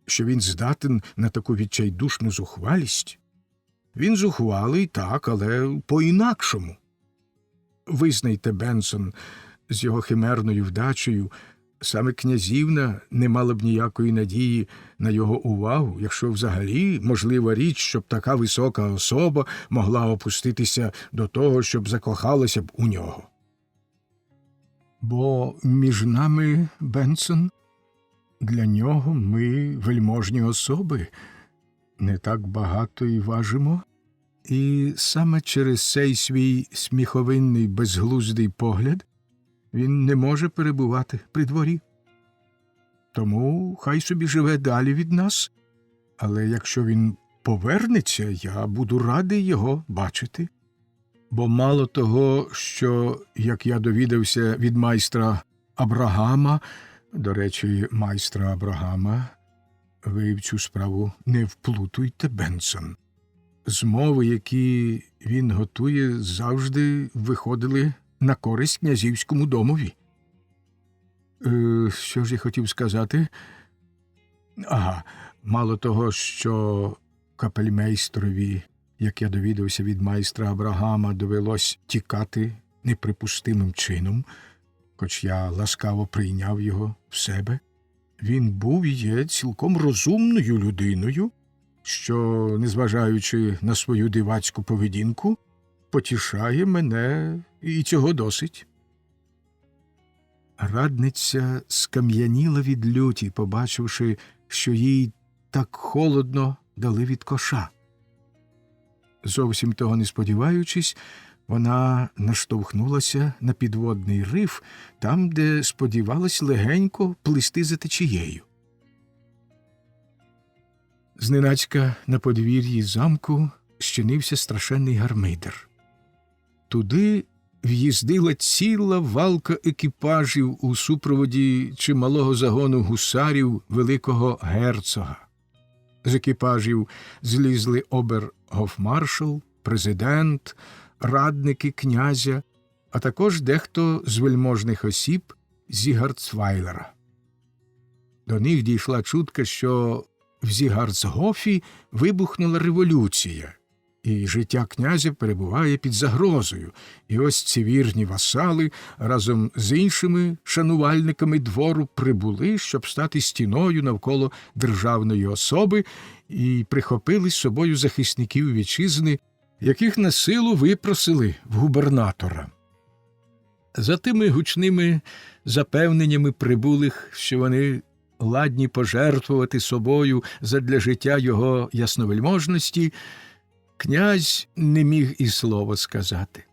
A: що він здатен на таку відчайдушну зухвалість. Він зухвалий, так, але по-інакшому. Визнайте, Бенсон, з його химерною вдачею, саме князівна не мала б ніякої надії на його увагу, якщо взагалі можлива річ, щоб така висока особа могла опуститися до того, щоб закохалася б у нього. Бо між нами, Бенсон, Для нього ми, вельможні особи, не так багато й важимо, і саме через цей свій сміховинний безглуздий погляд він не може перебувати при дворі. Тому хай собі живе далі від нас, але якщо він повернеться, я буду радий його бачити. Бо мало того, що, як я довідався від майстра Абрагама, до речі, майстра Абрагама, ви в цю справу не вплутуйте, Бенсон. Змови, які він готує, завжди виходили на користь князівському домові. Що ж я хотів сказати? Ага, мало того, що капельмейстрові, як я довідався від майстра Абрагама, довелось тікати неприпустимим чином, хоч я ласкаво прийняв його в себе, він був і є цілком розумною людиною, що, незважаючи на свою дивацьку поведінку, потішає мене, і цього досить. Радниця скам'яніла від люті, побачивши, що їй так холодно дали від коша. Зовсім того не сподіваючись, вона наштовхнулася на підводний риф, там, де сподівалась легенько плисти за течією. Зненацька на подвір'ї замку щинився страшенний гармидер. Туди в'їздила ціла валка екіпажів у супроводі чималого загону гусарів великого герцога. З екіпажів злізли обер-гофмаршал, президент, радники князя, а також дехто з вельможних осіб Зігарцвайлера. До них дійшла чутка, що в Зігарцгофі вибухнула революція, і життя князя перебуває під загрозою, і ось ці вірні васали разом з іншими шанувальниками двору прибули, щоб стати стіною навколо державної особи, і прихопили з собою захисників вітчизни, яких на силу випросили в губернатора. За тими гучними запевненнями прибулих, що вони ладні пожертвувати собою задля життя його ясновельможності, князь не міг і слова сказати.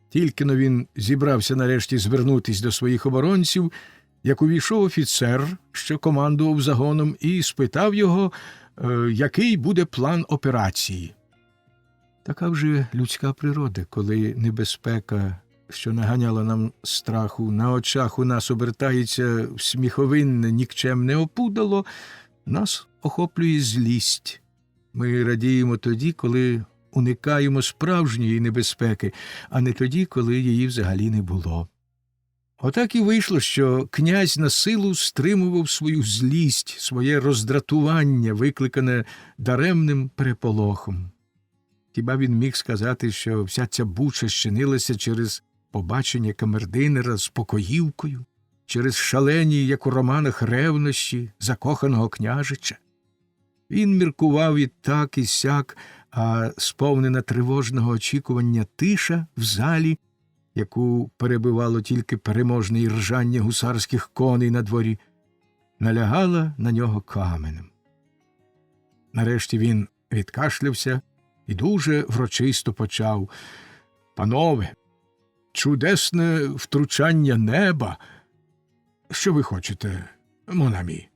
A: Тільки-но він зібрався нарешті звернутись до своїх оборонців, як увійшов офіцер, що командував загоном, і спитав його, який буде план операції. Така вже людська природа, коли небезпека, що наганяла нам страху, на очах у нас обертається в сміховинне нікчемне опудало, нас охоплює злість. Ми радіємо тоді, коли уникаємо справжньої небезпеки, а не тоді, коли її взагалі не було. Отак і вийшло, що князь на силу стримував свою злість, своє роздратування, викликане даремним переполохом. Хіба він міг сказати, що вся ця буча щинилася через побачення камердинера з покоївкою, через шалені, як у романах, ревнощі закоханого княжича? Він міркував і так, і сяк, а сповнена тривожного очікування тиша в залі, яку перебивало тільки переможне іржання гусарських коней на дворі, налягала на нього каменем. Нарешті він відкашлявся і дуже врочисто почав: «Панове, чудесне втручання неба! Що ви хочете, монамі?»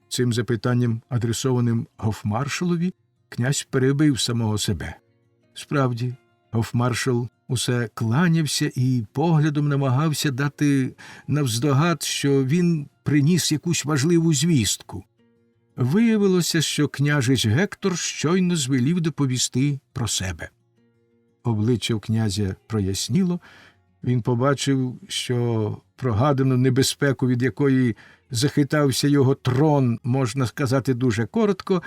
A: Цим запитанням, адресованим гофмаршалові, князь перебив самого себе. Справді, гофмаршал усе кланявся і поглядом намагався дати навздогад, що він приніс якусь важливу звістку. Виявилося, що княжич Гектор щойно звелів доповісти про себе. Обличчя в князя проясніло, він побачив, що прогадану небезпеку, від якої захитався його трон, можна сказати дуже коротко,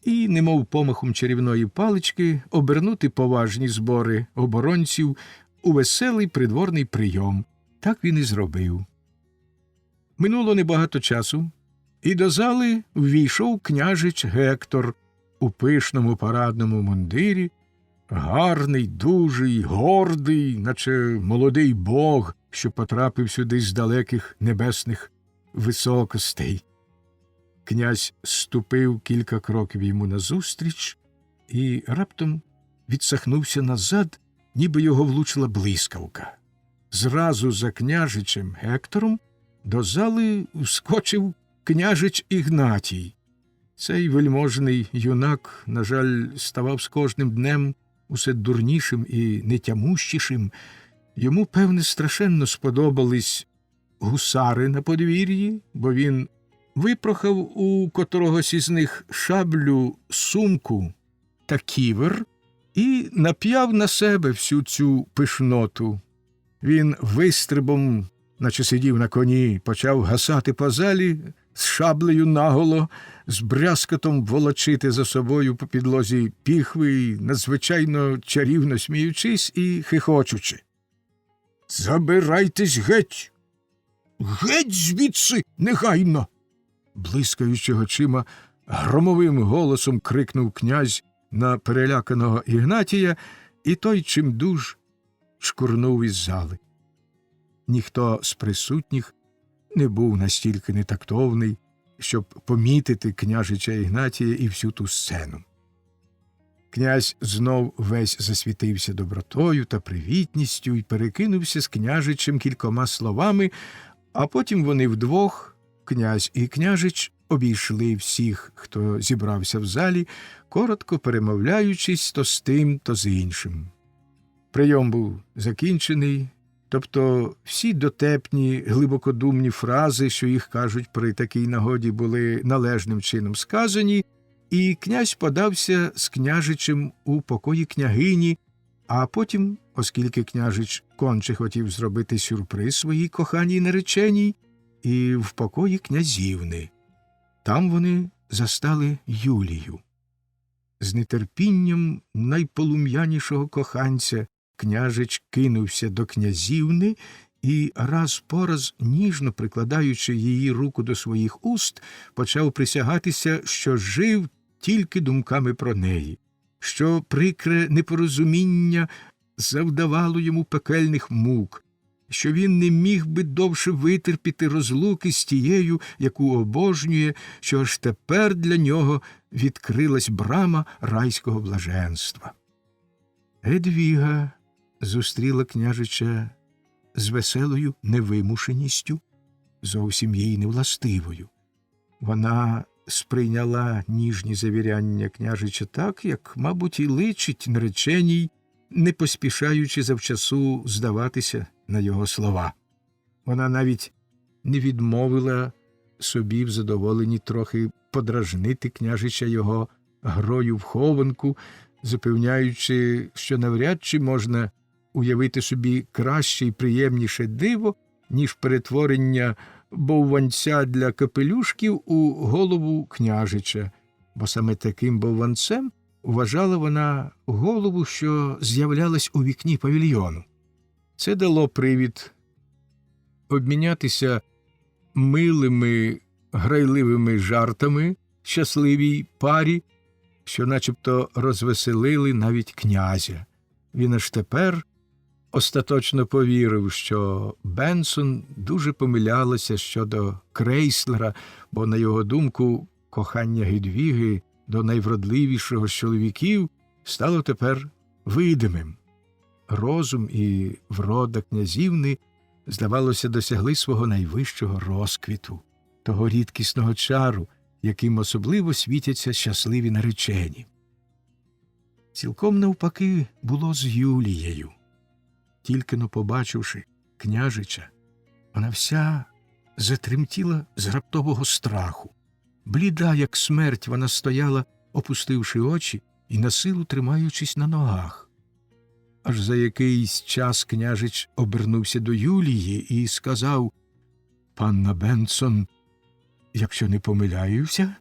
A: і, немов помахом чарівної палички, обернути поважні збори оборонців у веселий придворний прийом. Так він і зробив. Минуло небагато часу, і до зали ввійшов княжич Гектор у пишному парадному мундирі, гарний, дужий, гордий, наче молодий бог, що потрапив сюди з далеких небесних високостей. Князь ступив кілька кроків йому назустріч і раптом відсахнувся назад, ніби його влучила блискавка. Зразу за княжичем Гектором до зали вскочив княжич Ігнатій. Цей вельможний юнак, на жаль, ставав з кожним днем усе дурнішим і нетямущішим. Йому, певне, страшенно сподобались гусари на подвір'ї, бо він випрохав у котрогось із них шаблю, сумку та ківер і нап'яв на себе всю цю пишноту. Він вистрибом, наче сидів на коні, почав гасати по залі з шаблею наголо, з брязкотом волочити за собою по підлозі піхви, надзвичайно чарівно сміючись і хихочучи. «Забирайтесь геть! Геть звідси, негайно!» Блискаючи очима, громовим голосом крикнув князь на переляканого Ігнатія, і той чимдуж шкурнув із зали. Ніхто з присутніх не був настільки нетактовний, щоб помітити княжича Ігнатія і всю ту сцену. Князь знов весь засвітився добротою та привітністю і перекинувся з княжичем кількома словами, а потім вони вдвох, князь і княжич, обійшли всіх, хто зібрався в залі, коротко перемовляючись то з тим, то з іншим. Прийом був закінчений, тобто всі дотепні, глибокодумні фрази, що їх кажуть при такій нагоді, були належним чином сказані, і князь подався з княжичем у покої княгині, а потім, оскільки княжич конче хотів зробити сюрприз своїй коханій нареченій, і в покої князівни. Там вони застали Юлію. З нетерпінням найполум'янішого коханця княжич кинувся до князівни і раз по раз, ніжно прикладаючи її руку до своїх уст, почав присягатися, що жив тільки думками про неї, що прикре непорозуміння завдавало йому пекельних мук, що він не міг би довше витерпіти розлуки з тією, яку обожнює, що аж тепер для нього відкрилась брама райського блаженства. Едвіга зустріла княжича з веселою невимушеністю, зовсім їй невластивою. Вона сприйняла ніжні завіряння княжича так, як, мабуть, і личить нареченій, не поспішаючи завчасу здаватися на його слова. Вона навіть не відмовила собі в задоволенні трохи подражнити княжича його грою в хованку, запевняючи, що навряд чи можна уявити собі краще і приємніше диво, ніж перетворення бовванця для капелюшків у голову княжича, бо саме таким бовванцем вважала вона голову, що з'являлась у вікні павільйону. Це дало привід обмінятися милими, грайливими жартами щасливій парі, що начебто розвеселили навіть князя. Він аж тепер остаточно повірив, що Бенсон дуже помилялася щодо Крейслера, бо, на його думку, кохання Гедвіги до найвродливішого з чоловіків стало тепер видимим. Розум і врода князівни, здавалося, досягли свого найвищого розквіту, того рідкісного чару, яким особливо світяться щасливі наречені. Цілком навпаки було з Юлією. Тільки-но побачивши княжича, вона вся затремтіла з раптового страху. Бліда, як смерть, вона стояла, опустивши очі і насилу тримаючись на ногах. Аж за якийсь час княжич обернувся до Юлії і сказав: «Панна Бенсон, якщо не помиляюся,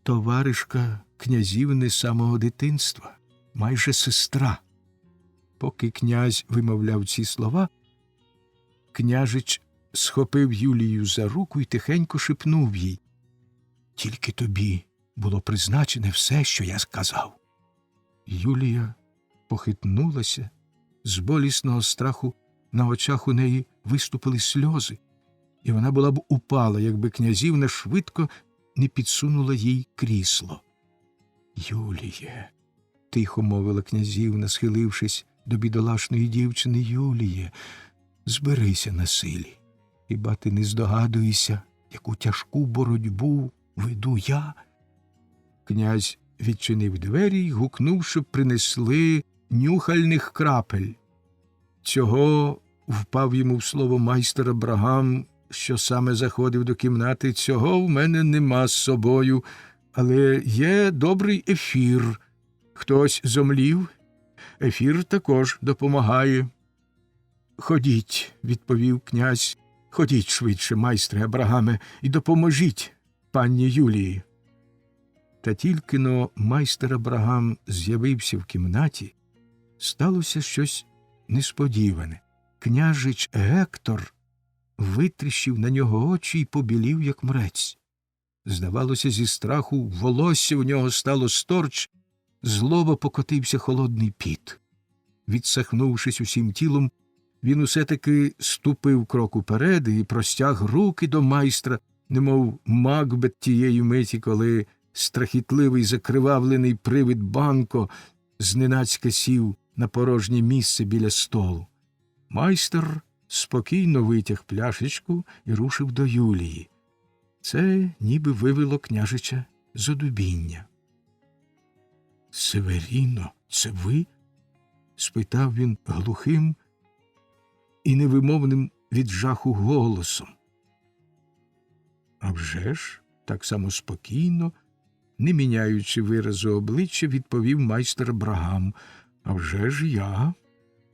A: товаришка князівни з самого дитинства, майже сестра». Поки князь вимовляв ці слова, княжич схопив Юлію за руку і тихенько шепнув їй: «Тільки тобі було призначене все, що я сказав». Юлія похитнулася, з болісного страху на очах у неї виступили сльози. і вона була б упала, якби князівна швидко не підсунула їй крісло. «Юліє», – тихо мовила князівна, схилившись до бідолашної дівчини, – «Юліє, зберися на силі. Хіба ти не здогадуєшся, яку тяжку боротьбу веду я?» Князь відчинив двері й гукнув, щоб принесли нюхальних крапель. Цього, впав йому в слово майстер Абрагам, що саме заходив до кімнати, цього в мене нема з собою, але є добрий ефір. Хтось зомлів, ефір також допомагає. «Ходіть», – відповів князь, – «ходіть швидше, майстре Абрагаме, і допоможіть панні Юлії». Та тільки-но майстер Абрагам з'явився в кімнаті, сталося щось несподіване. Княжич Гектор витріщив на нього очі й побілів, як мрець. Здавалося, зі страху волосся у нього стало сторч, з лоба покотився холодний піт. Відсахнувшись усім тілом, він усе-таки ступив крок уперед і простяг руки до майстра, немов Макбет тієї миті, коли страхітливий закривавлений привид Банко зненацька сів на порожнє місце біля столу. Майстер спокійно витяг пляшечку і рушив до Юлії. Це ніби вивело княжича з одубіння. «Северіно, це ви?» – спитав він глухим і невимовним від жаху голосом. «А вже ж», – так само спокійно, не міняючи виразу обличчя, відповів майстер Абрагам. «А вже ж я.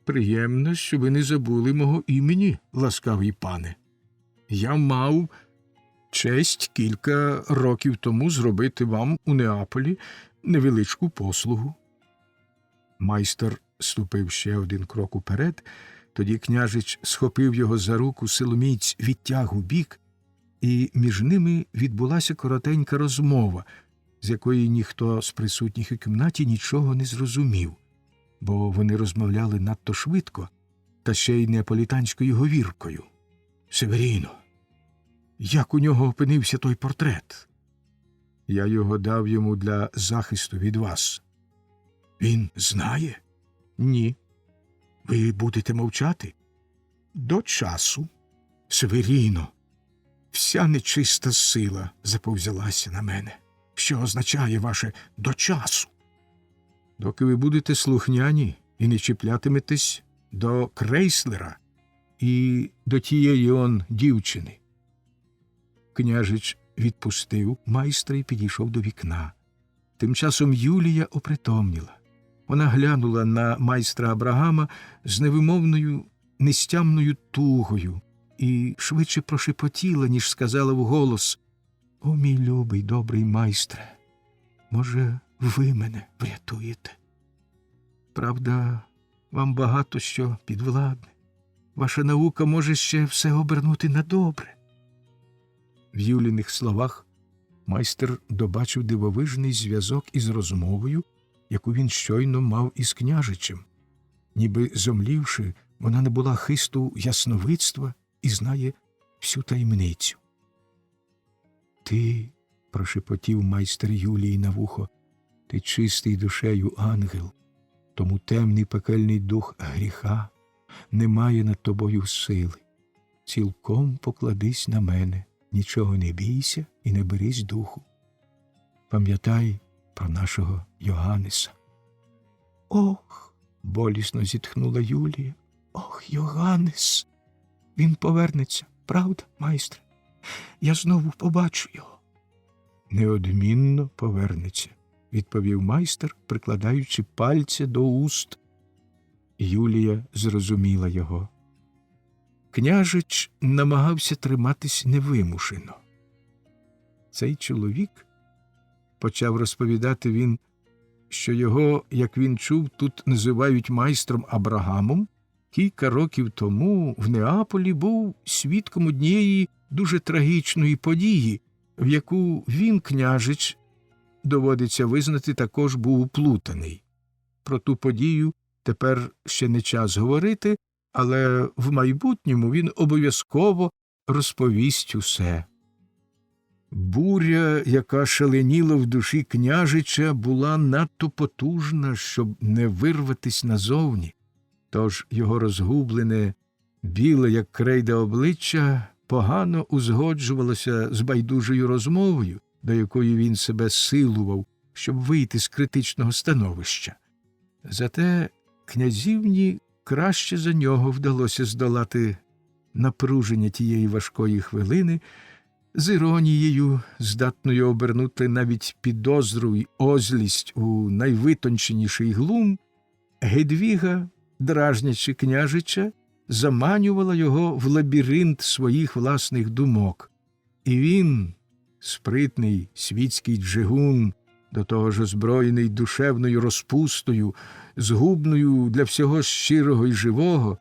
A: Приємно, що ви не забули мого імені, ласкавий пане. Я мав честь кілька років тому зробити вам у Неаполі невеличку послугу». Майстер ступив ще один крок уперед, тоді княжич схопив його за руку, силоміць відтяг у бік, і між ними відбулася коротенька розмова, з якої ніхто з присутніх у кімнаті нічого не зрозумів, бо вони розмовляли надто швидко, та ще й неаполітанською говіркою. «Северіно, як у нього опинився той портрет?» «Я його дав йому для захисту від вас». «Він знає?» «Ні». «Ви будете мовчати?» «До часу». «Северіно, вся нечиста сила заповзялася на мене. Що означає ваше «до часу»?» «Доки ви будете слухняні і не чіплятиметесь до Крейслера і до тієї дівчини». Княжич відпустив майстра і підійшов до вікна. Тим часом Юлія опритомніла. Вона глянула на майстра Абрагама з невимовною, нестямною тугою і швидше прошепотіла, ніж сказала вголос: «О, мій любий, добрий майстре, може, ви мене врятуєте? Правда, вам багато що підвладне. Ваша наука може ще все обернути на добре». В Юліних словах майстер добачив дивовижний зв'язок із розмовою, яку він щойно мав із княжичем. Ніби зомлівши, вона не була хисту ясновидства і знає всю таємницю. «Ти, — прошепотів майстер Юлії на вухо, — ти чистий душею ангел, тому темний пекельний дух гріха не має над тобою сили. Цілком покладись на мене, нічого не бійся і не берись духу. Пам'ятай про нашого Йоганнеса». «Ох!» — болісно зітхнула Юлія. «Ох, Йоганнес! Він повернеться, правда, майстре? Я знову побачу його». «Неодмінно повернеться», – відповів майстер, прикладаючи пальця до уст. Юлія зрозуміла його. Княжич намагався триматись невимушено. Цей чоловік, почав розповідати він, що його, як він чув, тут називають майстром Абрагамом, кілька років тому в Неаполі був свідком однієї дуже трагічної події, в яку він, княжич, доводиться визнати, також був уплутаний. Про ту подію тепер ще не час говорити, але в майбутньому він обов'язково розповість усе. Буря, яка шаленіла в душі княжича, була надто потужна, щоб не вирватись назовні, тож його розгублене, біле, як крейда обличчя, погано узгоджувалося з байдужою розмовою, до якої він себе силував, щоб вийти з критичного становища. Зате князівні краще за нього вдалося здолати напруження тієї важкої хвилини, з іронією, здатною обернути навіть підозру й озлість у найвитонченіший глум, Гедвіга, дражнячи княжича, заманювала його в лабіринт своїх власних думок. І він, спритний світський джигун, до того ж озброєний душевною розпустою, згубною для всього щирого й живого,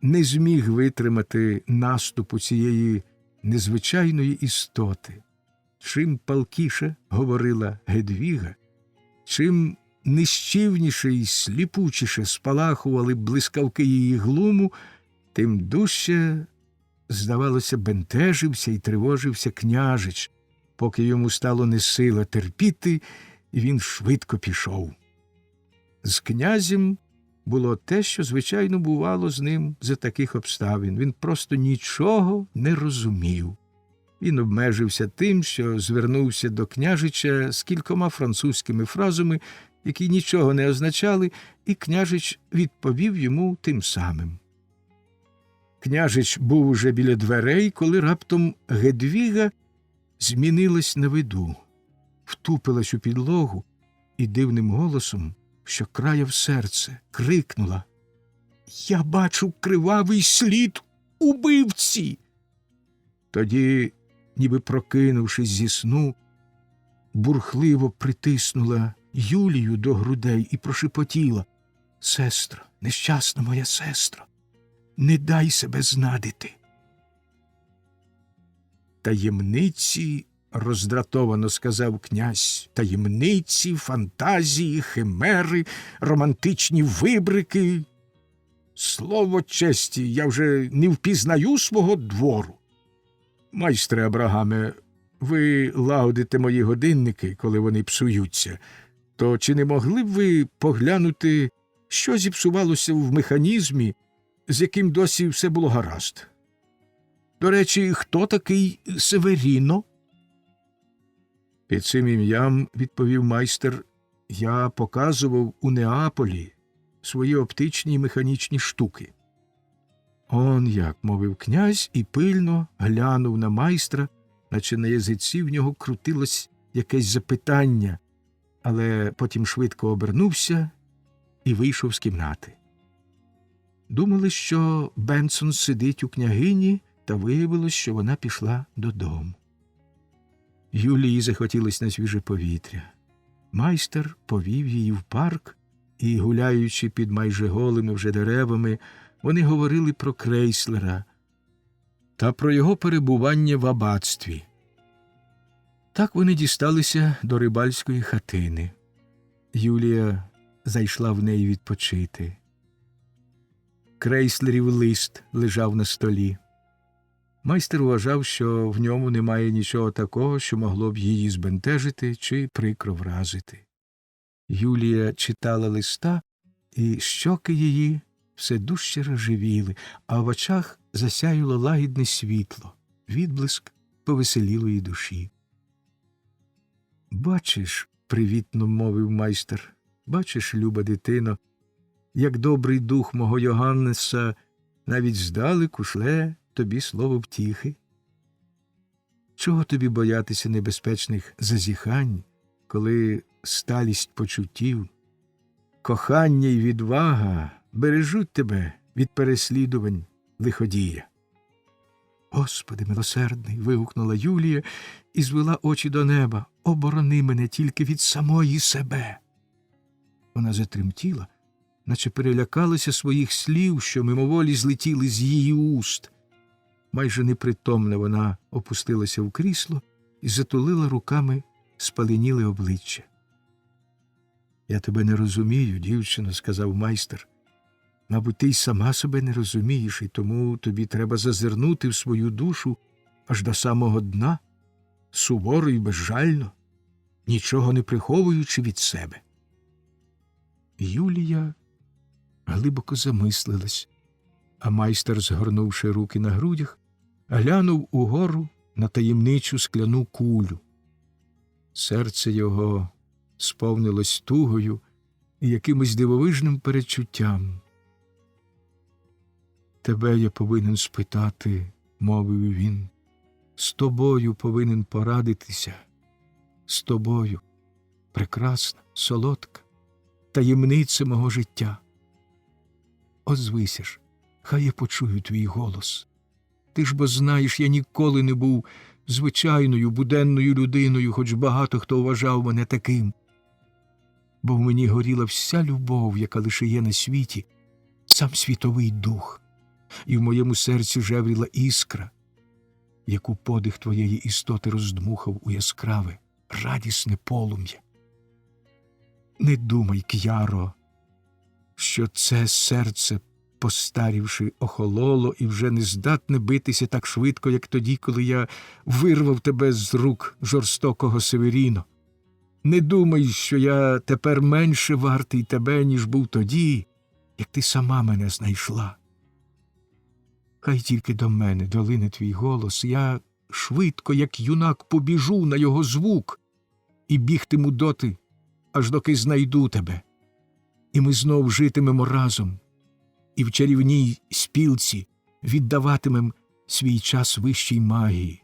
A: не зміг витримати наступу цієї незвичайної істоти. Чим палкіше говорила Гедвіга, чим нищівніше й сліпучіше спалахували блискавки її глуму, тим дужче, здавалося, бентежився і тривожився княжич, поки йому стало несила терпіти, і він швидко пішов. З князем було те, що, звичайно, бувало з ним за таких обставин. Він просто нічого не розумів. Він обмежився тим, що звернувся до княжича з кількома французькими фразами, які нічого не означали, і княжич відповів йому тим самим. Княжич був уже біля дверей, коли раптом Гедвіга змінилась на виду, втупилась у підлогу і дивним голосом, що краяв серце, крикнула: «Я бачу кривавий слід убивці!» Тоді, ніби прокинувшись зі сну, бурхливо притиснула Юлію до грудей і прошепотіла: «Сестро, нещасна моя сестро, не дай себе знадити!» «Таємниці», – роздратовано сказав князь, – «таємниці, фантазії, химери, романтичні вибрики. Слово честі, я вже не впізнаю свого двору. Майстре Абрагаме, ви лагодите мої годинники, коли вони псуються, то чи не могли б ви поглянути, що зіпсувалося в механізмі, з яким досі все було гаразд? До речі, хто такий Северіно?» «Під цим ім'ям, – відповів майстер, – я показував у Неаполі свої оптичні і механічні штуки». «Он як», – мовив князь і пильно глянув на майстра, наче на язиці в нього крутилось якесь запитання, але потім швидко обернувся і вийшов з кімнати. Думали, що Бенсон сидить у княгині, та виявилось, що вона пішла додому. Юлії захотілось на свіже повітря. Майстер повів її в парк, і, гуляючи під майже голими вже деревами, вони говорили про Крейслера та про його перебування в аббатстві. Так вони дісталися до рибальської хатини. Юлія зайшла в неї відпочити. Крейслерів лист лежав на столі. Майстер вважав, що в ньому немає нічого такого, що могло б її збентежити чи прикро вразити. Юлія читала листа, і щоки її все дужче розживіли, а в очах засяяло лагідне світло, відблиск повеселілої душі. «Бачиш, – привітно мовив майстер, – бачиш, люба дитино, як добрий дух мого Йоганнеса навіть здалеку шле тобі слово втіхи. Чого тобі боятися небезпечних зазіхань, коли сталість почуттів, кохання й відвага бережуть тебе від переслідувань лиходія?» «Господи милосердний!» – вигукнула Юлія і звела очі до неба. «Оборони мене тільки від самої себе!» Вона затремтіла, наче перелякалася своїх слів, що мимоволі злетіли з її уст. Майже непритомна вона опустилася в крісло і затулила руками спаленіле обличчя. «Я тебе не розумію, дівчино», – сказав майстер. Мабуть, ти й сама себе не розумієш, і тому тобі треба зазирнути в свою душу аж до самого дна, суворо і безжально, нічого не приховуючи від себе. Юлія глибоко замислилась, а майстер, згорнувши руки на грудях, глянув угору на таємничу скляну кулю. Серце його сповнилось тугою і якимось дивовижним передчуттям. «Тебе я повинен спитати», – мовив він, – «з тобою повинен порадитися, з тобою, прекрасна, солодка, таємниця мого життя. Озвися ж, хай я почую твій голос. Ти ж бо знаєш, я ніколи не був звичайною, буденною людиною, хоч багато хто вважав мене таким. Бо в мені горіла вся любов, яка лише є на світі, сам світовий дух, і в моєму серці жевріла іскра, яку подих твоєї істоти роздмухав у яскраве, радісне полум'я. Не думай, К'яро, що це серце, постарівши, охололо і вже не здатне битися так швидко, як тоді, коли я вирвав тебе з рук жорстокого Северіно. Не думай, що я тепер менше вартий тебе, ніж був тоді, як ти сама мене знайшла. Хай тільки до мене долине твій голос, я швидко, як юнак, побіжу на його звук і бігтиму доти, аж доки знайду тебе. І ми знов житимемо разом, і в чарівній спілці віддаватимем свій час вищій магії,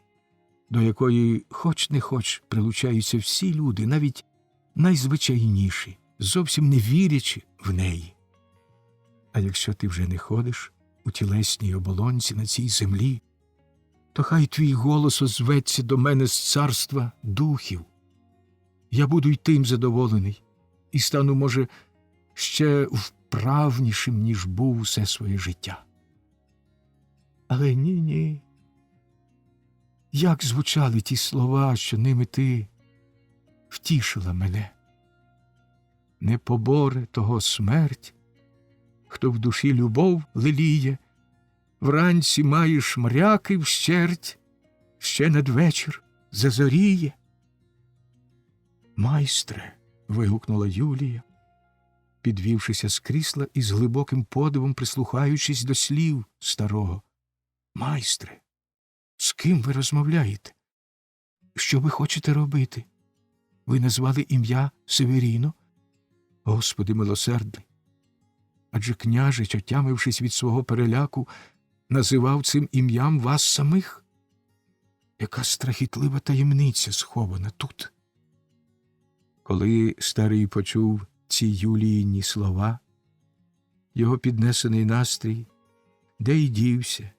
A: до якої хоч не хоч прилучаються всі люди, навіть найзвичайніші, зовсім не вірячи в неї. А якщо ти вже не ходиш у тілесній оболонці на цій землі, то хай твій голос озветься до мене з царства духів. Я буду й тим задоволений, і стану, може, ще вправнішим, ніж був усе своє життя. Але ні. Як звучали ті слова, що ними ти втішила мене. Не поборе того смерть, хто в душі любов леліє, вранці маєш мряки вщерть, ще надвечір зазоріє. «Майстре!» – вигукнула Юлія, підвівшися з крісла і з глибоким подивом прислухаючись до слів старого. «Майстре, з ким ви розмовляєте? Що ви хочете робити? Ви назвали ім'я Северіно? Господи милосердний! Адже княжич, отямившись від свого переляку, називав цим ім'ям вас самих? Яка страхітлива таємниця схована тут!» Коли старий почув ці Юліїні слова, його піднесений настрій де й дівся,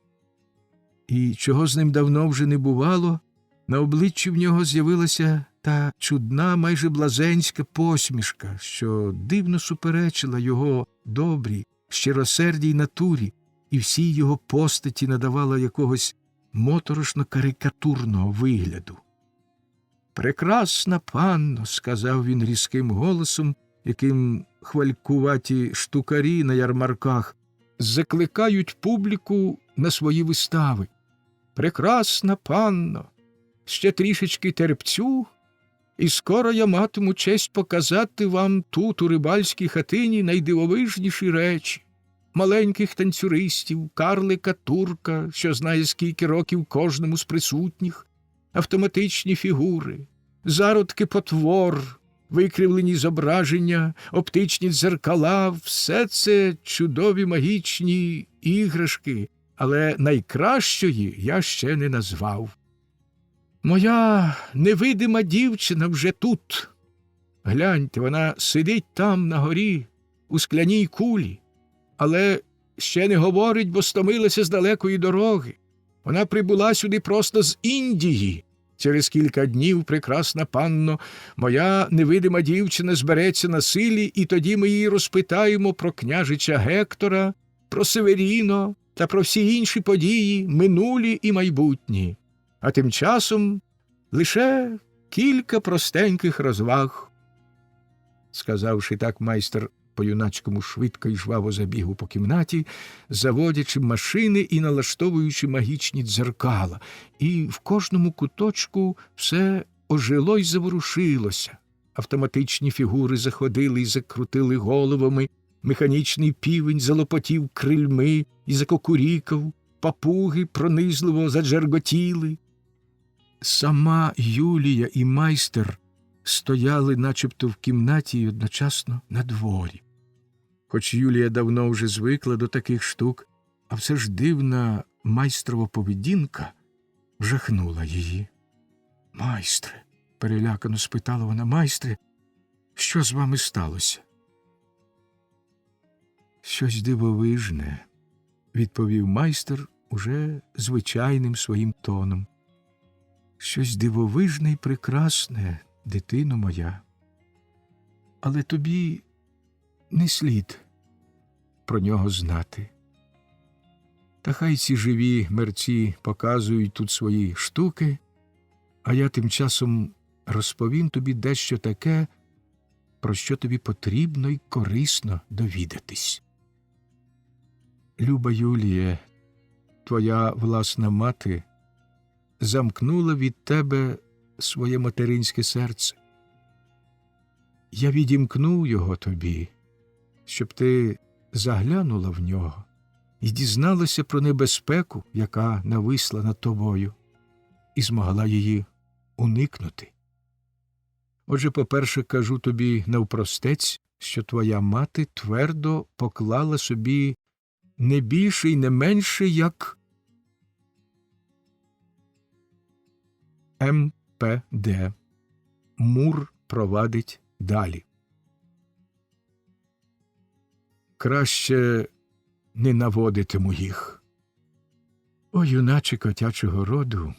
A: і чого з ним давно вже не бувало, на обличчі в нього з'явилася та чудна, майже блазенська посмішка, що дивно суперечила його добрій, щиросердій натурі, і всій його постаті надавала якогось моторошно-карикатурного вигляду. «Прекрасна панно», – сказав він різким голосом, яким хвалькуваті штукарі на ярмарках закликають публіку на свої вистави. «Прекрасна панно, ще трішечки терпцю, і скоро я матиму честь показати вам тут, у рибальській хатині, найдивовижніші речі. Маленьких танцюристів, карлика турка, що знає скільки років кожному з присутніх, автоматичні фігури, зародки потвор, викривлені зображення, оптичні дзеркала – все це чудові магічні іграшки, але найкращої я ще не назвав. Моя невидима дівчина вже тут. Гляньте, вона сидить там на горі, у скляній кулі, але ще не говорить, бо стомилася з далекої дороги. Вона прибула сюди просто з Індії. Через кілька днів, прекрасна панно, моя невидима дівчина збереться на силі, і тоді ми її розпитаємо про княжича Гектора, про Северіно та про всі інші події, минулі і майбутні. А тим часом лише кілька простеньких розваг». Сказавши так, майстер по-юначкому швидко і жваво забігав по кімнаті, заводячи машини і налаштовуючи магічні дзеркала. І в кожному куточку все ожило й заворушилося. Автоматичні фігури заходили і закрутили головами, механічний півень залопотів крильми і закокурікав, папуги пронизливо заджерготіли. Сама Юлія і майстер стояли начебто в кімнаті і одночасно на дворі. Хоч Юлія давно вже звикла до таких штук, а все ж дивна майстрова поведінка вжахнула її. «Майстре», – перелякано спитала вона, – «майстре, що з вами сталося?» «Щось дивовижне», – відповів майстер уже звичайним своїм тоном. «Щось дивовижне й прекрасне, дитино моя. Але тобі не слід про нього знати. Та хай ці живі мерці показують тут свої штуки, а я тим часом розповім тобі дещо таке, про що тобі потрібно й корисно довідатись. Люба Юліє, твоя власна мати замкнула від тебе своє материнське серце. Я відімкнув його тобі, щоб ти заглянула в нього і дізналася про небезпеку, яка нависла над тобою, і змогла її уникнути. Отже, по-перше, кажу тобі навпростець, що твоя мати твердо поклала собі не більше і не менше, як МПД. Мур провадить далі. Краще не наводитиму їх. О, юначе котячого роду,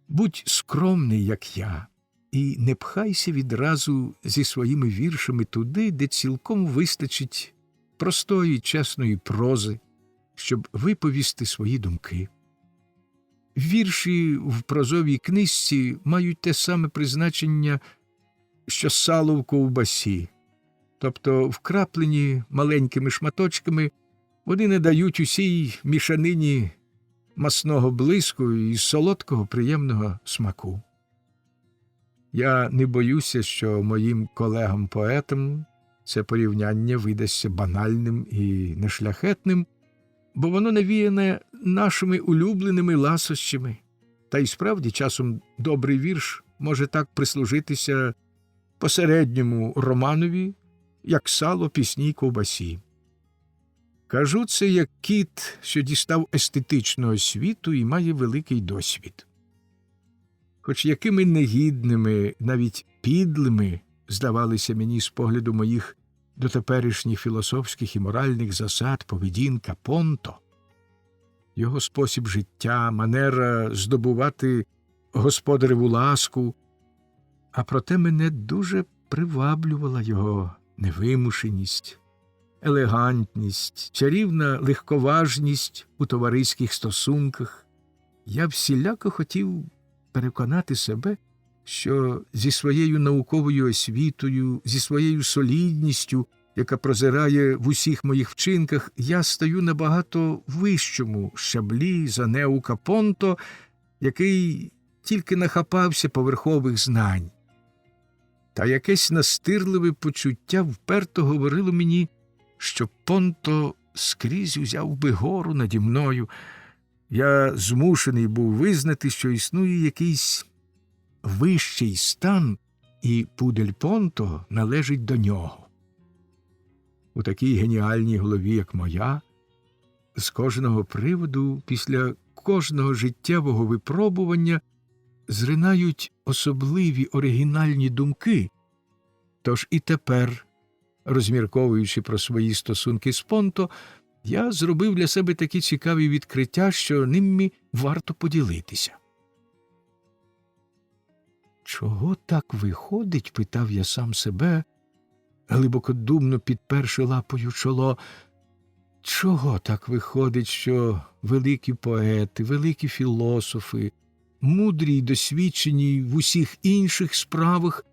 A: будь скромний, як я, і не пхайся відразу зі своїми віршами туди, де цілком вистачить простої, чесної прози, щоб виповісти свої думки. Вірші в прозовій книжці мають те саме призначення, що сало в ковбасі, тобто вкраплені маленькими шматочками, вони не дають усій мішанині масного блиску і солодкого приємного смаку. Я не боюся, що моїм колегам-поетам це порівняння видасться банальним і нешляхетним, бо воно навіяне нашими улюбленими ласощами. Та й справді часом добрий вірш може так прислужитися посередньому романові, як сало пісній ковбасі. Кажу це як кіт, що дістав естетичного світу і має великий досвід. Хоч якими негідними, навіть підлими здавалися мені з погляду моїх дотеперішніх філософських і моральних засад поведінка Понто, його спосіб життя, манера здобувати господареву ласку, а проте мене дуже приваблювала його невимушеність, елегантність, чарівна легковажність у товариських стосунках. Я всіляко хотів переконати себе, що зі своєю науковою освітою, зі своєю солідністю, яка прозирає в усіх моїх вчинках, я стою набагато вищому щаблі за неука Понто, який тільки нахапався поверхових знань. Та якесь настирливе почуття вперто говорило мені, що Понто скрізь узяв би гору наді мною. Я змушений був визнати, що існує якийсь вищий стан, і пудель Понто належить до нього. У такій геніальній голові, як моя, з кожного приводу, після кожного життєвого випробування зринають особливі оригінальні думки. Тож і тепер, розмірковуючи про свої стосунки з Понто, я зробив для себе такі цікаві відкриття, що ними варто поділитися. Чого так виходить, питав я сам себе, глибокодумно підперши лапою чоло, чого так виходить, що великі поети, великі філософи, мудрі й досвідчені в усіх інших справах,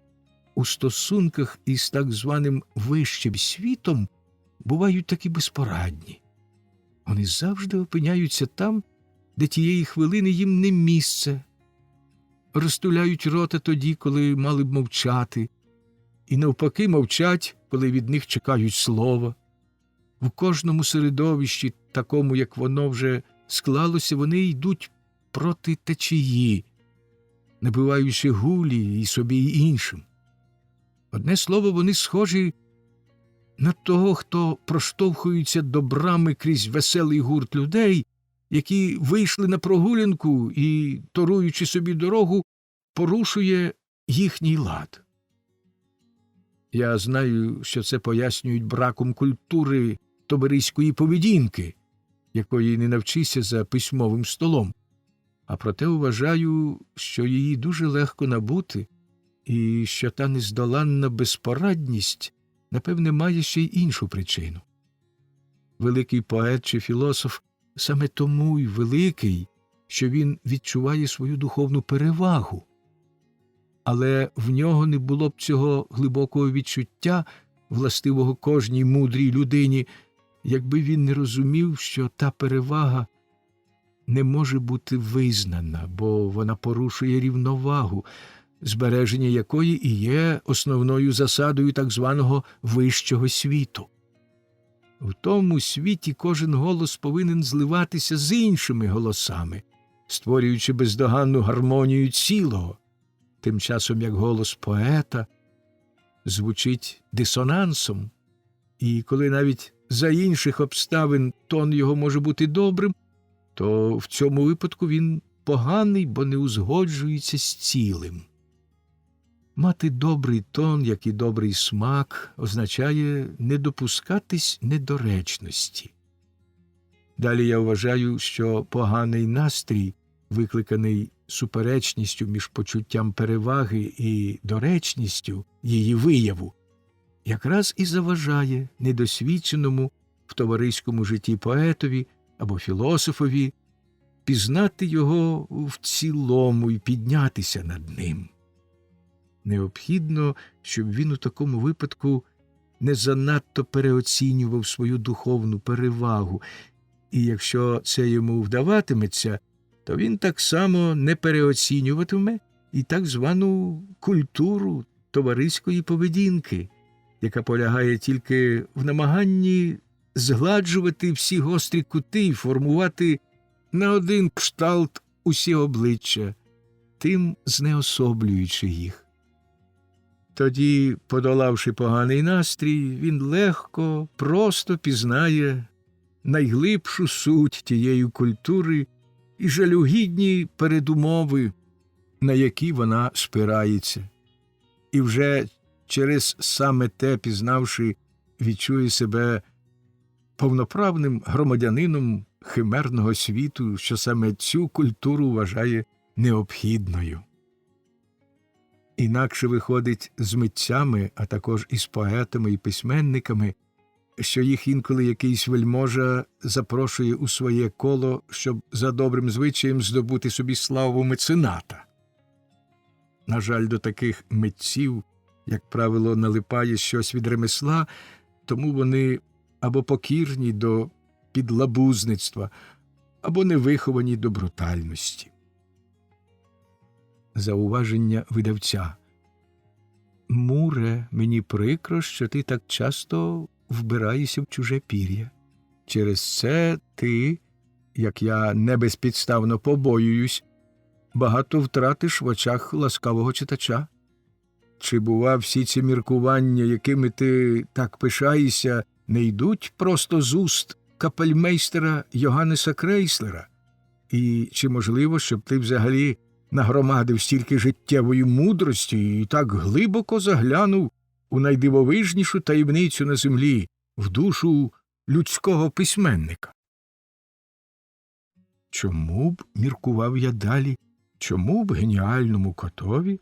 A: у стосунках із так званим вищим світом бувають такі безпорадні. Вони завжди опиняються там, де тієї хвилини їм не місце, розтуляють рота тоді, коли мали б мовчати, і навпаки мовчать, коли від них чекають слова. В кожному середовищі, такому, як воно вже склалося, вони йдуть проти течії, набиваючи гулі і собі, і іншим. Одне слово, вони схожі на того, хто проштовхується до брами крізь веселий гурт людей, які вийшли на прогулянку і, торуючи собі дорогу, порушує їхній лад. Я знаю, що це пояснюють браком культури товариської поведінки, якої не навчишся за письмовим столом, а проте вважаю, що її дуже легко набути, і що та нездоланна безпорадність, напевне, має ще й іншу причину. Великий поет чи філософ саме тому й великий, що він відчуває свою духовну перевагу. Але в нього не було б цього глибокого відчуття, властивого кожній мудрій людині, якби він не розумів, що та перевага не може бути визнана, бо вона порушує рівновагу, збереження якої і є основною засадою так званого вищого світу. В тому світі кожен голос повинен зливатися з іншими голосами, створюючи бездоганну гармонію цілого, тим часом як голос поета звучить дисонансом, і коли навіть за інших обставин тон його може бути добрим, то в цьому випадку він поганий, бо не узгоджується з цілим. Мати добрий тон, як і добрий смак, означає не допускатись недоречності. Далі я вважаю, що поганий настрій, викликаний суперечністю між почуттям переваги і доречністю її вияву, якраз і заважає недосвідченому в товариському житті поетові або філософові пізнати його в цілому і піднятися над ним. Необхідно, щоб він у такому випадку не занадто переоцінював свою духовну перевагу, і якщо це йому вдаватиметься, то він так само не переоцінюватиме і так звану культуру товариської поведінки, яка полягає тільки в намаганні згладжувати всі гострі кути і формувати на один кшталт усі обличчя, тим знеособлюючи їх. Тоді, подолавши поганий настрій, він легко, просто пізнає найглибшу суть тієї культури і жалюгідні передумови, на які вона спирається. І вже через саме те, пізнавши, відчує себе повноправним громадянином химерного світу, що саме цю культуру вважає необхідною. Інакше виходить з митцями, а також із поетами і письменниками, що їх інколи якийсь вельможа запрошує у своє коло, щоб за добрим звичаєм здобути собі славу мецената. На жаль, до таких митців, як правило, налипає щось від ремесла, тому вони або покірні до підлабузництва, або невиховані до брутальності. Зауваження видавця. Муре, мені прикро, що ти так часто вбираєшся в чуже пір'я. Через це ти, як я не безпідставно побоююсь, багато втратиш в очах ласкавого читача. Чи, бува, всі ці міркування, якими ти так пишаєшся, не йдуть просто з уст капельмейстера Йоганнеса Крейслера? І чи можливо, щоб ти взагалі нагромадив стільки життєвої мудрості і так глибоко заглянув у найдивовижнішу таємницю на землі, в душу людського письменника? Чому б, міркував я далі, чому б геніальному котові,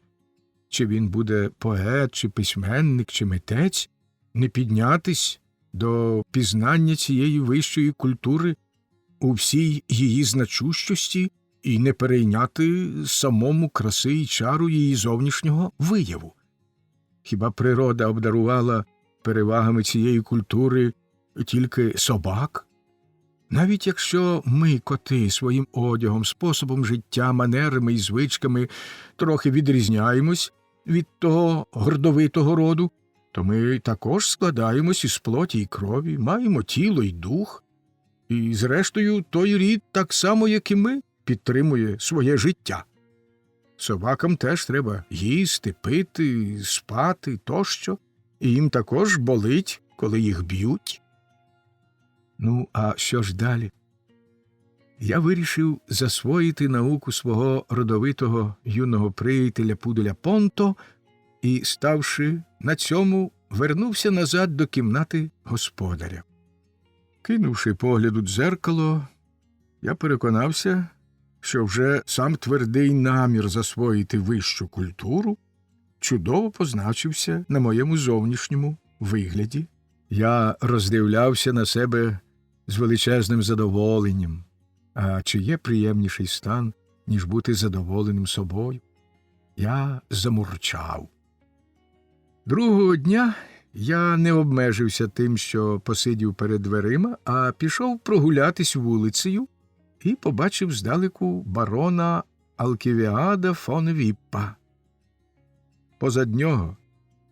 A: чи він буде поет, чи письменник, чи митець, не піднятись до пізнання цієї вищої культури у всій її значущості і не перейняти самому краси і чару її зовнішнього вияву? Хіба природа обдарувала перевагами цієї культури тільки собак? Навіть якщо ми, коти, своїм одягом, способом життя, манерами і звичками трохи відрізняємось від того гордовитого роду, то ми також складаємось із плоті і крові, маємо тіло і дух, і, зрештою, той рід, так само, як і ми, підтримує своє життя. Собакам теж треба їсти, пити, спати тощо, і їм також болить, коли їх б'ють. Ну, а що ж далі? Я вирішив засвоїти науку свого родовитого юного приятеля Пуделя Понто і, ставши на цьому, вернувся назад до кімнати господаря. Кинувши погляд у дзеркало, я переконався, що вже сам твердий намір засвоїти вищу культуру чудово позначився на моєму зовнішньому вигляді. Я роздивлявся на себе з величезним задоволенням. А чи є приємніший стан, ніж бути задоволеним собою? Я замурчав. Другого дня я не обмежився тим, що посидів перед дверима, а пішов прогулятись вулицею і побачив здалеку барона Алківіада фон Віппа. Позад нього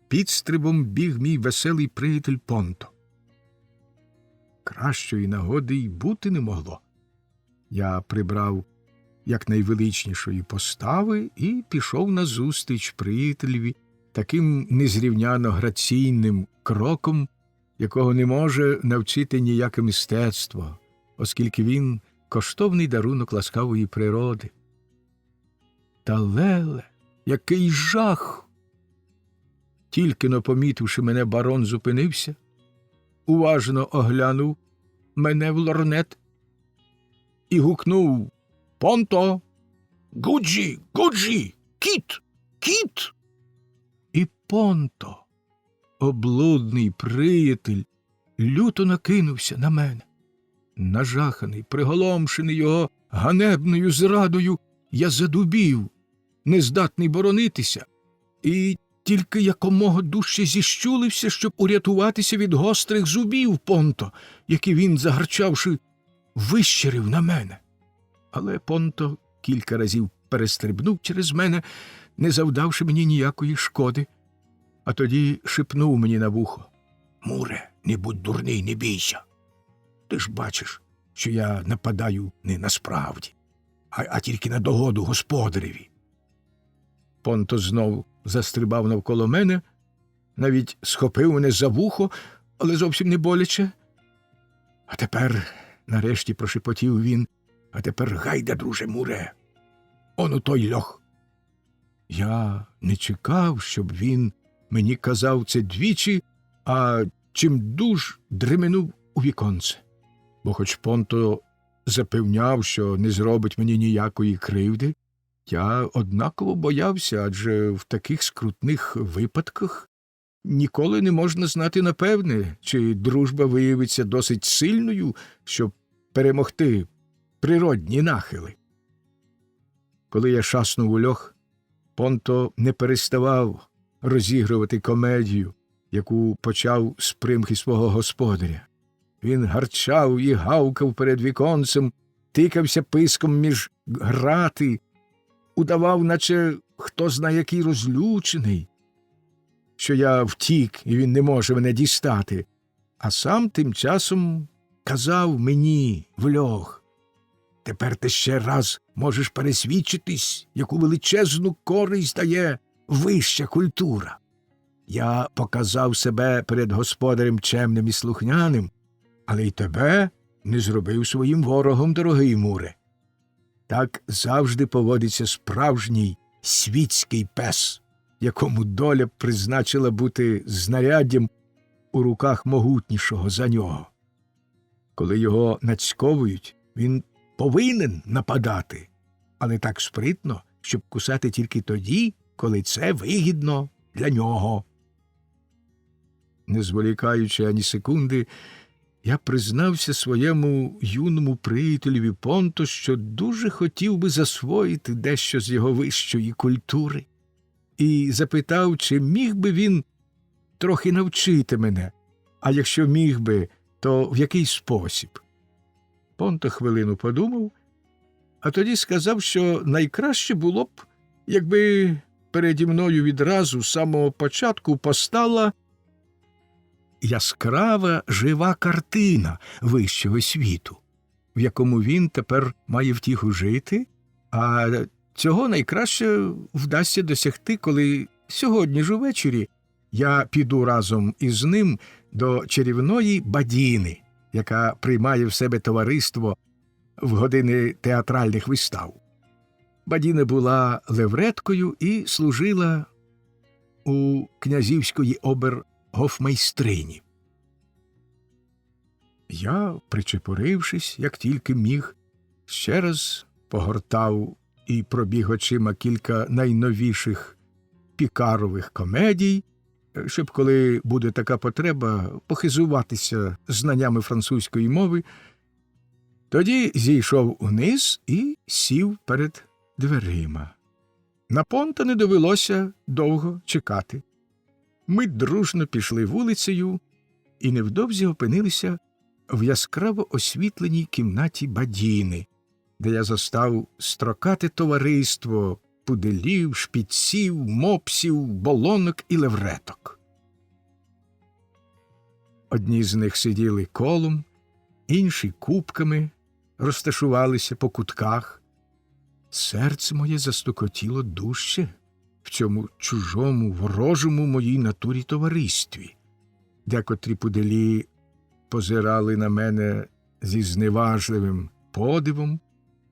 A: підстрибом біг мій веселий приятель Понто. Кращої нагоди й бути не могло. Я прибрав якнайвеличнішої постави і пішов назустріч приятелеві таким незрівняно граційним кроком, якого не може навчити ніяке мистецтво, оскільки він коштовний дарунок ласкавої природи. Та леле, який жах! Тільки-но помітивши мене, барон зупинився, уважно оглянув мене в лорнет і гукнув: «Понто! Гуджі! Гуджі! Кіт! Кіт!» І Понто, облудний приятель, люто накинувся на мене. Нажаханий, приголомшений його ганебною зрадою, я задубів, нездатний боронитися, і тільки якомога дужче зіщулився, щоб урятуватися від гострих зубів Понто, які він, загарчавши, вищерив на мене. Але Понто кілька разів перестрибнув через мене, не завдавши мені ніякої шкоди, а тоді шепнув мені на вухо: «Муре, не будь дурний, не бійся. Ти ж бачиш, що я нападаю не насправді, а тільки на догоду господареві». Понто знову застрибав навколо мене, навіть схопив мене за вухо, але зовсім не боляче. «А тепер», — нарешті прошепотів він, «а тепер гайда, друже Муре, он у той льох». Я не чекав, щоб він мені казав це двічі, а чимдуж дременув у віконце. Бо хоч Понто запевняв, що не зробить мені ніякої кривди, я однаково боявся, адже в таких скрутних випадках ніколи не можна знати напевне, чи дружба виявиться досить сильною, щоб перемогти природні нахили. Коли я шаснув у льох, Понто не переставав розігрувати комедію, яку почав з примхи свого господаря. Він гарчав і гавкав перед віконцем, тикався писком між грати, удавав, наче хто зна який розлючений, що я втік і він не може мене дістати, а сам тим часом казав мені в льох: «Тепер ти ще раз можеш пересвідчитись, яку величезну користь дає вища культура. Я показав себе перед господарем чемним і слухняним, але й тебе не зробив своїм ворогом, дорогий Муре. Так завжди поводиться справжній світський пес, якому доля призначила бути знаряддям у руках могутнішого за нього. Коли його нацьковують, він повинен нападати, але так спритно, щоб кусати тільки тоді, коли це вигідно для нього». Не зволікаючи ані секунди, я признався своєму юному приятелеві Понто, що дуже хотів би засвоїти дещо з його вищої культури. і запитав, чи міг би він трохи навчити мене, а якщо міг би, то в який спосіб. Понто хвилину подумав, а тоді сказав, що найкраще було б, якби переді мною відразу з самого початку постала яскрава жива картина вищого світу, в якому він тепер має втіху жити, а цього найкраще вдасться досягти, коли сьогодні ж увечері я піду разом із ним до чарівної Бадіни, яка приймає в себе товариство в години театральних вистав. Бадіна була левреткою і служила у князівської обер-гофмейстрині. Я, причепурившись, як тільки міг, ще раз погортав і пробіг очима кілька найновіших пікарових комедій, щоб, коли буде така потреба, похизуватися знаннями французької мови. Тоді зійшов униз і сів перед дверима. На Понта не довелося довго чекати. Ми дружно пішли вулицею і невдовзі опинилися в яскраво освітленій кімнаті Бадіни, де я застав строкате товариство пуделів, шпіців, мопсів, болонок і левреток. Одні з них сиділи колом, інші купками розташувалися по кутках. Серце моє застукотіло дужче в цьому чужому, ворожому моїй натурі товаристві. Декотрі пуделі позирали на мене зі зневажливим подивом,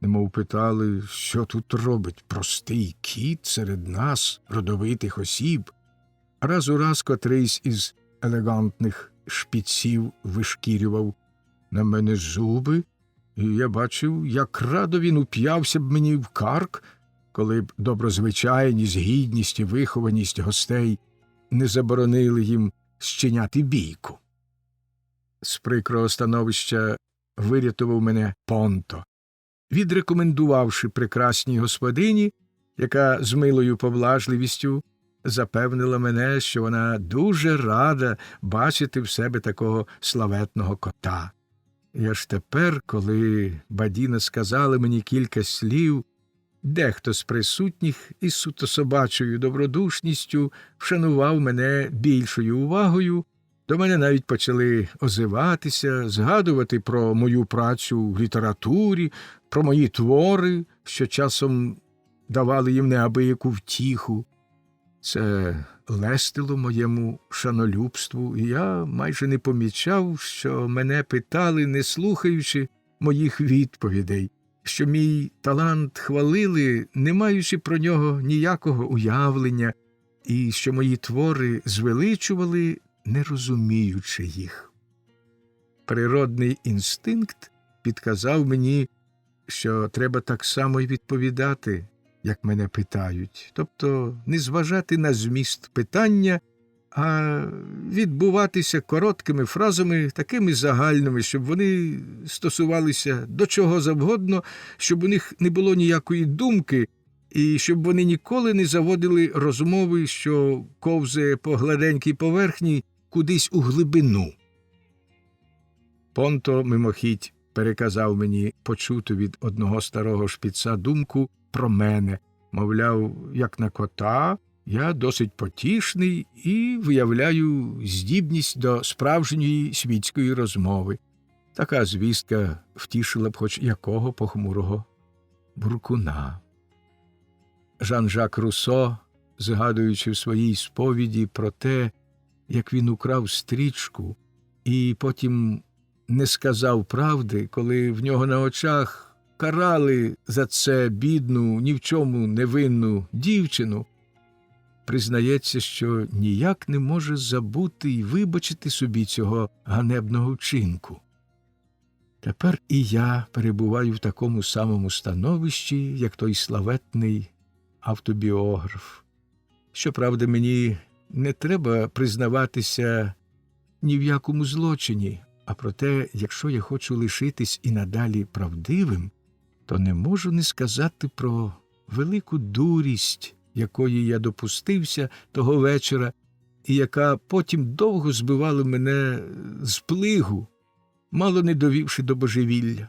A: немов питали, що тут робить простий кіт серед нас, родовитих осіб. Раз у раз котрийсь із елегантних шпіців вишкірював на мене зуби, і я бачив, як радо він уп'явся б мені в карк, коли б доброзвичайність, гідність і вихованість гостей не заборонили їм щиняти бійку. З прикрого становища вирятував мене Понто, відрекомендувавши прекрасній господині, яка з милою поблажливістю запевнила мене, що вона дуже рада бачити в себе такого славетного кота. І аж тепер, коли Бадіна сказала мені кілька слів, дехто з присутніх із суто собачою добродушністю вшанував мене більшою увагою, до мене навіть почали озиватися, згадувати про мою працю в літературі, про мої твори, що часом давали їм неабияку втіху. Це лестило моєму шанолюбству, і я майже не помічав, що мене питали, не слухаючи моїх відповідей, що мій талант хвалили, не маючи про нього ніякого уявлення, і що мої твори звеличували, не розуміючи їх. Природний інстинкт підказав мені, що треба так само й відповідати, як мене питають, тобто не зважати на зміст питання, а відбуватися короткими фразами, такими загальними, щоб вони стосувалися до чого завгодно, щоб у них не було ніякої думки, і щоб вони ніколи не заводили розмови, що ковзає по гладенькій поверхні кудись у глибину. Понто мимохідь переказав мені почуту від одного старого шпіца думку про мене. Мовляв, як на кота, я досить потішний і виявляю здібність до справжньої світської розмови. Така звістка втішила б хоч якого похмурого буркуна. Жан-Жак Руссо, згадуючи в своїй сповіді про те, як він украв стрічку і потім не сказав правди, коли в нього на очах карали за це бідну, ні в чому невинну дівчину, признається, що ніяк не може забути і вибачити собі цього ганебного вчинку. Тепер і я перебуваю в такому самому становищі, як той славетний автобіограф. Щоправда, мені не треба признаватися ні в якому злочині, а проте, якщо я хочу лишитись і надалі правдивим, то не можу не сказати про велику дурість, якої я допустився того вечора, і яка потім довго збивала мене з плигу, мало не довівши до божевілля.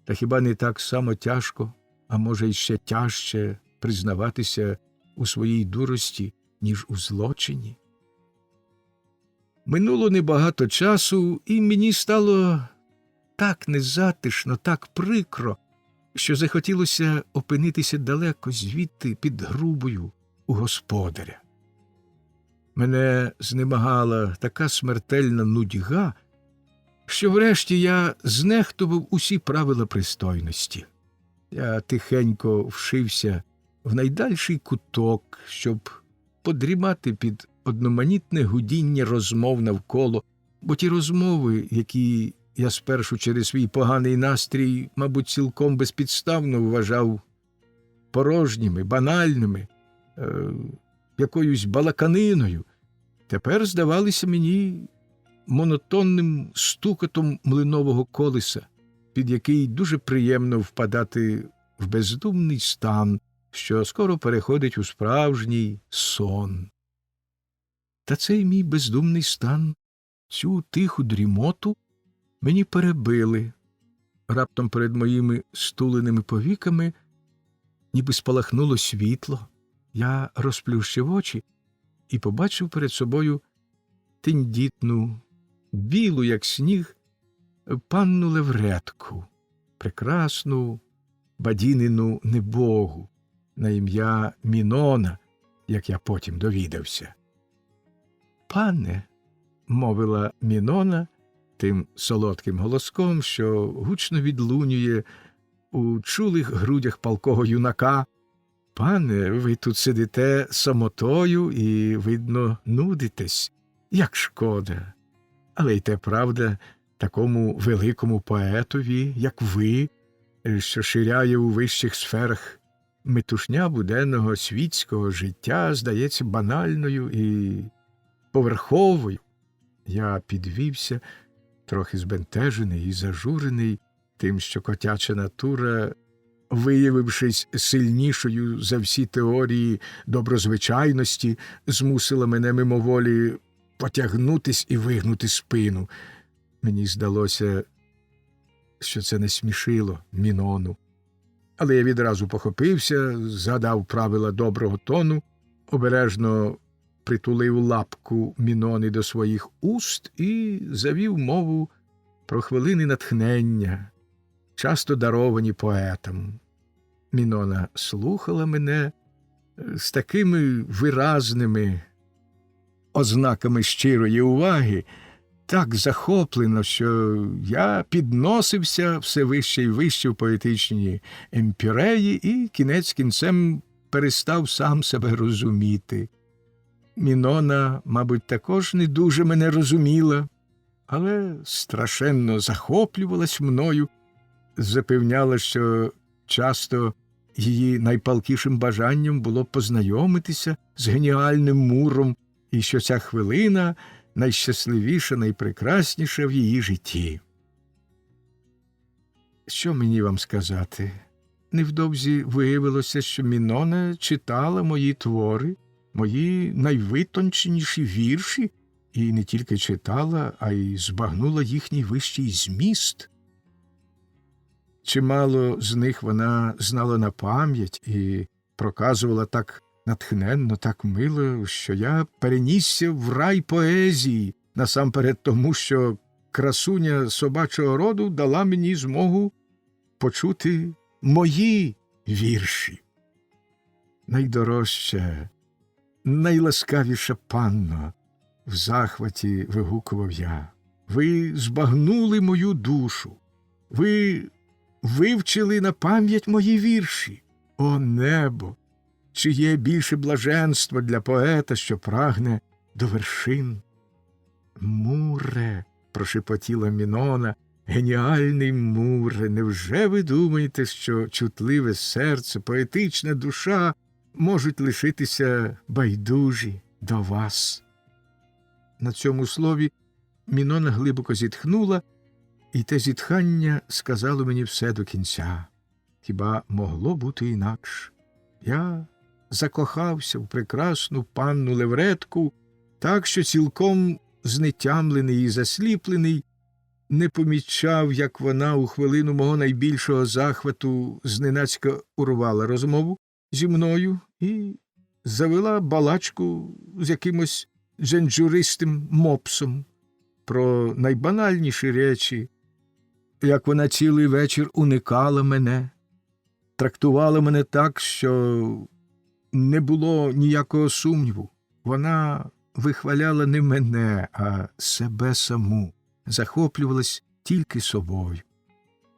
A: Та хіба не так само тяжко, а може й ще тяжче признаватися у своїй дурості, ніж у злочині? Минуло небагато часу, і мені стало так незатишно, так прикро, що захотілося опинитися далеко звідти під грубою у господаря. Мене знемагала така смертельна нудьга, що врешті я знехтував усі правила пристойності. Я тихенько вшився в найдальший куток, щоб подрімати під одноманітне гудіння розмов навколо, бо ті розмови, які я спершу через свій поганий настрій, мабуть, цілком безпідставно вважав порожніми, банальними, якоюсь балаканиною, тепер здавалися мені монотонним стукотом млинового колеса, під який дуже приємно впадати в бездумний стан, що скоро переходить у справжній сон. Та цей мій бездумний стан, цю тиху дрімоту мені перебили. Раптом перед моїми стуленими повіками ніби спалахнуло світло. Я розплющив очі і побачив перед собою тендітну, білу, як сніг, панну Левретку, прекрасну бадінину небогу, на ім'я Мінона, як я потім довідався. «Пане», – мовила Мінона тим солодким голоском, що гучно відлунює у чулих грудях палкого юнака, «пане, ви тут сидите самотою і, видно, нудитесь. Як шкода. Але й те правда, такому великому поетові, як ви, що ширяє у вищих сферах, метушня буденного світського життя здається банальною і поверховою». Я підвівся, трохи збентежений і зажурений тим, що котяча натура, виявившись сильнішою за всі теорії доброзвичайності, змусила мене мимоволі потягнутись і вигнути спину. Мені здалося, що це не смішило Мінону. Але я відразу похопився, згадав правила доброго тону, обережно притулив лапку Мінони до своїх уст і завів мову про хвилини натхнення, часто даровані поетам. Мінона слухала мене з такими виразними ознаками щирої уваги, так захоплено, що я підносився все вище і вище в поетичні емпіреї і кінець кінцем перестав сам себе розуміти. Мінона, мабуть, також не дуже мене розуміла, але страшенно захоплювалась мною, запевняла, що часто її найпалкішим бажанням було познайомитися з геніальним Муром, і що ця хвилина найщасливіша, найпрекрасніша в її житті. Що мені вам сказати? Невдовзі виявилося, що Мінона читала мої твори, мої найвитонченіші вірші, і не тільки читала, а й збагнула їхній вищий зміст. Чимало з них вона знала на пам'ять і проказувала так натхненно, так мило, що я перенісся в рай поезії, насамперед тому, що красуня собачого роду дала мені змогу почути мої вірші. Найдорожча, найласкавіша панно, в захваті вигукував я, ви збагнули мою душу, ви вивчили на пам'ять мої вірші. О небо! Чи є більше блаженства для поета, що прагне до вершин? Муре, прошепотіла Мінона, геніальний Муре, невже ви думаєте, що чутливе серце, поетична душа можуть лишитися байдужі до вас? На цьому слові Мінона глибоко зітхнула, і те зітхання сказало мені все до кінця. Хіба могло бути інакше? Я закохався в прекрасну панну Левретку, так що цілком знетямлений і засліплений, не помічав, як вона у хвилину мого найбільшого захвату зненацька урвала розмову зі мною і завела балачку з якимось дженджуристим мопсом про найбанальніші речі, як вона цілий вечір уникала мене, трактувала мене так, що не було ніякого сумніву. Вона вихваляла не мене, а себе саму, захоплювалась тільки собою.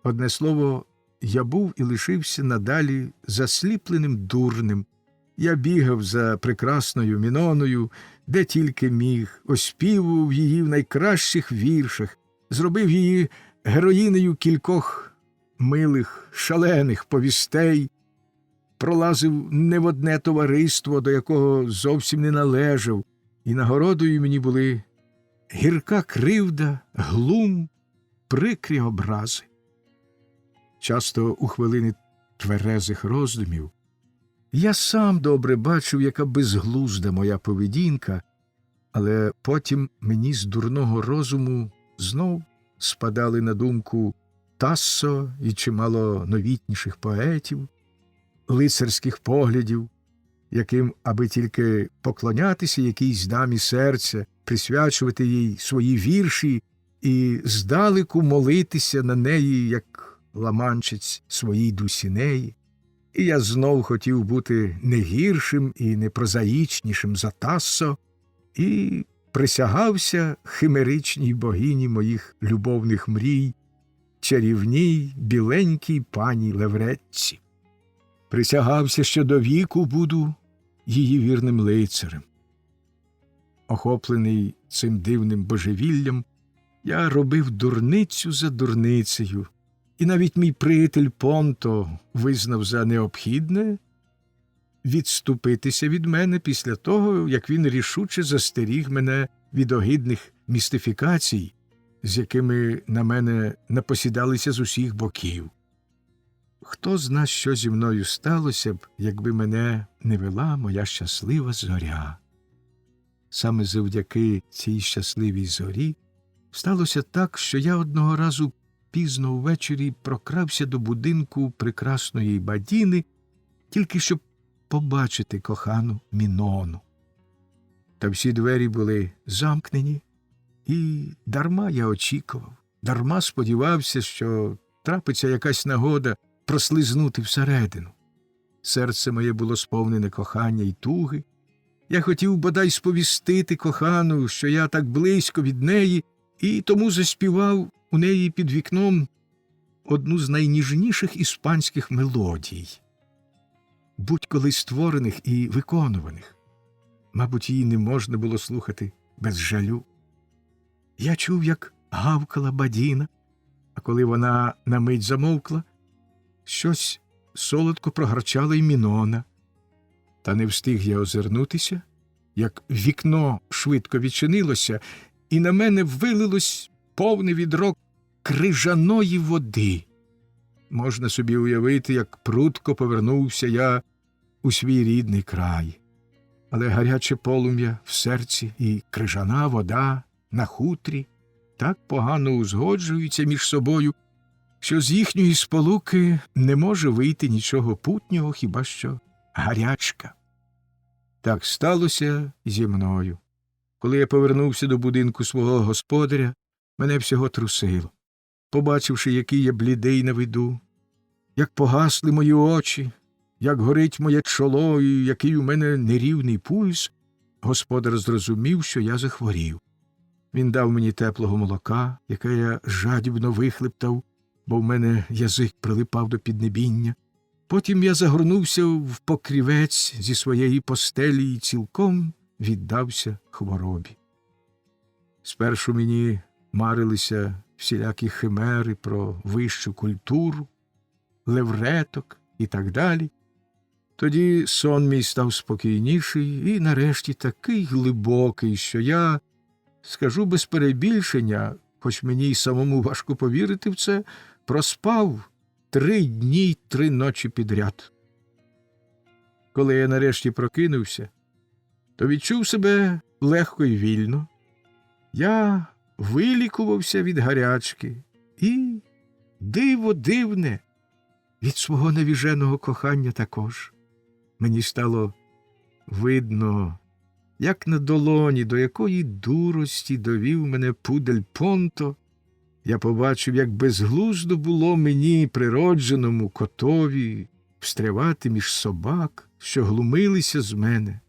A: Одне слово, я був і лишився надалі засліпленим дурнем. Я бігав за прекрасною Міноною, де тільки міг, оспівував її в найкращих віршах, зробив її героїнею кількох милих, шалених повістей, пролазив не в одне товариство, до якого зовсім не належав, і нагородою мені були гірка кривда, глум, прикрі образи. Часто у хвилини тверезих роздумів я сам добре бачив, яка безглузда моя поведінка, але потім мені з дурного розуму знов спадали на думку Тассо і чимало новітніших поетів, лицарських поглядів, яким, аби тільки поклонятися якійсь дамі серця, присвячувати їй свої вірші і здалеку молитися на неї, як ламанчець своїй Дусінеї. І я знов хотів бути не гіршим і не прозаїчнішим за Тассо, і присягався химеричній богині моїх любовних мрій, чарівній біленькій пані Левретці. Присягався, що до віку буду її вірним лицарем. Охоплений цим дивним божевіллям, я робив дурницю за дурницею, і навіть мій приятель Понто визнав за необхідне відступитися від мене після того, як він рішуче застеріг мене від огидних містифікацій, з якими на мене напосідалися з усіх боків. Хто зна, що зі мною сталося б, якби мене не вела моя щаслива зоря. Саме завдяки цій щасливій зорі сталося так, що я одного разу пізно ввечері прокрався до будинку прекрасної Бадіни, тільки щоб побачити кохану Мінону. Та всі двері були замкнені, і дарма я очікував, дарма сподівався, що трапиться якась нагода прослизнути всередину. Серце моє було сповнене кохання й туги. Я хотів бодай сповістити кохану, що я так близько від неї, і тому заспівав у неї під вікном одну з найніжніших іспанських мелодій, будь-коли створених і виконуваних. Мабуть, її не можна було слухати без жалю. Я чув, як гавкала Бадіна, а коли вона на мить замовкла, щось солодко прогарчала й Мінона. Та не встиг я озирнутися, як вікно швидко відчинилося, і на мене вилилось повне відро крижаної води. Можна собі уявити, як прудко повернувся я у свій рідний край. Але гаряче полум'я в серці і крижана вода на хутрі так погано узгоджуються між собою, що з їхньої сполуки не може вийти нічого путнього, хіба що гарячка. Так сталося і зі мною. Коли я повернувся до будинку свого господаря, мене всього трусило. Побачивши, який я блідий на виду, як погасли мої очі, як горить моє чоло і який у мене нерівний пульс, господар зрозумів, що я захворів. Він дав мені теплого молока, яке я жадібно вихлептав, бо в мене язик прилипав до піднебіння. Потім я загорнувся в покрівець зі своєї постелі і цілком віддався хворобі. Спершу мені марилися всілякі химери про вищу культуру, левреток і так далі. Тоді сон мій став спокійніший і, нарешті, такий глибокий, що я, скажу без перебільшення, хоч мені й самому важко повірити в це, проспав 3 дні й 3 ночі підряд. Коли я нарешті прокинувся, то відчув себе легко й вільно. Я вилікувався від гарячки і, диво дивне, від свого навіженого кохання також. Мені стало видно, як на долоні, до якої дурості довів мене пудель Понто. Я побачив, як безглуздо було мені, природженому котові, встрявати між собак, що глумилися з мене,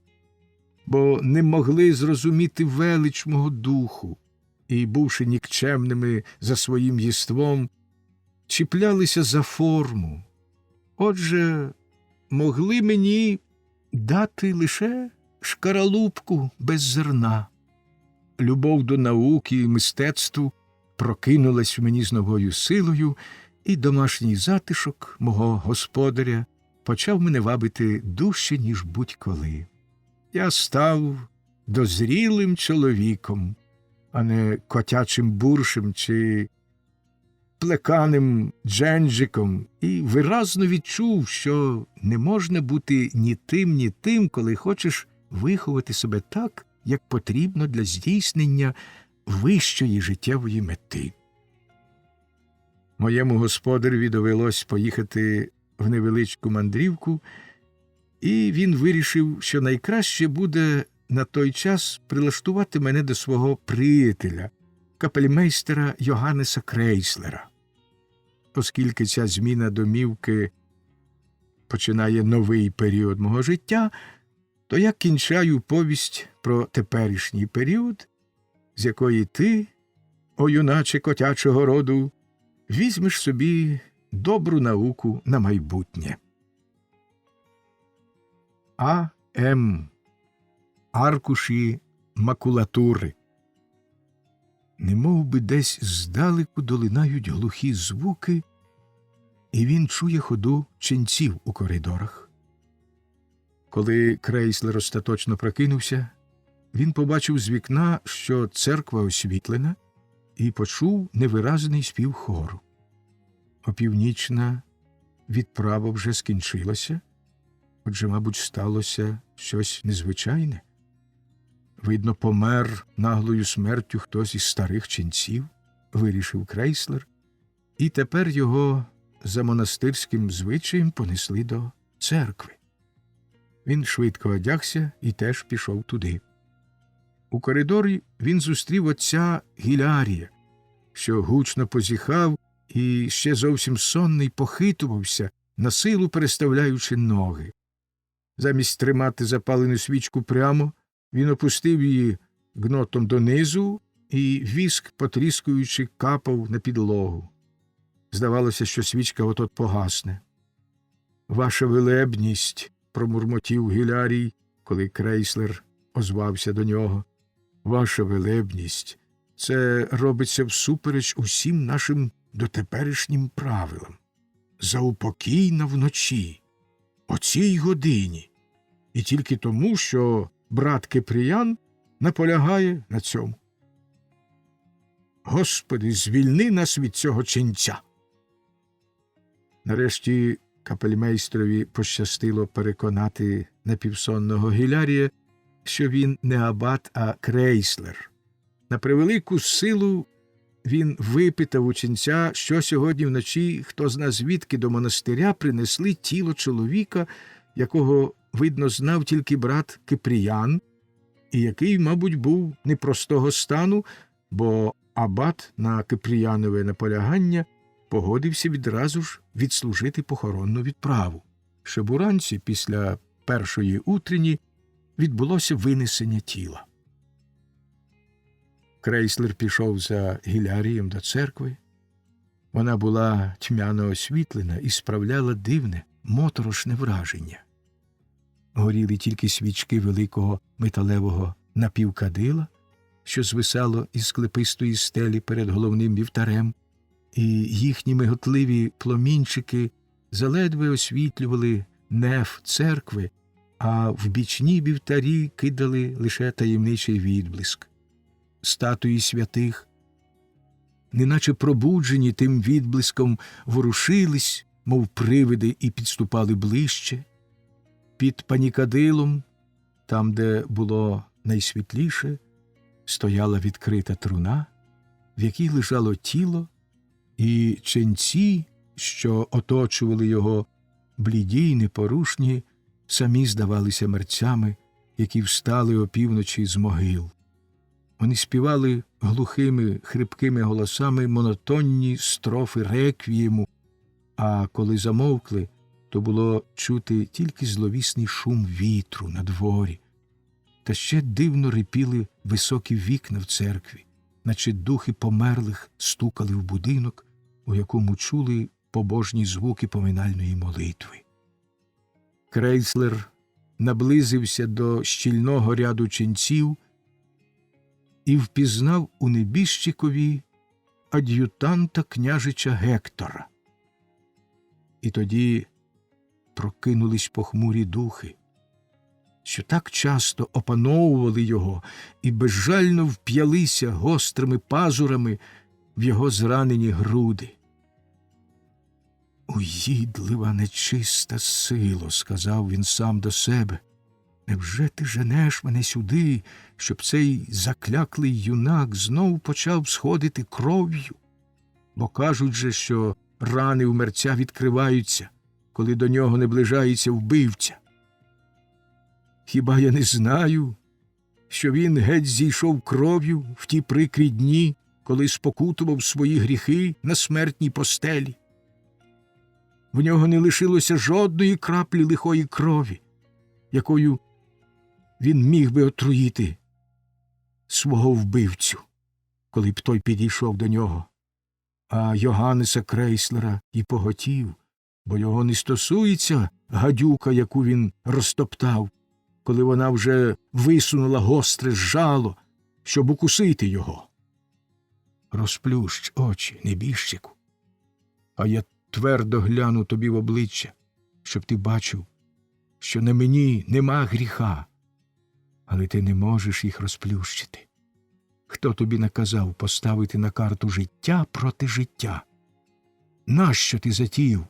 A: бо не могли зрозуміти велич мого духу і, бувши нікчемними за своїм єством, чіплялися за форму. Отже, могли мені дати лише шкаралупку без зерна. Любов до науки і мистецтву прокинулась в мені з новою силою, і домашній затишок мого господаря почав мене вабити дужче, ніж будь-коли. Я став дозрілим чоловіком, а не котячим буршем чи плеканим дженджиком, і виразно відчув, що не можна бути ні тим, коли хочеш виховати себе так, як потрібно для здійснення вищої життєвої мети. Моєму господареві довелось поїхати в невеличку мандрівку, і він вирішив, що найкраще буде на той час прилаштувати мене до свого приятеля, капельмейстера Йоганнеса Крейслера. Оскільки ця зміна домівки починає новий період мого життя, то я кінчаю повість про теперішній період, з якої ти, о юначе котячого роду, візьмеш собі добру науку на майбутнє. А.М. Аркуші макулатури. Немов би десь здалеку долинають глухі звуки, і він чує ходу ченців у коридорах. Коли Крейслер остаточно прокинувся, він побачив з вікна, що церква освітлена, і почув невиразний спів хору. Опівнічна відправа вже скінчилася, отже, мабуть, сталося щось незвичайне. Видно, помер наглою смертю хтось із старих ченців, вирішив Крейслер, і тепер його за монастирським звичаєм понесли до церкви. Він швидко одягся і теж пішов туди. У коридорі він зустрів отця Гілярія, що гучно позіхав і ще зовсім сонний похитувався, насилу переставляючи ноги. Замість тримати запалену свічку прямо, він опустив її гнотом донизу, і віск, потріскуючи, капав на підлогу. Здавалося, що свічка от-от погасне. «Ваша велебність», – промурмотів Гілярій, коли Крейслер озвався до нього. «Ваша велебність, це робиться всупереч усім нашим дотеперішнім правилам. Заупокійна вночі, о цій годині, і тільки тому, що брат Кипріян наполягає на цьому. Господи, звільни нас від цього ченця!» Нарешті капельмейстрові пощастило переконати напівсонного Гілярія, що він не абат, а Крейслер. На превелику силу він випитав у ченця, що сьогодні вночі хто зна звідки до монастиря принесли тіло чоловіка, якого, видно, знав тільки брат Кипріян, і який, мабуть, був непростого стану, бо абат на Кипріянове наполягання погодився відразу ж відслужити похоронну відправу, щоб уранці після першої утренні відбулося винесення тіла. Крейслер пішов за Гілярієм до церкви. Вона була тьмяно освітлена і справляла дивне, моторошне враження. Горіли тільки свічки великого металевого напівкадила, що звисало із склепистої стелі перед головним вівтарем, і їхні миготливі пломінчики заледве освітлювали неф церкви, а в бічні вівтарі кидали лише таємничий відблиск. Статуї святих, неначе пробуджені тим відблиском, ворушились, мов привиди, і підступали ближче. Під панікадилом, там, де було найсвітліше, стояла відкрита труна, в якій лежало тіло, і ченці, що оточували його, бліді й непорушні, самі здавалися мерцями, які встали опівночі з могил. Вони співали глухими, хрипкими голосами монотонні строфи реквієму, а коли замовкли, то було чути тільки зловісний шум вітру на дворі. Та ще дивно рипіли високі вікна в церкві, наче духи померлих стукали в будинок, у якому чули побожні звуки поминальної молитви. Крейслер наблизився до щільного ряду ченців і впізнав у небіжчикові ад'ютанта княжича Гектора. І тоді прокинулись похмурі духи, що так часто опановували його і безжально вп'ялися гострими пазурами в його зранені груди. «Уїдлива нечиста сило», – сказав він сам до себе, – «невже ти женеш мене сюди, щоб цей закляклий юнак знов почав сходити кров'ю? Бо кажуть же, що рани в мерця відкриваються, коли до нього наближається вбивця. Хіба я не знаю, що він геть зійшов кров'ю в ті прикрі дні, коли спокутував свої гріхи на смертній постелі? В нього не лишилося жодної краплі лихої крові, якою він міг би отруїти свого вбивцю, коли б той підійшов до нього. А Йоганнеса Крейслера і поготів, бо його не стосується гадюка, яку він розтоптав, коли вона вже висунула гостре жало, щоб укусити його. Розплющ очі, небіжчику, а я твердо гляну тобі в обличчя, щоб ти бачив, що на мені нема гріха, але ти не можеш їх розплющити. Хто тобі наказав поставити на карту життя проти життя? Нащо ти затіяв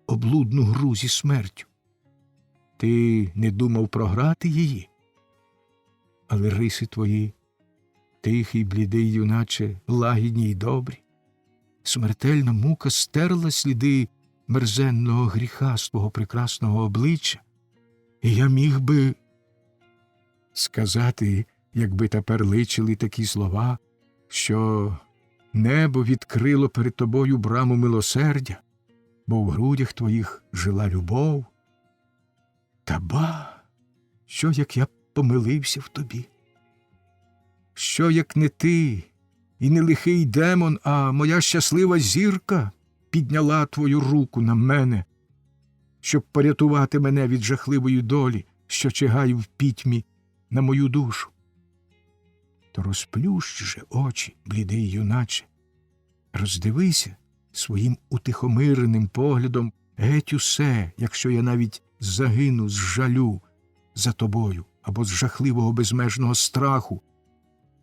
A: облудну гру зі смертю? Ти не думав програти її? Але риси твої, тихий, блідий юначе, лагідні й добрі. Смертельна мука стерла сліди мерзенного гріха з твого прекрасного обличчя, і я міг би сказати, якби тепер личили такі слова, що небо відкрило перед тобою браму милосердя, бо в грудях твоїх жила любов. Та ба, що як я помилився в тобі? Що як не ти і не лихий демон, а моя щаслива зірка підняла твою руку на мене, щоб порятувати мене від жахливої долі, що чигає в пітьмі на мою душу? То розплющ же очі, блідий юначе, роздивися своїм утихомиреним поглядом геть усе, якщо я навіть загину з жалю за тобою або з жахливого безмежного страху,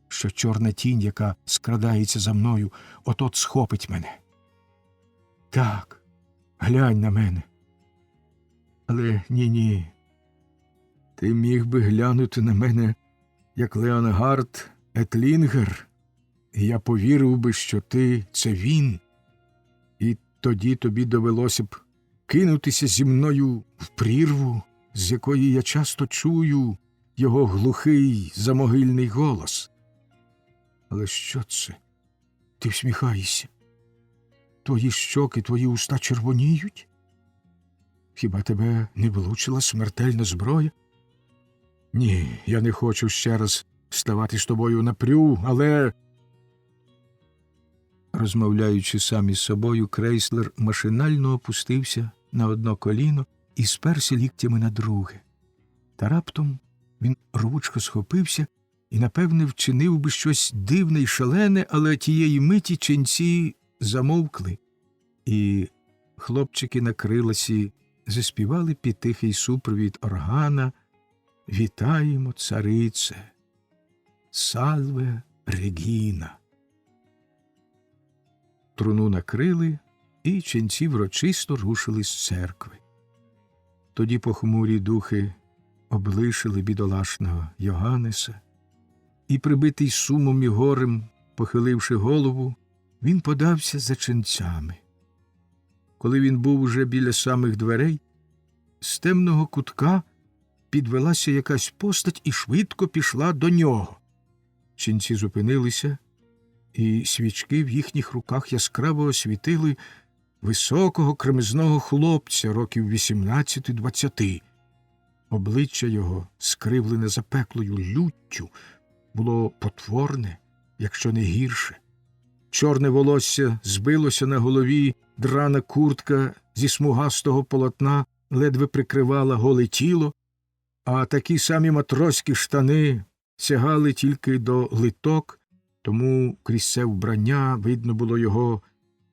A: що чорна тінь, яка скрадається за мною, от-от схопить мене. Так, глянь на мене. Але ні-ні, ти міг би глянути на мене, як Леонгард Етлінгер, і я повірив би, що ти – це він, і тоді тобі довелося б кинутися зі мною в прірву, з якої я часто чую його глухий замогильний голос. Але що це? Ти всміхаєшся? Твої щоки, твої уста червоніють? Хіба тебе не влучила смертельна зброя? Ні, я не хочу ще раз ставати з тобою напрю, але... Розмовляючи сам із собою, Крейслер машинально опустився на одно коліно і сперся ліктями на друге. Та раптом він рвучко схопився і, напевне, вчинив би щось дивне й шалене, але тієї миті ченці замовкли, і хлопчики на криласі заспівали під тихий супровід органа «Вітаємо, царице! Сальве Регіна!». Труну накрили, і ченці врочисто рушили з церкви. Тоді похмурі духи облишили бідолашного Йоганнеса, і, прибитий сумом і горем, похиливши голову, він подався за ченцями. Коли він був уже біля самих дверей, з темного кутка підвелася якась постать і швидко пішла до нього. Ченці зупинилися, і свічки в їхніх руках яскраво освітили високого кремезного хлопця років 18-20. Обличчя його, скривлене запеклою люттю, було потворне, якщо не гірше. Чорне волосся збилося на голові, драна куртка зі смугастого полотна ледве прикривала голе тіло, а такі самі матроські штани сягали тільки до литок, тому крізь це вбрання видно було його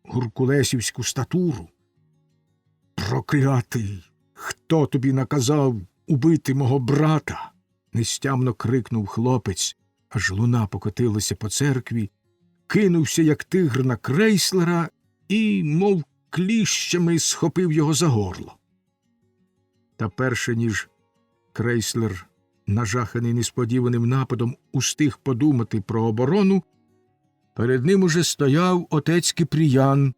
A: гуркулесівську статуру. «Проклятий! Хто тобі наказав убити мого брата?» – нестямно крикнув хлопець, аж луна покотилася по церкві, кинувся, як тигр, на Крейслера і, мов кліщами, схопив його за горло. Та перше, ніж Крейслер, нажаханий несподіваним нападом, устиг подумати про оборону, перед ним уже стояв отець Кипріян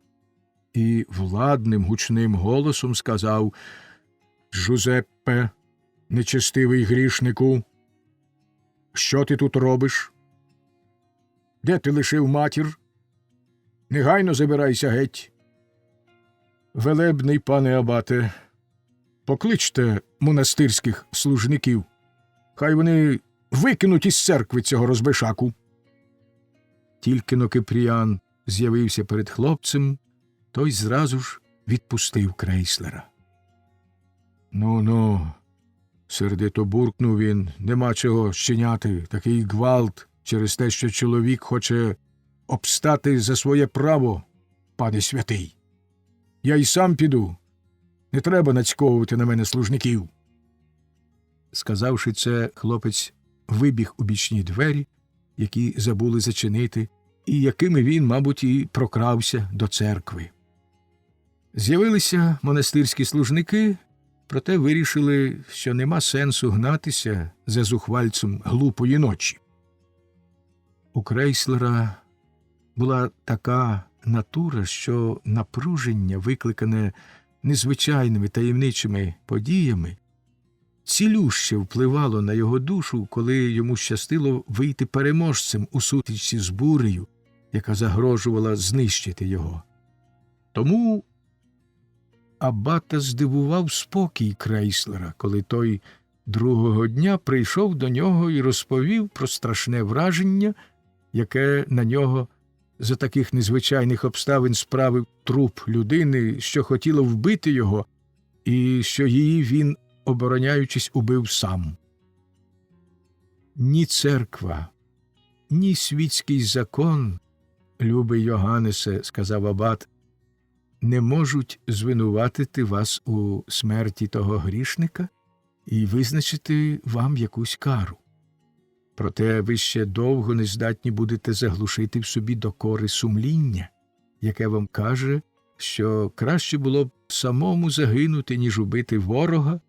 A: і владним гучним голосом сказав: «Джузеппе, нечестивий грішнику, що ти тут робиш? Де ти лишив матір? Негайно забирайся геть. Велебний пане абате, покличте монастирських служників, хай вони викинуть із церкви цього розбишаку». Тільки-но Кипріян з'явився перед хлопцем, той зразу ж відпустив Крейслера. «Ну-ну», – сердито буркнув він, – «нема чого щиняти, такий гвалт через те, що чоловік хоче обстати за своє право, пане святий. Я й сам піду, не треба нацьковувати на мене служників». Сказавши це, хлопець вибіг у бічні двері, які забули зачинити, і якими він, мабуть, і прокрався до церкви. З'явилися монастирські служники, проте вирішили, що нема сенсу гнатися за зухвальцем глупої ночі. У Крейслера була така натура, що напруження, викликане незвичайними таємничими подіями, цілюще впливало на його душу, коли йому щастило вийти переможцем у сутичці з бурею, яка загрожувала знищити його. Тому аббата здивував спокій Крейслера, коли той другого дня прийшов до нього і розповів про страшне враження, яке на нього за таких незвичайних обставин справив труп людини, що хотіла вбити його, і що її він, обороняючись, убив сам. Ні церква, ні світський закон, любий Йоганнесе, сказав абат, не можуть звинуватити вас у смерті того грішника і визначити вам якусь кару. Проте ви ще довго не здатні будете заглушити в собі докори сумління, яке вам каже, що краще було б самому загинути, ніж убити ворога,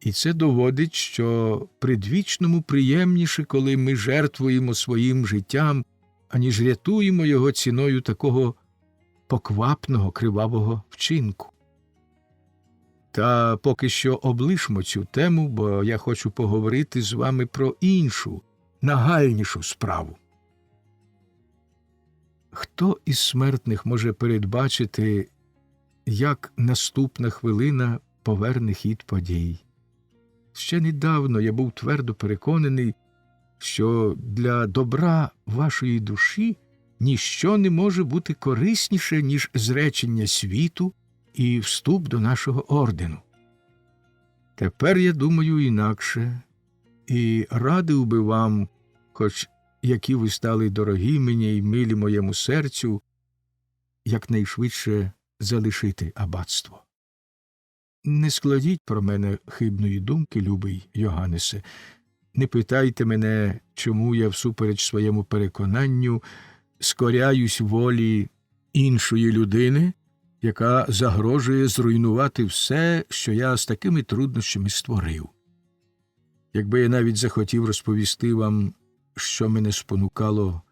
A: і це доводить, що предвічному приємніше, коли ми жертвуємо своїм життям, аніж рятуємо його ціною такого поквапного кривавого вчинку. Та поки що облишмо цю тему, бо я хочу поговорити з вами про іншу, нагальнішу справу. Хто із смертних може передбачити, як наступна хвилина поверне хід подій? Ще недавно я був твердо переконаний, що для добра вашої душі ніщо не може бути корисніше, ніж зречення світу і вступ до нашого ордену. Тепер я думаю інакше, і радив би вам, хоч які ви стали дорогі мені й милі моєму серцю, якнайшвидше залишити аббатство. Не складіть про мене хибної думки, любий Йоганнесе. Не питайте мене, чому я всупереч своєму переконанню скоряюсь волі іншої людини, яка загрожує зруйнувати все, що я з такими труднощами створив. Якби я навіть захотів розповісти вам, що мене спонукало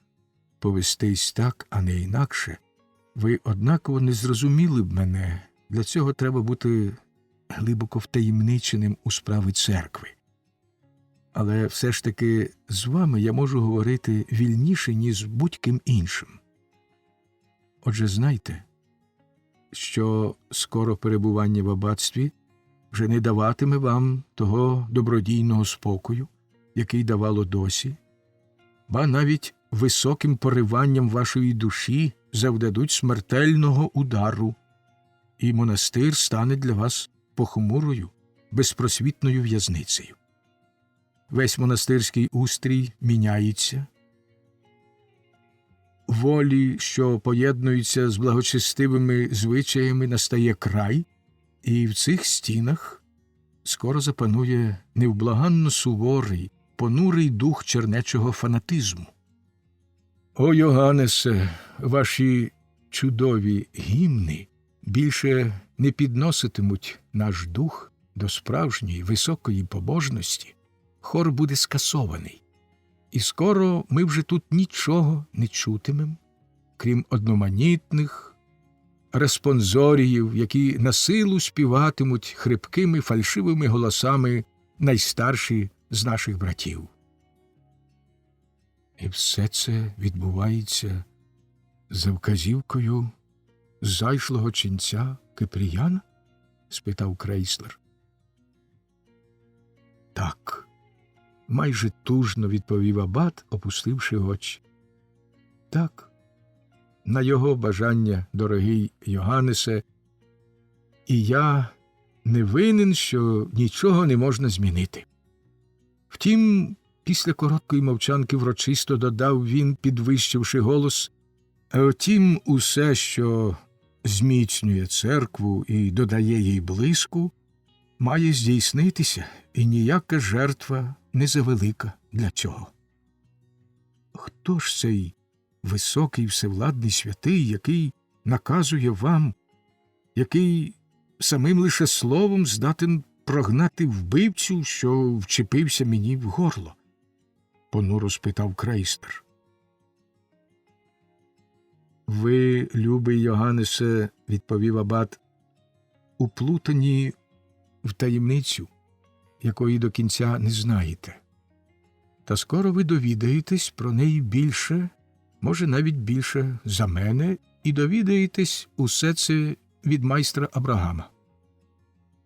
A: повестись так, а не інакше, ви однаково не зрозуміли б мене. Для цього треба бути глибоко втаємниченим у справи церкви. Але все ж таки з вами я можу говорити вільніше, ніж з будь-ким іншим. Отже, знайте, що скоро перебування в аббатстві вже не даватиме вам того добродійного спокою, який давало досі, ба навіть високим пориванням вашої душі завдадуть смертельного удару, і монастир стане для вас похмурою, безпросвітною в'язницею. Весь монастирський устрій міняється. Волі, що поєднуються з благочестивими звичаями, настає край, і в цих стінах скоро запанує невблаганно суворий, понурий дух чернечого фанатизму. О, Йоганнесе, ваші чудові гімни більше не підноситимуть наш дух до справжньої високої побожності. Хор буде скасований. І скоро ми вже тут нічого не чутимем, крім одноманітних респонзоріїв, які на силу співатимуть хрипкими фальшивими голосами найстарші з наших братів. І все це відбувається за вказівкою зайшлого ченця Кипріяна? – спитав Крейслер. Так, майже тужно відповів абат, опустивши очі. Так, на його бажання, дорогий Йоганнесе, і я не винен, що нічого не можна змінити. Втім, після короткої мовчанки врочисто додав він, підвищивши голос, «Втім, усе, що зміцнює церкву і додає їй блиску, має здійснитися, і ніяка жертва не завелика для цього». Хто ж цей високий всевладний святий, який наказує вам, який самим лише словом здатен прогнати вбивцю, що вчепився мені в горло? – понуро спитав Крейслер. Ви, любий Йоганнесе, – відповів абат, – уплутані в таємницю, якої до кінця не знаєте. Та скоро ви довідаєтесь про неї більше, може навіть більше за мене, і довідаєтесь усе це від майстра Абрагама.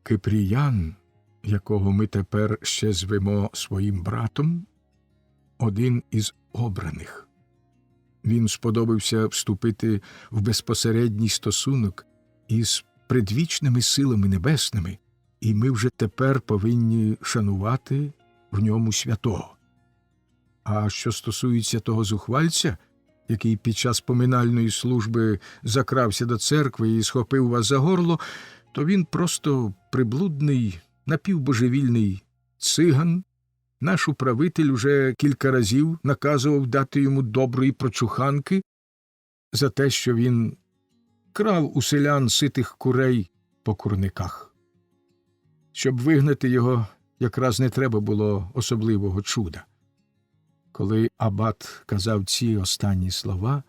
A: Кипріян, якого ми тепер ще звемо своїм братом, один із обраних. Він сподобався вступити в безпосередній стосунок із предвічними силами небесними, і ми вже тепер повинні шанувати в ньому святого. А що стосується того зухвальця, який під час поминальної служби закрався до церкви і схопив вас за горло, то він просто приблудний, напівбожевільний циган. Наш управитель уже кілька разів наказував дати йому доброї прочуханки за те, що він крав у селян ситих курей по курниках. Щоб вигнати його, якраз не треба було особливого чуда. Коли абат казав ці останні слова,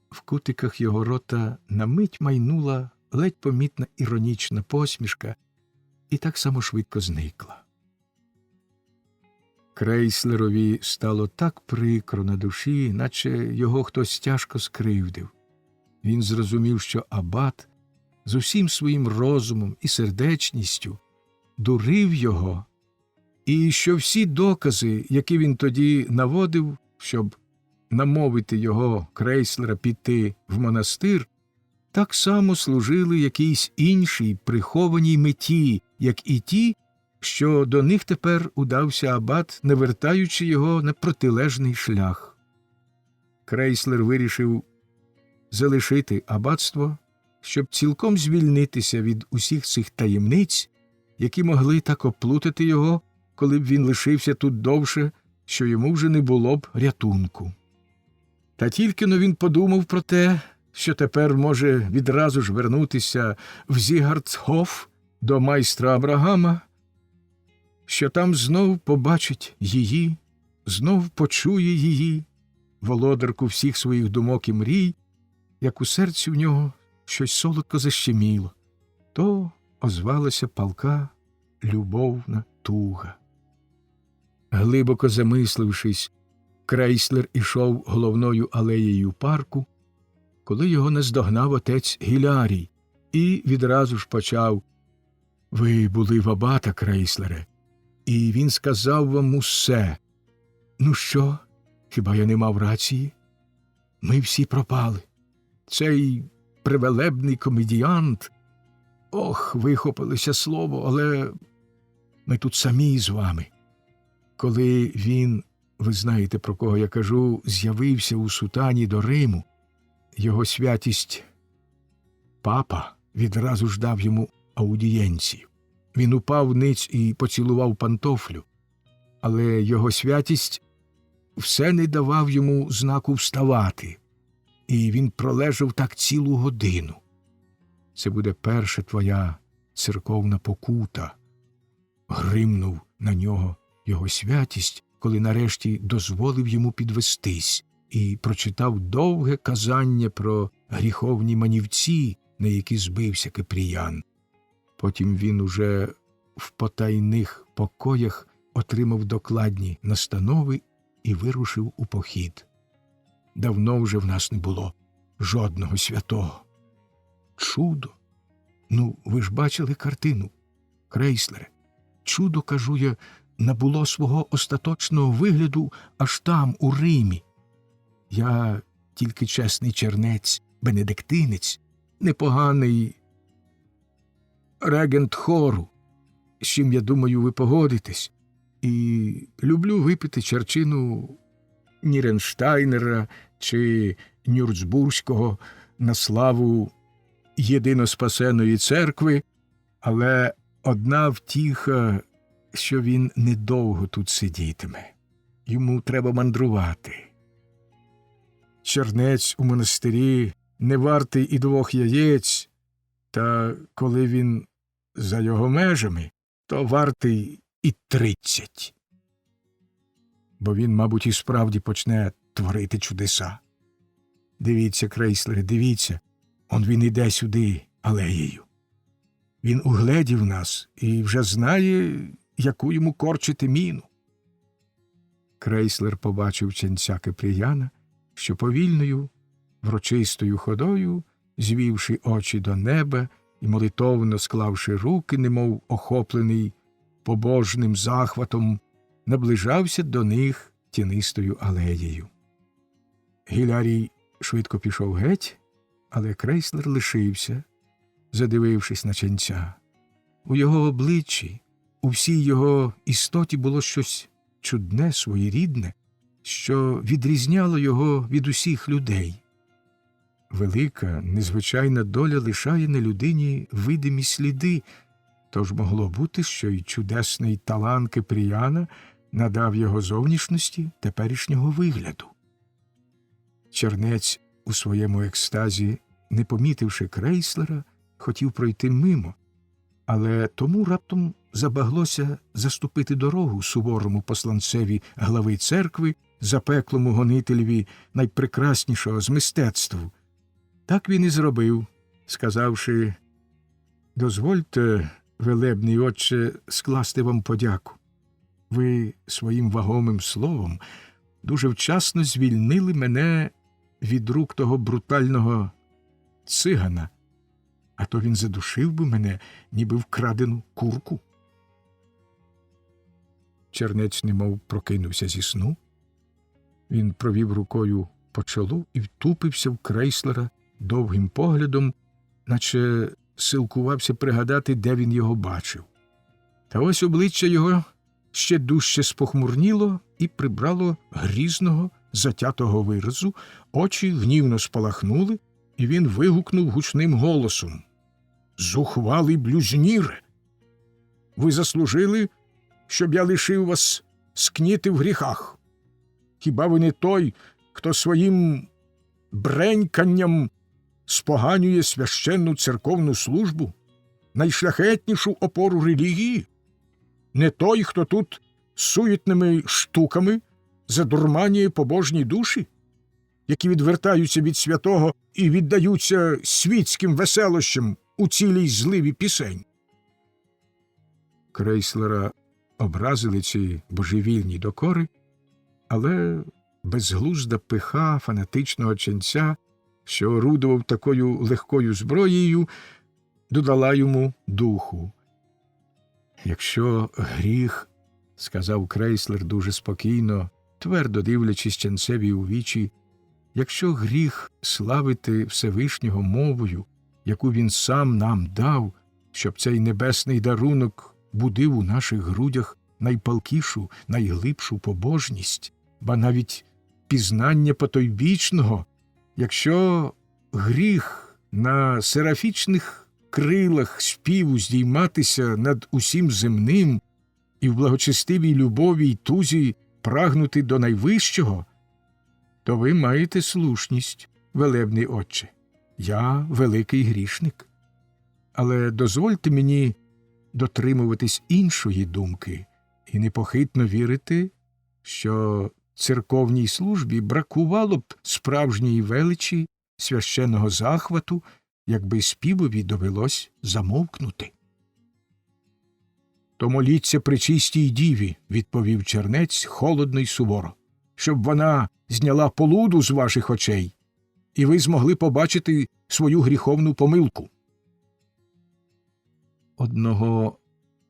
A: в кутиках його рота на мить майнула ледь помітна іронічна посмішка і так само швидко зникла. Крейслерові стало так прикро на душі, наче його хтось тяжко скривдив. Він зрозумів, що абат з усім своїм розумом і сердечністю дурив його, і що всі докази, які він тоді наводив, щоб намовити його, Крейслера, піти в монастир, так само служили якійсь іншій прихованій меті, як і ті, що до них тепер удався абат, навертаючи його на протилежний шлях. Крейслер вирішив залишити аббатство, щоб цілком звільнитися від усіх цих таємниць, які могли так оплутати його, коли б він лишився тут довше, що йому вже не було б рятунку. Та тільки-но він подумав про те, що тепер може відразу ж вернутися в Зігардсхоф до майстра Абрагама, що там знов побачить її, знов почує її, володарку всіх своїх думок і мрій, як у серці в нього щось солодко защеміло, то озвалася палка любовна туга. Глибоко замислившись, Крейслер ішов головною алеєю парку, коли його наздогнав отець Гілярій і відразу ж почав: «Ви були в абата, Крейслере, і він сказав вам усе. Ну що, хіба я не мав рації? Ми всі пропали. Цей привелебний комедіант, ох, вихопилося слово, але ми тут самі з вами. Коли він, ви знаєте, про кого я кажу, з'явився у сутані до Риму, його святість папа відразу ж дав йому аудієнцію. Він упав ниць і поцілував пантофлю, але його святість все не давав йому знаку вставати, і він пролежав так цілу годину. Це буде перша твоя церковна покута. Гримнув на нього його святість, коли нарешті дозволив йому підвестись і прочитав довге казання про гріховні манівці, на які збився Кипріян. Потім він уже в потайних покоях отримав докладні настанови і вирушив у похід. Давно вже в нас не було жодного святого. Чудо! Ну, ви ж бачили картину, Крейслере. Чудо, кажу я, набуло свого остаточного вигляду аж там, у Римі. Я тільки чесний чернець, бенедиктинець, непоганий регент хору, з чим, я думаю, ви погодитесь, і люблю випити чарчину Ніренштайнера чи Нюрцбурзького на славу єдиноспасеної церкви, але одна втіха, що він недовго тут сидітиме. Йому треба мандрувати. Чернець у монастирі не вартий і 2 яєць, та коли він за його межами, то вартий і 30. Бо він, мабуть, і справді почне творити чудеса. Дивіться, Крейслере, дивіться, он він іде сюди алеєю. Він угледів нас і вже знає, яку йому корчити міну. Крейслер побачив ченця Кипріяна, що повільною, врочистою ходою, звівши очі до неба і молитовно склавши руки, немов охоплений побожним захватом, наближався до них тінистою алеєю. Гілярій швидко пішов геть, але Крейслер лишився, задивившись на ченця. У його обличчі, у всій його істоті було щось чудне, своєрідне, що відрізняло його від усіх людей. Велика, незвичайна доля лишає на людині видимі сліди, тож могло бути, що й чудесний талант Кипріяна надав його зовнішності теперішнього вигляду. Чернець у своєму екстазі, не помітивши Крейслера, хотів пройти мимо, але тому раптом забаглося заступити дорогу суворому посланцеві глави церкви, запеклому гонителеві найпрекраснішого з мистецтв. Так він і зробив, сказавши: «Дозвольте, велебний отче, скласти вам подяку. Ви своїм вагомим словом дуже вчасно звільнили мене від рук того брутального цигана, а то він задушив би мене, ніби вкрадену курку». Чернець немов прокинувся зі сну. Він провів рукою по чолу і втупився в Крейслера довгим поглядом, наче силкувався пригадати, де він його бачив. Та ось обличчя його ще дужче спохмурніло і прибрало грізного, затятого виразу, очі гнівно спалахнули, і він вигукнув гучним голосом: «Зухвалий блюзніре! Ви заслужили, щоб я лишив вас скніти в гріхах? Хіба ви не той, хто своїм бреньканням споганює священну церковну службу, найшляхетнішу опору релігії, не той, хто тут суетними штуками задурманює побожні душі, які відвертаються від святого і віддаються світським веселощам у цілій зливі пісень. Крейслера образили ці божевільні докори, але безглузда пиха фанатичного ченця, що орудував такою легкою зброєю, додала йому духу. «Якщо гріх, – сказав Крейслер дуже спокійно, твердо дивлячись ченцеві у вічі, – якщо гріх славити Всевишнього мовою, яку він сам нам дав, щоб цей небесний дарунок будив у наших грудях найпалкішу, найглибшу побожність, ба навіть пізнання потойбічного, якщо гріх на серафічних крилах співу здійматися над усім земним і в благочестивій любові й тузі прагнути до найвищого, то ви маєте слушність, велебний отче. Я великий грішник. Але дозвольте мені дотримуватись іншої думки і непохитно вірити, що церковній службі бракувало б справжньої величі, священного захвату, якби співові довелось замовкнути. «То моліться пречистій діві», – відповів чернець холодно й суворо, «щоб вона зняла полуду з ваших очей, і ви змогли побачити свою гріховну помилку». Одного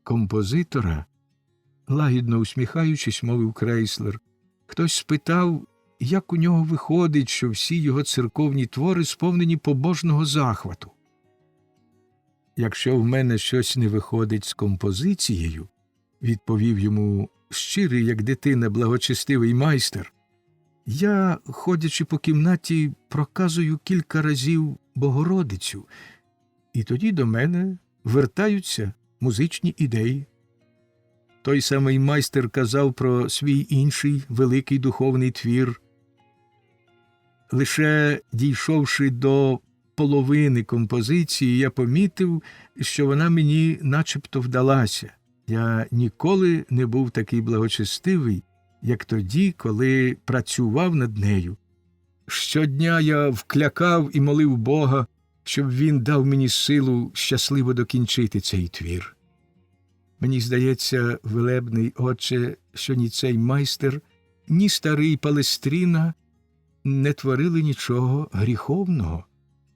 A: композитора, лагідно усміхаючись, мовив Крейслер, хтось спитав, як у нього виходить, що всі його церковні твори сповнені побожного захвату. «Якщо в мене щось не виходить з композицією, – відповів йому щирий, як дитина, благочестивий майстер, – я, ходячи по кімнаті, проказую кілька разів Богородицю, і тоді до мене вертаються музичні ідеї». Той самий майстер казав про свій інший великий духовний твір. Лише дійшовши до половини композиції, я помітив, що вона мені начебто вдалася. Я ніколи не був такий благочестивий, як тоді, коли працював над нею. Щодня я вклякав і молив Бога, щоб він дав мені силу щасливо докінчити цей твір. Мені здається, велебний отче, що ні цей майстер, ні старий Палестріна не творили нічого гріховного,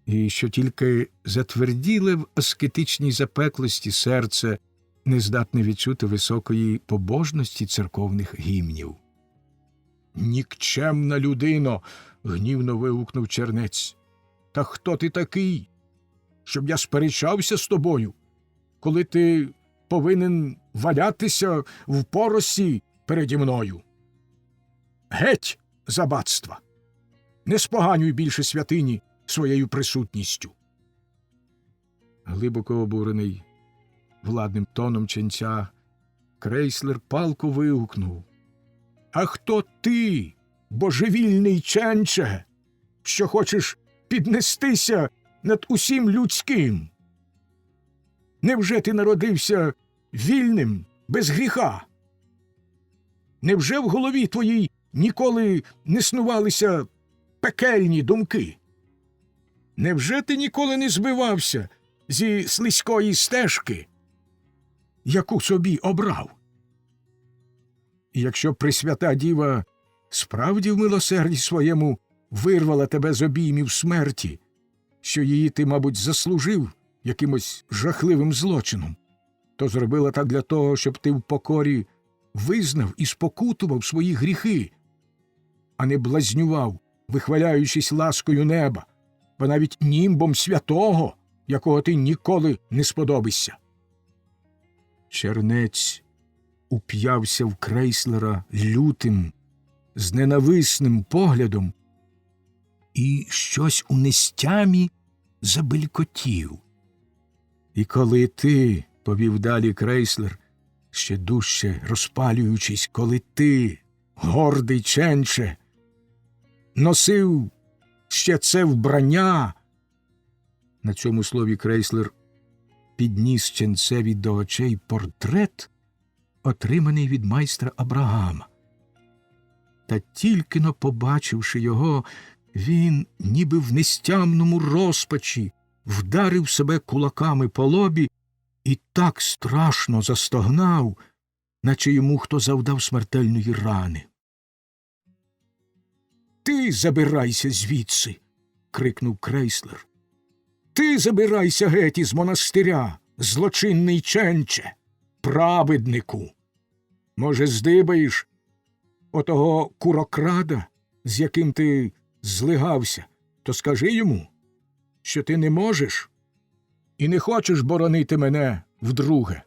A: і що тільки затверділе в аскетичній запеклості серце не здатне відчути високої побожності церковних гімнів. «Нікчемна людино!» – гнівно вигукнув чернець. «Та хто ти такий, щоб я сперечався з тобою, коли ти повинен валятися в поросі переді мною? Геть з аббатства! Не споганюй більше святині своєю присутністю!» Глибоко обурений владним тоном ченця, Крейслер палко вигукнув: «А хто ти, божевільний ченче, що хочеш піднестися над усім людським? Невже ти народився вільним, без гріха? Невже в голові твоїй ніколи не снувалися пекельні думки? Невже ти ніколи не збивався зі слизької стежки, яку собі обрав? І якщо Пресвята Діва справді в милосерді своєму вирвала тебе з обіймів смерті, що її ти, мабуть, заслужив якимось жахливим злочином, то зробила так для того, щоб ти в покорі визнав і спокутував свої гріхи, а не блазнював, вихваляючись ласкою неба, бо навіть німбом святого, якого ти ніколи не сподобишся». Чернець уп'явся в Крейслера лютим, з ненависним поглядом і щось у нестямі забелькотів. «І коли ти, – повів далі Крейслер, ще дужче розпалюючись, – коли ти, гордий ченче, носив ще це вбрання, На цьому слові Крейслер підніс ченцеві до очей портрет, отриманий від майстра Абрагама. Та тільки-но побачивши його, він, ніби в нестямному розпачі, вдарив себе кулаками по лобі і так страшно застогнав, наче йому хто завдав смертельної рани. «Ти забирайся звідси!» – крикнув Крейслер. «Ти забирайся геть із монастиря, злочинний ченче, праведнику! Може, здибаєш отого курокрада, з яким ти злигався, то скажи йому, що ти не можеш і не хочеш боронити мене вдруге.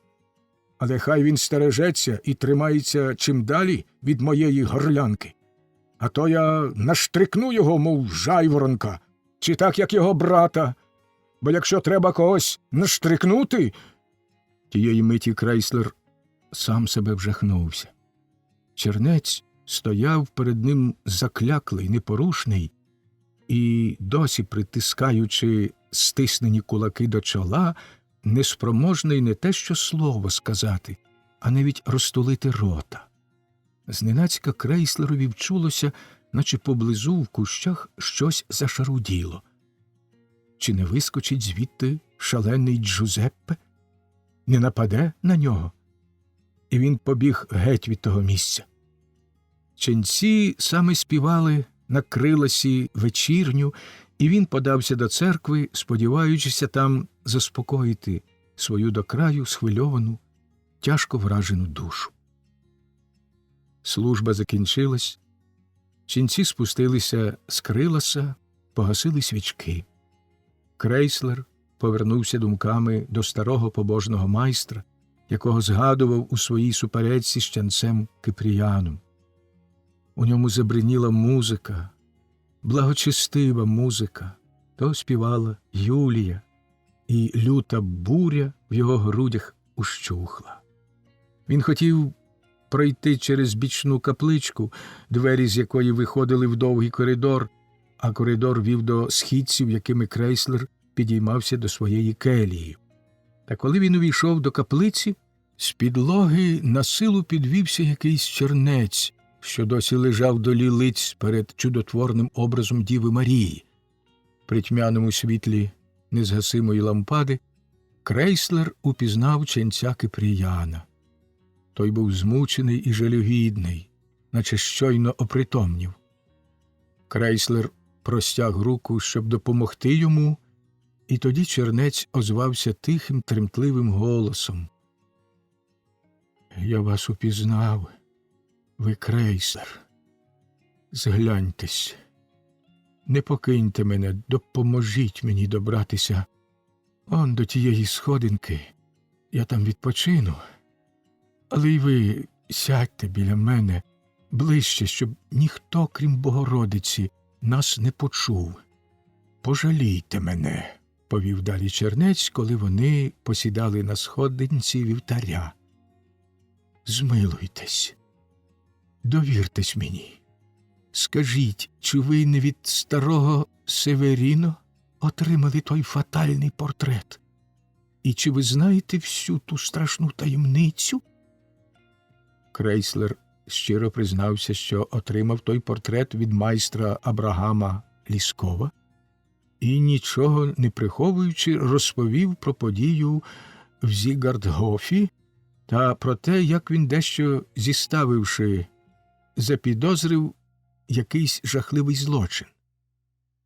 A: Але хай він стережеться і тримається чим далі від моєї горлянки. А то я наштрикну його, мов жайворонка, чи так, як його брата. Бо якщо треба когось наштрикнути...» Тієї миті Крейслер сам себе вжахнувся. Чернець стояв перед ним закляклий, непорушний, і, досі притискаючи стиснені кулаки до чола, неспроможний не те що слово сказати, а навіть розтулити рота. Зненацька Крейслерові вчулося, наче поблизу в кущах щось зашаруділо. Чи не вискочить звідти шалений Джузеппе? Не нападе на нього? І він побіг геть від того місця. Ченці саме співали на криласі вечірню, і він подався до церкви, сподіваючися там заспокоїти свою до краю схвильовану, тяжко вражену душу. Служба закінчилась, ченці спустилися з криласа, погасили свічки. Крейслер повернувся думками до старого побожного майстра, якого згадував у своїй суперечці з ченцем Кипріяном. У ньому забриніла музика, благочестива музика, то співала Юлія, і люта буря в його грудях ущухла. Він хотів пройти через бічну капличку, двері з якої виходили в довгий коридор, а коридор вів до східців, якими Крейслер підіймався до своєї келії. Та коли він увійшов до каплиці, з підлоги на силу підвівся якийсь чернець, що досі лежав до лілиць перед чудотворним образом Діви Марії. При тьмяному світлі незгасимої лампади Крейслер упізнав ченця Кипріяна. Той був змучений і жалюгідний, наче щойно опритомнів. Крейслер простяг руку, щоб допомогти йому, і тоді чернець озвався тихим, тремтливим голосом. «Я вас упізнав, ви Крейслер. Згляньтесь. Не покиньте мене, допоможіть мені добратися он до тієї сходинки. Я там відпочину. Але й ви сядьте біля мене ближче, щоб ніхто, крім Богородиці, нас не почув. Пожалійте мене», – повів далі чернець, коли вони посідали на сходинці вівтаря. «Змилуйтесь, довіртесь мені. Скажіть, чи ви не від старого Северіно отримали той фатальний портрет? І чи ви знаєте всю ту страшну таємницю?» Крейслер щиро признався, що отримав той портрет від майстра Абрагама Ліскова і, нічого не приховуючи, розповів про подію в Зігардгофі та про те, як він, дещо зіставивши, запідозрив якийсь жахливий злочин.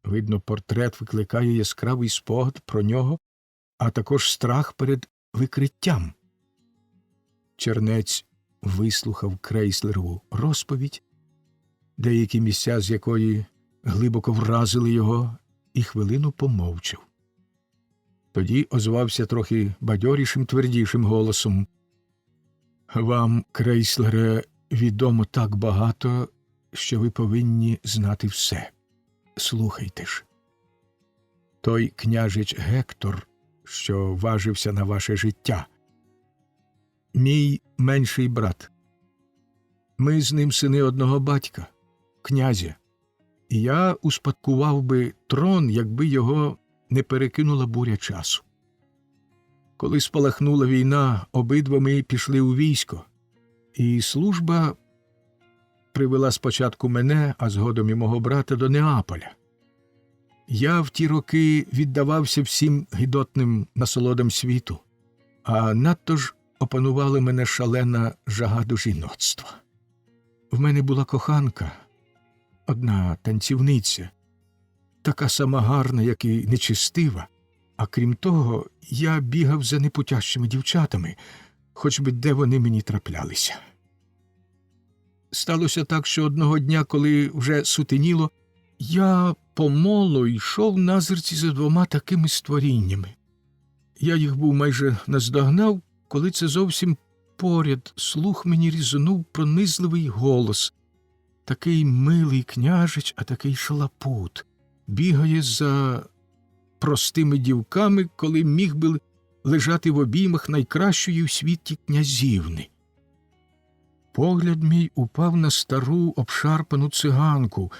A: Видно, портрет викликає яскравий спогад про нього, а також страх перед викриттям. Чернець вислухав Крейслерову розповідь, деякі місця з якої глибоко вразили його, і хвилину помовчав. Тоді озвався трохи бадьорішим, твердішим голосом. «Вам, Крейслере, відомо так багато, що ви повинні знати все. Слухайте ж. Той княжич Гектор, що важився на ваше життя, мій менший брат. Ми з ним сини одного батька, князя, і я успадкував би трон, якби його не перекинула буря часу. Коли спалахнула війна, обидва ми пішли у військо, і служба привела спочатку мене, а згодом і мого брата до Неаполя. Я в ті роки віддавався всім гидотним насолодам світу, а надто ж опанувала мене шалена жага до жіноцтва. В мене була коханка, одна танцівниця, така сама гарна, як і нечестива, а крім того, я бігав за непутящими дівчатами, хоч би де вони мені траплялися. Сталося так, що одного дня, коли вже сутеніло, я помоло йшов назирці за двома такими створіннями. Я їх був майже наздогнав, коли це зовсім поряд слух мені різонув пронизливий голос. Такий милий княжич, а такий шалапут. Бігає за простими дівками, коли міг би лежати в обіймах найкращої в світі князівни. Погляд мій упав на стару обшарпану циганку,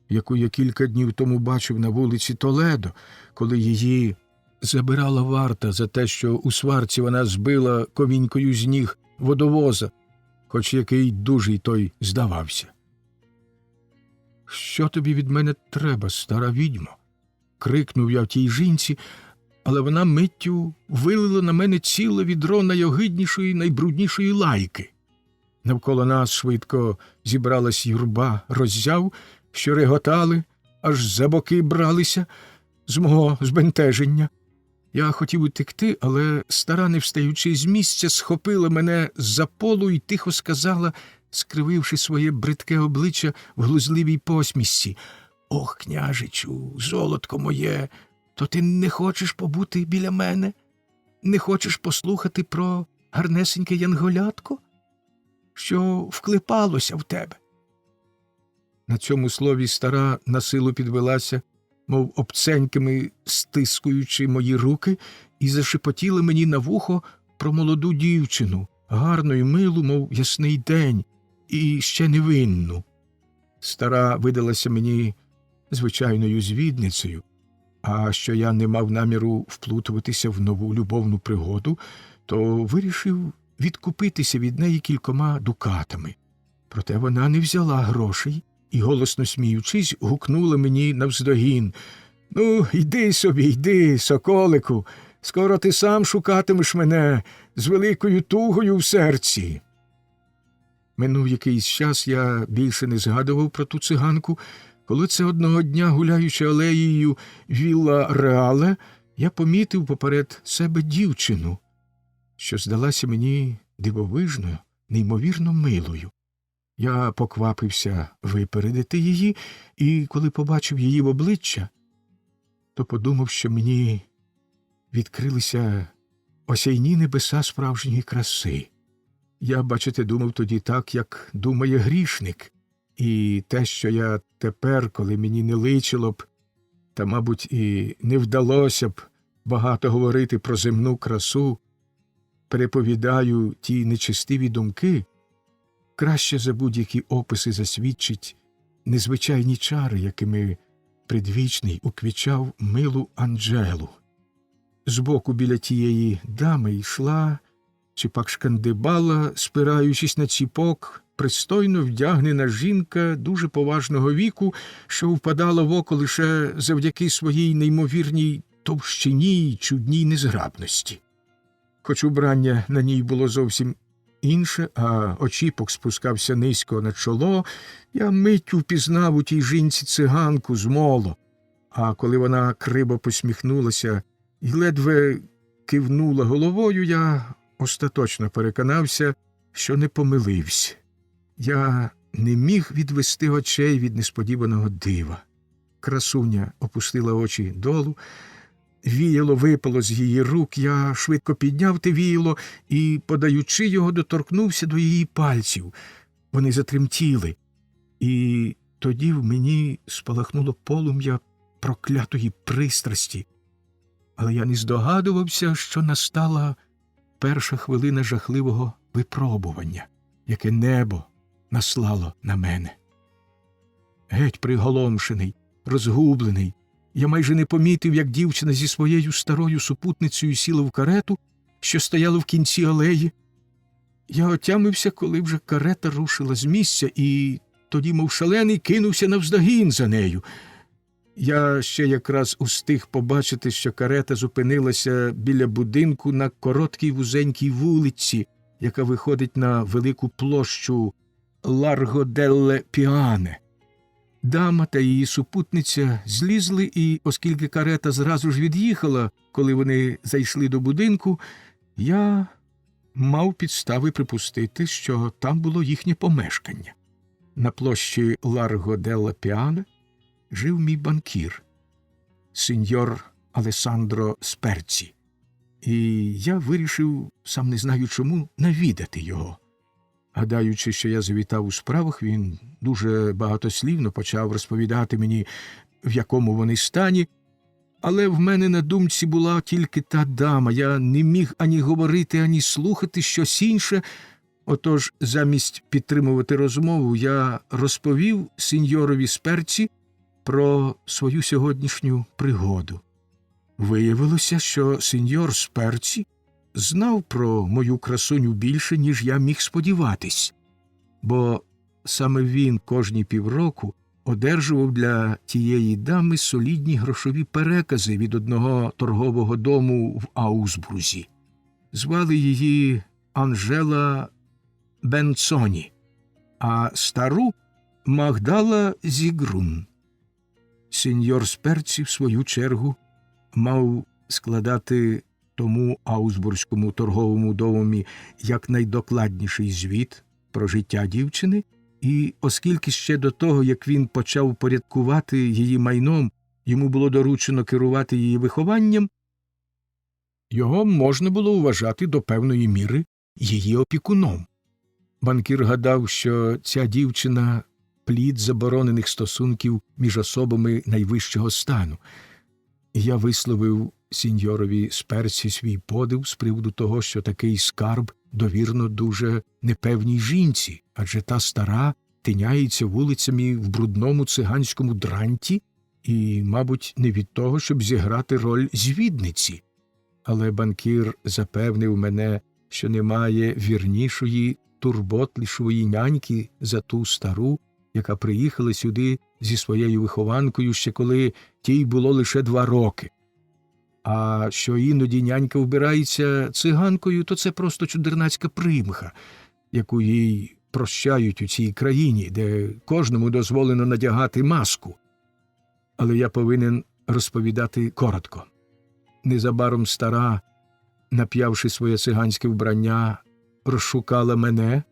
A: яку я кілька днів тому бачив на вулиці Толедо, коли її забирала варта за те, що у сварці вона збила ковінькою з ніг водовоза, хоч який дужий той здавався. «Що тобі від мене треба, стара відьмо?» – крикнув я тій жінці, але вона миттю вилила на мене ціле відро найогиднішої, найбруднішої лайки. Навколо нас швидко зібралась юрба роззяв, що реготали, аж за боки бралися з мого збентеження. Я хотів утекти, але стара, не встаючи з місця, схопила мене з-за полу і тихо сказала, скрививши своє бридке обличчя в глузливій посмішці: «Ох, княжичу, золотко моє, то ти не хочеш побути біля мене? Не хочеш послухати про гарнесеньке янголятко, що вклепалося в тебе?» На цьому слові стара насилу підвелася, мов обценьками стискуючи мої руки, і зашепотіла мені на вухо про молоду дівчину, гарну й милу, мов ясний день, і ще невинну. Стара видалася мені звичайною звідницею, а що я не мав наміру вплутуватися в нову любовну пригоду, то вирішив відкупитися від неї кількома дукатами. Проте вона не взяла грошей і, голосно сміючись, гукнула мені навздогін: «Ну, йди собі, йди, соколику, скоро ти сам шукатимеш мене з великою тугою в серці». Минув якийсь час, я більше не згадував про ту циганку, коли це одного дня, гуляючи алеєю Вілла Реале, я помітив поперед себе дівчину, що здалася мені дивовижною, неймовірно милою. Я поквапився випередити її, і коли побачив її в обличчя, то подумав, що мені відкрилися осяйні небеса справжньої краси. Я, бачите, думав тоді так, як думає грішник, і те, що я тепер, коли мені не личило б, та, мабуть, і не вдалося б багато говорити про земну красу, переповідаю ті нечестиві думки, краще за будь-які описи засвідчить незвичайні чари, якими предвічний уквічав милу Анджелу. Збоку біля тієї дами йшла, чи пак шкандибала, спираючись на ціпок, пристойно вдягнена жінка дуже поважного віку, що впадала в око лише завдяки своїй неймовірній товщині й чудній незграбності. Хоч убрання на ній було зовсім інше, а очіпок спускався низько на чоло, я миттю впізнав у тій жінці циганку з моло, а коли вона криво посміхнулася і ледве кивнула головою, я остаточно переконався, що не помилився. Я не міг відвести очей від несподіваного дива. Красуня опустила очі долу, віяло випало з її рук, я швидко підняв те віяло і, подаючи його, доторкнувся до її пальців. Вони затремтіли, і тоді в мені спалахнуло полум'я проклятої пристрасті. Але я не здогадувався, що настала перша хвилина жахливого випробування, яке небо наслало на мене. Геть приголомшений, розгублений, Я майже не помітив, як дівчина зі своєю старою супутницею сіла в карету, що стояла в кінці алеї. Я отямився, коли вже карета рушила з місця, і тоді, мов шалений, кинувся навздогін за нею. Я ще якраз устиг побачити, що карета зупинилася біля будинку на короткій вузенькій вулиці, яка виходить на велику площу Ларго делле Піане. Дама та її супутниця злізли, і, оскільки карета зразу ж від'їхала, коли вони зайшли до будинку, я мав підстави припустити, що там було їхнє помешкання. На площі Ларго делле Піане жив мій банкір, сеньор Алесандро Сперці, і я вирішив, сам не знаю чому, навідати його. Гадаючи, що я завітав у справах, він дуже багатослівно почав розповідати мені, в якому вони стані, але в мене на думці була тільки та дама, я не міг ані говорити, ані слухати щось інше. Отож, замість підтримувати розмову, я розповів сеньорові Сперці про свою сьогоднішню пригоду. Виявилося, що сеньор Сперці знав про мою красуню більше, ніж я міг сподіватись, бо саме він кожні півроку одержував для тієї дами солідні грошові перекази від одного торгового дому в Аусбрузі. Звали її Анжела Бенцоні, а стару – Магдала Зігрун. Сеньор Сперці, в свою чергу, мав складати тому аусбурзькому торговому домові якнайдокладніший звіт про життя дівчини, і оскільки ще до того, як він почав порядкувати її майном, йому було доручено керувати її вихованням, його можна було вважати до певної міри її опікуном. Банкір гадав, що ця дівчина – плід заборонених стосунків між особами найвищого стану. Я висловив сеньорові Сперці свій подив з приводу того, що такий скарб довірно дуже непевній жінці, адже та стара тиняється вулицями в брудному циганському дранті і, мабуть, не від того, щоб зіграти роль звідниці. Але банкір запевнив мене, що немає вірнішої, турботлішої няньки за ту стару, яка приїхала сюди зі своєю вихованкою ще коли тій було лише 2 роки. А що іноді нянька вбирається циганкою, то це просто чудернацька примха, яку їй прощають у цій країні, де кожному дозволено надягати маску. Але я повинен розповідати коротко. Незабаром стара, нап'явши своє циганське вбрання, розшукала мене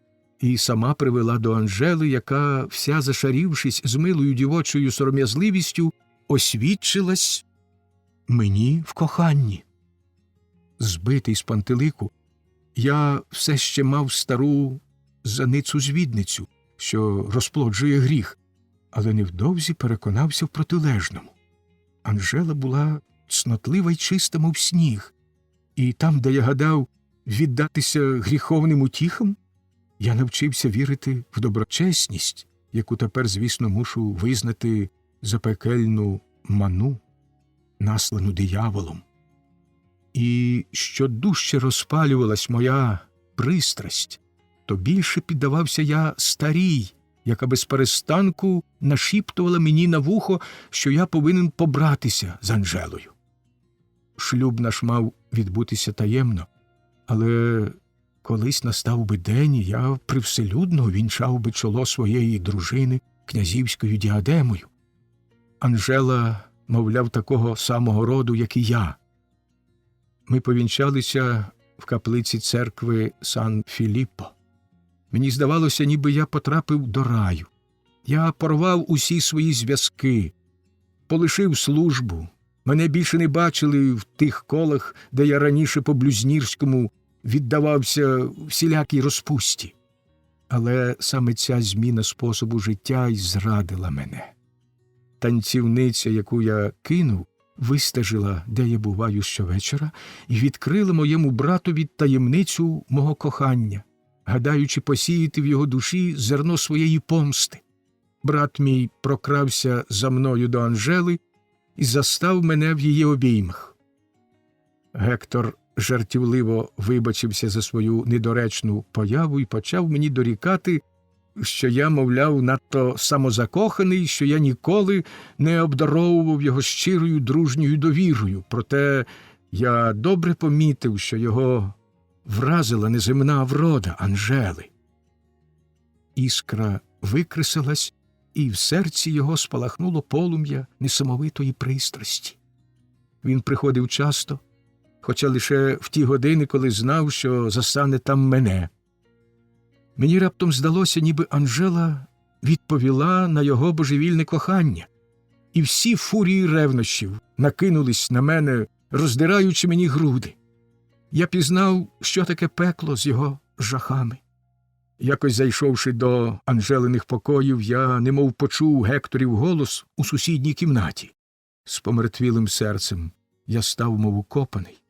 A: і сама привела до Анжели, яка, вся зашарівшись з милою дівочою сором'язливістю, освідчилась мені в коханні. Збитий з пантелику, я все ще мав стару заницю-звідницю, що розплоджує гріх, але невдовзі переконався в протилежному. Анжела була цнотлива й чиста, мов сніг, і там, де я гадав віддатися гріховним утіхам, я навчився вірити в доброчесність, яку тепер, звісно, мушу визнати за пекельну ману, наслану дияволом. І що дужче розпалювалась моя пристрасть, то більше піддавався я старій, яка без перестанку нашіптувала мені на вухо, що я повинен побратися з Анжелою. Шлюб наш мав відбутися таємно, але колись настав би день, і я привселюдно вінчав би чоло своєї дружини князівською діадемою. Анжела, мовляв, такого самого роду, як і я. Ми повінчалися в каплиці церкви Сан-Філіппо. Мені здавалося, ніби я потрапив до раю. Я порвав усі свої зв'язки, полишив службу. Мене більше не бачили в тих колах, де я раніше по блюзнірському віддавався всілякій розпусті. Але саме ця зміна способу життя й зрадила мене. Танцівниця, яку я кинув, вистежила, де я буваю щовечора, і відкрила моєму братові таємницю мого кохання, гадаючи посіяти в його душі зерно своєї помсти. Брат мій прокрався за мною до Анжели і застав мене в її обіймах. Гектор жартівливо вибачився за свою недоречну появу і почав мені дорікати, що я, мовляв, надто самозакоханий, що я ніколи не обдаровував його щирою дружньою довірою. Проте я добре помітив, що його вразила неземна врода Анжели. Іскра викресилась, і в серці його спалахнуло полум'я несамовитої пристрасті. Він приходив часто, хоча лише в ті години, коли знав, що застане там мене. Мені раптом здалося, ніби Анжела відповіла на його божевільне кохання, і всі фурії ревнощів накинулись на мене, роздираючи мені груди. Я пізнав, що таке пекло з його жахами. Якось зайшовши до Анжелиних покоїв, я немов почув Гекторів голос у сусідній кімнаті. З помертвілим серцем я став, мов укопаний.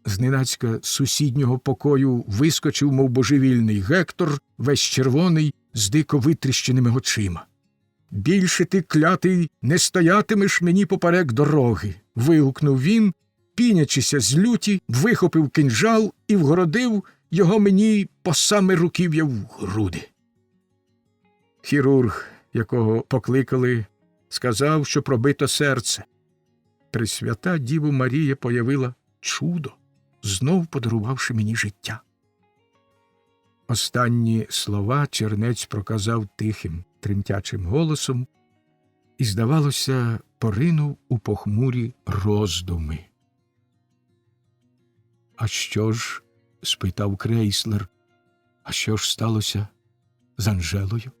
A: Зненацька з сусіднього покою вискочив, мов божевільний, Гектор, весь червоний, з дико витріщеними очима. «Більше ти, клятий, не стоятимеш мені поперек дороги!» – вигукнув він, пінячися з люті, вихопив кинджал і вгородив його мені по саме руків'я в груди. Хірург, якого покликали, сказав, що пробито серце. Пресвята Діва Марія появила чудо, знов подарувавши мені життя. Останні слова чернець проказав тихим, тремтячим голосом і, здавалося, поринув у похмурі роздуми. «А що ж?» – спитав Крейслер. «А що ж сталося з Анжелою?»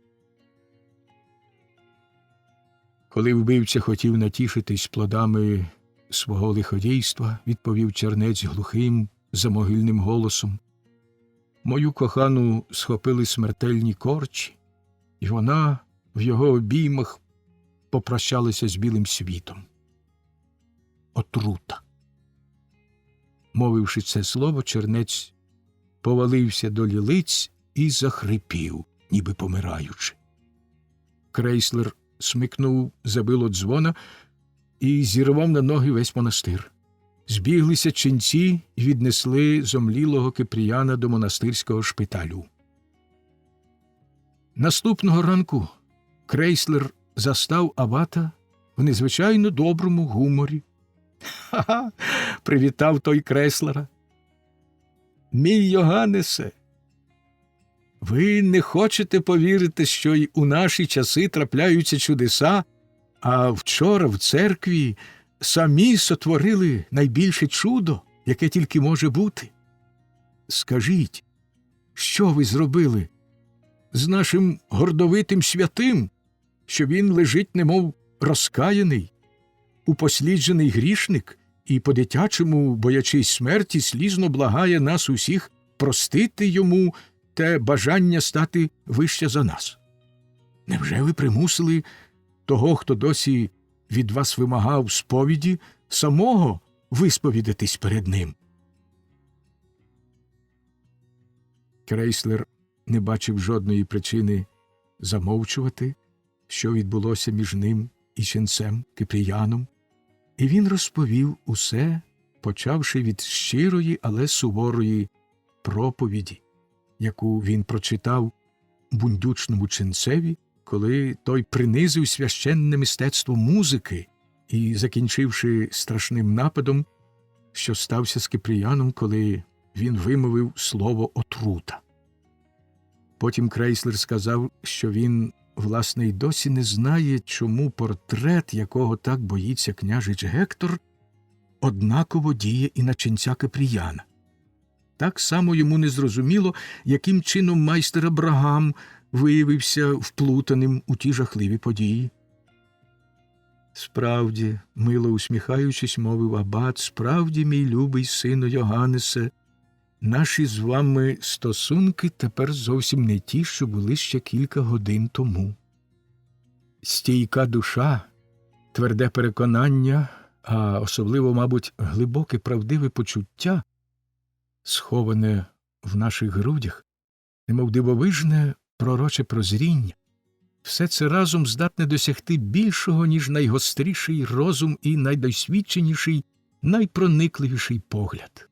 A: Коли вбивця хотів натішитись плодами свого лиходійства, відповів чернець глухим, замогильним голосом, «Мою кохану схопили смертельні корчі, і вона в його обіймах попрощалася з білим світом. Отрута». Мовивши це слово, чернець повалився до лілиць і захрипів, ніби помираючи. Крейслер смикнув забило дзвона і зірвав на ноги весь монастир. Збіглися ченці і віднесли зомлілого Кипріяна до монастирського шпиталю. Наступного ранку Крейслер застав абата в незвичайно доброму гуморі. «Ха-ха!» – привітав той Крейслера. «Мій Йоганнесе, ви не хочете повірити, що й у наші часи трапляються чудеса, а вчора в церкві самі сотворили найбільше чудо, яке тільки може бути. Скажіть, що ви зробили з нашим гордовитим святим, що він лежить немов розкаяний, упосліджений грішник і по-дитячому, боячись смерті, слізно благає нас усіх простити йому те бажання стати вище за нас? Невже ви примусили того, хто досі від вас вимагав сповіді, самого висповідатись перед ним?» Крейслер не бачив жодної причини замовчувати, що відбулося між ним і ченцем Кипріяном, і він розповів усе, почавши від щирої, але суворої проповіді, яку він прочитав бундючному ченцеві, коли той принизив священне мистецтво музики і, закінчивши страшним нападом, що стався з Кипріяном, коли він вимовив слово «отрута». Потім Крейслер сказав, що він, власне, й досі не знає, чому портрет, якого так боїться княжич Гектор, однаково діє і на ченця Кипріяна. Так само йому не зрозуміло, яким чином майстер Абрагам виявився вплутаним у ті жахливі події. «Справді», – мило усміхаючись, мовив абат, – «справді, мій любий сину Йоганнесе, наші з вами стосунки тепер зовсім не ті, що були ще кілька годин тому. Стійка душа, тверде переконання, а особливо, мабуть, глибоке правдиве почуття, сховане в наших грудях, немов дивовижне пророче прозріння, все це разом здатне досягти більшого, ніж найгостріший розум і найдосвідченіший, найпроникливіший погляд.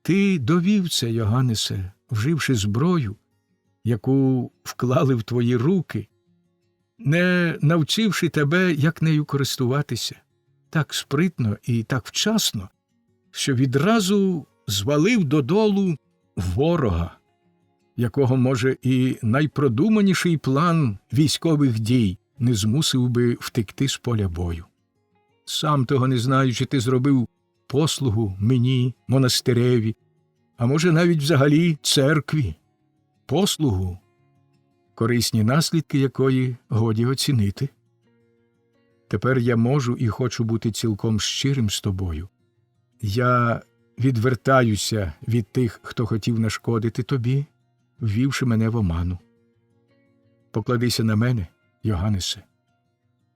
A: Ти довів це, Йоганнесе, вживши зброю, яку вклали в твої руки, не навчивши тебе, як нею користуватися, так спритно і так вчасно, що відразу звалив додолу ворога, якого, може, і найпродуманіший план військових дій не змусив би втекти з поля бою. Сам того не знаючи, ти зробив послугу мені, монастиреві, а може навіть взагалі церкві, послугу, корисні наслідки якої годі оцінити. Тепер я можу і хочу бути цілком щирим з тобою. Я відвертаюся від тих, хто хотів нашкодити тобі, ввівши мене в оману. Покладися на мене, Йоганнесе.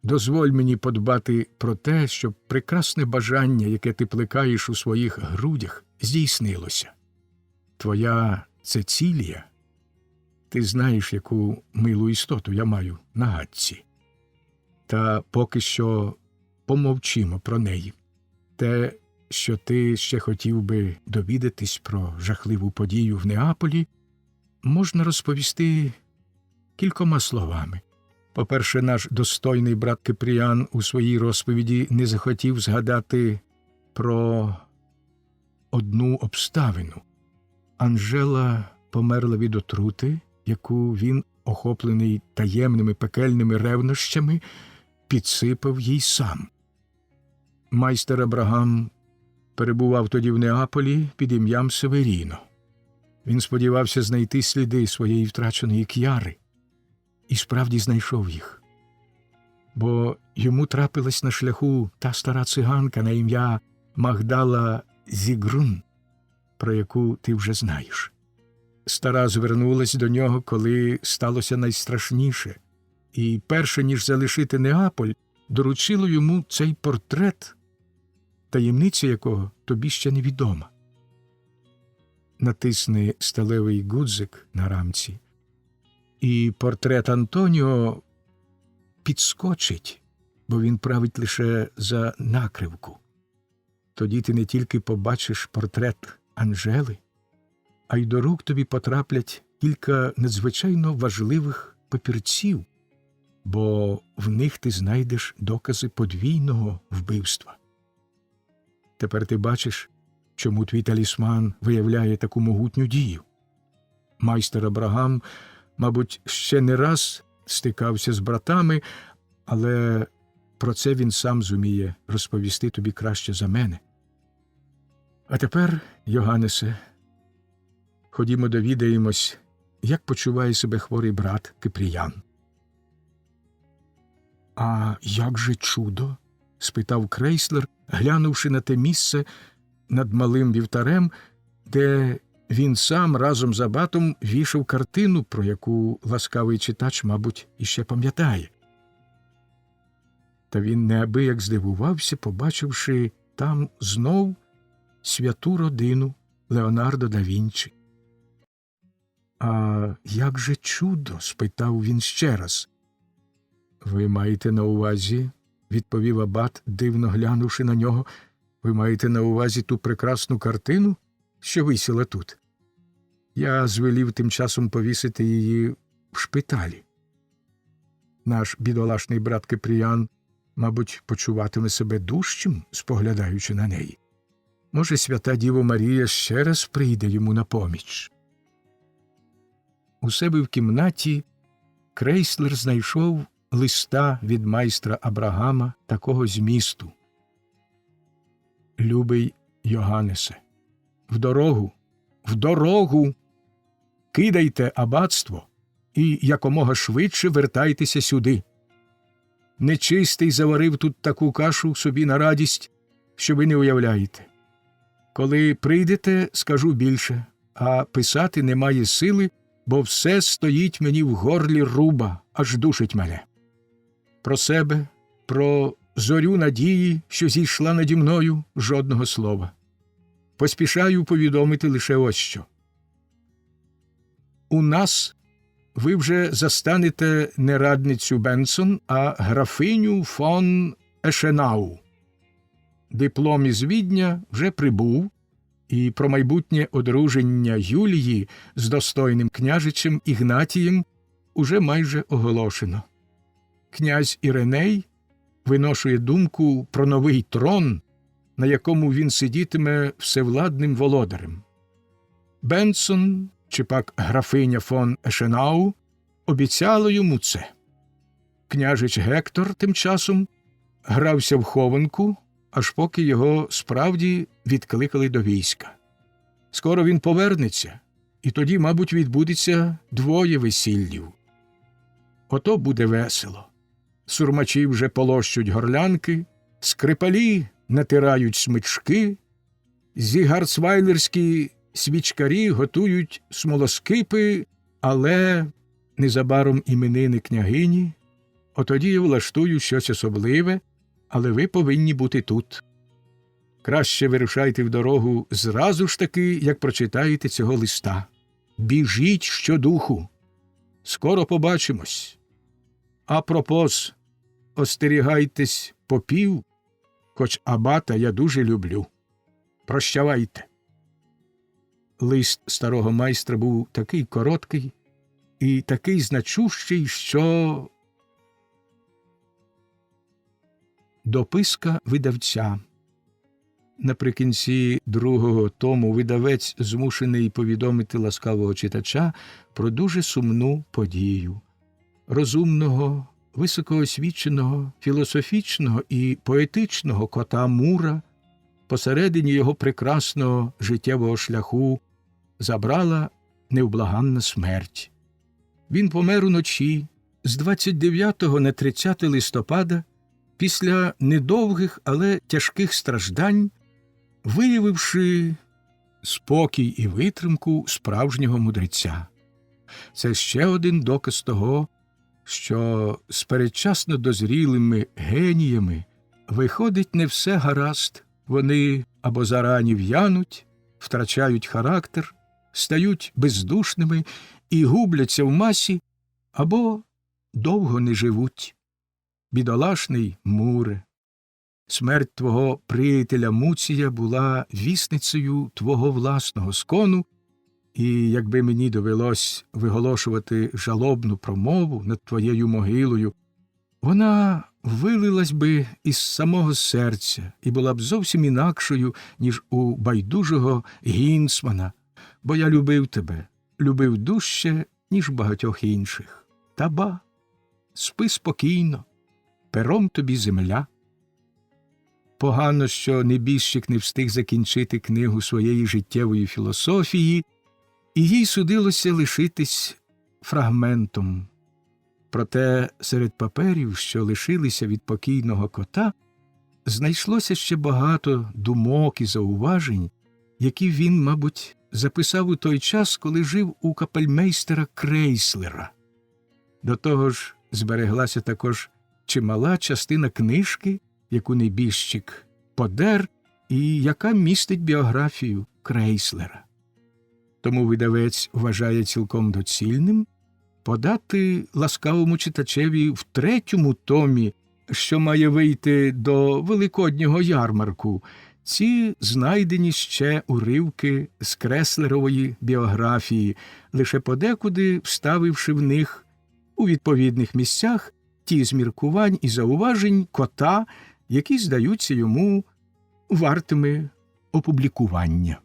A: Дозволь мені подбати про те, щоб прекрасне бажання, яке ти плекаєш у своїх грудях, здійснилося. Твоя Цецілія, ти знаєш, яку милу істоту я маю на гадці. Та поки що помовчимо про неї. Те, що ти ще хотів би довідатись про жахливу подію в Неаполі, можна розповісти кількома словами. По-перше, наш достойний брат Кипріян у своїй розповіді не захотів згадати про одну обставину. Анжела померла від отрути, яку він, охоплений таємними пекельними ревнощами, підсипав їй сам. Майстер Абрагам перебував тоді в Неаполі під ім'ям Северіно. Він сподівався знайти сліди своєї втраченої К'яри. І справді знайшов їх. Бо йому трапилась на шляху та стара циганка на ім'я Магдала Зігрун, про яку ти вже знаєш. Стара звернулась до нього, коли сталося найстрашніше, і перше, ніж залишити Неаполь, доручило йому цей портрет, таємниця якого тобі ще невідома. Натисни сталевий гудзик на рамці, і портрет Антоніо підскочить, бо він править лише за накривку. Тоді ти не тільки побачиш портрет Анжели, а й до рук тобі потраплять кілька надзвичайно важливих папірців, бо в них ти знайдеш докази подвійного вбивства. Тепер ти бачиш, чому твій талісман виявляє таку могутню дію. Майстер Абрагам, мабуть, ще не раз стикався з братами, але про це він сам зуміє розповісти тобі краще за мене. А тепер, Йоганнесе, ходімо довідаємось, як почуває себе хворий брат Кипріян. «А як же чудо?» – спитав Крейслер, глянувши на те місце над малим вівтарем, де він сам разом з абатом вішав картину, про яку ласкавий читач, мабуть, іще пам'ятає. Та він неабияк здивувався, побачивши там знов святу родину Леонардо да Вінчі. «А як же чудо?» – спитав він ще раз. «Ви маєте на увазі?» – відповів абат, дивно глянувши на нього. «Ви маєте на увазі ту прекрасну картину, що висіла тут? Я звелів тим часом повісити її в шпиталі. Наш бідолашний брат Кипріян, мабуть, почуватиме себе дужчим, споглядаючи на неї. Може, свята Діво Марія ще раз прийде йому на поміч». У себе в кімнаті Крейслер знайшов листа від майстра Абрагама такого змісту. «Любий Йоганнесе, в дорогу! Кидайте аббатство і якомога швидше вертайтеся сюди. Нечистий заварив тут таку кашу собі на радість, що ви не уявляєте. Коли прийдете, скажу більше, а писати немає сили, бо все стоїть мені в горлі руба, аж душить мене. Про себе, про зорю надії, що зійшла наді мною, жодного слова. Поспішаю повідомити лише ось що. У нас ви вже застанете не радницю Бенсон, а графиню фон Ешенау. Диплом із Відня вже прибув, і про майбутнє одруження Юлії з достойним княжичем Ігнатієм уже майже оголошено. Князь Іриней виношує думку про новий трон, на якому він сидітиме всевладним володарем. Бенсон, чи пак графиня фон Ешенау, обіцяла йому це. Княжич Гектор тим часом грався в хованку, аж поки його справді відкликали до війська. Скоро він повернеться, і тоді, мабуть, відбудеться 2 весіллів. Ото буде весело. Сурмачі вже полощуть горлянки, скрипалі натирають смички, зігарцвайлерські свічкарі готують смолоскипи, але незабаром іменини княгині, отоді я влаштую щось особливе, але ви повинні бути тут. Краще вирушайте в дорогу зразу ж таки, як прочитаєте цього листа. Біжіть щодуху. Скоро побачимось. Апропос, остерігайтесь попів, хоч абата я дуже люблю. Прощавайте. Лист старого майстра був такий короткий і такий значущий, що... Дописка видавця. Наприкінці 2-го тому видавець змушений повідомити ласкавого читача про дуже сумну подію. Розумного, високоосвіченого, філософічного і поетичного кота Мура посередині його прекрасного життєвого шляху забрала невблаганна смерть. Він помер уночі з 29 на 30 листопада після недовгих, але тяжких страждань, виявивши спокій і витримку справжнього мудреця. Це ще один доказ того, що з передчасно дозрілими геніями виходить не все гаразд. Вони або зарані в'януть, втрачають характер, стають бездушними і губляться в масі, або довго не живуть. Бідолашний Муре, смерть твого приятеля Муція була вісницею твого власного скону, і якби мені довелось виголошувати жалобну промову над твоєю могилою, вона вилилась би із самого серця і була б зовсім інакшою, ніж у байдужого Гінцмана, бо я любив тебе, любив дужче, ніж багатьох інших. Та ба, спи спокійно, пером тобі земля. Погано, що небіжчик не встиг закінчити книгу своєї життєвої філософії, і їй судилося лишитись фрагментом. Проте серед паперів, що лишилися від покійного кота, знайшлося ще багато думок і зауважень, які він, мабуть, записав у той час, коли жив у капельмейстера Крейслера. До того ж, збереглася також чимала частина книжки, яку небіжчик подер і яка містить біографію Крейслера. Тому видавець вважає цілком доцільним подати ласкавому читачеві в 3-му томі, що має вийти до Великоднього ярмарку, ці знайдені ще уривки з Креслерової біографії, лише подекуди вставивши в них у відповідних місцях ті зміркувань і зауважень кота, які здаються йому вартими опублікування.